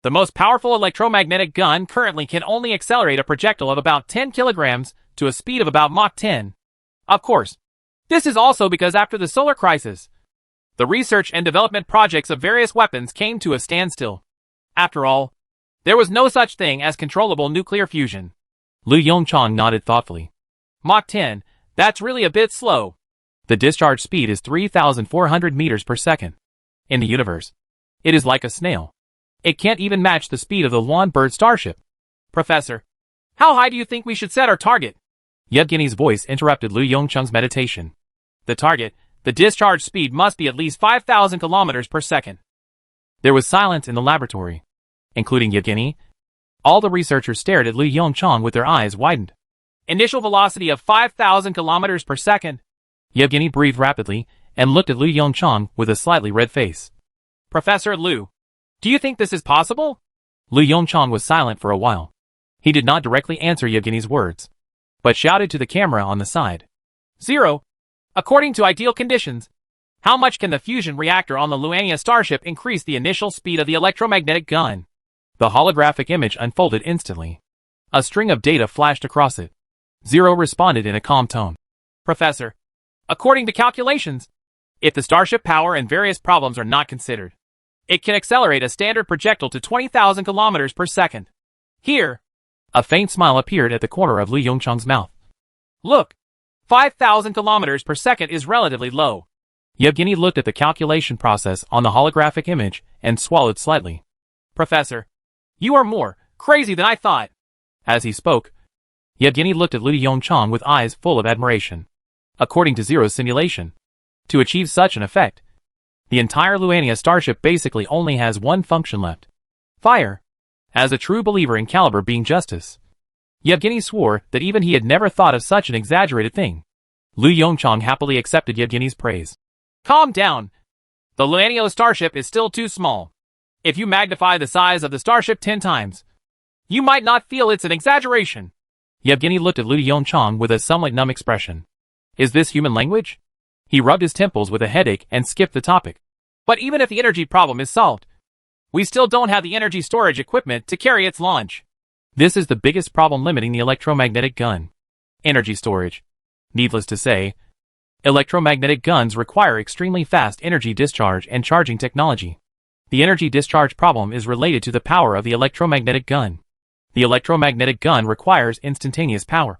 The most powerful electromagnetic gun currently can only accelerate a projectile of about 10 kilograms to a speed of about Mach 10. Of course, this is also because after the solar crisis, the research and development projects of various weapons came to a standstill. After all, there was no such thing as controllable nuclear fusion. Lu Yongchang nodded thoughtfully. Mach 10, that's really a bit slow. The discharge speed is 3,400 meters per second. In the universe, it is like a snail. It can't even match the speed of the Lwan-Bird starship. Professor, how high do you think we should set our target? Yevgeny's voice interrupted Lu Yongchang's meditation. The target, the discharge speed must be at least 5,000 kilometers per second. There was silence in the laboratory, including Yevgeny. All the researchers stared at Lu Yongchang with their eyes widened. Initial velocity of 5,000 kilometers per second. Yevgeny breathed rapidly and looked at Lu Yongchang with a slightly red face. Professor Lu, do you think this is possible? Lu Yongchang was silent for a while. He did not directly answer Yevgeny's words, but shouted to the camera on the side. 0. According to ideal conditions, how much can the fusion reactor on the Luania starship increase the initial speed of the electromagnetic gun? The holographic image unfolded instantly. A string of data flashed across it. 0 responded in a calm tone. Professor, according to calculations, if the starship power and various problems are not considered, it can accelerate a standard projectile to 20,000 kilometers per second. Here, a faint smile appeared at the corner of Lu Yongchang's mouth. Look, 5,000 kilometers per second is relatively low. Yevgeny looked at the calculation process on the holographic image and swallowed slightly. Professor, you are more crazy than I thought. As he spoke, Yevgeny looked at Lu Yongchang with eyes full of admiration. According to Zero's simulation, to achieve such an effect, the entire Luania starship basically only has one function left: fire. As a true believer in caliber being justice, Yevgeny swore that even he had never thought of such an exaggerated thing. Lu Yongchang happily accepted Yevgeny's praise. Calm down. The Luania starship is still too small. If you magnify the size of the starship 10 times, you might not feel it's an exaggeration. Yevgeny looked at Lu Yongchang with a somewhat numb expression. Is this human language? He rubbed his temples with a headache and skipped the topic. But even if the energy problem is solved, we still don't have the energy storage equipment to carry its launch. This is the biggest problem limiting the electromagnetic gun. Energy storage. Needless to say, electromagnetic guns require extremely fast energy discharge and charging technology. The energy discharge problem is related to the power of the electromagnetic gun. The electromagnetic gun requires instantaneous power,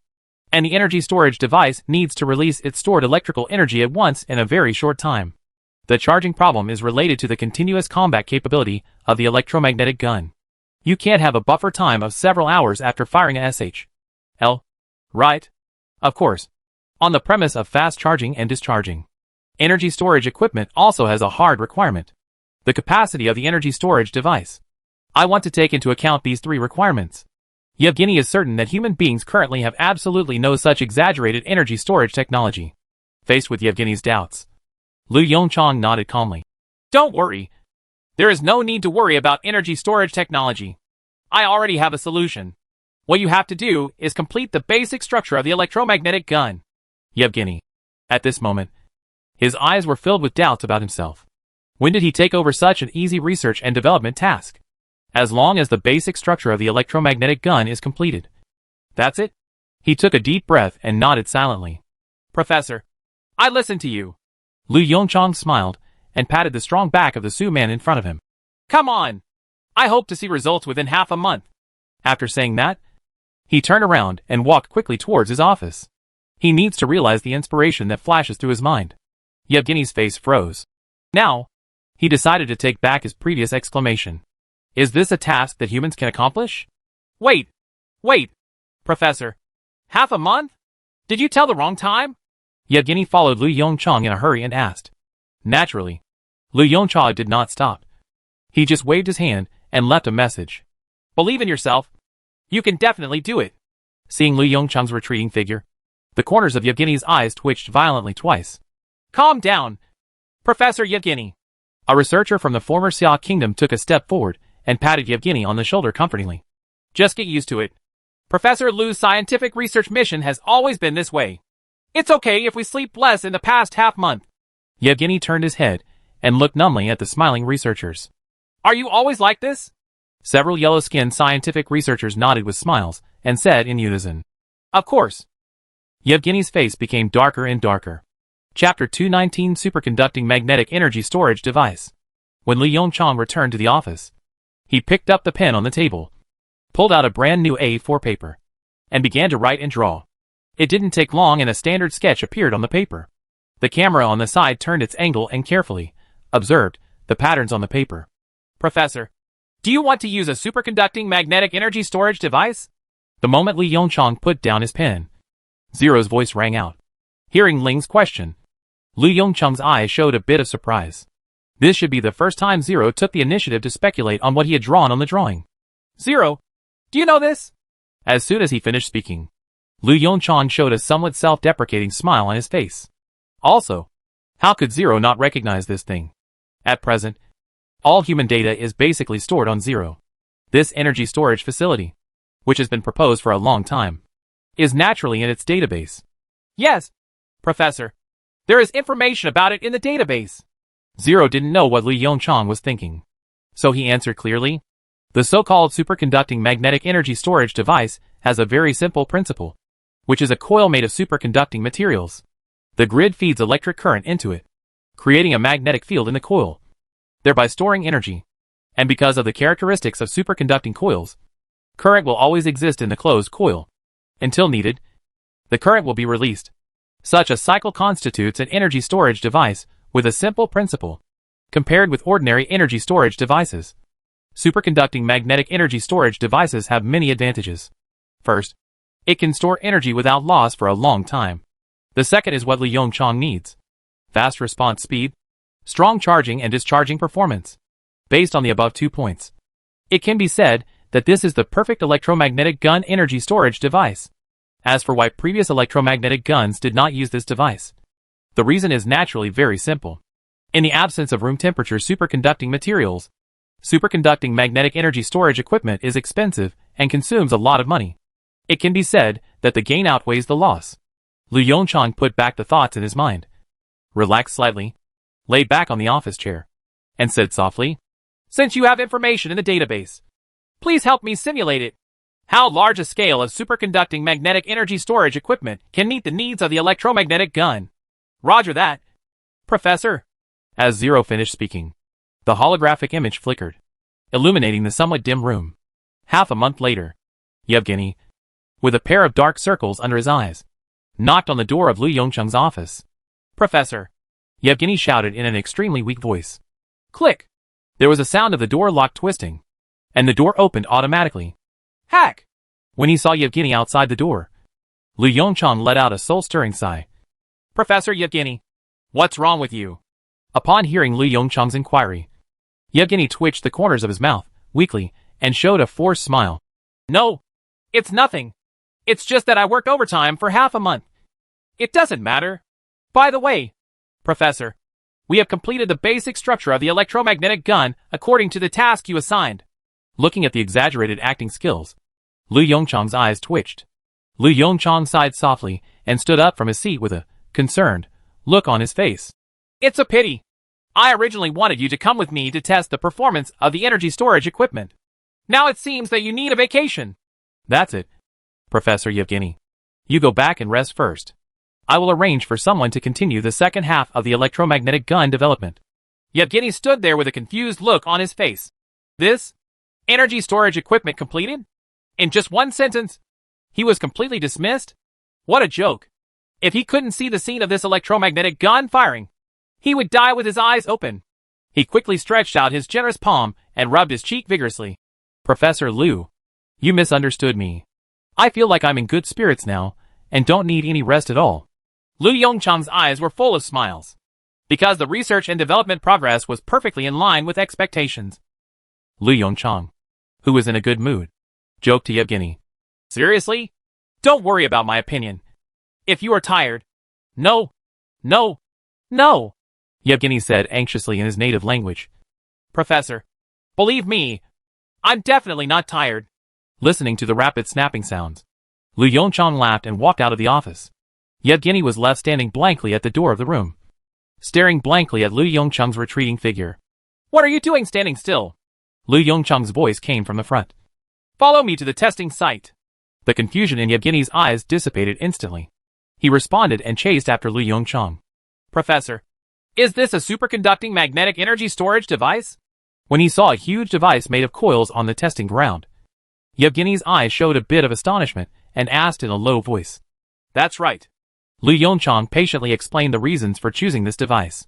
and the energy storage device needs to release its stored electrical energy at once in a very short time. The charging problem is related to the continuous combat capability of the electromagnetic gun. You can't have a buffer time of several hours after firing a SHL, right? Of course, on the premise of fast charging and discharging. Energy storage equipment also has a hard requirement: the capacity of the energy storage device. I want to take into account these 3 requirements. Yevgeny is certain that human beings currently have absolutely no such exaggerated energy storage technology. Faced with Yevgeny's doubts, Lu Yongchang nodded calmly. Don't worry. There is no need to worry about energy storage technology. I already have a solution. What you have to do is complete the basic structure of the electromagnetic gun. Yevgeny, at this moment, his eyes were filled with doubts about himself. When did he take over such an easy research and development task? As long as the basic structure of the electromagnetic gun is completed. That's it? He took a deep breath and nodded silently. Professor, I listen to you. Lu Yongchang smiled and patted the strong back of the Sioux man in front of him. Come on. I hope to see results within half a month. After saying that, He turned around and walked quickly towards his office. He needs to realize the inspiration that flashes through his mind. Yevgeny's face froze. Now, he decided to take back his previous exclamation. Is this a task that humans can accomplish? Wait, Professor. Half a month? Did you tell the wrong time? Yevgeny followed Lu Yongchang in a hurry and asked. Naturally, Lu Yongchang did not stop. He just waved his hand and left a message. Believe in yourself. You can definitely do it. Seeing Lu Yongchang's retreating figure, the corners of Yevgeny's eyes twitched violently twice. Calm down, Professor Yevgeny. A researcher from the former Xia kingdom took a step forward and patted Yevgeny on the shoulder comfortingly. Just get used to it. Professor Lu's scientific research mission has always been this way. It's okay if we sleep less in the past half month. Yevgeny turned his head and looked numbly at the smiling researchers. Are you always like this? Several yellow-skinned scientific researchers nodded with smiles and said in unison. Of course. Yevgeny's face became darker and darker. Chapter 219 Superconducting Magnetic Energy Storage Device. When Lu Yongchang returned to the office, he picked up the pen on the table, pulled out a brand new A4 paper, and began to write and draw. It didn't take long and a standard sketch appeared on the paper. The camera on the side turned its angle and carefully observed the patterns on the paper. Professor, do you want to use a superconducting magnetic energy storage device? The moment Lu Yongchang put down his pen, Zero's voice rang out. Hearing Ling's question, Lu Yongchang's eyes showed a bit of surprise. This should be the first time Zero took the initiative to speculate on what he had drawn on the drawing. Zero, do you know this? As soon as he finished speaking, Lu Yongchang showed a somewhat self-deprecating smile on his face. Also, how could Zero not recognize this thing? At present, all human data is basically stored on Zero. This energy storage facility, which has been proposed for a long time, is naturally in its database. Yes, Professor. There is information about it in the database. Zero didn't know what Lu Yongchang was thinking, so he answered clearly. The so-called superconducting magnetic energy storage device has a very simple principle, which is a coil made of superconducting materials. The grid feeds electric current into it, creating a magnetic field in the coil, thereby storing energy. And because of the characteristics of superconducting coils, current will always exist in the closed coil. Until needed, the current will be released. Such a cycle constitutes an energy storage device with a simple principle. Compared with ordinary energy storage devices, superconducting magnetic energy storage devices have many advantages. First, it can store energy without loss for a long time. The second is what Lu Yongchang needs: fast response speed, strong charging and discharging performance. Based on the above 2 points, it can be said that this is the perfect electromagnetic gun energy storage device. As for why previous electromagnetic guns did not use this device, the reason is naturally very simple. In the absence of room temperature superconducting materials, superconducting magnetic energy storage equipment is expensive and consumes a lot of money. It can be said that the gain outweighs the loss. Lu Yongchang put back the thoughts in his mind, relaxed slightly, lay back on the office chair, and said softly, Since you have information in the database, please help me simulate it. How large a scale of superconducting magnetic energy storage equipment can meet the needs of the electromagnetic gun? Roger that, Professor. As Zero finished speaking, the holographic image flickered, illuminating the somewhat dim room. Half a month later, Yevgeny, with a pair of dark circles under his eyes, knocked on the door of Lu Yongchang's office. Professor, Yevgeny shouted in an extremely weak voice. Click. There was a sound of the door lock twisting, and the door opened automatically. Hack! When he saw Yevgeny outside the door, Lu Yongchang let out a soul-stirring sigh. Professor Yevgeny, what's wrong with you? Upon hearing Lu Yongchang's inquiry, Yevgeny twitched the corners of his mouth weakly and showed a forced smile. No, it's nothing. It's just that I worked overtime for half a month. It doesn't matter. By the way, Professor, we have completed the basic structure of the electromagnetic gun according to the task you assigned. Looking at the exaggerated acting skills, Lu Yongchang's eyes twitched. Lu Yongchang sighed softly and stood up from his seat with a concerned look on his face. It's a pity. I originally wanted you to come with me to test the performance of the energy storage equipment. Now it seems that you need a vacation. That's it, Professor Yevgeny. You go back and rest first. I will arrange for someone to continue the second half of the electromagnetic gun development. Yevgeny stood there with a confused look on his face. This energy storage equipment completed? In just one sentence? He was completely dismissed? What a joke. If he couldn't see the scene of this electromagnetic gun firing, he would die with his eyes open. He quickly stretched out his generous palm and rubbed his cheek vigorously. Professor Liu, you misunderstood me. I feel like I'm in good spirits now, and don't need any rest at all. Lu Yongchang's eyes were full of smiles, because the research and development progress was perfectly in line with expectations. Lu Yongchang, who was in a good mood, joked to Yevgeny. Seriously? Don't worry about my opinion. If you are tired. No. Yevgeny said anxiously in his native language. Professor, believe me, I'm definitely not tired. Listening to the rapid snapping sounds, Lu Yongchang laughed and walked out of the office. Yevgeny was left standing blankly at the door of the room, staring blankly at Lu Yongchang's retreating figure. What are you doing standing still? Lu Yongchang's voice came from the front. Follow me to the testing site. The confusion in Yevgeny's eyes dissipated instantly. He responded and chased after Lu Yongchang. Professor, is this a superconducting magnetic energy storage device? When he saw a huge device made of coils on the testing ground, Yevgeny's eyes showed a bit of astonishment and asked in a low voice. That's right. Lu Yongchang patiently explained the reasons for choosing this device.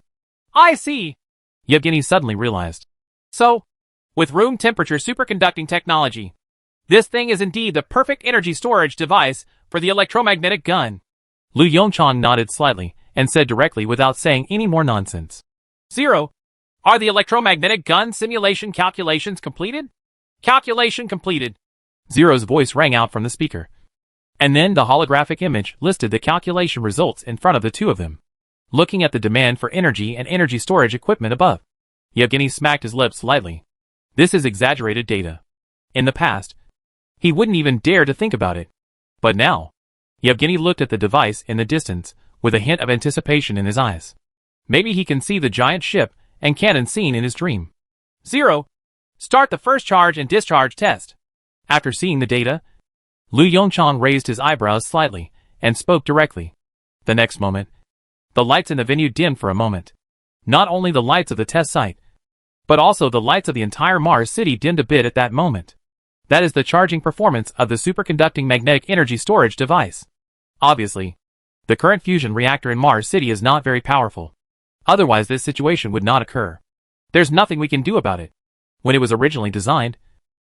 I see. Yevgeny suddenly realized. So, with room temperature superconducting technology, this thing is indeed the perfect energy storage device for the electromagnetic gun. Lu Yongchang nodded slightly and said directly without saying any more nonsense. 0. Are the electromagnetic gun simulation calculations completed? Calculation completed. Zero's voice rang out from the speaker. And then the holographic image listed the calculation results in front of the two of them. Looking at the demand for energy and energy storage equipment above, Yevgeny smacked his lips lightly. This is exaggerated data. In the past, he wouldn't even dare to think about it. But now, Yevgeny looked at the device in the distance with a hint of anticipation in his eyes. Maybe he can see the giant ship and cannon seen in his dream. 0. Start the first charge and discharge test. After seeing the data, Lu Yongchang raised his eyebrows slightly and spoke directly. The next moment, the lights in the venue dimmed for a moment. Not only the lights of the test site, but also the lights of the entire Mars city dimmed a bit at that moment. That is the charging performance of the superconducting magnetic energy storage device. Obviously, the current fusion reactor in Mars city is not very powerful. Otherwise this situation would not occur. There's nothing we can do about it. When it was originally designed,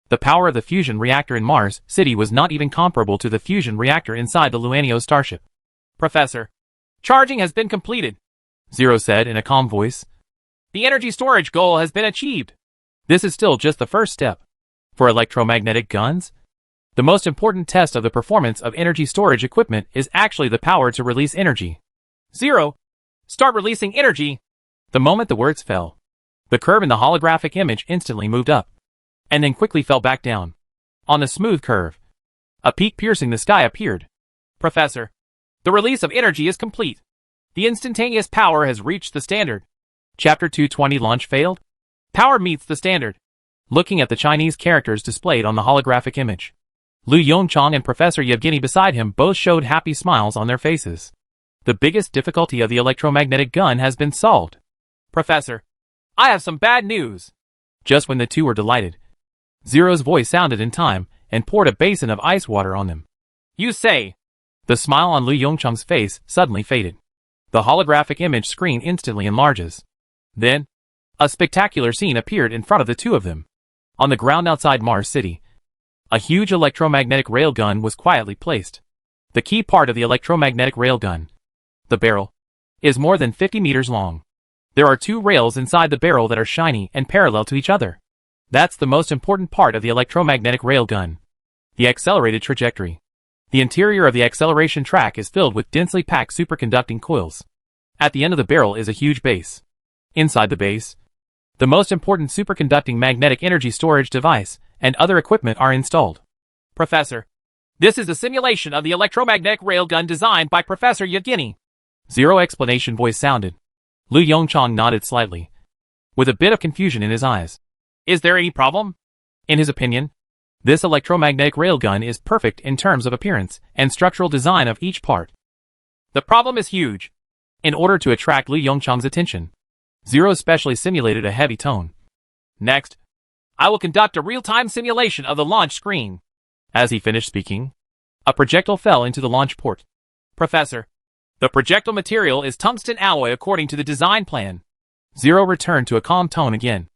the power of the fusion reactor in Mars city was not even comparable to the fusion reactor inside the Luanio starship. Professor, charging has been completed, Zero said in a calm voice. The energy storage goal has been achieved. This is still just the first step. For electromagnetic guns, the most important test of the performance of energy storage equipment is actually the power to release energy. 0. Start releasing energy. The moment the words fell, the curve in the holographic image instantly moved up, and then quickly fell back down. On the smooth curve, a peak piercing the sky appeared. Professor, the release of energy is complete. The instantaneous power has reached the standard. Chapter 220 launch failed? Power meets the standard. Looking at the Chinese characters displayed on the holographic image, Lu Yongchang and Professor Yevgeny beside him both showed happy smiles on their faces. The biggest difficulty of the electromagnetic gun has been solved. Professor, I have some bad news. Just when the two were delighted, Zero's voice sounded in time and poured a basin of ice water on them. You say. The smile on Lu Yongchang's face suddenly faded. The holographic image screen instantly enlarges. Then, a spectacular scene appeared in front of the two of them. On the ground outside Mars City, a huge electromagnetic railgun was quietly placed. The key part of the electromagnetic railgun, the barrel, is more than 50 meters long. There are two rails inside the barrel that are shiny and parallel to each other. That's the most important part of the electromagnetic railgun. The accelerated trajectory. The interior of the acceleration track is filled with densely packed superconducting coils. At the end of the barrel is a huge base. Inside the base, the most important superconducting magnetic energy storage device and other equipment are installed. Professor, this is a simulation of the electromagnetic railgun designed by Professor Yevgeny. Zero explanation voice sounded. Lu Yongchang nodded slightly, with a bit of confusion in his eyes. Is there any problem? In his opinion, this electromagnetic railgun is perfect in terms of appearance and structural design of each part. The problem is huge. In order to attract Lu Yongchang's attention, Zero specially simulated a heavy tone. Next, I will conduct a real-time simulation of the launch screen. As he finished speaking, A projectile fell into the launch port. Professor, the projectile material is tungsten alloy according to the design plan. Zero returned to a calm tone again.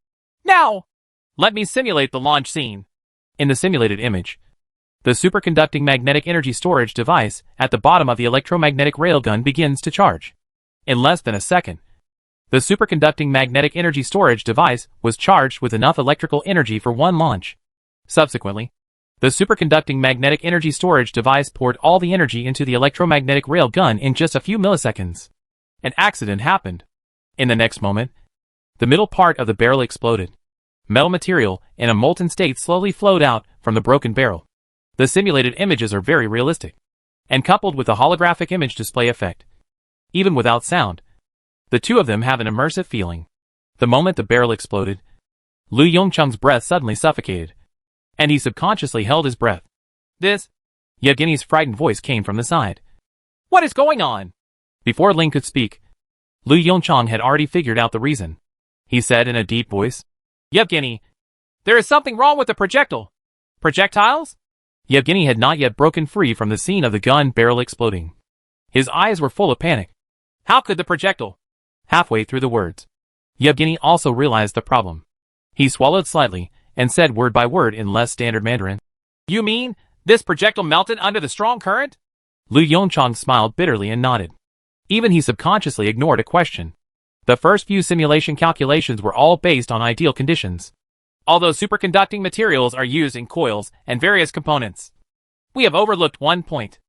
Now, let me simulate the launch scene. In the simulated image, the superconducting magnetic energy storage device at the bottom of the electromagnetic railgun begins to charge. In less than a second, the superconducting magnetic energy storage device was charged with enough electrical energy for one launch. Subsequently, the superconducting magnetic energy storage device poured all the energy into the electromagnetic railgun in just a few milliseconds. An accident happened. In the next moment, the middle part of the barrel exploded. Metal material in a molten state slowly flowed out from the broken barrel. The simulated images are very realistic, and coupled with the holographic image display effect, even without sound, the two of them have an immersive feeling. The moment the barrel exploded, Lu Yongcheng's breath suddenly suffocated, and he subconsciously held his breath. This? Yevgeny's frightened voice came from the side. What is going on? Before Ling could speak, Lu Yongcheng had already figured out the reason. He said in a deep voice, Yevgeny, there is something wrong with the projectile. Projectiles? Yevgeny had not yet broken free from the scene of the gun barrel exploding. His eyes were full of panic. How could the projectile? Halfway through the words, Yevgeny also realized the problem. He swallowed slightly and said word by word in less standard Mandarin. You mean, this projectile melted under the strong current? Lu Yongcheng smiled bitterly and nodded. Even he subconsciously ignored a question. The first few simulation calculations were all based on ideal conditions. Although superconducting materials are used in coils and various components, we have overlooked one point.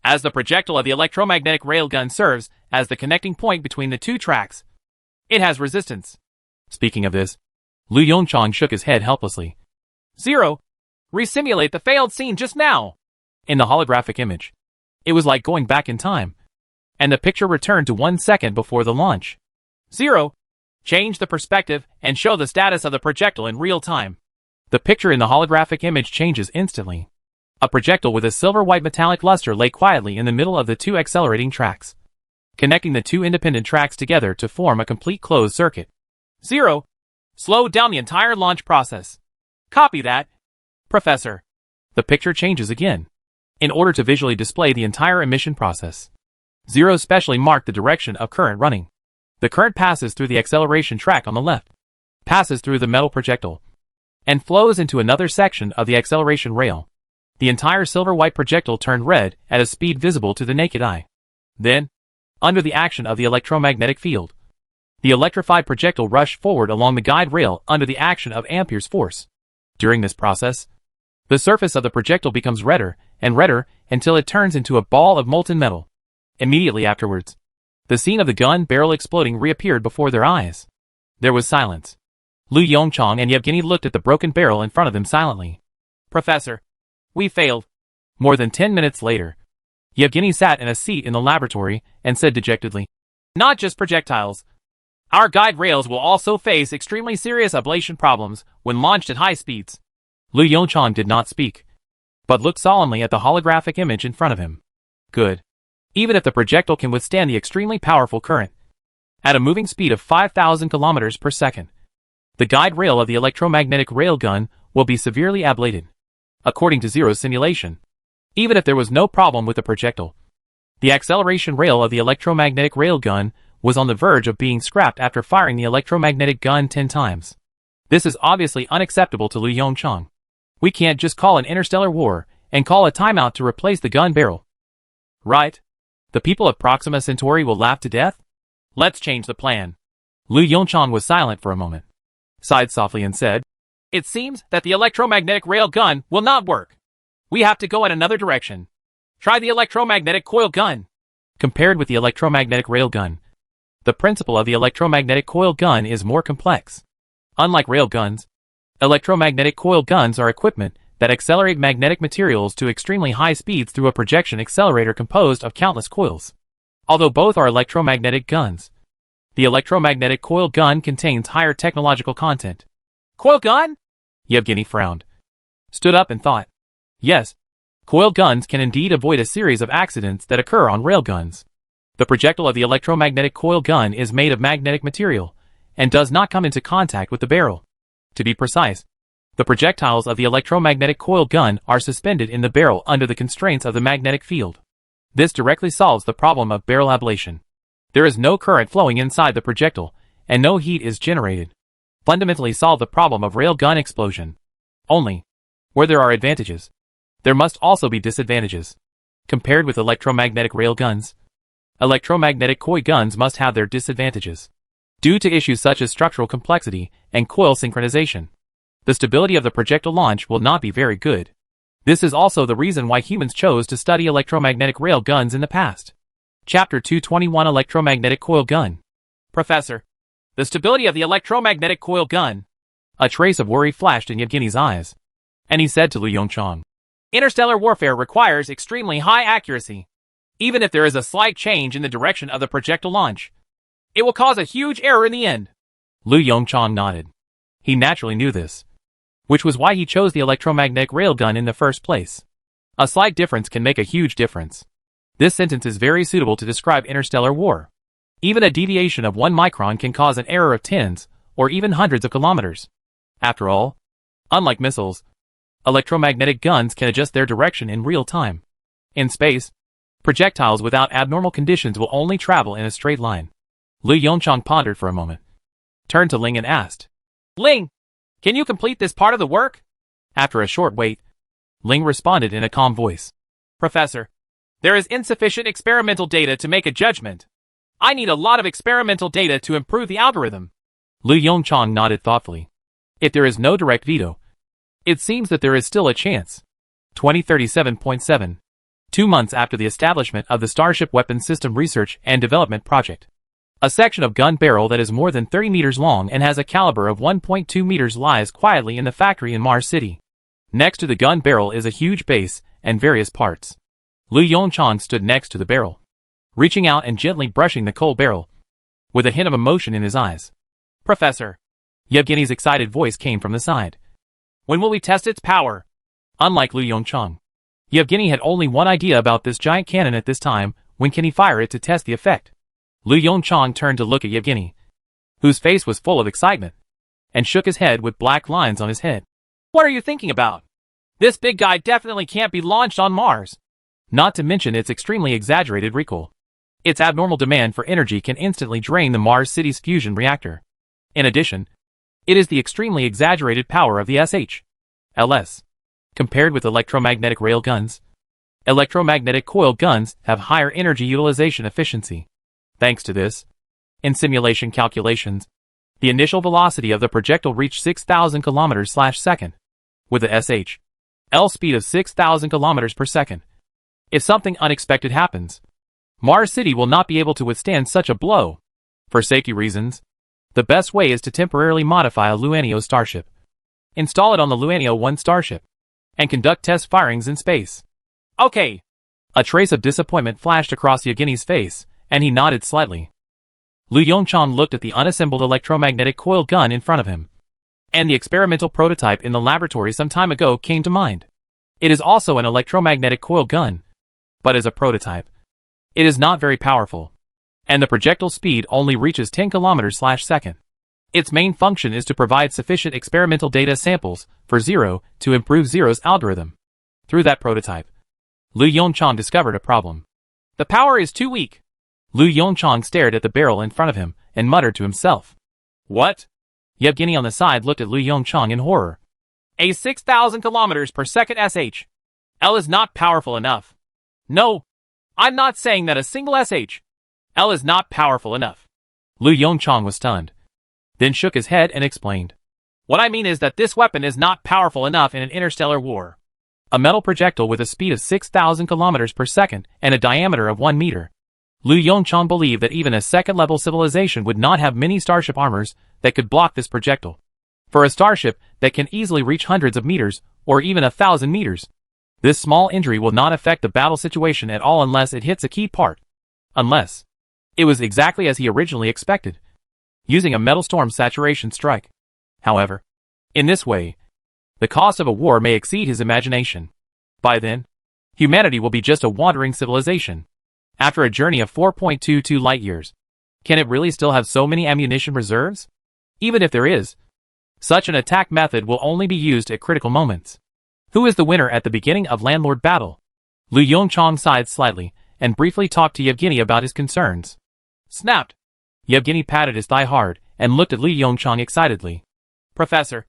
As the projectile of the electromagnetic railgun serves as the connecting point between the two tracks, it has resistance. Speaking of this, Lu Yongcheng shook his head helplessly. Zero, resimulate the failed scene just now. In the holographic image, it was like going back in time, and the picture returned to 1 second before the launch. Zero, change the perspective and show the status of the projectile in real time. The picture in the holographic image changes instantly. A projectile with a silver-white metallic luster lay quietly in the middle of the two accelerating tracks, connecting the two independent tracks together to form a complete closed circuit. Zero, slow down the entire launch process. Copy that, Professor. The picture changes again. In order to visually display the entire emission process, Zero specially marked the direction of current running. The current passes through the acceleration track on the left, passes through the metal projectile, and flows into another section of the acceleration rail. The entire silver-white projectile turned red at a speed visible to the naked eye. Then, under the action of the electromagnetic field, the electrified projectile rushed forward along the guide rail under the action of Ampere's force. During this process, the surface of the projectile becomes redder and redder until it turns into a ball of molten metal. Immediately afterwards, the scene of the gun barrel exploding reappeared before their eyes. There was silence. Lu Yongcheng and Yevgeny looked at the broken barrel in front of them silently. Professor, we failed. More than 10 minutes later, Yevgeny sat in a seat in the laboratory and said dejectedly, Not just projectiles. Our guide rails will also face extremely serious ablation problems when launched at high speeds. Lu Yongcheng did not speak, but looked solemnly at the holographic image in front of him. Good. Even if the projectile can withstand the extremely powerful current, at a moving speed of 5,000 kilometers per second, the guide rail of the electromagnetic railgun will be severely ablated. According to Zero's simulation, even if there was no problem with the projectile, the acceleration rail of the electromagnetic railgun was on the verge of being scrapped after firing the electromagnetic gun 10 times. This is obviously unacceptable to Lu Yongcheng. We can't just call an interstellar war and call a timeout to replace the gun barrel. Right? The people of Proxima Centauri will laugh to death? Let's change the plan. Lu Yongcheng was silent for a moment, sighed softly and said, It seems that the electromagnetic rail gun will not work. We have to go in another direction. Try the electromagnetic coil gun. Compared with the electromagnetic rail gun, the principle of the electromagnetic coil gun is more complex. Unlike rail guns, electromagnetic coil guns are equipment that accelerate magnetic materials to extremely high speeds through a projection accelerator composed of countless coils. Although both are electromagnetic guns, the electromagnetic coil gun contains higher technological content. Coil gun? Yevgeny frowned, stood up and thought. Yes, coil guns can indeed avoid a series of accidents that occur on railguns. The projectile of the electromagnetic coil gun is made of magnetic material and does not come into contact with the barrel. To be precise, The projectiles of the electromagnetic coil gun are suspended in the barrel under the constraints of the magnetic field. This directly solves the problem of barrel ablation. There is no current flowing inside the projectile, and no heat is generated. Fundamentally solve the problem of rail gun explosion. Only, where there are advantages, there must also be disadvantages. Compared with electromagnetic rail guns, electromagnetic coil guns must have their disadvantages, due to issues such as structural complexity and coil synchronization. The stability of the projectile launch will not be very good. This is also the reason why humans chose to study electromagnetic rail guns in the past. Chapter 221 Electromagnetic Coil Gun. Professor, the stability of the electromagnetic coil gun. A trace of worry flashed in Yevgeny's eyes, and he said to Lu Yongchang, Interstellar warfare requires extremely high accuracy. Even if there is a slight change in the direction of the projectile launch, it will cause a huge error in the end. Lu Yongchang nodded. He naturally knew this, which was why he chose the electromagnetic railgun in the first place. A slight difference can make a huge difference. This sentence is very suitable to describe interstellar war. Even a deviation of 1 micron can cause an error of tens, or even hundreds of kilometers. After all, unlike missiles, electromagnetic guns can adjust their direction in real time. In space, projectiles without abnormal conditions will only travel in a straight line. Lu Yongchang pondered for a moment, turned to Ling and asked, Ling, can you complete this part of the work? After a short wait, Ling responded in a calm voice. Professor, there is insufficient experimental data to make a judgment. I need a lot of experimental data to improve the algorithm. Lu Yongchang nodded thoughtfully. If there is no direct veto, it seems that there is still a chance. 2037.7. 2 months after the establishment of the Starship Weapons System Research and Development Project. A section of gun barrel that is more than 30 meters long and has a caliber of 1.2 meters lies quietly in the factory in Mars City. Next to the gun barrel is a huge base and various parts. Lu Yongchang stood next to the barrel, reaching out and gently brushing the coal barrel, with a hint of emotion in his eyes. Professor, Yevgeny's excited voice came from the side. When will we test its power? Unlike Lu Yongchang, Yevgeny had only one idea about this giant cannon at this time: when can he fire it to test the effect? Lu Yongchang turned to look at Yevgeny, whose face was full of excitement, and shook his head with black lines on his head. What are you thinking about? This big guy definitely can't be launched on Mars. Not to mention its extremely exaggerated recoil. Its abnormal demand for energy can instantly drain the Mars City's fusion reactor. In addition, it is the extremely exaggerated power of the SH/LS. Compared with electromagnetic rail guns, electromagnetic coil guns have higher energy utilization efficiency. Thanks to this, in simulation calculations, the initial velocity of the projectile reached 6,000 km/second, with a SH/L speed of 6,000 km per second. If something unexpected happens, Mars City will not be able to withstand such a blow. For safety reasons, the best way is to temporarily modify a Luanio starship, install it on the Luanio 1 starship, and conduct test firings in space. Okay. A trace of disappointment flashed across Yevgeny's face, and he nodded slightly. Lu Yongchang looked at the unassembled electromagnetic coil gun in front of him, and the experimental prototype in the laboratory some time ago came to mind. It is also an electromagnetic coil gun, but as a prototype, it is not very powerful, and the projectile speed only reaches 10 km/second. Its main function is to provide sufficient experimental data samples for Zero to improve Zero's algorithm. Through that prototype, Lu Yongchang discovered a problem. The power is too weak. Lu Yongchang stared at the barrel in front of him and muttered to himself. What? Yevgeny on the side looked at Lu Yongchang in horror. A 6,000 km per second SH/L is not powerful enough. No, I'm not saying that a single SH/L is not powerful enough. Lu Yongchang was stunned, then shook his head and explained. What I mean is that this weapon is not powerful enough in an interstellar war. A metal projectile with a speed of 6,000 km per second and a diameter of 1 meter. Lu Yongchang believed that even a second-level civilization would not have many starship armors that could block this projectile. For a starship that can easily reach hundreds of meters, or even 1,000 meters, this small injury will not affect the battle situation at all unless it hits a key part. Unless it was exactly as he originally expected, using a metal storm saturation strike. However, in this way, the cost of a war may exceed his imagination. By then, humanity will be just a wandering civilization. After a journey of 4.22 light years, can it really still have so many ammunition reserves? Even if there is, Such an attack method will only be used at critical moments. Who is the winner at the beginning of landlord battle? Lu Yongchang sighed slightly, and briefly talked to Yevgeny about his concerns. Snapped. Yevgeny patted his thigh hard, and looked at Lu Yongchang excitedly. Professor,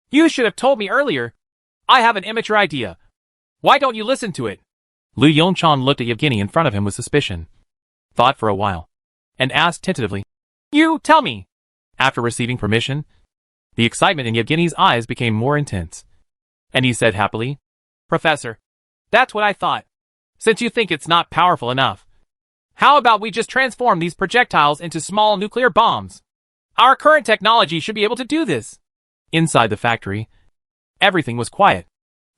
you should have told me earlier. I have an immature idea. Why don't you listen to it? Lu Yongchang looked at Yevgeny in front of him with suspicion. Thought for a while. And asked tentatively. You tell me. After receiving permission, the excitement in Yevgeny's eyes became more intense. And he said happily, Professor, that's what I thought. Since you think it's not powerful enough, how about we just transform these projectiles into small nuclear bombs? Our current technology should be able to do this. Inside the factory, everything was quiet.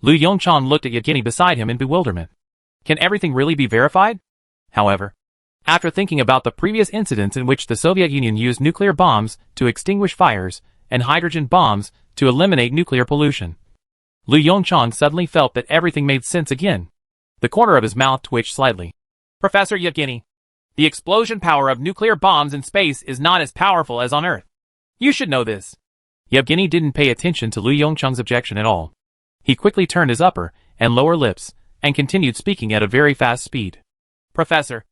Lu Yongchang looked at Yevgeny beside him in bewilderment. Can everything really be verified? However, after thinking about the previous incidents in which the Soviet Union used nuclear bombs to extinguish fires and hydrogen bombs to eliminate nuclear pollution, Lu Yongchang suddenly felt that everything made sense again. The corner of his mouth twitched slightly. Professor Yevgeny, the explosion power of nuclear bombs in space is not as powerful as on Earth. You should know this. Yevgeny didn't pay attention to Lu Yongchang's objection at all. He quickly turned his upper and lower lips and continued speaking at a very fast speed. Professor,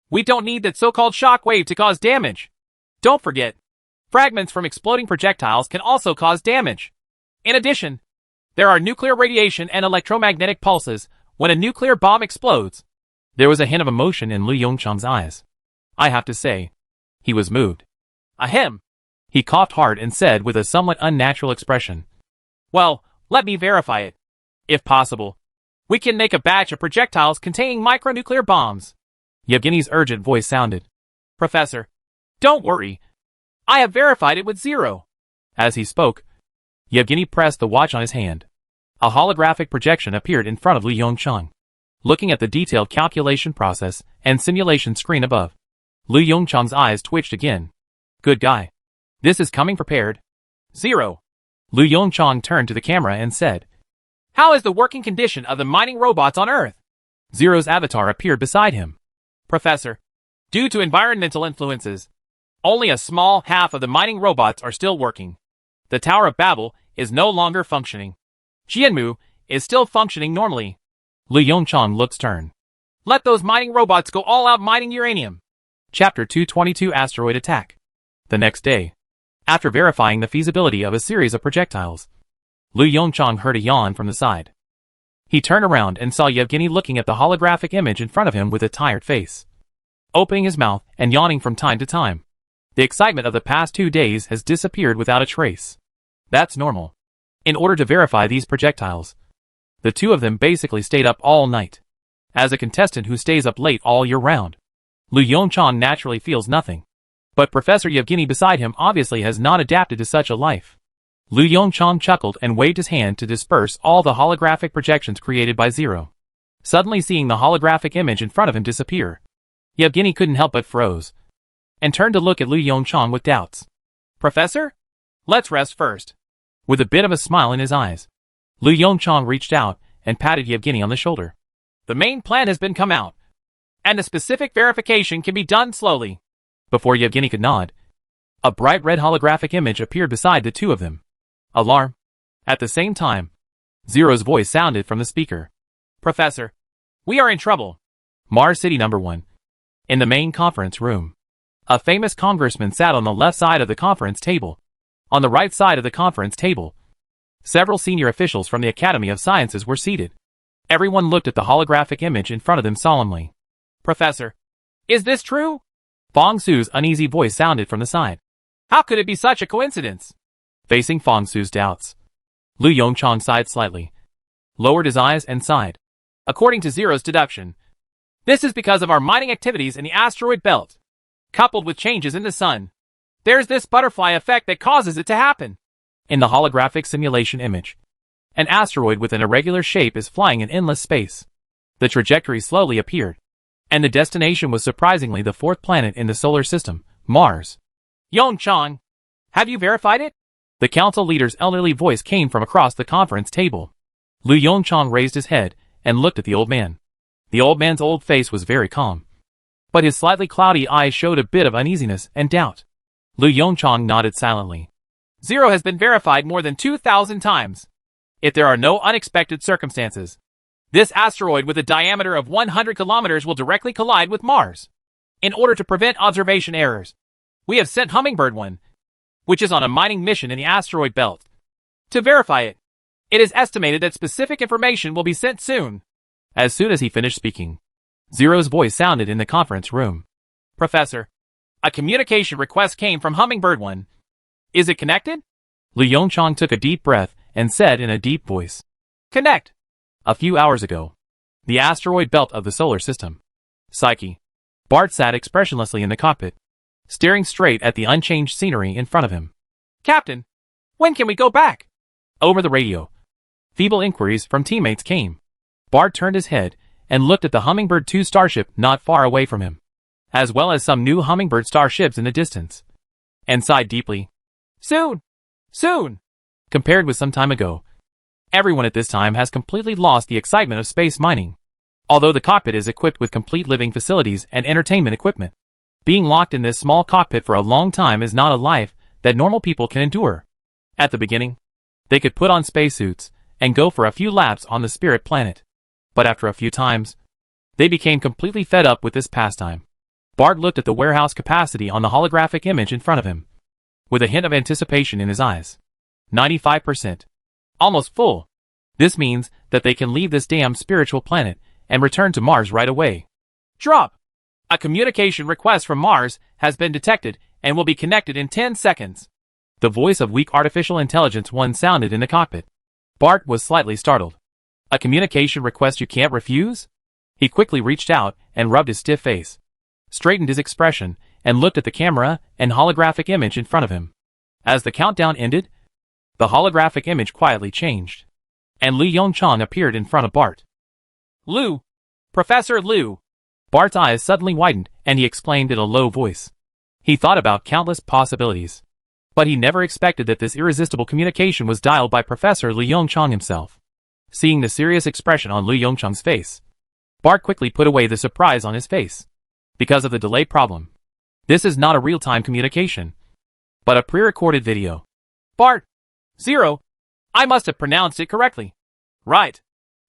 we don't need that so-called shock wave to cause damage. Don't forget, fragments from exploding projectiles can also cause damage. In addition, there are nuclear radiation and electromagnetic pulses when a nuclear bomb explodes. There was a hint of emotion in Lu Yongchang's eyes. I have to say, he was moved. Ahem. He coughed hard and said with a somewhat unnatural expression. Well, let me verify it. If possible, we can make a batch of projectiles containing micronuclear bombs. Yevgeny's urgent voice sounded. Professor, don't worry. I have verified it with Zero. As he spoke, Yevgeny pressed the watch on his hand. A holographic projection appeared in front of Lu Yongchang. Looking at the detailed calculation process and simulation screen above, Lu Yongchang's eyes twitched again. Good guy. This is coming prepared. Zero. Lu Yongchang turned to the camera and said, How is the working condition of the mining robots on Earth? Zero's avatar appeared beside him. Professor, due to environmental influences, only a small half of the mining robots are still working. The Tower of Babel is no longer functioning. Jianmu is still functioning normally. Lu Yongchang looked stern. Let those mining robots go all out mining uranium. Chapter 222 Asteroid Attack. The next day, after verifying the feasibility of a series of projectiles, Lu Yongchang heard a yawn from the side. He turned around and saw Yevgeny looking at the holographic image in front of him with a tired face, opening his mouth and yawning from time to time. The excitement of the past 2 days has disappeared without a trace. That's normal. In order to verify these projectiles, the two of them basically stayed up all night. As a contestant who stays up late all year round, Lu Yongchang naturally feels nothing. But Professor Yevgeny beside him obviously has not adapted to such a life. Lu Yongchang chuckled and waved his hand to disperse all the holographic projections created by Zero. Suddenly seeing the holographic image in front of him disappear, Yevgeny couldn't help but froze, and turned to look at Lu Yongchang with doubts. Professor? Let's rest first. With a bit of a smile in his eyes, Lu Yongchang reached out and patted Yevgeny on the shoulder. The main plan has been come out, and the specific verification can be done slowly. Before Yevgeny could nod, a bright red holographic image appeared beside the two of them. Alarm. At the same time, Zero's voice sounded from the speaker. Professor, we are in trouble. Mars City No. 1. In the main conference room, a famous congressman sat on the left side of the conference table. On the right side of the conference table, several senior officials from the Academy of Sciences were seated. Everyone looked at the holographic image in front of them solemnly. Professor, is this true? Fong Su's uneasy voice sounded from the side. How could it be such a coincidence? Facing Fong Su's doubts, Lu Yongchang sighed slightly, lowered his eyes and sighed. According to Zero's deduction, this is because of our mining activities in the asteroid belt, coupled with changes in the sun. There's this butterfly effect that causes it to happen. In the holographic simulation image, an asteroid with an irregular shape is flying in endless space. The trajectory slowly appeared, and the destination was surprisingly the fourth planet in the solar system, Mars. Yongchang, have you verified it? The council leader's elderly voice came from across the conference table. Lu Yongchang raised his head and looked at the old man. The old man's old face was very calm, but his slightly cloudy eyes showed a bit of uneasiness and doubt. Lu Yongchang nodded silently. Zero has been verified more than 2,000 times. If there are no unexpected circumstances, this asteroid with a diameter of 100 kilometers will directly collide with Mars. In order to prevent observation errors, we have sent Hummingbird 1, which is on a mining mission in the asteroid belt. To verify it, it is estimated that specific information will be sent soon. As soon as he finished speaking, Zero's voice sounded in the conference room. Professor, a communication request came from Hummingbird 1. Is it connected? Lu Yongchang took a deep breath and said in a deep voice, Connect. A few hours ago, the asteroid belt of the solar system. Psyche. Bart sat expressionlessly in the cockpit, staring straight at the unchanged scenery in front of him. Captain, when can we go back? Over the radio, feeble inquiries from teammates came. Bart turned his head and looked at the Hummingbird 2 starship not far away from him, as well as some new Hummingbird starships in the distance, and sighed deeply. Soon. Soon. Compared with some time ago, everyone at this time has completely lost the excitement of space mining. Although the cockpit is equipped with complete living facilities and entertainment equipment, being locked in this small cockpit for a long time is not a life that normal people can endure. At the beginning, they could put on spacesuits and go for a few laps on the Spirit planet. But after a few times, they became completely fed up with this pastime. Bart looked at the warehouse capacity on the holographic image in front of him, with a hint of anticipation in his eyes. 95%. Almost full. This means that they can leave this damn spiritual planet and return to Mars right away. Drop. A communication request from Mars has been detected and will be connected in 10 seconds. The voice of weak artificial intelligence 1 sounded in the cockpit. Bart was slightly startled. A communication request you can't refuse? He quickly reached out and rubbed his stiff face, straightened his expression, and looked at the camera and holographic image in front of him. As the countdown ended, the holographic image quietly changed, and Lu Yongchang appeared in front of Bart. Lu. Professor Lu. Bart's eyes suddenly widened, and he exclaimed in a low voice. He thought about countless possibilities, but he never expected that this irresistible communication was dialed by Professor Lu Yongchang himself. Seeing the serious expression on Lu Yongchang's face, Bart quickly put away the surprise on his face. Because of the delay problem, this is not a real-time communication, but a pre-recorded video. Bart. Zero. I must have pronounced it correctly. Right.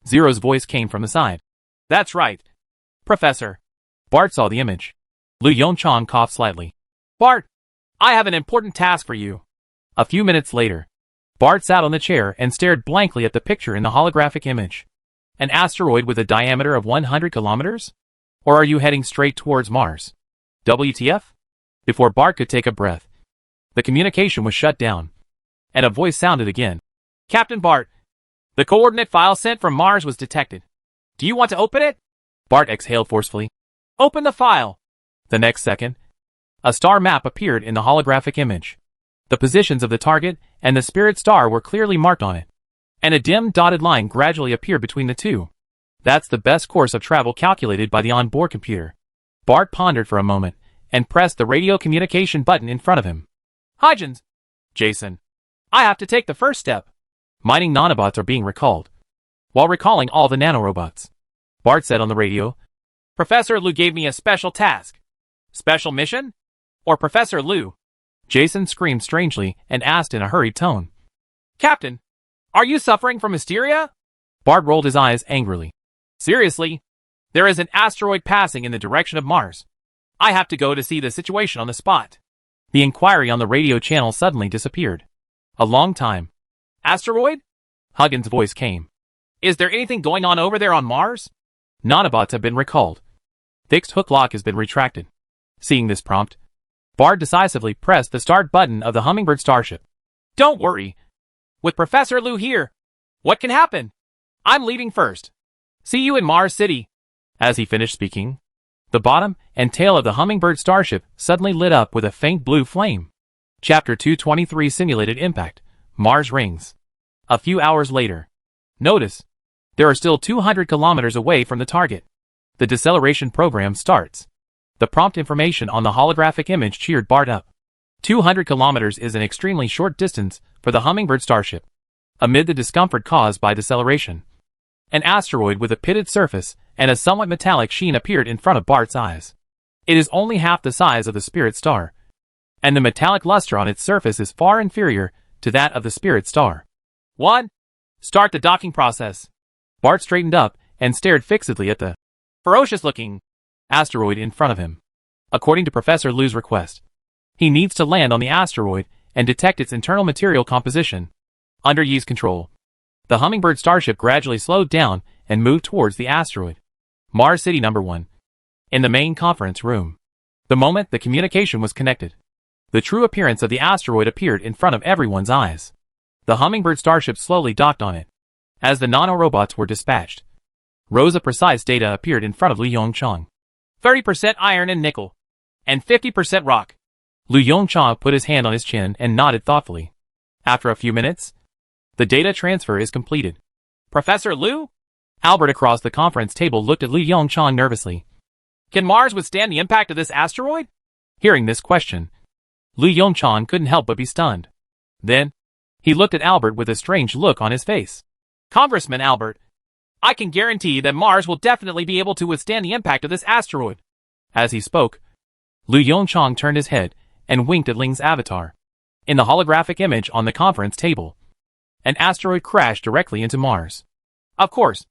Zero's voice came from the side. That's right. Professor. Bart saw the image. Lu Yongchang coughed slightly. Bart, I have an important task for you. A few minutes later, Bart sat on the chair and stared blankly at the picture in the holographic image. An asteroid with a diameter of 100 kilometers? Or are you heading straight towards Mars? WTF? Before Bart could take a breath, the communication was shut down, and a voice sounded again. Captain Bart, the coordinate file sent from Mars was detected. Do you want to open it? Bart exhaled forcefully. Open the file. The next second, a star map appeared in the holographic image. The positions of the target and the spirit star were clearly marked on it, and a dim dotted line gradually appeared between the two. That's the best course of travel calculated by the onboard computer. Bart pondered for a moment and pressed the radio communication button in front of him. Hygens. Jason. I have to take the first step. Mining nanobots are being recalled. While recalling all the nanorobots, Bart said on the radio, Professor Lu gave me a special task. Special mission? Or Professor Lu? Jason screamed strangely and asked in a hurried tone. Captain, are you suffering from hysteria? Bart rolled his eyes angrily. Seriously? There is an asteroid passing in the direction of Mars. I have to go to see the situation on the spot. The inquiry on the radio channel suddenly disappeared. A long time. Asteroid? Huggins' voice came. Is there anything going on over there on Mars? Nanobots have been recalled. Fixed hook lock has been retracted. Seeing this prompt, Bart decisively pressed the start button of the Hummingbird starship. Don't worry. With Professor Lu here, what can happen? I'm leaving first. See you in Mars City. As he finished speaking, the bottom and tail of the Hummingbird starship suddenly lit up with a faint blue flame. Chapter 223 Simulated Impact, Mars Rings. A few hours later. Notice, there are still 200 kilometers away from the target. The deceleration program starts. The prompt information on the holographic image cheered Bart up. 200 kilometers is an extremely short distance for the Hummingbird starship. Amid the discomfort caused by deceleration, an asteroid with a pitted surface and a somewhat metallic sheen appeared in front of Bart's eyes. It is only half the size of the Spirit star, and the metallic luster on its surface is far inferior to that of the spirit star. 1. Start the docking process. Bart straightened up and stared fixedly at the ferocious-looking asteroid in front of him. According to Professor Liu's request, he needs to land on the asteroid and detect its internal material composition. Under Yi's control, the Hummingbird starship gradually slowed down and moved towards the asteroid. Mars City Number 1. In the main conference room. The moment the communication was connected, the true appearance of the asteroid appeared in front of everyone's eyes. The Hummingbird starship slowly docked on it. As the nanorobots were dispatched, rows of precise data appeared in front of Lu Yongchang. 30% iron and nickel, and 50% rock. Lu Yongchang put his hand on his chin and nodded thoughtfully. After a few minutes, the data transfer is completed. Professor Liu? Albert across the conference table looked at Lu Yongchang nervously. Can Mars withstand the impact of this asteroid? Hearing this question, Lu Yongchang couldn't help but be stunned. Then, he looked at Albert with a strange look on his face. Congressman Albert, I can guarantee that Mars will definitely be able to withstand the impact of this asteroid. As he spoke, Lu Yongchang turned his head and winked at Ling's avatar. In the holographic image on the conference table, an asteroid crashed directly into Mars. Of course,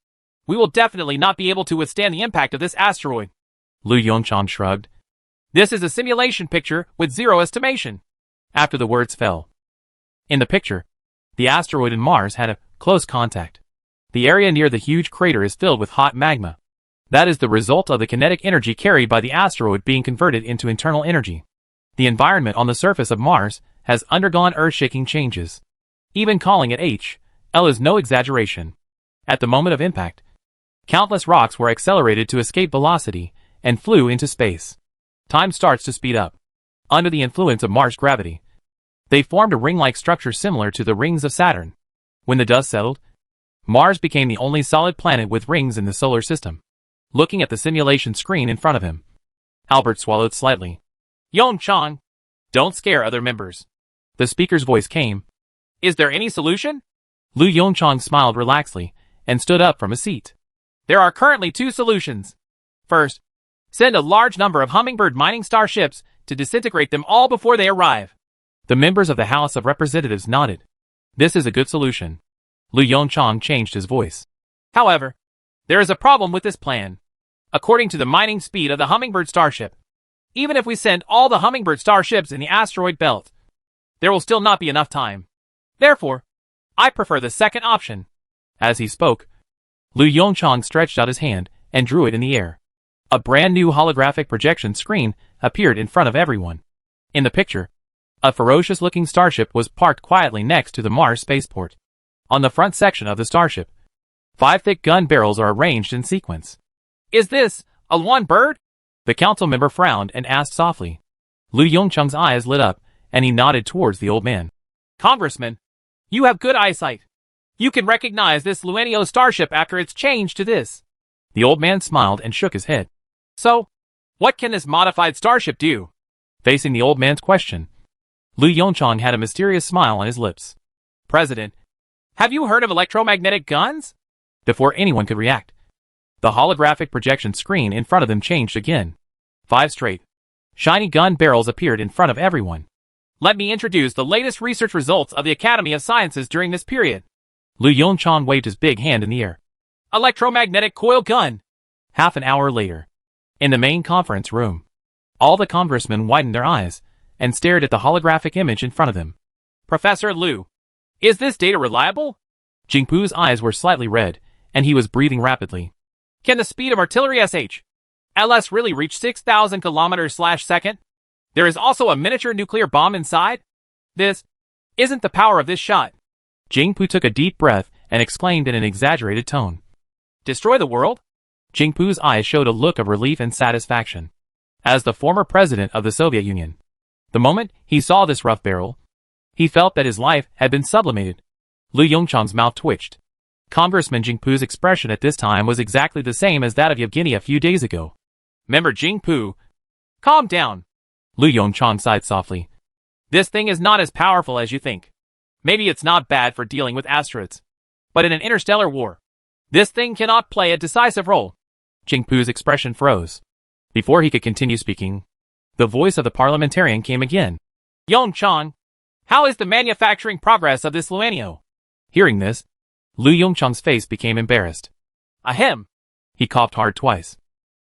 we will definitely not be able to withstand the impact of this asteroid. Lu Yongchang shrugged. This is a simulation picture with zero estimation. After the words fell. In the picture, the asteroid and Mars had a close contact. The area near the huge crater is filled with hot magma. That is the result of the kinetic energy carried by the asteroid being converted into internal energy. The environment on the surface of Mars has undergone earth-shaking changes. Even calling it H.L. is no exaggeration. At the moment of impact, countless rocks were accelerated to escape velocity and flew into space. Time starts to speed up. Under the influence of Mars' gravity, they formed a ring-like structure similar to the rings of Saturn. When the dust settled, Mars became the only solid planet with rings in the solar system. Looking at the simulation screen in front of him, Albert swallowed slightly. Yongchang, don't scare other members. The speaker's voice came. Is there any solution? Lu Yongchang smiled relaxedly and stood up from his seat. There are currently 2 solutions. First, send a large number of Hummingbird mining starships to disintegrate them all before they arrive. The members of the House of Representatives nodded. This is a good solution. Lu Yongchang changed his voice. However, there is a problem with this plan. According to the mining speed of the Hummingbird starship, even if we send all the Hummingbird starships in the asteroid belt, there will still not be enough time. Therefore, I prefer the second option. As he spoke, Lu Yongchang stretched out his hand and drew it in the air. A brand new holographic projection screen appeared in front of everyone. In the picture, a ferocious-looking starship was parked quietly next to the Mars spaceport. On the front section of the starship, 5 thick gun barrels are arranged in sequence. Is this a one bird? The council member frowned and asked softly. Lu Yongchang's eyes lit up, and he nodded towards the old man. Congressman, you have good eyesight. You can recognize this Luenio starship after its change to this. The old man smiled and shook his head. So, what can this modified starship do? Facing the old man's question, Lu Yongchang had a mysterious smile on his lips. President, have you heard of electromagnetic guns? Before anyone could react, the holographic projection screen in front of them changed again. 5 straight, shiny gun barrels appeared in front of everyone. Let me introduce the latest research results of the Academy of Sciences during this period. Lu Yongchang waved his big hand in the air. Electromagnetic coil gun. Half an hour later, in the main conference room, all the congressmen widened their eyes and stared at the holographic image in front of them. Professor Liu, is this data reliable? Jingpu's eyes were slightly red, and he was breathing rapidly. Can the speed of artillery LS really reach 6,000 kilometers/second? There is also a miniature nuclear bomb inside? This isn't the power of this shot. Jingpu took a deep breath and exclaimed in an exaggerated tone. Destroy the world? Jingpu's eyes showed a look of relief and satisfaction. As the former president of the Soviet Union, the moment he saw this rough barrel, he felt that his life had been sublimated. Lu Yongchang's mouth twitched. Congressman Jingpu's expression at this time was exactly the same as that of Yevgeny a few days ago. Member Jingpu, calm down. Lu Yongchang sighed softly. This thing is not as powerful as you think. Maybe it's not bad for dealing with asteroids. But in an interstellar war, this thing cannot play a decisive role. Jingpu's expression froze. Before he could continue speaking, the voice of the parliamentarian came again. Yongchang, How is the manufacturing progress of this Luanio? Hearing this, Lu Yongchang's face became embarrassed. Ahem. He coughed hard twice.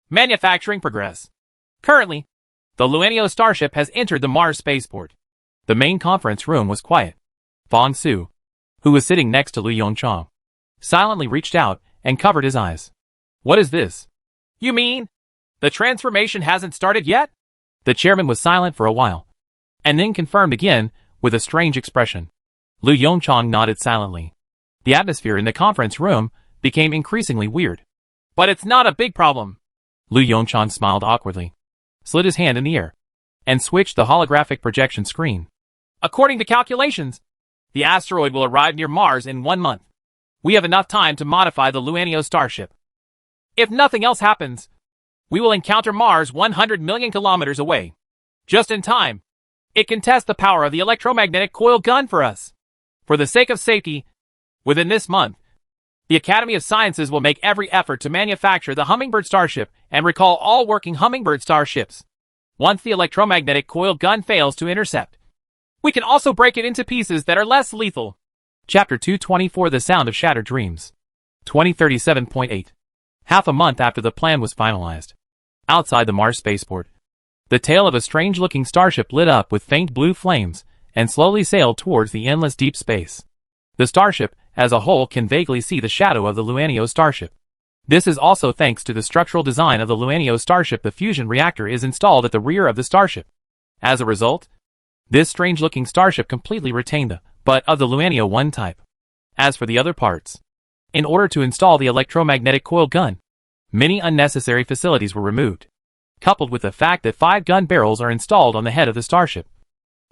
Manufacturing progress. Currently, the Luanio starship has entered the Mars spaceport. The main conference room was quiet. Fong Su, who was sitting next to Lu Yongchang, silently reached out and covered his eyes. What is this? You mean, the transformation hasn't started yet? The chairman was silent for a while, and then confirmed again with a strange expression. Lu Yongchang nodded silently. The atmosphere in the conference room became increasingly weird. But it's not a big problem. Lu Yongchang smiled awkwardly, slid his hand in the air, and switched the holographic projection screen. According to calculations, the asteroid will arrive near Mars in 1 month. We have enough time to modify the Luanio starship. If nothing else happens, we will encounter Mars 100 million kilometers away. Just in time. It can test the power of the electromagnetic coil gun for us. For the sake of safety, within this month, the Academy of Sciences will make every effort to manufacture the Hummingbird starship and recall all working Hummingbird starships. Once the electromagnetic coil gun fails to intercept, we can also break it into pieces that are less lethal. Chapter 224 The Sound of Shattered Dreams 2037.8 Half a month after the plan was finalized. Outside the Mars spaceport, the tail of a strange-looking starship lit up with faint blue flames and slowly sailed towards the endless deep space. The starship, as a whole, can vaguely see the shadow of the Luanio starship. This is also thanks to the structural design of the Luanio starship. The fusion reactor is installed at the rear of the starship. As a result, this strange-looking starship completely retained the butt of the Luanio 1 type. As for the other parts, in order to install the electromagnetic coil gun, many unnecessary facilities were removed, coupled with the fact that 5 gun barrels are installed on the head of the starship.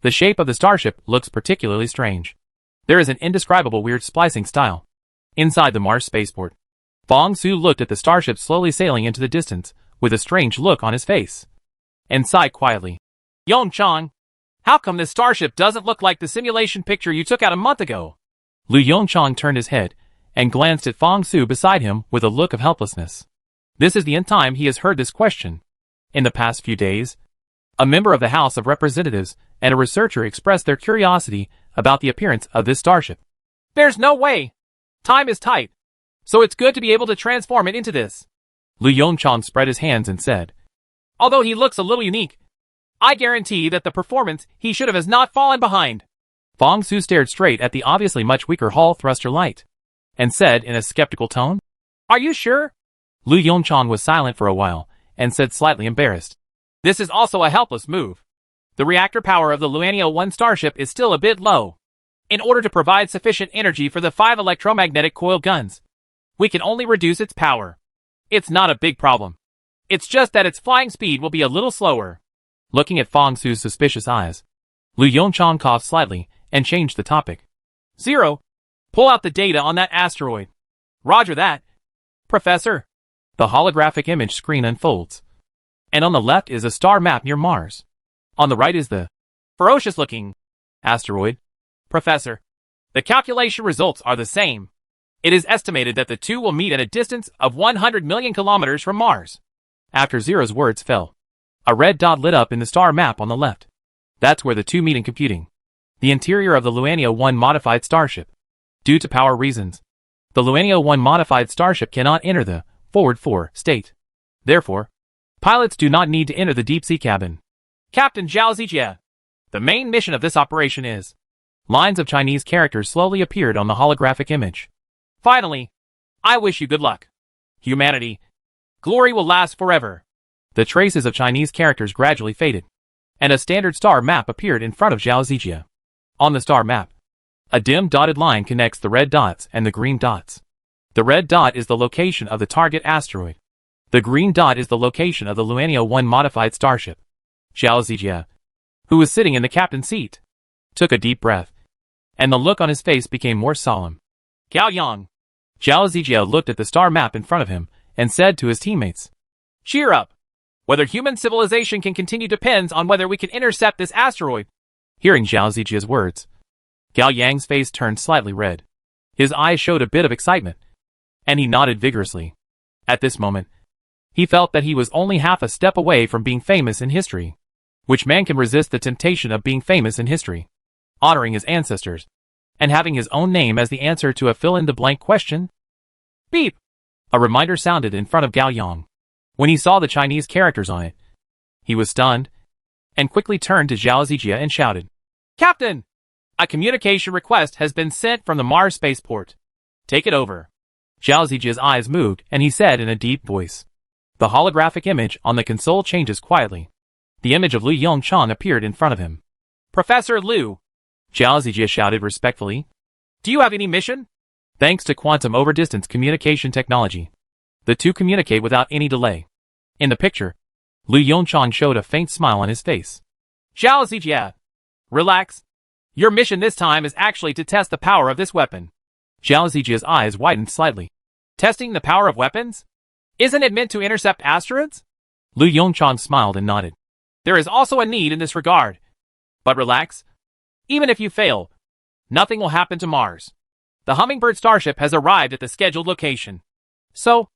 The shape of the starship looks particularly strange. There is an indescribable weird splicing style. Inside the Mars spaceport, Fong Su looked at the starship slowly sailing into the distance, with a strange look on his face, and sighed quietly. Yongchang, how come this starship doesn't look like the simulation picture you took out a month ago? Lu Yongchang turned his head and glanced at Fong Su beside him with a look of helplessness. This is the nth time he has heard this question. In the past few days, a member of the House of Representatives and a researcher expressed their curiosity about the appearance of this starship. There's no way. Time is tight. So it's good to be able to transform it into this. Lu Yongchang spread his hands and said, although he looks a little unique, I guarantee that the performance he should have has not fallen behind. Fong Su stared straight at the obviously much weaker Hall thruster light, and said in a skeptical tone, Are you sure? Lu Yongchang was silent for a while, and said slightly embarrassed, This is also a helpless move. The reactor power of the Luanio 1 starship is still a bit low. In order to provide sufficient energy for the 5 electromagnetic coil guns, we can only reduce its power. It's not a big problem. It's just that its flying speed will be a little slower. Looking at Fong Su's suspicious eyes, Lu Yongchang coughed slightly and changed the topic. Zero, pull out the data on that asteroid. Roger that, Professor. The holographic image screen unfolds, and on the left is a star map near Mars. On the right is the ferocious-looking asteroid. Professor, the calculation results are the same. It is estimated that the two will meet at a distance of 100 million kilometers from Mars. After Zero's words fell, a red dot lit up in the star map on the left. That's where the two meet in computing. The interior of the Luanio 1 modified starship. Due to power reasons, the Luanio 1 modified starship cannot enter the forward 4 state. Therefore, pilots do not need to enter the deep sea cabin. Captain Zhao Zijie, the main mission of this operation is... Lines of Chinese characters slowly appeared on the holographic image. Finally, I wish you good luck. Humanity, glory will last forever. The traces of Chinese characters gradually faded, and a standard star map appeared in front of Zhao Zijie. On the star map, a dim dotted line connects the red dots and the green dots. The red dot is the location of the target asteroid. The green dot is the location of the Luanio 1 modified starship. Zhao Zijie, who was sitting in the captain's seat, took a deep breath, and the look on his face became more solemn. Gao Yang. Zhao Zijie looked at the star map in front of him and said to his teammates, Cheer up. Whether human civilization can continue depends on whether we can intercept this asteroid. Hearing Zhao Zijie's words, Gao Yang's face turned slightly red. His eyes showed a bit of excitement, and he nodded vigorously. At this moment, he felt that he was only half a step away from being famous in history. Which man can resist the temptation of being famous in history? honoring his ancestors, and having his own name as the answer to a fill-in-the-blank question? Beep! A reminder sounded in front of Gao Yang. When he saw the Chinese characters on it, he was stunned, and quickly turned to Zhao Zijia and shouted, Captain! A communication request has been sent from the Mars spaceport. Take it over. Zhao Zijia's eyes moved, and he said in a deep voice. The holographic image on the console changes quietly. The image of Lu Yongchang appeared in front of him. Professor Liu, Zhao Zijia shouted respectfully. Do you have any mission? Thanks to quantum over-distance communication technology, the two communicate without any delay. In the picture, Lu Yongchang showed a faint smile on his face. Zhao Zijia, relax. Your mission this time is actually to test the power of this weapon. Zhao Zijia's eyes widened slightly. Testing the power of weapons? Isn't it meant to intercept asteroids? Lu Yongchang smiled and nodded. There is also a need in this regard. But relax. Even if you fail, nothing will happen to Mars. The Hummingbird starship has arrived at the scheduled location. So,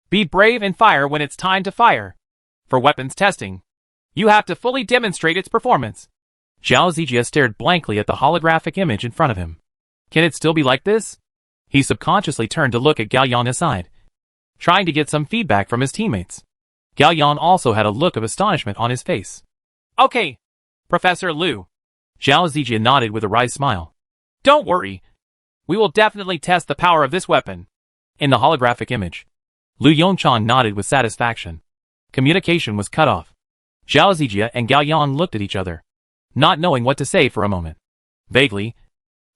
be brave and fire when it's time to fire. For weapons testing, you have to fully demonstrate its performance. Zhao Zijia stared blankly at the holographic image in front of him. Can it still be like this? He subconsciously turned to look at Gao Yang aside, trying to get some feedback from his teammates. Gao Yang also had a look of astonishment on his face. Okay, Professor Liu. Zhao Zijia nodded with a wry smile. Don't worry. We will definitely test the power of this weapon. In the holographic image, Lu Yongchang nodded with satisfaction. Communication was cut off. Zhao Zijia and Gao Yang looked at each other, not knowing what to say for a moment. Vaguely,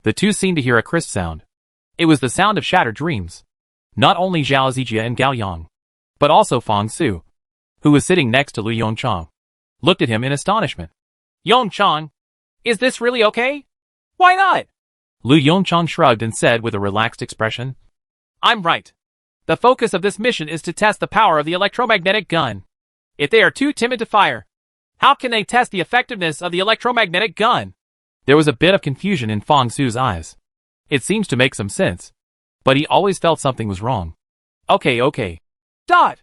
the two seemed to hear a crisp sound. It was the sound of shattered dreams. Not only Zhao Zijia and Gao Yang, but also Fang Su, who was sitting next to Lu Yongchang, looked at him in astonishment. Yongchang, is this really okay? Why not? Lu Yongchang shrugged and said with a relaxed expression. I'm right. The focus of this mission is to test the power of the electromagnetic gun. If they are too timid to fire, how can they test the effectiveness of the electromagnetic gun? There was a bit of confusion in Fang Su's eyes. It seems to make some sense, but he always felt something was wrong. Okay. Dot!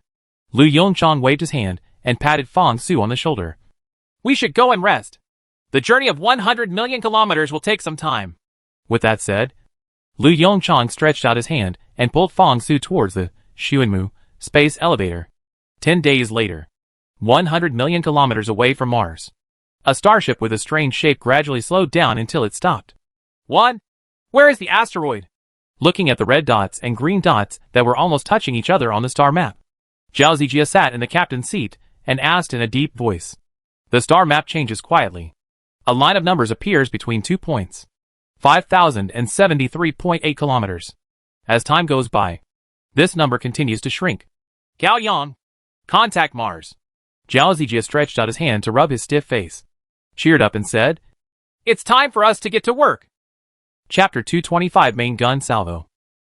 Lu Yongchang waved his hand and patted Fang Su on the shoulder. We should go and rest. The journey of 100 million kilometers will take some time. With that said, Lu Yongchang stretched out his hand and pulled Fang Su towards the Xuanmu space elevator. 10 days later, 100 million kilometers away from Mars, a starship with a strange shape gradually slowed down until it stopped. Where is the asteroid? Looking at the red dots and green dots that were almost touching each other on the star map, Zhao Zijia sat in the captain's seat and asked in a deep voice. The star map changes quietly. A line of numbers appears between 2 points. 5,073.8 kilometers. As time goes by, this number continues to shrink. Gao Yang, contact Mars. Zhao Zijia stretched out his hand to rub his stiff face, cheered up and said, It's time for us to get to work. Chapter 225 Main Gun Salvo.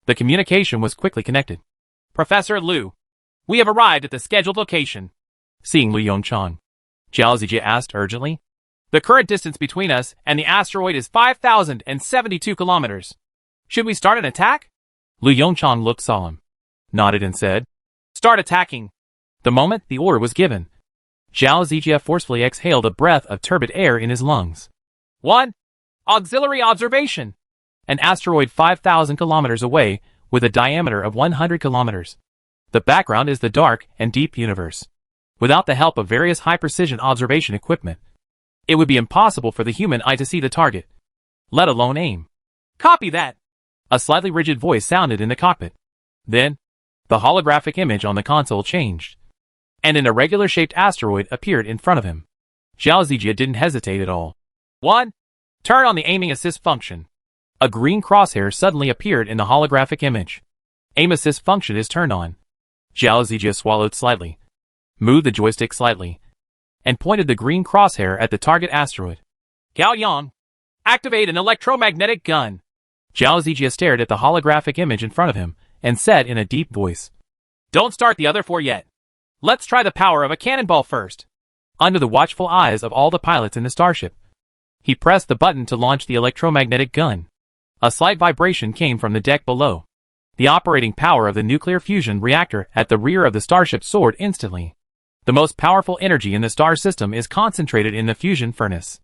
The communication was quickly connected. Professor Liu, we have arrived at the scheduled location. Seeing Lu Yongchang, Zhao Zijia asked urgently. The current distance between us and the asteroid is 5,072 kilometers. Should we start an attack? Lu Yongchang looked solemn, nodded and said, Start attacking. The moment the order was given, Zhao Zijia forcefully exhaled a breath of turbid air in his lungs. 1. Auxiliary observation. An asteroid 5,000 kilometers away with a diameter of 100 kilometers. The background is the dark and deep universe. Without the help of various high-precision observation equipment, it would be impossible for the human eye to see the target, let alone aim. Copy that. A slightly rigid voice sounded in the cockpit. Then, the holographic image on the console changed, and an irregular-shaped asteroid appeared in front of him. Zhao Zijia didn't hesitate at all. 1. Turn on the aiming assist function. A green crosshair suddenly appeared in the holographic image. Aim assist function is turned on. Zhao Zijia swallowed slightly, moved the joystick slightly, and pointed the green crosshair at the target asteroid. Gao Yang, activate an electromagnetic gun. Zhao Zijia stared at the holographic image in front of him and said in a deep voice, Don't start the other 4 yet. Let's try the power of a cannonball first. Under the watchful eyes of all the pilots in the starship, he pressed the button to launch the electromagnetic gun. A slight vibration came from the deck below. The operating power of the nuclear fusion reactor at the rear of the starship soared instantly. The most powerful energy in the star system is concentrated in the fusion furnace.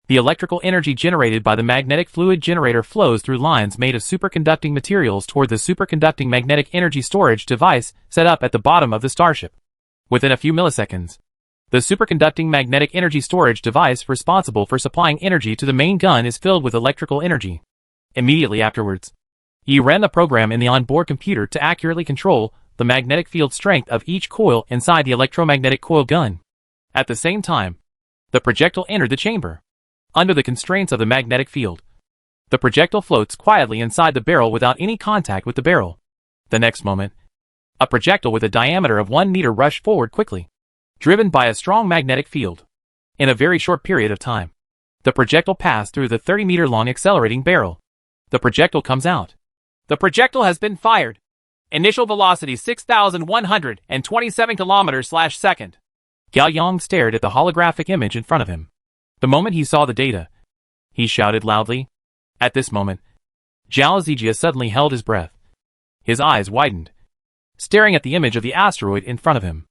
The electrical energy generated by the magnetic fluid generator flows through lines made of superconducting materials toward the superconducting magnetic energy storage device set up at the bottom of the starship. Within a few milliseconds, the superconducting magnetic energy storage device responsible for supplying energy to the main gun is filled with electrical energy. Immediately afterwards, Yi ran the program in the onboard computer to accurately control the magnetic field strength of each coil inside the electromagnetic coil gun. At the same time, the projectile entered the chamber. Under the constraints of the magnetic field, the projectile floats quietly inside the barrel without any contact with the barrel. The next moment, a projectile with a diameter of 1 meter rushed forward quickly, driven by a strong magnetic field. In a very short period of time, the projectile passed through the 30-meter-long accelerating barrel. The projectile comes out. The projectile has been fired. Initial velocity 6,127 kilometers/second. Gao Yang stared at the holographic image in front of him. The moment he saw the data, he shouted loudly. At this moment, Zhao Zijia suddenly held his breath. His eyes widened, staring at the image of the asteroid in front of him.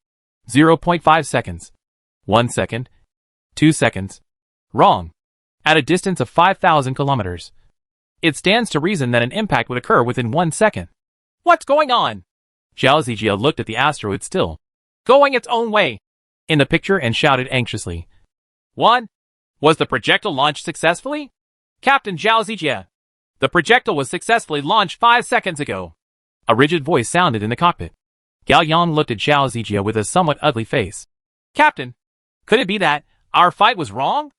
0.5 seconds. 1 second. 2 seconds. Wrong. At a distance of 5,000 kilometers. It stands to reason that an impact would occur within 1 second. What's going on? Zhao Zijia looked at the asteroid still going its own way in the picture and shouted anxiously. 1. Was the projectile launched successfully? Captain Zhao Zijia. The projectile was successfully launched 5 seconds ago. A rigid voice sounded in the cockpit. Gao Yang looked at Zhao Zijia with a somewhat ugly face. Captain, could it be that our fight was wrong?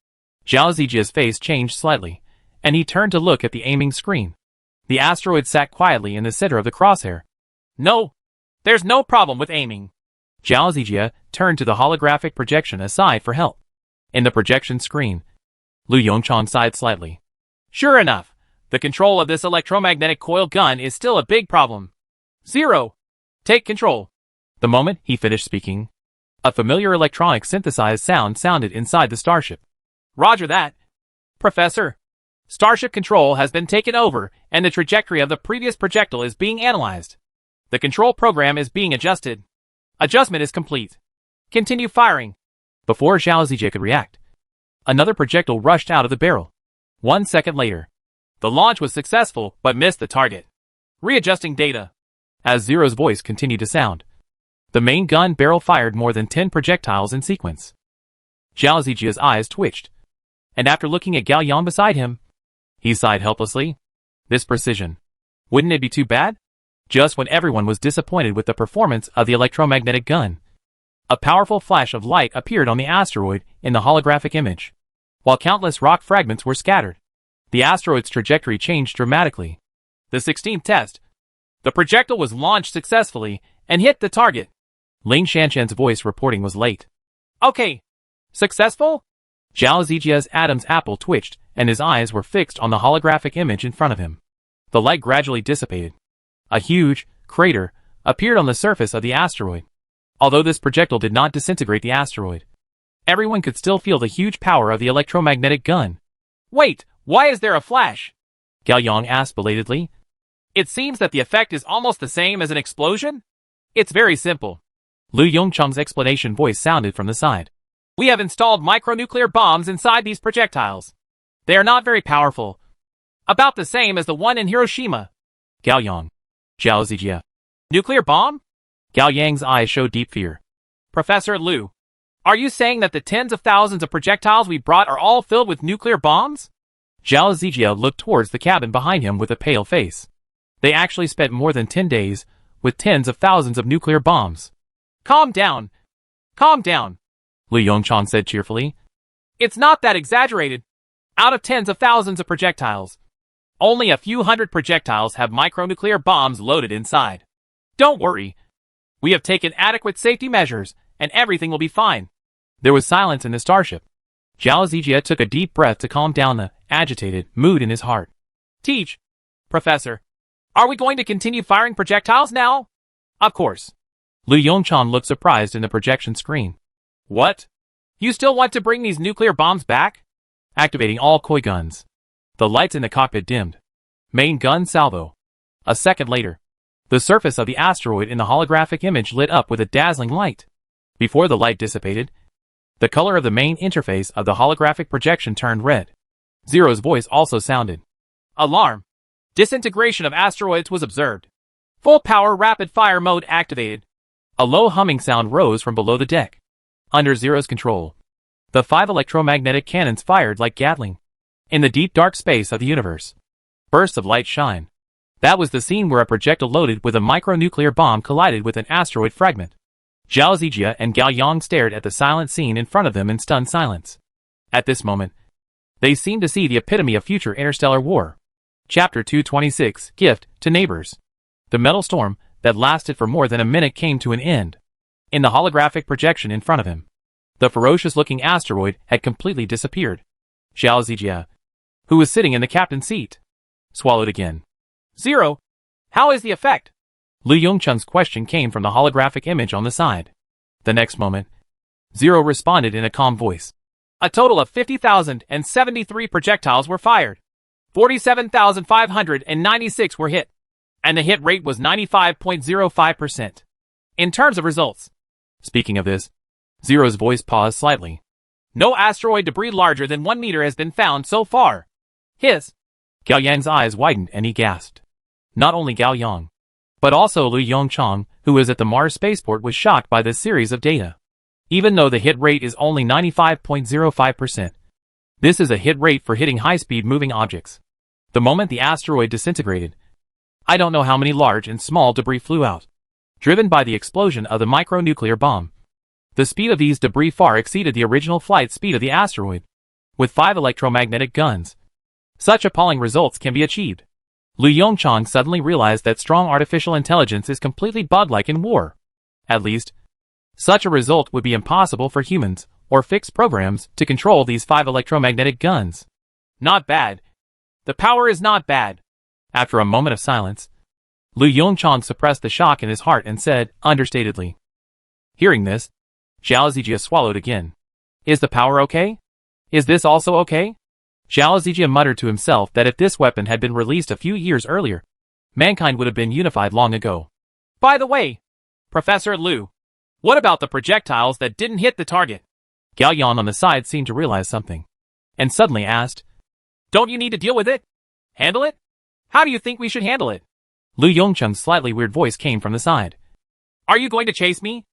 Zhao Zijia's face changed slightly, and he turned to look at the aiming screen. The asteroid sat quietly in the center of the crosshair. No, there's no problem with aiming. Zhao Zijia turned to the holographic projection aside for help. In the projection screen, Lu Yongchang sighed slightly. Sure enough, the control of this electromagnetic coil gun is still a big problem. 0. Take control. The moment he finished speaking, a familiar electronic synthesized sound sounded inside the starship. Roger that. Professor, starship control has been taken over and the trajectory of the previous projectile is being analyzed. The control program is being adjusted. Adjustment is complete. Continue firing. Before Zhao Zijia could react, another projectile rushed out of the barrel. 1 second later, the launch was successful but missed the target. Readjusting data. As Zero's voice continued to sound, the main gun barrel fired more than 10 projectiles in sequence. Zhao Zijia's eyes twitched, and after looking at Gao Yang beside him, he sighed helplessly. This precision. Wouldn't it be too bad? Just when everyone was disappointed with the performance of the electromagnetic gun, a powerful flash of light appeared on the asteroid in the holographic image. While countless rock fragments were scattered, the asteroid's trajectory changed dramatically. The 16th test. The projectile was launched successfully and hit the target. Ling Shanshan's voice reporting was late. Okay. Successful? Zhao Zijia's Adam's apple twitched and his eyes were fixed on the holographic image in front of him. The light gradually dissipated. A huge crater appeared on the surface of the asteroid. Although this projectile did not disintegrate the asteroid, everyone could still feel the huge power of the electromagnetic gun. Wait, why is there a flash? Gao Yang asked belatedly. It seems that the effect is almost the same as an explosion? It's very simple. Lu Yongchang's explanation voice sounded from the side. We have installed micronuclear bombs inside these projectiles. They are not very powerful. About the same as the one in Hiroshima. Gao Yang. Zhao Zijia. Nuclear bomb? Gao Yang's eyes showed deep fear. Professor Lu, are you saying that the tens of thousands of projectiles we brought are all filled with nuclear bombs? Zhao Zijia looked towards the cabin behind him with a pale face. They actually spent more than 10 days with tens of thousands of nuclear bombs. Calm down. Calm down. Lu Yongchang said cheerfully. It's not that exaggerated. Out of tens of thousands of projectiles, only a few hundred projectiles have micronuclear bombs loaded inside. Don't worry. We have taken adequate safety measures, and everything will be fine. There was silence in the starship. Zhao Zijia took a deep breath to calm down the agitated mood in his heart. Teach. Professor, are we going to continue firing projectiles now? Of course. Lu Yongchang looked surprised in the projection screen. What? You still want to bring these nuclear bombs back? Activating all koi guns. The lights in the cockpit dimmed. Main gun salvo. A second later, the surface of the asteroid in the holographic image lit up with a dazzling light. Before the light dissipated, The color of the main interface of the holographic projection turned red. Zero's voice also sounded. Alarm! Disintegration of asteroids was observed. Full power rapid fire mode activated. A low humming sound rose from below the deck. Under Zero's control, the 5 electromagnetic cannons fired like Gatling. In the deep dark space of the universe, bursts of light shine. That was the scene where a projectile loaded with a micronuclear bomb collided with an asteroid fragment. Zhao Zijia and Gao Yang stared at the silent scene in front of them in stunned silence. At this moment, they seemed to see the epitome of future interstellar war. Chapter 226, Gift to Neighbors. The metal storm that lasted for more than a minute came to an end. In the holographic projection in front of him, the ferocious-looking asteroid had completely disappeared. Zhao Zijia, who was sitting in the captain's seat, swallowed again. Zero, how is the effect? Lu Yongcheng's question came from the holographic image on the side. The next moment, Zero responded in a calm voice. A total of 50,073 projectiles were fired. 47,596 were hit, and the hit rate was 95.05%. In terms of results. Speaking of this, Zero's voice paused slightly. No asteroid debris larger than 1 meter has been found so far. Gao Yang's eyes widened and he gasped. Not only Gao Yang, but also Lu Yongcheng, who was at the Mars spaceport, was shocked by this series of data. Even though the hit rate is only 95.05%, this is a hit rate for hitting high-speed moving objects. The moment the asteroid disintegrated, I don't know how many large and small debris flew out, driven by the explosion of the micronuclear bomb. The speed of these debris far exceeded the original flight speed of the asteroid. With 5 electromagnetic guns, such appalling results can be achieved. Lu Yongcheng suddenly realized that strong artificial intelligence is completely bug-like in war. At least, such a result would be impossible for humans or fixed programs to control these 5 electromagnetic guns. Not bad. The power is not bad. After a moment of silence, Lu Yongcheng suppressed the shock in his heart and said, understatedly. Hearing this, Zhao Zijia swallowed again. Is the power okay? Is this also okay? Zhao Zijia muttered to himself that if this weapon had been released a few years earlier, mankind would have been unified long ago. By the way, Professor Lu, what about the projectiles that didn't hit the target? Gao Yang on the side seemed to realize something, and suddenly asked, Don't you need to deal with it? Handle it? How do you think we should handle it? Lu Yongcheng's slightly weird voice came from the side. Are you going to chase me?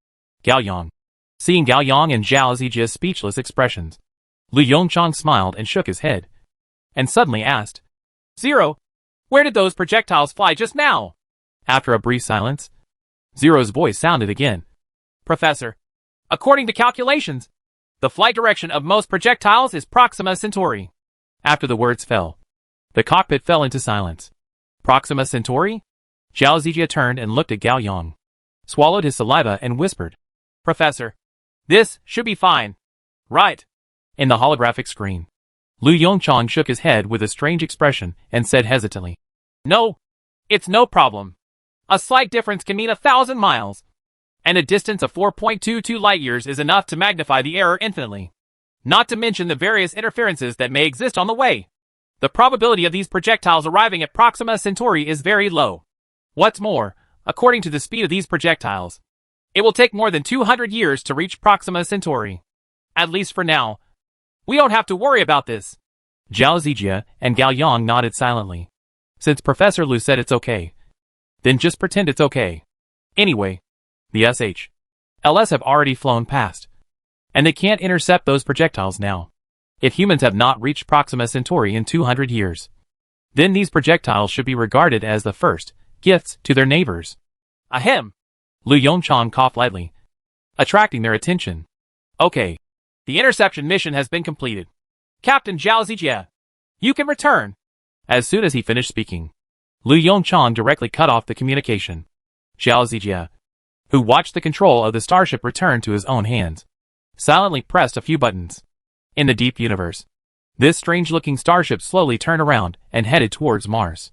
Gao Yang. Seeing Gao Yang and Zhao Zijia's speechless expressions, Lu Yongcheng smiled and shook his head, and suddenly asked, Zero, where did those projectiles fly just now? After a brief silence, Zero's voice sounded again. Professor, according to calculations, the flight direction of most projectiles is Proxima Centauri. After the words fell, the cockpit fell into silence. Proxima Centauri? Zhao Zijia turned and looked at Gao Yang, swallowed his saliva and whispered, Professor, this should be fine. Right. In the holographic screen, Lu Yongcheng shook his head with a strange expression and said hesitantly, No, it's no problem. A slight difference can mean 1,000 miles. And a distance of 4.22 light-years is enough to magnify the error infinitely. Not to mention the various interferences that may exist on the way. The probability of these projectiles arriving at Proxima Centauri is very low. What's more, according to the speed of these projectiles, it will take more than 200 years to reach Proxima Centauri. At least for now. We don't have to worry about this. Zhao Zijia and Gao Yang nodded silently. Since Professor Lu said it's okay, then just pretend it's okay. Anyway, the SHLs have already flown past, and they can't intercept those projectiles now. If humans have not reached Proxima Centauri in 200 years, then these projectiles should be regarded as the first gifts to their neighbors. Ahem. Lu Yongcheng coughed lightly, attracting their attention. Okay. The interception mission has been completed. Captain Zhao Zijia, you can return. As soon as he finished speaking, Lu Yongcheng directly cut off the communication. Zhao Zijia, who watched the control of the starship return to his own hands, silently pressed a few buttons. In the deep universe, this strange-looking starship slowly turned around and headed towards Mars.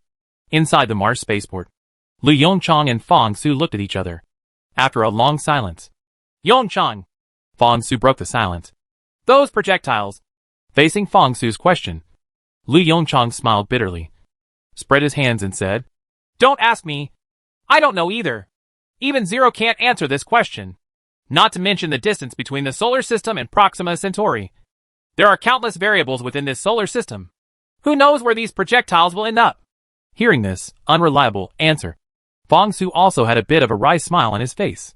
Inside the Mars spaceport, Lu Yongcheng and Fang Su looked at each other. After a long silence, Yongcheng, Fang Su broke the silence. Those projectiles. Facing Fang Su's question, Lu Yongcheng smiled bitterly, spread his hands and said, Don't ask me. I don't know either. Even Zero can't answer this question. Not to mention the distance between the solar system and Proxima Centauri. There are countless variables within this solar system. Who knows where these projectiles will end up? Hearing this unreliable answer, Fong Su also had a bit of a wry smile on his face.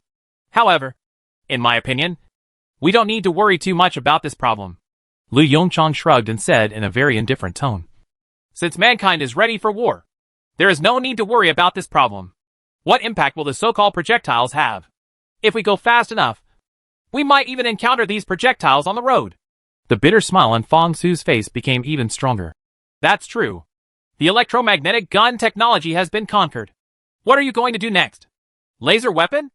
However, in my opinion, we don't need to worry too much about this problem. Lu Yongchang shrugged and said in a very indifferent tone. Since mankind is ready for war, there is no need to worry about this problem. What impact will the so-called projectiles have? If we go fast enough, we might even encounter these projectiles on the road. The bitter smile on Fong Su's face became even stronger. That's true. The electromagnetic gun technology has been conquered. What are you going to do next? Laser weapon?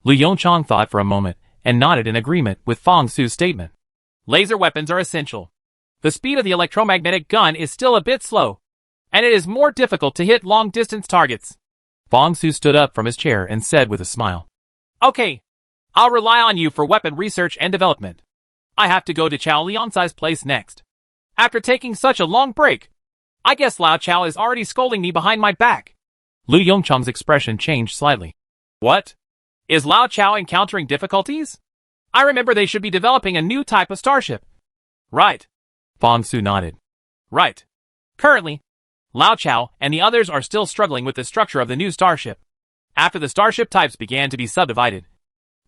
Lu Yongchang thought for a moment and nodded in agreement with Fong Su's statement. Laser weapons are essential. The speed of the electromagnetic gun is still a bit slow, and it is more difficult to hit long-distance targets. Fong Su stood up from his chair and said with a smile. Okay, I'll rely on you for weapon research and development. I have to go to Chao Liansai's place next. After taking such a long break, I guess Lao Chao is already scolding me behind my back. Lu Yongchang's expression changed slightly. What? Is Lao Chao encountering difficulties? I remember they should be developing a new type of starship. Right. Fong Su nodded. Right. Currently, Lao Chao and the others are still struggling with the structure of the new starship. After the starship types began to be subdivided,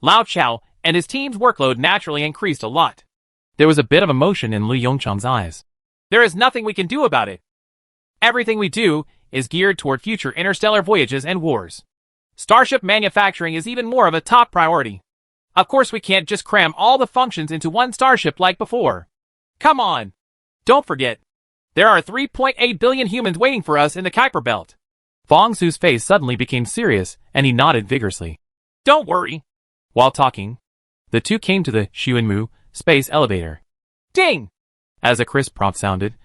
Lao Chao and his team's workload naturally increased a lot. There was a bit of emotion in Lu Yongchang's eyes. There is nothing we can do about it. Everything we do is geared toward future interstellar voyages and wars. Starship manufacturing is even more of a top priority. Of course we can't just cram all the functions into one starship like before. Come on! Don't forget, there are 3.8 billion humans waiting for us in the Kuiper Belt. Fong Su's face suddenly became serious and he nodded vigorously. Don't worry. While talking, the two came to the Xuanmu space elevator. Ding! As a crisp prompt sounded,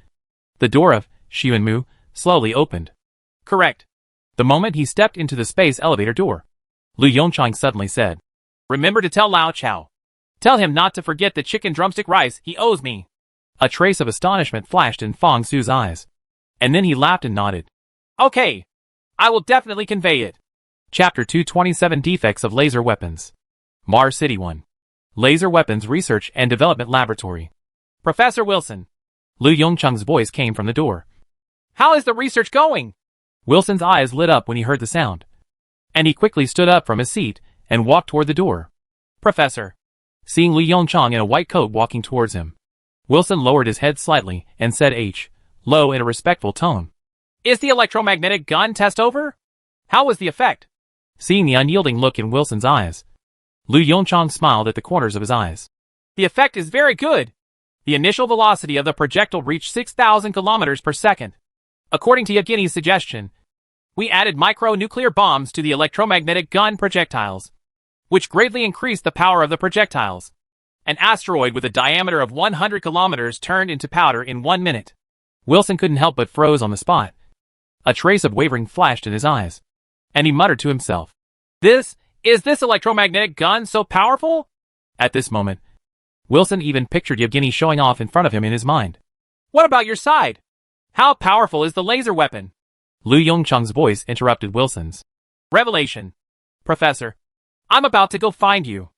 the door of Xuanmu slowly opened. Correct. The moment he stepped into the space elevator door, Lu Yongchang suddenly said, Remember to tell Lao Chao. Tell him not to forget the chicken drumstick rice he owes me. A trace of astonishment flashed in Fong Su's eyes, and then he laughed and nodded. Okay. I will definitely convey it. Chapter 227 Defects of Laser Weapons. Mars City 1. Laser Weapons Research and Development Laboratory. Professor Wilson. Lu Yongchang's voice came from the door. How is the research going? Wilson's eyes lit up when he heard the sound, and he quickly stood up from his seat and walked toward the door. Professor. Seeing Lu Yongchang in a white coat walking towards him, Wilson lowered his head slightly and said low in a respectful tone. Is the electromagnetic gun test over? How was the effect? Seeing the unyielding look in Wilson's eyes, Lu Yongchang smiled at the corners of his eyes. The effect is very good. The initial velocity of the projectile reached 6,000 kilometers per second. According to Yevgeny's suggestion, we added micro-nuclear bombs to the electromagnetic gun projectiles, which greatly increased the power of the projectiles. An asteroid with a diameter of 100 kilometers turned into powder in 1 minute. Wilson couldn't help but froze on the spot. A trace of wavering flashed in his eyes, and he muttered to himself, Is this electromagnetic gun so powerful? At this moment, Wilson even pictured Yevgeny showing off in front of him in his mind. What about your side? How powerful is the laser weapon? Lu Yongchang's voice interrupted Wilson's. Revelation. Professor, I'm about to go find you.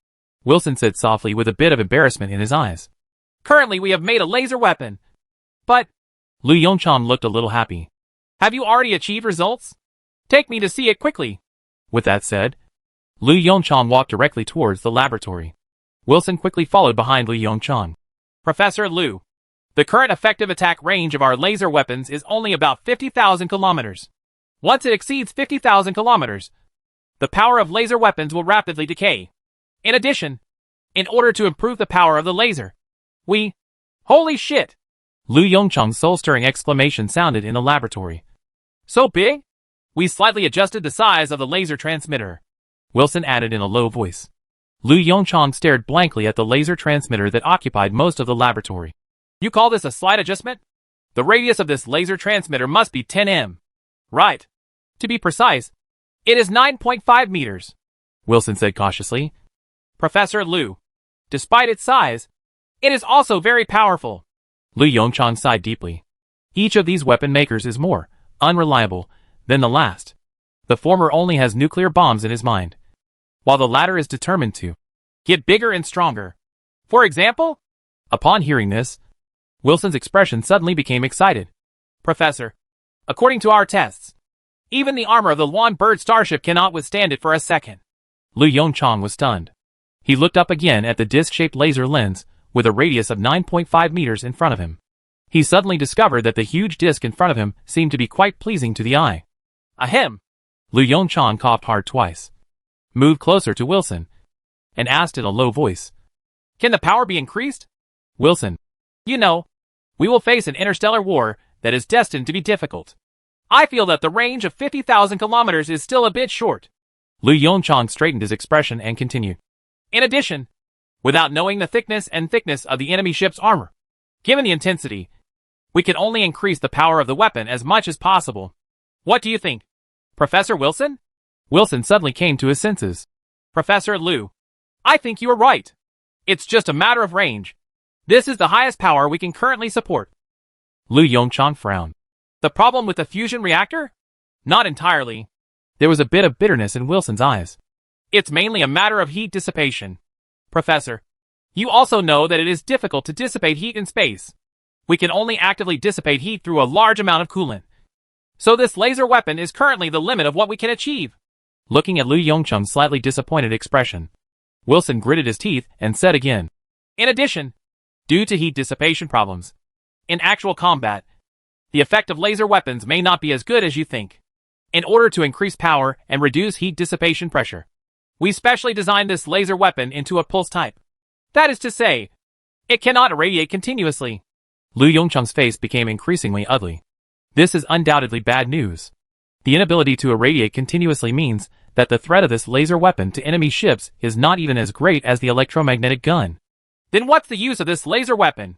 Wilson said softly with a bit of embarrassment in his eyes. Currently we have made a laser weapon. But Lu Yongchang looked a little happy. Have you already achieved results? Take me to see it quickly. With that said, Lu Yongchang walked directly towards the laboratory. Wilson quickly followed behind Lu Yongchang. Professor Lu, the current effective attack range of our laser weapons is only about 50,000 kilometers. Once it exceeds 50,000 kilometers, the power of laser weapons will rapidly decay. In addition, in order to improve the power of the laser, Holy shit! Lu Yongchang's soul-stirring exclamation sounded in the laboratory. So big? We slightly adjusted the size of the laser transmitter. Wilson added in a low voice. Lu Yongchang stared blankly at the laser transmitter that occupied most of the laboratory. You call this a slight adjustment? The radius of this laser transmitter must be 10 m. Right. To be precise, it is 9.5 meters. Wilson said cautiously. Professor Lu, despite its size, it is also very powerful. Lu Yongchang sighed deeply. Each of these weapon makers is more unreliable than the last. The former only has nuclear bombs in his mind, while the latter is determined to get bigger and stronger. For example? Upon hearing this, Wilson's expression suddenly became excited. Professor, according to our tests, even the armor of the Luan Bird starship cannot withstand it for a second. Lu Yongchang was stunned. He looked up again at the disc-shaped laser lens with a radius of 9.5 meters in front of him. He suddenly discovered that the huge disc in front of him seemed to be quite pleasing to the eye. Ahem. Lu Yongchang coughed hard twice, moved closer to Wilson, and asked in a low voice, Can the power be increased? Wilson, you know, we will face an interstellar war that is destined to be difficult. I feel that the range of 50,000 kilometers is still a bit short. Lu Yongchang straightened his expression and continued. In addition, without knowing the thickness of the enemy ship's armor, given the intensity, we can only increase the power of the weapon as much as possible. What do you think, Professor Wilson? Wilson suddenly came to his senses. Professor Lu, I think you are right. It's just a matter of range. This is the highest power we can currently support. Lu Yongchang frowned. The problem with the fusion reactor? Not entirely. There was a bit of bitterness in Wilson's eyes. It's mainly a matter of heat dissipation. Professor, you also know that it is difficult to dissipate heat in space. We can only actively dissipate heat through a large amount of coolant. So this laser weapon is currently the limit of what we can achieve. Looking at Lu Yongchang's slightly disappointed expression, Wilson gritted his teeth and said again, In addition, due to heat dissipation problems, in actual combat, the effect of laser weapons may not be as good as you think. In order to increase power and reduce heat dissipation pressure, we specially designed this laser weapon into a pulse type. That is to say, it cannot irradiate continuously. Lu Yongchang's face became increasingly ugly. This is undoubtedly bad news. The inability to irradiate continuously means that the threat of this laser weapon to enemy ships is not even as great as the electromagnetic gun. Then what's the use of this laser weapon?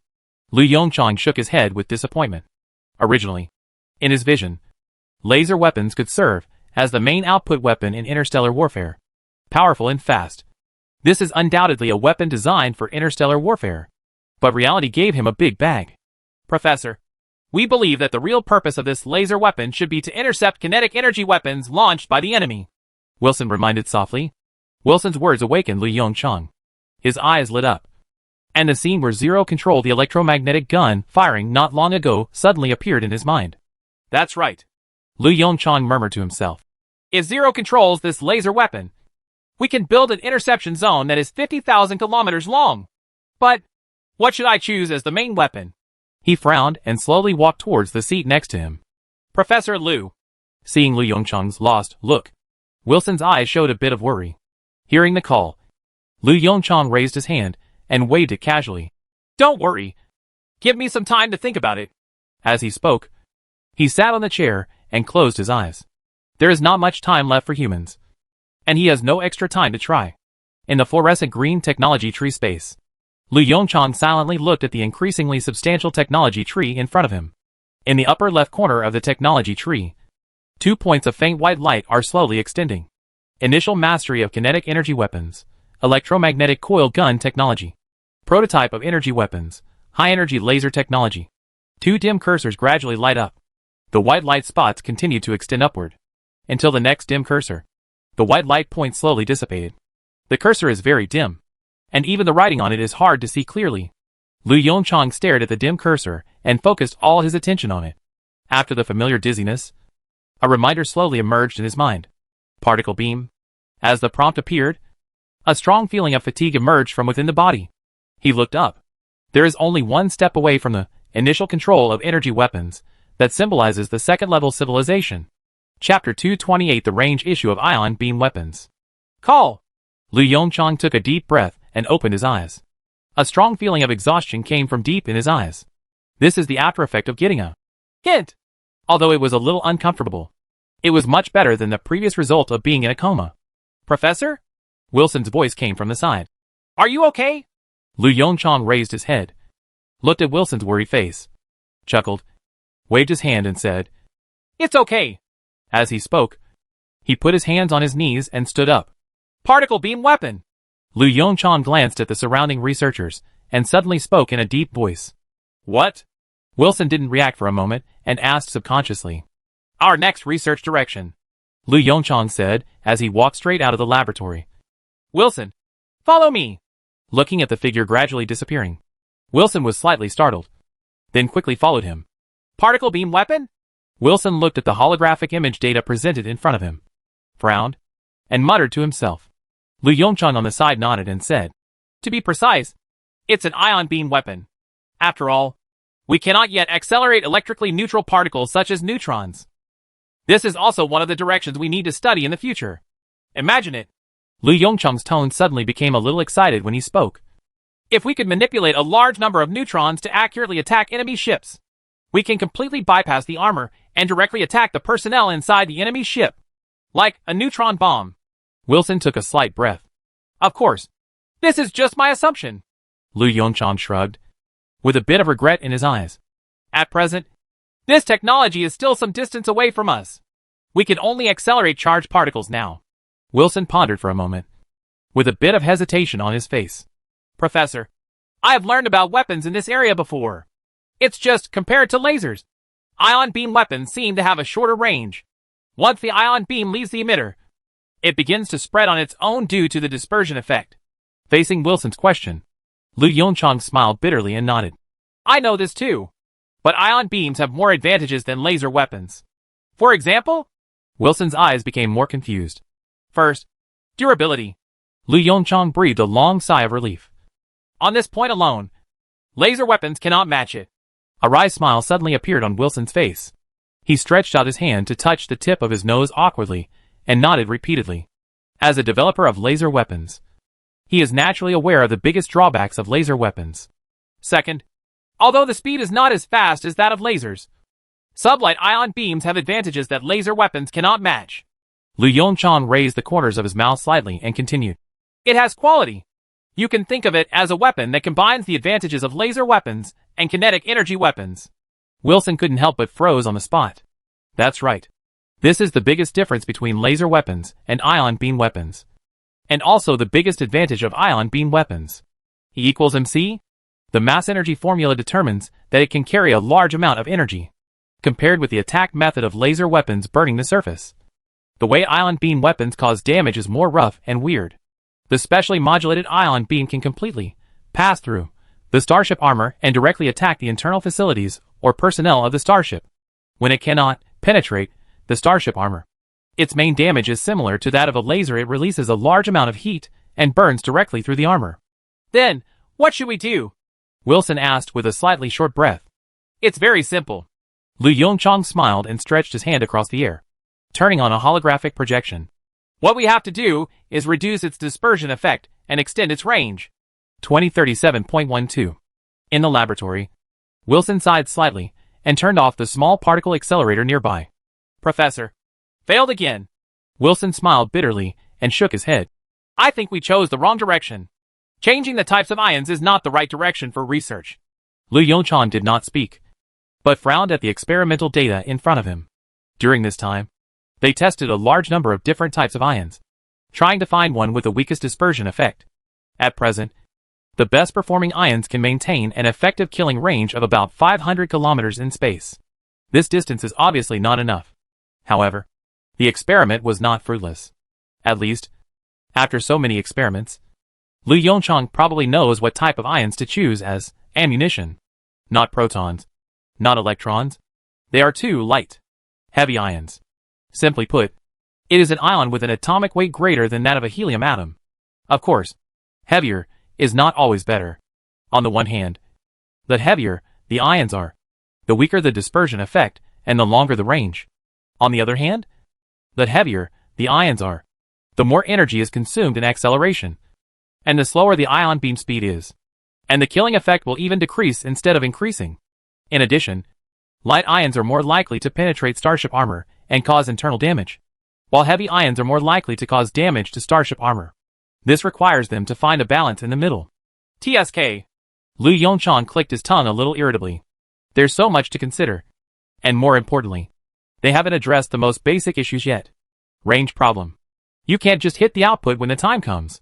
Lu Yongchang shook his head with disappointment. Originally, in his vision, laser weapons could serve as the main output weapon in interstellar warfare. Powerful and fast. This is undoubtedly a weapon designed for interstellar warfare. But reality gave him a big bag. Professor, we believe that the real purpose of this laser weapon should be to intercept kinetic energy weapons launched by the enemy. Wilson reminded softly. Wilson's words awakened Lu Yongchang. His eyes lit up. And the scene where Zero controlled the electromagnetic gun firing not long ago suddenly appeared in his mind. That's right. Lu Yongchang murmured to himself. If Zero controls this laser weapon, we can build an interception zone that is 50,000 kilometers long. But what should I choose as the main weapon? He frowned and slowly walked towards the seat next to him. Professor Lu. Seeing Lu Yongchang's lost look, Wilson's eyes showed a bit of worry. Hearing the call, Lu Yongchang raised his hand and waved it casually. Don't worry. Give me some time to think about it. As he spoke, he sat on the chair and closed his eyes. There is not much time left for humans. And he has no extra time to try. In the fluorescent green technology tree space, Lu Yongchang silently looked at the increasingly substantial technology tree in front of him. In the upper left corner of the technology tree, 2 points of faint white light are slowly extending. Initial mastery of kinetic energy weapons, electromagnetic coil gun technology, prototype of energy weapons, high-energy laser technology. 2 dim cursors gradually light up. The white light spots continue to extend upward, until the next dim cursor. The white light point slowly dissipated. The cursor is very dim, and even the writing on it is hard to see clearly. Lu Yongchang stared at the dim cursor and focused all his attention on it. After the familiar dizziness, a reminder slowly emerged in his mind. Particle beam. As the prompt appeared, a strong feeling of fatigue emerged from within the body. He looked up. There is only one step away from the initial control of energy weapons that symbolizes the second-level civilization. Chapter 228, the range issue of ion beam weapons. Call. Lu Yongchang took a deep breath and opened his eyes. A strong feeling of exhaustion came from deep in his eyes. This is the after effect of getting a hint. Although it was a little uncomfortable, it was much better than the previous result of being in a coma. Professor? Wilson's voice came from the side. Are you okay? Lu Yongchang raised his head, looked at Wilson's worried face, chuckled, waved his hand and said, It's okay. As he spoke, he put his hands on his knees and stood up. Particle beam weapon. Lu Yongchang glanced at the surrounding researchers and suddenly spoke in a deep voice. What? Wilson didn't react for a moment and asked subconsciously. Our next research direction. Lu Yongchang said as he walked straight out of the laboratory. Wilson, Follow me. Looking at the figure gradually disappearing, Wilson was slightly startled, then quickly followed him. Particle beam weapon? Wilson looked at the holographic image data presented in front of him, frowned, and muttered to himself. Lu Yongchang on the side nodded and said, To be precise, it's an ion beam weapon. After all, we cannot yet accelerate electrically neutral particles such as neutrons. This is also one of the directions we need to study in the future. Imagine it. Lu Yongchang's tone suddenly became a little excited when he spoke. If we could manipulate a large number of neutrons to accurately attack enemy ships, we can completely bypass the armor and directly attack the personnel inside the enemy ship. Like a neutron bomb. Wilson took a slight breath. Of course. This is just my assumption. Lu Yongchang shrugged, with a bit of regret in his eyes. At present, this technology is still some distance away from us. We can only accelerate charged particles now. Wilson pondered for a moment, with a bit of hesitation on his face. Professor, I have learned about weapons in this area before. It's just compared to lasers. Ion beam weapons seem to have a shorter range. Once the ion beam leaves the emitter, it begins to spread on its own due to the dispersion effect. Facing Wilson's question, Lu Yongchang smiled bitterly and nodded. I know this too. But ion beams have more advantages than laser weapons. For example? Wilson's eyes became more confused. First, durability. Lu Yongchang breathed a long sigh of relief. On this point alone, laser weapons cannot match it. A wry smile suddenly appeared on Wilson's face. He stretched out his hand to touch the tip of his nose awkwardly, and nodded repeatedly. As a developer of laser weapons, he is naturally aware of the biggest drawbacks of laser weapons. Second, although the speed is not as fast as that of lasers, sublight ion beams have advantages that laser weapons cannot match. Lu Yongchang raised the corners of his mouth slightly and continued. It has quality. You can think of it as a weapon that combines the advantages of laser weapons and kinetic energy weapons. Wilson couldn't help but froze on the spot. That's right. This is the biggest difference between laser weapons and ion beam weapons. And also the biggest advantage of ion beam weapons. E equals mc? The mass energy formula determines that it can carry a large amount of energy, compared with the attack method of laser weapons burning the surface. The way ion beam weapons cause damage is more rough and weird. The specially modulated ion beam can completely pass through the starship armor and directly attack the internal facilities or personnel of the starship, when it cannot penetrate the starship armor. Its main damage is similar to that of a laser. It releases a large amount of heat and burns directly through the armor. Then, what should we do? Wilson asked with a slightly short breath. It's very simple. Lu Yongchang smiled and stretched his hand across the air, turning on a holographic projection. What we have to do is reduce its dispersion effect and extend its range. 2037.12. In the laboratory, Wilson sighed slightly and turned off the small particle accelerator nearby. Professor, failed again. Wilson smiled bitterly and shook his head. I think we chose the wrong direction. Changing the types of ions is not the right direction for research. Lu Yongchang did not speak, but frowned at the experimental data in front of him. During this time, they tested a large number of different types of ions, trying to find one with the weakest dispersion effect. At present, the best performing ions can maintain an effective killing range of about 500 kilometers in space. This distance is obviously not enough. However, the experiment was not fruitless. At least, after so many experiments, Lu Yongchang probably knows what type of ions to choose as ammunition. Not protons, not electrons. They are too light, heavy ions. Simply put, it is an ion with an atomic weight greater than that of a helium atom. Of course, heavier is not always better. On the one hand, the heavier the ions are, the weaker the dispersion effect and the longer the range. On the other hand, the heavier the ions are, the more energy is consumed in acceleration, and the slower the ion beam speed is, and the killing effect will even decrease instead of increasing. In addition, light ions are more likely to penetrate starship armor and cause internal damage, while heavy ions are more likely to cause damage to starship armor. This requires them to find a balance in the middle. TSK. Lu Yongchang clicked his tongue a little irritably. There's so much to consider. And more importantly, they haven't addressed the most basic issues yet. Range problem. You can't just hit the output when the time comes.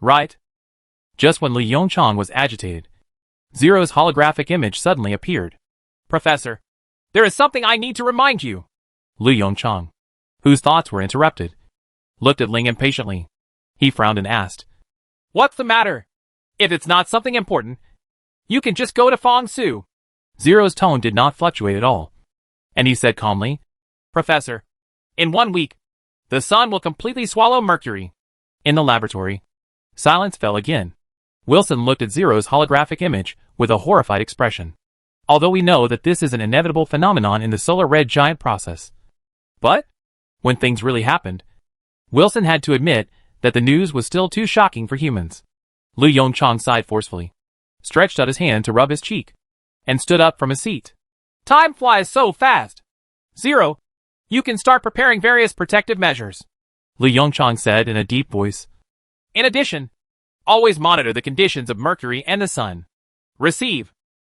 Right? Just when Lu Yongchang was agitated, Zero's holographic image suddenly appeared. Professor, there is something I need to remind you. Lu Yongchang, whose thoughts were interrupted, looked at Ling impatiently. He frowned and asked, What's the matter? If it's not something important, you can just go to Fong Su. Zero's tone did not fluctuate at all, and he said calmly, Professor, in 1 week, the sun will completely swallow Mercury. In the laboratory, silence fell again. Wilson looked at Zero's holographic image with a horrified expression. Although we know that this is an inevitable phenomenon in the solar red giant process. But, when things really happened, Wilson had to admit that the news was still too shocking for humans. Lu Yongchang sighed forcefully, stretched out his hand to rub his cheek, and stood up from his seat. Time flies so fast. Zero, you can start preparing various protective measures, Lu Yongchang said in a deep voice. In addition, always monitor the conditions of Mercury and the sun. Receive.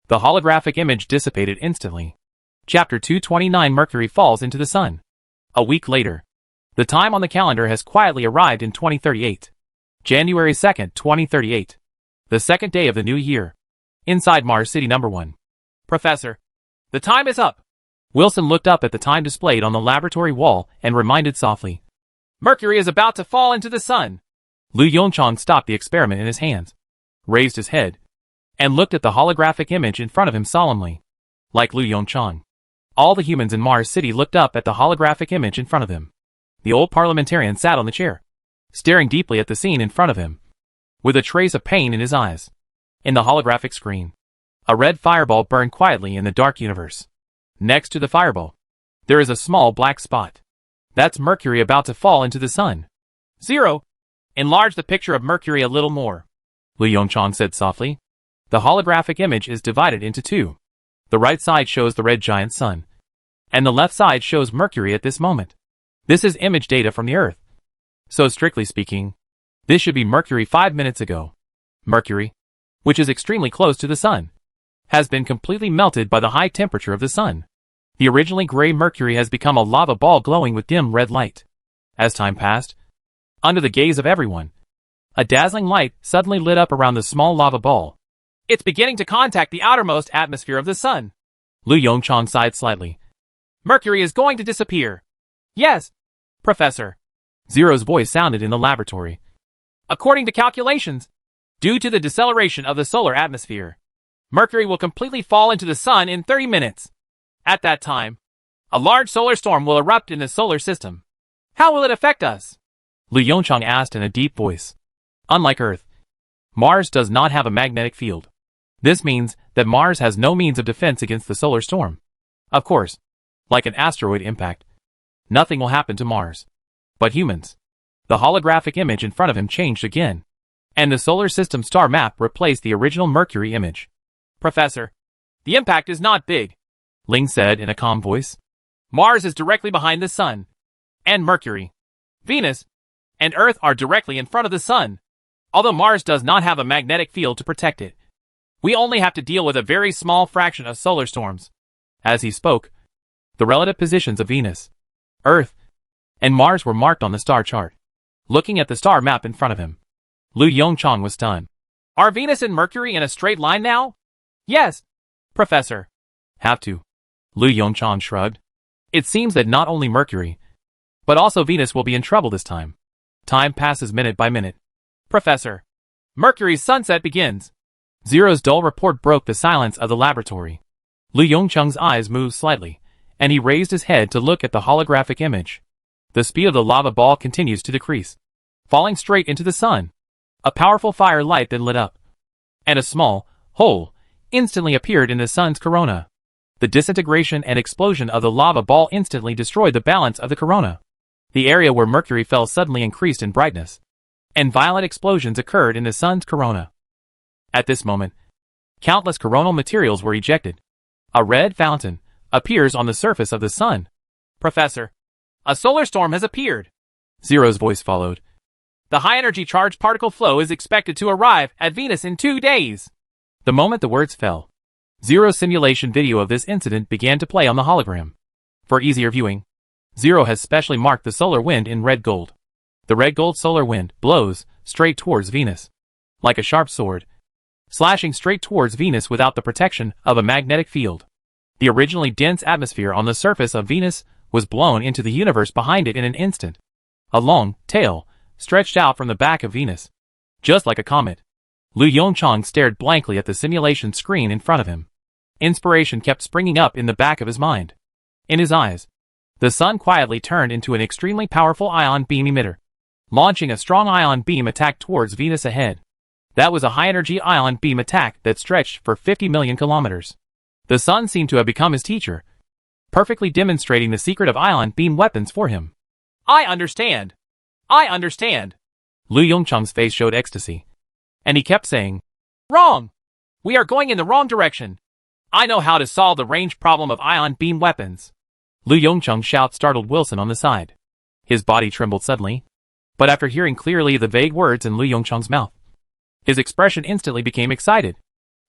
The holographic image dissipated instantly. Chapter 229 Mercury falls into the sun. A week later. The time on the calendar has quietly arrived in 2038. January 2nd, 2038. The second day of the new year. Inside Mars City Number 1. Professor, the time is up. Wilson looked up at the time displayed on the laboratory wall and reminded softly. Mercury is about to fall into the sun. Lu Yongchang stopped the experiment in his hands, raised his head, and looked at the holographic image in front of him solemnly. Like Lu Yongchang, all the humans in Mars City looked up at the holographic image in front of them. The old parliamentarian sat on the chair, staring deeply at the scene in front of him, with a trace of pain in his eyes. In the holographic screen, a red fireball burned quietly in the dark universe. Next to the fireball, there is a small black spot. That's Mercury about to fall into the sun. Zero, enlarge the picture of Mercury a little more, Lu Yongchang said softly. The holographic image is divided into two. The right side shows the red giant sun, and the left side shows Mercury at this moment. This is image data from the Earth. So strictly speaking, this should be Mercury 5 minutes ago. Mercury, which is extremely close to the sun, has been completely melted by the high temperature of the sun. The originally gray Mercury has become a lava ball glowing with dim red light. As time passed, under the gaze of everyone, a dazzling light suddenly lit up around the small lava ball. It's beginning to contact the outermost atmosphere of the sun. Lu Yongchang sighed slightly. Mercury is going to disappear. Yes, Professor. Zero's voice sounded in the laboratory. According to calculations, due to the deceleration of the solar atmosphere, Mercury will completely fall into the sun in 30 minutes. At that time, a large solar storm will erupt in the solar system. How will it affect us? Lu Yongchang asked in a deep voice. Unlike Earth, Mars does not have a magnetic field. This means that Mars has no means of defense against the solar storm. Of course, like an asteroid impact, nothing will happen to Mars. But humans. The holographic image in front of him changed again, and the solar system star map replaced the original Mercury image. Professor, the impact is not big, Ling said in a calm voice. Mars is directly behind the sun, and Mercury, Venus, and Earth are directly in front of the sun. Although Mars does not have a magnetic field to protect it, we only have to deal with a very small fraction of solar storms. As he spoke, the relative positions of Venus, Earth, and Mars were marked on the star chart. Looking at the star map in front of him, Lu Yongchang was stunned. Are Venus and Mercury in a straight line now? Yes, Professor. Have to. Lu Yongchang shrugged. It seems that not only Mercury, but also Venus will be in trouble this time. Time passes minute by minute. Professor, Mercury's sunset begins. Zero's dull report broke the silence of the laboratory. Lu Yongchang's eyes moved slightly, and he raised his head to look at the holographic image. The speed of the lava ball continues to decrease, falling straight into the sun. A powerful fire light then lit up, and a small hole instantly appeared in the sun's corona. The disintegration and explosion of the lava ball instantly destroyed the balance of the corona. The area where Mercury fell suddenly increased in brightness, and violent explosions occurred in the sun's corona. At this moment, countless coronal materials were ejected. A red fountain appears on the surface of the sun. Professor, a solar storm has appeared. Zero's voice followed. The high-energy charged particle flow is expected to arrive at Venus in 2 days. The moment the words fell, Zero's simulation video of this incident began to play on the hologram. For easier viewing, Zero has specially marked the solar wind in red gold. The red gold solar wind blows straight towards Venus, like a sharp sword, slashing straight towards Venus without the protection of a magnetic field. The originally dense atmosphere on the surface of Venus was blown into the universe behind it in an instant. A long tail stretched out from the back of Venus, Just like a comet. Lu Yongchang stared blankly at the simulation screen in front of him. Inspiration kept springing up in the back of his mind. In his eyes, the sun quietly turned into an extremely powerful ion beam emitter, launching a strong ion beam attack towards Venus ahead. That was a high-energy ion beam attack that stretched for 50 million kilometers. The sun seemed to have become his teacher, perfectly demonstrating the secret of ion beam weapons for him. I understand. I understand. Lu Yongchang's face showed ecstasy, and he kept saying, Wrong! We are going in the wrong direction. I know how to solve the range problem of ion beam weapons. Lu Yongchang's shout startled Wilson on the side. His body trembled suddenly, but after hearing clearly the vague words in Lu Yongchang's mouth, his expression instantly became excited.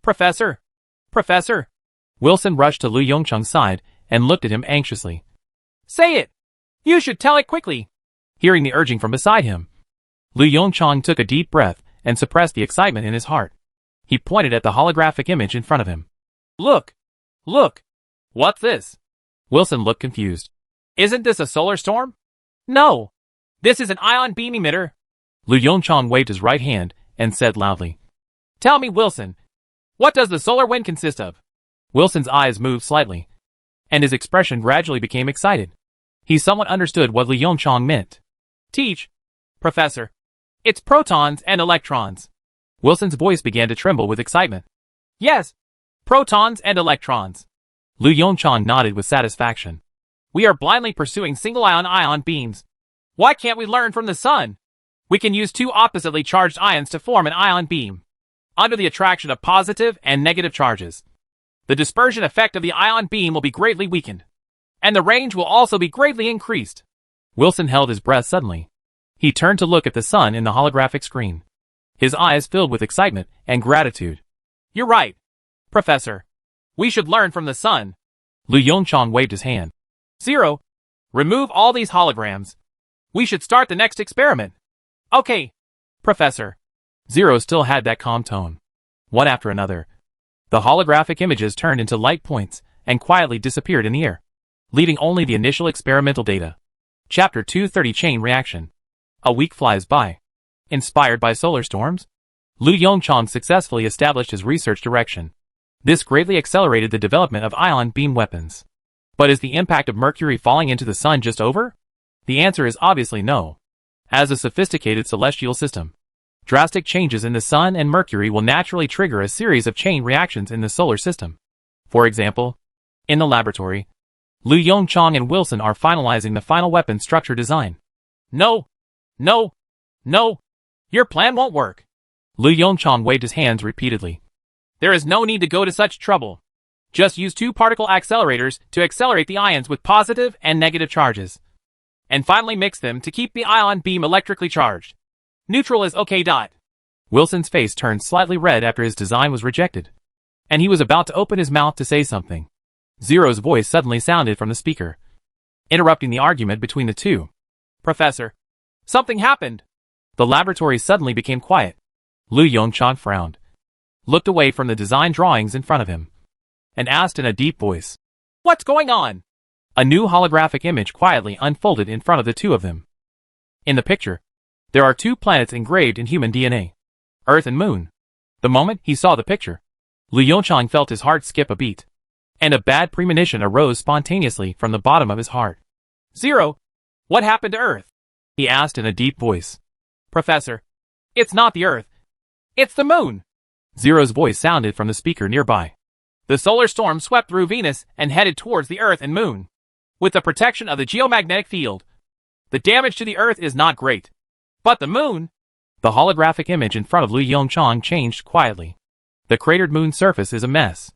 Professor! Professor! Wilson rushed to Lu Yongchang's side and looked at him anxiously. Say it! You should tell it quickly! Hearing the urging from beside him, Lu Yongchang took a deep breath and suppressed the excitement in his heart. He pointed at the holographic image in front of him. Look! Look! What's this? Wilson looked confused. Isn't this a solar storm? No! This is an ion beam emitter. Lu Yongchang waved his right hand and said loudly, Tell me, Wilson, what does the solar wind consist of? Wilson's eyes moved slightly, and his expression gradually became excited. He somewhat understood what Lu Yongchang meant. Teach, Professor. It's protons and electrons. Wilson's voice began to tremble with excitement. Yes, protons and electrons. Lu Yongchang nodded with satisfaction. We are blindly pursuing single-ion beams. Why can't we learn from the sun? We can use two oppositely charged ions to form an ion beam, under the attraction of positive and negative charges. The dispersion effect of the ion beam will be greatly weakened, and the range will also be greatly increased. Wilson held his breath suddenly. He turned to look at the sun in the holographic screen. His eyes filled with excitement and gratitude. You're right, Professor. We should learn from the sun. Lu Yongchang waved his hand. Zero, remove all these holograms. We should start the next experiment. Okay, Professor. Zero still had that calm tone. One after another, the holographic images turned into light points and quietly disappeared in the air, leaving only the initial experimental data. Chapter 230 Chain Reaction. A week flies by. Inspired by solar storms, Lu Yongchang successfully established his research direction. This greatly accelerated the development of ion beam weapons. But is the impact of Mercury falling into the sun just over? The answer is obviously no. As a sophisticated celestial system, drastic changes in the sun and Mercury will naturally trigger a series of chain reactions in the solar system. For example, in the laboratory, Lu Yongchang and Wilson are finalizing the final weapon structure design. No! No! No! Your plan won't work. Lu Yongchang waved his hands repeatedly. There is no need to go to such trouble. Just use two particle accelerators to accelerate the ions with positive and negative charges, and finally mix them to keep the ion beam electrically charged. Neutral is okay. Wilson's face turned slightly red after his design was rejected, and he was about to open his mouth to say something. Zero's voice suddenly sounded from the speaker, interrupting the argument between the two. Professor, something happened. The laboratory suddenly became quiet. Lu Yongchang frowned, looked away from the design drawings in front of him, and asked in a deep voice, What's going on? A new holographic image quietly unfolded in front of the two of them. In the picture, there are two planets engraved in human DNA, Earth and Moon. The moment he saw the picture, Lu Yongchang felt his heart skip a beat, and a bad premonition arose spontaneously from the bottom of his heart. Zero, what happened to Earth? He asked in a deep voice. Professor, it's not the Earth. It's the Moon. Zero's voice sounded from the speaker nearby. The solar storm swept through Venus and headed towards the Earth and Moon, with the protection of the geomagnetic field. The damage to the Earth is not great. But the Moon... The holographic image in front of Lu Yongchang changed quietly. The cratered moon surface is a mess.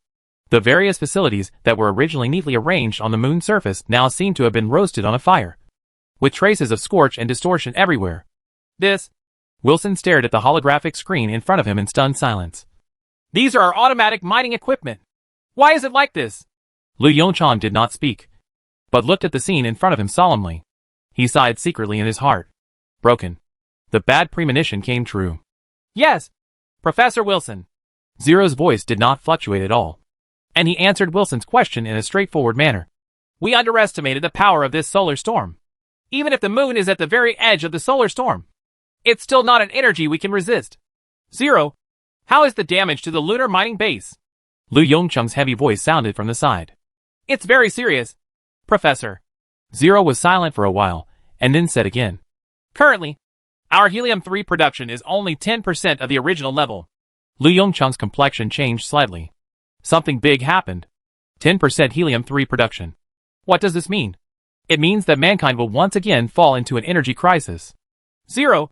The various facilities that were originally neatly arranged on the moon surface now seem to have been roasted on a fire, with traces of scorch and distortion everywhere. This... Wilson stared at the holographic screen in front of him in stunned silence. These are our automatic mining equipment. Why is it like this? Lu Yongchang did not speak, but looked at the scene in front of him solemnly. He sighed secretly in his heart. Broken. The bad premonition came true. Yes, Professor Wilson. Zero's voice did not fluctuate at all, and he answered Wilson's question in a straightforward manner. We underestimated the power of this solar storm. Even if the moon is at the very edge of the solar storm, it's still not an energy we can resist. 0. How is the damage to the lunar mining base? Lu Yongcheng's heavy voice sounded from the side. It's very serious, Professor. Zero was silent for a while, and then said again. Currently, our helium-3 production is only 10% of the original level. Lu Yongcheng's complexion changed slightly. Something big happened. 10% helium-3 production. What does this mean? It means that mankind will once again fall into an energy crisis. 0.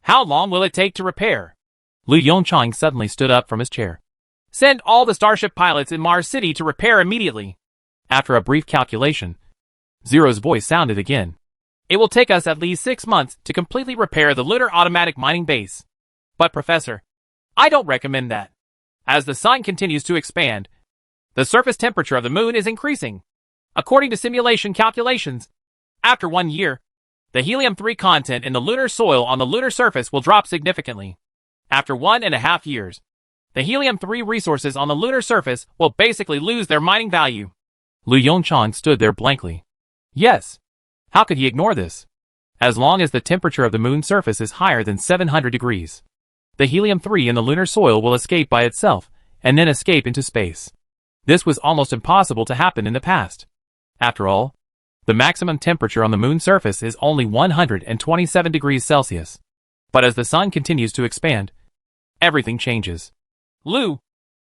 How long will it take to repair? Lu Yongcheng suddenly stood up from his chair. Send all the Starship pilots in Mars City to repair immediately. After a brief calculation, Zero's voice sounded again. It will take us at least 6 months to completely repair the lunar automatic mining base. But Professor, I don't recommend that. As the sun continues to expand, the surface temperature of the moon is increasing. According to simulation calculations, after 1 year, the helium-3 content in the lunar soil on the lunar surface will drop significantly. After 1.5 years, the helium-3 resources on the lunar surface will basically lose their mining value. Lu Yongcheng stood there blankly. Yes. How could he ignore this? As long as the temperature of the moon's surface is higher than 700 degrees, the helium-3 in the lunar soil will escape by itself, and then escape into space. This was almost impossible to happen in the past. After all, the maximum temperature on the moon's surface is only 127 degrees Celsius. But as the sun continues to expand, everything changes. Lu.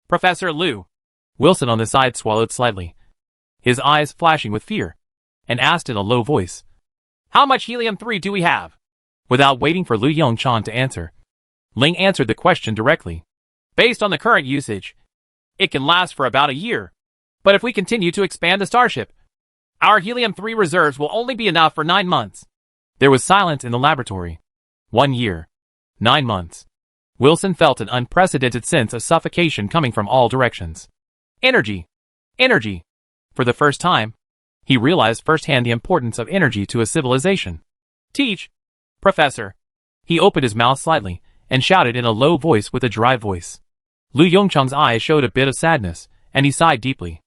Professor Lu. Wilson on the side swallowed slightly, his eyes flashing with fear, and asked in a low voice, How much helium-3 do we have? Without waiting for Lu Yongcheng to answer, Ling answered the question directly. Based on the current usage, it can last for about a year. But if we continue to expand the Starship, our helium-3 reserves will only be enough for 9 months. There was silence in the laboratory. 1 year. 9 months. Wilson felt an unprecedented sense of suffocation coming from all directions. Energy. Energy. For the first time, he realized firsthand the importance of energy to a civilization. Teach, Professor. He opened his mouth slightly and shouted in a low voice with a dry voice. Lu Yongcheng's eyes showed a bit of sadness, and he sighed deeply.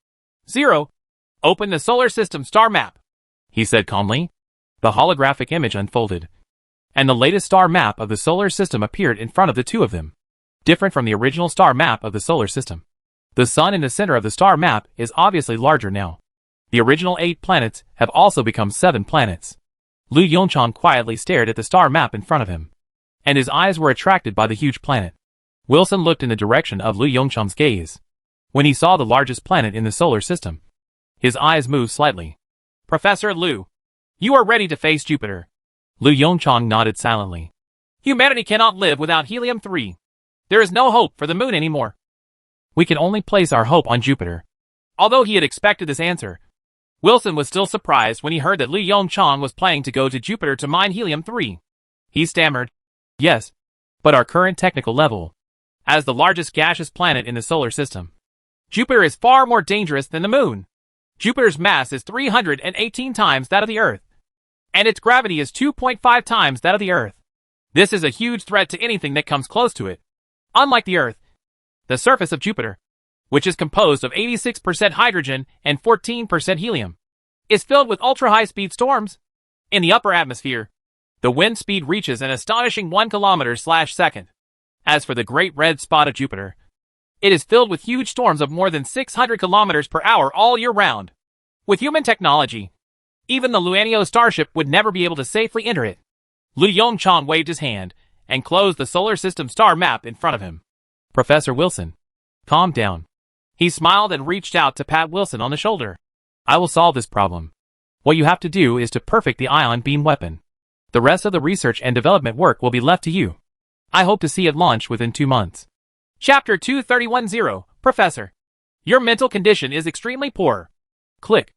0. Open the solar system star map, he said calmly. The holographic image unfolded, and the latest star map of the solar system appeared in front of the two of them. Different from the original star map of the solar system, the sun in the center of the star map is obviously larger now. The original 8 planets have also become 7 planets. Lu Yongcheng quietly stared at the star map in front of him, and his eyes were attracted by the huge planet. Wilson looked in the direction of Lu Yongcheng's gaze. When he saw the largest planet in the solar system, his eyes moved slightly. Professor Lu, you are ready to face Jupiter. Lu Yongcheng nodded silently. Humanity cannot live without helium-3. There is no hope for the moon anymore. We can only place our hope on Jupiter. Although he had expected this answer, Wilson was still surprised when he heard that Lu Yongcheng was planning to go to Jupiter to mine helium-3. He stammered, Yes, but our current technical level, as the largest gaseous planet in the solar system, Jupiter is far more dangerous than the moon. Jupiter's mass is 318 times that of the Earth, and its gravity is 2.5 times that of the Earth. This is a huge threat to anything that comes close to it. Unlike the Earth, the surface of Jupiter, which is composed of 86% hydrogen and 14% helium, is filled with ultra-high-speed storms. In the upper atmosphere, the wind speed reaches an astonishing 1 km/second. As for the great red spot of Jupiter, it is filled with huge storms of more than 600 kilometers per hour all year round. With human technology, even the Luanio starship would never be able to safely enter it. Lu Yongcheng waved his hand and closed the solar system star map in front of him. Professor Wilson, calm down. He smiled and reached out to pat Wilson on the shoulder. I will solve this problem. What you have to do is to perfect the ion beam weapon. The rest of the research and development work will be left to you. I hope to see it launched within 2 months. Chapter 2310, Professor. Your mental condition is extremely poor. Click.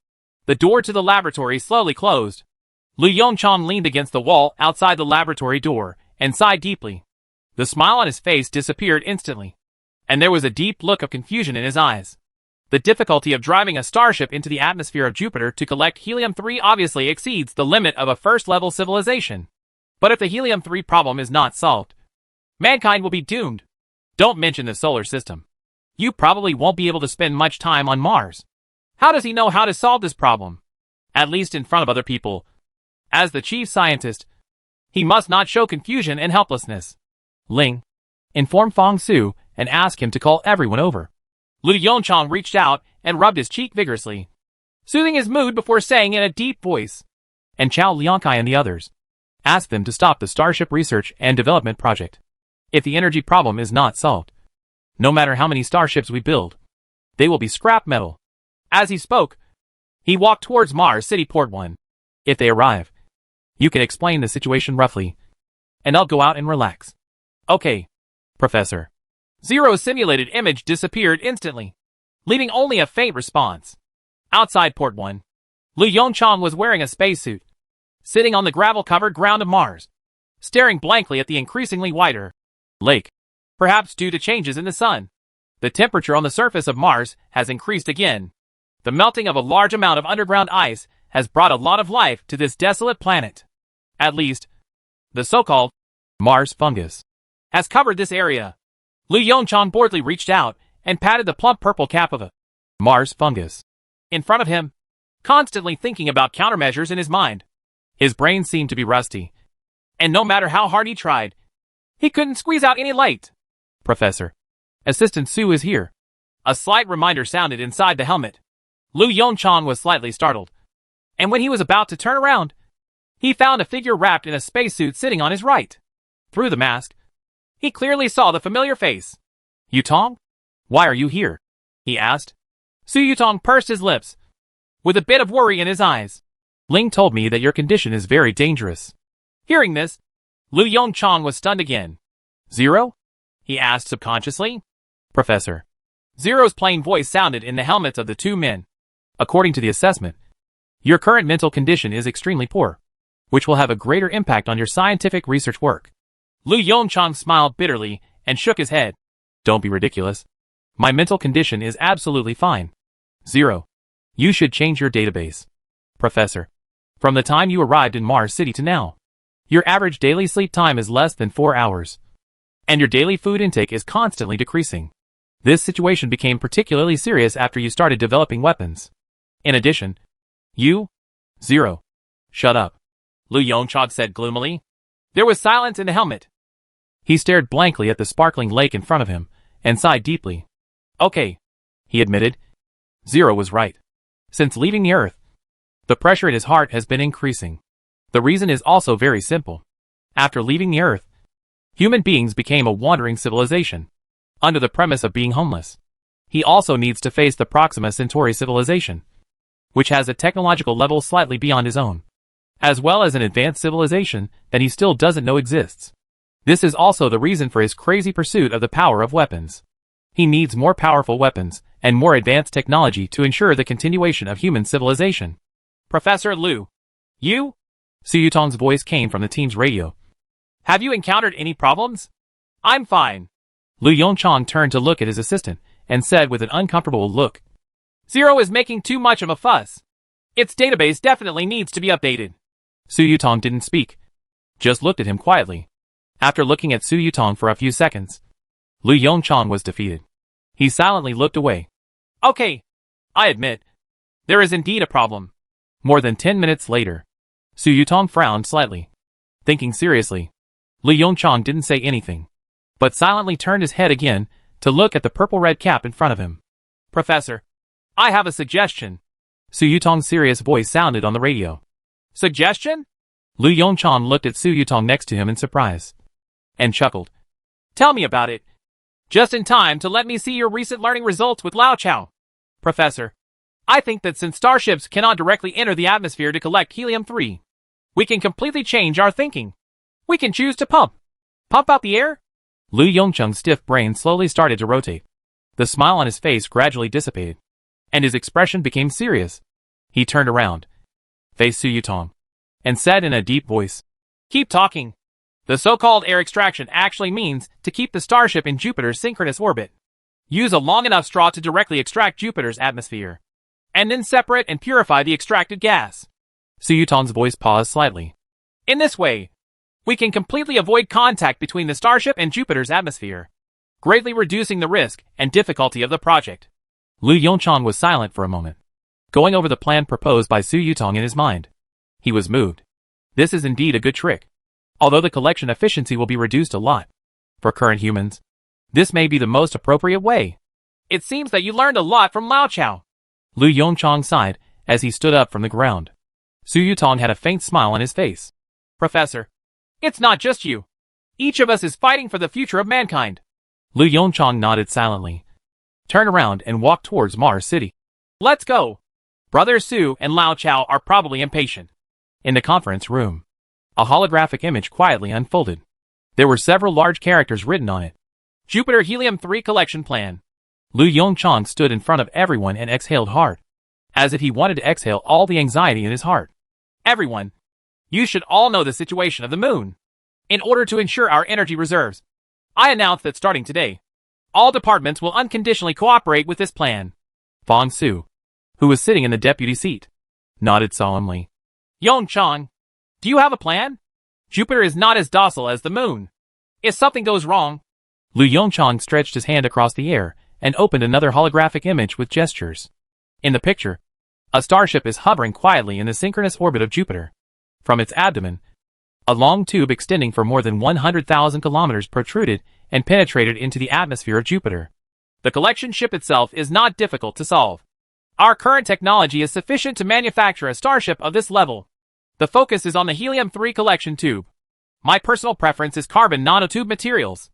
The door to the laboratory slowly closed. Lu Yongcheng leaned against the wall outside the laboratory door and sighed deeply. The smile on his face disappeared instantly, and there was a deep look of confusion in his eyes. The difficulty of driving a starship into the atmosphere of Jupiter to collect helium-3 obviously exceeds the limit of a first-level civilization. But if the helium-3 problem is not solved, mankind will be doomed. Don't mention the solar system. You probably won't be able to spend much time on Mars. How does he know how to solve this problem? At least in front of other people. As the chief scientist, he must not show confusion and helplessness. Ling, Inform Fong Su and ask him to call everyone over. Lu Yongchang reached out and rubbed his cheek vigorously, soothing his mood before saying in a deep voice, And Chao Liangkai and the others. Ask them to stop the Starship Research and Development Project. If the energy problem is not solved, no matter how many starships we build, they will be scrap metal. As he spoke, he walked towards Mars City Port 1. If they arrive, you can explain the situation roughly, and I'll go out and relax. Okay, Professor. Zero's simulated image disappeared instantly, leaving only a faint response. Outside Port 1, Lu Yongchang was wearing a spacesuit, sitting on the gravel-covered ground of Mars, staring blankly at the increasingly wider lake. Perhaps due to changes in the sun, the temperature on the surface of Mars has increased again. The melting of a large amount of underground ice has brought a lot of life to this desolate planet. At least, the so-called Mars fungus has covered this area. Lu Yongchang boredly reached out and patted the plump purple cap of a Mars fungus in front of him, constantly thinking about countermeasures in his mind. His brain seemed to be rusty, and no matter how hard he tried, he couldn't squeeze out any light. Professor. Assistant Su is here. A slight reminder sounded inside the helmet. Lu Yongchang was slightly startled, and when he was about to turn around, he found a figure wrapped in a spacesuit sitting on his right. Through the mask, he clearly saw the familiar face. Yutong? Why are you here? He asked. Su Yutong pursed his lips, with a bit of worry in his eyes. Ling told me that your condition is very dangerous. Hearing this, Lu Yongchang was stunned again. Zero? He asked subconsciously. Professor. Zero's plain voice sounded in the helmets of the two men. According to the assessment, your current mental condition is extremely poor, which will have a greater impact on your scientific research work. Lu Yongchang smiled bitterly and shook his head. Don't be ridiculous. My mental condition is absolutely fine. Zero. You should change your database. Professor. From the time you arrived in Mars City to now, your average daily sleep time is less than 4 hours, and your daily food intake is constantly decreasing. This situation became particularly serious after you started developing weapons. In addition, you... Zero. Shut up. Lu Yongchang said gloomily. There was silence in the helmet. He stared blankly at the sparkling lake in front of him, and sighed deeply. Okay, he admitted. Zero was right. Since leaving the Earth, the pressure in his heart has been increasing. The reason is also very simple. After leaving the Earth, human beings became a wandering civilization, under the premise of being homeless. He also needs to face the Proxima Centauri civilization, which has a technological level slightly beyond his own, as well as an advanced civilization that he still doesn't know exists. This is also the reason for his crazy pursuit of the power of weapons. He needs more powerful weapons and more advanced technology to ensure the continuation of human civilization. Professor Lu, you? Su Yutong's voice came from the team's radio. Have you encountered any problems? I'm fine. Lu Yongchang turned to look at his assistant and said with an uncomfortable look. Zero is making too much of a fuss. Its database definitely needs to be updated. Su Yutong didn't speak, just looked at him quietly. After looking at Su Yutong for a few seconds, Lu Yongchang was defeated. He silently looked away. Okay, I admit, there is indeed a problem. More than 10 minutes later, Su Yutong frowned slightly. Thinking seriously, Lu Yongchang didn't say anything, but silently turned his head again to look at the purple-red cap in front of him. Professor, I have a suggestion. Su Yutong's serious voice sounded on the radio. Suggestion? Lu Yongchang looked at Su Yutong next to him in surprise, and chuckled. Tell me about it. Just in time to let me see your recent learning results with Lao Chao. Professor, I think that since starships cannot directly enter the atmosphere to collect helium-3, we can completely change our thinking. We can choose to pump out the air. Lu Yongchang's stiff brain slowly started to rotate. The smile on his face gradually dissipated, and his expression became serious. He turned around, faced Su Yutong, and said in a deep voice, Keep talking. The so-called air extraction actually means to keep the starship in Jupiter's synchronous orbit. Use a long enough straw to directly extract Jupiter's atmosphere, and then separate and purify the extracted gas. Su Yutong's voice paused slightly. In this way, we can completely avoid contact between the starship and Jupiter's atmosphere, greatly reducing the risk and difficulty of the project. Lu Yongchang was silent for a moment, going over the plan proposed by Su Yutong in his mind. He was moved. This is indeed a good trick. Although the collection efficiency will be reduced a lot, for current humans, This may be the most appropriate way. It seems that you learned a lot from Lao Chao. Lu Yongchang sighed as he stood up from the ground. Su Yutong had a faint smile on his face. Professor, it's not just you. Each of us is fighting for the future of mankind. Lu Yongchang nodded silently, turned around and walked towards Mars City. Let's go. Brother Su and Lao Chao are probably impatient. In the conference room, a holographic image quietly unfolded. There were several large characters written on it. Jupiter Helium-3 Collection Plan. Lu Yongchang stood in front of everyone and exhaled hard, as if he wanted to exhale all the anxiety in his heart. Everyone, you should all know the situation of the moon. In order to ensure our energy reserves, I announce that starting today, all departments will unconditionally cooperate with this plan. Fong Su, who was sitting in the deputy seat, nodded solemnly. Yongchang, do you have a plan? Jupiter is not as docile as the moon. If something goes wrong... Lu Yongchang stretched his hand across the air and opened another holographic image with gestures. In the picture, a starship is hovering quietly in the synchronous orbit of Jupiter. From its abdomen, a long tube extending for more than 100,000 kilometers protruded and penetrated into the atmosphere of Jupiter. The collection ship itself is not difficult to solve. Our current technology is sufficient to manufacture a starship of this level. The focus is on the helium-3 collection tube. My personal preference is carbon nanotube materials.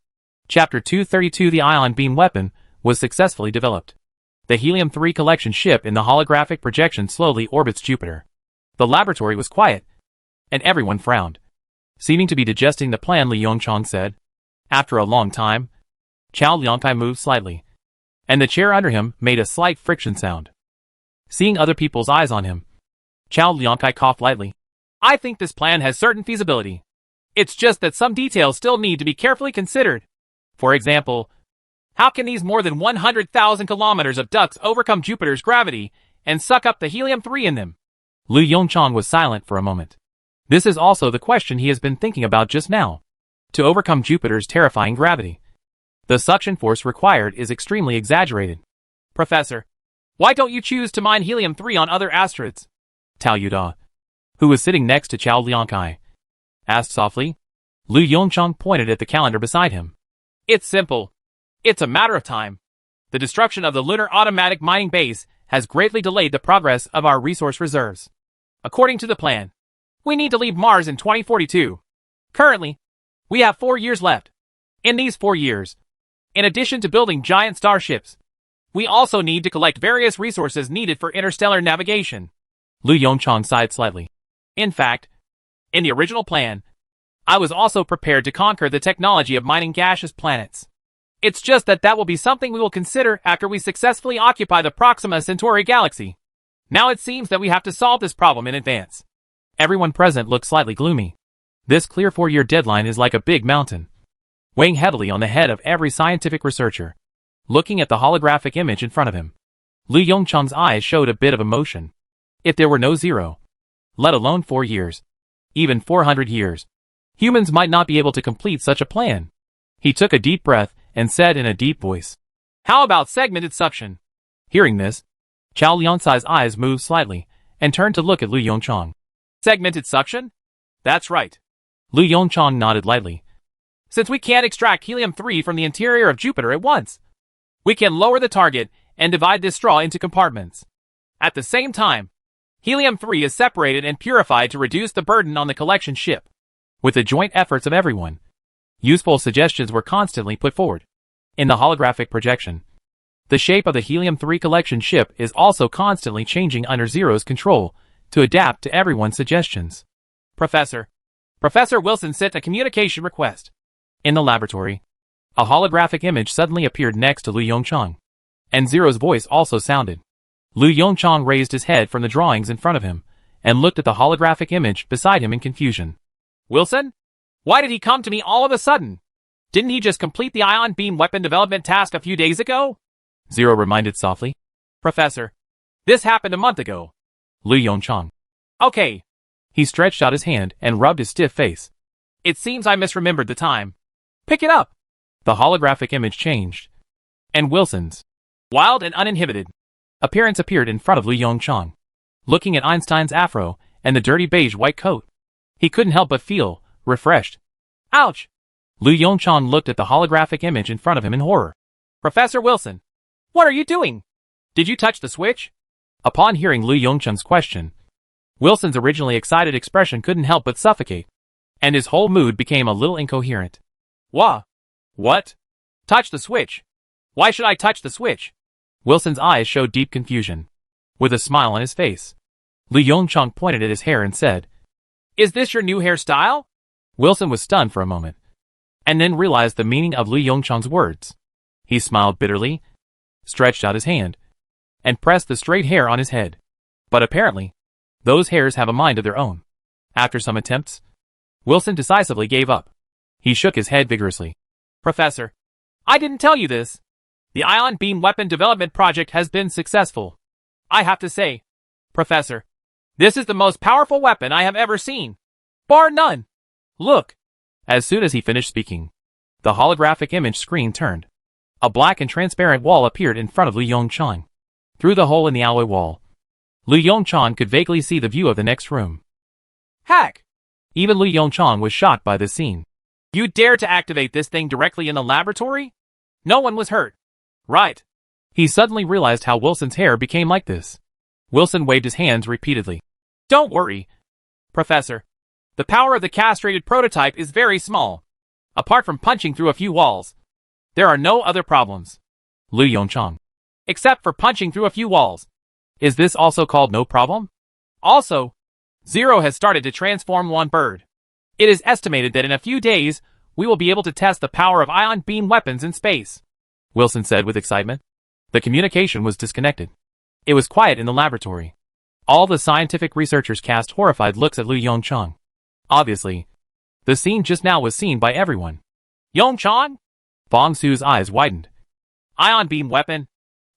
Chapter 232 The ion beam weapon was successfully developed. The helium-3 collection ship in the holographic projection slowly orbits Jupiter. The laboratory was quiet, and everyone frowned. Seeming to be digesting the plan, Li Yongchang said. After a long time, Chao Liangkai moved slightly, and the chair under him made a slight friction sound. Seeing other people's eyes on him, Chao Liangkai coughed lightly. I think this plan has certain feasibility. It's just that some details still need to be carefully considered. For example, how can these more than 100,000 kilometers of ducts overcome Jupiter's gravity and suck up the helium-3 in them? Lu Yongchang was silent for a moment. This is also the question he has been thinking about just now. To overcome Jupiter's terrifying gravity, the suction force required is extremely exaggerated. Professor, why don't you choose to mine helium-3 on other asteroids? Tao Yuda, who was sitting next to Chao Liangkai, asked softly. Lu Yongchang pointed at the calendar beside him. It's simple. It's a matter of time. The destruction of the lunar automatic mining base has greatly delayed the progress of our resource reserves. According to the plan, we need to leave Mars in 2042. Currently, we have 4 years left. In these 4 years, in addition to building giant starships, we also need to collect various resources needed for interstellar navigation. Lu Yongchang sighed slightly. In fact, in the original plan, I was also prepared to conquer the technology of mining gaseous planets. It's just that will be something we will consider after we successfully occupy the Proxima Centauri galaxy. Now it seems that we have to solve this problem in advance. Everyone present looked slightly gloomy. This clear 4-year deadline is like a big mountain, weighing heavily on the head of every scientific researcher. Looking at the holographic image in front of him, Lu Yongchang's eyes showed a bit of emotion. If there were no 0, let alone 4 years, even 400 years, humans might not be able to complete such a plan. He took a deep breath and said in a deep voice, "How about segmented suction?" Hearing this, Chao Liangcai's eyes moved slightly and turned to look at Lu Yongchang. Segmented suction? That's right. Lu Yongchang nodded lightly. Since we can't extract helium-3 from the interior of Jupiter at once, we can lower the target and divide this straw into compartments. At the same time, helium-3 is separated and purified to reduce the burden on the collection ship. With the joint efforts of everyone, useful suggestions were constantly put forward. In the holographic projection, the shape of the helium-3 collection ship is also constantly changing under Zero's control to adapt to everyone's suggestions. Professor Wilson sent a communication request. In the laboratory, a holographic image suddenly appeared next to Lu Yongchang, and Zero's voice also sounded. Lu Yongchang raised his head from the drawings in front of him and looked at the holographic image beside him in confusion. Wilson? Why did he come to me all of a sudden? Didn't he just complete the ion beam weapon development task a few days ago? Zero reminded softly. Professor, this happened a month ago. Lu Yongchang. Okay. He stretched out his hand and rubbed his stiff face. It seems I misremembered the time. Pick it up. The holographic image changed, and Wilson's wild and uninhibited appearance appeared in front of Lu Yongchang. Looking at Einstein's afro and the dirty beige white coat, he couldn't help but feel refreshed. Ouch! Lu Yongchang looked at the holographic image in front of him in horror. Professor Wilson, what are you doing? Did you touch the switch? Upon hearing Lu Yongchang's question, Wilson's originally excited expression couldn't help but suffocate, and his whole mood became a little incoherent. What? Touch the switch? Why should I touch the switch? Wilson's eyes showed deep confusion. With a smile on his face, Lu Yongchang pointed at his hair and said, Is this your new hairstyle? Wilson was stunned for a moment, and then realized the meaning of Lu Yongchang's words. He smiled bitterly, stretched out his hand, and pressed the straight hair on his head. But apparently, those hairs have a mind of their own. After some attempts, Wilson decisively gave up. He shook his head vigorously. Professor, I didn't tell you this. The ion beam weapon development project has been successful. I have to say, Professor, this is the most powerful weapon I have ever seen. Bar none. Look. As soon as he finished speaking, the holographic image screen turned. A black and transparent wall appeared in front of Lu Yongchang. Through the hole in the alloy wall, Lu Yongchang could vaguely see the view of the next room. Hack! Even Lu Yongchang was shocked by this scene. You dare to activate this thing directly in the laboratory? No one was hurt. Right. He suddenly realized how Wilson's hair became like this. Wilson waved his hands repeatedly. Don't worry, Professor. The power of the castrated prototype is very small. Apart from punching through a few walls, there are no other problems. Lu Yongchang. Except for punching through a few walls. Is this also called no problem? Also, Zero has started to transform one bird. It is estimated that in a few days, we will be able to test the power of ion beam weapons in space. Wilson said with excitement. The communication was disconnected. It was quiet in the laboratory. All the scientific researchers cast horrified looks at Lu Yongchang. Obviously, the scene just now was seen by everyone. Yongchang? Fong Su's eyes widened. Ion beam weapon?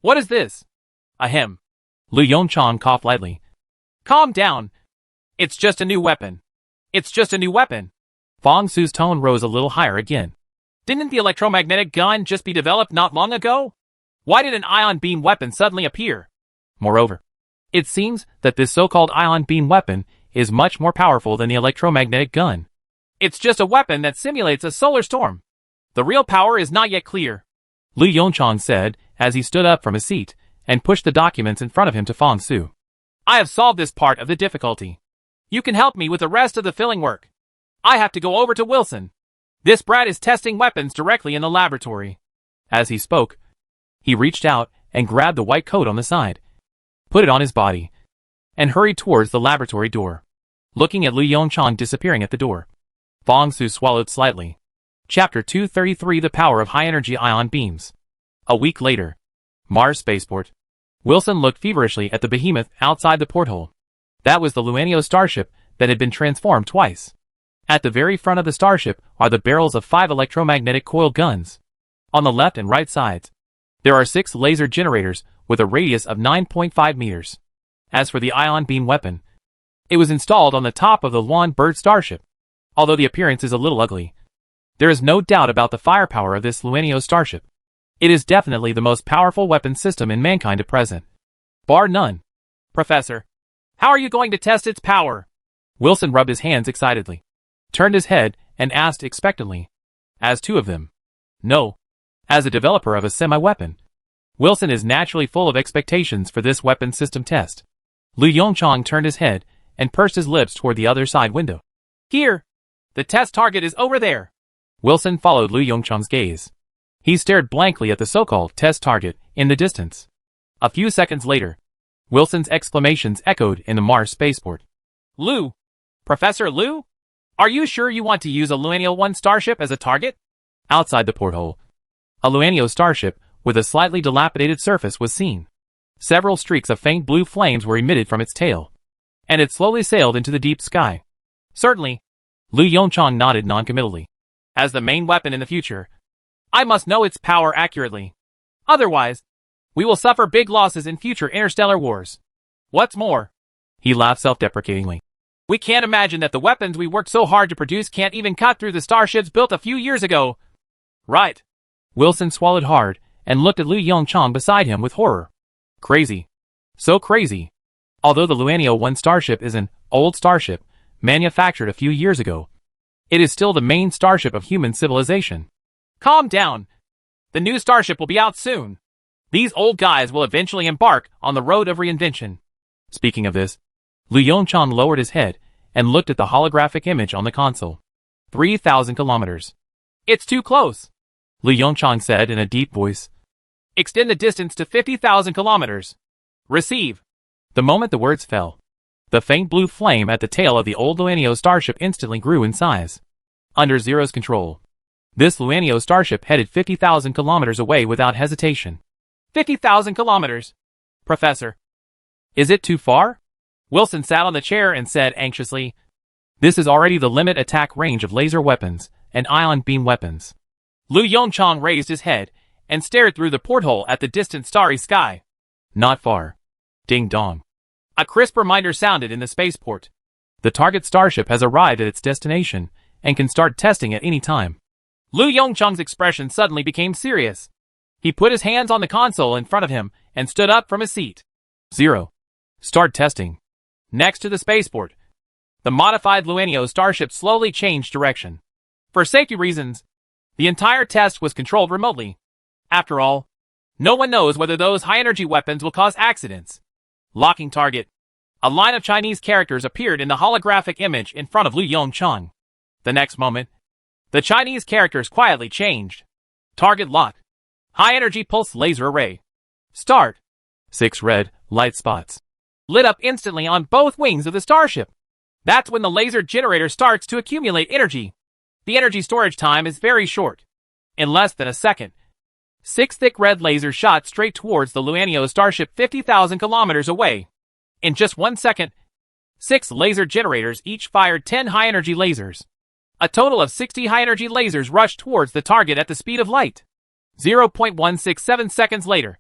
What is this? Ahem. Lu Yongchang coughed lightly. Calm down. It's just a new weapon. It's just a new weapon. Fong Su's tone rose a little higher again. Didn't the electromagnetic gun just be developed not long ago? Why did an ion beam weapon suddenly appear? Moreover, it seems that this so-called ion beam weapon is much more powerful than the electromagnetic gun. It's just a weapon that simulates a solar storm. The real power is not yet clear. Lu Yongchang said as he stood up from his seat and pushed the documents in front of him to Fong Su. I have solved this part of the difficulty. You can help me with the rest of the filling work. I have to go over to Wilson. This brat is testing weapons directly in the laboratory. As he spoke, he reached out and grabbed the white coat on the side, put it on his body, and hurried towards the laboratory door. Looking at Lu Yongchang disappearing at the door, Fong Su swallowed slightly. Chapter 233 The Power of High-Energy Ion Beams. A week later, Mars Spaceport. Wilson looked feverishly at the behemoth outside the porthole. That was the Luanio starship that had been transformed twice. At the very front of the starship are the barrels of 5 electromagnetic coil guns. On the left and right sides, there are 6 laser generators with a radius of 9.5 meters. As for the ion beam weapon, it was installed on the top of the Luan Bird starship. Although the appearance is a little ugly, there is no doubt about the firepower of this Luanio starship. It is definitely the most powerful weapon system in mankind at present. Bar none. Professor, how are you going to test its power? Wilson rubbed his hands excitedly, turned his head, and asked expectantly. As 2 of them. No. As a developer of a semi-weapon, Wilson is naturally full of expectations for this weapon system test. Lu Yongchang turned his head and pursed his lips toward the other side window. Here. The test target is over there. Wilson followed Lu Yongchang's gaze. He stared blankly at the so-called test target in the distance. A few seconds later, Wilson's exclamations echoed in the Mars spaceport. Lu! Professor Lu? Are you sure you want to use a Luanio 1 starship as a target? Outside the porthole, a Luanio starship with a slightly dilapidated surface was seen. Several streaks of faint blue flames were emitted from its tail, and it slowly sailed into the deep sky. Certainly. Lu Yongchang nodded noncommittally. As the main weapon in the future, I must know its power accurately. Otherwise, we will suffer big losses in future interstellar wars. What's more, he laughed self-deprecatingly, we can't imagine that the weapons we worked so hard to produce can't even cut through the starships built a few years ago. Right. Wilson swallowed hard and looked at Lu Yongchang beside him with horror. Crazy. So crazy. Although the Luanio 1 starship is an old starship, manufactured a few years ago, It is still the main starship of human civilization. Calm down. The new starship will be out soon. These old guys will eventually embark on the road of reinvention. Speaking of this, Lu Yongchang lowered his head and looked at the holographic image on the console. 3,000 kilometers. It's too close, Lu Yongchang said in a deep voice. Extend the distance to 50,000 kilometers. Receive. The moment the words fell, the faint blue flame at the tail of the old Luanio starship instantly grew in size. Under Zero's control, this Luanio starship headed 50,000 kilometers away without hesitation. 50,000 kilometers. Professor. Is it too far? Wilson sat on the chair and said anxiously, This is already the limit attack range of laser weapons and ion beam weapons. Lu Yongchang raised his head and stared through the porthole at the distant starry sky. Not far. Ding dong. A crisp reminder sounded in the spaceport. The target starship has arrived at its destination and can start testing at any time. Lu Yongchang's expression suddenly became serious. He put his hands on the console in front of him and stood up from his seat. Zero. Start testing. Next to the spaceport, the modified Luanio starship slowly changed direction. For safety reasons, the entire test was controlled remotely. After all, no one knows whether those high-energy weapons will cause accidents. Locking target. A line of Chinese characters appeared in the holographic image in front of Lu Yongchang. The next moment, the Chinese characters quietly changed. Target locked. High-energy pulse laser array. Start. 6 red light spots lit up instantly on both wings of the starship. That's when the laser generator starts to accumulate energy. The energy storage time is very short. In less than a second, 6 thick red lasers shot straight towards the Luanio starship 50,000 kilometers away. In just 1 second, 6 laser generators each fired 10 high-energy lasers. A total of 60 high-energy lasers rushed towards the target at the speed of light. 0.167 seconds later,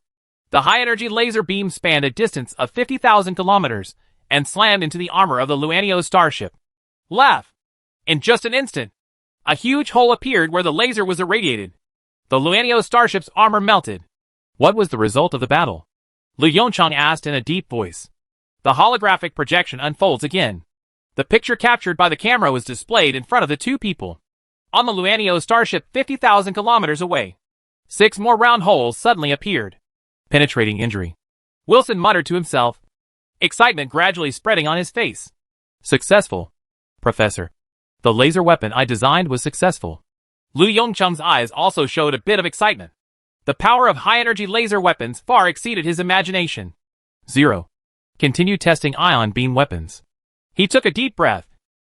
the high-energy laser beam spanned a distance of 50,000 kilometers and slammed into the armor of the Luanio starship. Laugh! In just an instant, a huge hole appeared where the laser was irradiated. The Luanio starship's armor melted. What was the result of the battle? Lu Yongchang asked in a deep voice. The holographic projection unfolds again. The picture captured by the camera was displayed in front of the two people. On the Luanio starship 50,000 kilometers away, 6 more round holes suddenly appeared. Penetrating injury. Wilson muttered to himself, excitement gradually spreading on his face. Successful, Professor. The laser weapon I designed was successful. Lu Yongchang's eyes also showed a bit of excitement. The power of high-energy laser weapons far exceeded his imagination. Zero. Continue testing ion beam weapons. He took a deep breath,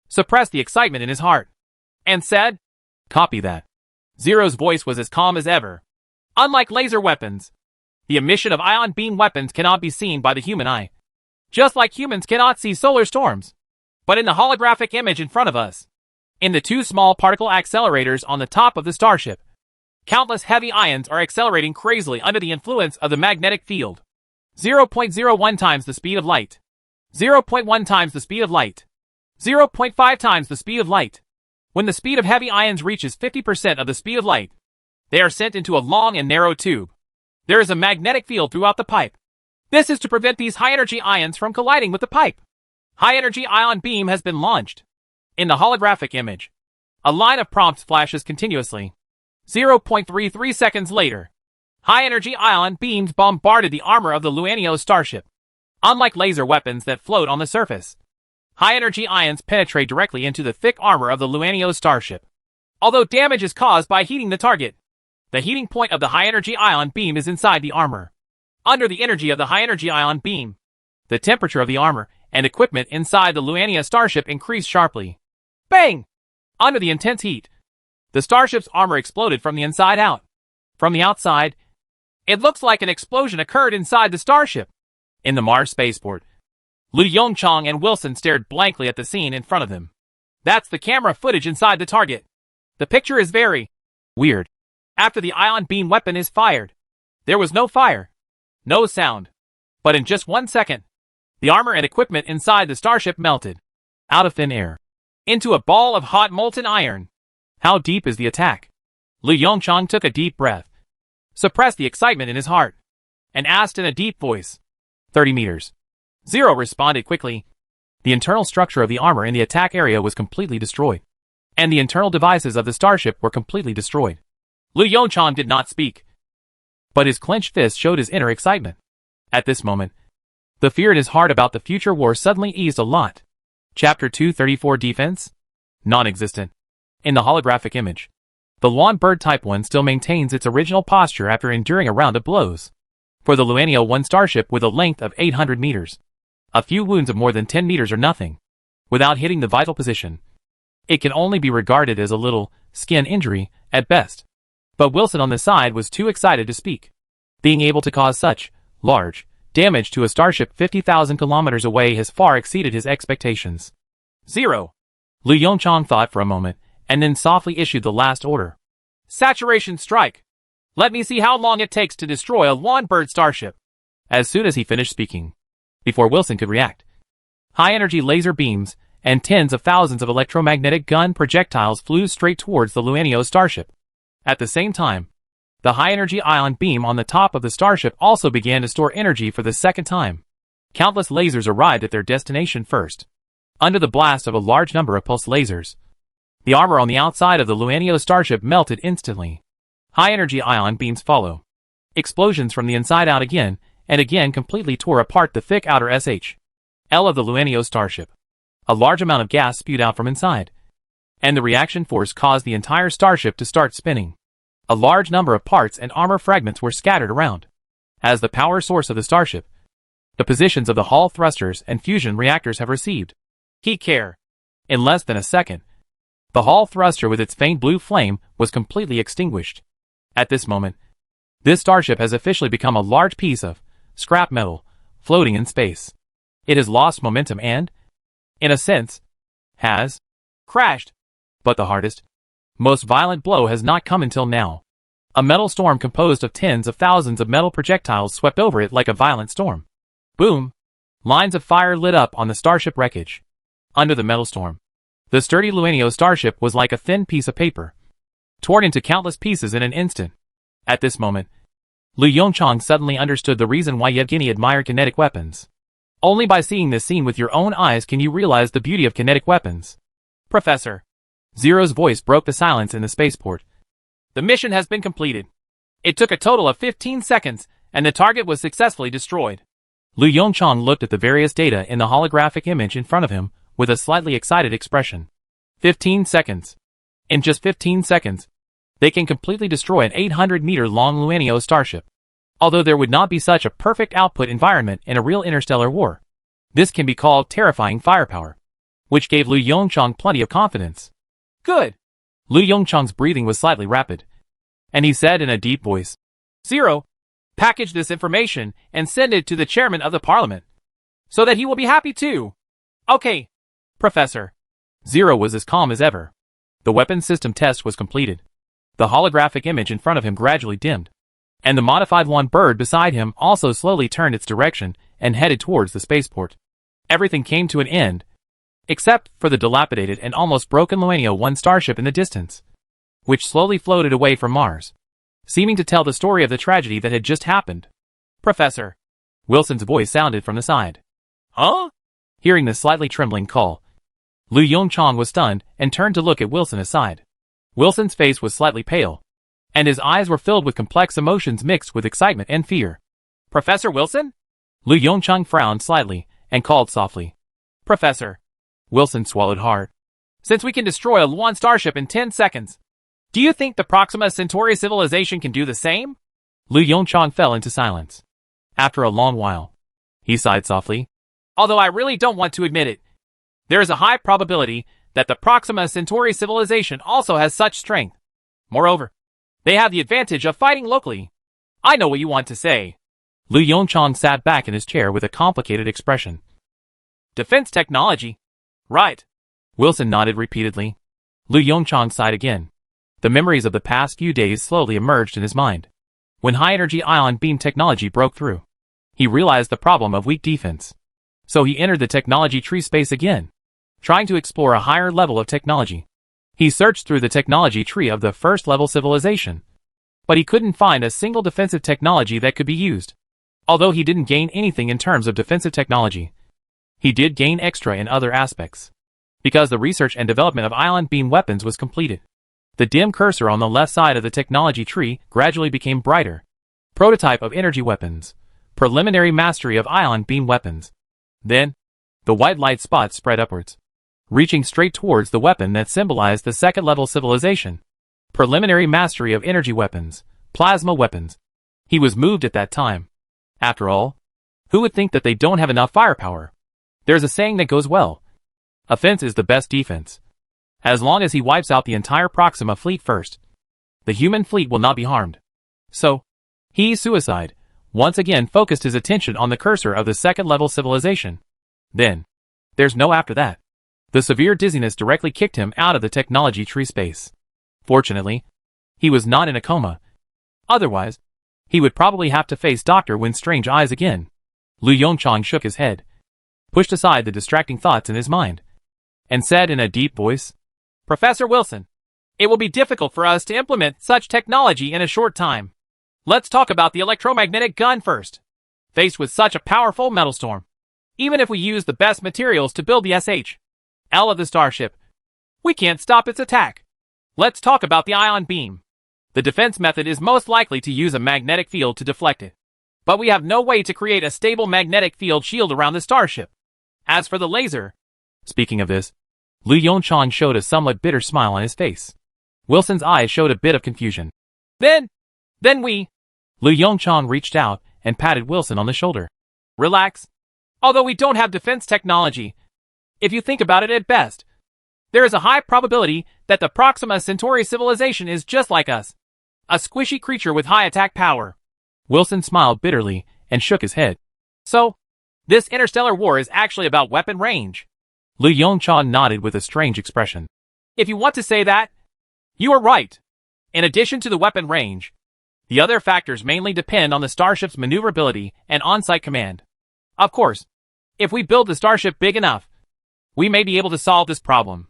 suppressed the excitement in his heart, and said, Copy that. Zero's voice was as calm as ever. Unlike laser weapons, the emission of ion beam weapons cannot be seen by the human eye. Just like humans cannot see solar storms. But in the holographic image in front of us, in the 2 small particle accelerators on the top of the starship, countless heavy ions are accelerating crazily under the influence of the magnetic field. 0.01 times the speed of light. 0.1 times the speed of light. 0.5 times the speed of light. When the speed of heavy ions reaches 50% of the speed of light, they are sent into a long and narrow tube. There is a magnetic field throughout the pipe. This is to prevent these high-energy ions from colliding with the pipe. High-energy ion beam has been launched. In the holographic image, a line of prompts flashes continuously. 0.33 seconds later, high-energy ion beams bombarded the armor of the Luanio starship. Unlike laser weapons that float on the surface, high-energy ions penetrate directly into the thick armor of the Luanio starship. Although damage is caused by heating the target, the heating point of the high-energy ion beam is inside the armor. Under the energy of the high-energy ion beam, the temperature of the armor and equipment inside the Luanio starship increased sharply. Bang! Under the intense heat, the starship's armor exploded from the inside out. From the outside, it looks like an explosion occurred inside the starship. In the Mars spaceport, Lu Yongchang and Wilson stared blankly at the scene in front of them. That's the camera footage inside the target. The picture is very weird. After the ion beam weapon is fired, there was no fire, no sound. But in just 1 second, the armor and equipment inside the starship melted. Out of thin air. Into a ball of hot molten iron. How deep is the attack? Lu Yongchang took a deep breath, suppressed the excitement in his heart, and asked in a deep voice. 30 meters. Zero responded quickly. The internal structure of the armor in the attack area was completely destroyed. and the internal devices of the starship were completely destroyed. Lu Yongchang did not speak, but his clenched fist showed his inner excitement. At this moment, the fear in his heart about the future war suddenly eased a lot. Chapter 234 Defense? Non-existent. In the holographic image, the Luan bird Type 1 still maintains its original posture after enduring a round of blows. For the Luanio 1 starship with a length of 800 meters, a few wounds of more than 10 meters are nothing. Without hitting the vital position, it can only be regarded as a little skin injury at best. But Wilson on the side was too excited to speak. Being able to cause such large damage to a starship 50,000 kilometers away has far exceeded his expectations. 0. Lu Yongchang thought for a moment, and then softly issued the last order. Saturation strike. Let me see how long it takes to destroy a Luan bird starship. As soon as he finished speaking, before Wilson could react, high-energy laser beams and tens of thousands of electromagnetic gun projectiles flew straight towards the Luanio starship. At the same time, the high-energy ion beam on the top of the starship also began to store energy for the second time. Countless lasers arrived at their destination first. Under the blast of a large number of pulse lasers, the armor on the outside of the Luanio starship melted instantly. High-energy ion beams follow. Explosions from the inside out again and again completely tore apart the thick outer SHL of the Luanio starship. A large amount of gas spewed out from inside, and the reaction force caused the entire starship to start spinning. A large number of parts and armor fragments were scattered around. As the power source of the starship, the positions of the hull thrusters and fusion reactors have received heat care. In less than a second, the hull thruster with its faint blue flame was completely extinguished. At this moment, this starship has officially become a large piece of scrap metal floating in space. It has lost momentum and, in a sense, has crashed. But the hardest, most violent blow has not come until now. A metal storm composed of tens of thousands of metal projectiles swept over it like a violent storm. Boom! Lines of fire lit up on the starship wreckage. Under the metal storm, the sturdy Luanio starship was like a thin piece of paper, torn into countless pieces in an instant. At this moment, Lu Yongchang suddenly understood the reason why Yevgeny admired kinetic weapons. Only by seeing this scene with your own eyes can you realize the beauty of kinetic weapons. Professor. Zero's voice broke the silence in the spaceport. The mission has been completed. It took a total of 15 seconds, and the target was successfully destroyed. Lu Yongchang looked at the various data in the holographic image in front of him with a slightly excited expression. 15 seconds. In just 15 seconds, they can completely destroy an 800-meter-long Luanio starship. Although there would not be such a perfect output environment in a real interstellar war, this can be called terrifying firepower, which gave Lu Yongchang plenty of confidence. Good. Lu Yongchang's breathing was slightly rapid, and he said in a deep voice, 0. Package this information and send it to the chairman of the parliament, so that he will be happy too. Okay, Professor. 0 was as calm as ever. The weapons system test was completed. The holographic image in front of him gradually dimmed, and the modified one bird beside him also slowly turned its direction and headed towards the spaceport. Everything came to an end, except for the dilapidated and almost broken Luanio 1 starship in the distance, which slowly floated away from Mars, seeming to tell the story of the tragedy that had just happened. Professor. Wilson's voice sounded from the side. Huh? Hearing the slightly trembling call, Lu Yongchang was stunned and turned to look at Wilson aside. Wilson's face was slightly pale, and his eyes were filled with complex emotions mixed with excitement and fear. Professor Wilson? Lu Yongchang frowned slightly and called softly. Professor. Wilson swallowed hard. Since we can destroy a Luan starship in 10 seconds, do you think the Proxima Centauri civilization can do the same? Lu Yongchang fell into silence. After a long while, he sighed softly. Although I really don't want to admit it, there is a high probability that the Proxima Centauri civilization also has such strength. Moreover, they have the advantage of fighting locally. I know what you want to say. Lu Yongchang sat back in his chair with a complicated expression. Defense technology. Right. Wilson nodded repeatedly. Lu Yongchang sighed again. The memories of the past few days slowly emerged in his mind. When high-energy ion beam technology broke through, he realized the problem of weak defense. So he entered the technology tree space again, trying to explore a higher level of technology. He searched through the technology tree of the first-level civilization, but he couldn't find a single defensive technology that could be used. Although he didn't gain anything in terms of defensive technology, he did gain extra in other aspects. because the research and development of ion beam weapons was completed. The dim cursor on the left side of the technology tree gradually became brighter. Prototype of energy weapons. Preliminary mastery of ion beam weapons. Then, the white light spot spread upwards, reaching straight towards the weapon that symbolized the second-level civilization. Preliminary mastery of energy weapons. Plasma weapons. He was moved at that time. After all, who would think that they don't have enough firepower? There's a saying that goes well. Offense is the best defense. As long as he wipes out the entire Proxima fleet first, the human fleet will not be harmed. So, suicide, once again focused his attention on the cursor of the second-level civilization. Then, there's no after that. The severe dizziness directly kicked him out of the technology tree space. Fortunately, he was not in a coma. Otherwise, he would probably have to face Dr. Win's strange eyes again. Lu Yongchang shook his head, pushed aside the distracting thoughts in his mind, and said in a deep voice, Professor Wilson, it will be difficult for us to implement such technology in a short time. Let's talk about the electromagnetic gun first. Faced with such a powerful metal storm, even if we use the best materials to build the SHL of the starship, we can't stop its attack. Let's talk about the ion beam. The defense method is most likely to use a magnetic field to deflect it. But we have no way to create a stable magnetic field shield around the starship. As for the laser... Speaking of this, Lu Yongchang showed a somewhat bitter smile on his face. Wilson's eyes showed a bit of confusion. Then we... Lu Yongchang reached out and patted Wilson on the shoulder. Relax. Although we don't have defense technology, if you think about it at best, there is a high probability that the Proxima Centauri civilization is just like us. A squishy creature with high attack power. Wilson smiled bitterly and shook his head. So, this interstellar war is actually about weapon range. Lu Yongchang nodded with a strange expression. If you want to say that, you are right. In addition to the weapon range, the other factors mainly depend on the starship's maneuverability and on-site command. Of course, if we build the starship big enough, we may be able to solve this problem.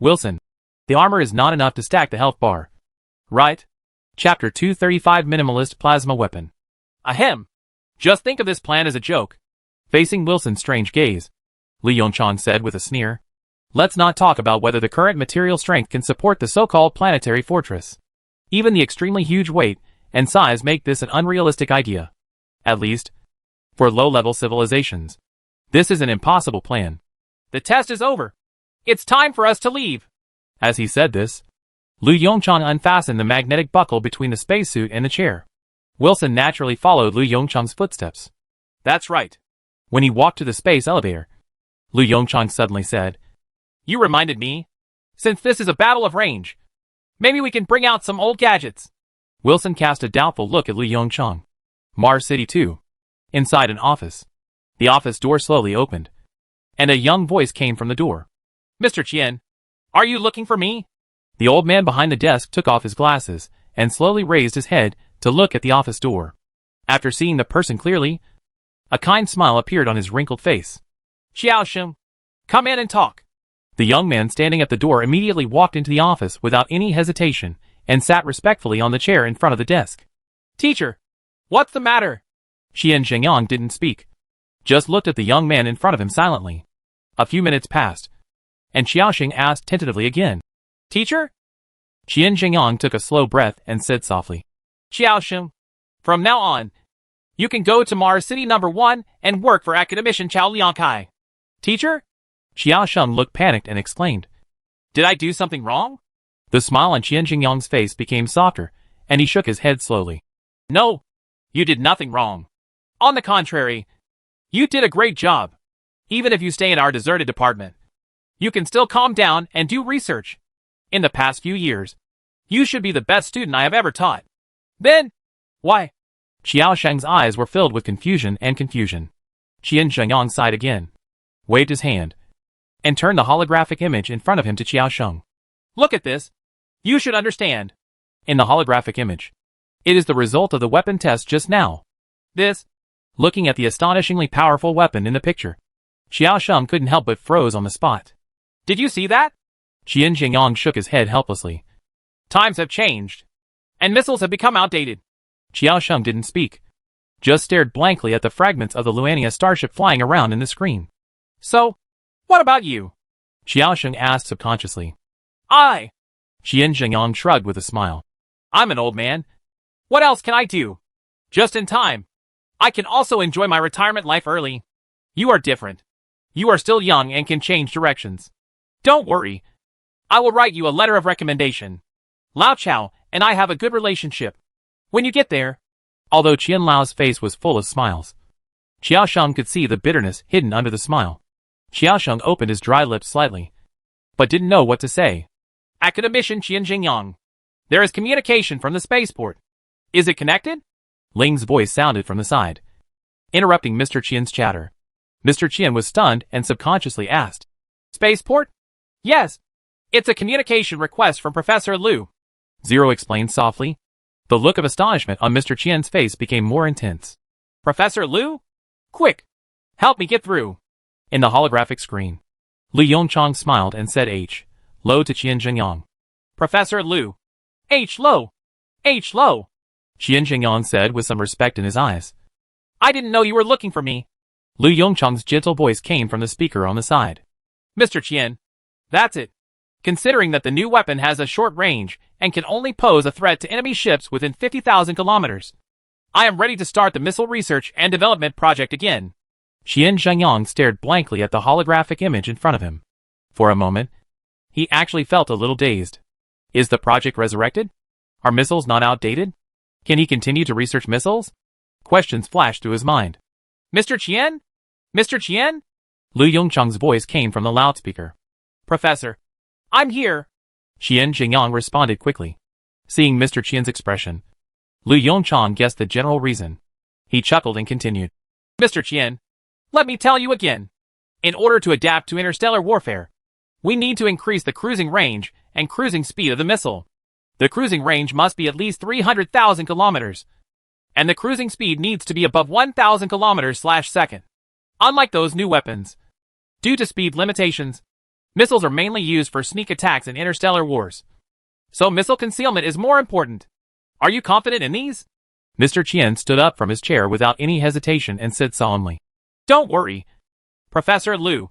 Wilson, the armor is not enough to stack the health bar. Right? Chapter 235 Minimalist Plasma Weapon. Ahem. Just think of this plan as a joke. Facing Wilson's strange gaze, Lu Yongchang said with a sneer. Let's not talk about whether the current material strength can support the so-called planetary fortress. Even the extremely huge weight and size make this an unrealistic idea. At least, for low-level civilizations. This is an impossible plan. The test is over. It's time for us to leave. As he said this, Lu Yongchang unfastened the magnetic buckle between the spacesuit and the chair. Wilson naturally followed Lu Yongchang's footsteps. That's right. When he walked to the space elevator, Lu Yongchang suddenly said, You reminded me. Since this is a battle of range, maybe we can bring out some old gadgets. Wilson cast a doubtful look at Lu Yongchang. Mars City 2. Inside an office. The office door slowly opened, and a young voice came from the door. Mr. Qian, are you looking for me? The old man behind the desk took off his glasses and slowly raised his head to look at the office door. After seeing the person clearly, a kind smile appeared on his wrinkled face. Xiaosheng, come in and talk. The young man standing at the door immediately walked into the office without any hesitation and sat respectfully on the chair in front of the desk. Teacher, what's the matter? Qian Zhengyang didn't speak, just looked at the young man in front of him silently. A few minutes passed, and Xiaosheng asked tentatively again. Teacher? Qian Zhengyang took a slow breath and said softly. Xiaosheng, from now on, you can go to Mars City number 1 and work for Academician Chao Liangkai. Teacher? Xiaosheng looked panicked and exclaimed. Did I do something wrong? The smile on Qian Zhengyang's face became softer, and he shook his head slowly. No, you did nothing wrong. On the contrary, you did a great job. Even if you stay in our deserted department, you can still calm down and do research. In the past few years, you should be the best student I have ever taught. Then, why? Xiaosheng's eyes were filled with confusion. Qian Zhengyang sighed again, waved his hand, and turned the holographic image in front of him to Xiaosheng. Look at this. You should understand. In the holographic image, it is the result of the weapon test just now. This, looking at the astonishingly powerful weapon in the picture, Xiaosheng couldn't help but froze on the spot. Did you see that? Qian Zhengyang shook his head helplessly. Times have changed, and missiles have become outdated. Xiaosheng didn't speak, just stared blankly at the fragments of the Luania starship flying around in the screen. So, what about you? Xiaosheng asked subconsciously. I. Qian Zhengyang shrugged with a smile. I'm an old man. What else can I do? Just in time. I can also enjoy my retirement life early. You are different. You are still young and can change directions. Don't worry. I will write you a letter of recommendation. Lao Chao and I have a good relationship. When you get there. Although Qian Lao's face was full of smiles, Xiaosheng could see the bitterness hidden under the smile. Xiaosheng opened his dry lips slightly, but didn't know what to say. Academician Qian Jingyang. There is communication from the spaceport. Is it connected? Ling's voice sounded from the side, interrupting Mr. Qian's chatter. Mr. Qian was stunned and subconsciously asked. Spaceport? Yes. It's a communication request from Professor Liu. Zero explained softly. The look of astonishment on Mr. Qian's face became more intense. Professor Liu? Quick! Help me get through. In the holographic screen, Li Yongchang smiled and said H. Lo to Qian Zhengyang. Professor Liu. H. Lo. H. Lo. Qian Zhengyang said with some respect in his eyes. I didn't know you were looking for me. Lu Yongchang's gentle voice came from the speaker on the side. Mr. Qian. That's it. Considering that the new weapon has a short range and can only pose a threat to enemy ships within 50,000 kilometers, I am ready to start the missile research and development project again. Qian Zhengyang stared blankly at the holographic image in front of him. For a moment, he actually felt a little dazed. Is the project resurrected? Are missiles not outdated? Can he continue to research missiles? Questions flashed through his mind. Mr. Qian? Mr. Qian? Lu Yongchang's voice came from the loudspeaker. Professor, I'm here. Qian Zhengyang responded quickly. Seeing Mr. Qian's expression, Lu Yongchang guessed the general reason. He chuckled and continued. Mr. Qian, let me tell you again. In order to adapt to interstellar warfare, we need to increase the cruising range and cruising speed of the missile. The cruising range must be at least 300,000 kilometers, and the cruising speed needs to be above 1,000 kilometers/second. Unlike those new weapons, due to speed limitations, missiles are mainly used for sneak attacks in interstellar wars. So missile concealment is more important. Are you confident in these? Mr. Qian stood up from his chair without any hesitation and said solemnly. Don't worry, Professor Liu.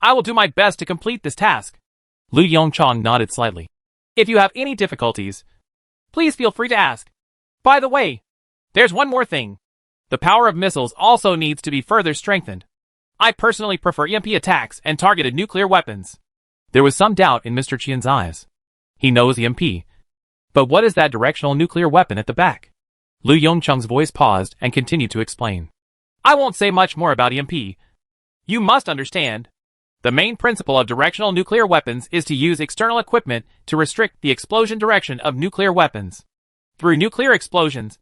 I will do my best to complete this task. Lu Yongchang nodded slightly. If you have any difficulties, please feel free to ask. By the way, there's one more thing. The power of missiles also needs to be further strengthened. I personally prefer EMP attacks and targeted nuclear weapons. There was some doubt in Mr. Qian's eyes. He knows EMP. But what is that directional nuclear weapon at the back? Lu Yongchang's voice paused and continued to explain. I won't say much more about EMP. You must understand. The main principle of directional nuclear weapons is to use external equipment to restrict the explosion direction of nuclear weapons. Through nuclear explosions,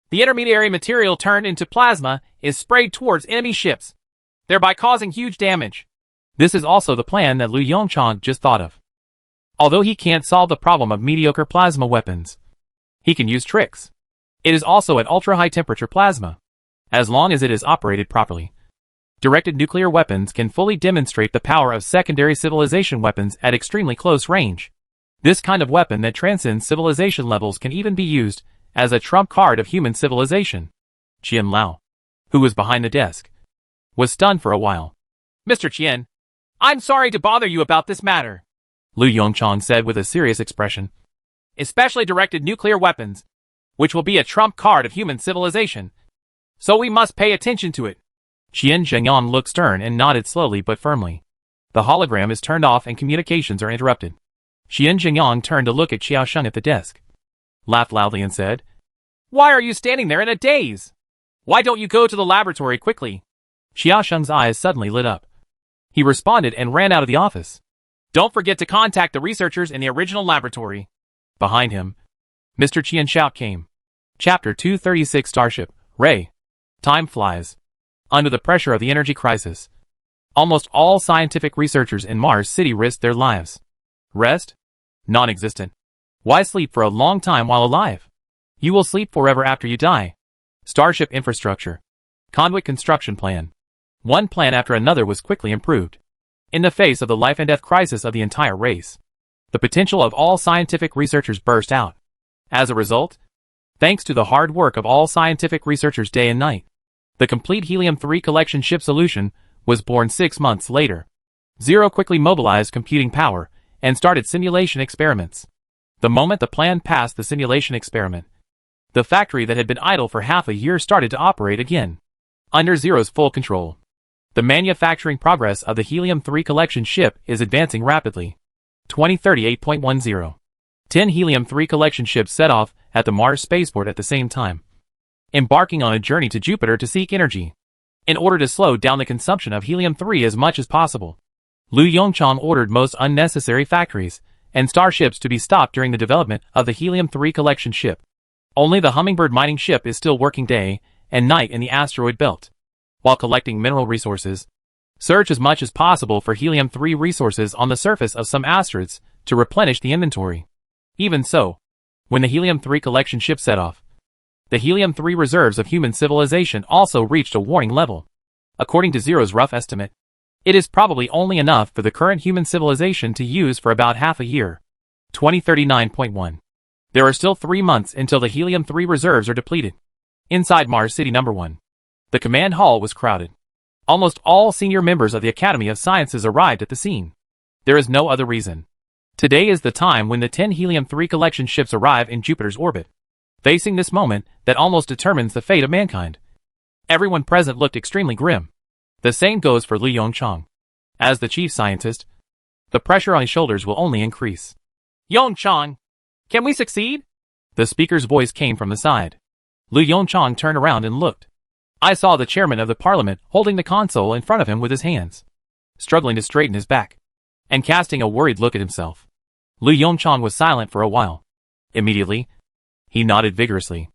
the intermediary material turned into plasma is sprayed towards enemy ships, thereby causing huge damage. This is also the plan that Lu Yongchang just thought of. Although he can't solve the problem of mediocre plasma weapons, he can use tricks. It is also an ultra-high temperature plasma. As long as it is operated properly, directed nuclear weapons can fully demonstrate the power of secondary civilization weapons at extremely close range. This kind of weapon that transcends civilization levels can even be used as a trump card of human civilization. Qian Lao, who was behind the desk, was stunned for a while. Mr. Qian, I'm sorry to bother you about this matter, Lu Yongchang said with a serious expression. Especially directed nuclear weapons, which will be a trump card of human civilization. So we must pay attention to it. Qian Zhengyang looked stern and nodded slowly but firmly. The hologram is turned off and communications are interrupted. Qian Zhengyang turned to look at Xiaosheng at the desk, laughed loudly and said, Why are you standing there in a daze? Why don't you go to the laboratory quickly? Xiaosheng's eyes suddenly lit up. He responded and ran out of the office. Don't forget to contact the researchers in the original laboratory. Behind him, Mr. Qian's shout came. Chapter 236 Starship, Ray. Time flies. Under the pressure of the energy crisis, almost all scientific researchers in Mars City risked their lives. Rest? Non-existent. Why sleep for a long time while alive? You will sleep forever after you die. Starship infrastructure. Conduit construction plan. One plan after another was quickly improved. In the face of the life and death crisis of the entire race, the potential of all scientific researchers burst out. As a result, thanks to the hard work of all scientific researchers day and night, the complete helium-3 collection ship solution was born 6 months later. Zero quickly mobilized computing power and started simulation experiments. The moment the plan passed the simulation experiment, the factory that had been idle for half a year started to operate again. Under Zero's full control, the manufacturing progress of the Helium-3 collection ship is advancing rapidly. 2038.10. 10 Helium-3 collection ships set off at the Mars spaceport at the same time, embarking on a journey to Jupiter to seek energy. In order to slow down the consumption of Helium-3 as much as possible, Lu Yongchang ordered most unnecessary factories and starships to be stopped during the development of the Helium-3 collection ship. Only the Hummingbird mining ship is still working day and night in the asteroid belt. While collecting mineral resources, search as much as possible for Helium-3 resources on the surface of some asteroids to replenish the inventory. Even so, when the Helium-3 collection ship set off, the Helium-3 reserves of human civilization also reached a warning level. According to Zero's rough estimate, it is probably only enough for the current human civilization to use for about half a year. 2039.1. There are still 3 months until the Helium-3 reserves are depleted. Inside Mars City No. 1, the command hall was crowded. Almost all senior members of the Academy of Sciences arrived at the scene. There is no other reason. Today is the time when the 10 Helium-3 collection ships arrive in Jupiter's orbit, facing this moment that almost determines the fate of mankind. Everyone present looked extremely grim. The same goes for Lu Yongchang. As the chief scientist, the pressure on his shoulders will only increase. Yongchang, can we succeed? The speaker's voice came from the side. Lu Yongchang turned around and looked. I saw the chairman of the parliament holding the console in front of him with his hands, struggling to straighten his back, and casting a worried look at himself. Lu Yongchang was silent for a while. Immediately, he nodded vigorously.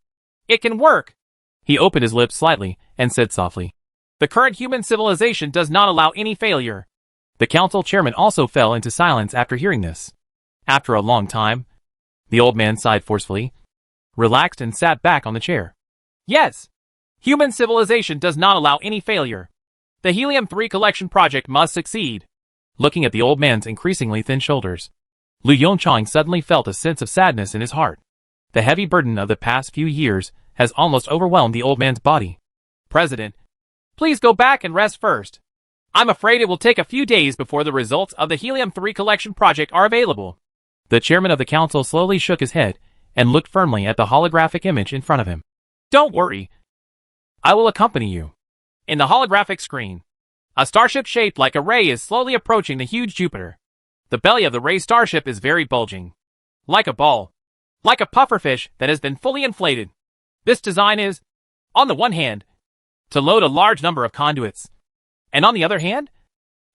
It can work. He opened his lips slightly and said softly, The current human civilization does not allow any failure. The council chairman also fell into silence after hearing this. After a long time, the old man sighed forcefully, relaxed and sat back on the chair. Yes. Human civilization does not allow any failure. The Helium-3 collection project must succeed. Looking at the old man's increasingly thin shoulders, Lu Yongchang suddenly felt a sense of sadness in his heart. The heavy burden of the past few years has almost overwhelmed the old man's body. President, please go back and rest first. I'm afraid it will take a few days before the results of the Helium-3 collection project are available. The chairman of the council slowly shook his head and looked firmly at the holographic image in front of him. Don't worry. I will accompany you. In the holographic screen, a starship shaped like a ray is slowly approaching the huge Jupiter. The belly of the ray starship is very bulging. Like a ball. Like a pufferfish that has been fully inflated. This design is, on the one hand, to load a large number of conduits, and on the other hand,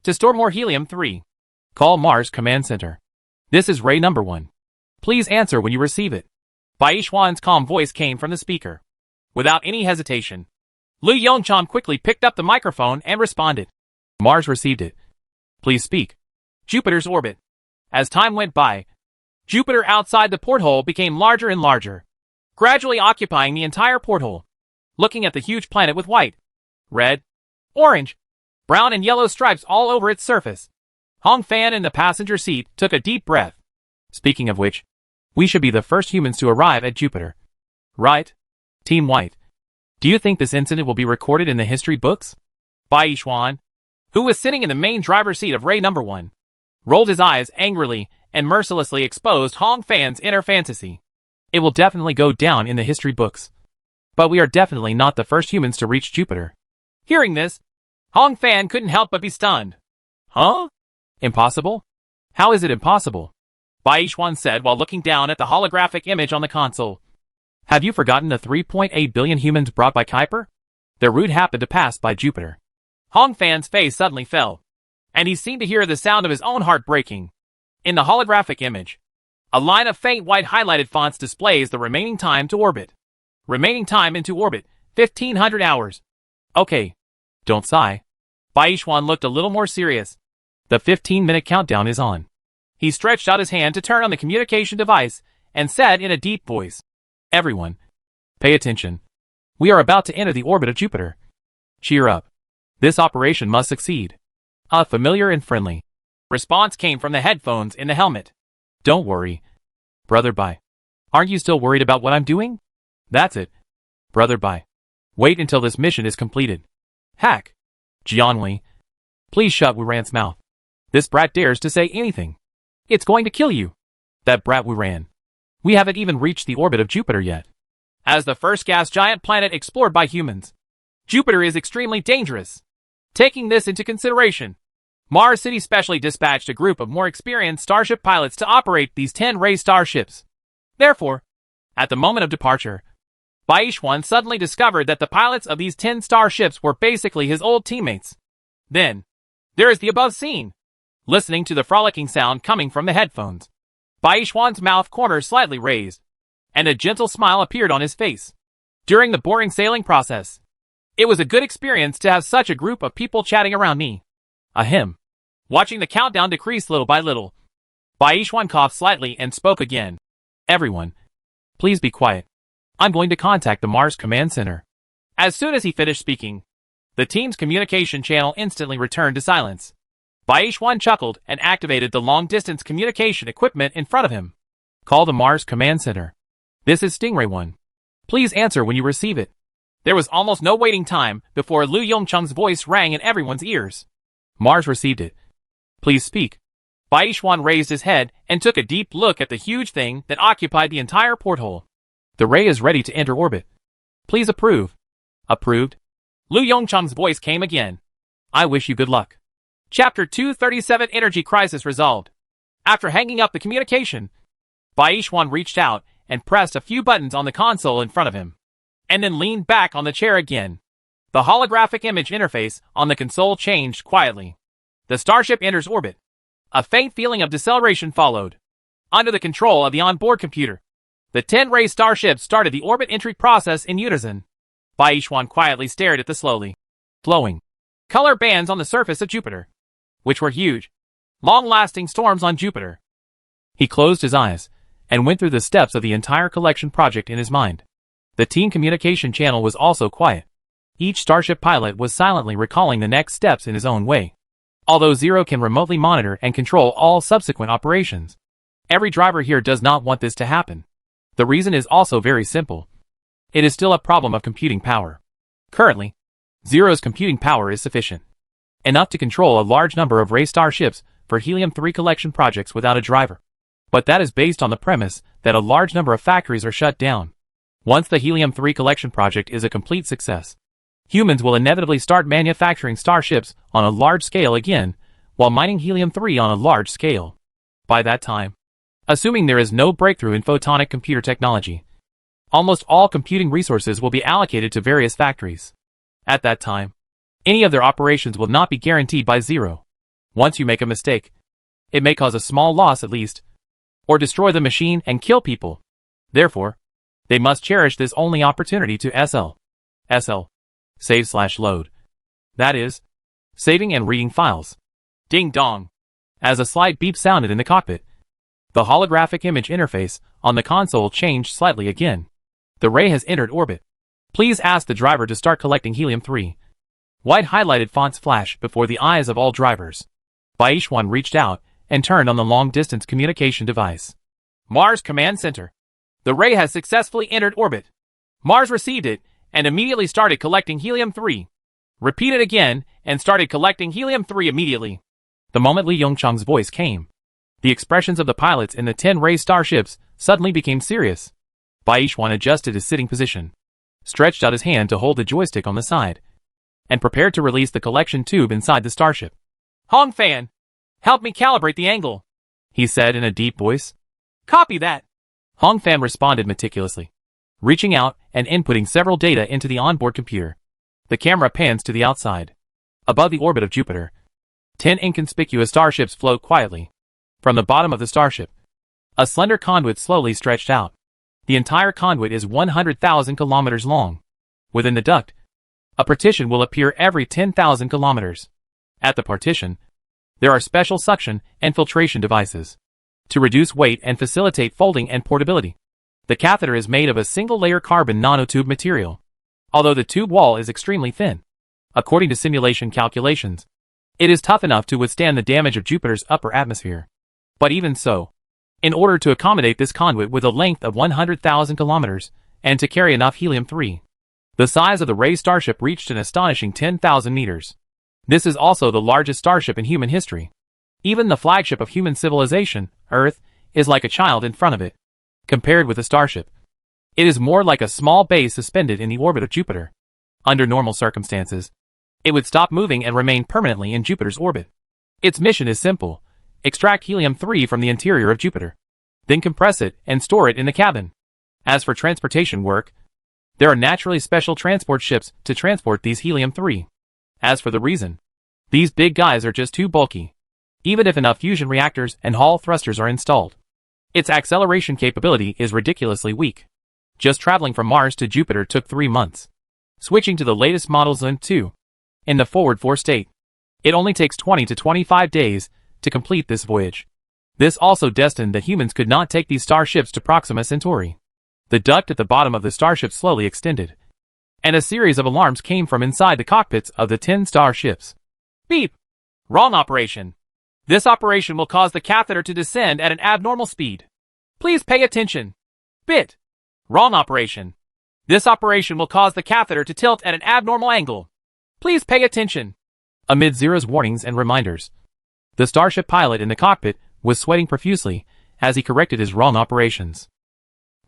to store more Helium-3. Call Mars Command Center. This is Ray number 1. Please answer when you receive it. Bai Yishuan's calm voice came from the speaker. Without any hesitation, Lu Yongchang quickly picked up the microphone and responded. Mars received it. Please speak. Jupiter's orbit. As time went by, Jupiter outside the porthole became larger and larger, gradually occupying the entire porthole. Looking at the huge planet with white, red, orange, brown and yellow stripes all over its surface, Hong Fan in the passenger seat took a deep breath. Speaking of which, we should be the first humans to arrive at Jupiter. Right? Team White. Do you think this incident will be recorded in the history books? Bai Yishuan, who was sitting in the main driver's seat of Ray number 1, rolled his eyes angrily and mercilessly exposed Hong Fan's inner fantasy. It will definitely go down in the history books. But we are definitely not the first humans to reach Jupiter. Hearing this, Hong Fan couldn't help but be stunned. Huh? Impossible? How is it impossible? Bai Yishuan said while looking down at the holographic image on the console. Have you forgotten the 3.8 billion humans brought by Kuiper? Their route happened to pass by Jupiter. Hong Fan's face suddenly fell, and he seemed to hear the sound of his own heart breaking. In the holographic image, a line of faint white highlighted fonts displays the remaining time to orbit. Remaining time into orbit, 1500 hours. Okay. Don't sigh. Bai Yishuan looked a little more serious. The 15-minute countdown is on. He stretched out his hand to turn on the communication device and said in a deep voice, Everyone, pay attention. We are about to enter the orbit of Jupiter. Cheer up. This operation must succeed. Familiar and friendly. Response came from the headphones in the helmet. Don't worry. Brother Bai. Aren't you still worried about what I'm doing? That's it. Brother Bai. Wait until this mission is completed. Hack. Jianwei. Please shut Wu Ran's mouth. This brat dares to say anything. It's going to kill you. That brat Wu ran. We haven't even reached the orbit of Jupiter yet. As the first gas giant planet explored by humans, Jupiter is extremely dangerous. Taking this into consideration, Mars City specially dispatched a group of more experienced starship pilots to operate these 10 Ray starships. Therefore, at the moment of departure, Baishwan suddenly discovered that the pilots of these 10 starships were basically his old teammates. Then, there is the above scene. Listening to the frolicking sound coming from the headphones, Baishwan's mouth corners slightly raised, and a gentle smile appeared on his face. During the boring sailing process, it was a good experience to have such a group of people chatting around me. Ahem. Watching the countdown decrease little by little, Baishwan coughed slightly and spoke again. Everyone, please be quiet. I'm going to contact the Mars Command Center. As soon as he finished speaking, the team's communication channel instantly returned to silence. Baishwan chuckled and activated the long-distance communication equipment in front of him. Call the Mars Command Center. This is Stingray 1. Please answer when you receive it. There was almost no waiting time before Liu Yongcheng's voice rang in everyone's ears. Mars received it. Please speak. Baishwan raised his head and took a deep look at the huge thing that occupied the entire porthole. The ray is ready to enter orbit. Please approve. Approved. Liu Yongcheng's voice came again. I wish you good luck. Chapter 237 Energy Crisis Resolved. After hanging up the communication, Baishwan reached out and pressed a few buttons on the console in front of him, and then leaned back on the chair again. The holographic image interface on the console changed quietly. The starship enters orbit. A faint feeling of deceleration followed. Under the control of the onboard computer, the 10 Ray starships started the orbit entry process in unison. Baishwan quietly stared at the slowly flowing color bands on the surface of Jupiter, which were huge, long-lasting storms on Jupiter. He closed his eyes and went through the steps of the entire collection project in his mind. The team communication channel was also quiet. Each starship pilot was silently recalling the next steps in his own way. Although Zero can remotely monitor and control all subsequent operations, every driver here does not want this to happen. The reason is also very simple. It is still a problem of computing power. Currently, Zero's computing power is sufficient, enough to control a large number of Ray starships for Helium-3 collection projects without a driver. But that is based on the premise that a large number of factories are shut down. Once the Helium-3 collection project is a complete success, humans will inevitably start manufacturing starships on a large scale again, while mining Helium-3 on a large scale. By that time, assuming there is no breakthrough in photonic computer technology, almost all computing resources will be allocated to various factories. At that time, any of their operations will not be guaranteed by Zero. Once you make a mistake, it may cause a small loss at least, or destroy the machine and kill people. Therefore, they must cherish this only opportunity to SL. Save/load. That is, saving and reading files. Ding dong. As a slight beep sounded in the cockpit, the holographic image interface on the console changed slightly again. The ray has entered orbit. Please ask the driver to start collecting Helium-3. White highlighted fonts flash before the eyes of all drivers. Baishwan reached out and turned on the long-distance communication device. Mars Command Center. The ray has successfully entered orbit. Mars received it and immediately started collecting Helium-3. Repeat it again and started collecting Helium-3 immediately. The moment Li Yongcheng's voice came, the expressions of the pilots in the 10 Ray starships suddenly became serious. Baishwan adjusted his sitting position, stretched out his hand to hold the joystick on the side, and prepared to release the collection tube inside the starship. Hong Fan, help me calibrate the angle, he said in a deep voice. Copy that. Hong Fan responded meticulously, reaching out and inputting several data into the onboard computer. The camera pans to the outside. Above the orbit of Jupiter, 10 inconspicuous starships float quietly. From the bottom of the starship, a slender conduit slowly stretched out. The entire conduit is 100,000 kilometers long. Within the duct, a partition will appear every 10,000 kilometers. At the partition, there are special suction and filtration devices to reduce weight and facilitate folding and portability. The catheter is made of a single-layer carbon nanotube material, although the tube wall is extremely thin. According to simulation calculations, it is tough enough to withstand the damage of Jupiter's upper atmosphere. But even so, in order to accommodate this conduit with a length of 100,000 kilometers and to carry enough Helium-3, the size of the Ray starship reached an astonishing 10,000 meters. This is also the largest starship in human history. Even the flagship of human civilization, Earth, is like a child in front of it. Compared with a starship, it is more like a small base suspended in the orbit of Jupiter. Under normal circumstances, it would stop moving and remain permanently in Jupiter's orbit. Its mission is simple: extract helium-3 from the interior of Jupiter, then compress it and store it in the cabin. As for transportation work, there are naturally special transport ships to transport these helium-3. As for the reason, these big guys are just too bulky, even if enough fusion reactors and Hall thrusters are installed. Its acceleration capability is ridiculously weak. Just traveling from Mars to Jupiter took 3 months. Switching to the latest models in 2. In the forward 4 state, it only takes 20 to 25 days to complete this voyage. This also destined that humans could not take these starships to Proxima Centauri. The duct at the bottom of the starship slowly extended, and a series of alarms came from inside the cockpits of the 10 starships. Beep! Wrong operation. This operation will cause the catheter to descend at an abnormal speed. Please pay attention. Bit! Wrong operation. This operation will cause the catheter to tilt at an abnormal angle. Please pay attention. Amid Zero's warnings and reminders, the starship pilot in the cockpit was sweating profusely as he corrected his wrong operations.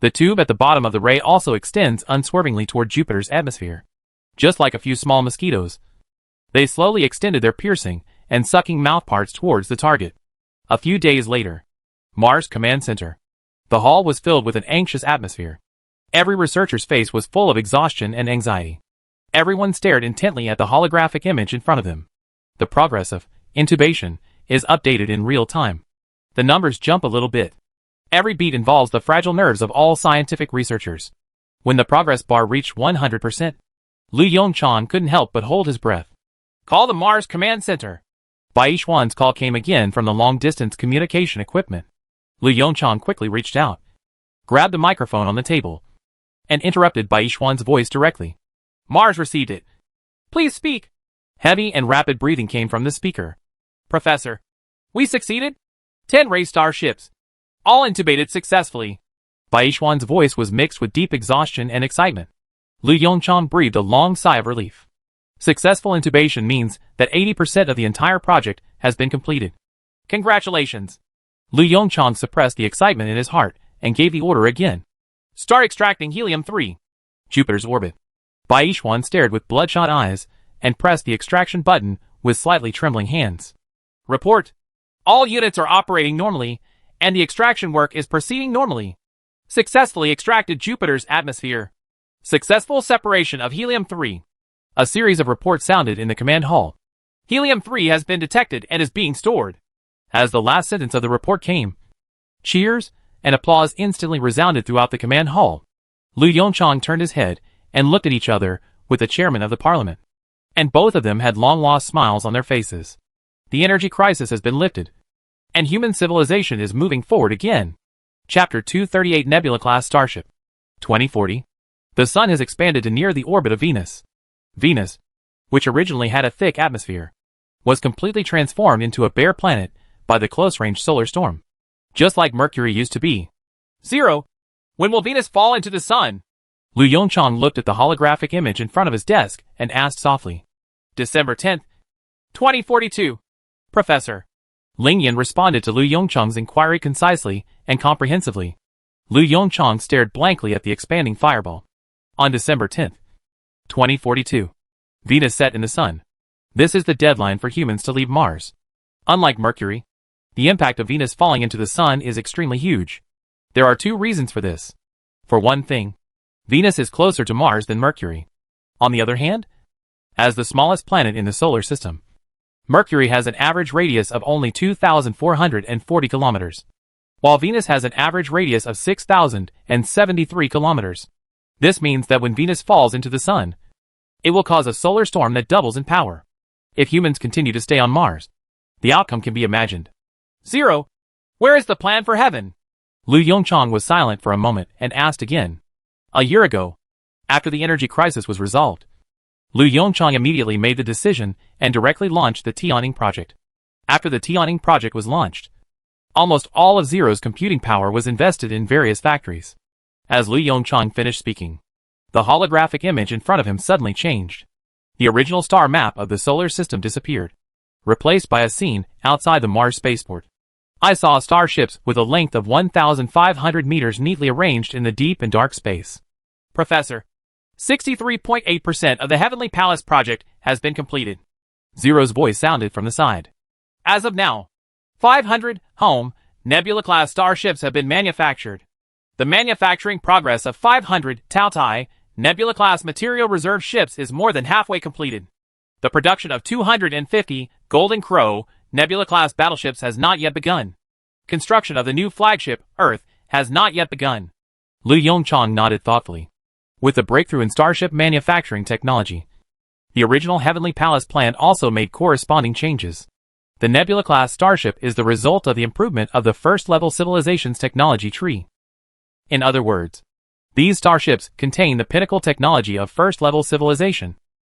The tube at the bottom of the ray also extends unswervingly toward Jupiter's atmosphere. Just like a few small mosquitoes, they slowly extended their piercing and sucking mouthparts towards the target. A few days later, Mars Command Center. The hall was filled with an anxious atmosphere. Every researcher's face was full of exhaustion and anxiety. Everyone stared intently at the holographic image in front of them. The progress of intubation is updated in real time. The numbers jump a little bit. Every beat involves the fragile nerves of all scientific researchers. When the progress bar reached 100%, Liu Yongchang couldn't help but hold his breath. Call the Mars Command Center. Bai Xuan's call came again from the long-distance communication equipment. Liu Yongchang quickly reached out, grabbed a microphone on the table, and interrupted Bai Xuan's voice directly. Mars received it. Please speak. Heavy and rapid breathing came from the speaker. Professor, we succeeded? 10 ray starships, all intubated successfully. Bai Xuan's voice was mixed with deep exhaustion and excitement. Liu Yongchang breathed a long sigh of relief. Successful intubation means that 80% of the entire project has been completed. Congratulations. Liu Yongchang suppressed the excitement in his heart and gave the order again. Start extracting helium-3. Jupiter's orbit. Bai Xuan stared with bloodshot eyes and pressed the extraction button with slightly trembling hands. Report. All units are operating normally, and the extraction work is proceeding normally. Successfully extracted Jupiter's atmosphere. Successful separation of helium-3. A series of reports sounded in the command hall. Helium-3 has been detected and is being stored. As the last sentence of the report came, cheers and applause instantly resounded throughout the command hall. Liu Yongchang turned his head and looked at each other with the chairman of the parliament. And both of them had long-lost smiles on their faces. The energy crisis has been lifted, and human civilization is moving forward again. Chapter 238 Nebula-class Starship 2040. The Sun has expanded to near the orbit of Venus. Venus, which originally had a thick atmosphere, was completely transformed into a bare planet by the close-range solar storm, just like Mercury used to be. Zero. When will Venus fall into the Sun? Liu Yongchang looked at the holographic image in front of his desk and asked softly. December 10th, 2042. Professor. Ling Yan responded to Liu Yongchang's inquiry concisely and comprehensively. Liu Yongchang stared blankly at the expanding fireball. On December 10th, 2042. Venus set in the Sun. This is the deadline for humans to leave Mars. Unlike Mercury, the impact of Venus falling into the Sun is extremely huge. There are 2 reasons for this. For one thing, Venus is closer to Mars than Mercury. On the other hand, as the smallest planet in the solar system, Mercury has an average radius of only 2,440 kilometers, while Venus has an average radius of 6,073 kilometers. This means that when Venus falls into the Sun, it will cause a solar storm that doubles in power. If humans continue to stay on Mars, the outcome can be imagined. Zero. Where is the plan for heaven? Liu Yongchang was silent for a moment and asked again. A year ago, after the energy crisis was resolved, Liu Yongchang immediately made the decision and directly launched the Tianning project. After the Tianning project was launched, almost all of Zero's computing power was invested in various factories. As Liu Yongchang finished speaking, the holographic image in front of him suddenly changed. The original star map of the solar system disappeared. replaced by a scene outside the Mars spaceport. I saw starships with a length of 1,500 meters neatly arranged in the deep and dark space. Professor, 63.8% of the Heavenly Palace project has been completed. Zero's voice sounded from the side. As of now, 500 home Nebula-class starships have been manufactured. The manufacturing progress of 500 Tautai Nebula-class material reserve ships is more than halfway completed. The production of 250 Golden Crow Nebula-class battleships has not yet begun. Construction of the new flagship, Earth, has not yet begun. Lu Yongchang nodded thoughtfully. With the breakthrough in starship manufacturing technology, the original Heavenly Palace plan also made corresponding changes. The Nebula-class starship is the result of the improvement of the first-level civilization's technology tree. In other words, these starships contain the pinnacle technology of first-level civilization.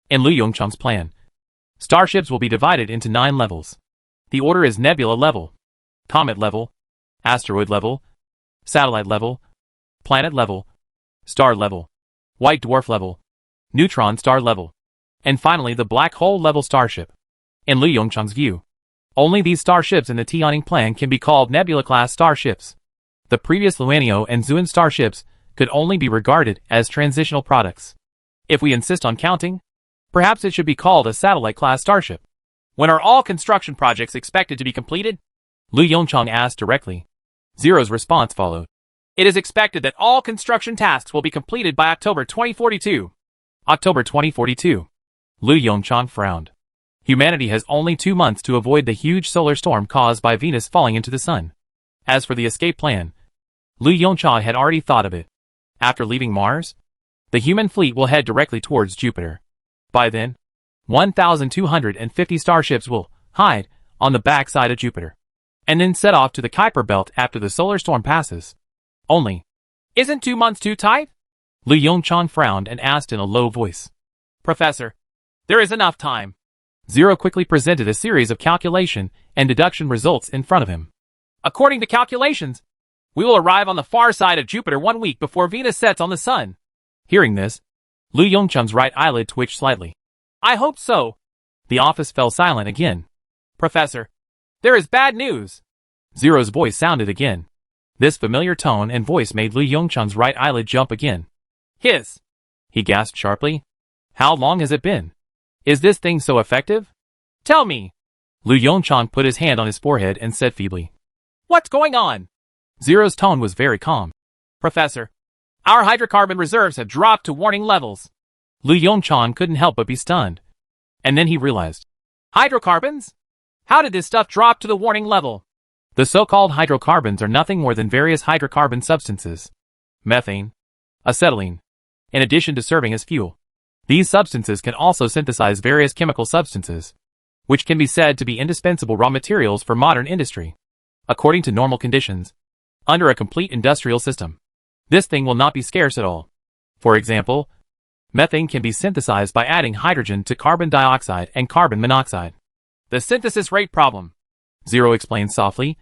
In Lu Yongchang's plan, starships will be divided into 9 levels. The order is Nebula level, Comet level, Asteroid level, Satellite level, Planet level, Star level, White Dwarf level, Neutron star level, and finally the Black Hole level starship. In Lu Yongchang's view, only these starships in the Tianning plan can be called Nebula-class starships. The previous Luanio and Zuan starships could only be regarded as transitional products. If we insist on counting, perhaps it should be called a satellite-class starship. When are all construction projects expected to be completed? Lu Yongchang asked directly. Zero's response followed. It is expected that all construction tasks will be completed by October 2042. October 2042. Lu Yongchang frowned. Humanity has only 2 months to avoid the huge solar storm caused by Venus falling into the sun. As for the escape plan, Lu Yongchang had already thought of it. After leaving Mars, the human fleet will head directly towards Jupiter. By then, 1,250 starships will hide on the backside of Jupiter, and then set off to the Kuiper Belt after the solar storm passes. Only, isn't 2 months too tight? Lu Yongchang frowned and asked in a low voice. Professor, there is enough time. Zero quickly presented a series of calculation and deduction results in front of him. According to calculations, we will arrive on the far side of Jupiter 1 week before Venus sets on the sun. Hearing this, Lu Yongchang's right eyelid twitched slightly. I hope so. The office fell silent again. Professor, there is bad news. Zero's voice sounded again. This familiar tone and voice made Lu Yongchang's right eyelid jump again. Hiss! He gasped sharply. How long has it been? Is this thing so effective? Tell me. Lu Yongchang put his hand on his forehead and said feebly. What's going on? Zero's tone was very calm. Professor, our hydrocarbon reserves have dropped to warning levels. Lu Yongchang couldn't help but be stunned. And then he realized. Hydrocarbons? How did this stuff drop to the warning level? The so-called hydrocarbons are nothing more than various hydrocarbon substances. Methane, acetylene, in addition to serving as fuel. These substances can also synthesize various chemical substances, which can be said to be indispensable raw materials for modern industry. According to normal conditions, under a complete industrial system, this thing will not be scarce at all. For example, methane can be synthesized by adding hydrogen to carbon dioxide and carbon monoxide. The synthesis rate problem, Zero explained softly.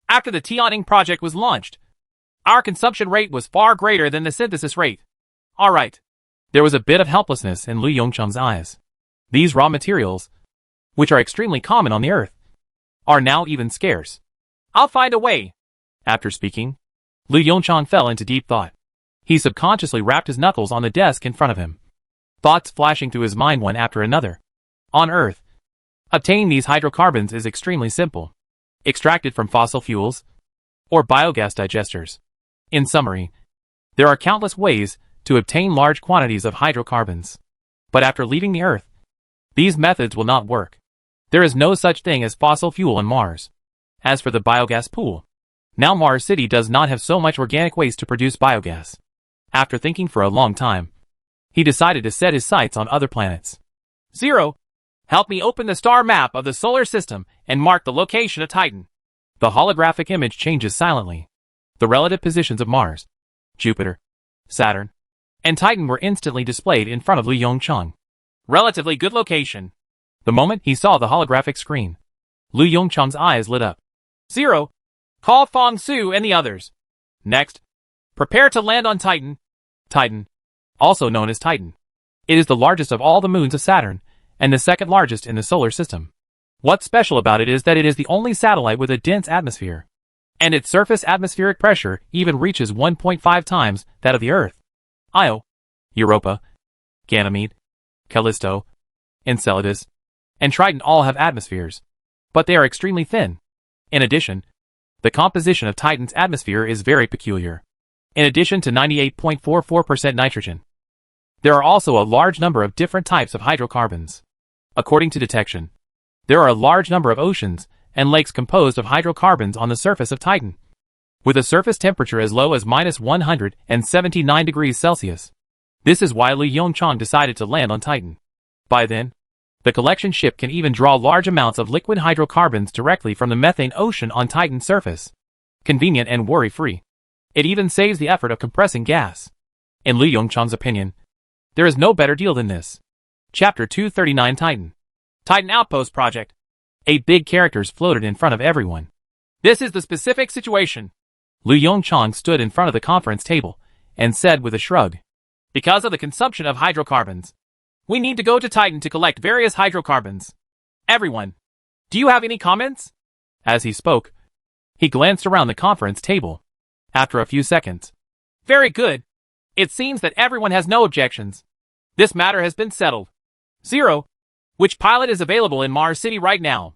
After the Tianning project was launched, our consumption rate was far greater than the synthesis rate. All right. There was a bit of helplessness in Lu Yongchang's eyes. These raw materials, which are extremely common on the Earth, are now even scarce. I'll find a way. After speaking, Lu Yongchang fell into deep thought. He subconsciously rapped his knuckles on the desk in front of him. Thoughts flashing through his mind one after another. On Earth, obtaining these hydrocarbons is extremely simple. Extracted from fossil fuels or biogas digesters. In summary, there are countless ways to obtain large quantities of hydrocarbons. But after leaving the Earth, these methods will not work. There is no such thing as fossil fuel on Mars. As for the biogas pool, now Mars City does not have so much organic waste to produce biogas. After thinking for a long time, he decided to set his sights on other planets. Zero, help me open the star map of the solar system and mark the location of Titan. The holographic image changes silently. The relative positions of Mars, Jupiter, Saturn, and Titan were instantly displayed in front of Lu Yongchang. Relatively good location. The moment he saw the holographic screen, Lu Yongchang's eyes lit up. Zero, call Fong Su and the others. Next, prepare to land on Titan. Titan, also known as Titan. It is the largest of all the moons of Saturn, and the second largest in the solar system. What's special about it is that it is the only satellite with a dense atmosphere. And its surface atmospheric pressure even reaches 1.5 times that of the Earth. Io, Europa, Ganymede, Callisto, Enceladus, and Triton all have atmospheres, but they are extremely thin. In addition, the composition of Titan's atmosphere is very peculiar. In addition to 98.44% nitrogen, there are also a large number of different types of hydrocarbons. According to detection, there are a large number of oceans and lakes composed of hydrocarbons on the surface of Titan, with a surface temperature as low as minus 179 degrees Celsius. This is why Liu Yongchang decided to land on Titan. By then, the collection ship can even draw large amounts of liquid hydrocarbons directly from the methane ocean on Titan's surface. Convenient and worry-free. It even saves the effort of compressing gas. In Liu Yongchang's opinion, there is no better deal than this. Chapter 239 Titan. Titan Outpost Project. 8 big characters floated in front of everyone. This is the specific situation. Liu Yongchang stood in front of the conference table and said with a shrug. Because of the consumption of hydrocarbons, we need to go to Titan to collect various hydrocarbons. Everyone, do you have any comments? As he spoke, he glanced around the conference table. After a few seconds. Very good. It seems that everyone has no objections. This matter has been settled. 0. Which pilot is available in Mars City right now?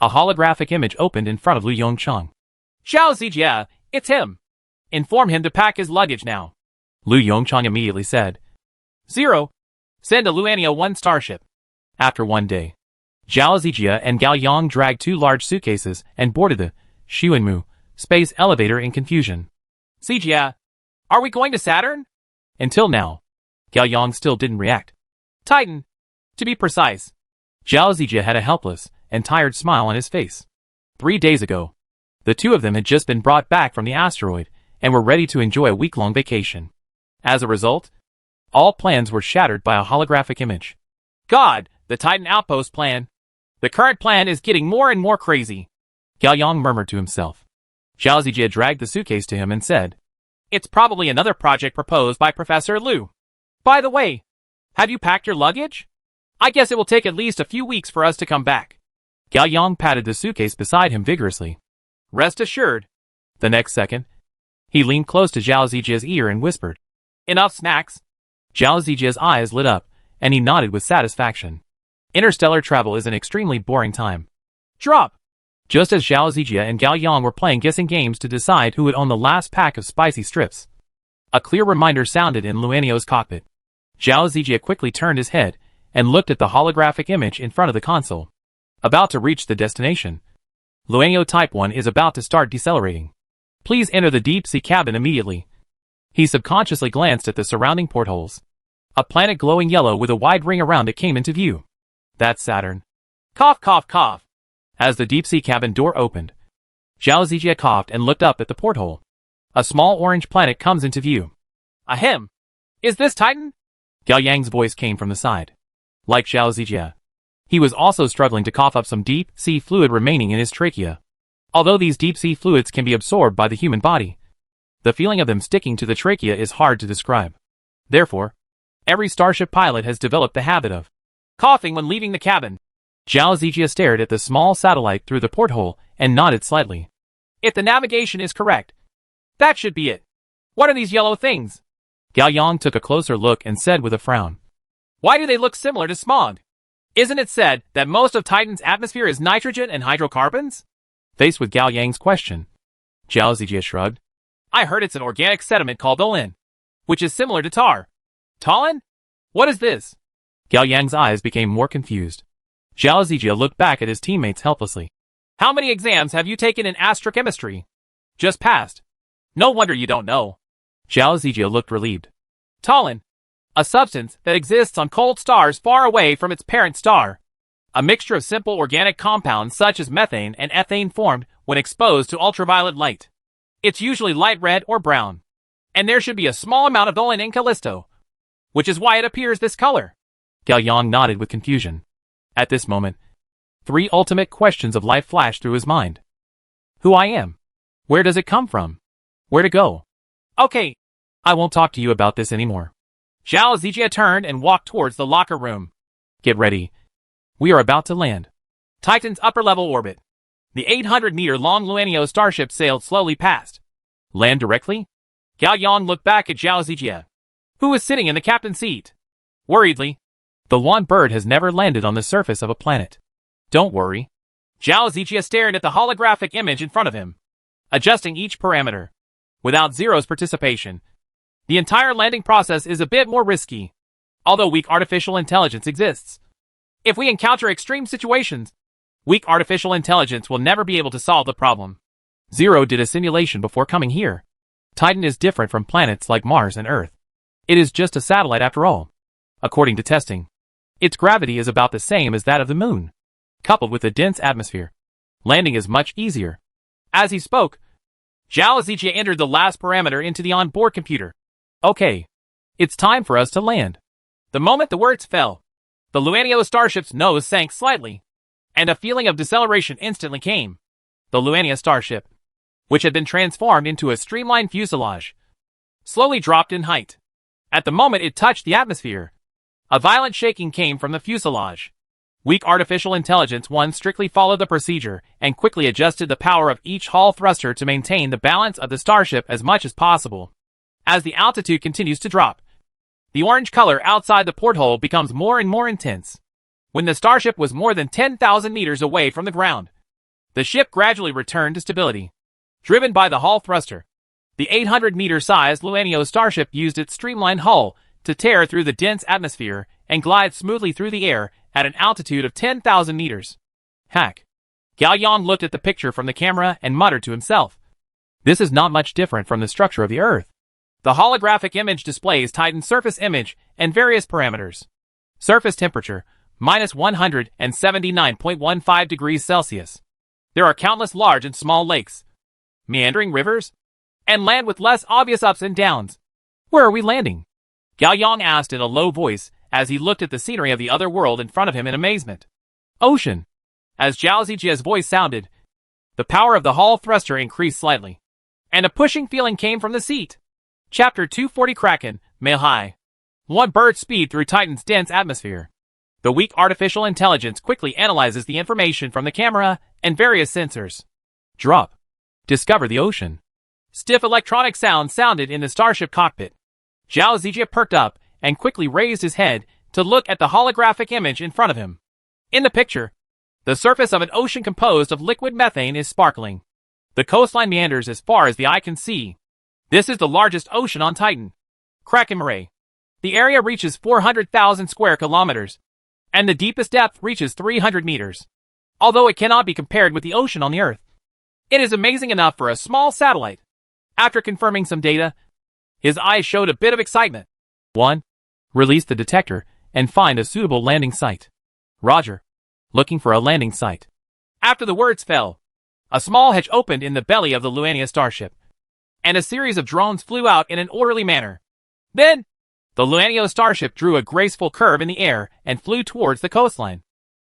A holographic image opened in front of Liu Yongchang. Zhao Zijia, it's him. Inform him to pack his luggage now. Liu Yongchang immediately said. 0. Send a Luania 1 starship. After one day, Zhao Zijia and Gao Yang dragged 2 large suitcases and boarded the Xuanmu space elevator in confusion. Zijia, are we going to Saturn? Until now, Gao Yang still didn't react. Titan, to be precise. Zhao Zijia had a helpless and tired smile on his face. 3 days ago, the two of them had just been brought back from the asteroid and were ready to enjoy a week-long vacation. As a result, all plans were shattered by a holographic image. God, the Titan Outpost plan. The current plan is getting more and more crazy. Gao Yang murmured to himself. Zhao Zijia dragged the suitcase to him and said, It's probably another project proposed by Professor Liu. By the way, have you packed your luggage? I guess it will take at least a few weeks for us to come back. Gao Yang patted the suitcase beside him vigorously. Rest assured. The next second, he leaned close to Zhao Zijia's ear and whispered, Enough snacks. Zhao Zijia's eyes lit up, and he nodded with satisfaction. Interstellar travel is an extremely boring time. Drop. Just as Zhao Zijia and Gao Yang were playing guessing games to decide who would own the last pack of spicy strips, a clear reminder sounded in Luanio's cockpit. Zhao Zijia quickly turned his head and looked at the holographic image in front of the console. About to reach the destination, Luanio Type 1 is about to start decelerating. Please enter the deep-sea cabin immediately. He subconsciously glanced at the surrounding portholes. A planet glowing yellow with a wide ring around it came into view. That's Saturn. Cough, cough, cough. As the deep-sea cabin door opened, Zhao Zijia coughed and looked up at the porthole. A small orange planet comes into view. Ahem. Is this Titan? Gao Yang's voice came from the side. Like Zhao Zijia, he was also struggling to cough up some deep-sea fluid remaining in his trachea. Although these deep-sea fluids can be absorbed by the human body, the feeling of them sticking to the trachea is hard to describe. Therefore, every starship pilot has developed the habit of coughing when leaving the cabin. Zhao Zijia stared at the small satellite through the porthole and nodded slightly. If the navigation is correct, that should be it. What are these yellow things? Gao Yang took a closer look and said with a frown. Why do they look similar to smog? Isn't it said that most of Titan's atmosphere is nitrogen and hydrocarbons? Faced with Gao Yang's question, Zhao Zijia shrugged. I heard it's an organic sediment called olin, which is similar to tar. Tallinn? What is this? Gao Yang's eyes became more confused. Zhao Zijia looked back at his teammates helplessly. How many exams have you taken in astrochemistry? Just passed. No wonder you don't know. Zhao Zijia looked relieved. Tallinn, a substance that exists on cold stars far away from its parent star. A mixture of simple organic compounds such as methane and ethane formed when exposed to ultraviolet light. It's usually light red or brown. And there should be a small amount of olin in Callisto, which is why it appears this color. Gao Yang nodded with confusion. At this moment, 3 ultimate questions of life flashed through his mind. Who I am? Where does it come from? Where to go? Okay, I won't talk to you about this anymore. Zhao Zijia turned and walked towards the locker room. Get ready. We are about to land. Titan's upper-level orbit. The 800-meter-long Luanio starship sailed slowly past. Land directly? Gao Yang looked back at Zhao Zijie, who was sitting in the captain's seat. Worriedly, the one bird has never landed on the surface of a planet. Don't worry. Zhao Zijie stared at the holographic image in front of him, adjusting each parameter. Without Zero's participation, the entire landing process is a bit more risky, although weak artificial intelligence exists. If we encounter extreme situations, weak artificial intelligence will never be able to solve the problem. Zero did a simulation before coming here. Titan is different from planets like Mars and Earth. It is just a satellite after all. According to testing, its gravity is about the same as that of the moon. Coupled with a dense atmosphere, landing is much easier. As he spoke, Zhao Zijie entered the last parameter into the onboard computer. Okay, it's time for us to land. The moment the words fell, the Luanio starship's nose sank slightly, and a feeling of deceleration instantly came. The Luania starship, which had been transformed into a streamlined fuselage, slowly dropped in height. At the moment it touched the atmosphere, a violent shaking came from the fuselage. Weak artificial intelligence one strictly followed the procedure and quickly adjusted the power of each hull thruster to maintain the balance of the starship as much as possible. As the altitude continues to drop, the orange color outside the porthole becomes more and more intense. When the starship was more than 10,000 meters away from the ground, the ship gradually returned to stability. Driven by the hull thruster, the 800-meter-sized Luanio starship used its streamlined hull to tear through the dense atmosphere and glide smoothly through the air at an altitude of 10,000 meters. Hack. Gao Yang looked at the picture from the camera and muttered to himself. This is not much different from the structure of the Earth. The holographic image displays Titan's surface image and various parameters. Surface temperature, minus 179.15 degrees Celsius. There are countless large and small lakes, meandering rivers, and land with less obvious ups and downs. Where are we landing? Gao Yang asked in a low voice as he looked at the scenery of the other world in front of him in amazement. Ocean. As Zhao Zijie's voice sounded, the power of the hull thruster increased slightly, and a pushing feeling came from the seat. Chapter 240 Kraken, Mile High. One bird speed through Titan's dense atmosphere. The weak artificial intelligence quickly analyzes the information from the camera and various sensors. Drop. Discover the ocean. Stiff electronic sound sounded in the starship cockpit. Zhao Zijie perked up and quickly raised his head to look at the holographic image in front of him. In the picture, the surface of an ocean composed of liquid methane is sparkling. The coastline meanders as far as the eye can see. This is the largest ocean on Titan, Kraken Mare. The area reaches 400,000 square kilometers, and the deepest depth reaches 300 meters. Although it cannot be compared with the ocean on the Earth, it is amazing enough for a small satellite. After confirming some data, his eyes showed a bit of excitement. 1. Release the detector and find a suitable landing site. Roger. Looking for a landing site. After the words fell, a small hatch opened in the belly of the Luania starship, and a series of drones flew out in an orderly manner. Then, the Luanio starship drew a graceful curve in the air and flew towards the coastline,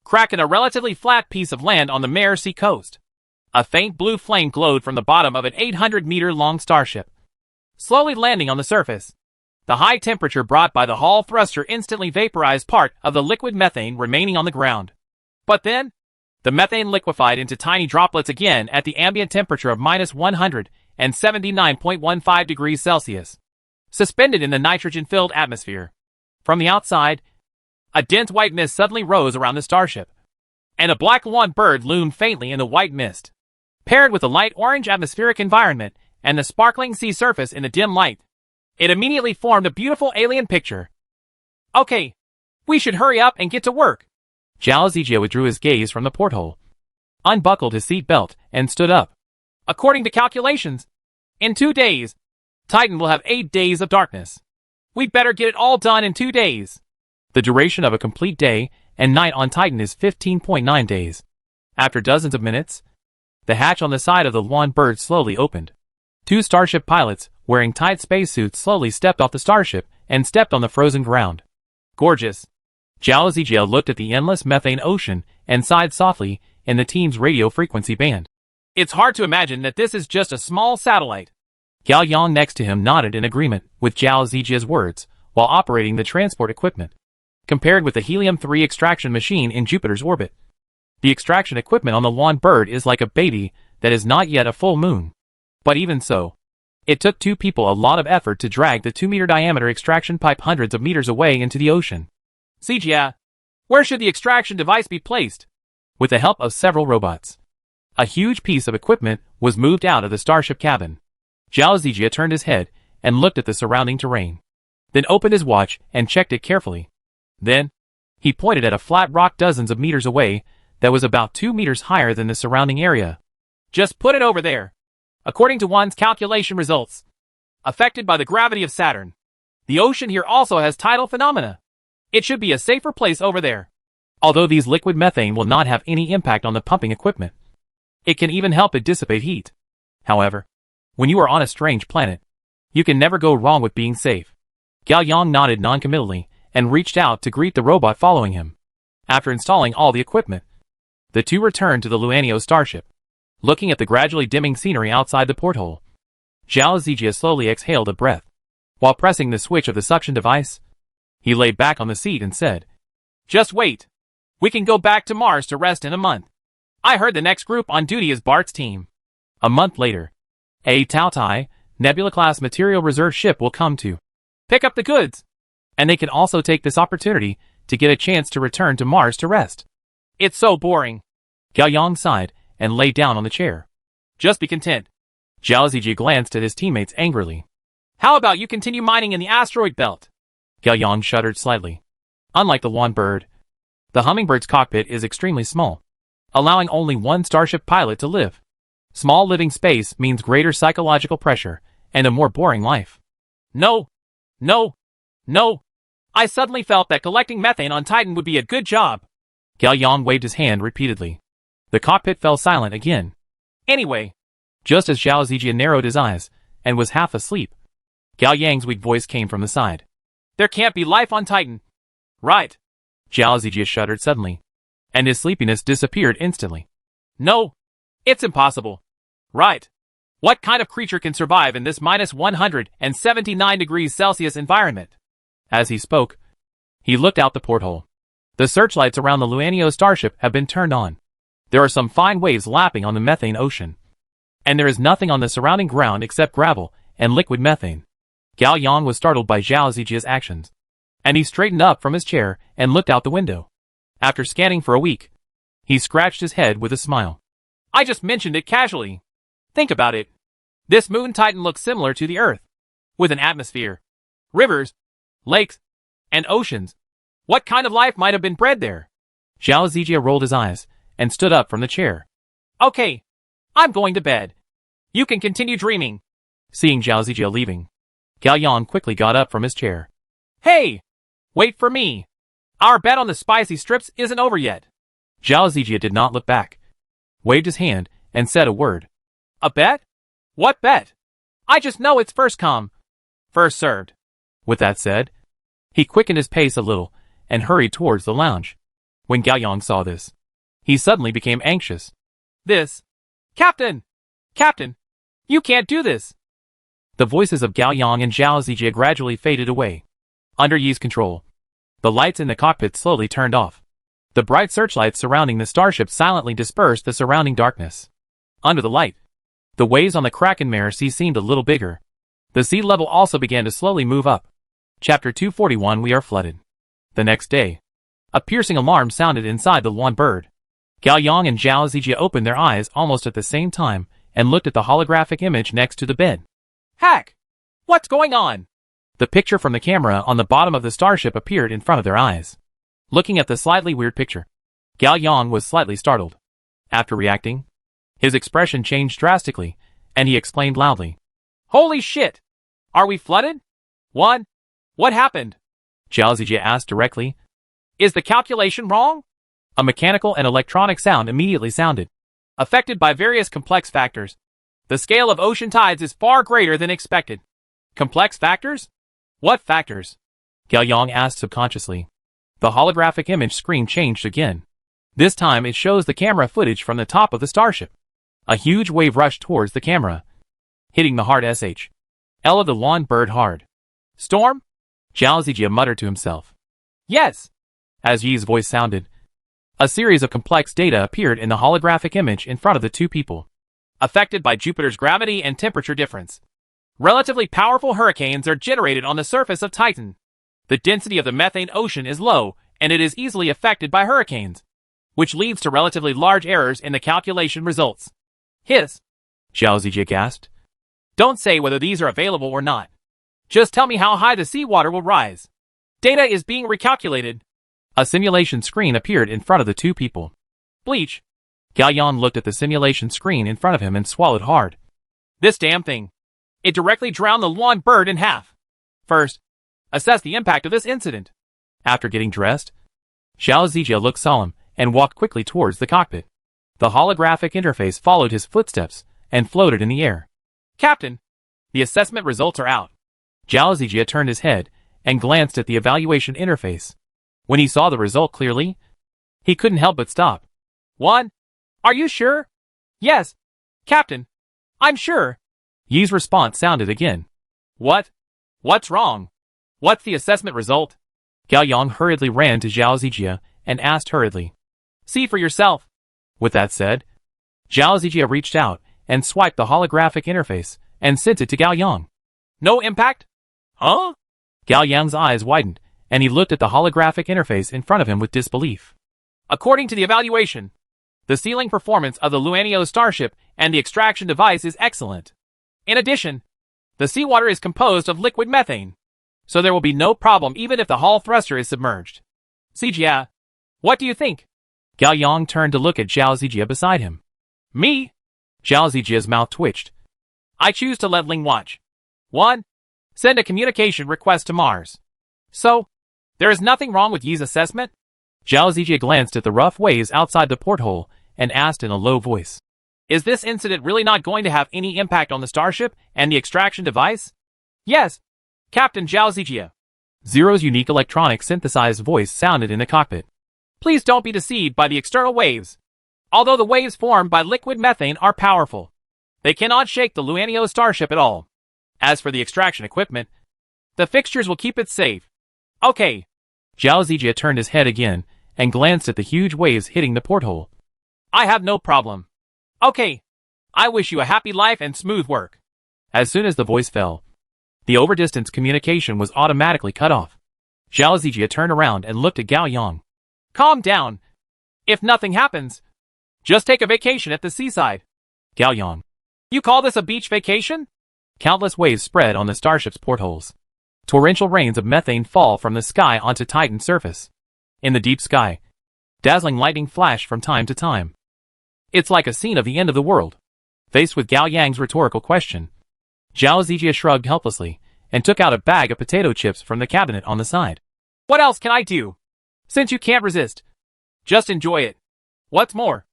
cracking a relatively flat piece of land on the Mare Sea coast. A faint blue flame glowed from the bottom of an 800-meter-long starship, slowly landing on the surface. The high temperature brought by the hull thruster instantly vaporized part of the liquid methane remaining on the ground. But then, the methane liquefied into tiny droplets again at the ambient temperature of minus 179.15 degrees Celsius, suspended in the nitrogen-filled atmosphere. From the outside, a dense white mist suddenly rose around the starship, and a black lawn bird loomed faintly in the white mist. Paired with the light orange atmospheric environment and the sparkling sea surface in the dim light, it immediately formed a beautiful alien picture. Okay, we should hurry up and get to work. Zhao Zijie withdrew his gaze from the porthole, unbuckled his seat belt, and stood up. According to calculations, in 2 days, Titan will have 8 days of darkness. We'd better get it all done in 2 days. The duration of a complete day and night on Titan is 15.9 days. After dozens of minutes, the hatch on the side of the lawn bird slowly opened. 2 starship pilots, wearing tight spacesuits, slowly stepped off the starship and stepped on the frozen ground. Gorgeous. Zhao Zijie looked at the endless methane ocean and sighed softly in the team's radio frequency band. It's hard to imagine that this is just a small satellite. Gao Yang next to him nodded in agreement with Zhao Zijie's words while operating the transport equipment. Compared with the helium-3 extraction machine in Jupiter's orbit, The extraction equipment on the lawn bird is like a baby that is not yet a full moon. But even so, it took two people a lot of effort to drag the 2-meter diameter extraction pipe hundreds of meters away into the ocean. Zijia, where should the extraction device be placed? With the help of several robots, a huge piece of equipment was moved out of the starship cabin. Zhao Zijia turned his head and looked at the surrounding terrain, then opened his watch and checked it carefully. Then, he pointed at a flat rock dozens of meters away that was about 2 meters higher than the surrounding area. Just put it over there. According to one's calculation results, affected by the gravity of Saturn, the ocean here also has tidal phenomena. It should be a safer place over there. Although these liquid methane will not have any impact on the pumping equipment, it can even help it dissipate heat. However, when you are on a strange planet, you can never go wrong with being safe. Gao Yang nodded noncommittally and reached out to greet the robot following him. After installing all the equipment, the two returned to the Luanio starship. Looking at the gradually dimming scenery outside the porthole, Zhao Zijia slowly exhaled a breath. While pressing the switch of the suction device, he lay back on the seat and said, "Just wait. We can go back to Mars to rest in a month. I heard the next group on duty is Bart's team." A month later, a Taotai, Nebula-class material reserve ship will come to pick up the goods, and they can also take this opportunity to get a chance to return to Mars to rest. It's so boring. Gao Yang sighed and lay down on the chair. Just be content. Zhao Zijia glanced at his teammates angrily. How about you continue mining in the asteroid belt? Gao Yang shuddered slightly. Unlike the lawn bird, the hummingbird's cockpit is extremely small, allowing only one starship pilot to live. Small living space means greater psychological pressure and a more boring life. No. I suddenly felt that collecting methane on Titan would be a good job. Gao Yang waved his hand repeatedly. The cockpit fell silent again. Anyway, just as Zhao Zijia narrowed his eyes and was half asleep, Gao Yang's weak voice came from the side. There can't be life on Titan. Right. Zhao Zijia shuddered suddenly, and his sleepiness disappeared instantly. No. It's impossible. Right. What kind of creature can survive in this minus 179 degrees Celsius environment? As he spoke, he looked out the porthole. The searchlights around the Luanio starship have been turned on. There are some fine waves lapping on the methane ocean, and there is nothing on the surrounding ground except gravel and liquid methane. Gao Yang was startled by Zhao Zijia's actions, and he straightened up from his chair and looked out the window. After scanning for a week, he scratched his head with a smile. I just mentioned it casually. Think about it. This moon Titan looks similar to the Earth, with an atmosphere, rivers, lakes, and oceans. What kind of life might have been bred there? Zhao Zijia rolled his eyes and stood up from the chair. Okay, I'm going to bed. You can continue dreaming. Seeing Zhao Zijia leaving, Gao Yang quickly got up from his chair. Hey! Wait for me. Our bet on the spicy strips isn't over yet. Zhao Zijia did not look back, waved his hand, and said a word. A bet? What bet? I just know it's first come, first served. With that said, he quickened his pace a little and hurried towards the lounge. When Gao Yang saw this, he suddenly became anxious. Captain! Captain! You can't do this! The voices of Gao Yang and Zhao Zijia gradually faded away. Under Yi's control, the lights in the cockpit slowly turned off. The bright searchlights surrounding the starship silently dispersed the surrounding darkness. Under the light, the waves on the Krakenmare Sea seemed a little bigger. The sea level also began to slowly move up. Chapter 241 We are flooded. The next day, a piercing alarm sounded inside the lawn bird. Gao Yang and Zhao Zijia opened their eyes almost at the same time and looked at the holographic image next to the bed. Hack! What's going on? The picture from the camera on the bottom of the starship appeared in front of their eyes. Looking at the slightly weird picture, Gao Yang was slightly startled. After reacting, his expression changed drastically, and he exclaimed loudly. Holy shit! Are we flooded? What happened? Zhao Zijia asked directly. Is the calculation wrong? A mechanical and electronic sound immediately sounded. Affected by various complex factors. The scale of ocean tides is far greater than expected. Complex factors? What factors? Gao Yang asked subconsciously. The holographic image screen changed again. This time it shows the camera footage from the top of the starship. A huge wave rushed towards the camera, hitting the hard SHL of the lawn bird hard. Storm? Zhao Zijia muttered to himself. Yes. As Yi's voice sounded, A series of complex data appeared in the holographic image in front of the two people. Affected by Jupiter's gravity and temperature difference, relatively powerful hurricanes are generated on the surface of Titan. The density of the methane ocean is low, and it is easily affected by hurricanes, which leads to relatively large errors in the calculation results. Hiss! Zhao Zijie gasped. Don't say whether these are available or not. Just tell me how high the seawater will rise. Data is being recalculated. A simulation screen appeared in front of the two people. Bleach. Gao Yang looked at the simulation screen in front of him and swallowed hard. This damn thing. It directly drowned the Luan bird in half. First, assess the impact of this incident. After getting dressed, Zhao Zijie looked solemn and walked quickly towards the cockpit. The holographic interface followed his footsteps and floated in the air. Captain, the assessment results are out. Zhao Zijie turned his head and glanced at the evaluation interface. When he saw the result clearly, he couldn't help but stop. 1. Are you sure? Yes. Captain, I'm sure. Yi's response sounded again. What? What's wrong? What's the assessment result? Gao Yang hurriedly ran to Zhao Zijie and asked hurriedly. See for yourself. With that said, Zhao Zijie reached out and swiped the holographic interface and sent it to Gao Yang. No impact? Huh? Gao Yang's eyes widened, and he looked at the holographic interface in front of him with disbelief. According to the evaluation, the sealing performance of the Luanio starship and the extraction device is excellent. In addition, the seawater is composed of liquid methane, so there will be no problem even if the hull thruster is submerged. Zijie, what do you think? Gao Yang turned to look at Zhao Zijie beside him. Me? Zhao Zijie's mouth twitched. I choose to let Ling watch. 1. Send a communication request to Mars. So, there is nothing wrong with Yi's assessment? Zhao Zijie glanced at the rough waves outside the porthole and asked in a low voice. Is this incident really not going to have any impact on the starship and the extraction device? Yes, Captain Zhao Zijie. Zero's unique electronic synthesized voice sounded in the cockpit. Please don't be deceived by the external waves. Although the waves formed by liquid methane are powerful, they cannot shake the Luanio starship at all. As for the extraction equipment, the fixtures will keep it safe. Okay. Zhao Zijie turned his head again and glanced at the huge waves hitting the porthole. I have no problem. Okay. I wish you a happy life and smooth work. As soon as the voice fell, the overdistance communication was automatically cut off. Zhao Zijie turned around and looked at Gao Yang. Calm down. If nothing happens, just take a vacation at the seaside. Gao Yang. You call this a beach vacation? Countless waves spread on the starship's portholes. Torrential rains of methane fall from the sky onto Titan's surface. In the deep sky, dazzling lightning flashed from time to time. It's like a scene of the end of the world. Faced with Gao Yang's rhetorical question, Zhao Zijie shrugged helplessly and took out a bag of potato chips from the cabinet on the side. What else can I do? Since you can't resist, just enjoy it. What's more,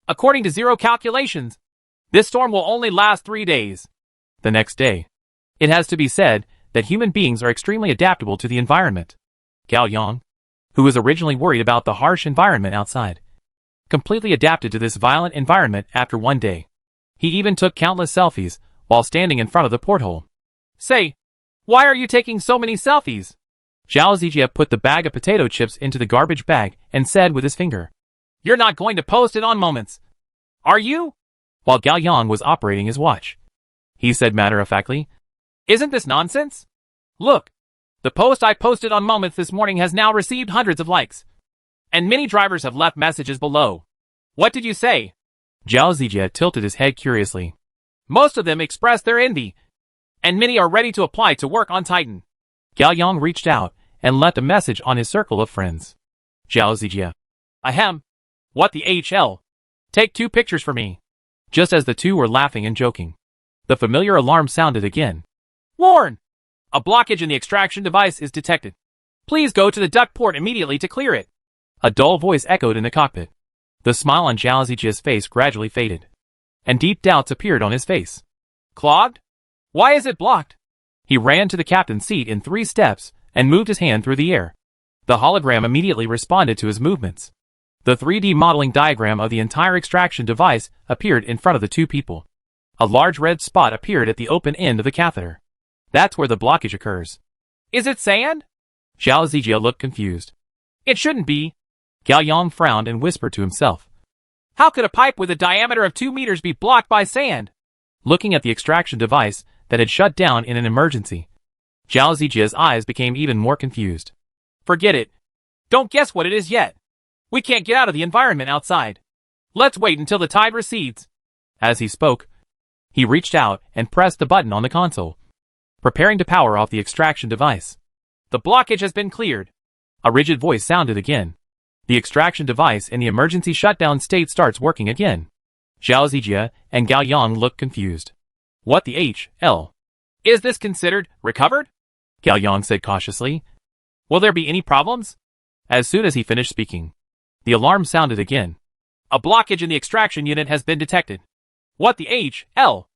according to Zero calculations, this storm will only last 3 days. The next day, it has to be said that human beings are extremely adaptable to the environment. Gao Yang, who was originally worried about the harsh environment outside, completely adapted to this violent environment after 1 day. He even took countless selfies while standing in front of the porthole. Say, why are you taking so many selfies? Zhao Zijie put the bag of potato chips into the garbage bag and said with his finger, You're not going to post it on Moments, are you? While Gao Yang was operating his watch, he said matter-of-factly, Isn't this nonsense? Look, the post I posted on Moments this morning has now received hundreds of likes. And many drivers have left messages below. What did you say? Zhao Zijie tilted his head curiously. Most of them expressed their envy, and many are ready to apply to work on Titan. Gao Yang reached out and left a message on his circle of friends. Zhao Zijie. Ahem. What the HL? Take 2 pictures for me. Just as the two were laughing and joking, the familiar alarm sounded again. Warn! A blockage in the extraction device is detected. Please go to the duct port immediately to clear it. A dull voice echoed in the cockpit. The smile on Zhao Zijie's face gradually faded, and deep doubts appeared on his face. Clogged? Why is it blocked? He ran to the captain's seat in 3 steps and moved his hand through the air. The hologram immediately responded to his movements. The 3D modeling diagram of the entire extraction device appeared in front of the two people. A large red spot appeared at the open end of the catheter. That's where the blockage occurs. Is it sand? Zhao Zijie looked confused. It shouldn't be. Gao Yang frowned and whispered to himself. How could a pipe with a diameter of 2 meters be blocked by sand? Looking at the extraction device that had shut down in an emergency, Zhao Zijia's eyes became even more confused. Forget it. Don't guess what it is yet. We can't get out of the environment outside. Let's wait until the tide recedes. As he spoke, he reached out and pressed the button on the console, preparing to power off the extraction device. The blockage has been cleared. A rigid voice sounded again. The extraction device in the emergency shutdown state starts working again. Zhao Zijia and Gao Yang looked confused. What the hell? Is this considered recovered? Gao Yang said cautiously. Will there be any problems? As soon as he finished speaking, the alarm sounded again. A blockage in the extraction unit has been detected. What the hell?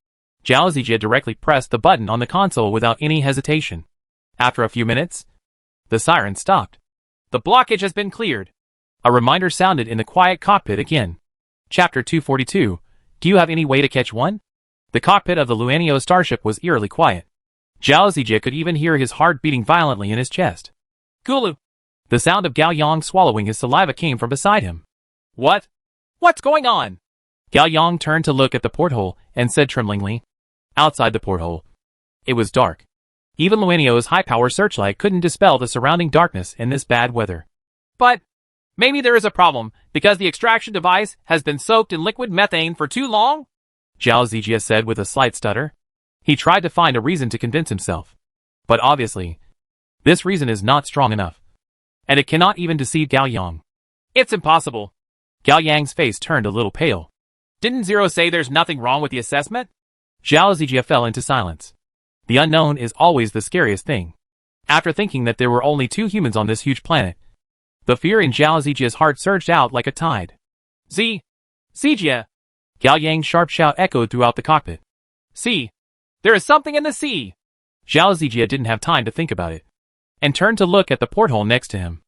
Zhao Zijia directly pressed the button on the console without any hesitation. After a few minutes, the siren stopped. The blockage has been cleared. A reminder sounded in the quiet cockpit again. Chapter 242. Do you have any way to catch one? The cockpit of the Luanio starship was eerily quiet. Zhao Zijia could even hear his heart beating violently in his chest. Gulu. The sound of Gao Yang swallowing his saliva came from beside him. What? What's going on? Gao Yang turned to look at the porthole and said tremblingly. Outside the porthole, it was dark. Even Luanio's high-power searchlight couldn't dispel the surrounding darkness in this bad weather. But maybe there is a problem because the extraction device has been soaked in liquid methane for too long? Zhao Zijia said with a slight stutter. He tried to find a reason to convince himself. But obviously, this reason is not strong enough. And it cannot even deceive Gao Yang. It's impossible. Gao Yang's face turned a little pale. Didn't Zero say there's nothing wrong with the assessment? Zhao Zijia fell into silence. The unknown is always the scariest thing. After thinking that there were only 2 humans on this huge planet, the fear in Zhao Zijia's heart surged out like a tide. Zijia! Gao Yang's sharp shout echoed throughout the cockpit. See! There is something in the sea! Zhao Zijia didn't have time to think about it, and turned to look at the porthole next to him.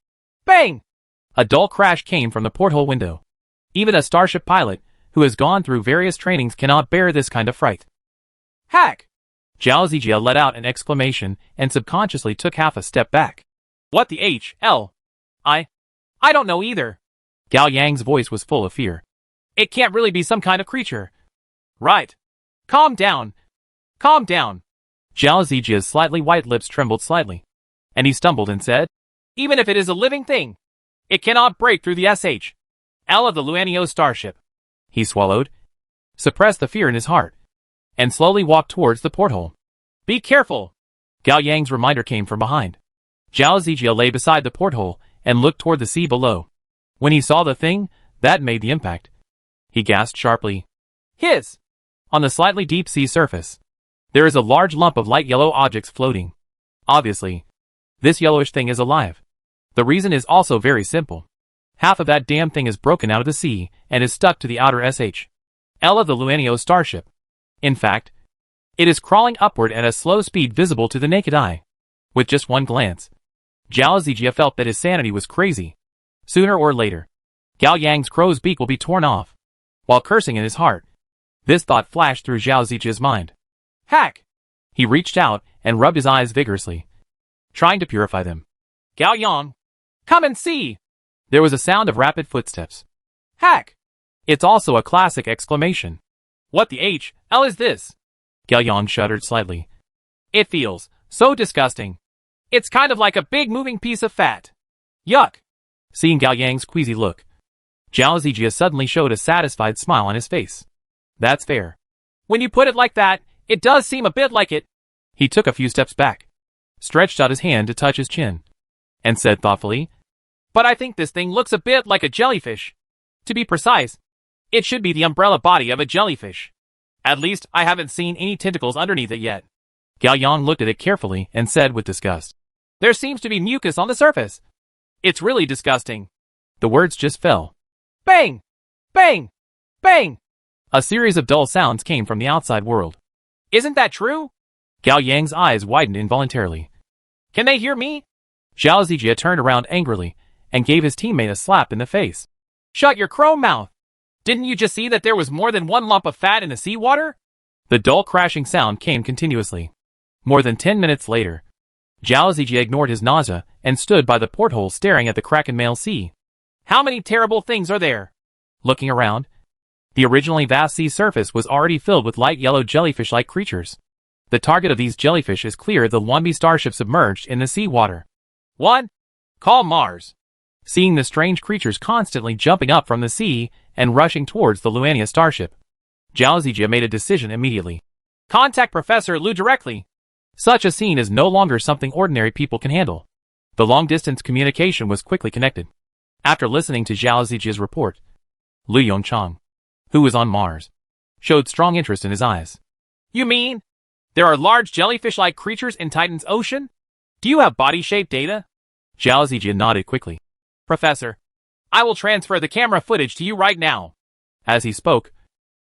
Bang! A dull crash came from the porthole window. Even a starship pilot, who has gone through various trainings, cannot bear this kind of fright. Hack! Zhao Zijia let out an exclamation and subconsciously took half a step back. What the hell? I don't know either. Gao Yang's voice was full of fear. It can't really be some kind of creature. Right. Calm down. Calm down. Zhao Zijia's slightly white lips trembled slightly, and he stumbled and said, Even if it is a living thing, it cannot break through the SHL of the Luanio starship. He swallowed, suppressed the fear in his heart, and slowly walked towards the porthole. Be careful. Gao Yang's reminder came from behind. Zhao Zijia lay beside the porthole and looked toward the sea below. When he saw the thing that made the impact, he gasped sharply. Hiss! On the slightly deep sea surface, there is a large lump of light yellow objects floating. Obviously, this yellowish thing is alive. The reason is also very simple. Half of that damn thing is broken out of the sea and is stuck to the outer SHL of the Luanio starship. In fact, it is crawling upward at a slow speed visible to the naked eye. With just one glance, Zhao Zijia felt that his sanity was crazy. Sooner or later, Gao Yang's crow's beak will be torn off. While cursing in his heart, this thought flashed through Zhao Zijia's mind. Hack! He reached out and rubbed his eyes vigorously, trying to purify them. Gao Yang! Come and see! There was a sound of rapid footsteps. Hack! It's also a classic exclamation. What the hell is this? Gao Yang shuddered slightly. It feels so disgusting. It's kind of like a big moving piece of fat. Yuck! Seeing Gao Yang's queasy look, Zhao Zijia suddenly showed a satisfied smile on his face. That's fair. When you put it like that, it does seem a bit like it. He took a few steps back, stretched out his hand to touch his chin, and said thoughtfully, But I think this thing looks a bit like a jellyfish. To be precise, it should be the umbrella body of a jellyfish. At least, I haven't seen any tentacles underneath it yet. Gao Yang looked at it carefully and said with disgust, There seems to be mucus on the surface. It's really disgusting. The words just fell. Bang! Bang! Bang! A series of dull sounds came from the outside world. Isn't that true? Gao Yang's eyes widened involuntarily. Can they hear me? Zhao Zijia turned around angrily and gave his teammate a slap in the face. Shut your crow mouth! Didn't you just see that there was more than one lump of fat in the seawater? The dull crashing sound came continuously. More than 10 minutes later, Zhao Zijia ignored his nausea and stood by the porthole staring at the Kraken male sea. How many terrible things are there? Looking around, the originally vast sea surface was already filled with light yellow jellyfish-like creatures. The target of these jellyfish is clear the Luanbi starship submerged in the sea water. 1. Call Mars. Seeing the strange creatures constantly jumping up from the sea and rushing towards the Luania starship, Zhao Zijia made a decision immediately. Contact Professor Lu directly. Such a scene is no longer something ordinary people can handle. The long-distance communication was quickly connected. After listening to Zhao Zijia's report, Lu Yongchang, who was on Mars, showed strong interest in his eyes. You mean there are large jellyfish-like creatures in Titan's ocean? Do you have body-shape data? Zhao Zijia nodded quickly. Professor, I will transfer the camera footage to you right now. As he spoke,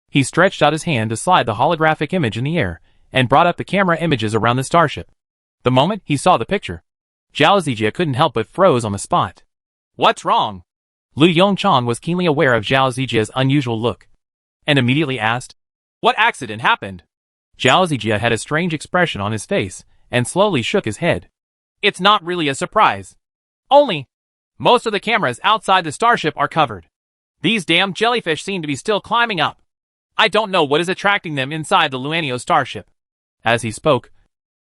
he stretched out his hand to slide the holographic image in the air and brought up the camera images around the starship. The moment he saw the picture, Zhao Zijia couldn't help but froze on the spot. What's wrong? Lu Yongchang was keenly aware of Zhao Zijia's unusual look, and immediately asked, What accident happened? Zhao Zijia had a strange expression on his face and slowly shook his head. It's not really a surprise. Only, most of the cameras outside the starship are covered. These damn jellyfish seem to be still climbing up. I don't know what is attracting them inside the Luanio starship. As he spoke,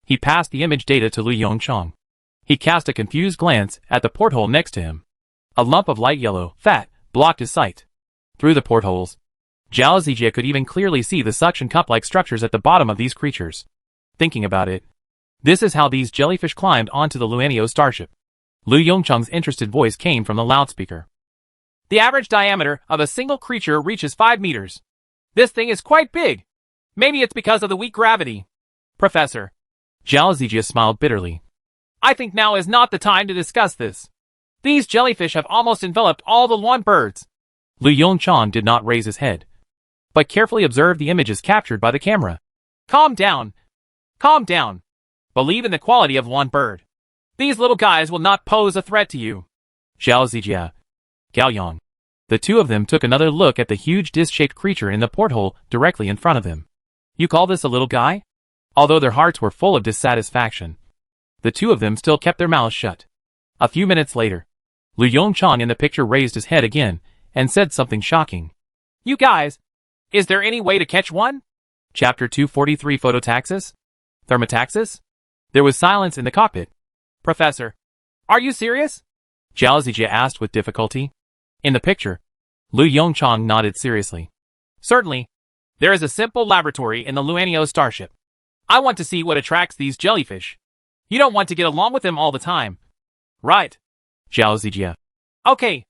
he passed the image data to Lu Yongchang. He cast a confused glance at the porthole next to him. A lump of light yellow fat blocked his sight. Through the portholes, Zhao Zijia could even clearly see the suction cup-like structures at the bottom of these creatures. Thinking about it, this is how these jellyfish climbed onto the Luanio starship. Lu Yongchang's interested voice came from the loudspeaker. The average diameter of a single creature reaches 5 meters. This thing is quite big. Maybe it's because of the weak gravity. Professor. Zhao Zijia smiled bitterly. I think now is not the time to discuss this. These jellyfish have almost enveloped all the Luan birds. Lu Yongchang did not raise his head, but carefully observed the images captured by the camera. Calm down. Calm down. Believe in the quality of Luan bird. These little guys will not pose a threat to you. Zhao Zijia, Gao Yang. The two of them took another look at the huge disc-shaped creature in the porthole directly in front of them. You call this a little guy? Although their hearts were full of dissatisfaction, the two of them still kept their mouths shut. A few minutes later, Lu Yongchang in the picture raised his head again and said something shocking. You guys, is there any way to catch one? Chapter 243 Phototaxis? Thermotaxis? There was silence in the cockpit. Professor, are you serious? Zhao Zijia asked with difficulty. In the picture, Lu Yongchang nodded seriously. Certainly. There is a simple laboratory in the Luanio starship. I want to see what attracts these jellyfish. You don't want to get along with them all the time. Right. Zhao Zijia. Okay.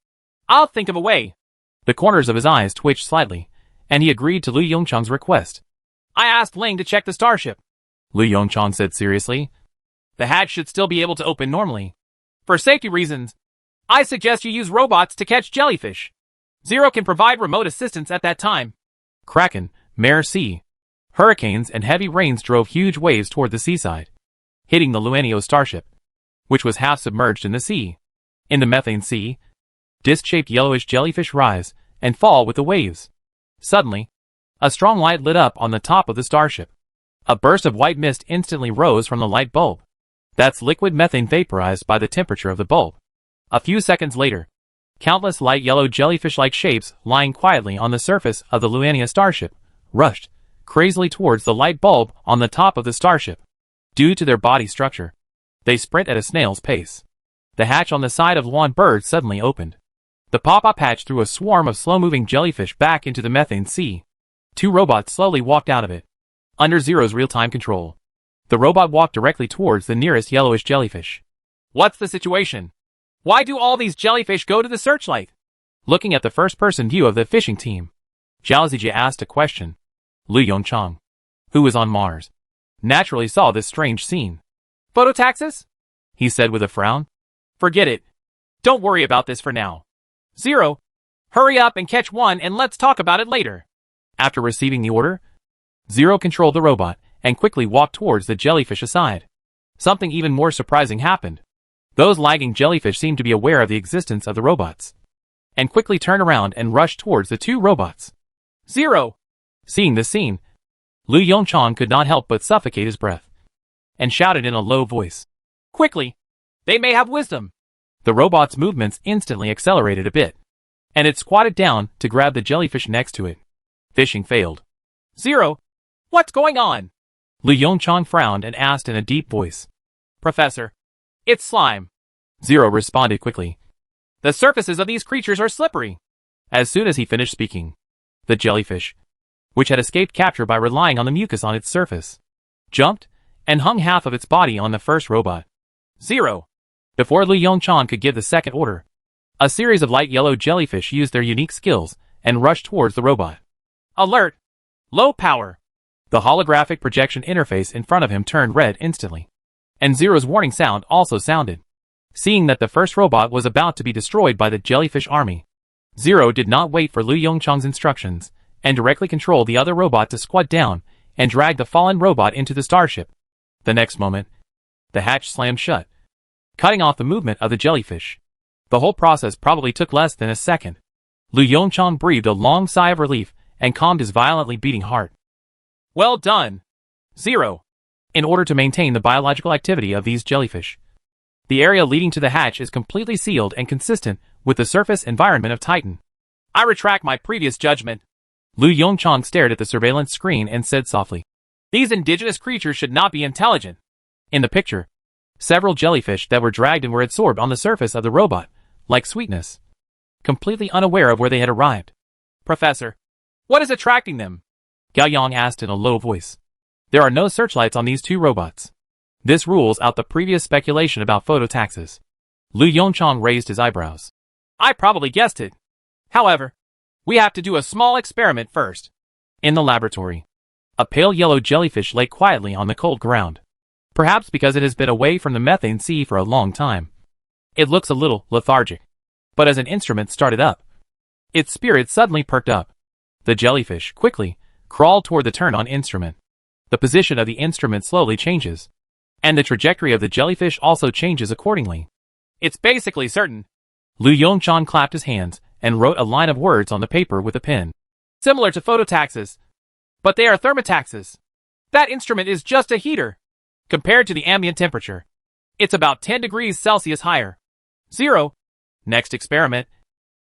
I'll think of a way. The corners of his eyes twitched slightly, and he agreed to Lu Yongchang's request. I asked Ling to check the starship. Lu Yongchang said seriously. The hatch should still be able to open normally. For safety reasons, I suggest you use robots to catch jellyfish. Zero can provide remote assistance at that time. Kraken, Mare Sea. Hurricanes and heavy rains drove huge waves toward the seaside, hitting the Luanio starship, which was half submerged in the sea. In the methane sea, disc-shaped yellowish jellyfish rise and fall with the waves. Suddenly, a strong light lit up on the top of the starship. A burst of white mist instantly rose from the light bulb. That's liquid methane vaporized by the temperature of the bulb. A few seconds later, countless light yellow jellyfish-like shapes lying quietly on the surface of the Luania starship rushed crazily towards the light bulb on the top of the starship. Due to their body structure, they sprint at a snail's pace. The hatch on the side of Luan bird suddenly opened. The pop-up hatch threw a swarm of slow-moving jellyfish back into the methane sea. Two robots slowly walked out of it, under Zero's real-time control. The robot walked directly towards the nearest yellowish jellyfish. What's the situation? Why do all these jellyfish go to the searchlight? Looking at the first-person view of the fishing team, Zhao Zijia asked a question. Lu Yongchang, who was on Mars, naturally saw this strange scene. Phototaxis? He said with a frown. Forget it. Don't worry about this for now. Zero, hurry up and catch one and let's talk about it later. After receiving the order, Zero controlled the robot and quickly walked towards the jellyfish aside. Something even more surprising happened. Those lagging jellyfish seemed to be aware of the existence of the robots, and quickly turned around and rushed towards the two robots. Zero! Seeing this scene, Lu Yongchang could not help but suffocate his breath, and shouted in a low voice. Quickly! They may have wisdom. The robot's movements instantly accelerated a bit, and it squatted down to grab the jellyfish next to it. Fishing failed. Zero. What's going on? Lu Yongchang frowned and asked in a deep voice. Professor. It's slime. Zero responded quickly. The surfaces of these creatures are slippery. As soon as he finished speaking, the jellyfish, which had escaped capture by relying on the mucus on its surface, jumped and hung half of its body on the first robot. Zero. Before Lu Yongchang could give the second order, a series of light yellow jellyfish used their unique skills and rushed towards the robot. Alert! Low power. The holographic projection interface in front of him turned red instantly, and Zero's warning sound also sounded. Seeing that the first robot was about to be destroyed by the jellyfish army, Zero did not wait for Lu Yongchang's instructions and directly controlled the other robot to squat down and drag the fallen robot into the starship. The next moment, the hatch slammed shut, cutting off the movement of the jellyfish. The whole process probably took less than a second. Lu Yongchang breathed a long sigh of relief and calmed his violently beating heart. Well done. Zero. In order to maintain the biological activity of these jellyfish, the area leading to the hatch is completely sealed and consistent with the surface environment of Titan. I retract my previous judgment. Lu Yongchang stared at the surveillance screen and said softly, These indigenous creatures should not be intelligent. In the picture, several jellyfish that were dragged and were adsorbed on the surface of the robot, like sweetness, completely unaware of where they had arrived. Professor, what is attracting them? Gao Yang asked in a low voice. There are no searchlights on these two robots. This rules out the previous speculation about phototaxis. Lu Yongchang raised his eyebrows. I probably guessed it. However, we have to do a small experiment first. In the laboratory, a pale yellow jellyfish lay quietly on the cold ground. Perhaps because it has been away from the methane sea for a long time. It looks a little lethargic. But as an instrument started up, its spirit suddenly perked up. The jellyfish quickly crawled toward the turn-on instrument. The position of the instrument slowly changes, and the trajectory of the jellyfish also changes accordingly. It's basically certain. Lu Yongchang clapped his hands and wrote a line of words on the paper with a pen. Similar to phototaxis, but they are thermotaxis. That instrument is just a heater. Compared to the ambient temperature, it's about 10 degrees Celsius higher. Zero. Next experiment.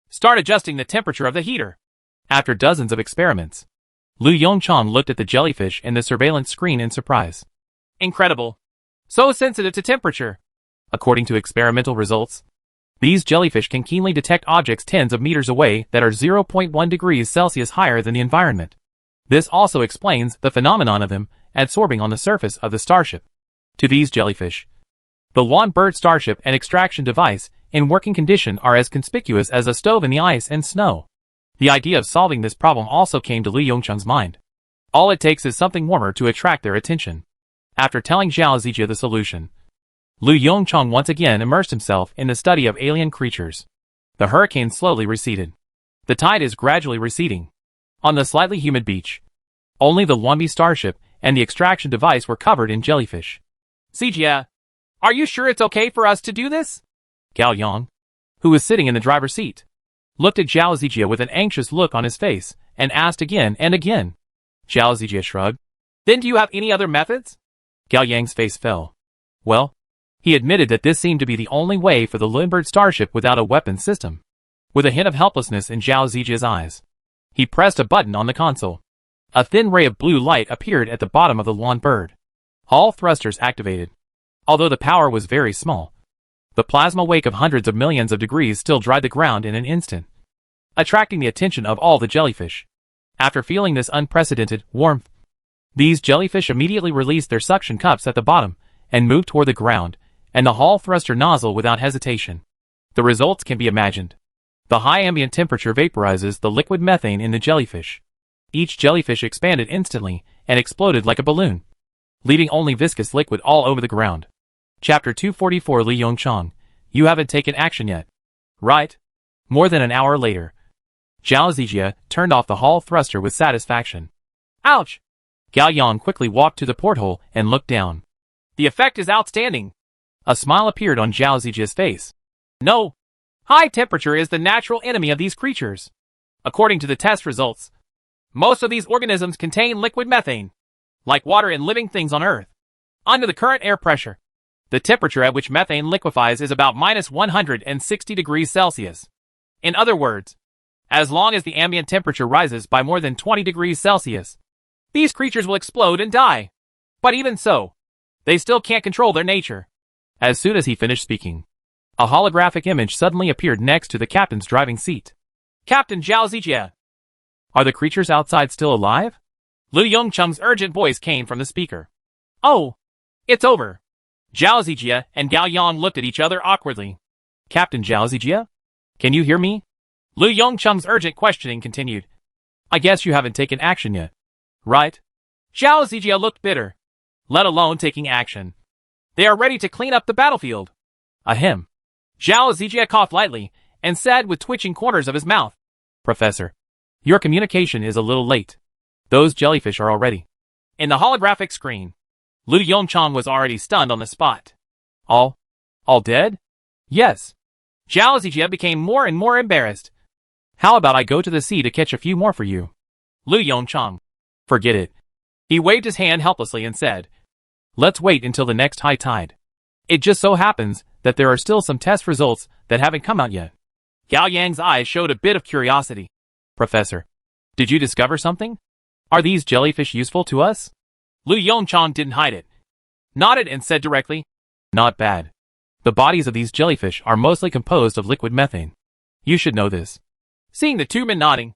Start adjusting the temperature of the heater. After dozens of experiments, Lu Yongchang looked at the jellyfish in the surveillance screen in surprise. Incredible. So sensitive to temperature. According to experimental results, these jellyfish can keenly detect objects tens of meters away that are 0.1 degrees Celsius higher than the environment. This also explains the phenomenon of them adsorbing on the surface of the starship. To these jellyfish, the lawn bird starship and extraction device in working condition are as conspicuous as a stove in the ice and snow. The idea of solving this problem also came to Lu Yongchang's mind. All it takes is something warmer to attract their attention. After telling Zhao Zijia the solution, Lu Yongchang once again immersed himself in the study of alien creatures. The hurricane slowly receded. The tide is gradually receding. On the slightly humid beach, only the Wanbi starship and the extraction device were covered in jellyfish. Zijia, are you sure it's okay for us to do this? Gao Yang, who was sitting in the driver's seat, looked at Zhao Zijia with an anxious look on his face and asked again and again. Zhao Zijia shrugged. Then do you have any other methods? Gao Yang's face fell. Well, he admitted that this seemed to be the only way for the Lindbergh starship without a weapon system. With a hint of helplessness in Zhao Zijia's eyes, he pressed a button on the console. A thin ray of blue light appeared at the bottom of the lawn bird. Hall thrusters activated. Although the power was very small, the plasma wake of hundreds of millions of degrees still dried the ground in an instant, attracting the attention of all the jellyfish. After feeling this unprecedented warmth, these jellyfish immediately released their suction cups at the bottom and moved toward the ground and the Hall thruster nozzle without hesitation. The results can be imagined. The high ambient temperature vaporizes the liquid methane in the jellyfish. Each jellyfish expanded instantly and exploded like a balloon, leaving only viscous liquid all over the ground. Chapter 244 Lu Yongchang, you haven't taken action yet. Right? More than an hour later, Zhao Zijia turned off the Hall thruster with satisfaction. Ouch! Gao Yang quickly walked to the porthole and looked down. The effect is outstanding. A smile appeared on Zhao Zijia's face. No. High temperature is the natural enemy of these creatures. According to the test results, most of these organisms contain liquid methane, like water and living things on Earth. Under the current air pressure, The temperature at which methane liquefies is about minus 160 degrees Celsius. In other words, as long as the ambient temperature rises by more than 20 degrees Celsius, these creatures will explode and die. But even so, they still can't control their nature. As soon as he finished speaking, a holographic image suddenly appeared next to the captain's driving seat. Captain Zhao Zijie. Are the creatures outside still alive? Lu Yongcheng's urgent voice came from the speaker. Oh, it's over. Zhao Zijie and Gao Yang looked at each other awkwardly. Captain Zhao Zijie? Can you hear me? Lu Yongcheng's urgent questioning continued. I guess you haven't taken action yet, right? Zhao Zijie looked bitter. Let alone taking action. They are ready to clean up the battlefield. Ahem. Zhao Zijie coughed lightly and said with twitching corners of his mouth. Professor, your communication is a little late. Those jellyfish are already. In the holographic screen, Lu Yongcheng was already stunned on the spot. All dead? Yes. Zhao Zijie became more and more embarrassed. How about I go to the sea to catch a few more for you? Lu Yongcheng. Forget it. He waved his hand helplessly and said, let's wait until the next high tide. It just so happens that there are still some test results that haven't come out yet. Gao Yang's eyes showed a bit of curiosity. Professor, did you discover something? Are these jellyfish useful to us? Lu Yongcheng didn't hide it. Nodded and said directly, not bad. The bodies of these jellyfish are mostly composed of liquid methane. You should know this. Seeing the two men nodding,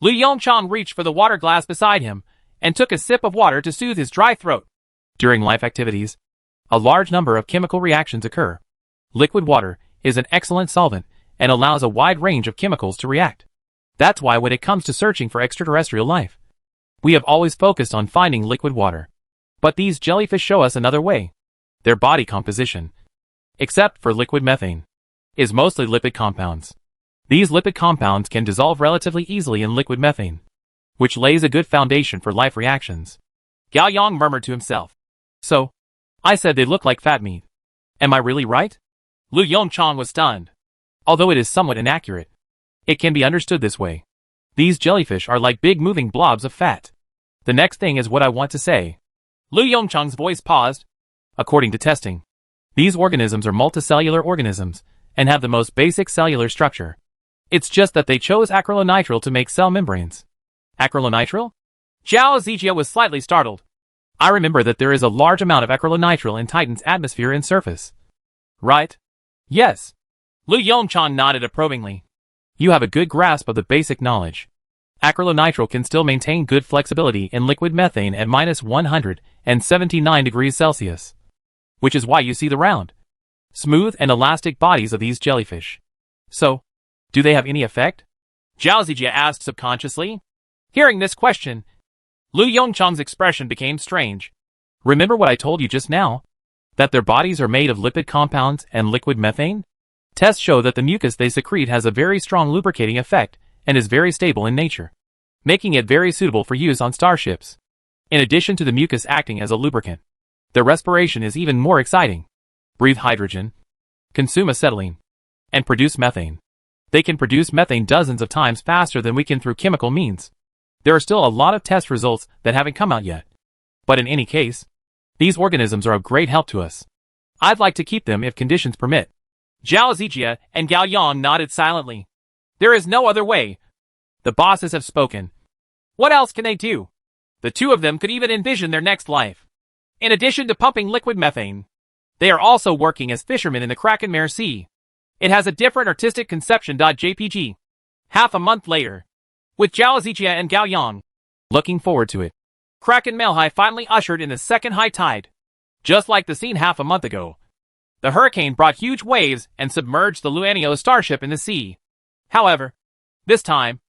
Lu Yongcheng reached for the water glass beside him and took a sip of water to soothe his dry throat. During life activities, a large number of chemical reactions occur. Liquid water is an excellent solvent and allows a wide range of chemicals to react. That's why when it comes to searching for extraterrestrial life, we have always focused on finding liquid water. But these jellyfish show us another way. Their body composition, except for liquid methane, is mostly lipid compounds. These lipid compounds can dissolve relatively easily in liquid methane, which lays a good foundation for life reactions. Gao Yang murmured to himself. So, I said they look like fat meat. Am I really right? Lu Yongcheng was stunned. Although it is somewhat inaccurate, it can be understood this way. These jellyfish are like big moving blobs of fat. The next thing is what I want to say. Lu Yongcheng's voice paused. According to testing, these organisms are multicellular organisms and have the most basic cellular structure. It's just that they chose acrylonitrile to make cell membranes. Acrylonitrile? Zhao Zijie was slightly startled. I remember that there is a large amount of acrylonitrile in Titan's atmosphere and surface. Right? Yes. Lu Yongcheng nodded approvingly. You have a good grasp of the basic knowledge. Acrylonitrile can still maintain good flexibility in liquid methane at minus 179 degrees Celsius. Which is why you see the round, smooth and elastic bodies of these jellyfish. So, do they have any effect? Zhao Zijie asked subconsciously. Hearing this question, Lu Yongcheng's expression became strange. Remember what I told you just now? That their bodies are made of lipid compounds and liquid methane? Tests show that the mucus they secrete has a very strong lubricating effect and is very stable in nature, making it very suitable for use on starships. In addition to the mucus acting as a lubricant, their respiration is even more exciting. Breathe hydrogen, consume acetylene, and produce methane. They can produce methane dozens of times faster than we can through chemical means. There are still a lot of test results that haven't come out yet. But in any case, these organisms are of great help to us. I'd like to keep them if conditions permit. Zhao Zijie and Gao Yang nodded silently. There is no other way. The bosses have spoken. What else can they do? The two of them could even envision their next life. In addition to pumping liquid methane, they are also working as fishermen in the Krakenmare Sea. It has a different artistic conception. JPG. Half a month later, with Zhao Zijie and Gao Yang. Looking forward to it. Kraken Melhai finally ushered in the second high tide. Just like the scene half a month ago, the hurricane brought huge waves and submerged the Luanio starship in the sea. However, this time,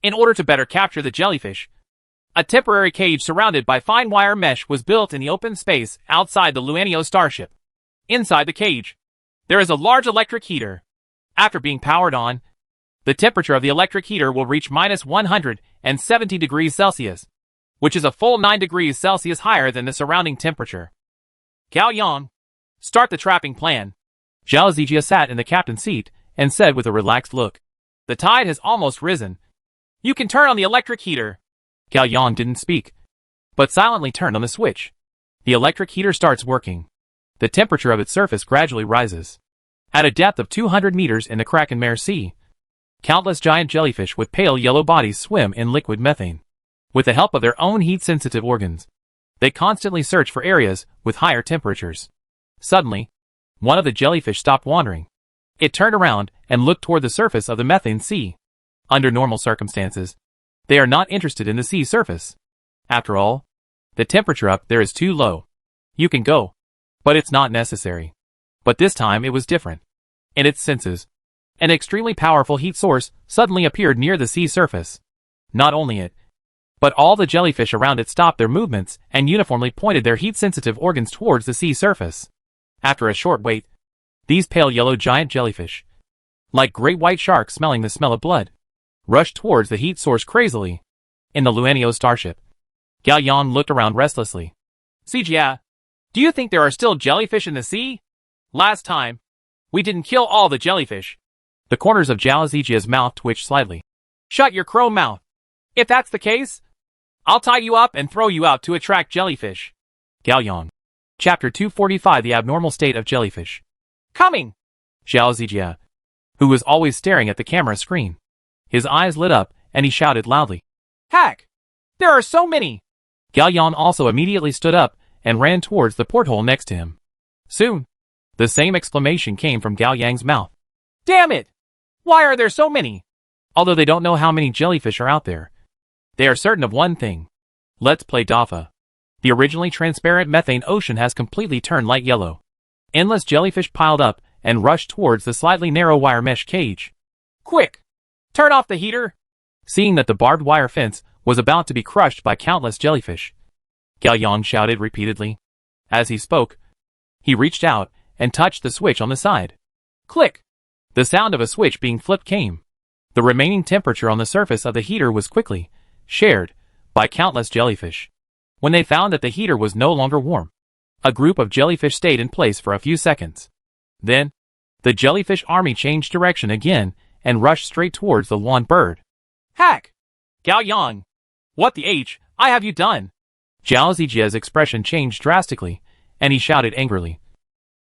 in order to better capture the jellyfish, a temporary cage surrounded by fine wire mesh was built in the open space outside the Luanio starship. Inside the cage, there is a large electric heater. After being powered on, the temperature of the electric heater will reach minus 170 degrees Celsius, which is a full 9 degrees Celsius higher than the surrounding temperature. Gao Yang, start the trapping plan. Zhao Zijie sat in the captain's seat and said with a relaxed look. The tide has almost risen. You can turn on the electric heater. Gao Yang didn't speak, but silently turned on the switch. The electric heater starts working. The temperature of its surface gradually rises. At a depth of 200 meters in the Krakenmare Sea, countless giant jellyfish with pale yellow bodies swim in liquid methane. With the help of their own heat-sensitive organs, they constantly search for areas with higher temperatures. Suddenly, one of the jellyfish stopped wandering. It turned around and looked toward the surface of the methane sea. Under normal circumstances, they are not interested in the sea surface. After all, the temperature up there is too low. You can go, but it's not necessary. But this time it was different. In its senses, an extremely powerful heat source suddenly appeared near the sea surface. Not only it, but all the jellyfish around it stopped their movements and uniformly pointed their heat-sensitive organs towards the sea surface. After a short wait, these pale yellow giant jellyfish, like great white sharks smelling the smell of blood, rushed towards the heat source crazily. In the Luanio starship, Gao Yang looked around restlessly. Sijia, do you think there are still jellyfish in the sea? Last time, we didn't kill all the jellyfish. The corners of Zhao Zijia's mouth twitched slightly. Shut your crow mouth. If that's the case, I'll tie you up and throw you out to attract jellyfish. Gao Yang. Chapter 245 The Abnormal State of Jellyfish. Coming! Zhao Zijia, who was always staring at the camera screen. His eyes lit up, and he shouted loudly. Heck! There are so many! Gao Yang also immediately stood up and ran towards the porthole next to him. Soon, the same exclamation came from Gao Yang's mouth. Damn it! Why are there so many? Although they don't know how many jellyfish are out there, they are certain of one thing. Let's play Dafa. The originally transparent methane ocean has completely turned light yellow. Endless jellyfish piled up and rushed towards the slightly narrow wire mesh cage. Quick! Turn off the heater! Seeing that the barbed wire fence was about to be crushed by countless jellyfish, Gao Yang shouted repeatedly. As he spoke, he reached out and touched the switch on the side. Click! The sound of a switch being flipped came. The remaining temperature on the surface of the heater was quickly shared by countless jellyfish. When they found that the heater was no longer warm, a group of jellyfish stayed in place for a few seconds. Then, the jellyfish army changed direction again and rushed straight towards the lawn bird. Heck! Gao Yang! What the H have you done? Zhao Zijia's expression changed drastically, and he shouted angrily.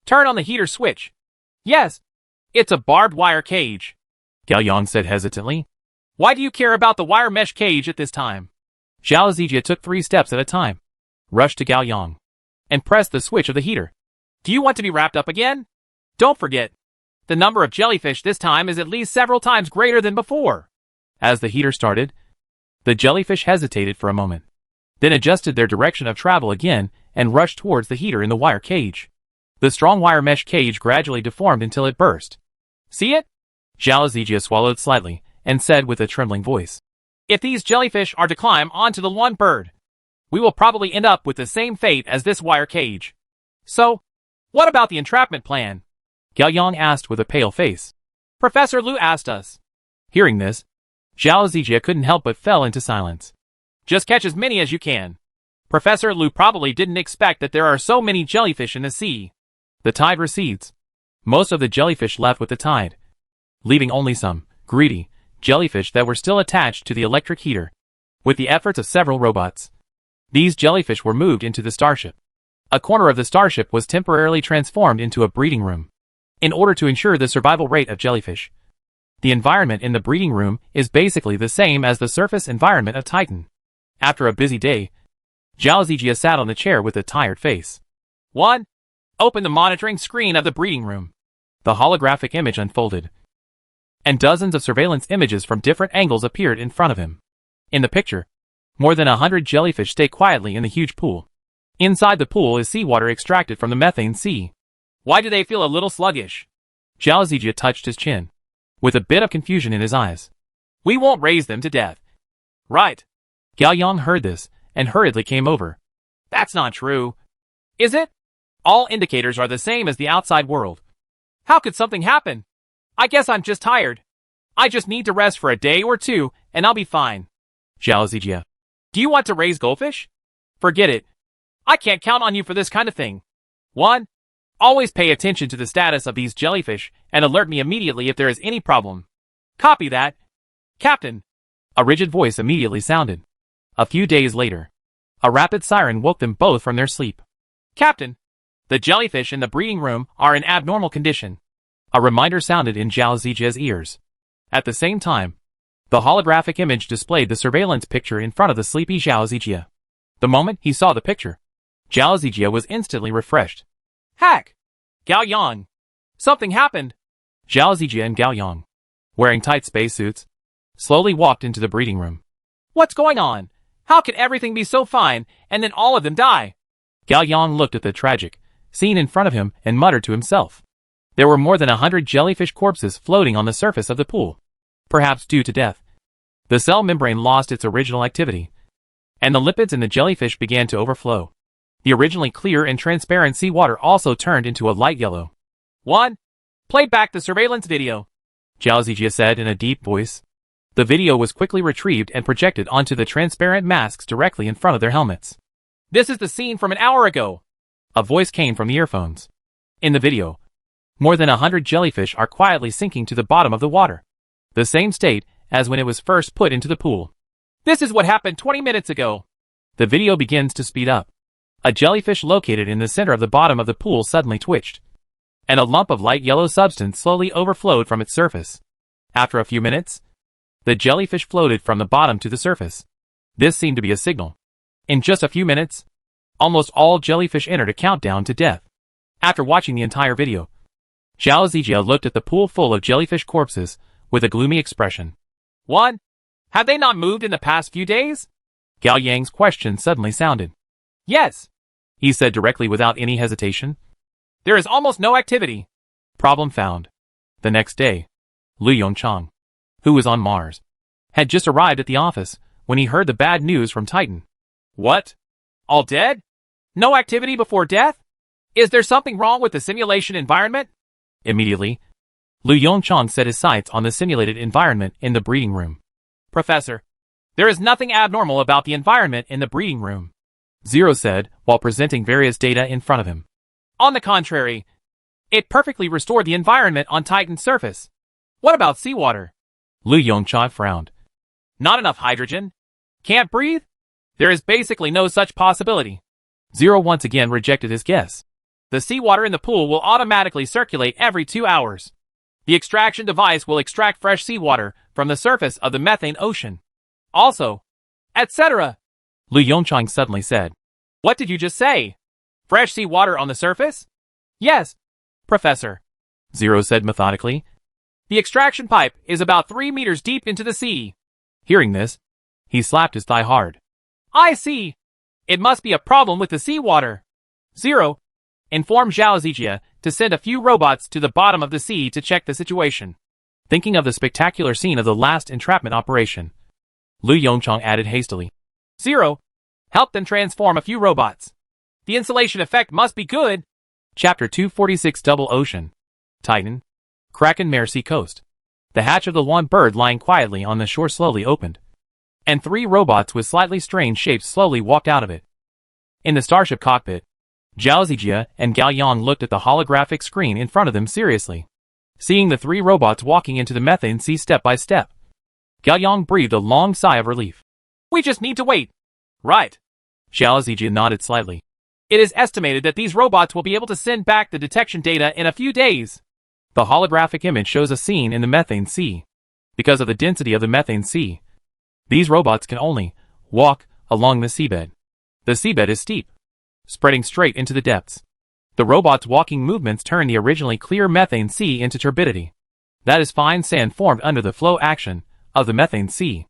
Turn on the heater switch. Yes, it's a barbed wire cage. Gao Yang said hesitantly. Why do you care about the wire mesh cage at this time? Zhao Zijia took 3 steps at a time, rushed to Gao Yang, and pressed the switch of the heater. Do you want to be wrapped up again? Don't forget, the number of jellyfish this time is at least several times greater than before. As the heater started, the jellyfish hesitated for a moment, then adjusted their direction of travel again and rushed towards the heater in the wire cage. The strong wire mesh cage gradually deformed until it burst. See it? Zhao Zijia swallowed slightly and said with a trembling voice. If these jellyfish are to climb onto the lawn bird, we will probably end up with the same fate as this wire cage. So, what about the entrapment plan? Gao Yang asked with a pale face. Professor Lu asked us. Hearing this, Zhao Zijia couldn't help but fell into silence. Just catch as many as you can. Professor Lu probably didn't expect that there are so many jellyfish in the sea. The tide recedes. Most of the jellyfish left with the tide, leaving only some greedy jellyfish that were still attached to the electric heater. With the efforts of several robots, these jellyfish were moved into the starship. A corner of the starship was temporarily transformed into a breeding room. In order to ensure the survival rate of jellyfish, the environment in the breeding room is basically the same as the surface environment of Titan. After a busy day, Zhao Zijia sat on the chair with a tired face. 1. Open the monitoring screen of the breeding room. The holographic image unfolded, and dozens of surveillance images from different angles appeared in front of him. In the picture, more than 100 jellyfish stay quietly in the huge pool. Inside the pool is seawater extracted from the methane sea. Why do they feel a little sluggish? Zhao Zijia touched his chin, with a bit of confusion in his eyes. We won't raise them to death. Right. Gao Yang heard this, and hurriedly came over. That's not true. Is it? All indicators are the same as the outside world. How could something happen? I guess I'm just tired. I just need to rest for a day or two, and I'll be fine. Zhao Zijia. Do you want to raise goldfish? Forget it. I can't count on you for this kind of thing. 1. Always pay attention to the status of these jellyfish and alert me immediately if there is any problem. Copy that, Captain. A rigid voice immediately sounded. A few days later, a rapid siren woke them both from their sleep. Captain, The jellyfish in the breeding room are in abnormal condition. A reminder sounded in Zhao Zijia's ears. At the same time, the holographic image displayed the surveillance picture in front of the sleepy Zhao Zijia. The moment he saw the picture, Zhao Zijia was instantly refreshed. Hack! Gao Yang! Something happened! Zhao Zijia and Gao Yang, wearing tight spacesuits, slowly walked into the breeding room. What's going on? How could everything be so fine, and then all of them die? Gao Yang looked at the tragic scene in front of him and muttered to himself. There were more than 100 jellyfish corpses floating on the surface of the pool. Perhaps due to death, the cell membrane lost its original activity, and the lipids in the jellyfish began to overflow. The originally clear and transparent seawater also turned into a light yellow. One, play back the surveillance video, Zhao Zijia said in a deep voice. The video was quickly retrieved and projected onto the transparent masks directly in front of their helmets. This is the scene from an hour ago. A voice came from the earphones. In the video, more than 100 jellyfish are quietly sinking to the bottom of the water. The same state as when it was first put into the pool. This is what happened 20 minutes ago. The video begins to speed up. A jellyfish located in the center of the bottom of the pool suddenly twitched, and a lump of light yellow substance slowly overflowed from its surface. After a few minutes, the jellyfish floated from the bottom to the surface. This seemed to be a signal. In just a few minutes, almost all jellyfish entered a countdown to death. After watching the entire video, Zhao Zijia looked at the pool full of jellyfish corpses with a gloomy expression. One, have they not moved in the past few days? Gao Yang's question suddenly sounded. Yes, he said directly without any hesitation. There is almost no activity. Problem found. The next day, Lu Yongchang, who was on Mars, had just arrived at the office when he heard the bad news from Titan. What? All dead? No activity before death? Is there something wrong with the simulation environment? Immediately, Lu Yongchang set his sights on the simulated environment in the breeding room. Professor, there is nothing abnormal about the environment in the breeding room, Zero said while presenting various data in front of him. On the contrary, it perfectly restored the environment on Titan's surface. What about seawater? Lu Yongchang frowned. Not enough hydrogen? Can't breathe? There is basically no such possibility. Zero once again rejected his guess. The seawater in the pool will automatically circulate every 2 hours. The extraction device will extract fresh seawater from the surface of the methane ocean. Also, etc. Lu Yongchang suddenly said. What did you just say? Fresh seawater on the surface? Yes, Professor, Zero said methodically. The extraction pipe is about 3 meters deep into the sea. Hearing this, he slapped his thigh hard. I see. It must be a problem with the seawater. Zero, inform Zhao Zijia to send a few robots to the bottom of the sea to check the situation. Thinking of the spectacular scene of the last entrapment operation, Lu Yongchang added hastily. Zero, help them transform a few robots. The insulation effect must be good. Chapter 246 Double Ocean. Titan. Kraken Mare Sea Coast. The hatch of the one bird lying quietly on the shore slowly opened, and 3 robots with slightly strange shapes slowly walked out of it. In the starship cockpit, Zhao Zijia and Gao Yang looked at the holographic screen in front of them seriously. Seeing the 3 robots walking into the methane sea step by step, Gao Yang breathed a long sigh of relief. We just need to wait. Right. Zhao Zijia nodded slightly. It is estimated that these robots will be able to send back the detection data in a few days. The holographic image shows a scene in the methane sea. Because of the density of the methane sea, these robots can only walk along the seabed. The seabed is steep, spreading straight into the depths. The robots' walking movements turn the originally clear methane sea into turbidity. That is fine sand formed under the flow action of the methane sea.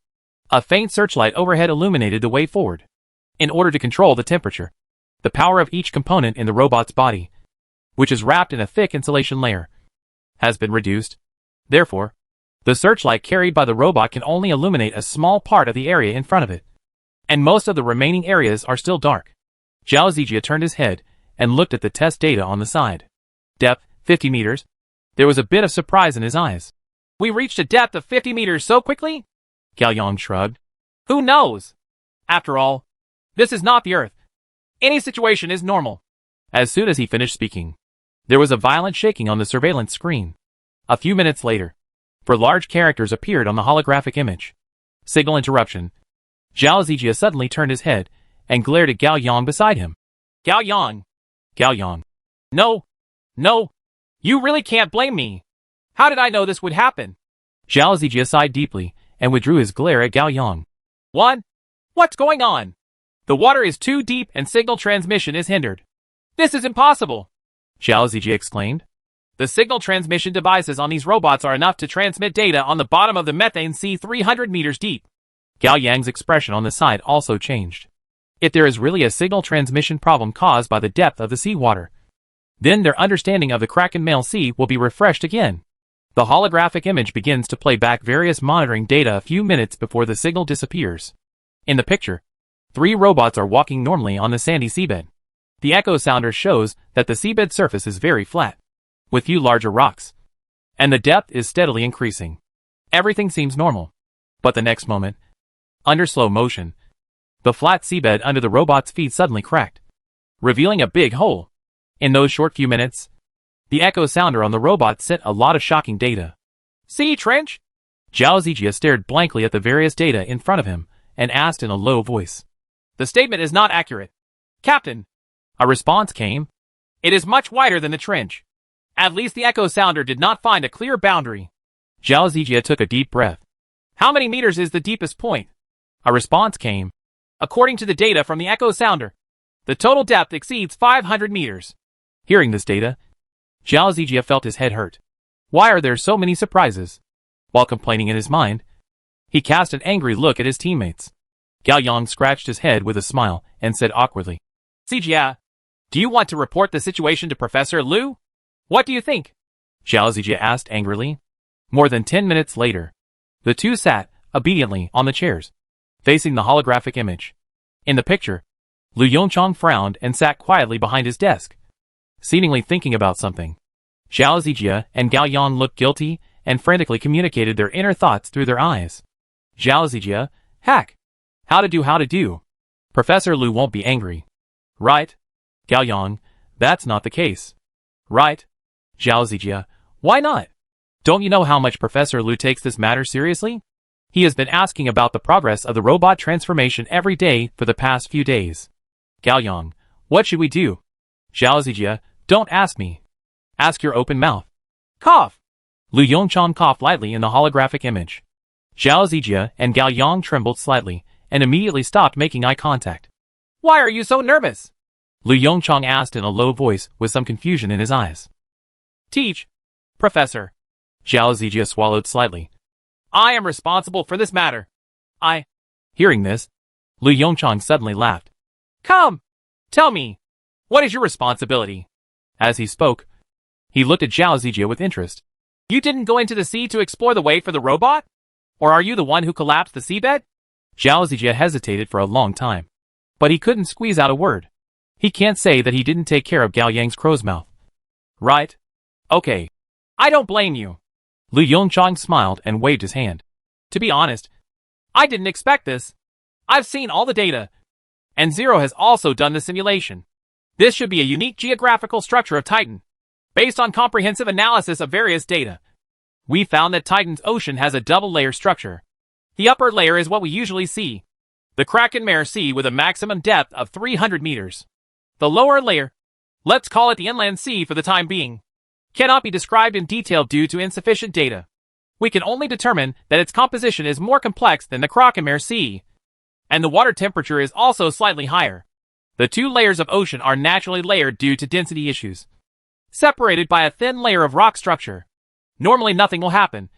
A faint searchlight overhead illuminated the way forward. In order to control the temperature, the power of each component in the robot's body, which is wrapped in a thick insulation layer, has been reduced. Therefore, the searchlight carried by the robot can only illuminate a small part of the area in front of it, and most of the remaining areas are still dark. Zhao Zijia turned his head and looked at the test data on the side. Depth, 50 meters. There was a bit of surprise in his eyes. We reached a depth of 50 meters so quickly? Gao Yang shrugged. Who knows? After all, this is not the Earth. Any situation is normal. As soon as he finished speaking, there was a violent shaking on the surveillance screen. A few minutes later, 4 large characters appeared on the holographic image. Signal interruption. Zhao Zijia suddenly turned his head and glared at Gao Yang beside him. Gao Yang. Gao Yang. No. No. You really can't blame me. How did I know this would happen? Zhao Zijia sighed deeply and withdrew his glare at Gao Yang. What's going on? The water is too deep and signal transmission is hindered. This is impossible, Zhao Zijia exclaimed. The signal transmission devices on these robots are enough to transmit data on the bottom of the methane sea 300 meters deep. Gao Yang's expression on the side also changed. If there is really a signal transmission problem caused by the depth of the seawater, then their understanding of the Kraken Male Sea will be refreshed again. The holographic image begins to play back various monitoring data a few minutes before the signal disappears. In the picture, 3 robots are walking normally on the sandy seabed. The echo sounder shows that the seabed surface is very flat, with few larger rocks, and the depth is steadily increasing. Everything seems normal. But the next moment, under slow motion, the flat seabed under the robot's feet suddenly cracked, revealing a big hole. In those short few minutes, the echo sounder on the robot sent a lot of shocking data. Sea trench? Zhao Zijia stared blankly at the various data in front of him and asked in a low voice. The statement is not accurate, Captain. A response came. It is much wider than the trench. At least the echo sounder did not find a clear boundary. Zhao Zijia took a deep breath. How many meters is the deepest point? A response came. According to the data from the echo sounder, the total depth exceeds 500 meters. Hearing this data, Zhao Zijia felt his head hurt. Why are there so many surprises? While complaining in his mind, he cast an angry look at his teammates. Gao Yang scratched his head with a smile and said awkwardly, Zijia, do you want to report the situation to Professor Liu? What do you think? Zhao Zijia asked angrily. More than 10 minutes later, the two sat, obediently, on the chairs, facing the holographic image. In the picture, Lu Yongchang frowned and sat quietly behind his desk, seemingly thinking about something. Zhao Zijia and Gao Yang looked guilty and frantically communicated their inner thoughts through their eyes. Zhao Zijia, hack. How to do. Professor Liu won't be angry. Right? Gao Yang, that's not the case. Right? Zhao Zijia, why not? Don't you know how much Professor Liu takes this matter seriously? He has been asking about the progress of the robot transformation every day for the past few days. Gao Yang, what should we do? Zhao Zijia, don't ask me. Ask your open mouth. Cough. Lu Yongchang coughed lightly in the holographic image. Zhao Zijia and Gao Yang trembled slightly and immediately stopped making eye contact. Why are you so nervous? Lu Yongchang asked in a low voice with some confusion in his eyes. Teach, Professor. Zhao Zijia swallowed slightly. I am responsible for this matter. Hearing this, Lu Yongchang suddenly laughed. Come, tell me, what is your responsibility? As he spoke, he looked at Zhao Zijia with interest. You didn't go into the sea to explore the way for the robot? Or are you the one who collapsed the seabed? Zhao Zijia hesitated for a long time, but he couldn't squeeze out a word. He can't say that he didn't take care of Gao Yang's crow's mouth. Right? Okay. I don't blame you. Lu Yongchang smiled and waved his hand. To be honest, I didn't expect this. I've seen all the data. And Zero has also done the simulation. This should be a unique geographical structure of Titan. Based on comprehensive analysis of various data, we found that Titan's ocean has a double-layer structure. The upper layer is what we usually see, the Kraken Mare Sea with a maximum depth of 300 meters. The lower layer, let's call it the inland sea for the time being, cannot be described in detail due to insufficient data. We can only determine that its composition is more complex than the Kraken Mare Sea, and the water temperature is also slightly higher. The two layers of ocean are naturally layered due to density issues, separated by a thin layer of rock structure. Normally nothing will happen,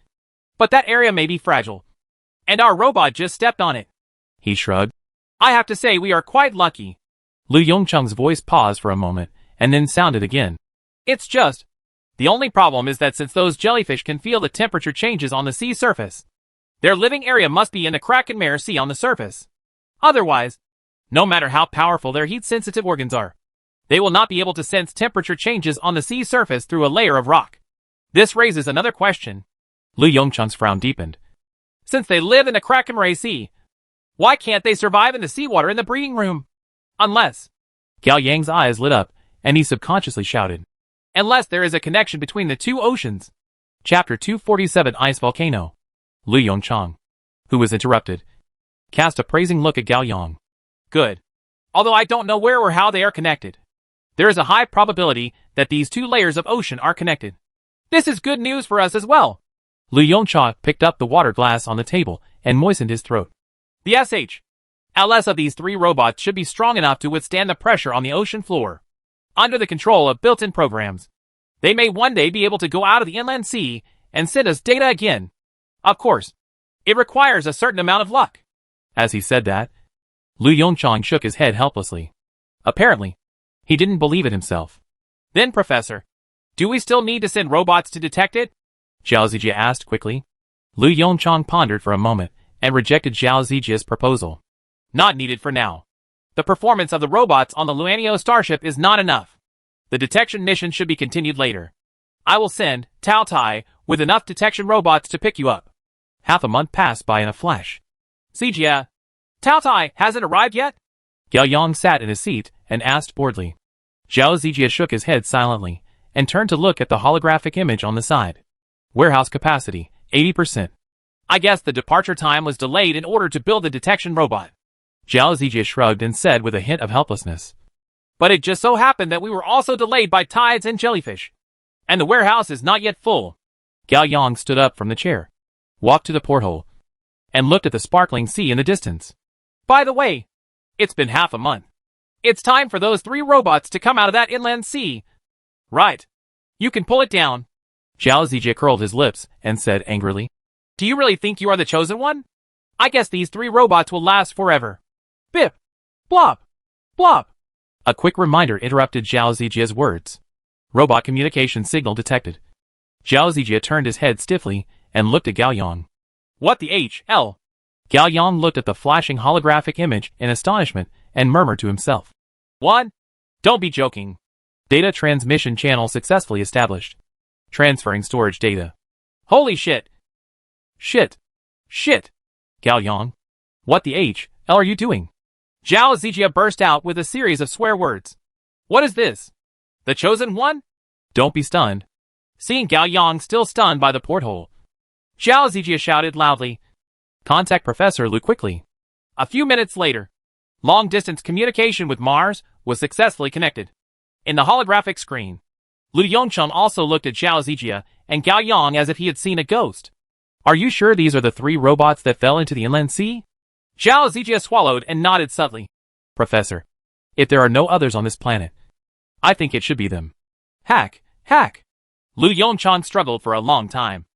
but that area may be fragile, and our robot just stepped on it. He shrugged. I have to say we are quite lucky. Lu Yongchang's voice paused for a moment, and then sounded again. It's just, the only problem is that since those jellyfish can feel the temperature changes on the sea surface, their living area must be in the Kraken Mare Sea on the surface. Otherwise, no matter how powerful their heat-sensitive organs are, they will not be able to sense temperature changes on the sea surface through a layer of rock. This raises another question. Lu Yongchang's frown deepened. Since they live in the Kraken Mare Sea, why can't they survive in the seawater in the breeding room? Unless... Gao Yang's eyes lit up, and he subconsciously shouted. Unless there is a connection between the two oceans. Chapter 247 Ice Volcano. Lu Yongchang, who was interrupted, cast a praising look at Gao Yang. Good. Although I don't know where or how they are connected. There is a high probability that these two layers of ocean are connected. This is good news for us as well. Lu Yongchang picked up the water glass on the table and moistened his throat. The SHLs of these three robots should be strong enough to withstand the pressure on the ocean floor. Under the control of built-in programs, they may one day be able to go out of the inland sea and send us data again. Of course, it requires a certain amount of luck. As he said that, Lu Yongchang shook his head helplessly. Apparently, he didn't believe it himself. Then, Professor, do we still need to send robots to detect it? Zhao Zijie asked quickly. Lu Yongchang pondered for a moment and rejected Zhao Zijie's proposal. Not needed for now. The performance of the robots on the Luanio starship is not enough. The detection mission should be continued later. I will send Tao Tai with enough detection robots to pick you up. Half a month passed by in a flash. Zijie, Tao Tai hasn't arrived yet? Gao Yang sat in his seat and asked boredly. Zhao Zijie shook his head silently and turned to look at the holographic image on the side. Warehouse capacity, 80%. I guess the departure time was delayed in order to build the detection robot. Zhao Zijie shrugged and said with a hint of helplessness. But it just so happened that we were also delayed by tides and jellyfish. And the warehouse is not yet full. Gao Yang stood up from the chair, walked to the porthole, and looked at the sparkling sea in the distance. By the way, it's been half a month. It's time for those three robots to come out of that inland sea. Right. You can pull it down. Zhao Zijie curled his lips and said angrily. Do you really think you are the chosen one? I guess these three robots will last forever. Bip! Blop! Blop! A quick reminder interrupted Zhao Zijie's words. Robot communication signal detected. Zhao Zijie turned his head stiffly and looked at Gao Yang. What the HL? Gao Yang looked at the flashing holographic image in astonishment and murmured to himself. What? Don't be joking. Data transmission channel successfully established. Transferring storage data. Holy shit. Shit. Shit. Gao Yang. What the HL are you doing? Zhao Zijie burst out with a series of swear words. What is this? The chosen one? Don't be stunned. Seeing Gao Yang still stunned by the porthole, Zhao Zijie shouted loudly. Contact Professor Lu quickly. A few minutes later, long-distance communication with Mars was successfully connected. In the holographic screen, Lu Yongchang also looked at Zhao Zijie and Gao Yang as if he had seen a ghost. Are you sure these are the three robots that fell into the inland sea? Zhao Zijie swallowed and nodded subtly. Professor, if there are no others on this planet, I think it should be them. Hack. Lu Yongchang struggled for a long time,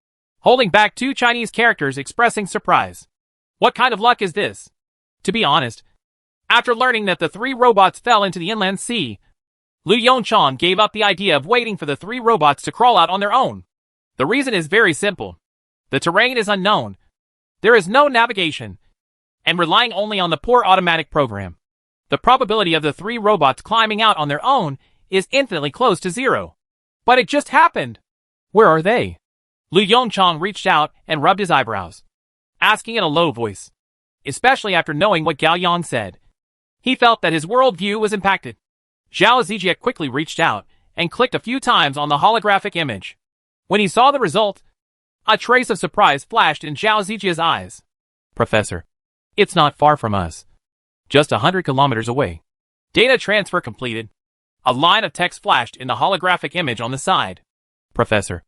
holding back two Chinese characters expressing surprise. What kind of luck is this? To be honest, after learning that the three robots fell into the inland sea, Lu Yongchang gave up the idea of waiting for the three robots to crawl out on their own. The reason is very simple. The terrain is unknown. There is no navigation, and relying only on the poor automatic program, the probability of the three robots climbing out on their own is infinitely close to zero. But it just happened. Where are they? Lu Yongchang reached out and rubbed his eyebrows, asking in a low voice, especially after knowing what Gao Yang said. He felt that his worldview was impacted. Zhao Zijie quickly reached out and clicked a few times on the holographic image. When he saw the result, a trace of surprise flashed in Zhao Zijie's eyes. Professor, it's not far from us. Just 100 kilometers away. Data transfer completed. A line of text flashed in the holographic image on the side. Professor,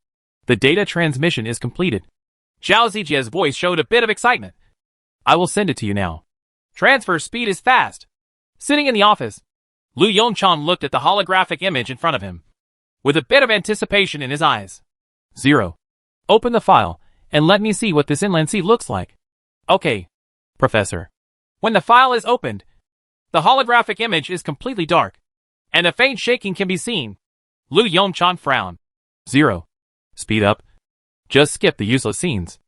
the data transmission is completed. Zhao Zijie's voice showed a bit of excitement. I will send it to you now. Transfer speed is fast. Sitting in the office, Lu Yongchang looked at the holographic image in front of him, with a bit of anticipation in his eyes. 0. Open the file, and let me see what this inland sea looks like. Okay, Professor. When the file is opened, the holographic image is completely dark, and a faint shaking can be seen. Lu Yongchang frowned. 0. Speed up. Just skip the useless scenes.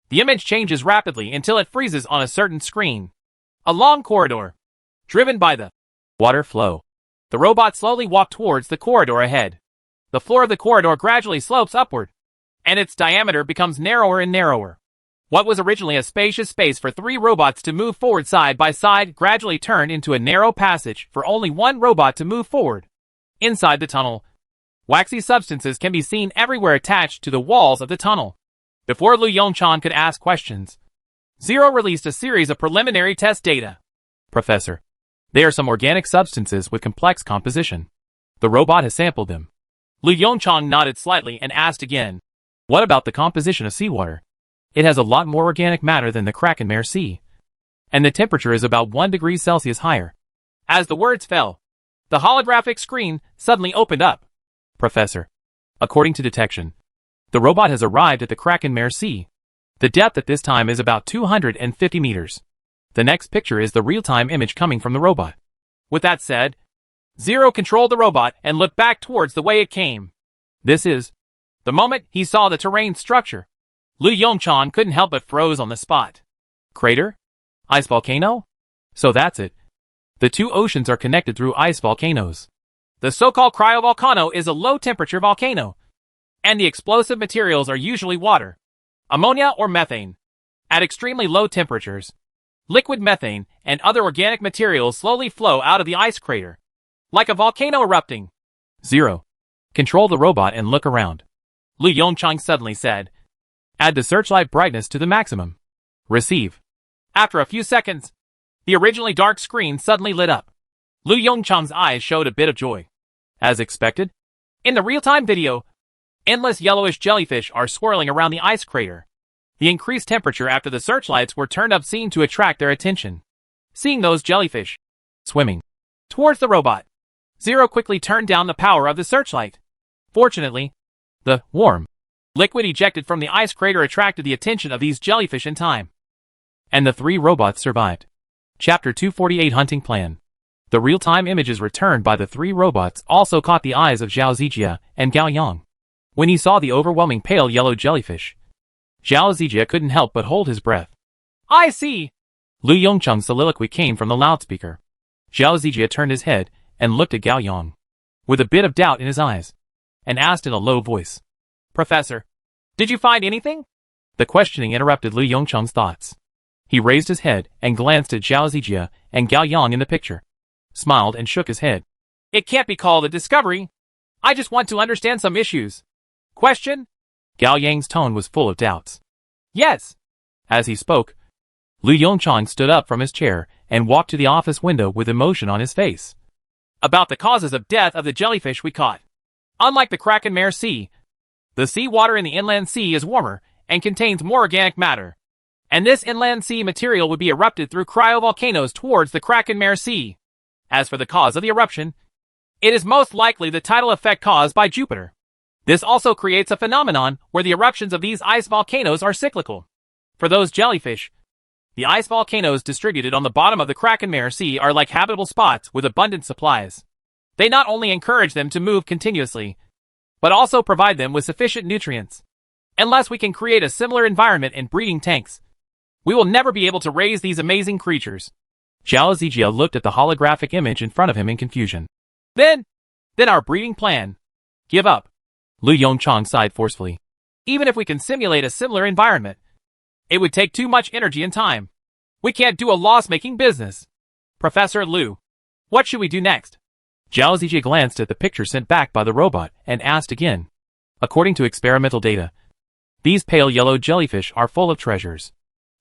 The image changes rapidly until it freezes on a certain screen. A long corridor, driven by the water flow. The robot slowly walked towards the corridor ahead. The floor of the corridor gradually slopes upward, and its diameter becomes narrower and narrower. What was originally a spacious space for three robots to move forward side by side gradually turned into a narrow passage for only one robot to move forward. Inside the tunnel, waxy substances can be seen everywhere attached to the walls of the tunnel. Before Lu Yongchang could ask questions, 0 released a series of preliminary test data. Professor, they are some organic substances with complex composition. The robot has sampled them. Lu Yongchang nodded slightly and asked again. What about the composition of seawater? It has a lot more organic matter than the Krakenmare Sea. And the temperature is about 1 degree Celsius higher. As the words fell, the holographic screen suddenly opened up. Professor, according to detection, the robot has arrived at the Krakenmare Sea. The depth at this time is about 250 meters. The next picture is the real-time image coming from the robot. With that said, Zero controlled the robot and looked back towards the way it came. This is the moment he saw the terrain structure. Lu Yongchang couldn't help but froze on the spot. Crater? Ice volcano? So that's it. The two oceans are connected through ice volcanoes. The so-called cryovolcano is a low-temperature volcano, and the explosive materials are usually water, ammonia or methane. At extremely low temperatures, liquid methane and other organic materials slowly flow out of the ice crater, like a volcano erupting. Zero. Control the robot and look around. Lu Yongchang suddenly said. Add the searchlight brightness to the maximum. Receive. After a few seconds, the originally dark screen suddenly lit up. Lu Yongchang's eyes showed a bit of joy. As expected, in the real-time video, endless yellowish jellyfish are swirling around the ice crater. The increased temperature after the searchlights were turned up seemed to attract their attention. Seeing those jellyfish swimming towards the robot, Zero quickly turned down the power of the searchlight. Fortunately, the warm liquid ejected from the ice crater attracted the attention of these jellyfish in time. And the three robots survived. Chapter 248 Hunting Plan. The real-time images returned by the three robots also caught the eyes of Zhao Zijia and Gao Yang. When he saw the overwhelming pale yellow jellyfish, Zhao Zijia couldn't help but hold his breath. I see! Lu Yongchang's soliloquy came from the loudspeaker. Zhao Zijia turned his head and looked at Gao Yang, with a bit of doubt in his eyes, and asked in a low voice, Professor, did you find anything? The questioning interrupted Lu Yongchang's thoughts. He raised his head and glanced at Zhao Zijia and Gao Yang in the picture, smiled and shook his head. It can't be called a discovery. I just want to understand some issues. Question? Gao Yang's tone was full of doubts. Yes. As he spoke, Lu Yongchang stood up from his chair and walked to the office window with emotion on his face. About the causes of death of the jellyfish we caught. Unlike the Krakenmare Sea, the sea water in the inland sea is warmer and contains more organic matter. And this inland sea material would be erupted through cryovolcanoes towards the Krakenmare Sea. As for the cause of the eruption, it is most likely the tidal effect caused by Jupiter. This also creates a phenomenon where the eruptions of these ice volcanoes are cyclical. For those jellyfish, the ice volcanoes distributed on the bottom of the Krakenmare Sea are like habitable spots with abundant supplies. They not only encourage them to move continuously, but also provide them with sufficient nutrients. Unless we can create a similar environment in breeding tanks, we will never be able to raise these amazing creatures. Zhao Zijia looked at the holographic image in front of him in confusion. Then our breeding plan. Give up. Lu Yongchang sighed forcefully. Even if we can simulate a similar environment, it would take too much energy and time. We can't do a loss-making business. Professor Lu, what should we do next? Zhao Zijia glanced at the picture sent back by the robot and asked again. According to experimental data, these pale yellow jellyfish are full of treasures.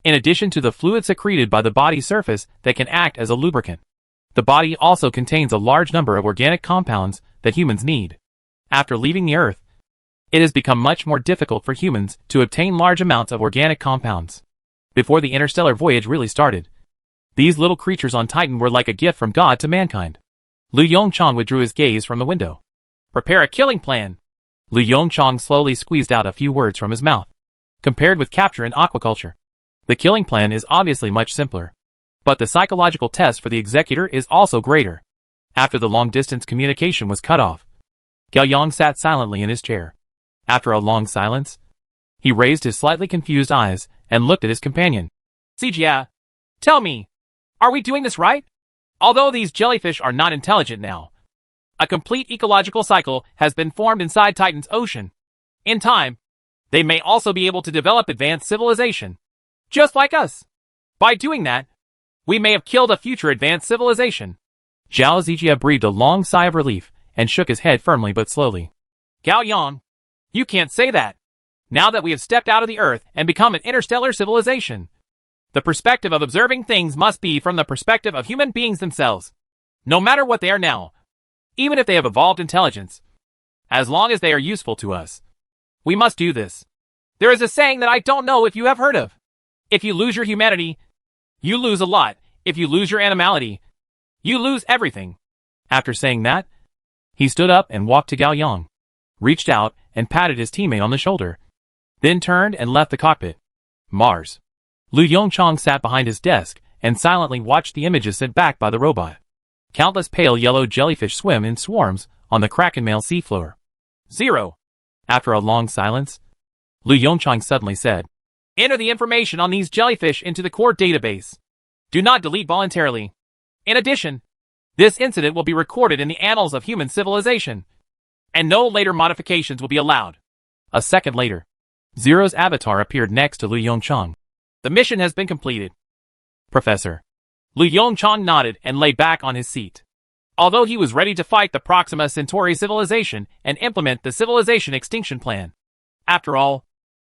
In addition to the fluid secreted by the body surface that can act as a lubricant, the body also contains a large number of organic compounds that humans need. After leaving the Earth, it has become much more difficult for humans to obtain large amounts of organic compounds. Before the interstellar voyage really started, these little creatures on Titan were like a gift from God to mankind. Lu Yongchang withdrew his gaze from the window. Prepare a killing plan. Lu Yongchang slowly squeezed out a few words from his mouth. Compared with capture and aquaculture, the killing plan is obviously much simpler. But the psychological test for the executor is also greater. After the long-distance communication was cut off, Gao Yang sat silently in his chair. After a long silence, he raised his slightly confused eyes and looked at his companion. Zijia, tell me, are we doing this right? Although these jellyfish are not intelligent now, a complete ecological cycle has been formed inside Titan's ocean. In time, they may also be able to develop advanced civilization, just like us. By doing that, we may have killed a future advanced civilization. Zhao Zijia breathed a long sigh of relief and shook his head firmly but slowly. Gao Yang, you can't say that. Now that we have stepped out of the Earth and become an interstellar civilization, the perspective of observing things must be from the perspective of human beings themselves. No matter what they are now, even if they have evolved intelligence. As long as they are useful to us. We must do this. There is a saying that I don't know if you have heard of. If you lose your humanity, you lose a lot. If you lose your animality, you lose everything. After saying that, he stood up and walked to Gao Yang, reached out and patted his teammate on the shoulder, then turned and left the cockpit. Mars. Lu Yongchang sat behind his desk and silently watched the images sent back by the robot. Countless pale yellow jellyfish swim in swarms on the Krakenmail seafloor. 0. After a long silence, Lu Yongchang suddenly said, Enter the information on these jellyfish into the core database. Do not delete voluntarily. In addition, this incident will be recorded in the annals of human civilization, and no later modifications will be allowed. A second later, Zero's avatar appeared next to Lu Yongchang. The mission has been completed. Professor. Lu Yongchang nodded and lay back on his seat. Although he was ready to fight the Proxima Centauri civilization and implement the civilization extinction plan. After all,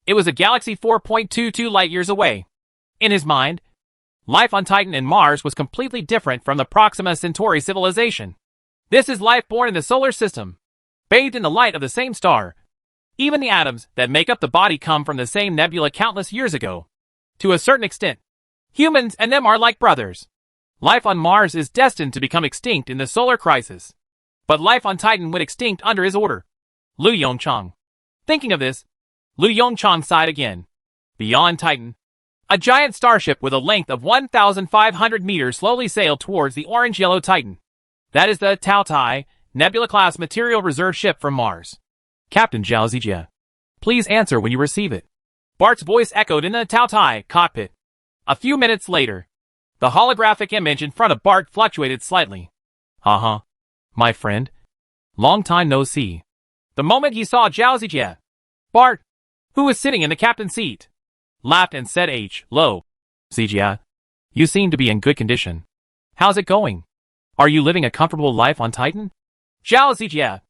it was a galaxy 4.22 light-years away. In his mind, life on Titan and Mars was completely different from the Proxima Centauri civilization. This is life born in the solar system, bathed in the light of the same star. Even the atoms that make up the body come from the same nebula countless years ago. To a certain extent, humans and them are like brothers. Life on Mars is destined to become extinct in the solar crisis. But life on Titan went extinct under his order. Lu Yongchang. Thinking of this, Lu Yongchang sighed again. Beyond Titan, a giant starship with a length of 1,500 meters slowly sailed towards the orange-yellow Titan. That is the Tao Tai, Nebula-class material reserve ship from Mars. Captain Zhao Zijia, please answer when you receive it. Bart's voice echoed in the Tao Tai cockpit. A few minutes later, the holographic image in front of Bart fluctuated slightly. My friend. Long time no see. The moment he saw Zhao Zijia, Bart, who was sitting in the captain's seat, laughed and said Lo. Zijia, you seem to be in good condition. How's it going? Are you living a comfortable life on Titan? Zhao Zijia,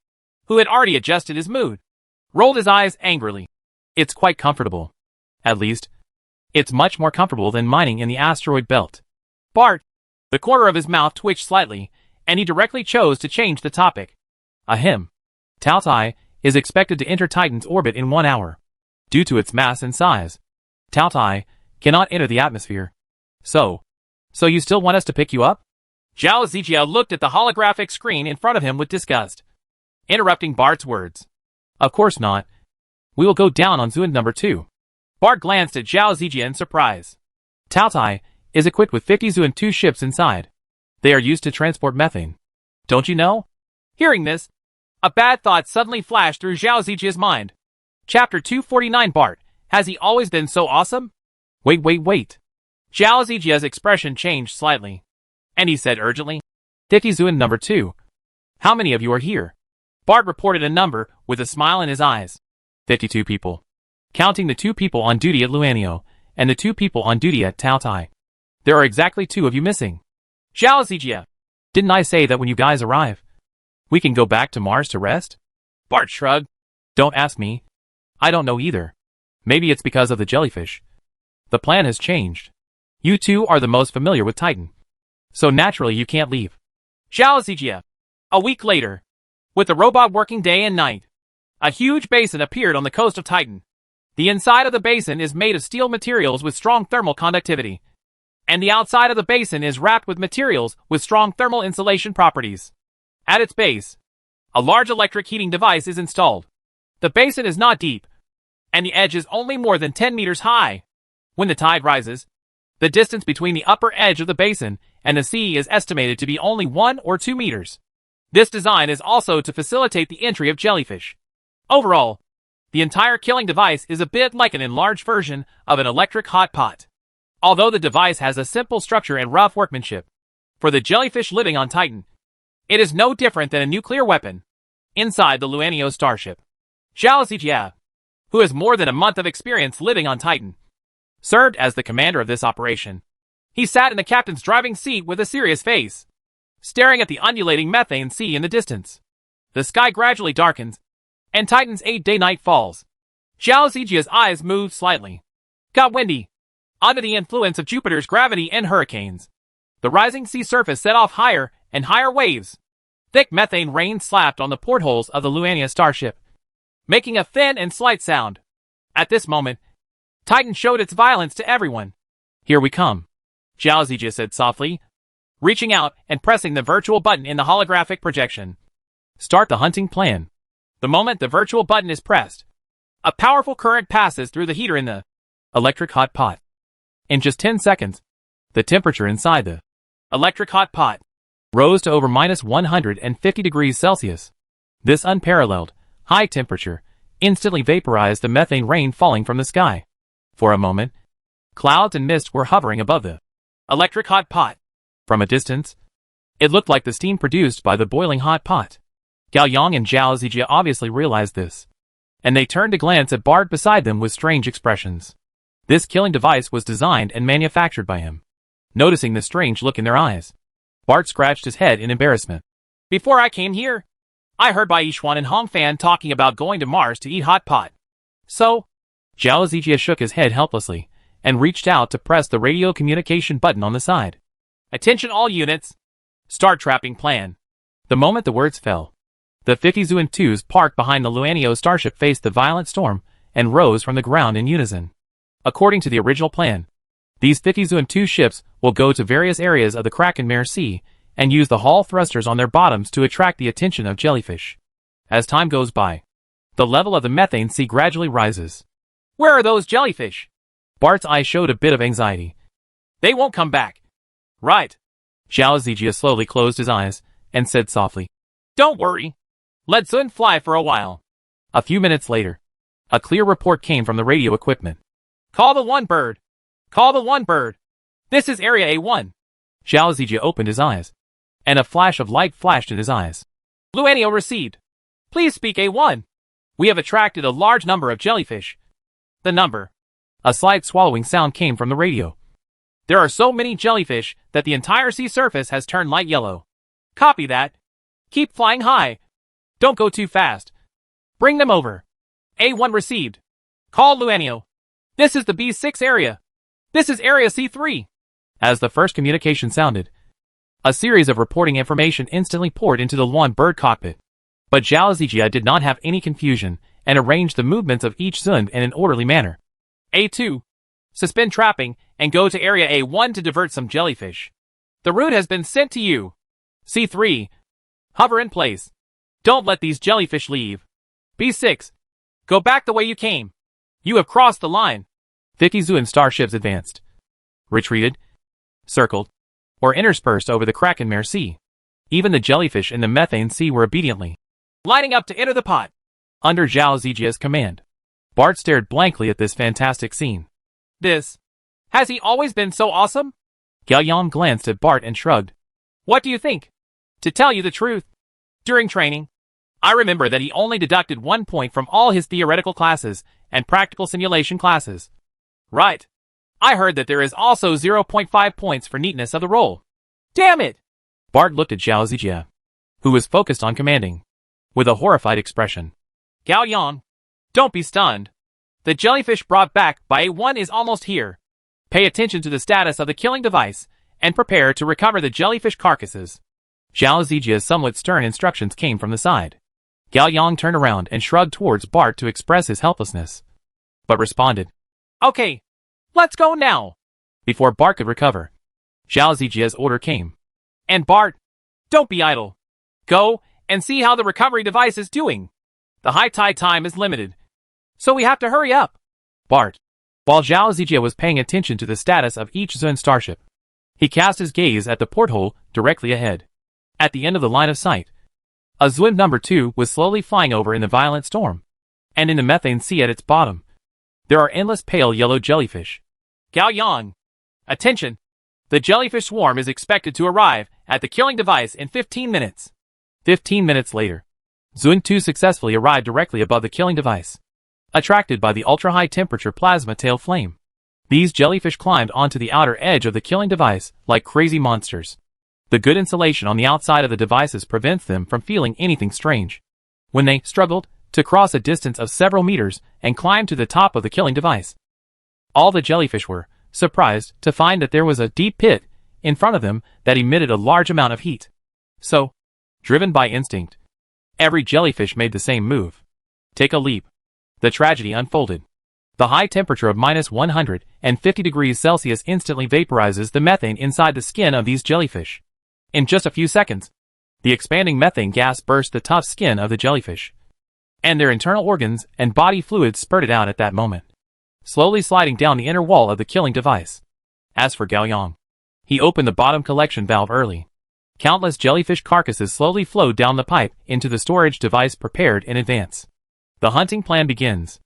who had already adjusted his mood, rolled his eyes angrily. It's quite comfortable. At least, it's much more comfortable than mining in the asteroid belt. Bart, the corner of his mouth twitched slightly, and he directly chose to change the topic. Tao Tai is expected to enter Titan's orbit in 1 hour. Due to its mass and size, Tao Tai cannot enter the atmosphere. So you still want us to pick you up? Zhao Zijia looked at the holographic screen in front of him with disgust, interrupting Bart's words. Of course not. We will go down on Zund number 2. Bart glanced at Zhao Zijia in surprise. Tao Tai is equipped with 50 Zund 2 ships inside. They are used to transport methane. Don't you know? Hearing this, a bad thought suddenly flashed through Zhao Zijia's mind. Chapter 249 Bart, has he always been so awesome? Wait. Zhao Zijia's expression changed slightly, and he said urgently, 50 Zund number 2. How many of you are here? Bart reported a number with a smile in his eyes. 52 people. Counting the 2 people on duty at Luanio, and the 2 people on duty at Tao Tai. There are exactly 2 of you missing. Zhao Zijia, didn't I say that when you guys arrive, we can go back to Mars to rest? Bart shrugged. Don't ask me. I don't know either. Maybe it's because of the jellyfish. The plan has changed. You 2 are the most familiar with Titan. So naturally you can't leave. Zhao Zijia. A week later, with the robot working day and night, a huge basin appeared on the coast of Titan. The inside of the basin is made of steel materials with strong thermal conductivity, and the outside of the basin is wrapped with materials with strong thermal insulation properties. At its base, a large electric heating device is installed. The basin is not deep, and the edge is only more than 10 meters high. When the tide rises, the distance between the upper edge of the basin and the sea is estimated to be only 1 or 2 meters. This design is also to facilitate the entry of jellyfish. Overall, the entire killing device is a bit like an enlarged version of an electric hot pot. Although the device has a simple structure and rough workmanship, for the jellyfish living on Titan, it is no different than a nuclear weapon. Inside the Luanio starship, Zhao Zijia, who has more than a month of experience living on Titan, served as the commander of this operation. He sat in the captain's driving seat with a serious face, staring at the undulating methane sea in the distance. The sky gradually darkens, and Titan's 8-day night falls. Zhao Zijia's eyes moved slightly. Got windy. Under the influence of Jupiter's gravity and hurricanes, the rising sea surface set off higher and higher waves. Thick methane rain slapped on the portholes of the Luania starship, making a thin and slight sound. At this moment, Titan showed its violence to everyone. Here we come, Zhao Zijia said softly, reaching out and pressing the virtual button in the holographic projection. Start the hunting plan. The moment the virtual button is pressed, a powerful current passes through the heater in the electric hot pot. In just 10 seconds, the temperature inside the electric hot pot rose to over minus 150 degrees Celsius. This unparalleled, high temperature instantly vaporized the methane rain falling from the sky. For a moment, clouds and mist were hovering above the electric hot pot. From a distance, it looked like the steam produced by the boiling hot pot. Gao Yang and Zhao Zijia obviously realized this, and they turned to glance at Bart beside them with strange expressions. This killing device was designed and manufactured by him. Noticing the strange look in their eyes, Bart scratched his head in embarrassment. Before I came here, I heard Bai Yishuan and Hong Fan talking about going to Mars to eat hot pot. So, Zhao Zijia shook his head helplessly and reached out to press the radio communication button on the side. Attention all units. Start trapping plan. The moment the words fell, the 50 Zuan-2s parked behind the Luanio starship faced the violent storm and rose from the ground in unison. According to the original plan, these 50 Zuan-2 ships will go to various areas of the Krakenmare Sea and use the hull thrusters on their bottoms to attract the attention of jellyfish. As time goes by, the level of the methane sea gradually rises. Where are those jellyfish? Bart's eyes showed a bit of anxiety. They won't come back. Right. Zhao Zijia slowly closed his eyes and said softly, Don't worry. Let Sun fly for a while. A few minutes later, a clear report came from the radio equipment. Call the one bird. Call the one bird. This is Area A1. Zhao Zijia opened his eyes, and a flash of light flashed in his eyes. Luanio received. Please speak A1. We have attracted a large number of jellyfish. The number. A slight swallowing sound came from the radio. There are so many jellyfish that the entire sea surface has turned light yellow. Copy that. Keep flying high. Don't go too fast. Bring them over. A1 received. Call Luanio. This is the B6 area. This is Area C3. As the first communication sounded, a series of reporting information instantly poured into the Luan bird cockpit. But Zhao Zijia did not have any confusion and arranged the movements of each Zund in an orderly manner. A2. Suspend trapping and go to Area A1 to divert some jellyfish. The route has been sent to you. C3. Hover in place. Don't let these jellyfish leave. B6. Go back the way you came. You have crossed the line. 50 Zuan starships advanced, retreated, circled, or interspersed over the Krakenmare Sea. Even the jellyfish in the methane sea were obediently lining up to enter the pot. Under Zhao Zijia's command, Bart stared blankly at this fantastic scene. Has he always been so awesome? Gao Yang glanced at Bart and shrugged. What do you think? To tell you the truth, during training, I remember that he only deducted 1 point from all his theoretical classes and practical simulation classes. Right. I heard that there is also 0.5 points for neatness of the role. Damn it! Bart looked at Zhao Zijia, who was focused on commanding, with a horrified expression. Gao Yang, don't be stunned. The jellyfish brought back by A1 is almost here. Pay attention to the status of the killing device and prepare to recover the jellyfish carcasses. Zhao Zijia's somewhat stern instructions came from the side. Gao Yang turned around and shrugged towards Bart to express his helplessness, but responded, Okay, let's go now. Before Bart could recover, Zhao Zijia's order came. And Bart, don't be idle. Go and see how the recovery device is doing. The high tide time is limited, so we have to hurry up. Bart, while Zhao Zijia was paying attention to the status of each Zun starship, he cast his gaze at the porthole directly ahead. At the end of the line of sight, a Zun number 2 was slowly flying over in the violent storm, and in the methane sea at its bottom, there are endless pale yellow jellyfish. Gao Yang, attention! The jellyfish swarm is expected to arrive at the killing device in 15 minutes. 15 minutes later, Zun 2 successfully arrived directly above the killing device, attracted by the ultra-high temperature plasma tail flame. These jellyfish climbed onto the outer edge of the killing device like crazy monsters. The good insulation on the outside of the devices prevents them from feeling anything strange. When they struggled to cross a distance of several meters and climb to the top of the killing device, all the jellyfish were surprised to find that there was a deep pit in front of them that emitted a large amount of heat. So, Driven by instinct, every jellyfish made the same move. Take a leap. The tragedy unfolded. The high temperature of -150 degrees Celsius instantly vaporizes the methane inside the skin of these jellyfish. In just a few seconds, the expanding methane gas burst the tough skin of the jellyfish, and their internal organs and body fluids spurted out at that moment, slowly sliding down the inner wall of the killing device. As for Gao Yang, he opened the bottom collection valve early. Countless jellyfish carcasses slowly flowed down the pipe into the storage device prepared in advance. The hunting plan begins.